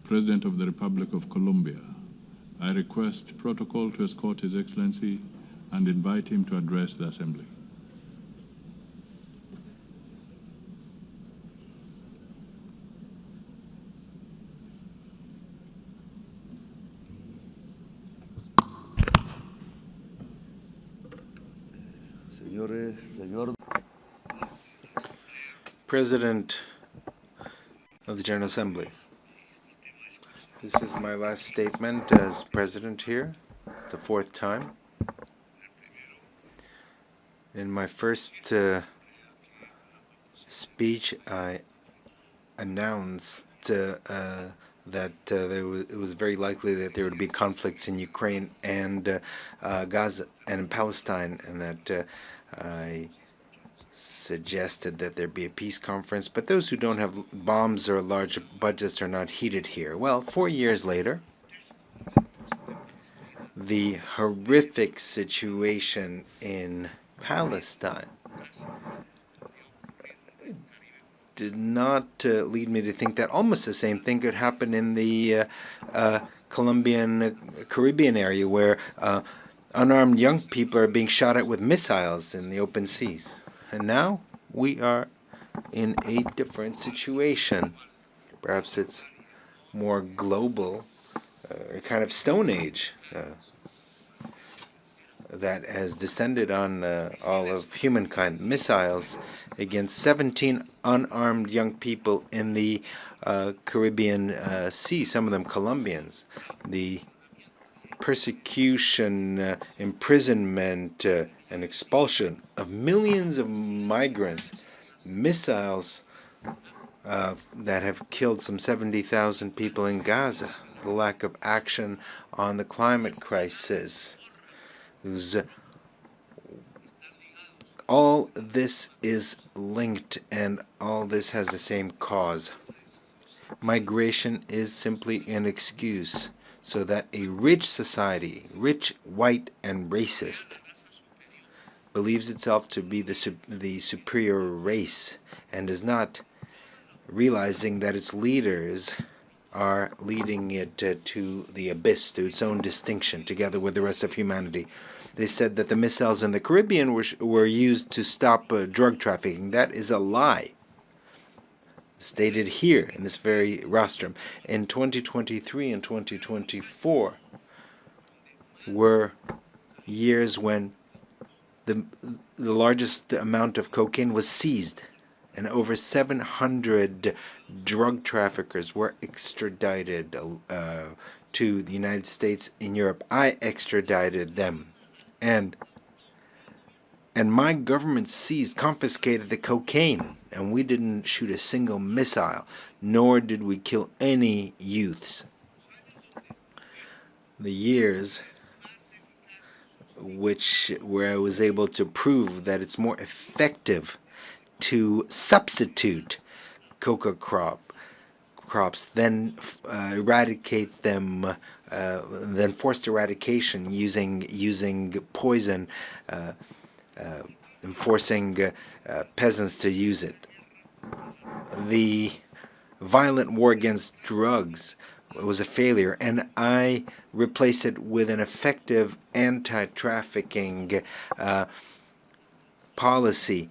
President of the Republic of Colombia. I request protocol to escort His Excellency and invite him to address the Assembly. President of the General Assembly, this is my last statement as President here, the fourth time. In my first speech, I announced that it was very likely that there would be conflicts in Ukraine and Gaza and in Palestine, and that I suggested that there be a peace conference, but those who don't have bombs or large budgets are not heated here. Well, 4 years later, the horrific situation in Palestine did not lead me to think that almost the same thing could happen in the Colombian Caribbean area, where unarmed young people are being shot at with missiles in the open seas. And now we are in a different situation. Perhaps it's more global, a kind of Stone Age that has descended on all of humankind. Missiles against 17 unarmed young people in the Caribbean Sea, some of them Colombians. The persecution, imprisonment, and expulsion of millions of migrants, missiles that have killed some 70,000 people in Gaza, the lack of action on the climate crisis. All this is linked, and all this has the same cause. Migration is simply an excuse so that a rich society, rich, white, and racist, believes itself to be the superior race and is not realizing that its leaders are leading it to the abyss, to its own distinction, together with the rest of humanity. They said that the missiles in the Caribbean were used to stop drug trafficking. That is a lie. Stated here in this very rostrum. In 2023 and 2024 were years when the largest amount of cocaine was seized, and over 700 drug traffickers were extradited to the United States in Europe. I extradited them, and my government confiscated the cocaine, and we didn't shoot a single missile, nor did we kill any youths. The years where I was able to prove that it's more effective to substitute coca crops than eradicate them, than forced eradication using poison, and forcing peasants to use it. The violent war against drugs was a failure, and I replaced it with an effective anti-trafficking policy,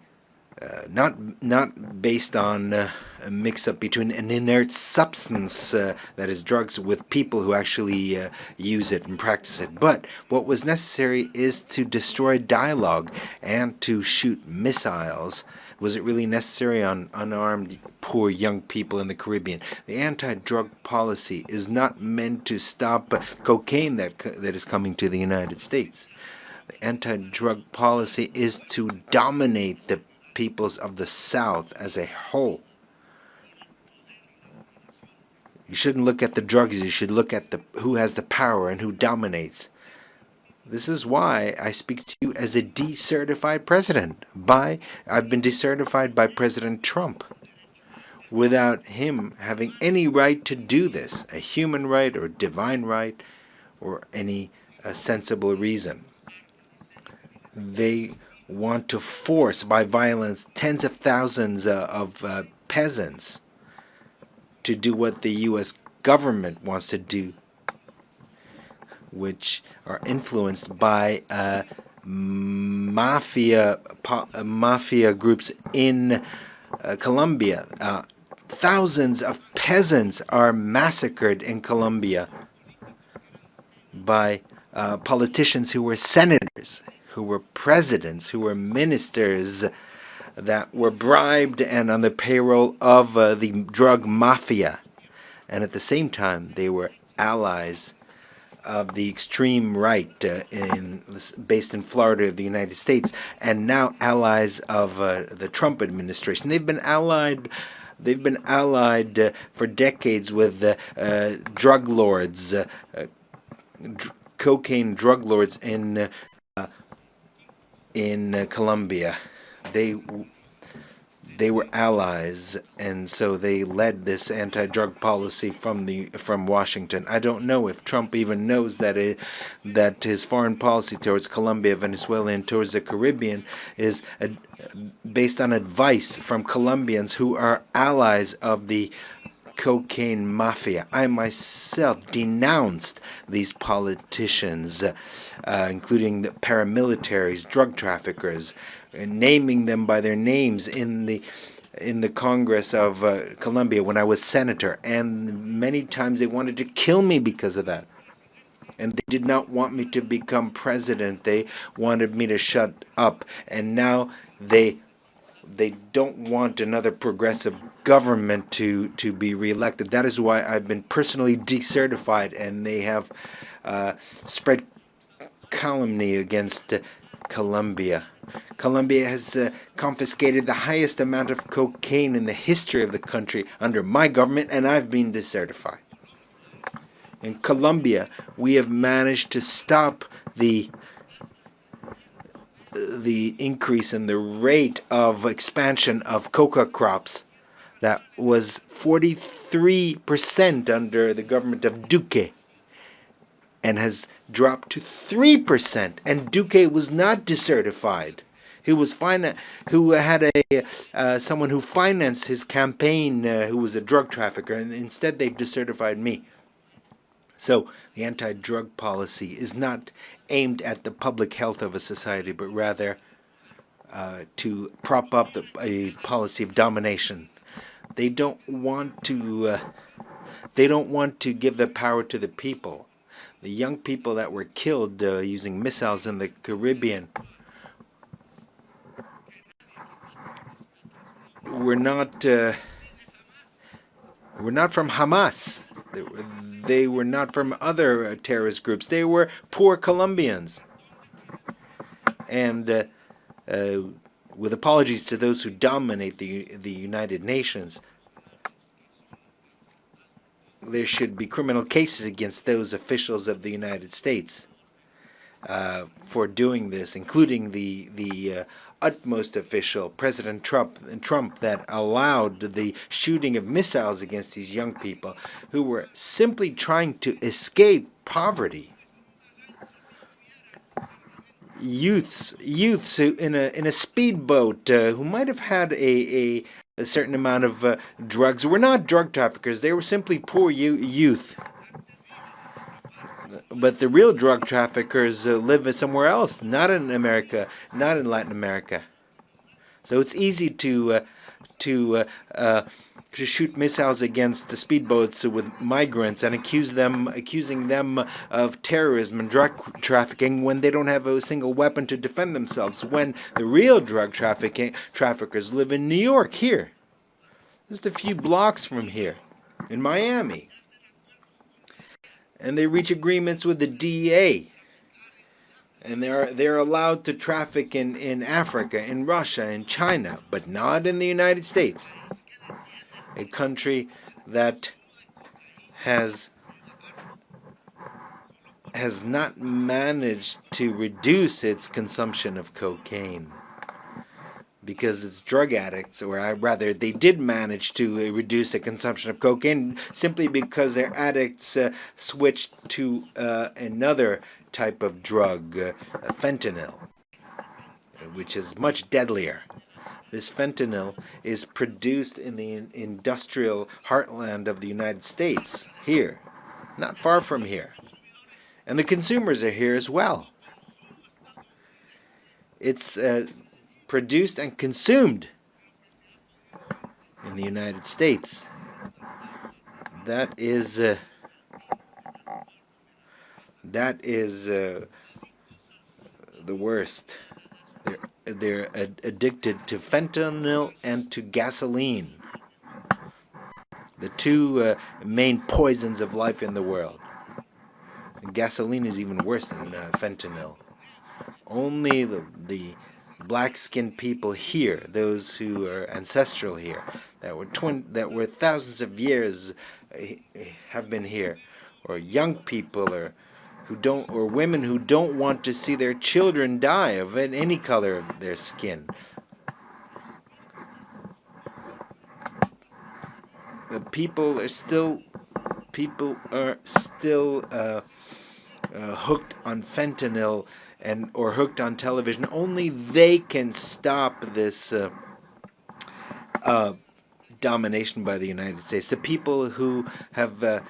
not based on a mix-up between an inert substance, that is drugs, with people who actually use it and practice it. But what was necessary is to destroy dialogue and to shoot missiles. Was it really necessary on unarmed, poor young people in the Caribbean? The anti-drug policy is not meant to stop cocaine that is coming to the United States. The anti-drug policy is to dominate the peoples of the South as a whole. You shouldn't look at the drugs, you should look at who has the power and who dominates. This is why I speak to you as a decertified president. I've been decertified by President Trump, without him having any right to do this, a human right or divine right or any sensible reason. They want to force by violence tens of thousands of peasants to do what the U.S. government wants to do, which are influenced by mafia groups in Colombia. Thousands of peasants are massacred in Colombia by politicians who were senators, who were presidents, who were ministers that were bribed and on the payroll of the drug mafia. And at the same time, they were allies of the extreme right based in Florida of the United States, and now allies of the Trump administration. They've been allied for decades with drug lords, cocaine drug lords in Colombia. They were allies, and so they led this anti-drug policy from Washington. I don't know if Trump even knows that his foreign policy towards Colombia, Venezuela, and towards the Caribbean is based on advice from Colombians who are allies of the cocaine mafia. I myself denounced these politicians, including the paramilitaries, drug traffickers, naming them by their names in the Congress of Colombia when I was senator, and many times they wanted to kill me because of that. And they did not want me to become president. They wanted me to shut up, and now they don't want another progressive government to be reelected. That is why I've been personally decertified, and they have spread calumny against Colombia. Colombia has confiscated the highest amount of cocaine in the history of the country under my government, and I've been decertified. In Colombia, we have managed to stop the increase in the rate of expansion of coca crops that was 43% under the government of Duque, and has dropped to 3%. And Duque was not decertified. He was who had someone who financed his campaign, who was a drug trafficker, and instead they've decertified me. So the anti-drug policy is not aimed at the public health of a society, but rather to prop up a policy of domination. They don't want to give the power to the people. The young people that were killed using missiles in the Caribbean were not from Hamas. They were not from other terrorist groups. They were poor Colombians. And with apologies to those who dominate the United Nations, there should be criminal cases against those officials of the United States for doing this, including the utmost official, President Trump, that allowed the shooting of missiles against these young people who were simply trying to escape poverty. Youths who in a speedboat who might have had a certain amount of drugs were not drug traffickers. They were simply poor youth. But the real drug traffickers live somewhere else, not in America, not in Latin America. So it's easy to shoot missiles against the speedboats with migrants and accusing them of terrorism and drug trafficking when they don't have a single weapon to defend themselves. When the real drug traffickers live in New York, here, just a few blocks from here, in Miami. And they reach agreements with the DEA, and they're allowed to traffic in Africa, in Russia, in China, but not in the United States, a country that has not managed to reduce its consumption of cocaine. Because it's drug addicts, or rather, they did manage to reduce the consumption of cocaine simply because their addicts switched to another type of drug, fentanyl, which is much deadlier. This fentanyl is produced in the industrial heartland of the United States, here, not far from here. And the consumers are here as well. It's produced and consumed in the United States. That is the worst. They're addicted to fentanyl and to gasoline, the two main poisons of life in the world. And gasoline is even worse than fentanyl. Only the black-skinned people here, those who are ancestral here, that were thousands of years have been here, or young people, or women who don't want to see their children die of any color of their skin. People are still hooked on fentanyl or hooked on television. Only they can stop this domination by the United States. The people who have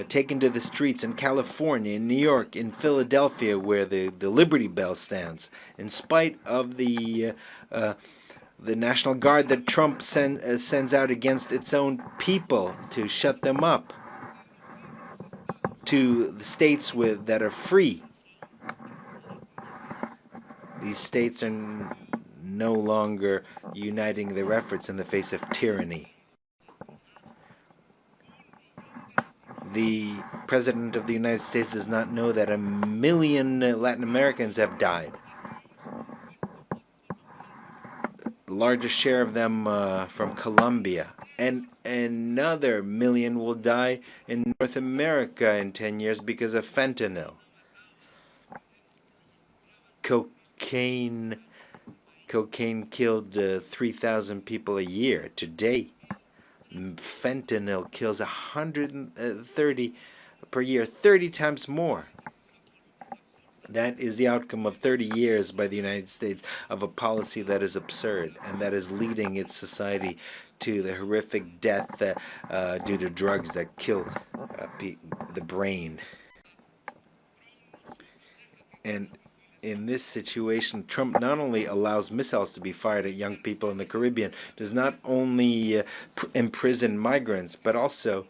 taken to the streets in California, in New York, in Philadelphia, where the Liberty Bell stands, in spite of the National Guard that Trump sends out against its own people to shut them up, to the states that are free. These states are no longer uniting their efforts in the face of tyranny. The President of the United States does not know that 1 million Latin Americans have died. The largest share of them from Colombia. And another 1 million will die in North America in 10 years because of fentanyl. Cocaine killed 3,000 people a year today. Fentanyl kills 130 per year, 30 times more. That is the outcome of 30 years by the United States of a policy that is absurd and that is leading its society to the horrific death due to drugs that kill the brain. And in this situation, Trump not only allows missiles to be fired at young people in the Caribbean, does not only imprison migrants, but also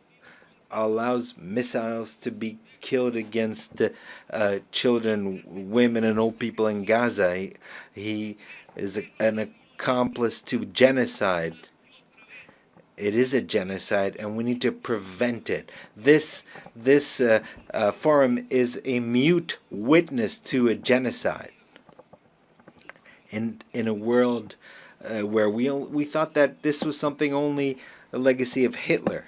allows missiles to be killed against children, women, and old people in Gaza. He is an accomplice to genocide. It is a genocide, and we need to prevent it. This forum is a mute witness to a genocide. In a world where we thought that this was something only a legacy of Hitler.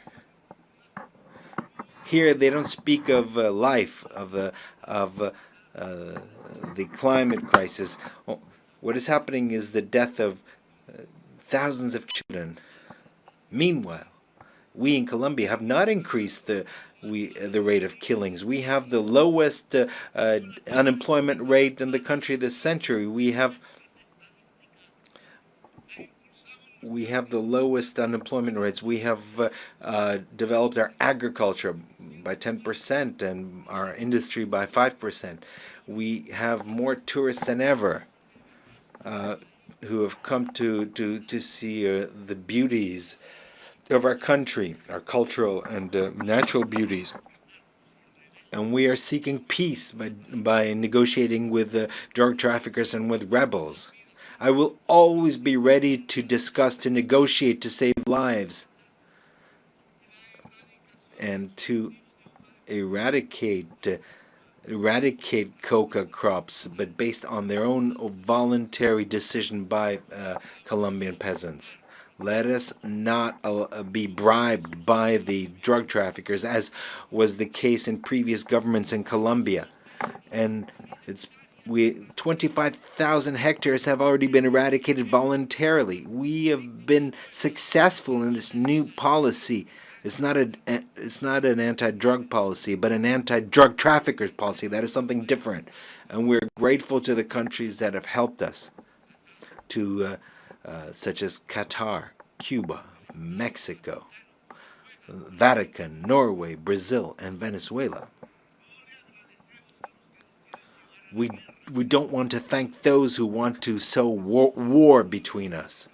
Here they don't speak of life, of the climate crisis. What is happening is the death of thousands of children. Meanwhile, we in Colombia have not increased the rate of killings. We have the lowest unemployment rate in the country this century. We have the lowest unemployment rates. We have developed our agriculture by 10% and our industry by 5%. We have more tourists than ever who have come to see the beauties of our country, our cultural and natural beauties. And we are seeking peace by negotiating with drug traffickers and with rebels. I will always be ready to discuss, to negotiate, to save lives, and to eradicate coca crops, but based on their own voluntary decision by Colombian peasants. Let us not be bribed by the drug traffickers, as was the case in previous governments in Colombia. And 25,000 hectares have already been eradicated voluntarily. We have been successful in this new policy. It's not an anti-drug policy, but an anti-drug traffickers policy. That is something different. And we're grateful to the countries that have helped us. such as Qatar, Cuba, Mexico, Vatican, Norway, Brazil, and Venezuela. We don't want to thank those who want to sow war between us.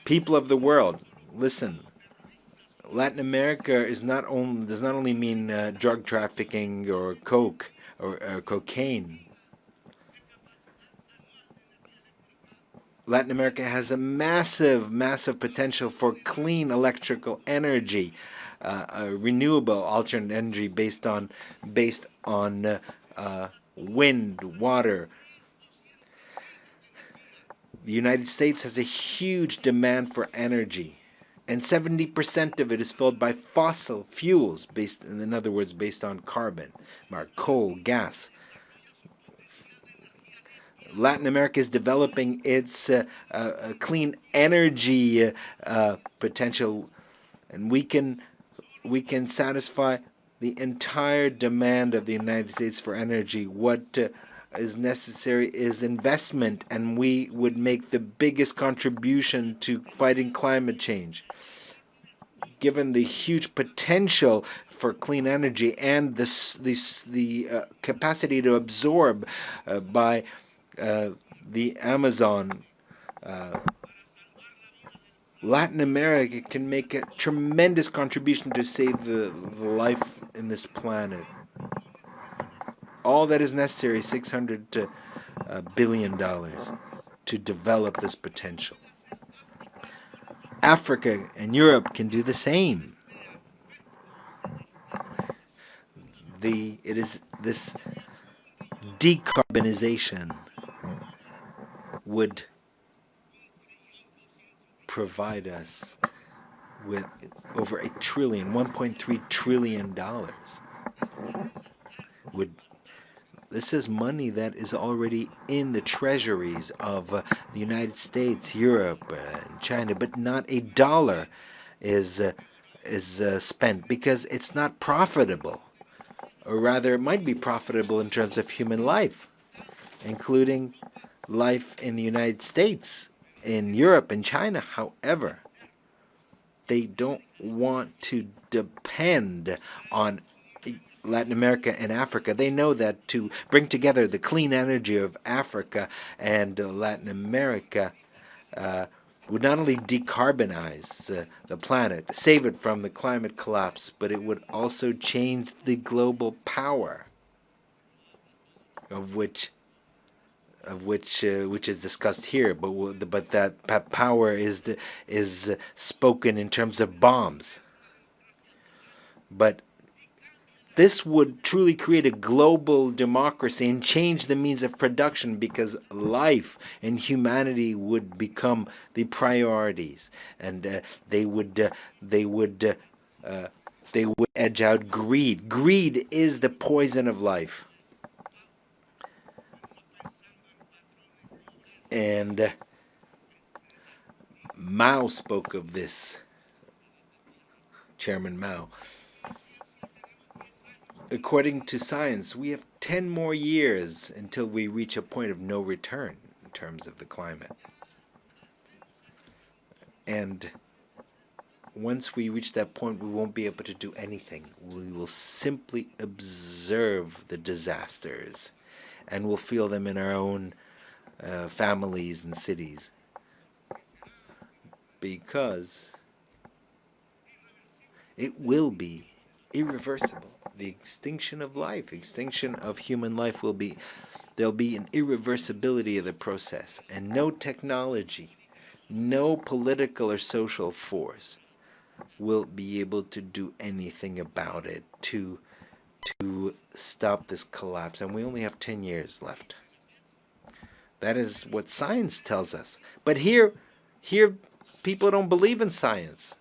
People of the world, listen. Latin America does not only mean drug trafficking or coke or cocaine. Latin America has a massive, massive potential for clean electrical energy, renewable alternate energy based on wind, water. The United States has a huge demand for energy, and 70% of it is filled by fossil fuels, in other words, based on carbon, coal, gas. Latin America is developing its clean energy potential, and we can satisfy the entire demand of the United States for energy. What is necessary is investment, and we would make the biggest contribution to fighting climate change. Given the huge potential for clean energy and the capacity to absorb by the Amazon, Latin America can make a tremendous contribution to save the life in this planet. All that is necessary is $600 billion to develop this potential. Africa and Europe can do the same. It is this decarbonization would provide us with over $1.3 trillion. This is money that is already in the treasuries of the United States, Europe, and China, but not a dollar is spent because it's not profitable. Or rather, it might be profitable in terms of human life, including life in the United States, in Europe, and China. However, they don't want to depend on Latin America and Africa. They know that to bring together the clean energy of Africa and Latin America would not only decarbonize the planet, save it from the climate collapse, but it would also change the global power which is discussed here. But that power is spoken in terms of bombs. But this would truly create a global democracy and change the means of production, because life and humanity would become the priorities, and they would edge out greed. Greed is the poison of life, and Mao spoke of this. Chairman Mao. According to science, we have 10 more years until we reach a point of no return in terms of the climate. And once we reach that point, we won't be able to do anything. We will simply observe the disasters, and we'll feel them in our own families and cities. Because it will be irreversible. The extinction of life, extinction of human life there'll be an irreversibility of the process, and no technology, no political or social force will be able to do anything about it to stop this collapse. And we only have 10 years left. That is what science tells us. But here people don't believe in science.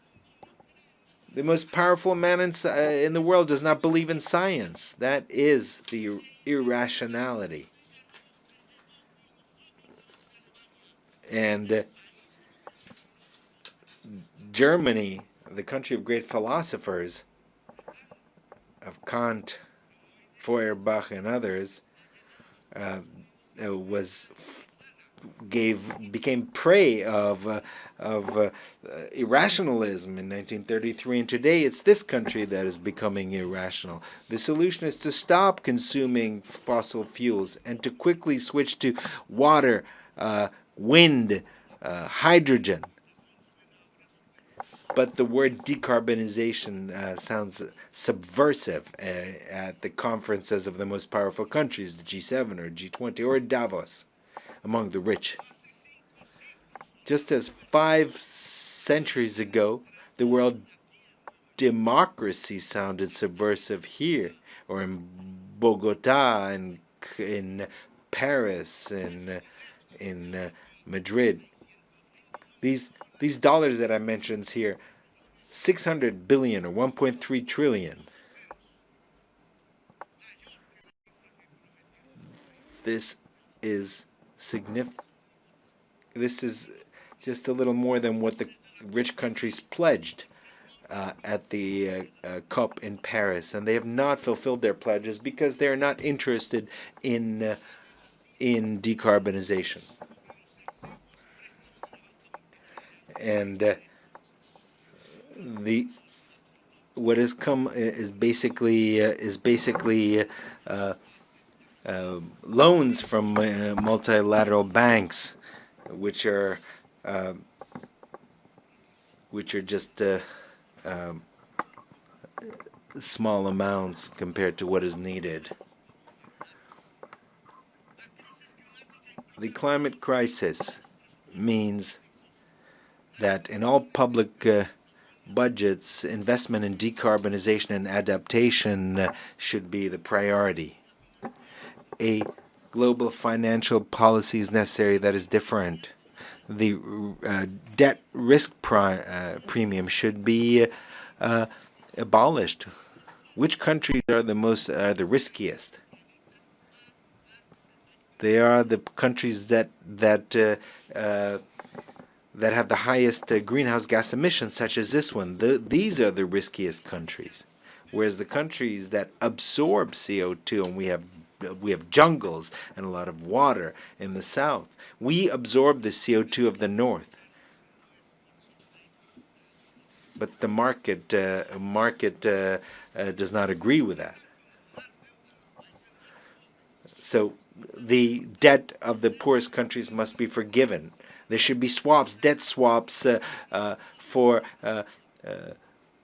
The most powerful man in the world does not believe in science. That is the irrationality. And Germany, the country of great philosophers, of Kant, Feuerbach, and others, was became prey of irrationalism in 1933, and today it's this country that is becoming irrational. The solution is to stop consuming fossil fuels and to quickly switch to water, wind, hydrogen. But the word decarbonization sounds subversive at the conferences of the most powerful countries, the G7 or G20 or Davos, among the rich. Just as 5 centuries ago, the word democracy sounded subversive here, or in Bogota, and in Paris, and in Madrid. These dollars that I mentioned here, 600 billion or 1.3 trillion. This is significant. This is just a little more than what the rich countries pledged at the COP in Paris, and they have not fulfilled their pledges because they are not interested in decarbonization. And what has come is basically loans from multilateral banks, which are just small amounts compared to what is needed. The climate crisis means that in all public budgets, investment in decarbonization and adaptation should be the priority. A global financial policy is necessary that is different. The debt risk premium should be abolished. Which countries are the riskiest? They are the countries that have the highest greenhouse gas emissions, such as this one. These are the riskiest countries. Whereas the countries that absorb CO2, and we have jungles and a lot of water in the south, we absorb the CO2 of the north. But the market does not agree with that. So the debt of the poorest countries must be forgiven. There should be swaps, debt swaps for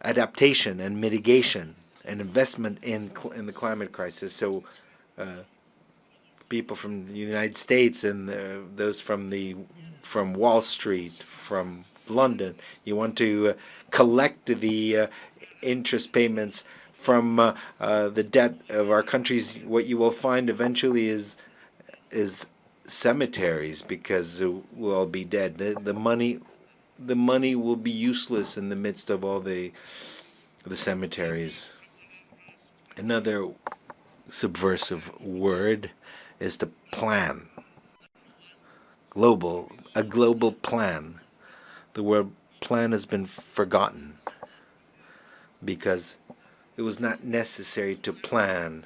adaptation and mitigation and investment in the climate crisis. So people from the United States and those from Wall Street, from London, you want to collect the interest payments from the debt of our countries. What you will find eventually is cemeteries, because we'll all be dead. The money will be useless in the midst of all the cemeteries. Another subversive word is to plan. A global plan. The word plan has been forgotten because it was not necessary to plan.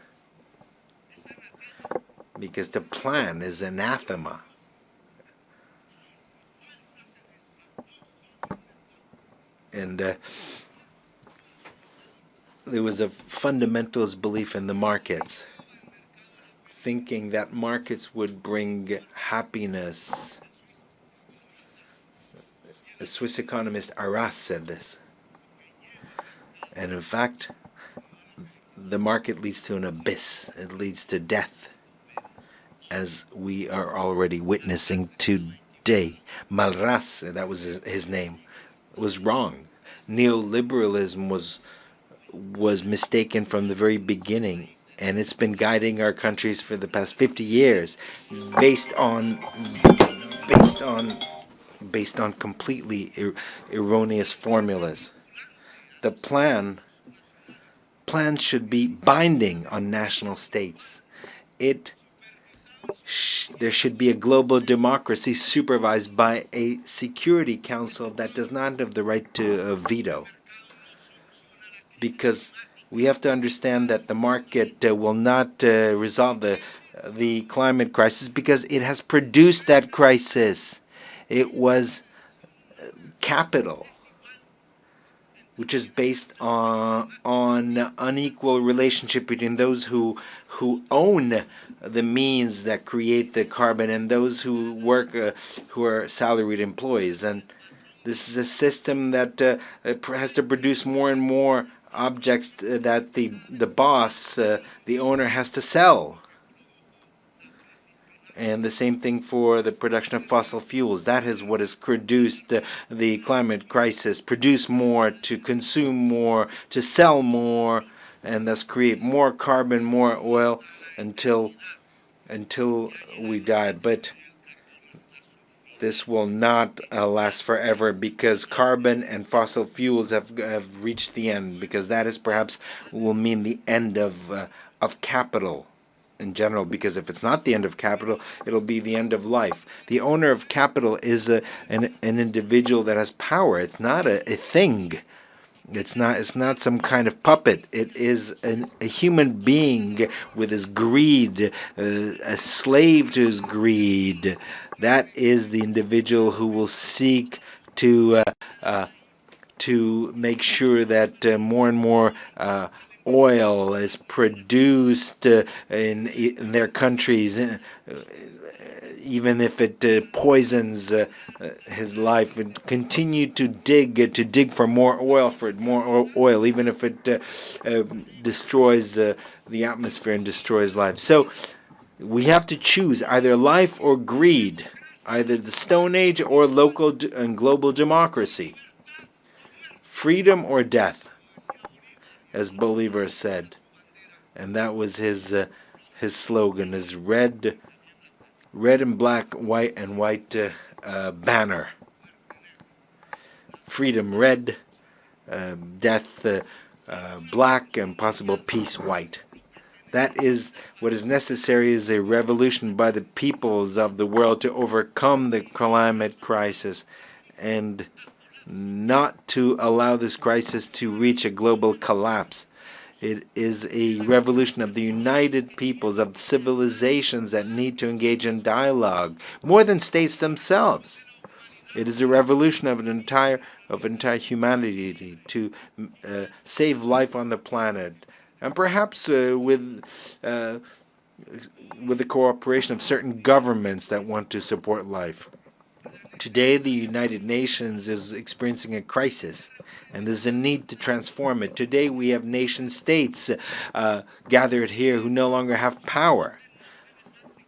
Because to plan is anathema. And there was a fundamentalist belief in the markets, thinking that markets would bring happiness. A Swiss economist, Arras, said this. And in fact, the market leads to an abyss. It leads to death, as we are already witnessing today. Malras, that was his name, was wrong. Neoliberalism was mistaken from the very beginning, and it's been guiding our countries for the past 50 years based on completely erroneous formulas. The plans should be binding on national states. There should be a global democracy supervised by a Security Council that does not have the right to veto. Because we have to understand that the market will not resolve the the climate crisis because it has produced that crisis. It was capital, which is based on unequal relationship between those who own the means that create the carbon and those who work, who are salaried employees. And this is a system that has to produce more and more objects that the boss, the owner, has to sell. And the same thing for the production of fossil fuels. That is what has produced the climate crisis. Produce more, to consume more, to sell more, and thus create more carbon, more oil until we die. But this will not last forever because carbon and fossil fuels have reached the end, because that is perhaps will mean the end of capital in general, because if it's not the end of capital, it'll be the end of life. The owner of capital is an individual that has power. It's not a thing. It's not some kind of puppet. It is a human being with his greed, a slave to his greed. That is the individual who will seek to make sure that more and more oil is produced in their countries, even if it poisons his life, and continue to dig for more oil, even if it destroys the atmosphere and destroys life. So we have to choose either life or greed, either the Stone Age or local and global democracy, freedom or death, as Bolivar said. And that was his slogan, his red and black, white and white banner. Freedom red, death black, and possible peace white. That is what is necessary, is a revolution by the peoples of the world to overcome the climate crisis and not to allow this crisis to reach a global collapse. It is a revolution of the united peoples, of civilizations that need to engage in dialogue, more than states themselves. It is a revolution of entire humanity to save life on the planet, and perhaps with the cooperation of certain governments that want to support life. Today, the United Nations is experiencing a crisis, and there's a need to transform it. Today, we have nation states gathered here who no longer have power,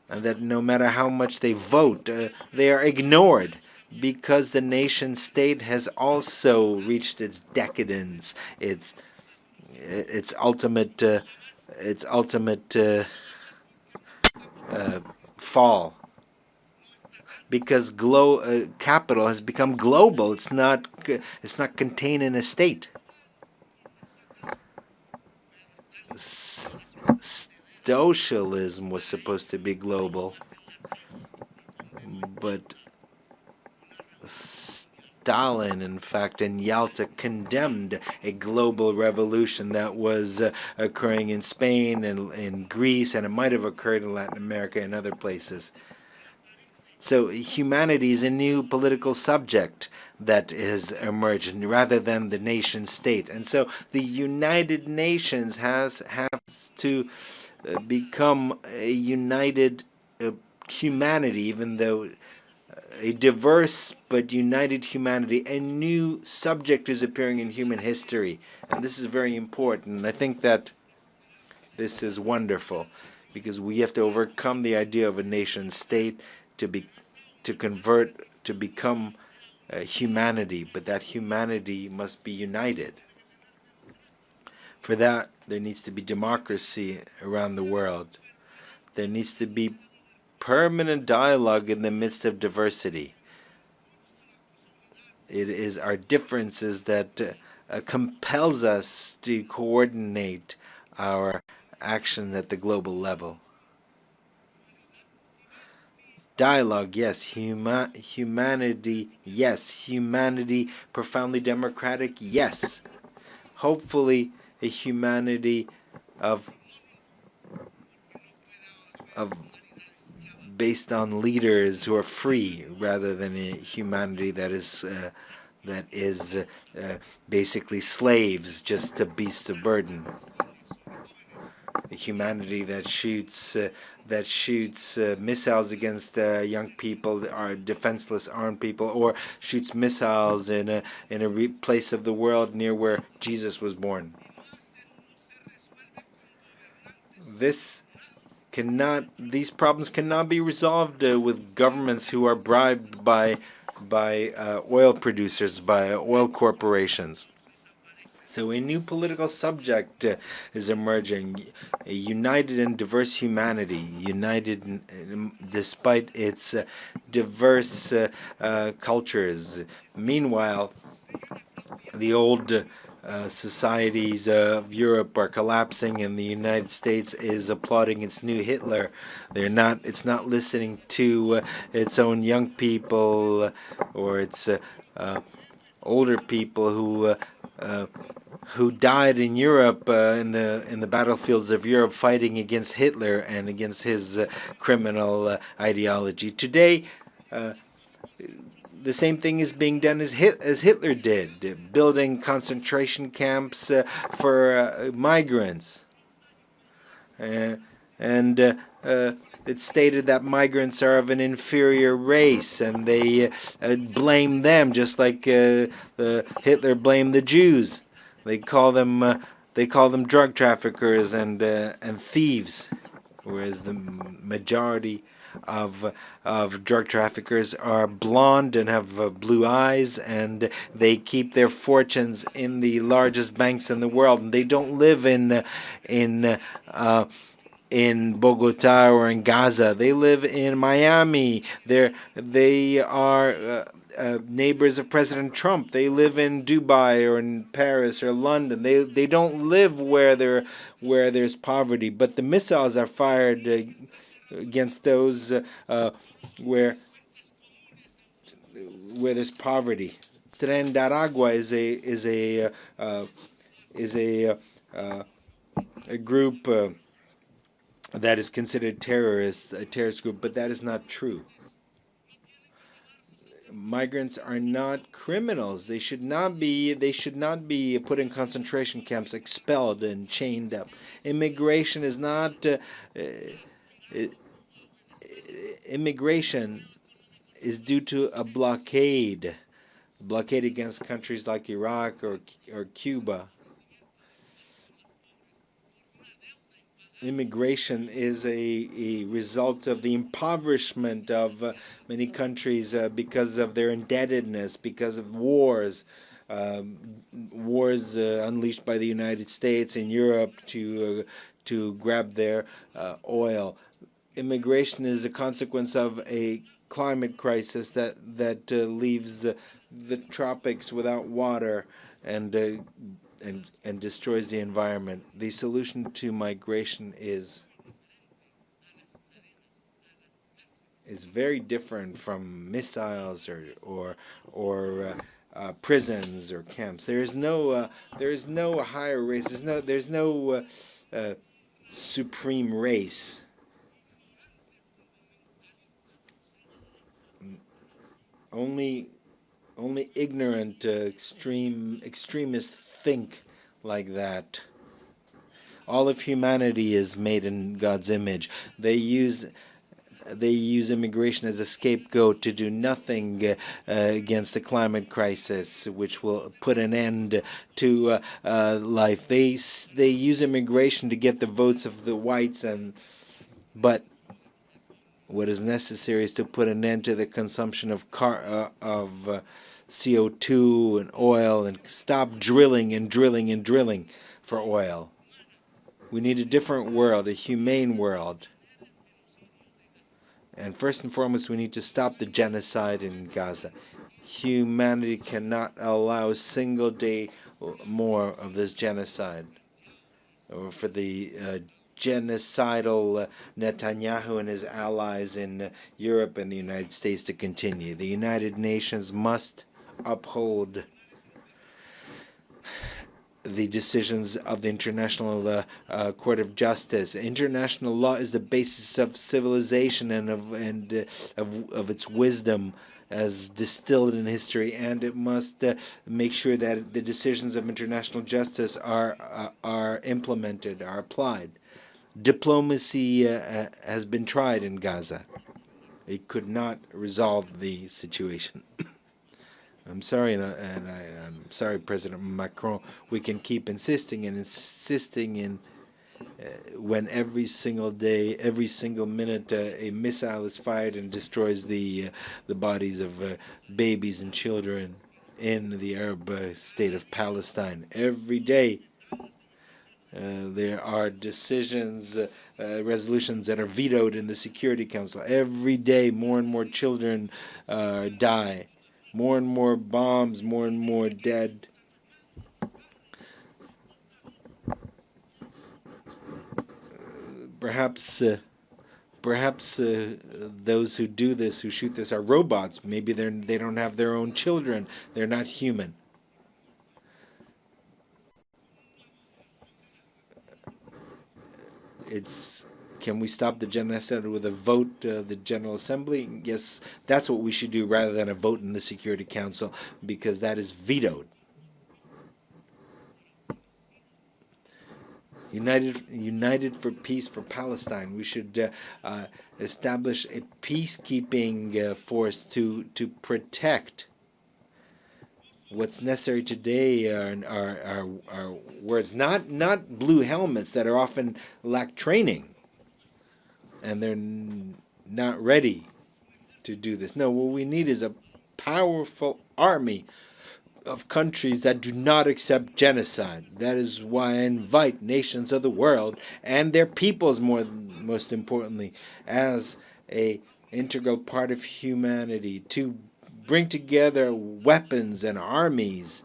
and that no matter how much they vote, they are ignored, because the nation state has also reached its decadence, its ultimate fall. Because capital has become global. It's not contained in a state. Socialism was supposed to be global, but Stalin, in fact, in Yalta, condemned a global revolution that was occurring in Spain and in Greece, and it might have occurred in Latin America and other places. So humanity is a new political subject that has emerged rather than the nation state. And so the United Nations has to become a united humanity, even though a diverse but united humanity. A new subject is appearing in human history, and this is very important. And I think that this is wonderful, because we have to overcome the idea of a nation state to become humanity, but that humanity must be united. For that, there needs to be democracy around the world. There needs to be permanent dialogue in the midst of diversity. It is our differences that compels us to coordinate our action at the global level. Dialogue, yes. Humanity, yes. Humanity profoundly democratic, yes. Hopefully a humanity of based on leaders who are free rather than a humanity that is basically slaves, just to beasts of burden. A humanity that shoots missiles against young people, are defenseless armed people, or shoots missiles in a place of the world near where Jesus was born. These problems cannot be resolved with governments who are bribed by oil producers, by oil corporations. So a new political subject is emerging, a united and diverse humanity, united despite its diverse cultures. Meanwhile, the old societies of Europe are collapsing, and the United States is applauding its new Hitler. It's not listening to its own young people or its older people who died in Europe in the battlefields of Europe fighting against Hitler and against his criminal ideology. Today, the same thing is being done as Hitler did, building concentration camps for migrants. It's stated that migrants are of an inferior race, and they blame them just like Hitler blamed the Jews. They call them drug traffickers and thieves, whereas the majority of drug traffickers are blonde and have blue eyes, and they keep their fortunes in the largest banks in the world, and they don't live in Bogota or in Gaza. They live in Miami. They are neighbors of President Trump. They live in Dubai or in Paris or London. They don't live where there's poverty. But the missiles are fired against those where there's poverty. Tren de Aragua is a group that is considered a terrorist group, but that is not true. Migrants are not criminals. They should not be put in concentration camps, expelled and chained up. Immigration is not immigration is due to a blockade against countries like Iraq or Cuba. Immigration is a result of the impoverishment of many countries because of their indebtedness, because of wars unleashed by the United States and Europe to grab their oil. Immigration is a consequence of a climate crisis that leaves the tropics without water and destroys the environment. The solution to migration is very different from missiles or prisons or camps. There is no higher race. There's no supreme race. Only ignorant extremists think like that. All of humanity is made in God's image. They use immigration as a scapegoat to do nothing against the climate crisis, which will put an end to life. They use immigration to get the votes of the whites, but what is necessary is to put an end to the consumption of CO2 and oil, and stop drilling for oil. We need a different world, a humane world. And first and foremost, we need to stop the genocide in Gaza. Humanity cannot allow a single day more of this genocide, or for the genocidal Netanyahu and his allies in Europe and the United States to continue. The United Nations must uphold the decisions of the International Court of Justice. International law is the basis of civilization and of its wisdom as distilled in history, and it must make sure that the decisions of international justice are implemented, are applied. Diplomacy has been tried in Gaza. It could not resolve the situation. I'm sorry, and I'm sorry, President Macron. We can keep insisting and insisting in when every single day, every single minute, a missile is fired and destroys the bodies of babies and children in the Arab state of Palestine. Every day, there are decisions, resolutions that are vetoed in the Security Council. Every day, more and more children die. More and more bombs, more and more dead. Perhaps those who do this, who shoot this, are robots. Maybe they don't have their own children. They're not human. Can we stop the genocide with a vote, the General Assembly? Yes, that's what we should do rather than a vote in the Security Council, because that is vetoed. United for peace for Palestine. We should establish a peacekeeping force to protect. What's necessary today are words, not blue helmets that are often lack training. And they're not ready to do this. No, what we need is a powerful army of countries that do not accept genocide. That is why I invite nations of the world and their peoples, most importantly, as an integral part of humanity, to bring together weapons and armies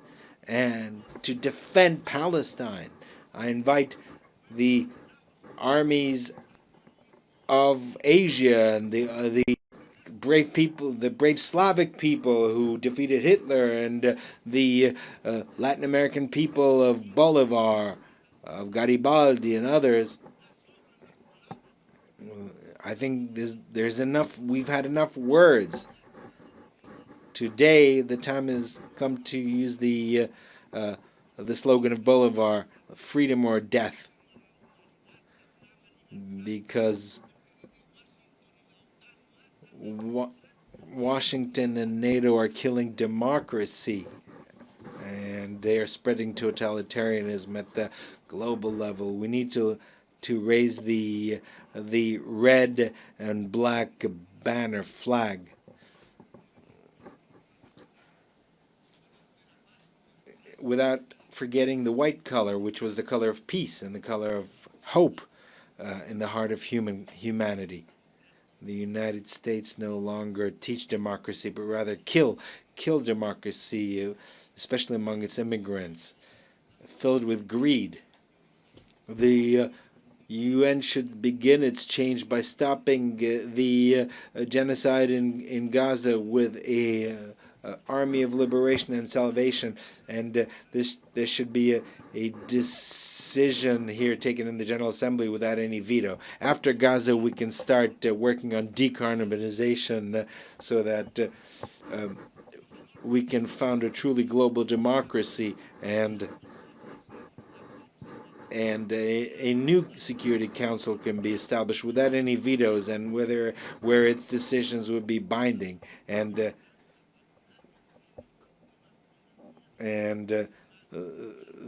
and to defend Palestine. I invite the armies of Asia and the brave people, the brave Slavic people who defeated Hitler, and the Latin American people of Bolivar, of Garibaldi, and others. I think there's enough. We've had enough words. Today, the time has come to use the slogan of Bolivar: "Freedom or death," because Washington and NATO are killing democracy, and they are spreading totalitarianism at the global level. We need to raise the red and black banner flag. Without forgetting the white color, which was the color of peace and the color of hope in the heart of humanity. The United States no longer teach democracy, but rather kill democracy, especially among its immigrants, filled with greed. The UN should begin its change by stopping the genocide in Gaza with a army of liberation and salvation, and there should be a decision here taken in the General Assembly without any veto. After Gaza, we can start working on decarbonization so that we can found a truly global democracy and a new Security Council can be established without any vetoes, and where its decisions would be binding, and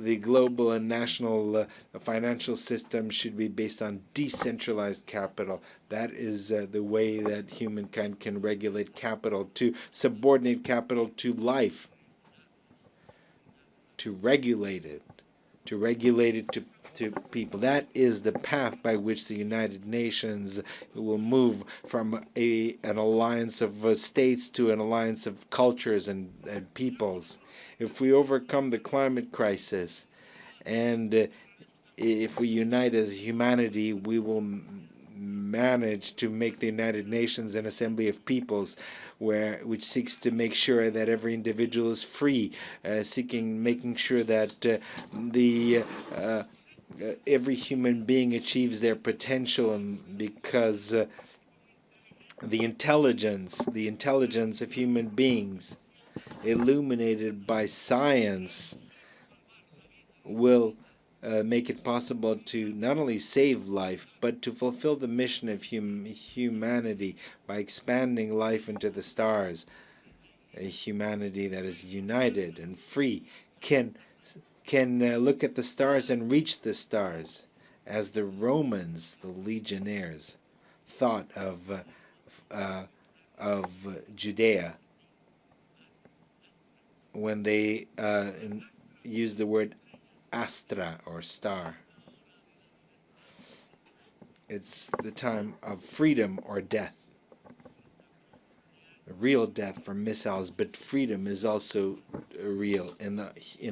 the global and national financial system should be based on decentralized capital. That is the way that humankind can regulate capital, to subordinate capital to life, to regulate it to people. That is the path by which the United Nations will move from an alliance of states to an alliance of cultures and peoples. If we overcome the climate crisis and if we unite as humanity, we will manage to make the United Nations an assembly of peoples which seeks to make sure that every individual is free, making sure that every human being achieves their potential, and because the intelligence of human beings, illuminated by science, will make it possible to not only save life, but to fulfill the mission of humanity by expanding life into the stars. A humanity that is united and free can look at the stars and reach the stars, as the Romans, the legionnaires, thought of Judea when they used the word astra, or star. It's the time of freedom or death. A real death from missiles, but freedom is also real in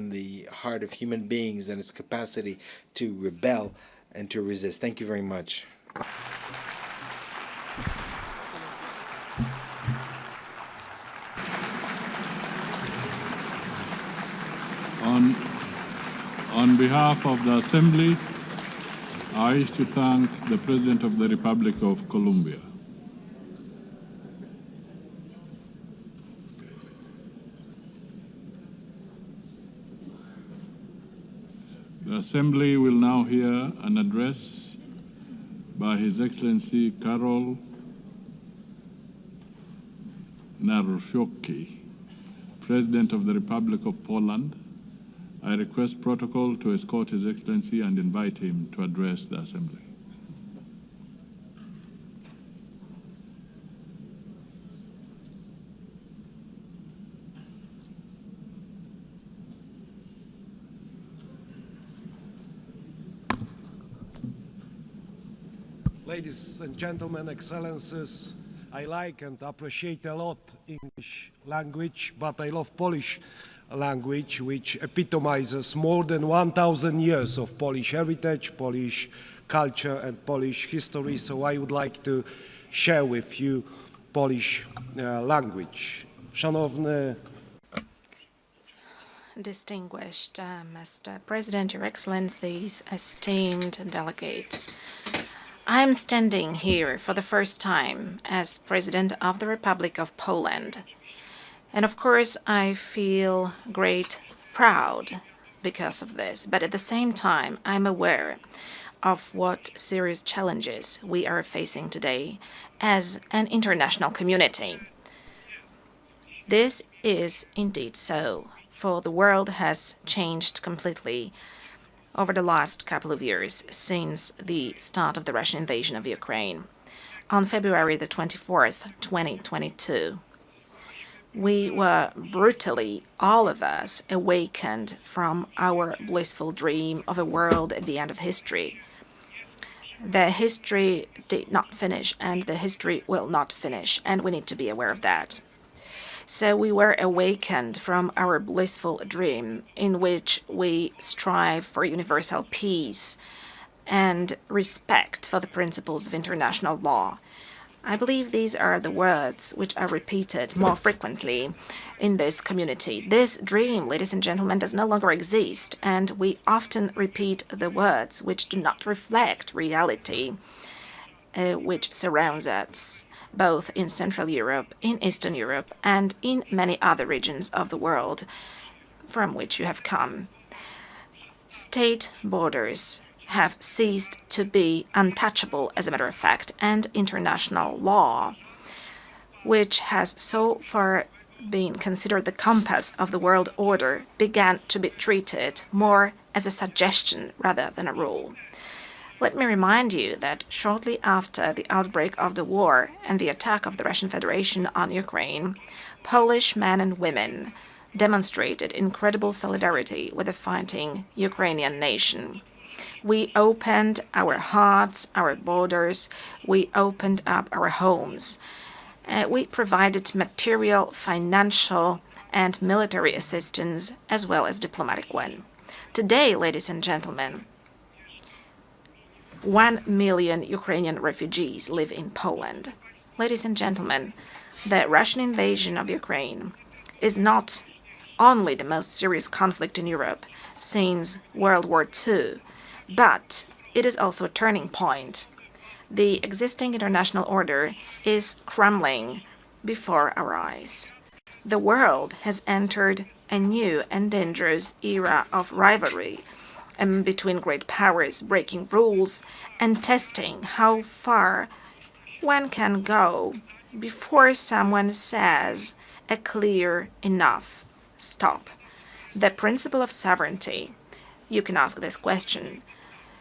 the heart of human beings and its capacity to rebel and to resist. Thank you very much. On behalf of the Assembly, I wish to thank the President of the Republic of Colombia. The Assembly will now hear an address by His Excellency Karol Nawrocki, President of the Republic of Poland. I request protocol to escort His Excellency and invite him to address the Assembly. Ladies and gentlemen, excellencies, I like and appreciate a lot English language, but I love Polish language, which epitomizes more than 1,000 years of Polish heritage, Polish culture, and Polish history. So I would like to share with you Polish language. Szanowny Distinguished Mr. President, Your Excellencies, esteemed delegates, I am standing here for the first time as President of the Republic of Poland. And of course, I feel great proud because of this. But at the same time, I'm aware of what serious challenges we are facing today as an international community. This is indeed so, for the world has changed completely over the last couple of years since the start of the Russian invasion of Ukraine. On February the 24th, 2022, we were brutally, all of us, awakened from our blissful dream of a world at the end of history. The history did not finish, and the history will not finish, and we need to be aware of that. So we were awakened from our blissful dream in which we strive for universal peace and respect for the principles of international law. I believe these are the words which are repeated more frequently in this community. This dream, ladies and gentlemen, does no longer exist, and we often repeat the words which do not reflect reality which surrounds us, both in Central Europe, in Eastern Europe, and in many other regions of the world from which you have come. State borders have ceased to be untouchable, as a matter of fact, and international law, which has so far been considered the compass of the world order, began to be treated more as a suggestion rather than a rule. Let me remind you that shortly after the outbreak of the war and the attack of the Russian Federation on Ukraine, Polish men and women demonstrated incredible solidarity with the fighting Ukrainian nation. We opened our hearts, our borders, we opened up our homes. We provided material, financial, and military assistance, as well as diplomatic one. Today, ladies and gentlemen, 1 million Ukrainian refugees live in Poland. Ladies and gentlemen, the Russian invasion of Ukraine is not only the most serious conflict in Europe since World War II, but it is also a turning point. The existing international order is crumbling before our eyes. The world has entered a new and dangerous era of rivalry between great powers, breaking rules and testing how far one can go before someone says a clear enough stop. The principle of sovereignty. You can ask this question.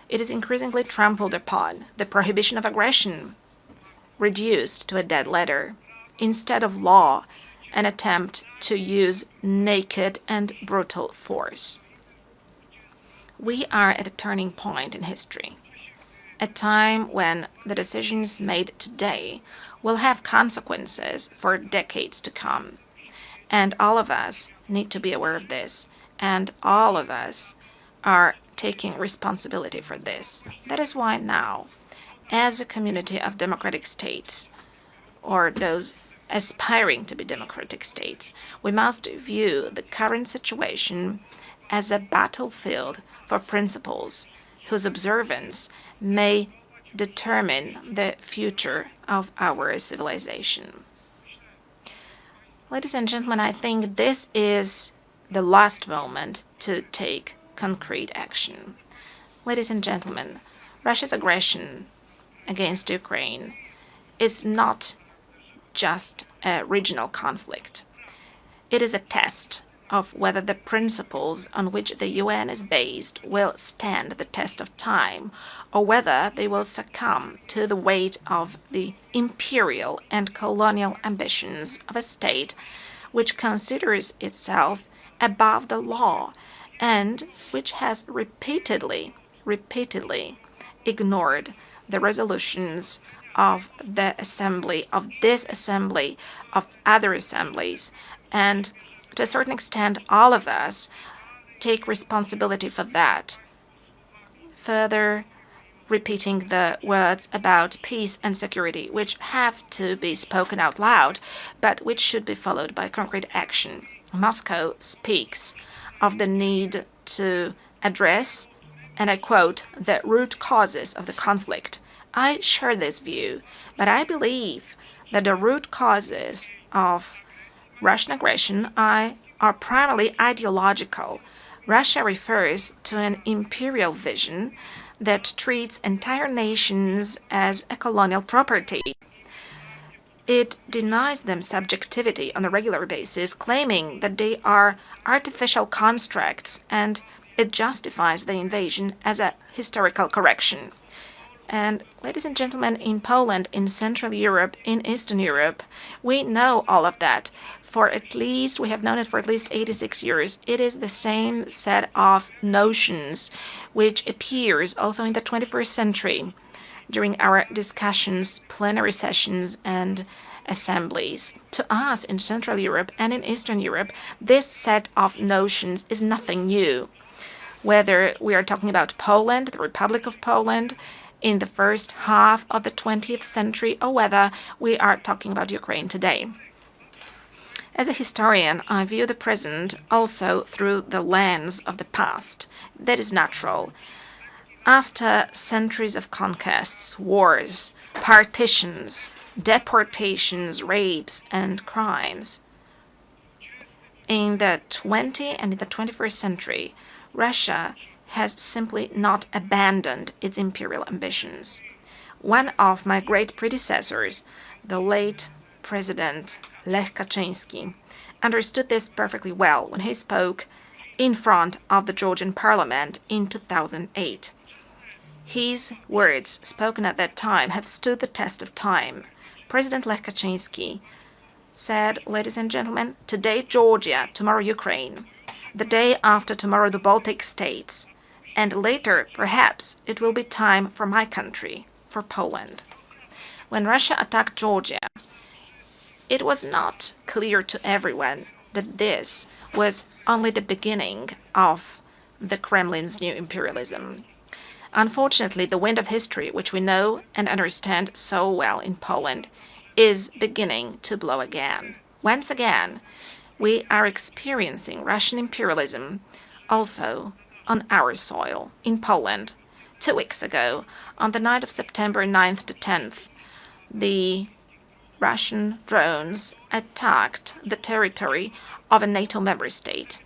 It is increasingly trampled upon, the prohibition of aggression reduced to a dead letter. Instead of law, an attempt to use naked and brutal force. We are at a turning point in history, a time when the decisions made today will have consequences for decades to come. And all of us need to be aware of this, and all of us are taking responsibility for this. That is why now, as a community of democratic states, or those aspiring to be democratic states, we must view the current situation as a battlefield for principles whose observance may determine the future of our civilization. Ladies and gentlemen, I think this is the last moment to take concrete action. Ladies and gentlemen, Russia's aggression against Ukraine is not just a regional conflict. It is a test of whether the principles on which the UN is based will stand the test of time, or whether they will succumb to the weight of the imperial and colonial ambitions of a state which considers itself above the law and which has repeatedly ignored the resolutions of the assembly, of this assembly, of other assemblies, and to a certain extent, all of us take responsibility for that. Further, repeating the words about peace and security, which have to be spoken out loud, but which should be followed by concrete action. Moscow speaks of the need to address, and I quote, the root causes of the conflict. I share this view, but I believe that the root causes of Russian aggression are primarily ideological. Russia refers to an imperial vision that treats entire nations as a colonial property. It denies them subjectivity on a regular basis, claiming that they are artificial constructs, and it justifies the invasion as a historical correction. And ladies and gentlemen, in Poland, in Central Europe, in Eastern Europe, we know all of that. We have known it for at least 86 years. It is the same set of notions which appears also in the 21st century during our discussions, plenary sessions, and assemblies. To us in Central Europe and in Eastern Europe, this set of notions is nothing new. Whether we are talking about Poland, the Republic of Poland, in the first half of the 20th century, or whether we are talking about Ukraine today. As a historian, I view the present also through the lens of the past. That is natural. After centuries of conquests, wars, partitions, deportations, rapes, and crimes, in the 20th and in the 21st century, Russia has simply not abandoned its imperial ambitions. One of my great predecessors, the late President Lech Kaczynski, understood this perfectly well when he spoke in front of the Georgian parliament in 2008. His words, spoken at that time, have stood the test of time. President Lech Kaczynski said, ladies and gentlemen, today Georgia, tomorrow Ukraine, the day after tomorrow the Baltic states, and later, perhaps, it will be time for my country, for Poland. When Russia attacked Georgia, it was not clear to everyone that this was only the beginning of the Kremlin's new imperialism. Unfortunately, the wind of history, which we know and understand so well in Poland, is beginning to blow again. Once again, we are experiencing Russian imperialism also on our soil, in Poland. 2 weeks ago, on the night of September 9th to 10th, the Russian drones attacked the territory of a NATO member state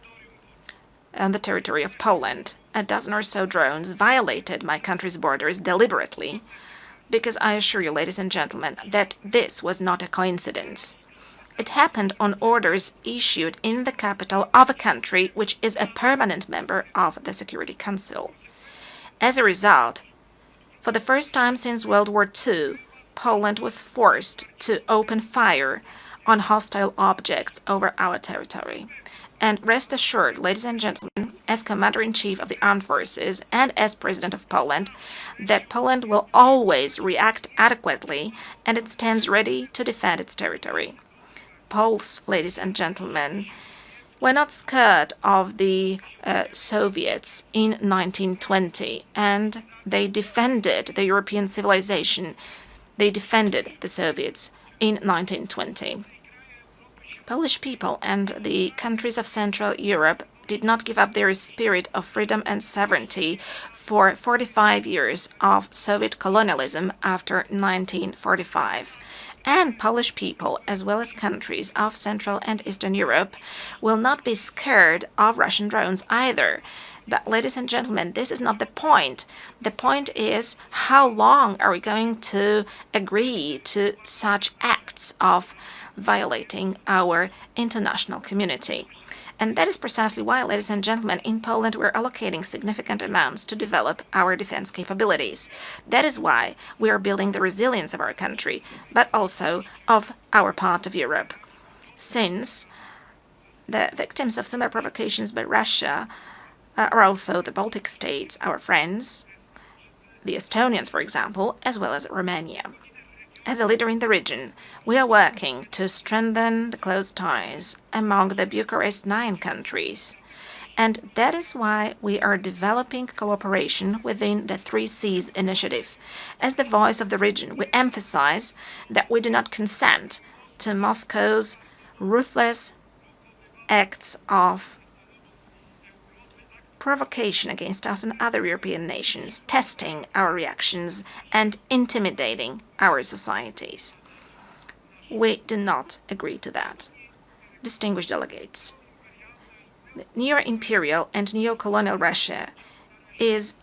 and the territory of Poland. A dozen or so drones violated my country's borders deliberately, because I assure you, ladies and gentlemen, that this was not a coincidence. It happened on orders issued in the capital of a country which is a permanent member of the Security Council. As a result, for the first time since World War II, Poland was forced to open fire on hostile objects over our territory. And rest assured, ladies and gentlemen, as Commander-in-Chief of the Armed Forces and as President of Poland, that Poland will always react adequately and it stands ready to defend its territory. Poles, ladies and gentlemen, were not scared of the Soviets in 1920, and they defended the European civilization. They defended the Soviets in 1920. Polish people and the countries of Central Europe did not give up their spirit of freedom and sovereignty for 45 years of Soviet colonialism after 1945. And Polish people, as well as countries of Central and Eastern Europe, will not be scared of Russian drones either. But, ladies and gentlemen, this is not the point. The point is, how long are we going to agree to such acts of violating our international community? And that is precisely why, ladies and gentlemen, in Poland we're allocating significant amounts to develop our defense capabilities. That is why we are building the resilience of our country, but also of our part of Europe. Since the victims of similar provocations by Russia are also the Baltic states, our friends, the Estonians, for example, as well as Romania. As a leader in the region, we are working to strengthen the close ties among the Bucharest 9 countries. And that is why we are developing cooperation within the 3 Seas initiative. As the voice of the region, we emphasize that we do not consent to Moscow's ruthless acts of provocation against us and other European nations, testing our reactions and intimidating our societies. We do not agree to that. Distinguished delegates, neo-imperial and neo-colonial Russia is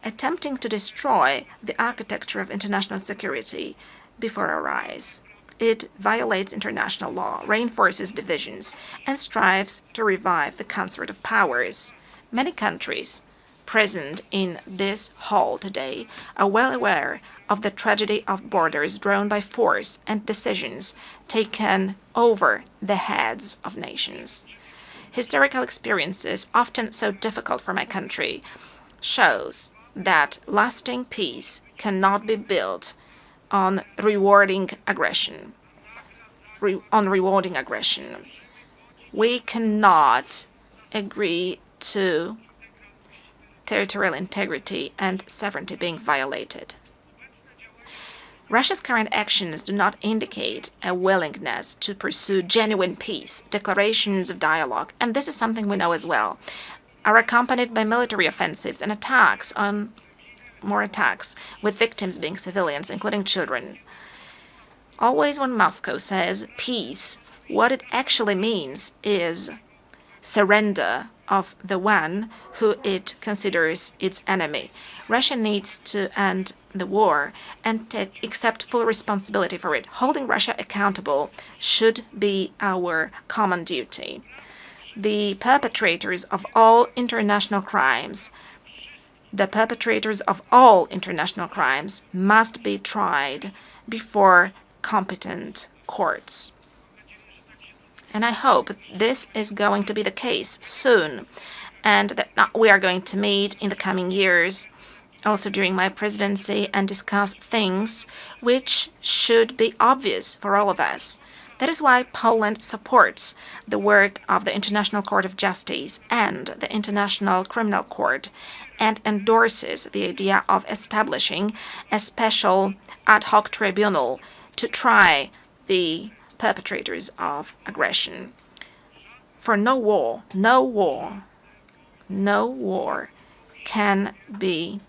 attempting to destroy the architecture of international security before our eyes. It violates international law, reinforces divisions, and strives to revive the concert of powers. Many countries present in this hall today are well aware of the tragedy of borders drawn by force and decisions taken over the heads of nations. Historical experiences, often so difficult for my country, shows that lasting peace cannot be built on rewarding aggression. We cannot agree to territorial integrity and sovereignty being violated. Russia's current actions do not indicate a willingness to pursue genuine peace, declarations of dialogue, and this is something we know as well, are accompanied by military offensives and more attacks, with victims being civilians, including children. Always when Moscow says peace, what it actually means is surrender of the one who it considers its enemy. Russia needs to end the war and accept full responsibility for it. Holding Russia accountable should be our common duty. The perpetrators of all international crimes must be tried before competent courts. And I hope this is going to be the case soon, and that we are going to meet in the coming years, also during my presidency, and discuss things which should be obvious for all of us. That is why Poland supports the work of the International Court of Justice and the International Criminal Court and endorses the idea of establishing a special ad hoc tribunal to try the perpetrators of aggression. For no war can be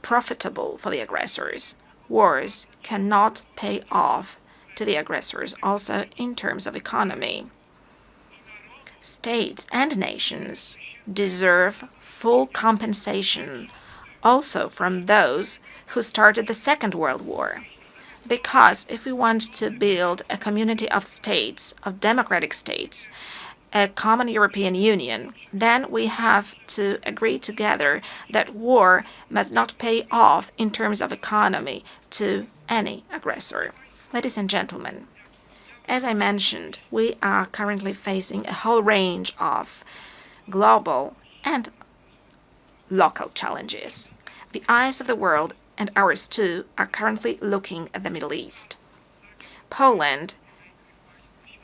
profitable for the aggressors. Wars cannot pay off to the aggressors, also in terms of economy. States and nations deserve full compensation also from those who started the Second World War. Because if we want to build a community of states, of democratic states, a common European Union, then we have to agree together that war must not pay off in terms of economy to any aggressor. Ladies and gentlemen, as I mentioned, we are currently facing a whole range of global and local challenges. The eyes of the world, and ours too, are currently looking at the Middle East. Poland,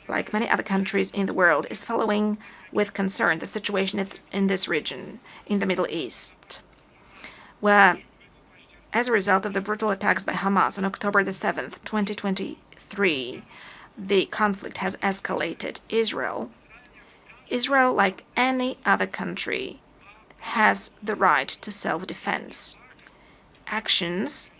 like many other countries in the world, is following with concern the situation in this region, in the Middle East, where, as a result of the brutal attacks by Hamas on October the 7th, 2023, the conflict has escalated. Israel, like any other country, has the right to self-defense. Actions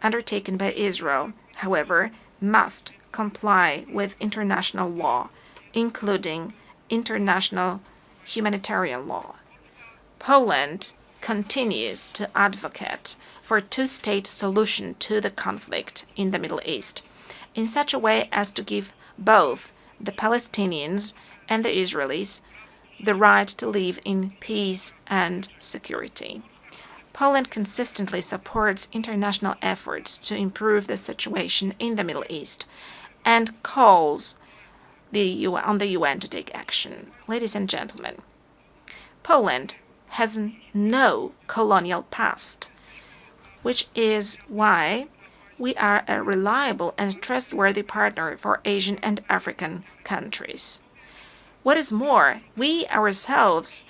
undertaken by Israel, however, must comply with international law, including international humanitarian law. Poland continues to advocate for a two-state solution to the conflict in the Middle East, in such a way as to give both the Palestinians and the Israelis the right to live in peace and security. Poland consistently supports international efforts to improve the situation in the Middle East and calls on the UN to take action. Ladies and gentlemen, Poland has no colonial past, which is why we are a reliable and trustworthy partner for Asian and African countries. What is more, we ourselves,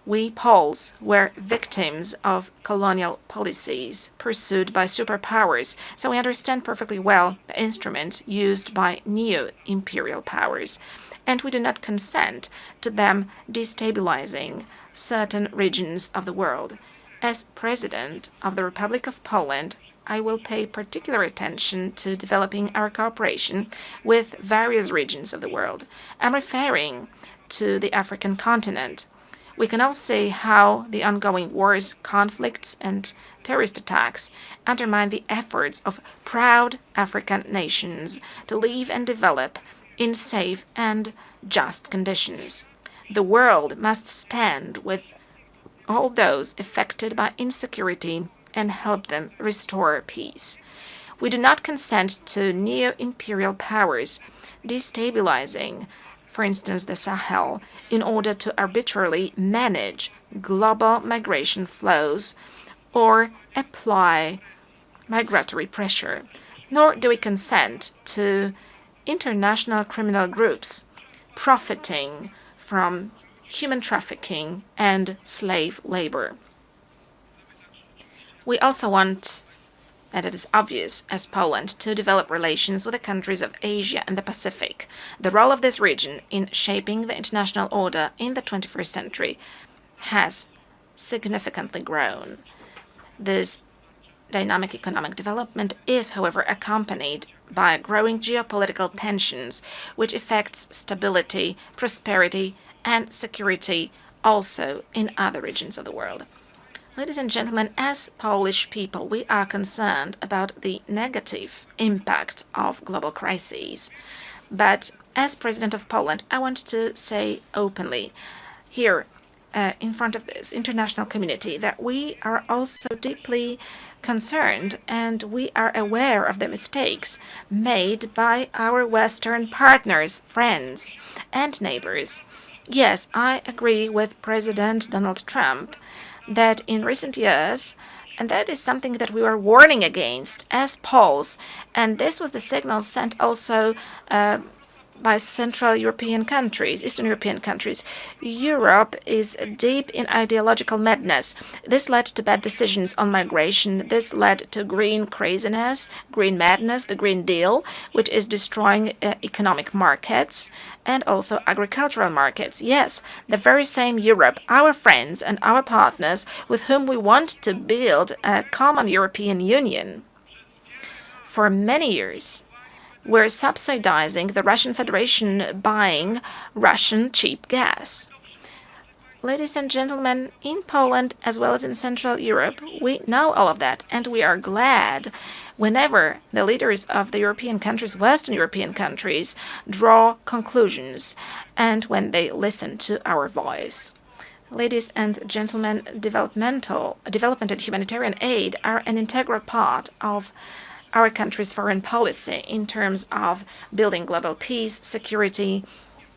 we Poles, were victims of colonial policies pursued by superpowers, so we understand perfectly well the instruments used by neo-imperial powers, and we do not consent to them destabilizing certain regions of the world. As President of the Republic of Poland, I will pay particular attention to developing our cooperation with various regions of the world. I'm referring to the African continent. We can all see how the ongoing wars, conflicts, and terrorist attacks undermine the efforts of proud African nations to live and develop in safe and just conditions. The world must stand with all those affected by insecurity and help them restore peace. We do not consent to neo-imperial powers destabilizing, for instance, the Sahel, in order to arbitrarily manage global migration flows or apply migratory pressure. Nor do we consent to international criminal groups profiting from human trafficking and slave labor. We also want, and it is obvious as Poland, to develop relations with the countries of Asia and the Pacific. The role of this region in shaping the international order in the 21st century has significantly grown. This dynamic economic development is, however, accompanied by growing geopolitical tensions, which affects stability, prosperity, and security also in other regions of the world. Ladies and gentlemen, as Polish people, we are concerned about the negative impact of global crises. But as President of Poland, I want to say openly here in front of this international community that we are also deeply concerned and we are aware of the mistakes made by our Western partners, friends, and neighbors. Yes, I agree with President Donald Trump that in recent years, And that is something that we were warning against as Poles. And this was the signal sent also by Central European countries, Eastern European countries. Europe is deep in ideological madness. This led to bad decisions on migration. This led to green craziness, green madness, the Green Deal, which is destroying economic markets and also agricultural markets. Yes, the very same Europe, our friends and our partners with whom we want to build a common European Union. For many years, we're subsidizing the Russian Federation buying Russian cheap gas. Ladies and gentlemen, in Poland as well as in Central Europe, we know all of that, and we are glad whenever the leaders of the European countries, Western European countries, draw conclusions and when they listen to our voice. Ladies and gentlemen, development and humanitarian aid are an integral part of our country's foreign policy in terms of building global peace, security,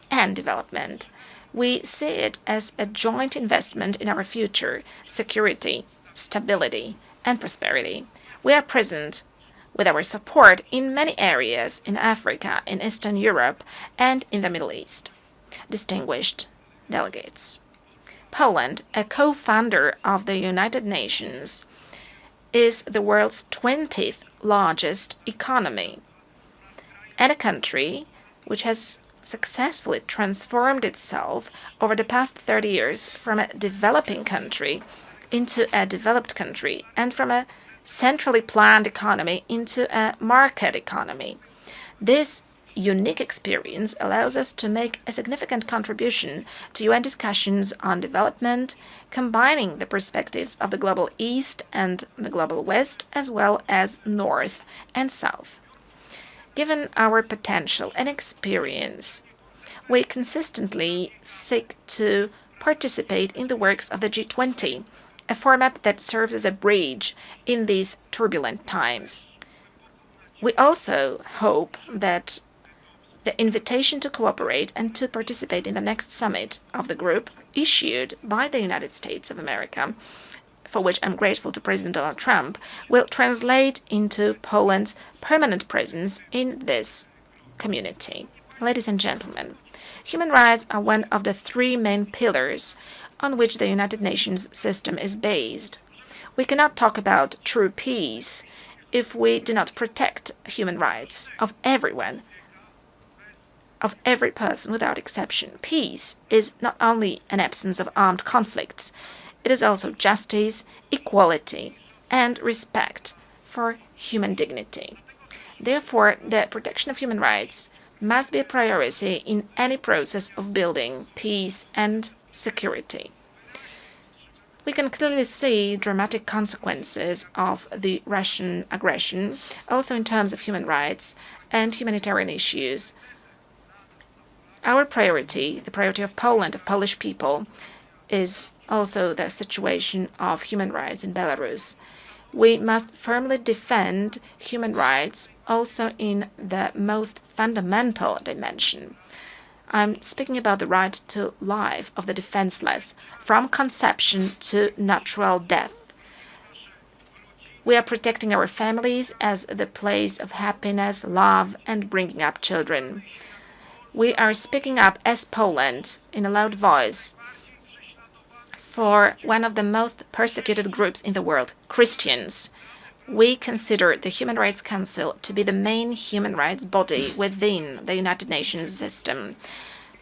and development. We see it as a joint investment in our future, security, stability, and prosperity. We are present with our support in many areas in Africa, in Eastern Europe, and in the Middle East. Distinguished delegates, Poland, a co-founder of the United Nations, is the world's 20th largest economy, and a country which has successfully transformed itself over the past 30 years from a developing country into a developed country and from a centrally planned economy into a market economy. This unique experience allows us to make a significant contribution to UN discussions on development, combining the perspectives of the global East and the global West, as well as North and South. Given our potential and experience, we consistently seek to participate in the works of the G20, a format that serves as a bridge in these turbulent times. We also hope that the invitation to cooperate and to participate in the next summit of the group issued by the United States of America, for which I'm grateful to President Donald Trump, will translate into Poland's permanent presence in this community. Ladies and gentlemen, human rights are one of the three main pillars on which the United Nations system is based. We cannot talk about true peace if we do not protect human rights of everyone, of every person without exception. Peace is not only an absence of armed conflicts, it is also justice, equality, and respect for human dignity. Therefore, the protection of human rights must be a priority in any process of building peace and security. We can clearly see dramatic consequences of the Russian aggression, also in terms of human rights and humanitarian issues. Our priority, the priority of Poland, of Polish people, is also the situation of human rights in Belarus. We must firmly defend human rights also in the most fundamental dimension. I'm speaking about the right to life of the defenseless, from conception to natural death. We are protecting our families as the place of happiness, love, and bringing up children. We are speaking up as Poland in a loud voice for one of the most persecuted groups in the world, Christians. We consider the Human Rights Council to be the main human rights body within the United Nations system,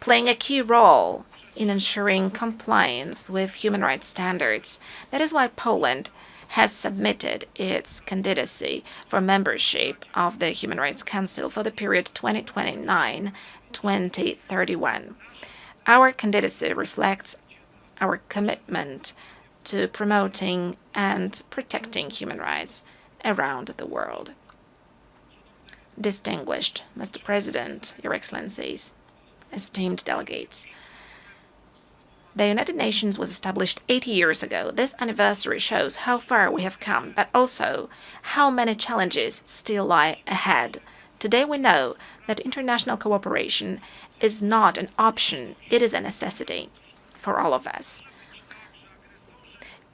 playing a key role in ensuring compliance with human rights standards. That is why Poland has submitted its candidacy for membership of the Human Rights Council for the period 2029-2031. Our candidacy reflects our commitment to promoting and protecting human rights around the world. Distinguished Mr. President, Your Excellencies, esteemed delegates, the United Nations was established 80 years ago. This anniversary shows how far we have come, but also how many challenges still lie ahead. Today we know that international cooperation is not an option, it is a necessity for all of us.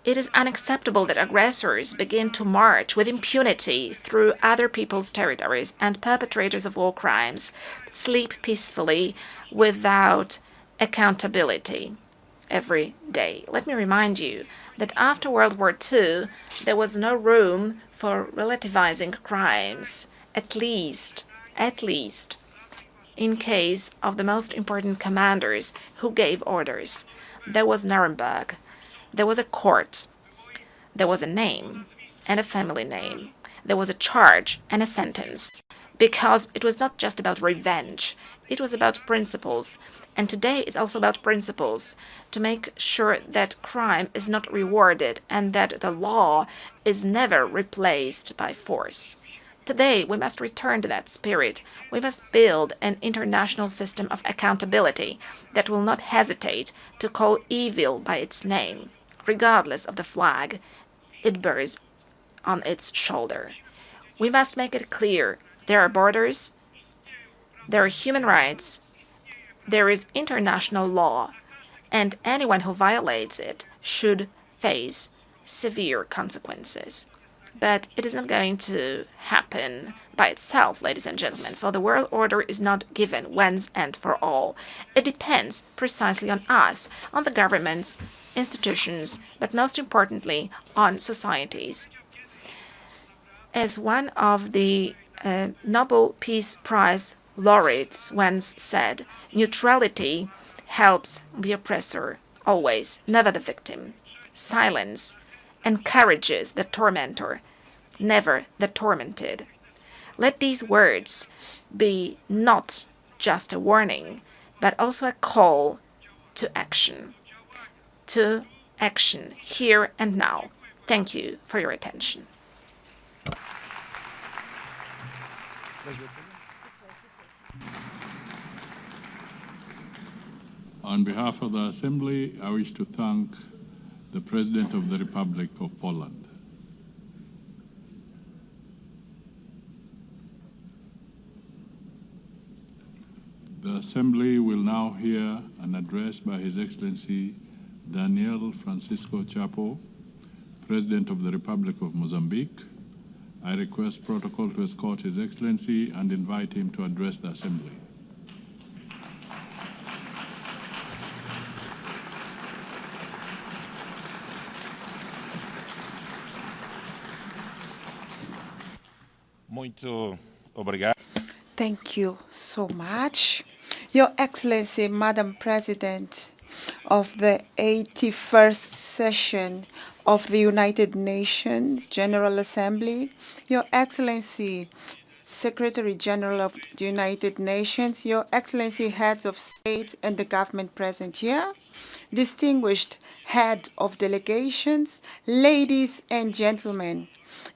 It is unacceptable that aggressors begin to march with impunity through other people's territories and perpetrators of war crimes sleep peacefully without accountability every day. Let me remind you that after World War II, there was no room for relativizing crimes, at least in case of the most important commanders who gave orders. There was Nuremberg. There was a court, there was a name and a family name, there was a charge and a sentence, because it was not just about revenge, it was about principles. And today it's also about principles, to make sure that crime is not rewarded and that the law is never replaced by force. Today, we must return to that spirit. We must build an international system of accountability that will not hesitate to call evil by its name, regardless of the flag it bears on its shoulder. We must make it clear there are borders, there are human rights, there is international law, and anyone who violates it should face severe consequences. But it is not going to happen by itself, ladies and gentlemen, for the world order is not given once and for all. It depends precisely on us, on the governments, institutions, but most importantly, on societies. As one of the Nobel Peace Prize laureates once said, neutrality helps the oppressor always, never the victim. Silence encourages the tormentor, never the tormented. Let these words be not just a warning, but also a call to action. To action, here and now. Thank you for your attention. On behalf of the Assembly, I wish to thank the President of the Republic of Poland. The Assembly will now hear an address by His Excellency Daniel Francisco Chapo, President of the Republic of Mozambique. I request protocol to escort His Excellency and invite him to address the Assembly. Muito obrigado. Thank you so much. Your Excellency, Madam President of the 81st session of the United Nations General Assembly, Your Excellency, Secretary General of the United Nations, Your Excellency, heads of state and the government present here, distinguished head of delegations, ladies and gentlemen,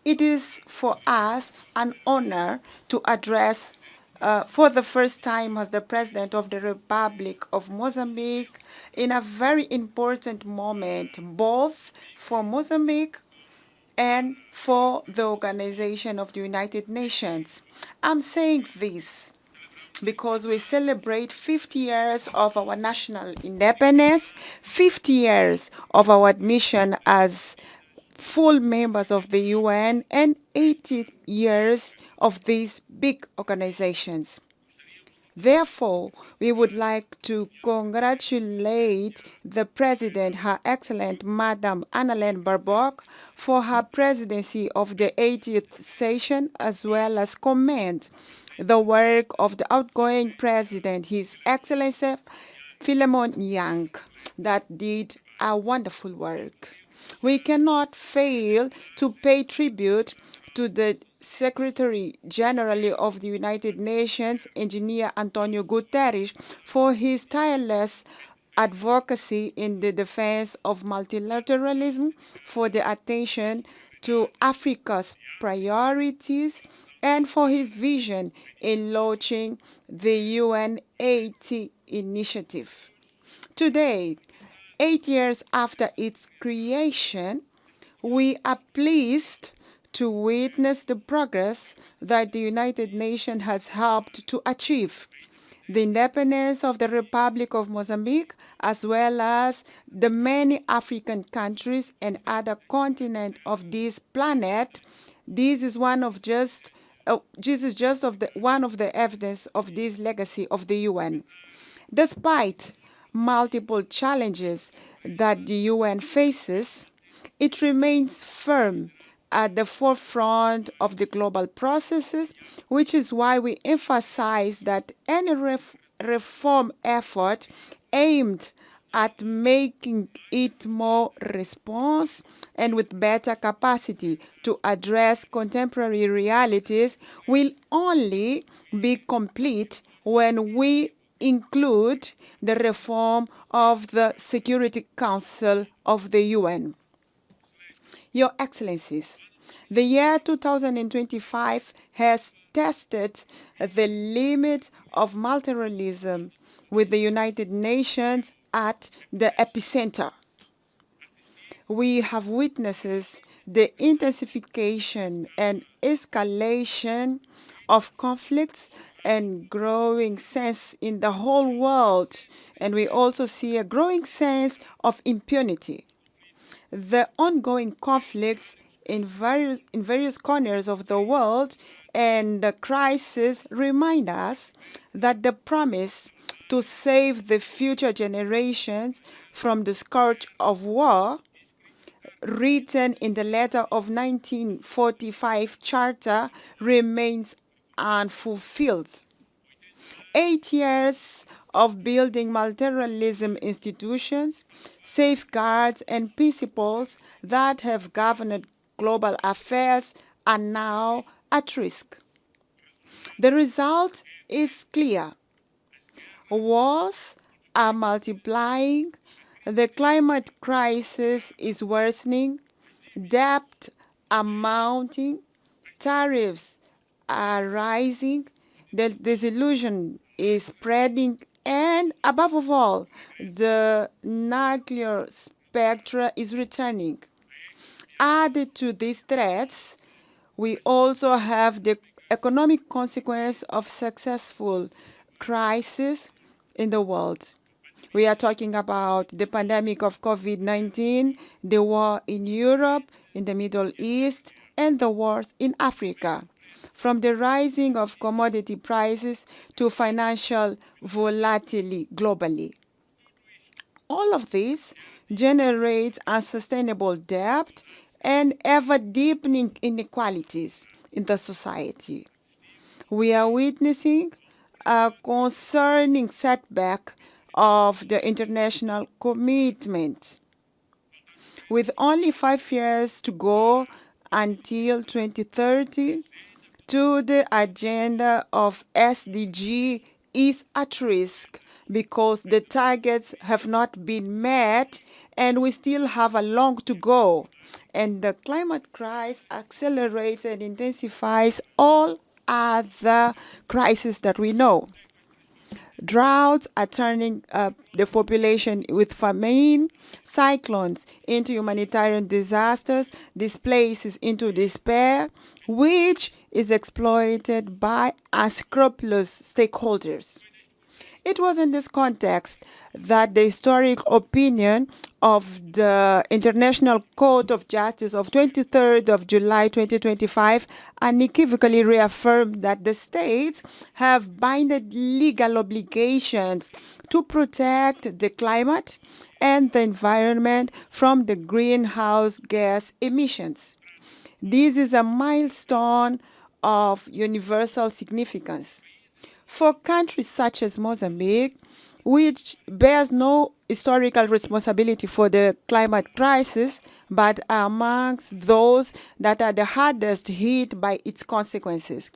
it is for us an honor to address for the first time as the President of the Republic of Mozambique in a very important moment, both for Mozambique and for the Organization of the United Nations. I'm saying this because we celebrate 50 years of our national independence, 50 years of our admission as full members of the UN, and 80 years of these big organizations. Therefore, we would like to congratulate the President, Her Excellent Madam Annalena Baerbock, for her presidency of the 80th session, as well as commend the work of the outgoing President, His Excellency Philemon Yang, that did a wonderful work. We cannot fail to pay tribute to the Secretary General of the United Nations, Engineer Antonio Guterres, for his tireless advocacy in the defense of multilateralism, for the attention to Africa's priorities, and for his vision in launching the UN 80 initiative. Today, 8 years after its creation, we are pleased to witness the progress that the United Nations has helped to achieve. the independence of the Republic of Mozambique, as well as the many African countries and other continents of this planet. This is one of just one of the evidence of this legacy of the UN. Despite multiple challenges that the UN faces, it remains firm at the forefront of the global processes, which is why we emphasize that any reform effort aimed at making it more responsive and with better capacity to address contemporary realities will only be complete when we include the reform of the Security Council of the UN. Your Excellencies, the year 2025 has tested the limit of multilateralism with the United Nations at the epicenter. We have witnessed the intensification and escalation of conflicts and growing sense in the whole world, and we also see a growing sense of impunity. The ongoing conflicts in various corners of the world and the crisis remind us that the promise to save the future generations from the scourge of war, written in the letter of 1945 Charter, remains unfulfilled. 8 years of building multilateralism institutions, safeguards, and principles that have governed global affairs are now at risk. The result is clear. Wars are multiplying, the climate crisis is worsening, debt are mounting, tariffs are rising, the disillusion is spreading, and above all, the nuclear spectra is returning. Added to these threats, we also have the economic consequence of successful crisis in the world. We are talking about the pandemic of COVID-19, the war in Europe, in the Middle East, and the wars in Africa. From the rising of commodity prices to financial volatility globally. All of this generates unsustainable debt and ever-deepening inequalities in the society. We are witnessing a concerning setback of the international commitment. With only 5 years to go until 2030, the agenda of SDG is at risk because the targets have not been met and we still have a long to go. And the climate crisis accelerates and intensifies all other crises that we know. Droughts are turning the population with famine, cyclones into humanitarian disasters, displaces into despair, which is exploited by unscrupulous stakeholders. It was in this context that the historic opinion of the International Court of Justice of 23rd of July 2025 unequivocally reaffirmed that the states have binding legal obligations to protect the climate and the environment from the greenhouse gas emissions. This is a milestone of universal significance. For countries such as Mozambique, which bears no historical responsibility for the climate crisis, but are amongst those that are the hardest hit by its consequences.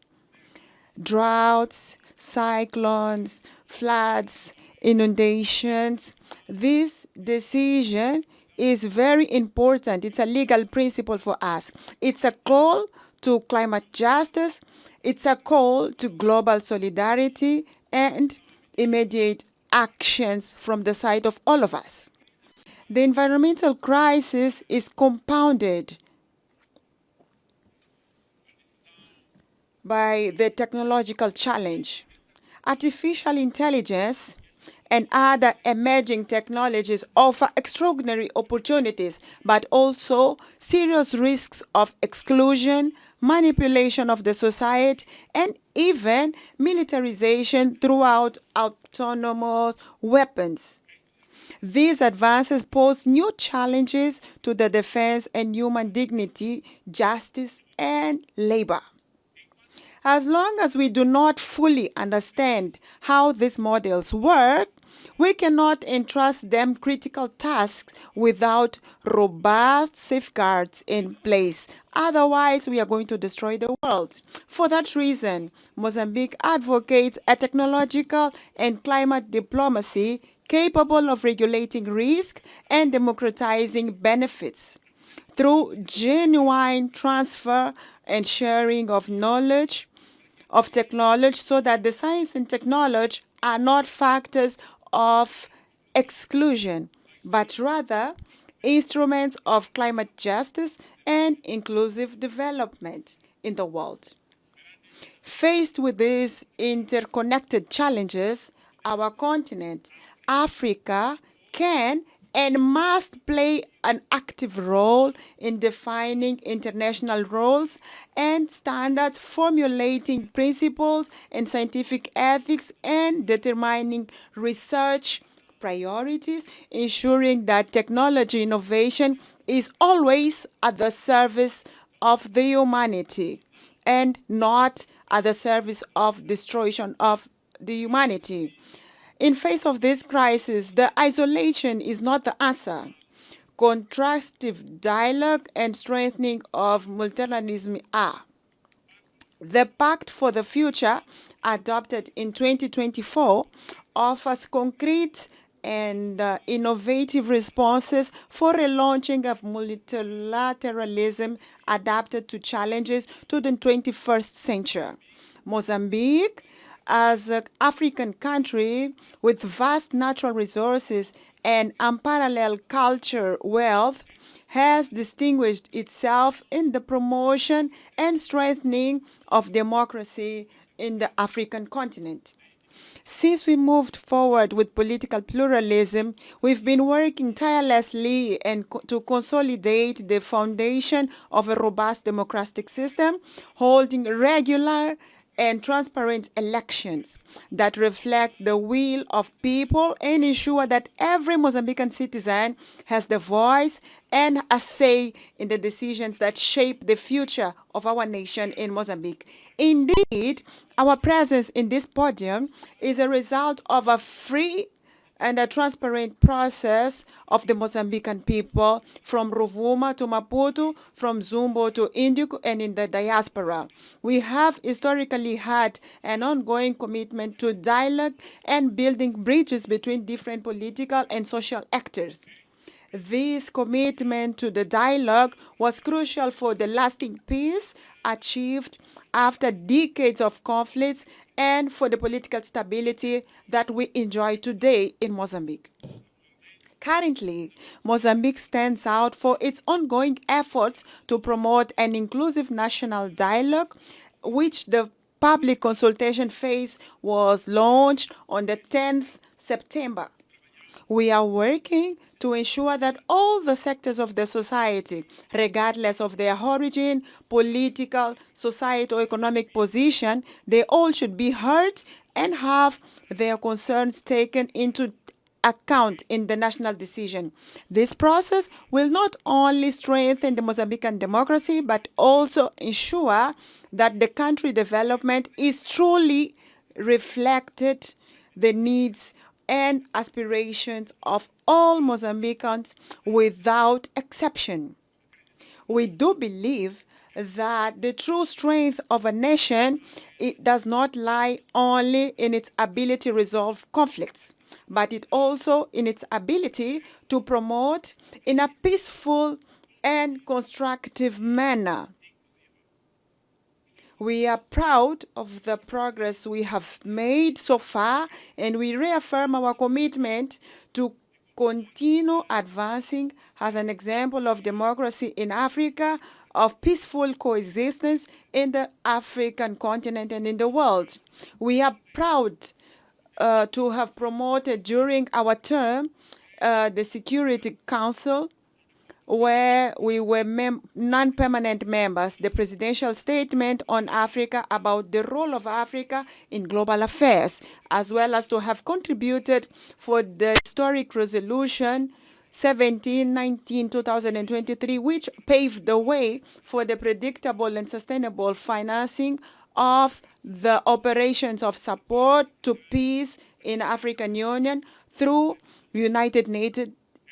Droughts, cyclones, floods, inundations. This decision is very important. It's a legal principle for us. It's a call to climate justice. It's a call to global solidarity and immediate actions from the side of all of us. The environmental crisis is compounded by the technological challenge. Artificial intelligence and other emerging technologies offer extraordinary opportunities, but also serious risks of exclusion, manipulation of the society, and even militarization throughout autonomous weapons. These advances pose new challenges to the defense and human dignity, justice, and labor. As long as we do not fully understand how these models work, we cannot entrust them critical tasks without robust safeguards in place. Otherwise, we are going to destroy the world. For that reason, Mozambique advocates a technological and climate diplomacy capable of regulating risk and democratizing benefits through genuine transfer and sharing of knowledge, of technology, so that the science and technology are not factors of exclusion, but rather instruments of climate justice and inclusive development in the world. Faced with these interconnected challenges, our continent, Africa, can and must play an active role in defining international rules and standards, formulating principles and scientific ethics, and determining research priorities, ensuring that technology innovation is always at the service of the humanity and not at the service of destruction of the humanity. In face of this crisis, the isolation is not the answer. Constructive dialogue and strengthening of multilateralism are. The Pact for the Future, adopted in 2024, offers concrete and innovative responses for a launching of multilateralism adapted to challenges to the 21st century. Mozambique, as an African country with vast natural resources and unparalleled culture wealth, has distinguished itself in the promotion and strengthening of democracy in the African continent. Since we moved forward with political pluralism, we've been working tirelessly to consolidate the foundation of a robust democratic system, holding regular and transparent elections that reflect the will of people and ensure that every Mozambican citizen has the voice and a say in the decisions that shape the future of our nation in Mozambique. Indeed, our presence in this podium is a result of a free and a transparent process of the Mozambican people from Rovuma to Maputo, from Zumbo to Indico, and in the diaspora. We have historically had an ongoing commitment to dialogue and building bridges between different political and social actors. This commitment to the dialogue was crucial for the lasting peace achieved after decades of conflicts and for the political stability that we enjoy today in Mozambique. Currently, Mozambique stands out for its ongoing efforts to promote an inclusive national dialogue, which the public consultation phase was launched on the 10th September. We are working to ensure that all the sectors of the society, regardless of their origin, political, societal, or economic position, they all should be heard and have their concerns taken into account in the national decision. This process will not only strengthen the Mozambican democracy, but also ensure that the country development is truly reflected the needs and aspirations of all Mozambicans without exception. We do believe that the true strength of a nation, it does not lie only in its ability to resolve conflicts, but it also in its ability to promote in a peaceful and constructive manner. We are proud of the progress we have made so far, and we reaffirm our commitment to continue advancing as an example of democracy in Africa, of peaceful coexistence in the African continent and in the world. We are proud to have promoted during our term the Security Council, where we were non-permanent members, the presidential statement on Africa about the role of Africa in global affairs, as well as to have contributed for the historic resolution 17/19/2023, which paved the way for the predictable and sustainable financing of the operations of support to peace in African Union through United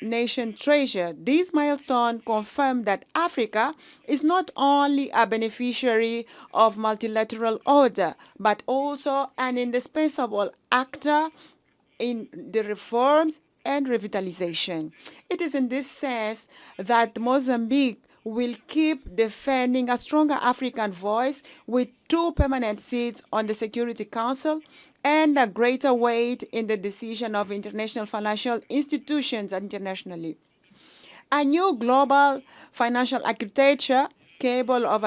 Nation treasure. This milestone confirmed that Africa is not only a beneficiary of multilateral order, but also an indispensable actor in the reforms and revitalization. It is in this sense that Mozambique will keep defending a stronger African voice with 2 permanent seats on the Security Council and a greater weight in the decision of international financial institutions internationally. A new global financial architecture capable of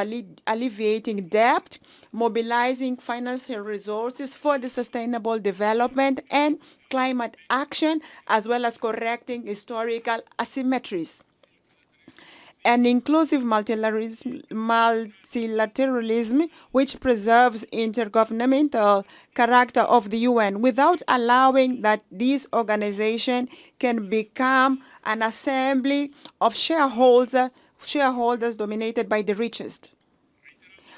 alleviating debt, mobilizing financial resources for the sustainable development and climate action, as well as correcting historical asymmetries. An inclusive multilateralism which preserves intergovernmental character of the UN without allowing that this organization can become an assembly of shareholders dominated by the richest.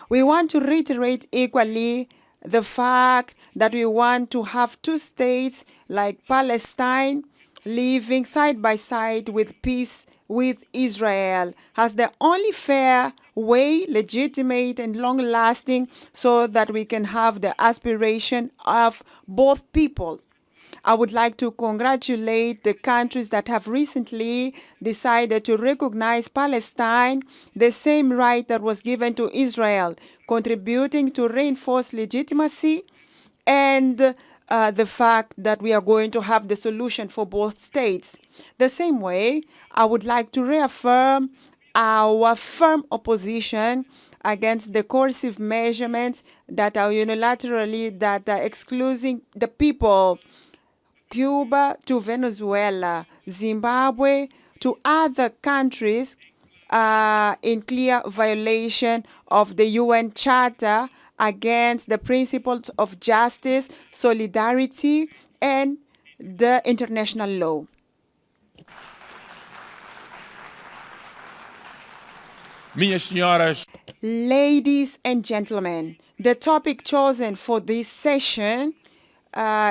We want to reiterate equally the fact that we want to have 2 states like Palestine living side by side with peace with Israel as the only fair way, legitimate and long-lasting, so that we can have the aspiration of both people. I would like to congratulate the countries that have recently decided to recognize Palestine, the same right that was given to Israel, contributing to reinforce legitimacy and the fact that we are going to have the solution for both states. The same way, I would like to reaffirm our firm opposition against the coercive measurements that are unilaterally excluding the people, Cuba to Venezuela, Zimbabwe to other countries in clear violation of the UN Charter against the principles of justice, solidarity, and the international law. Ladies and gentlemen, the topic chosen for this session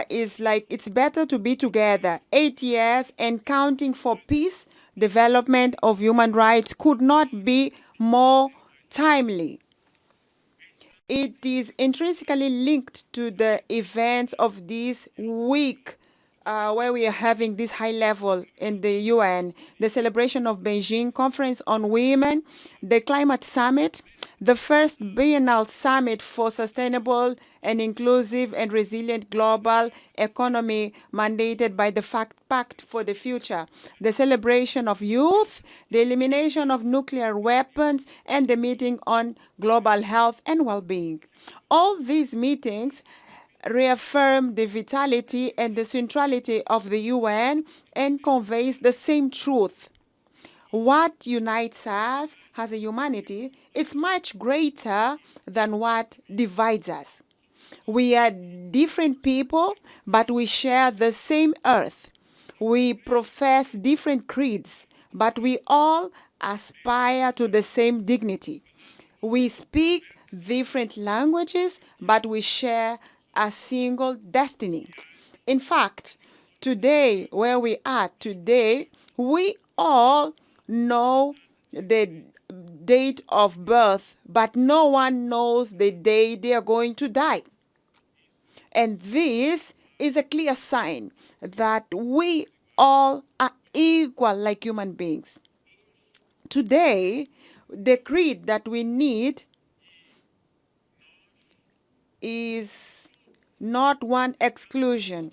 is like it's better to be together. 8 years and counting for peace, development of human rights could not be more timely. It is intrinsically linked to the events of this week where we are having this high level in the UN, the celebration of Beijing Conference on Women, the Climate Summit, the first biennial summit for sustainable and inclusive and resilient global economy mandated by the Pact for the Future, the celebration of youth, the elimination of nuclear weapons, and the meeting on global health and well-being. All these meetings reaffirm the vitality and the centrality of the UN and conveys the same truth. What unites us as a humanity is much greater than what divides us. We are different people, but we share the same earth. We profess different creeds, but we all aspire to the same dignity. We speak different languages, but we share a single destiny. In fact, today, where we are today, we all know the date of birth, but no one knows the day they are going to die. And this is a clear sign that we all are equal like human beings. Today, the creed that we need is not one exclusion.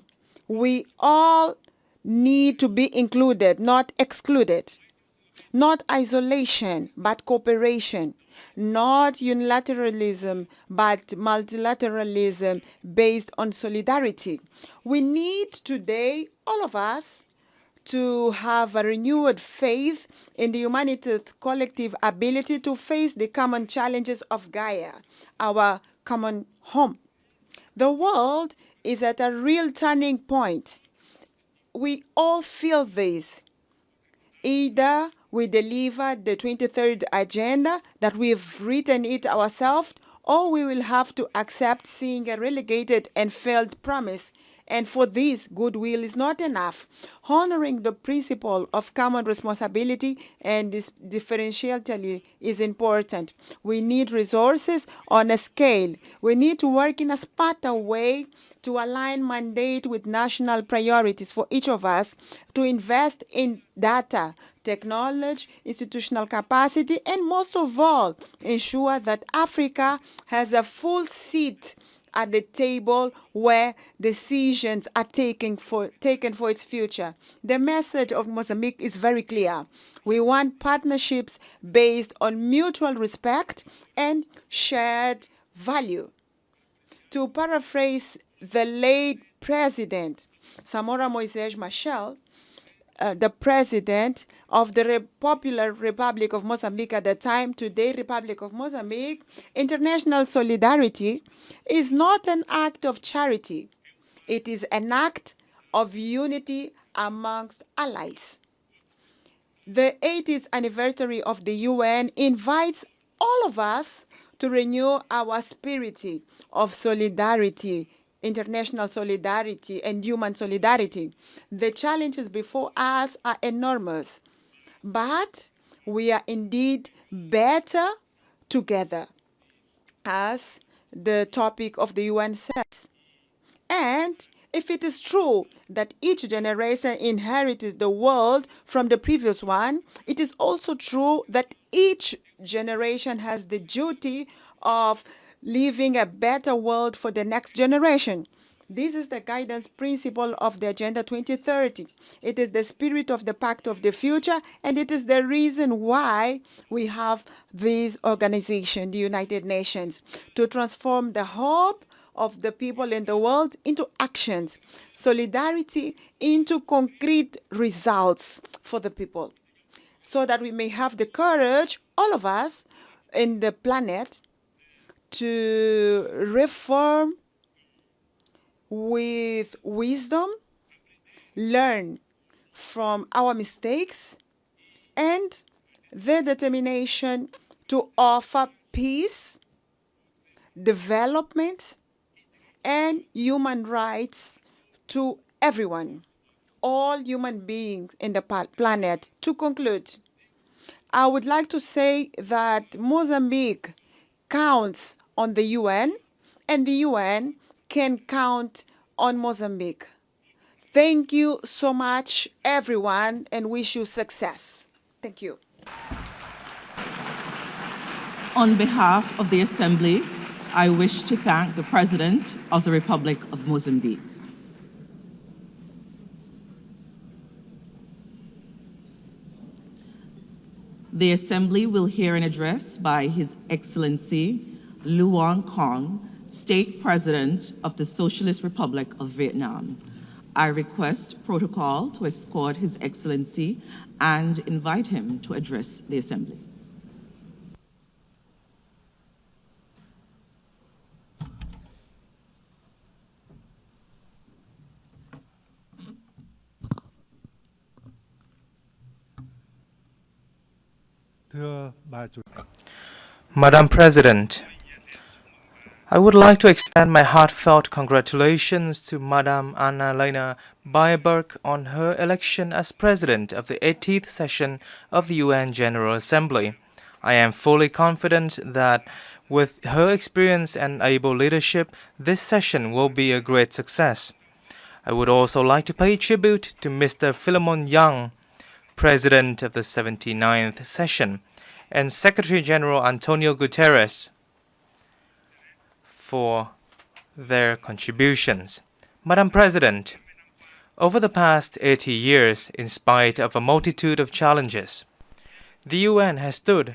We all need to be included, not excluded. Not isolation, but cooperation. Not unilateralism, but multilateralism based on solidarity. We need today, all of us, to have a renewed faith in the humanity's collective ability to face the common challenges of Gaia, our common home. The world is at a real turning point. We all feel this. Either we deliver the 23rd agenda that we've written it ourselves, or we will have to accept seeing a relegated and failed promise. And for this, goodwill is not enough. Honoring the principle of common responsibility and this differentiality is important. We need resources on a scale. We need to work in a smarter way to align mandate with national priorities for each of us, to invest in data, technology, institutional capacity, and most of all, ensure that Africa has a full seat at the table where decisions are taken for its future. The message of Mozambique is very clear. We want partnerships based on mutual respect and shared value. To paraphrase the late President Samora Moises Machel, the president of the Popular Republic of Mozambique at the time, today Republic of Mozambique, international solidarity is not an act of charity. It is an act of unity amongst allies. The 80th anniversary of the UN invites all of us to renew our spirit of solidarity, international solidarity, and human solidarity. The challenges before us are enormous, but we are indeed better together, as the topic of the UN says. And if it is true that each generation inherits the world from the previous one, it is also true that each generation has the duty of leaving a better world for the next generation. This is the guidance principle of the Agenda 2030. It is the spirit of the Pact of the Future, and it is the reason why we have this organization, the United Nations, to transform the hope of the people in the world into actions, solidarity into concrete results for the people, so that we may have the courage, all of us in the planet, to reform with wisdom, learn from our mistakes, and the determination to offer peace, development, and human rights to everyone, all human beings in the planet. To conclude, I would like to say that Mozambique counts on the UN, and the UN can count on Mozambique. Thank you so much, everyone, and wish you success. Thank you. On behalf of the Assembly, I wish to thank the President of the Republic of Mozambique. The Assembly will hear an address by His Excellency Lua, State President of the Socialist Republic of Vietnam. I request protocol to escort His Excellency and invite him to address the Assembly. Madam President, I would like to extend my heartfelt congratulations to Madam Anna-Lena Baerbock on her election as President of the 80th session of the UN General Assembly. I am fully confident that with her experience and able leadership, this session will be a great success. I would also like to pay tribute to Mr. Philemon Young, President of the 79th session, and Secretary General Antonio Guterres for their contributions. Madam President, Over the past 80 years, in spite of a multitude of challenges, the UN has stood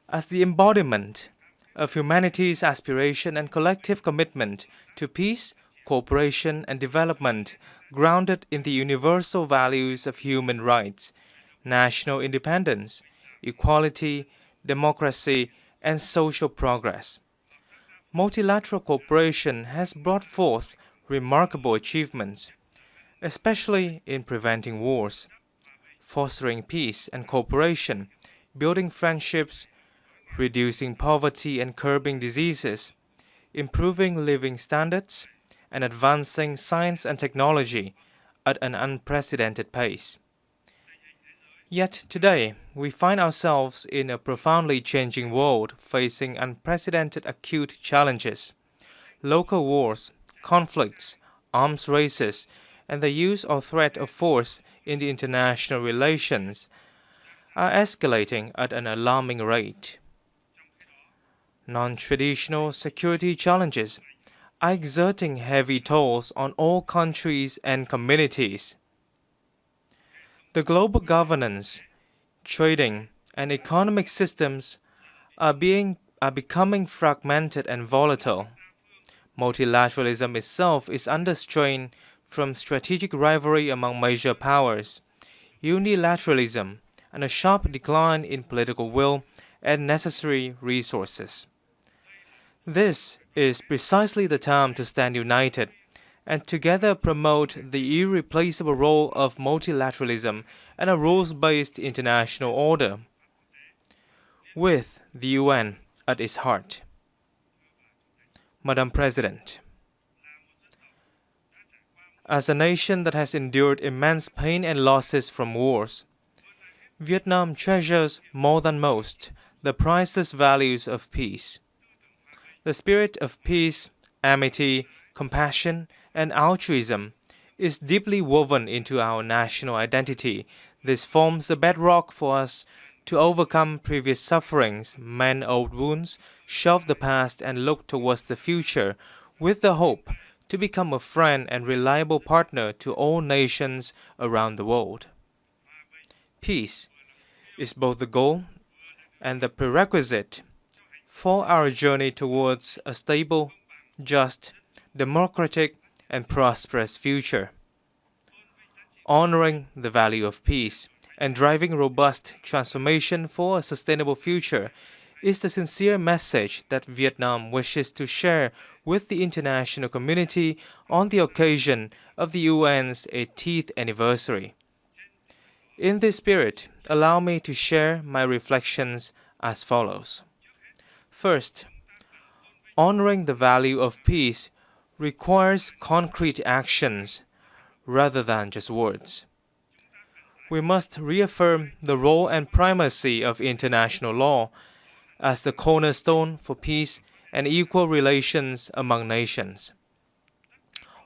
as the embodiment of humanity's aspiration and collective commitment to peace, cooperation, and development grounded in the universal values of human rights, national independence, equality, democracy, and social progress. Multilateral cooperation has brought forth remarkable achievements, especially in preventing wars, fostering peace and cooperation, building friendships, reducing poverty and curbing diseases, improving living standards, and advancing science and technology at an unprecedented pace. Yet today, we find ourselves in a profoundly changing world facing unprecedented acute challenges. Local wars, conflicts, arms races, and the use or threat of force in the international relations are escalating at an alarming rate. Non-traditional security challenges are exerting heavy tolls on all countries and communities. The global governance, trading, and economic systems are becoming fragmented and volatile. Multilateralism itself is under strain from strategic rivalry among major powers, unilateralism, and a sharp decline in political will and necessary resources. This is precisely the time to stand united and together promote the irreplaceable role of multilateralism and a rules-based international order, with the UN at its heart. Madam President, as a nation that has endured immense pain and losses from wars, Vietnam treasures more than most the priceless values of peace. The spirit of peace, amity, compassion, and altruism is deeply woven into our national identity. This forms the bedrock for us to overcome previous sufferings, mend old wounds, shelve the past, and look towards the future with the hope to become a friend and reliable partner to all nations around the world. Peace is both the goal and the prerequisite for our journey towards a stable, just, democratic, and prosperous future. Honoring the value of peace and driving robust transformation for a sustainable future is the sincere message that Vietnam wishes to share with the international community on the occasion of the UN's 80th anniversary. In this spirit, allow me to share my reflections as follows. First, honoring the value of peace requires concrete actions rather than just words. We must reaffirm the role and primacy of international law as the cornerstone for peace and equal relations among nations.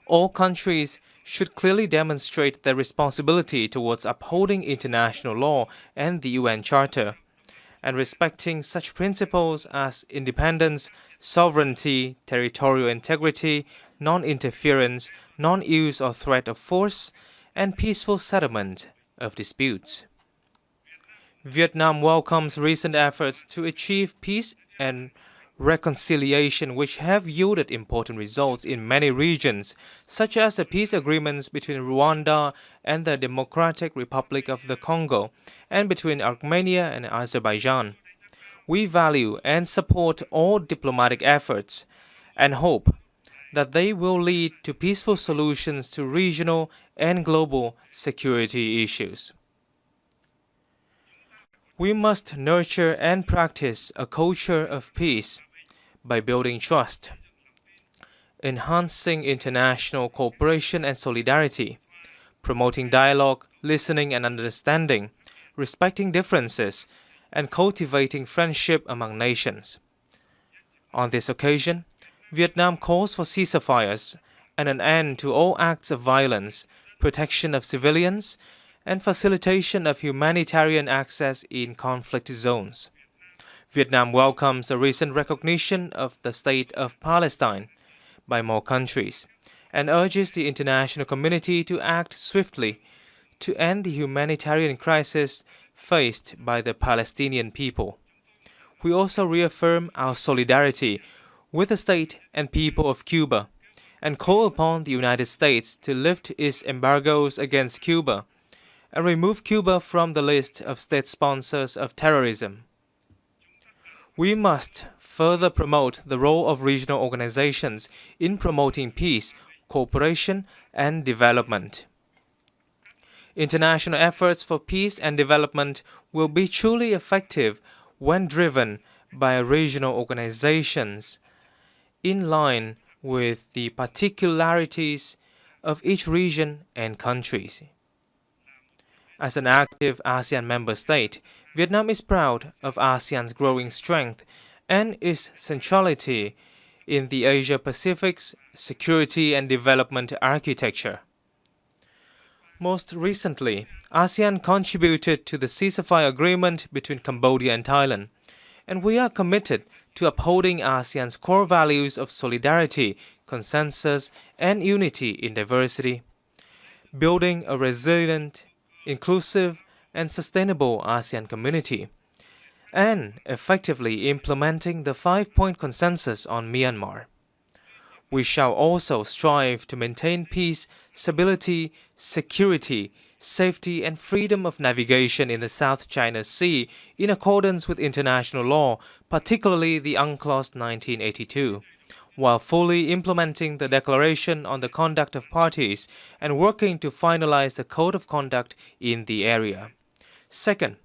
All countries should clearly demonstrate their responsibility towards upholding international law and the UN Charter, and respecting such principles as independence, sovereignty, territorial integrity, non-interference, non-use or threat of force, and peaceful settlement of disputes. Vietnam welcomes recent efforts to achieve peace and reconciliation which have yielded important results in many regions, such as the peace agreements between Rwanda and the Democratic Republic of the Congo, and between Armenia and Azerbaijan. We value and support all diplomatic efforts and hope that they will lead to peaceful solutions to regional and global security issues. We must nurture and practice a culture of peace by building trust, enhancing international cooperation and solidarity, promoting dialogue, listening and understanding, respecting differences, and cultivating friendship among nations. On this occasion, Vietnam calls for ceasefires and an end to all acts of violence, protection of civilians, and facilitation of humanitarian access in conflict zones. Vietnam welcomes the recent recognition of the State of Palestine by more countries and urges the international community to act swiftly to end the humanitarian crisis faced by the Palestinian people. We also reaffirm our solidarity with the state and people of Cuba and call upon the United States to lift its embargoes against Cuba and remove Cuba from the list of state sponsors of terrorism. We must further promote the role of regional organizations in promoting peace, cooperation, and development. International efforts for peace and development will be truly effective when driven by regional organizations in line with the particularities of each region and countries. As an active ASEAN member state, Vietnam is proud of ASEAN's growing strength and its centrality in the Asia-Pacific's security and development architecture. Most recently, ASEAN contributed to the ceasefire agreement between Cambodia and Thailand, and we are committed to upholding ASEAN's core values of solidarity, consensus, and unity in diversity, building a resilient, inclusive, and sustainable ASEAN community, and effectively implementing the 5-point consensus on Myanmar. We shall also strive to maintain peace, stability, security, safety, and freedom of navigation in the South China Sea in accordance with international law, particularly the UNCLOS 1982, while fully implementing the Declaration on the Conduct of Parties and working to finalize the Code of Conduct in the area. Second,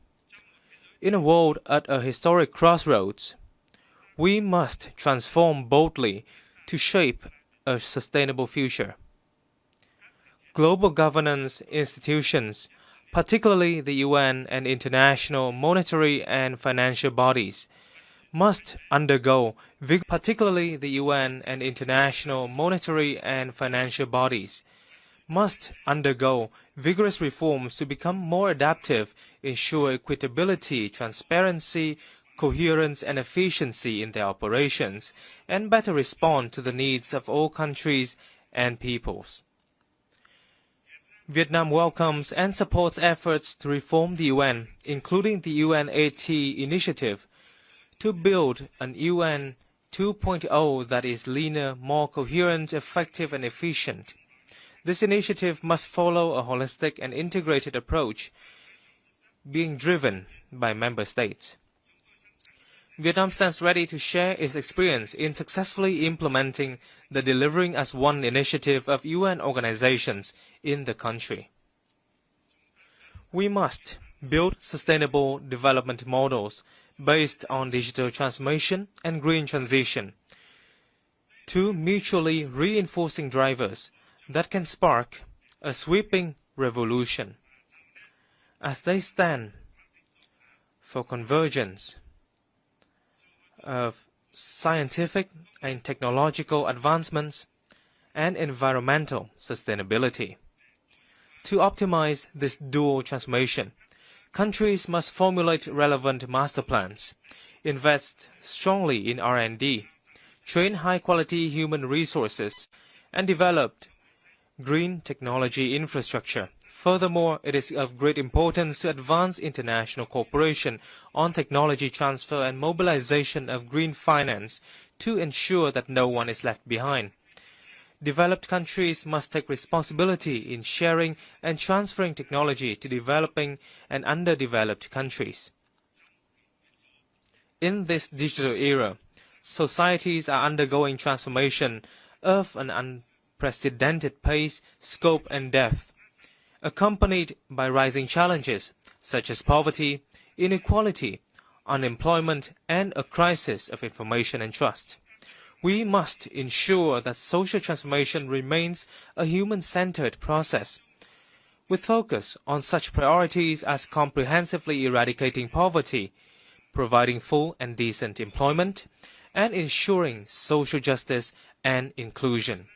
in a world at a historic crossroads, we must transform boldly to shape a sustainable future. Global governance institutions, particularly the UN and international monetary and financial bodies, must undergo vigorous reforms to become more adaptive, ensure equitability, transparency, coherence, and efficiency in their operations, and better respond to the needs of all countries and peoples. Vietnam welcomes and supports efforts to reform the UN, including the UNAT initiative, to build an UN 2.0 that is leaner, more coherent, effective, and efficient. This initiative must follow a holistic and integrated approach being driven by member states. Vietnam stands ready to share its experience in successfully implementing the Delivering as One initiative of UN organizations in the country. We must build sustainable development models based on digital transformation and green transition, two mutually reinforcing drivers that can spark a sweeping revolution. As they stand for convergence of scientific and technological advancements and environmental sustainability. To optimize this dual transformation, countries must formulate relevant master plans, invest strongly in R&D, train high-quality human resources, and develop green technology infrastructure. Furthermore, it is of great importance to advance international cooperation on technology transfer and mobilization of green finance to ensure that no one is left behind. Developed countries must take responsibility in sharing and transferring technology to developing and underdeveloped countries. In this digital era, societies are undergoing transformation of an unprecedented pace, scope, and depth, accompanied by rising challenges such as poverty, inequality, unemployment, and a crisis of information and trust. We must ensure that social transformation remains a human-centered process, with focus on such priorities as comprehensively eradicating poverty, providing full and decent employment, and ensuring social justice and inclusion.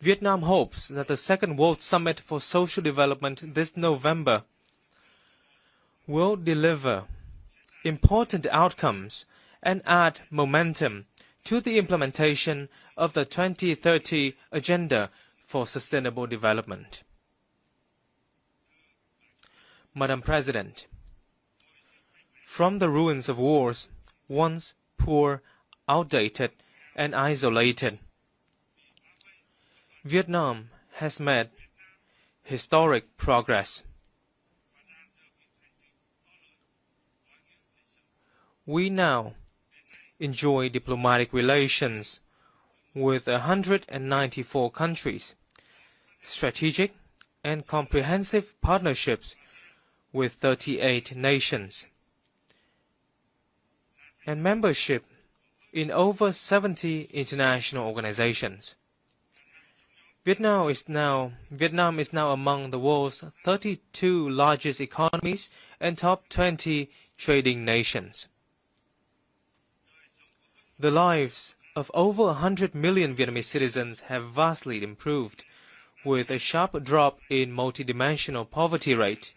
Vietnam hopes that the Second World Summit for Social Development this November will deliver important outcomes and add momentum to the implementation of the 2030 Agenda for sustainable development. Madam President, from the ruins of wars, once poor, outdated, and isolated, Vietnam has made historic progress. We now enjoy diplomatic relations with 194 countries, strategic and comprehensive partnerships with 38 nations, and membership in over 70 international organizations. Vietnam is now among the world's 32 largest economies and top 20 trading nations. The lives of over 100 million Vietnamese citizens have vastly improved, with a sharp drop in multidimensional poverty rate.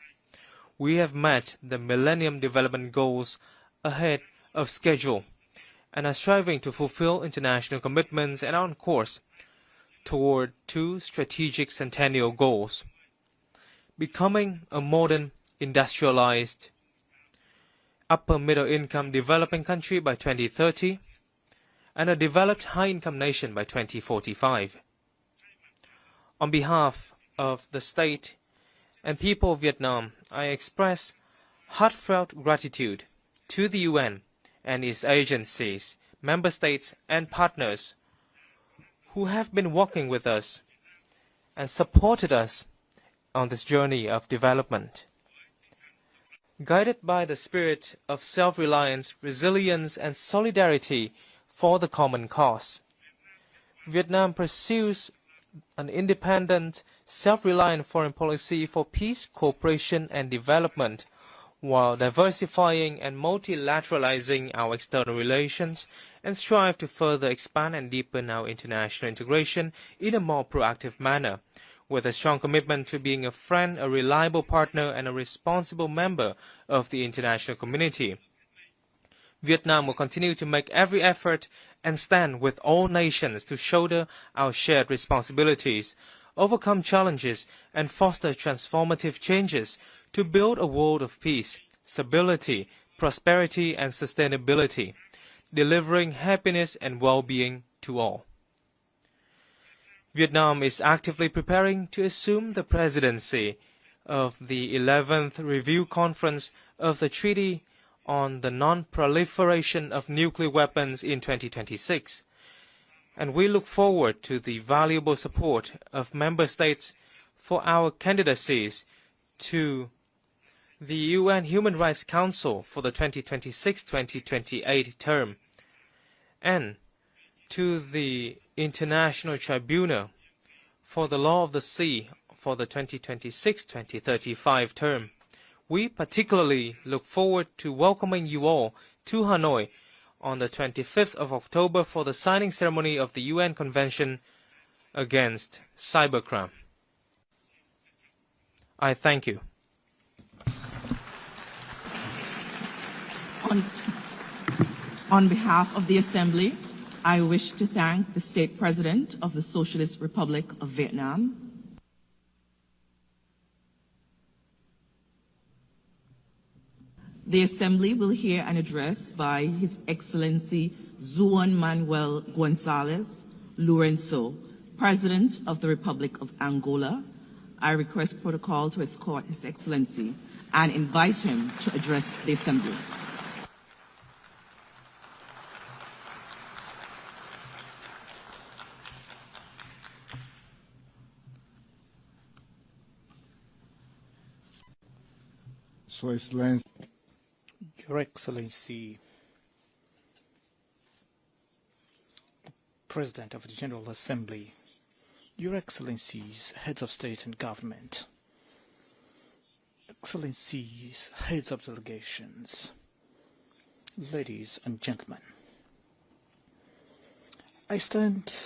We have met the Millennium Development Goals ahead of schedule and are striving to fulfill international commitments and are on course toward 2 strategic centennial goals: becoming a modern, industrialized, upper-middle-income developing country by 2030 and a developed high-income nation by 2045. On behalf of the state and people of Vietnam, I express heartfelt gratitude to the UN and its agencies, member states, and partners who have been working with us and supported us on this journey of development. Guided by the spirit of self-reliance, resilience, and solidarity for the common cause, Vietnam pursues an independent, self-reliant foreign policy for peace, cooperation, and development, while diversifying and multilateralizing our external relations, and strive to further expand and deepen our international integration in a more proactive manner, with a strong commitment to being a friend, a reliable partner, and a responsible member of the international community. Vietnam will continue to make every effort and stand with all nations to shoulder our shared responsibilities, overcome challenges, and foster transformative changes to build a world of peace, stability, prosperity, and sustainability, delivering happiness and well-being to all. Vietnam is actively preparing to assume the presidency of the 11th Review Conference of the Treaty on the Non-Proliferation of Nuclear Weapons in 2026, and we look forward to the valuable support of member states for our candidacies to the UN Human Rights Council for the 2026-2028 term, and to the International Tribunal for the Law of the Sea for the 2026-2035 term. We particularly look forward to welcoming you all to Hanoi on the 25th of October for the signing ceremony of the UN Convention against Cybercrime. I thank you. On behalf of the Assembly, I wish to thank the State President of the Socialist Republic of Vietnam, the Assembly will hear an address by His Excellency Juan Manuel Gonzalez Lourenço, President of the Republic of Angola. I request protocol to escort His Excellency and invite him to address the Assembly. So, Excellency. Your Excellency, the President of the General Assembly, Your Excellencies, Heads of State and Government, Excellencies, Heads of Delegations, ladies and gentlemen, I stand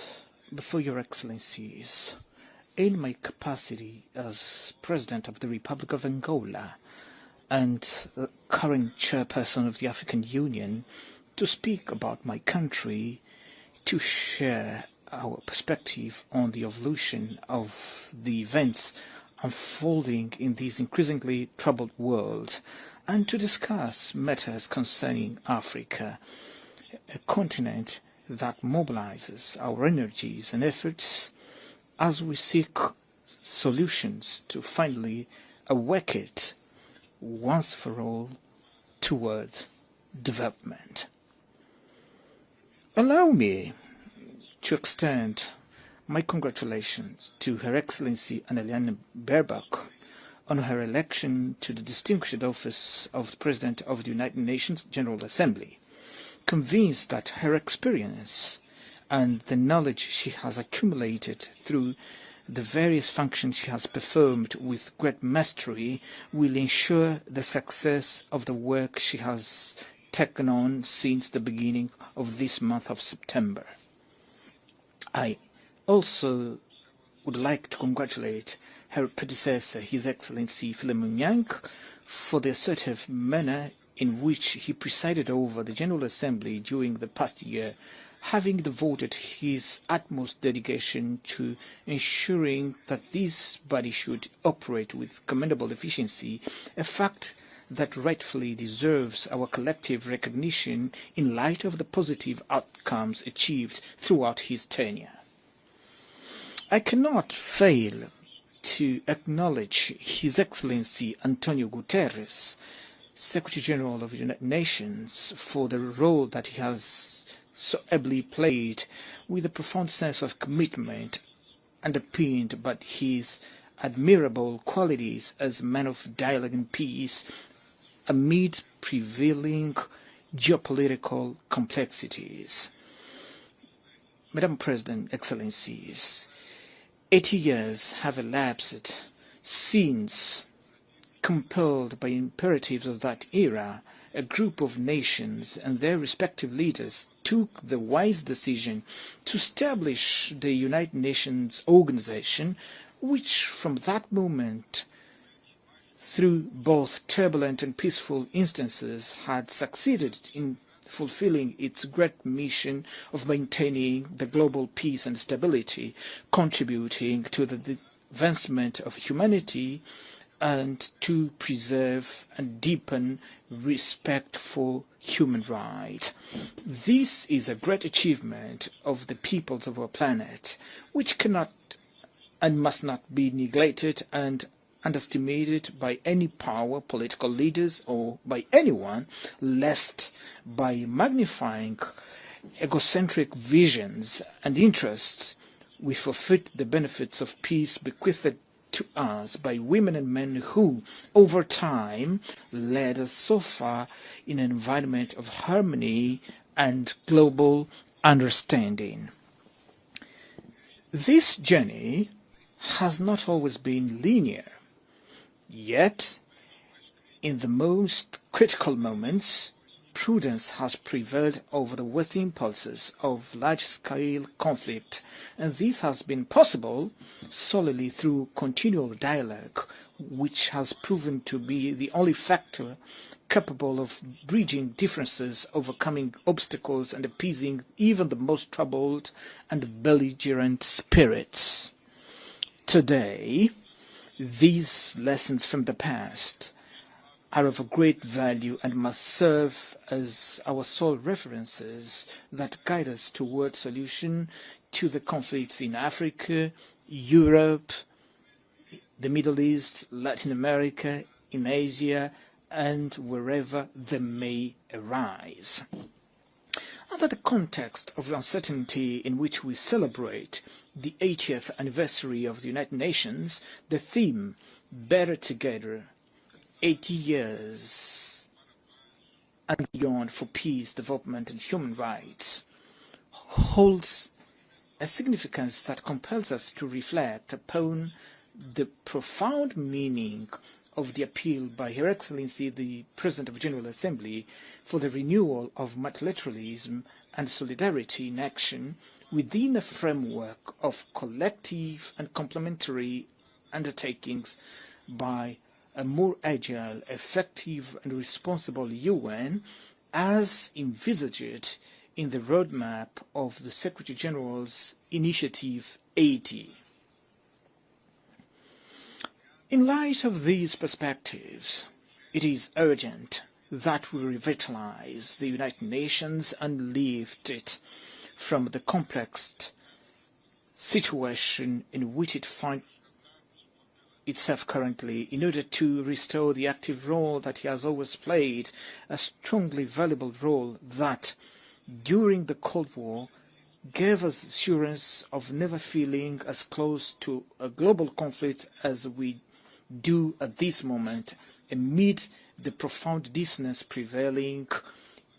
before Your Excellencies in my capacity as President of the Republic of Angola and current chairperson of the African Union to speak about my country, to share our perspective on the evolution of the events unfolding in this increasingly troubled world, and to discuss matters concerning Africa, a continent that mobilizes our energies and efforts as we seek solutions to finally awake it once for all towards development. Allow me to extend my congratulations to Her Excellency Annalena Baerbock on her election to the distinguished office of the President of the United Nations General Assembly, convinced that her experience and the knowledge she has accumulated through the various functions she has performed with great mastery will ensure the success of the work she has taken on since the beginning of this month of September. I also would like to congratulate her predecessor, His Excellency Philemon Yang, for the assertive manner in which he presided over the General Assembly during the past year, having devoted his utmost dedication to ensuring that this body should operate with commendable efficiency, a fact that rightfully deserves our collective recognition in light of the positive outcomes achieved throughout his tenure. I cannot fail to acknowledge His Excellency Antonio Guterres, Secretary General of the United Nations, for the role that he has so ably played with a profound sense of commitment underpinned by his admirable qualities as a man of dialogue and peace amid prevailing geopolitical complexities. Madam President, Excellencies, 80 years have elapsed since, compelled by imperatives of that era, a group of nations and their respective leaders took the wise decision to establish the United Nations organization, which from that moment, through both turbulent and peaceful instances, had succeeded in fulfilling its great mission of maintaining the global peace and stability, contributing to the advancement of humanity and to preserve and deepen respect for human rights. This is a great achievement of the peoples of our planet, which cannot and must not be neglected and underestimated by any power, political leaders, or by anyone, lest by magnifying egocentric visions and interests we forfeit the benefits of peace bequeathed to us by women and men who, over time, led us so far in an environment of harmony and global understanding. This journey has not always been linear. Yet, in the most critical moments, prudence has prevailed over the Western impulses of large-scale conflict, and this has been possible solely through continual dialogue, which has proven to be the only factor capable of bridging differences, overcoming obstacles, and appeasing even the most troubled and belligerent spirits. Today, these lessons from the past are of great value and must serve as our sole references that guide us toward solution to the conflicts in Africa, Europe, the Middle East, Latin America, in Asia, and wherever they may arise. Under the context of uncertainty in which we celebrate the 80th anniversary of the United Nations, the theme, Better Together, 80 years and beyond for peace, development, and human rights, holds a significance that compels us to reflect upon the profound meaning of the appeal by Her Excellency the President of the General Assembly for the renewal of multilateralism and solidarity in action within a framework of collective and complementary undertakings by a more agile, effective and responsible UN as envisaged in the roadmap of the Secretary General's Initiative 80. In light of these perspectives, it is urgent that we revitalize the United Nations and lift it from the complex situation in which it finds itself currently, in order to restore the active role that it has always played, a strongly valuable role that, during the Cold War, gave us assurance of never feeling as close to a global conflict as we do at this moment, amid the profound dissonance prevailing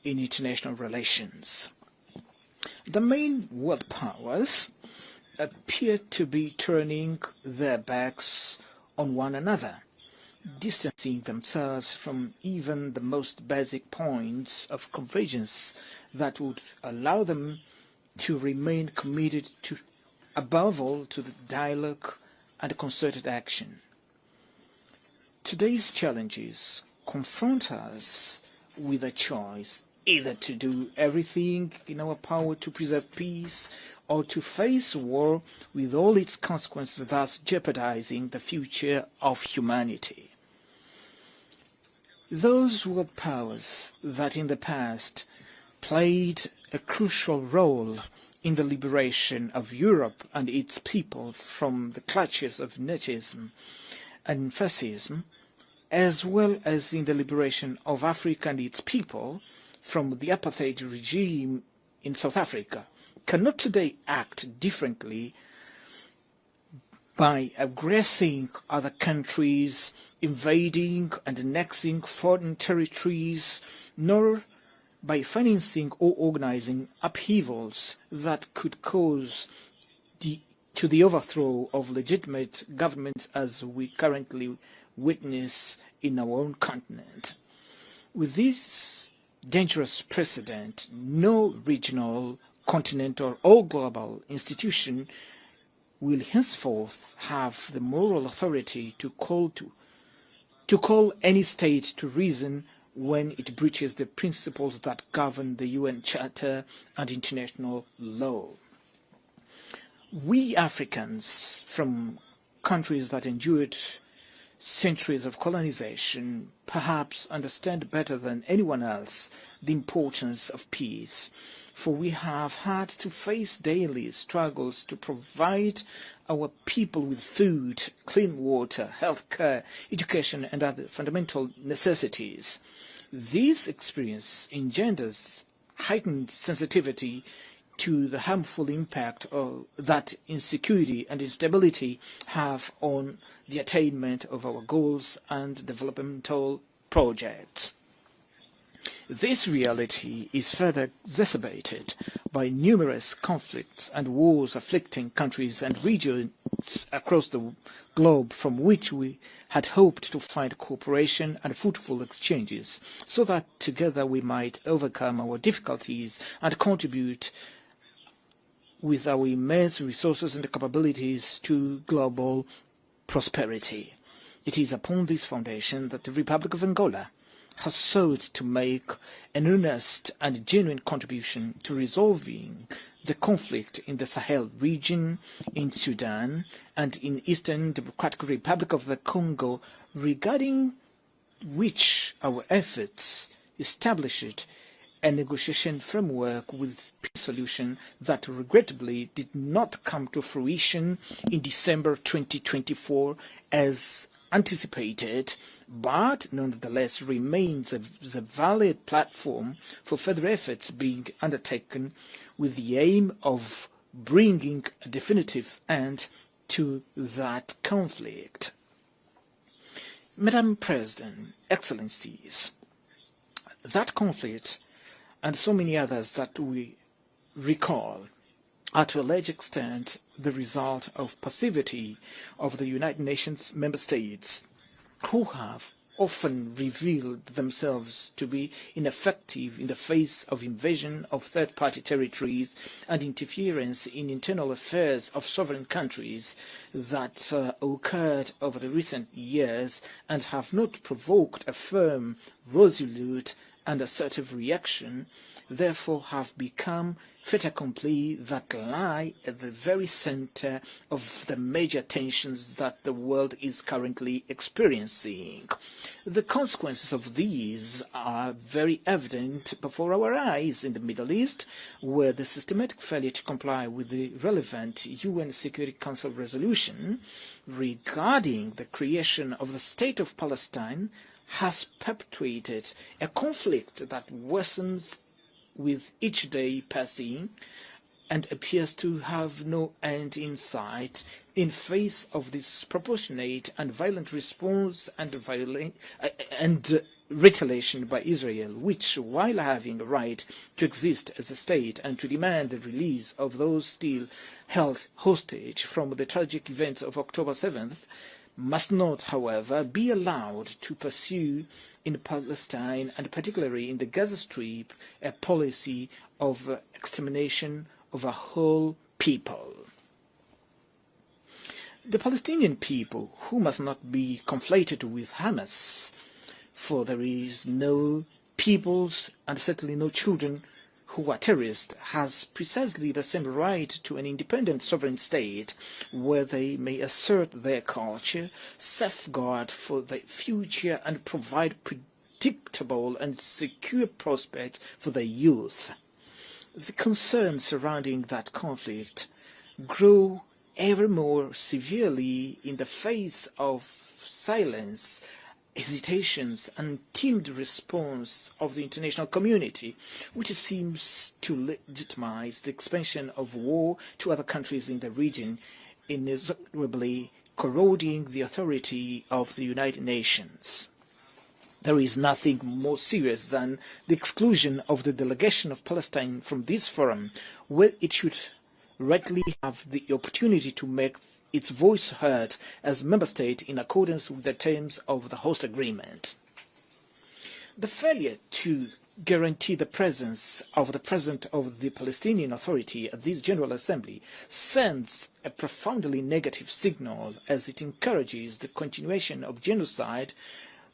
in international relations. The main world powers appear to be turning their backs on one another, distancing themselves from even the most basic points of convergence that would allow them to remain committed to, above all, to the dialogue and concerted action. Today's challenges confront us with a choice, either to do everything in our power to preserve peace, or to face war with all its consequences, thus jeopardizing the future of humanity. Those world powers that in the past played a crucial role in the liberation of Europe and its people from the clutches of Nazism and fascism, as well as in the liberation of Africa and its people from the apartheid regime in South Africa, cannot today act differently by aggressing other countries, invading and annexing foreign territories, nor by financing or organizing upheavals that could cause the overthrow of legitimate governments as we currently witness in our own continent. With this dangerous precedent, no regional, continental or global institution will henceforth have the moral authority to call any state to reason when it breaches the principles that govern the UN Charter and international law. We Africans, from countries that endured centuries of colonization, perhaps understand better than anyone else the importance of peace, for we have had to face daily struggles to provide our people with food, clean water, health care, education and other fundamental necessities. This experience engenders heightened sensitivity to the harmful impact that insecurity and instability have on the attainment of our goals and developmental projects. This reality is further exacerbated by numerous conflicts and wars afflicting countries and regions across the globe, from which we had hoped to find cooperation and fruitful exchanges, so that together we might overcome our difficulties and contribute with our immense resources and capabilities to global prosperity. It is upon this foundation that the Republic of Angola has sought to make an earnest and genuine contribution to resolving the conflict in the Sahel region, in Sudan, and in Eastern Democratic Republic of the Congo, regarding which our efforts established a negotiation framework with peace solution that regrettably did not come to fruition in December 2024 as anticipated, but nonetheless remains a valid platform for further efforts being undertaken with the aim of bringing a definitive end to that conflict. Madam President, Excellencies, that conflict and so many others that we recall are to a large extent the result of passivity of the United Nations member states, who have often revealed themselves to be ineffective in the face of invasion of third-party territories and interference in internal affairs of sovereign countries that occurred over the recent years, and have not provoked a firm, resolute and assertive reaction therefore have become fait accompli that lie at the very center of the major tensions that the world is currently experiencing. The consequences of these are very evident before our eyes in the Middle East, where the systematic failure to comply with the relevant UN Security Council resolution regarding the creation of the State of Palestine has perpetuated a conflict that worsens with each day passing and appears to have no end in sight in face of this disproportionate and violent response and retaliation by Israel, which, while having a right to exist as a state and to demand the release of those still held hostage from the tragic events of October 7th, must not, however, be allowed to pursue in Palestine, and particularly in the Gaza Strip, a policy of extermination of a whole people. The Palestinian people, who must not be conflated with Hamas, for there is no peoples and certainly no children who are terrorists, has precisely the same right to an independent sovereign state where they may assert their culture, safeguard for their future and provide predictable and secure prospects for their youth. The concerns surrounding that conflict grow ever more severely in the face of silence, hesitations and timid response of the international community, which seems to legitimize the expansion of war to other countries in the region, inexorably corroding the authority of the United Nations. There is nothing more serious than the exclusion of the delegation of Palestine from this forum, where it should rightly have the opportunity to make its voice heard as member state in accordance with the terms of the host agreement. The failure to guarantee the presence of the President of the Palestinian Authority at this General Assembly sends a profoundly negative signal as it encourages the continuation of genocide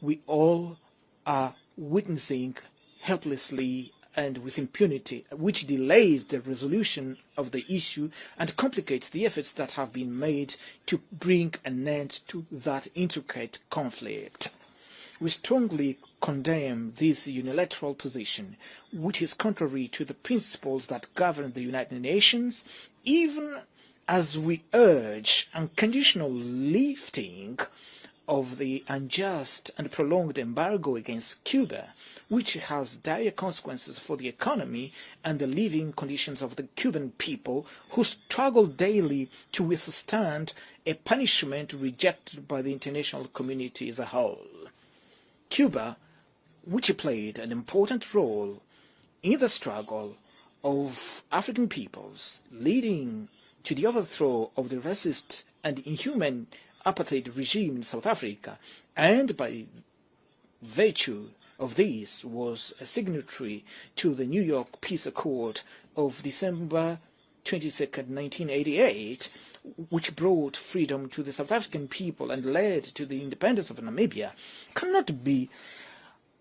we all are witnessing helplessly and with impunity, which delays the resolution of the issue and complicates the efforts that have been made to bring an end to that intricate conflict. We strongly condemn this unilateral position, which is contrary to the principles that govern the United Nations, even as we urge unconditional lifting of the unjust and prolonged embargo against Cuba, which has dire consequences for the economy and the living conditions of the Cuban people, who struggle daily to withstand a punishment rejected by the international community as a whole. Cuba, which played an important role in the struggle of African peoples, leading to the overthrow of the racist and inhuman apartheid regime in South Africa, and by virtue of this was a signatory to the New York Peace Accord of December 22nd, 1988, which brought freedom to the South African people and led to the independence of Namibia, cannot be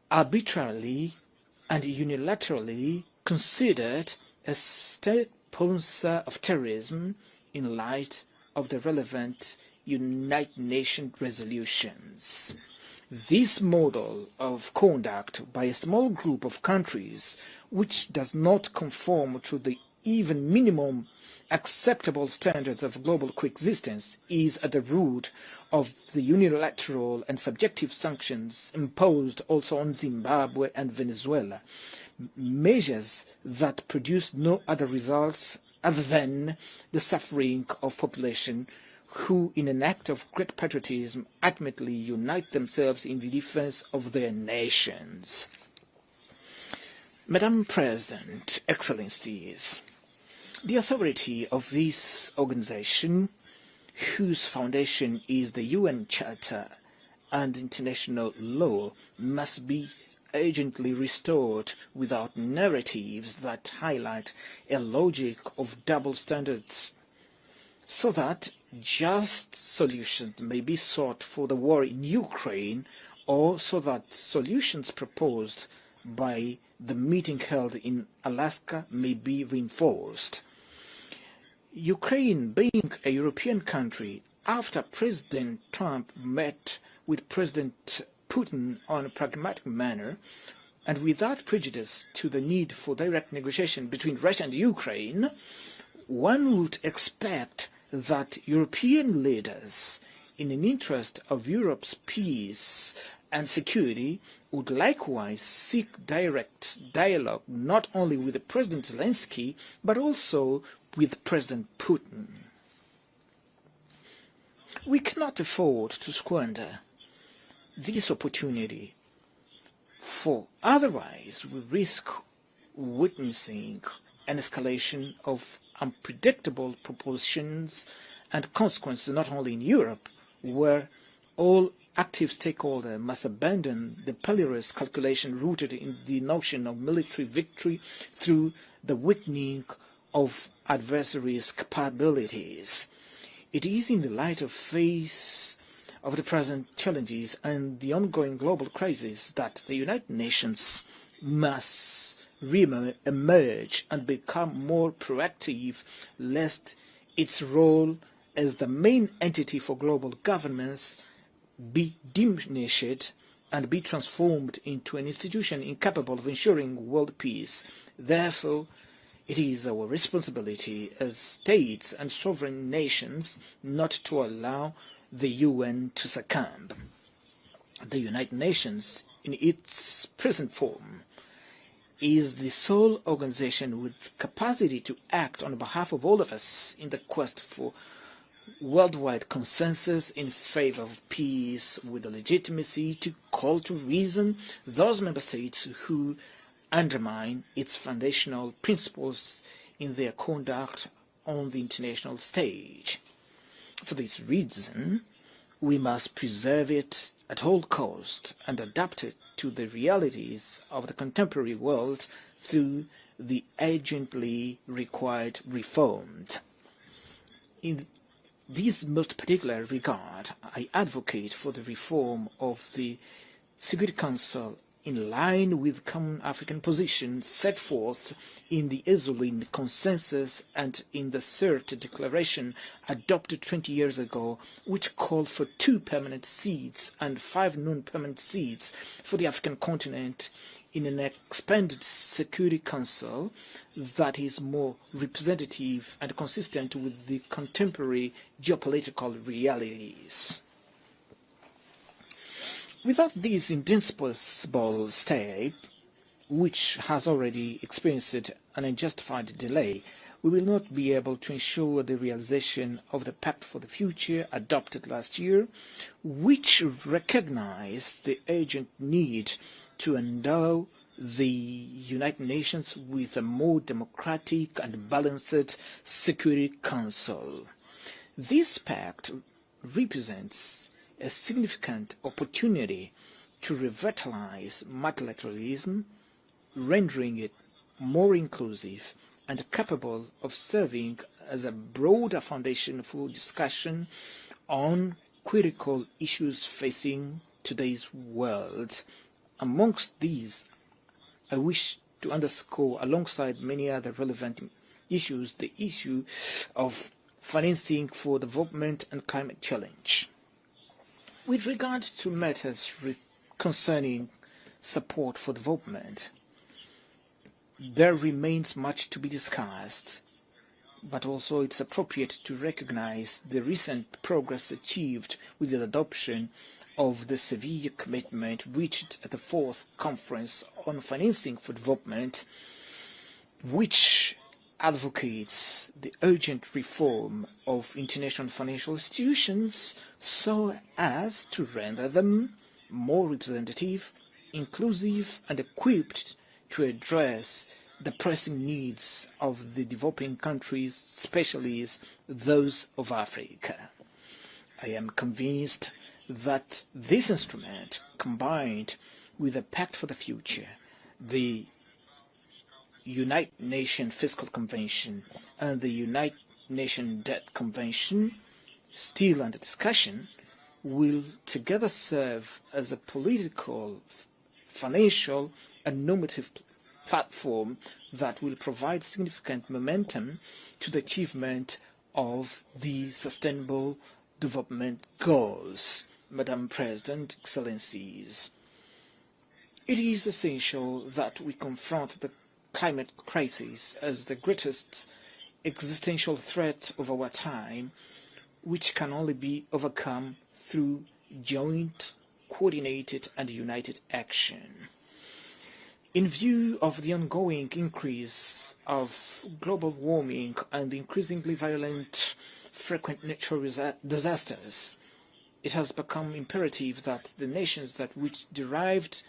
arbitrarily and unilaterally considered a state sponsor of terrorism in light of the relevant United Nations resolutions. This model of conduct by a small group of countries, which does not conform to the even minimum acceptable standards of global coexistence, is at the root of the unilateral and subjective sanctions imposed also on Zimbabwe and Venezuela, measures that produce no other results other than the suffering of population who, in an act of great patriotism, ultimately unite themselves in the defense of their nations. Madam President, Excellencies, the authority of this organization, whose foundation is the UN Charter and international law, must be urgently restored without narratives that highlight a logic of double standards, so that just solutions may be sought for the war in Ukraine, or so that solutions proposed by the meeting held in Alaska may be reinforced. Ukraine, being a European country, after President Trump met with President Putin on a pragmatic manner, and without prejudice to the need for direct negotiation between Russia and Ukraine, one would expect that European leaders, in the interest of Europe's peace and security, would likewise seek direct dialogue not only with President Zelensky, but also with President Putin. We cannot afford to squander this opportunity, for otherwise we risk witnessing an escalation of unpredictable proportions and consequences not only in Europe, where all active stakeholders must abandon the polarized calculation rooted in the notion of military victory through the weakening of adversaries' capabilities. It is in the light of face of the present challenges and the ongoing global crisis that the United Nations must re-emerge and become more proactive, lest its role as the main entity for global governance be diminished and be transformed into an institution incapable of ensuring world peace. Therefore, it is our responsibility as states and sovereign nations not to allow the UN to succumb. The United Nations, in its present form, is the sole organization with capacity to act on behalf of all of us in the quest for worldwide consensus in favor of peace, with the legitimacy to call to reason those member states who undermine its foundational principles in their conduct on the international stage. For this reason, we must preserve it at all cost and adapt it to the realities of the contemporary world through the urgently required reforms. In this most particular regard, I advocate for the reform of the Security Council in line with common African positions set forth in the Esalen Consensus and in the CERT Declaration adopted 20 years ago, which called for 2 permanent seats and 5 non-permanent seats for the African continent in an expanded Security Council that is more representative and consistent with the contemporary geopolitical realities. Without this indispensable step, which has already experienced an unjustified delay, we will not be able to ensure the realization of the Pact for the Future adopted last year, which recognized the urgent need to endow the United Nations with a more democratic and balanced Security Council. This pact represents a significant opportunity to revitalize multilateralism, rendering it more inclusive and capable of serving as a broader foundation for discussion on critical issues facing today's world. Amongst these, I wish to underscore, alongside many other relevant issues, the issue of financing for development and climate challenge. With regard to matters concerning support for development, there remains much to be discussed, but also it's appropriate to recognize the recent progress achieved with the adoption of the Seville commitment reached at the 4th Conference on Financing for Development, which advocates the urgent reform of international financial institutions so as to render them more representative, inclusive, and equipped to address the pressing needs of the developing countries, especially those of Africa. I am convinced that this instrument, combined with the Pact for the Future, the United Nations Fiscal Convention and the United Nations Debt Convention, still under discussion, will together serve as a political financial and normative platform that will provide significant momentum to the achievement of the Sustainable Development Goals. Madam President, Excellencies, it is essential that we confront the climate crisis as the greatest existential threat of our time, which can only be overcome through joint, coordinated and united action. In view of the ongoing increase of global warming and the increasingly violent, frequent natural disasters, it has become imperative that the nations which derived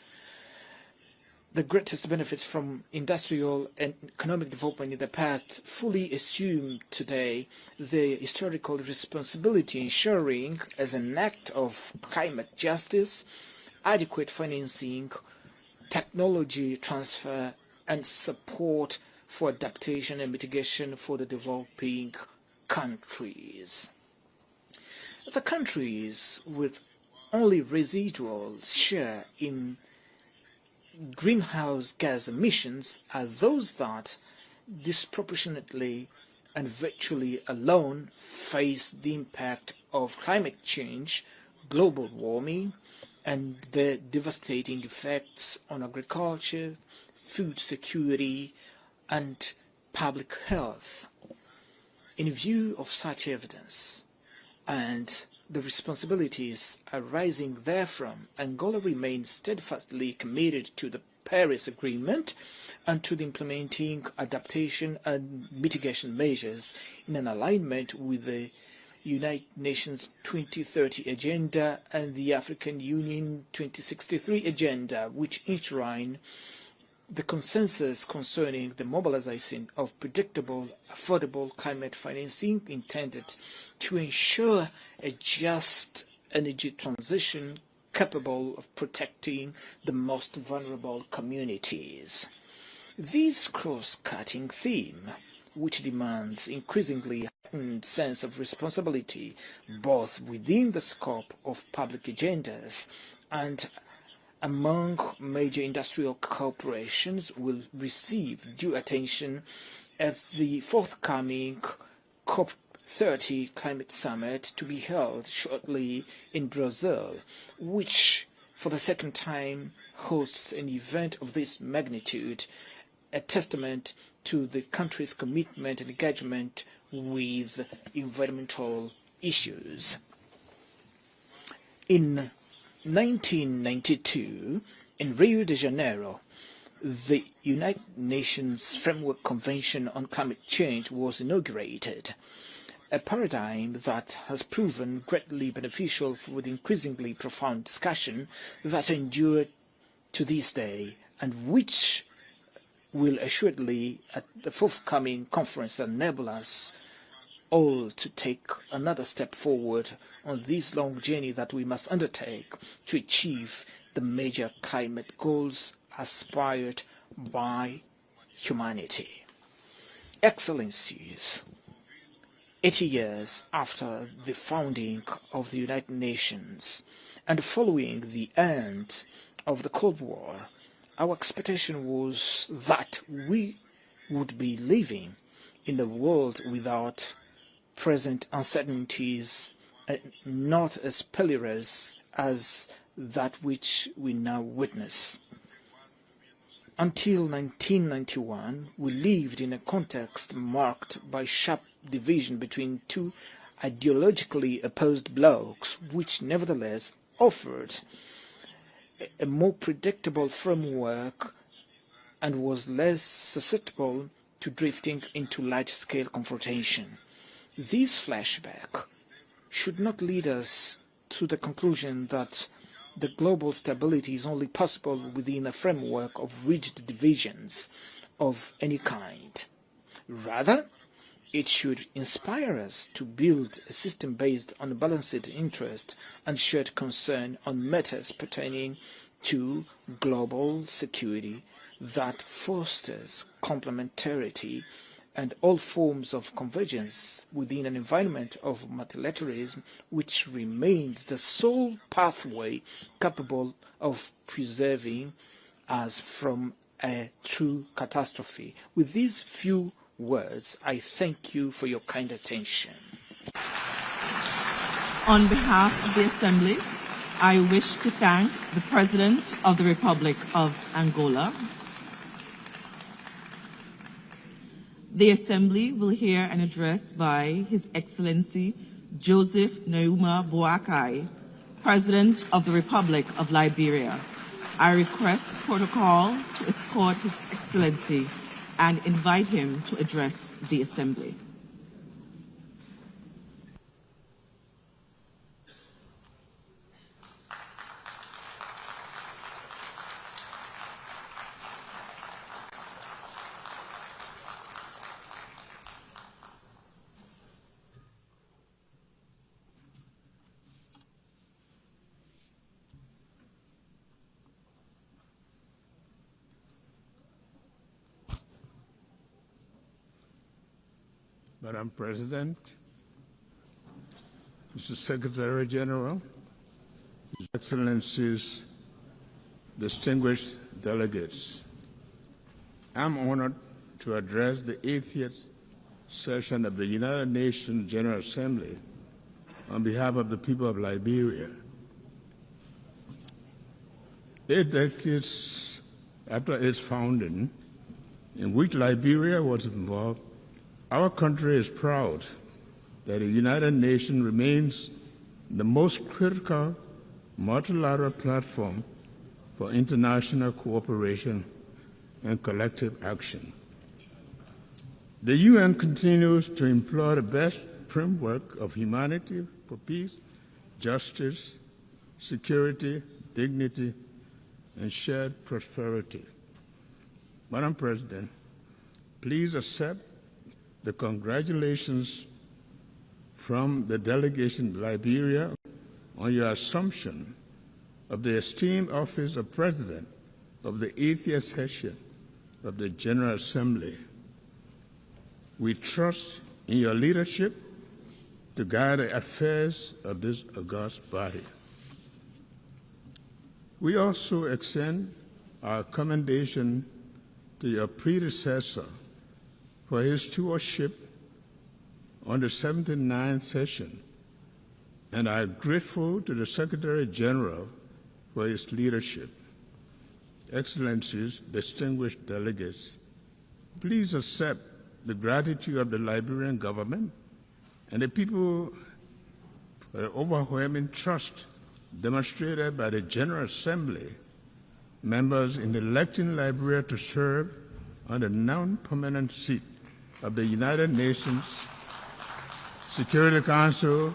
the greatest benefits from industrial and economic development in the past fully assume today their historical responsibility, ensuring, as an act of climate justice, adequate financing, technology transfer and support for adaptation and mitigation for the developing countries. The countries with only residual share in greenhouse gas emissions are those that disproportionately and virtually alone face the impact of climate change, global warming, and their devastating effects on agriculture, food security, and public health. In view of such evidence and the responsibilities arising therefrom, Angola remains steadfastly committed to the Paris Agreement and to the implementing adaptation and mitigation measures in an alignment with the United Nations 2030 Agenda and the African Union 2063 Agenda, which enshrine the consensus concerning the mobilization of predictable, affordable climate financing intended to ensure a just energy transition capable of protecting the most vulnerable communities. This cross-cutting theme, which demands increasingly heightened sense of responsibility both within the scope of public agendas and among major industrial corporations, will receive due attention at the forthcoming COP30 climate summit to be held shortly in Brazil, which for the second time hosts an event of this magnitude, a testament to the country's commitment and engagement with environmental issues. In 1992, in Rio de Janeiro, the United Nations Framework Convention on Climate Change was inaugurated, a paradigm that has proven greatly beneficial for the increasingly profound discussion that endured to this day and which will assuredly, at the forthcoming conference, enable us all to take another step forward on this long journey that we must undertake to achieve the major climate goals aspired by humanity. Excellencies, 80 years after the founding of the United Nations and following the end of the Cold War, our expectation was that we would be living in a world without present uncertainties, not as perilous as that which we now witness. Until 1991, we lived in a context marked by sharp division between two ideologically opposed blocs, which nevertheless offered a more predictable framework and was less susceptible to drifting into large-scale confrontation. This flashback should not lead us to the conclusion that the global stability is only possible within a framework of rigid divisions of any kind. Rather, it should inspire us to build a system based on balanced interest and shared concern on matters pertaining to global security that fosters complementarity and all forms of convergence within an environment of multilateralism which remains the sole pathway capable of preserving as from a true catastrophe. With these few words, I thank you for your kind attention. On behalf of the Assembly, I wish to thank the President of the Republic of Angola. The Assembly will hear an address by His Excellency Joseph Nauma Boakai, President of the Republic of Liberia. I request protocol to escort His Excellency and invite him to address the Assembly. Madam President, Mr. Secretary General, His Excellencies, distinguished delegates, I'm honored to address the 80th session of the United Nations General Assembly on behalf of the people of Liberia. 8 decades after its founding, in which Liberia was involved, our country is proud that the United Nations remains the most critical multilateral platform for international cooperation and collective action. The UN continues to employ the best framework of humanity for peace, justice, security, dignity, and shared prosperity. Madam President, please accept the congratulations from the delegation to Liberia on your assumption of the esteemed office of President of the 80th session of the General Assembly. We trust in your leadership to guide the affairs of this august body. We also extend our commendation to your predecessor for his stewardship on the 79th session, and I am grateful to the Secretary General for his leadership. Excellencies, distinguished delegates, please accept the gratitude of the Liberian government and the people for the overwhelming trust demonstrated by the General Assembly members in electing Liberia to serve on the non-permanent seat of the United Nations Security Council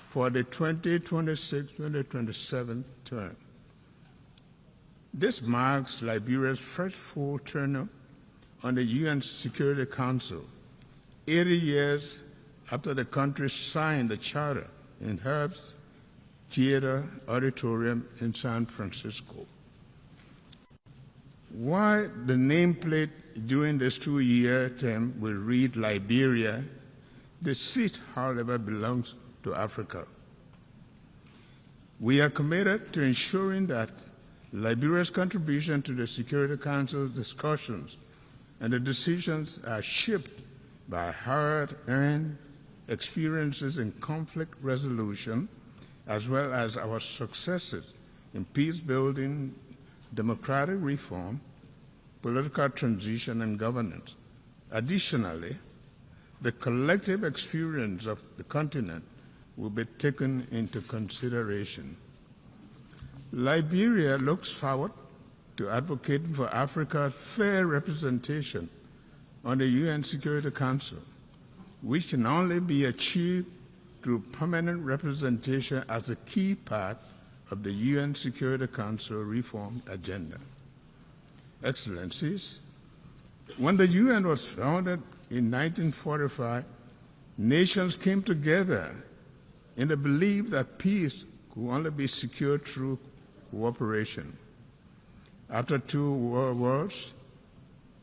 for the 2026-2027 term. This marks Liberia's first full term on the UN Security Council, 80 years after the country signed the charter in Herbst Theater Auditorium in San Francisco. While the nameplate during this 2-year term will read Liberia, the seat, however, belongs to Africa. We are committed to ensuring that Liberia's contribution to the Security Council's discussions and the decisions are shaped by hard-earned experiences in conflict resolution, as well as our successes in peace-building, democratic reform, political transition, and governance. Additionally, the collective experience of the continent will be taken into consideration. Liberia looks forward to advocating for Africa's fair representation on the UN Security Council, which can only be achieved through permanent representation as a key part of the UN Security Council reform agenda. Excellencies, when the UN was founded in 1945, nations came together in the belief that peace could only be secured through cooperation. After 2 world wars,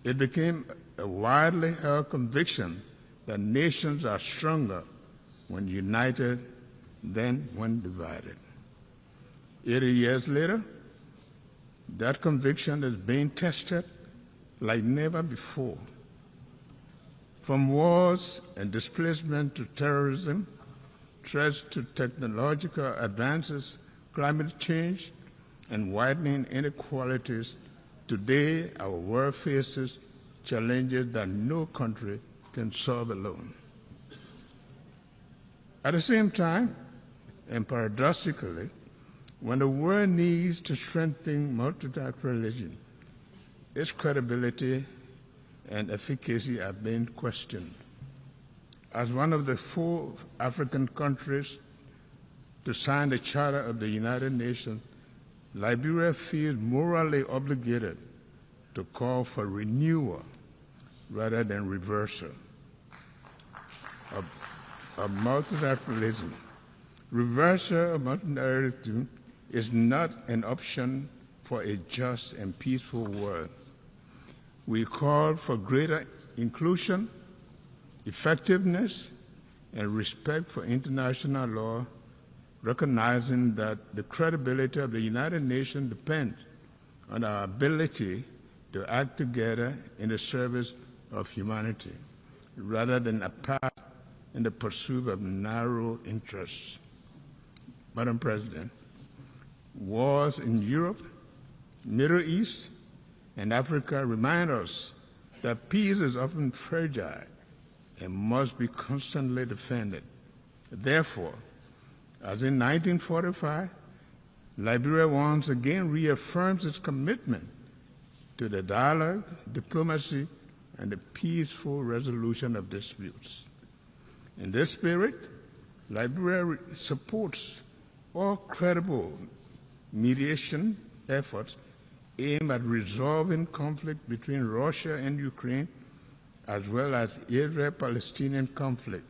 it became a widely held conviction that nations are stronger when united than when divided. 80 years later, That conviction is being tested like never before. From wars and displacement to terrorism, threats to technological advances, climate change, and widening inequalities, today our world faces challenges that no country can solve alone. At the same time, and paradoxically, when the world needs to strengthen multilateralism, its credibility and efficacy are being questioned. As one of the 4 African countries to sign the Charter of the United Nations, Liberia feels morally obligated to call for renewal rather than reversal of multilateralism. Reversal of multilateralism is not an option for a just and peaceful world. We call for greater inclusion, effectiveness, and respect for international law, recognizing that the credibility of the United Nations depends on our ability to act together in the service of humanity, rather than apart in the pursuit of narrow interests. Madam President, wars in Europe, Middle East, and Africa remind us that peace is often fragile and must be constantly defended. Therefore, as in 1945, Liberia once again reaffirms its commitment to the dialogue, diplomacy, and the peaceful resolution of disputes. In this spirit, Liberia supports all credible mediation efforts aimed at resolving conflict between Russia and Ukraine, as well as Israel-Palestinian conflict.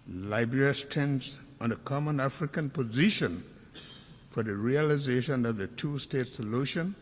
Liberia stands on a common African position for the realization of the two-state solution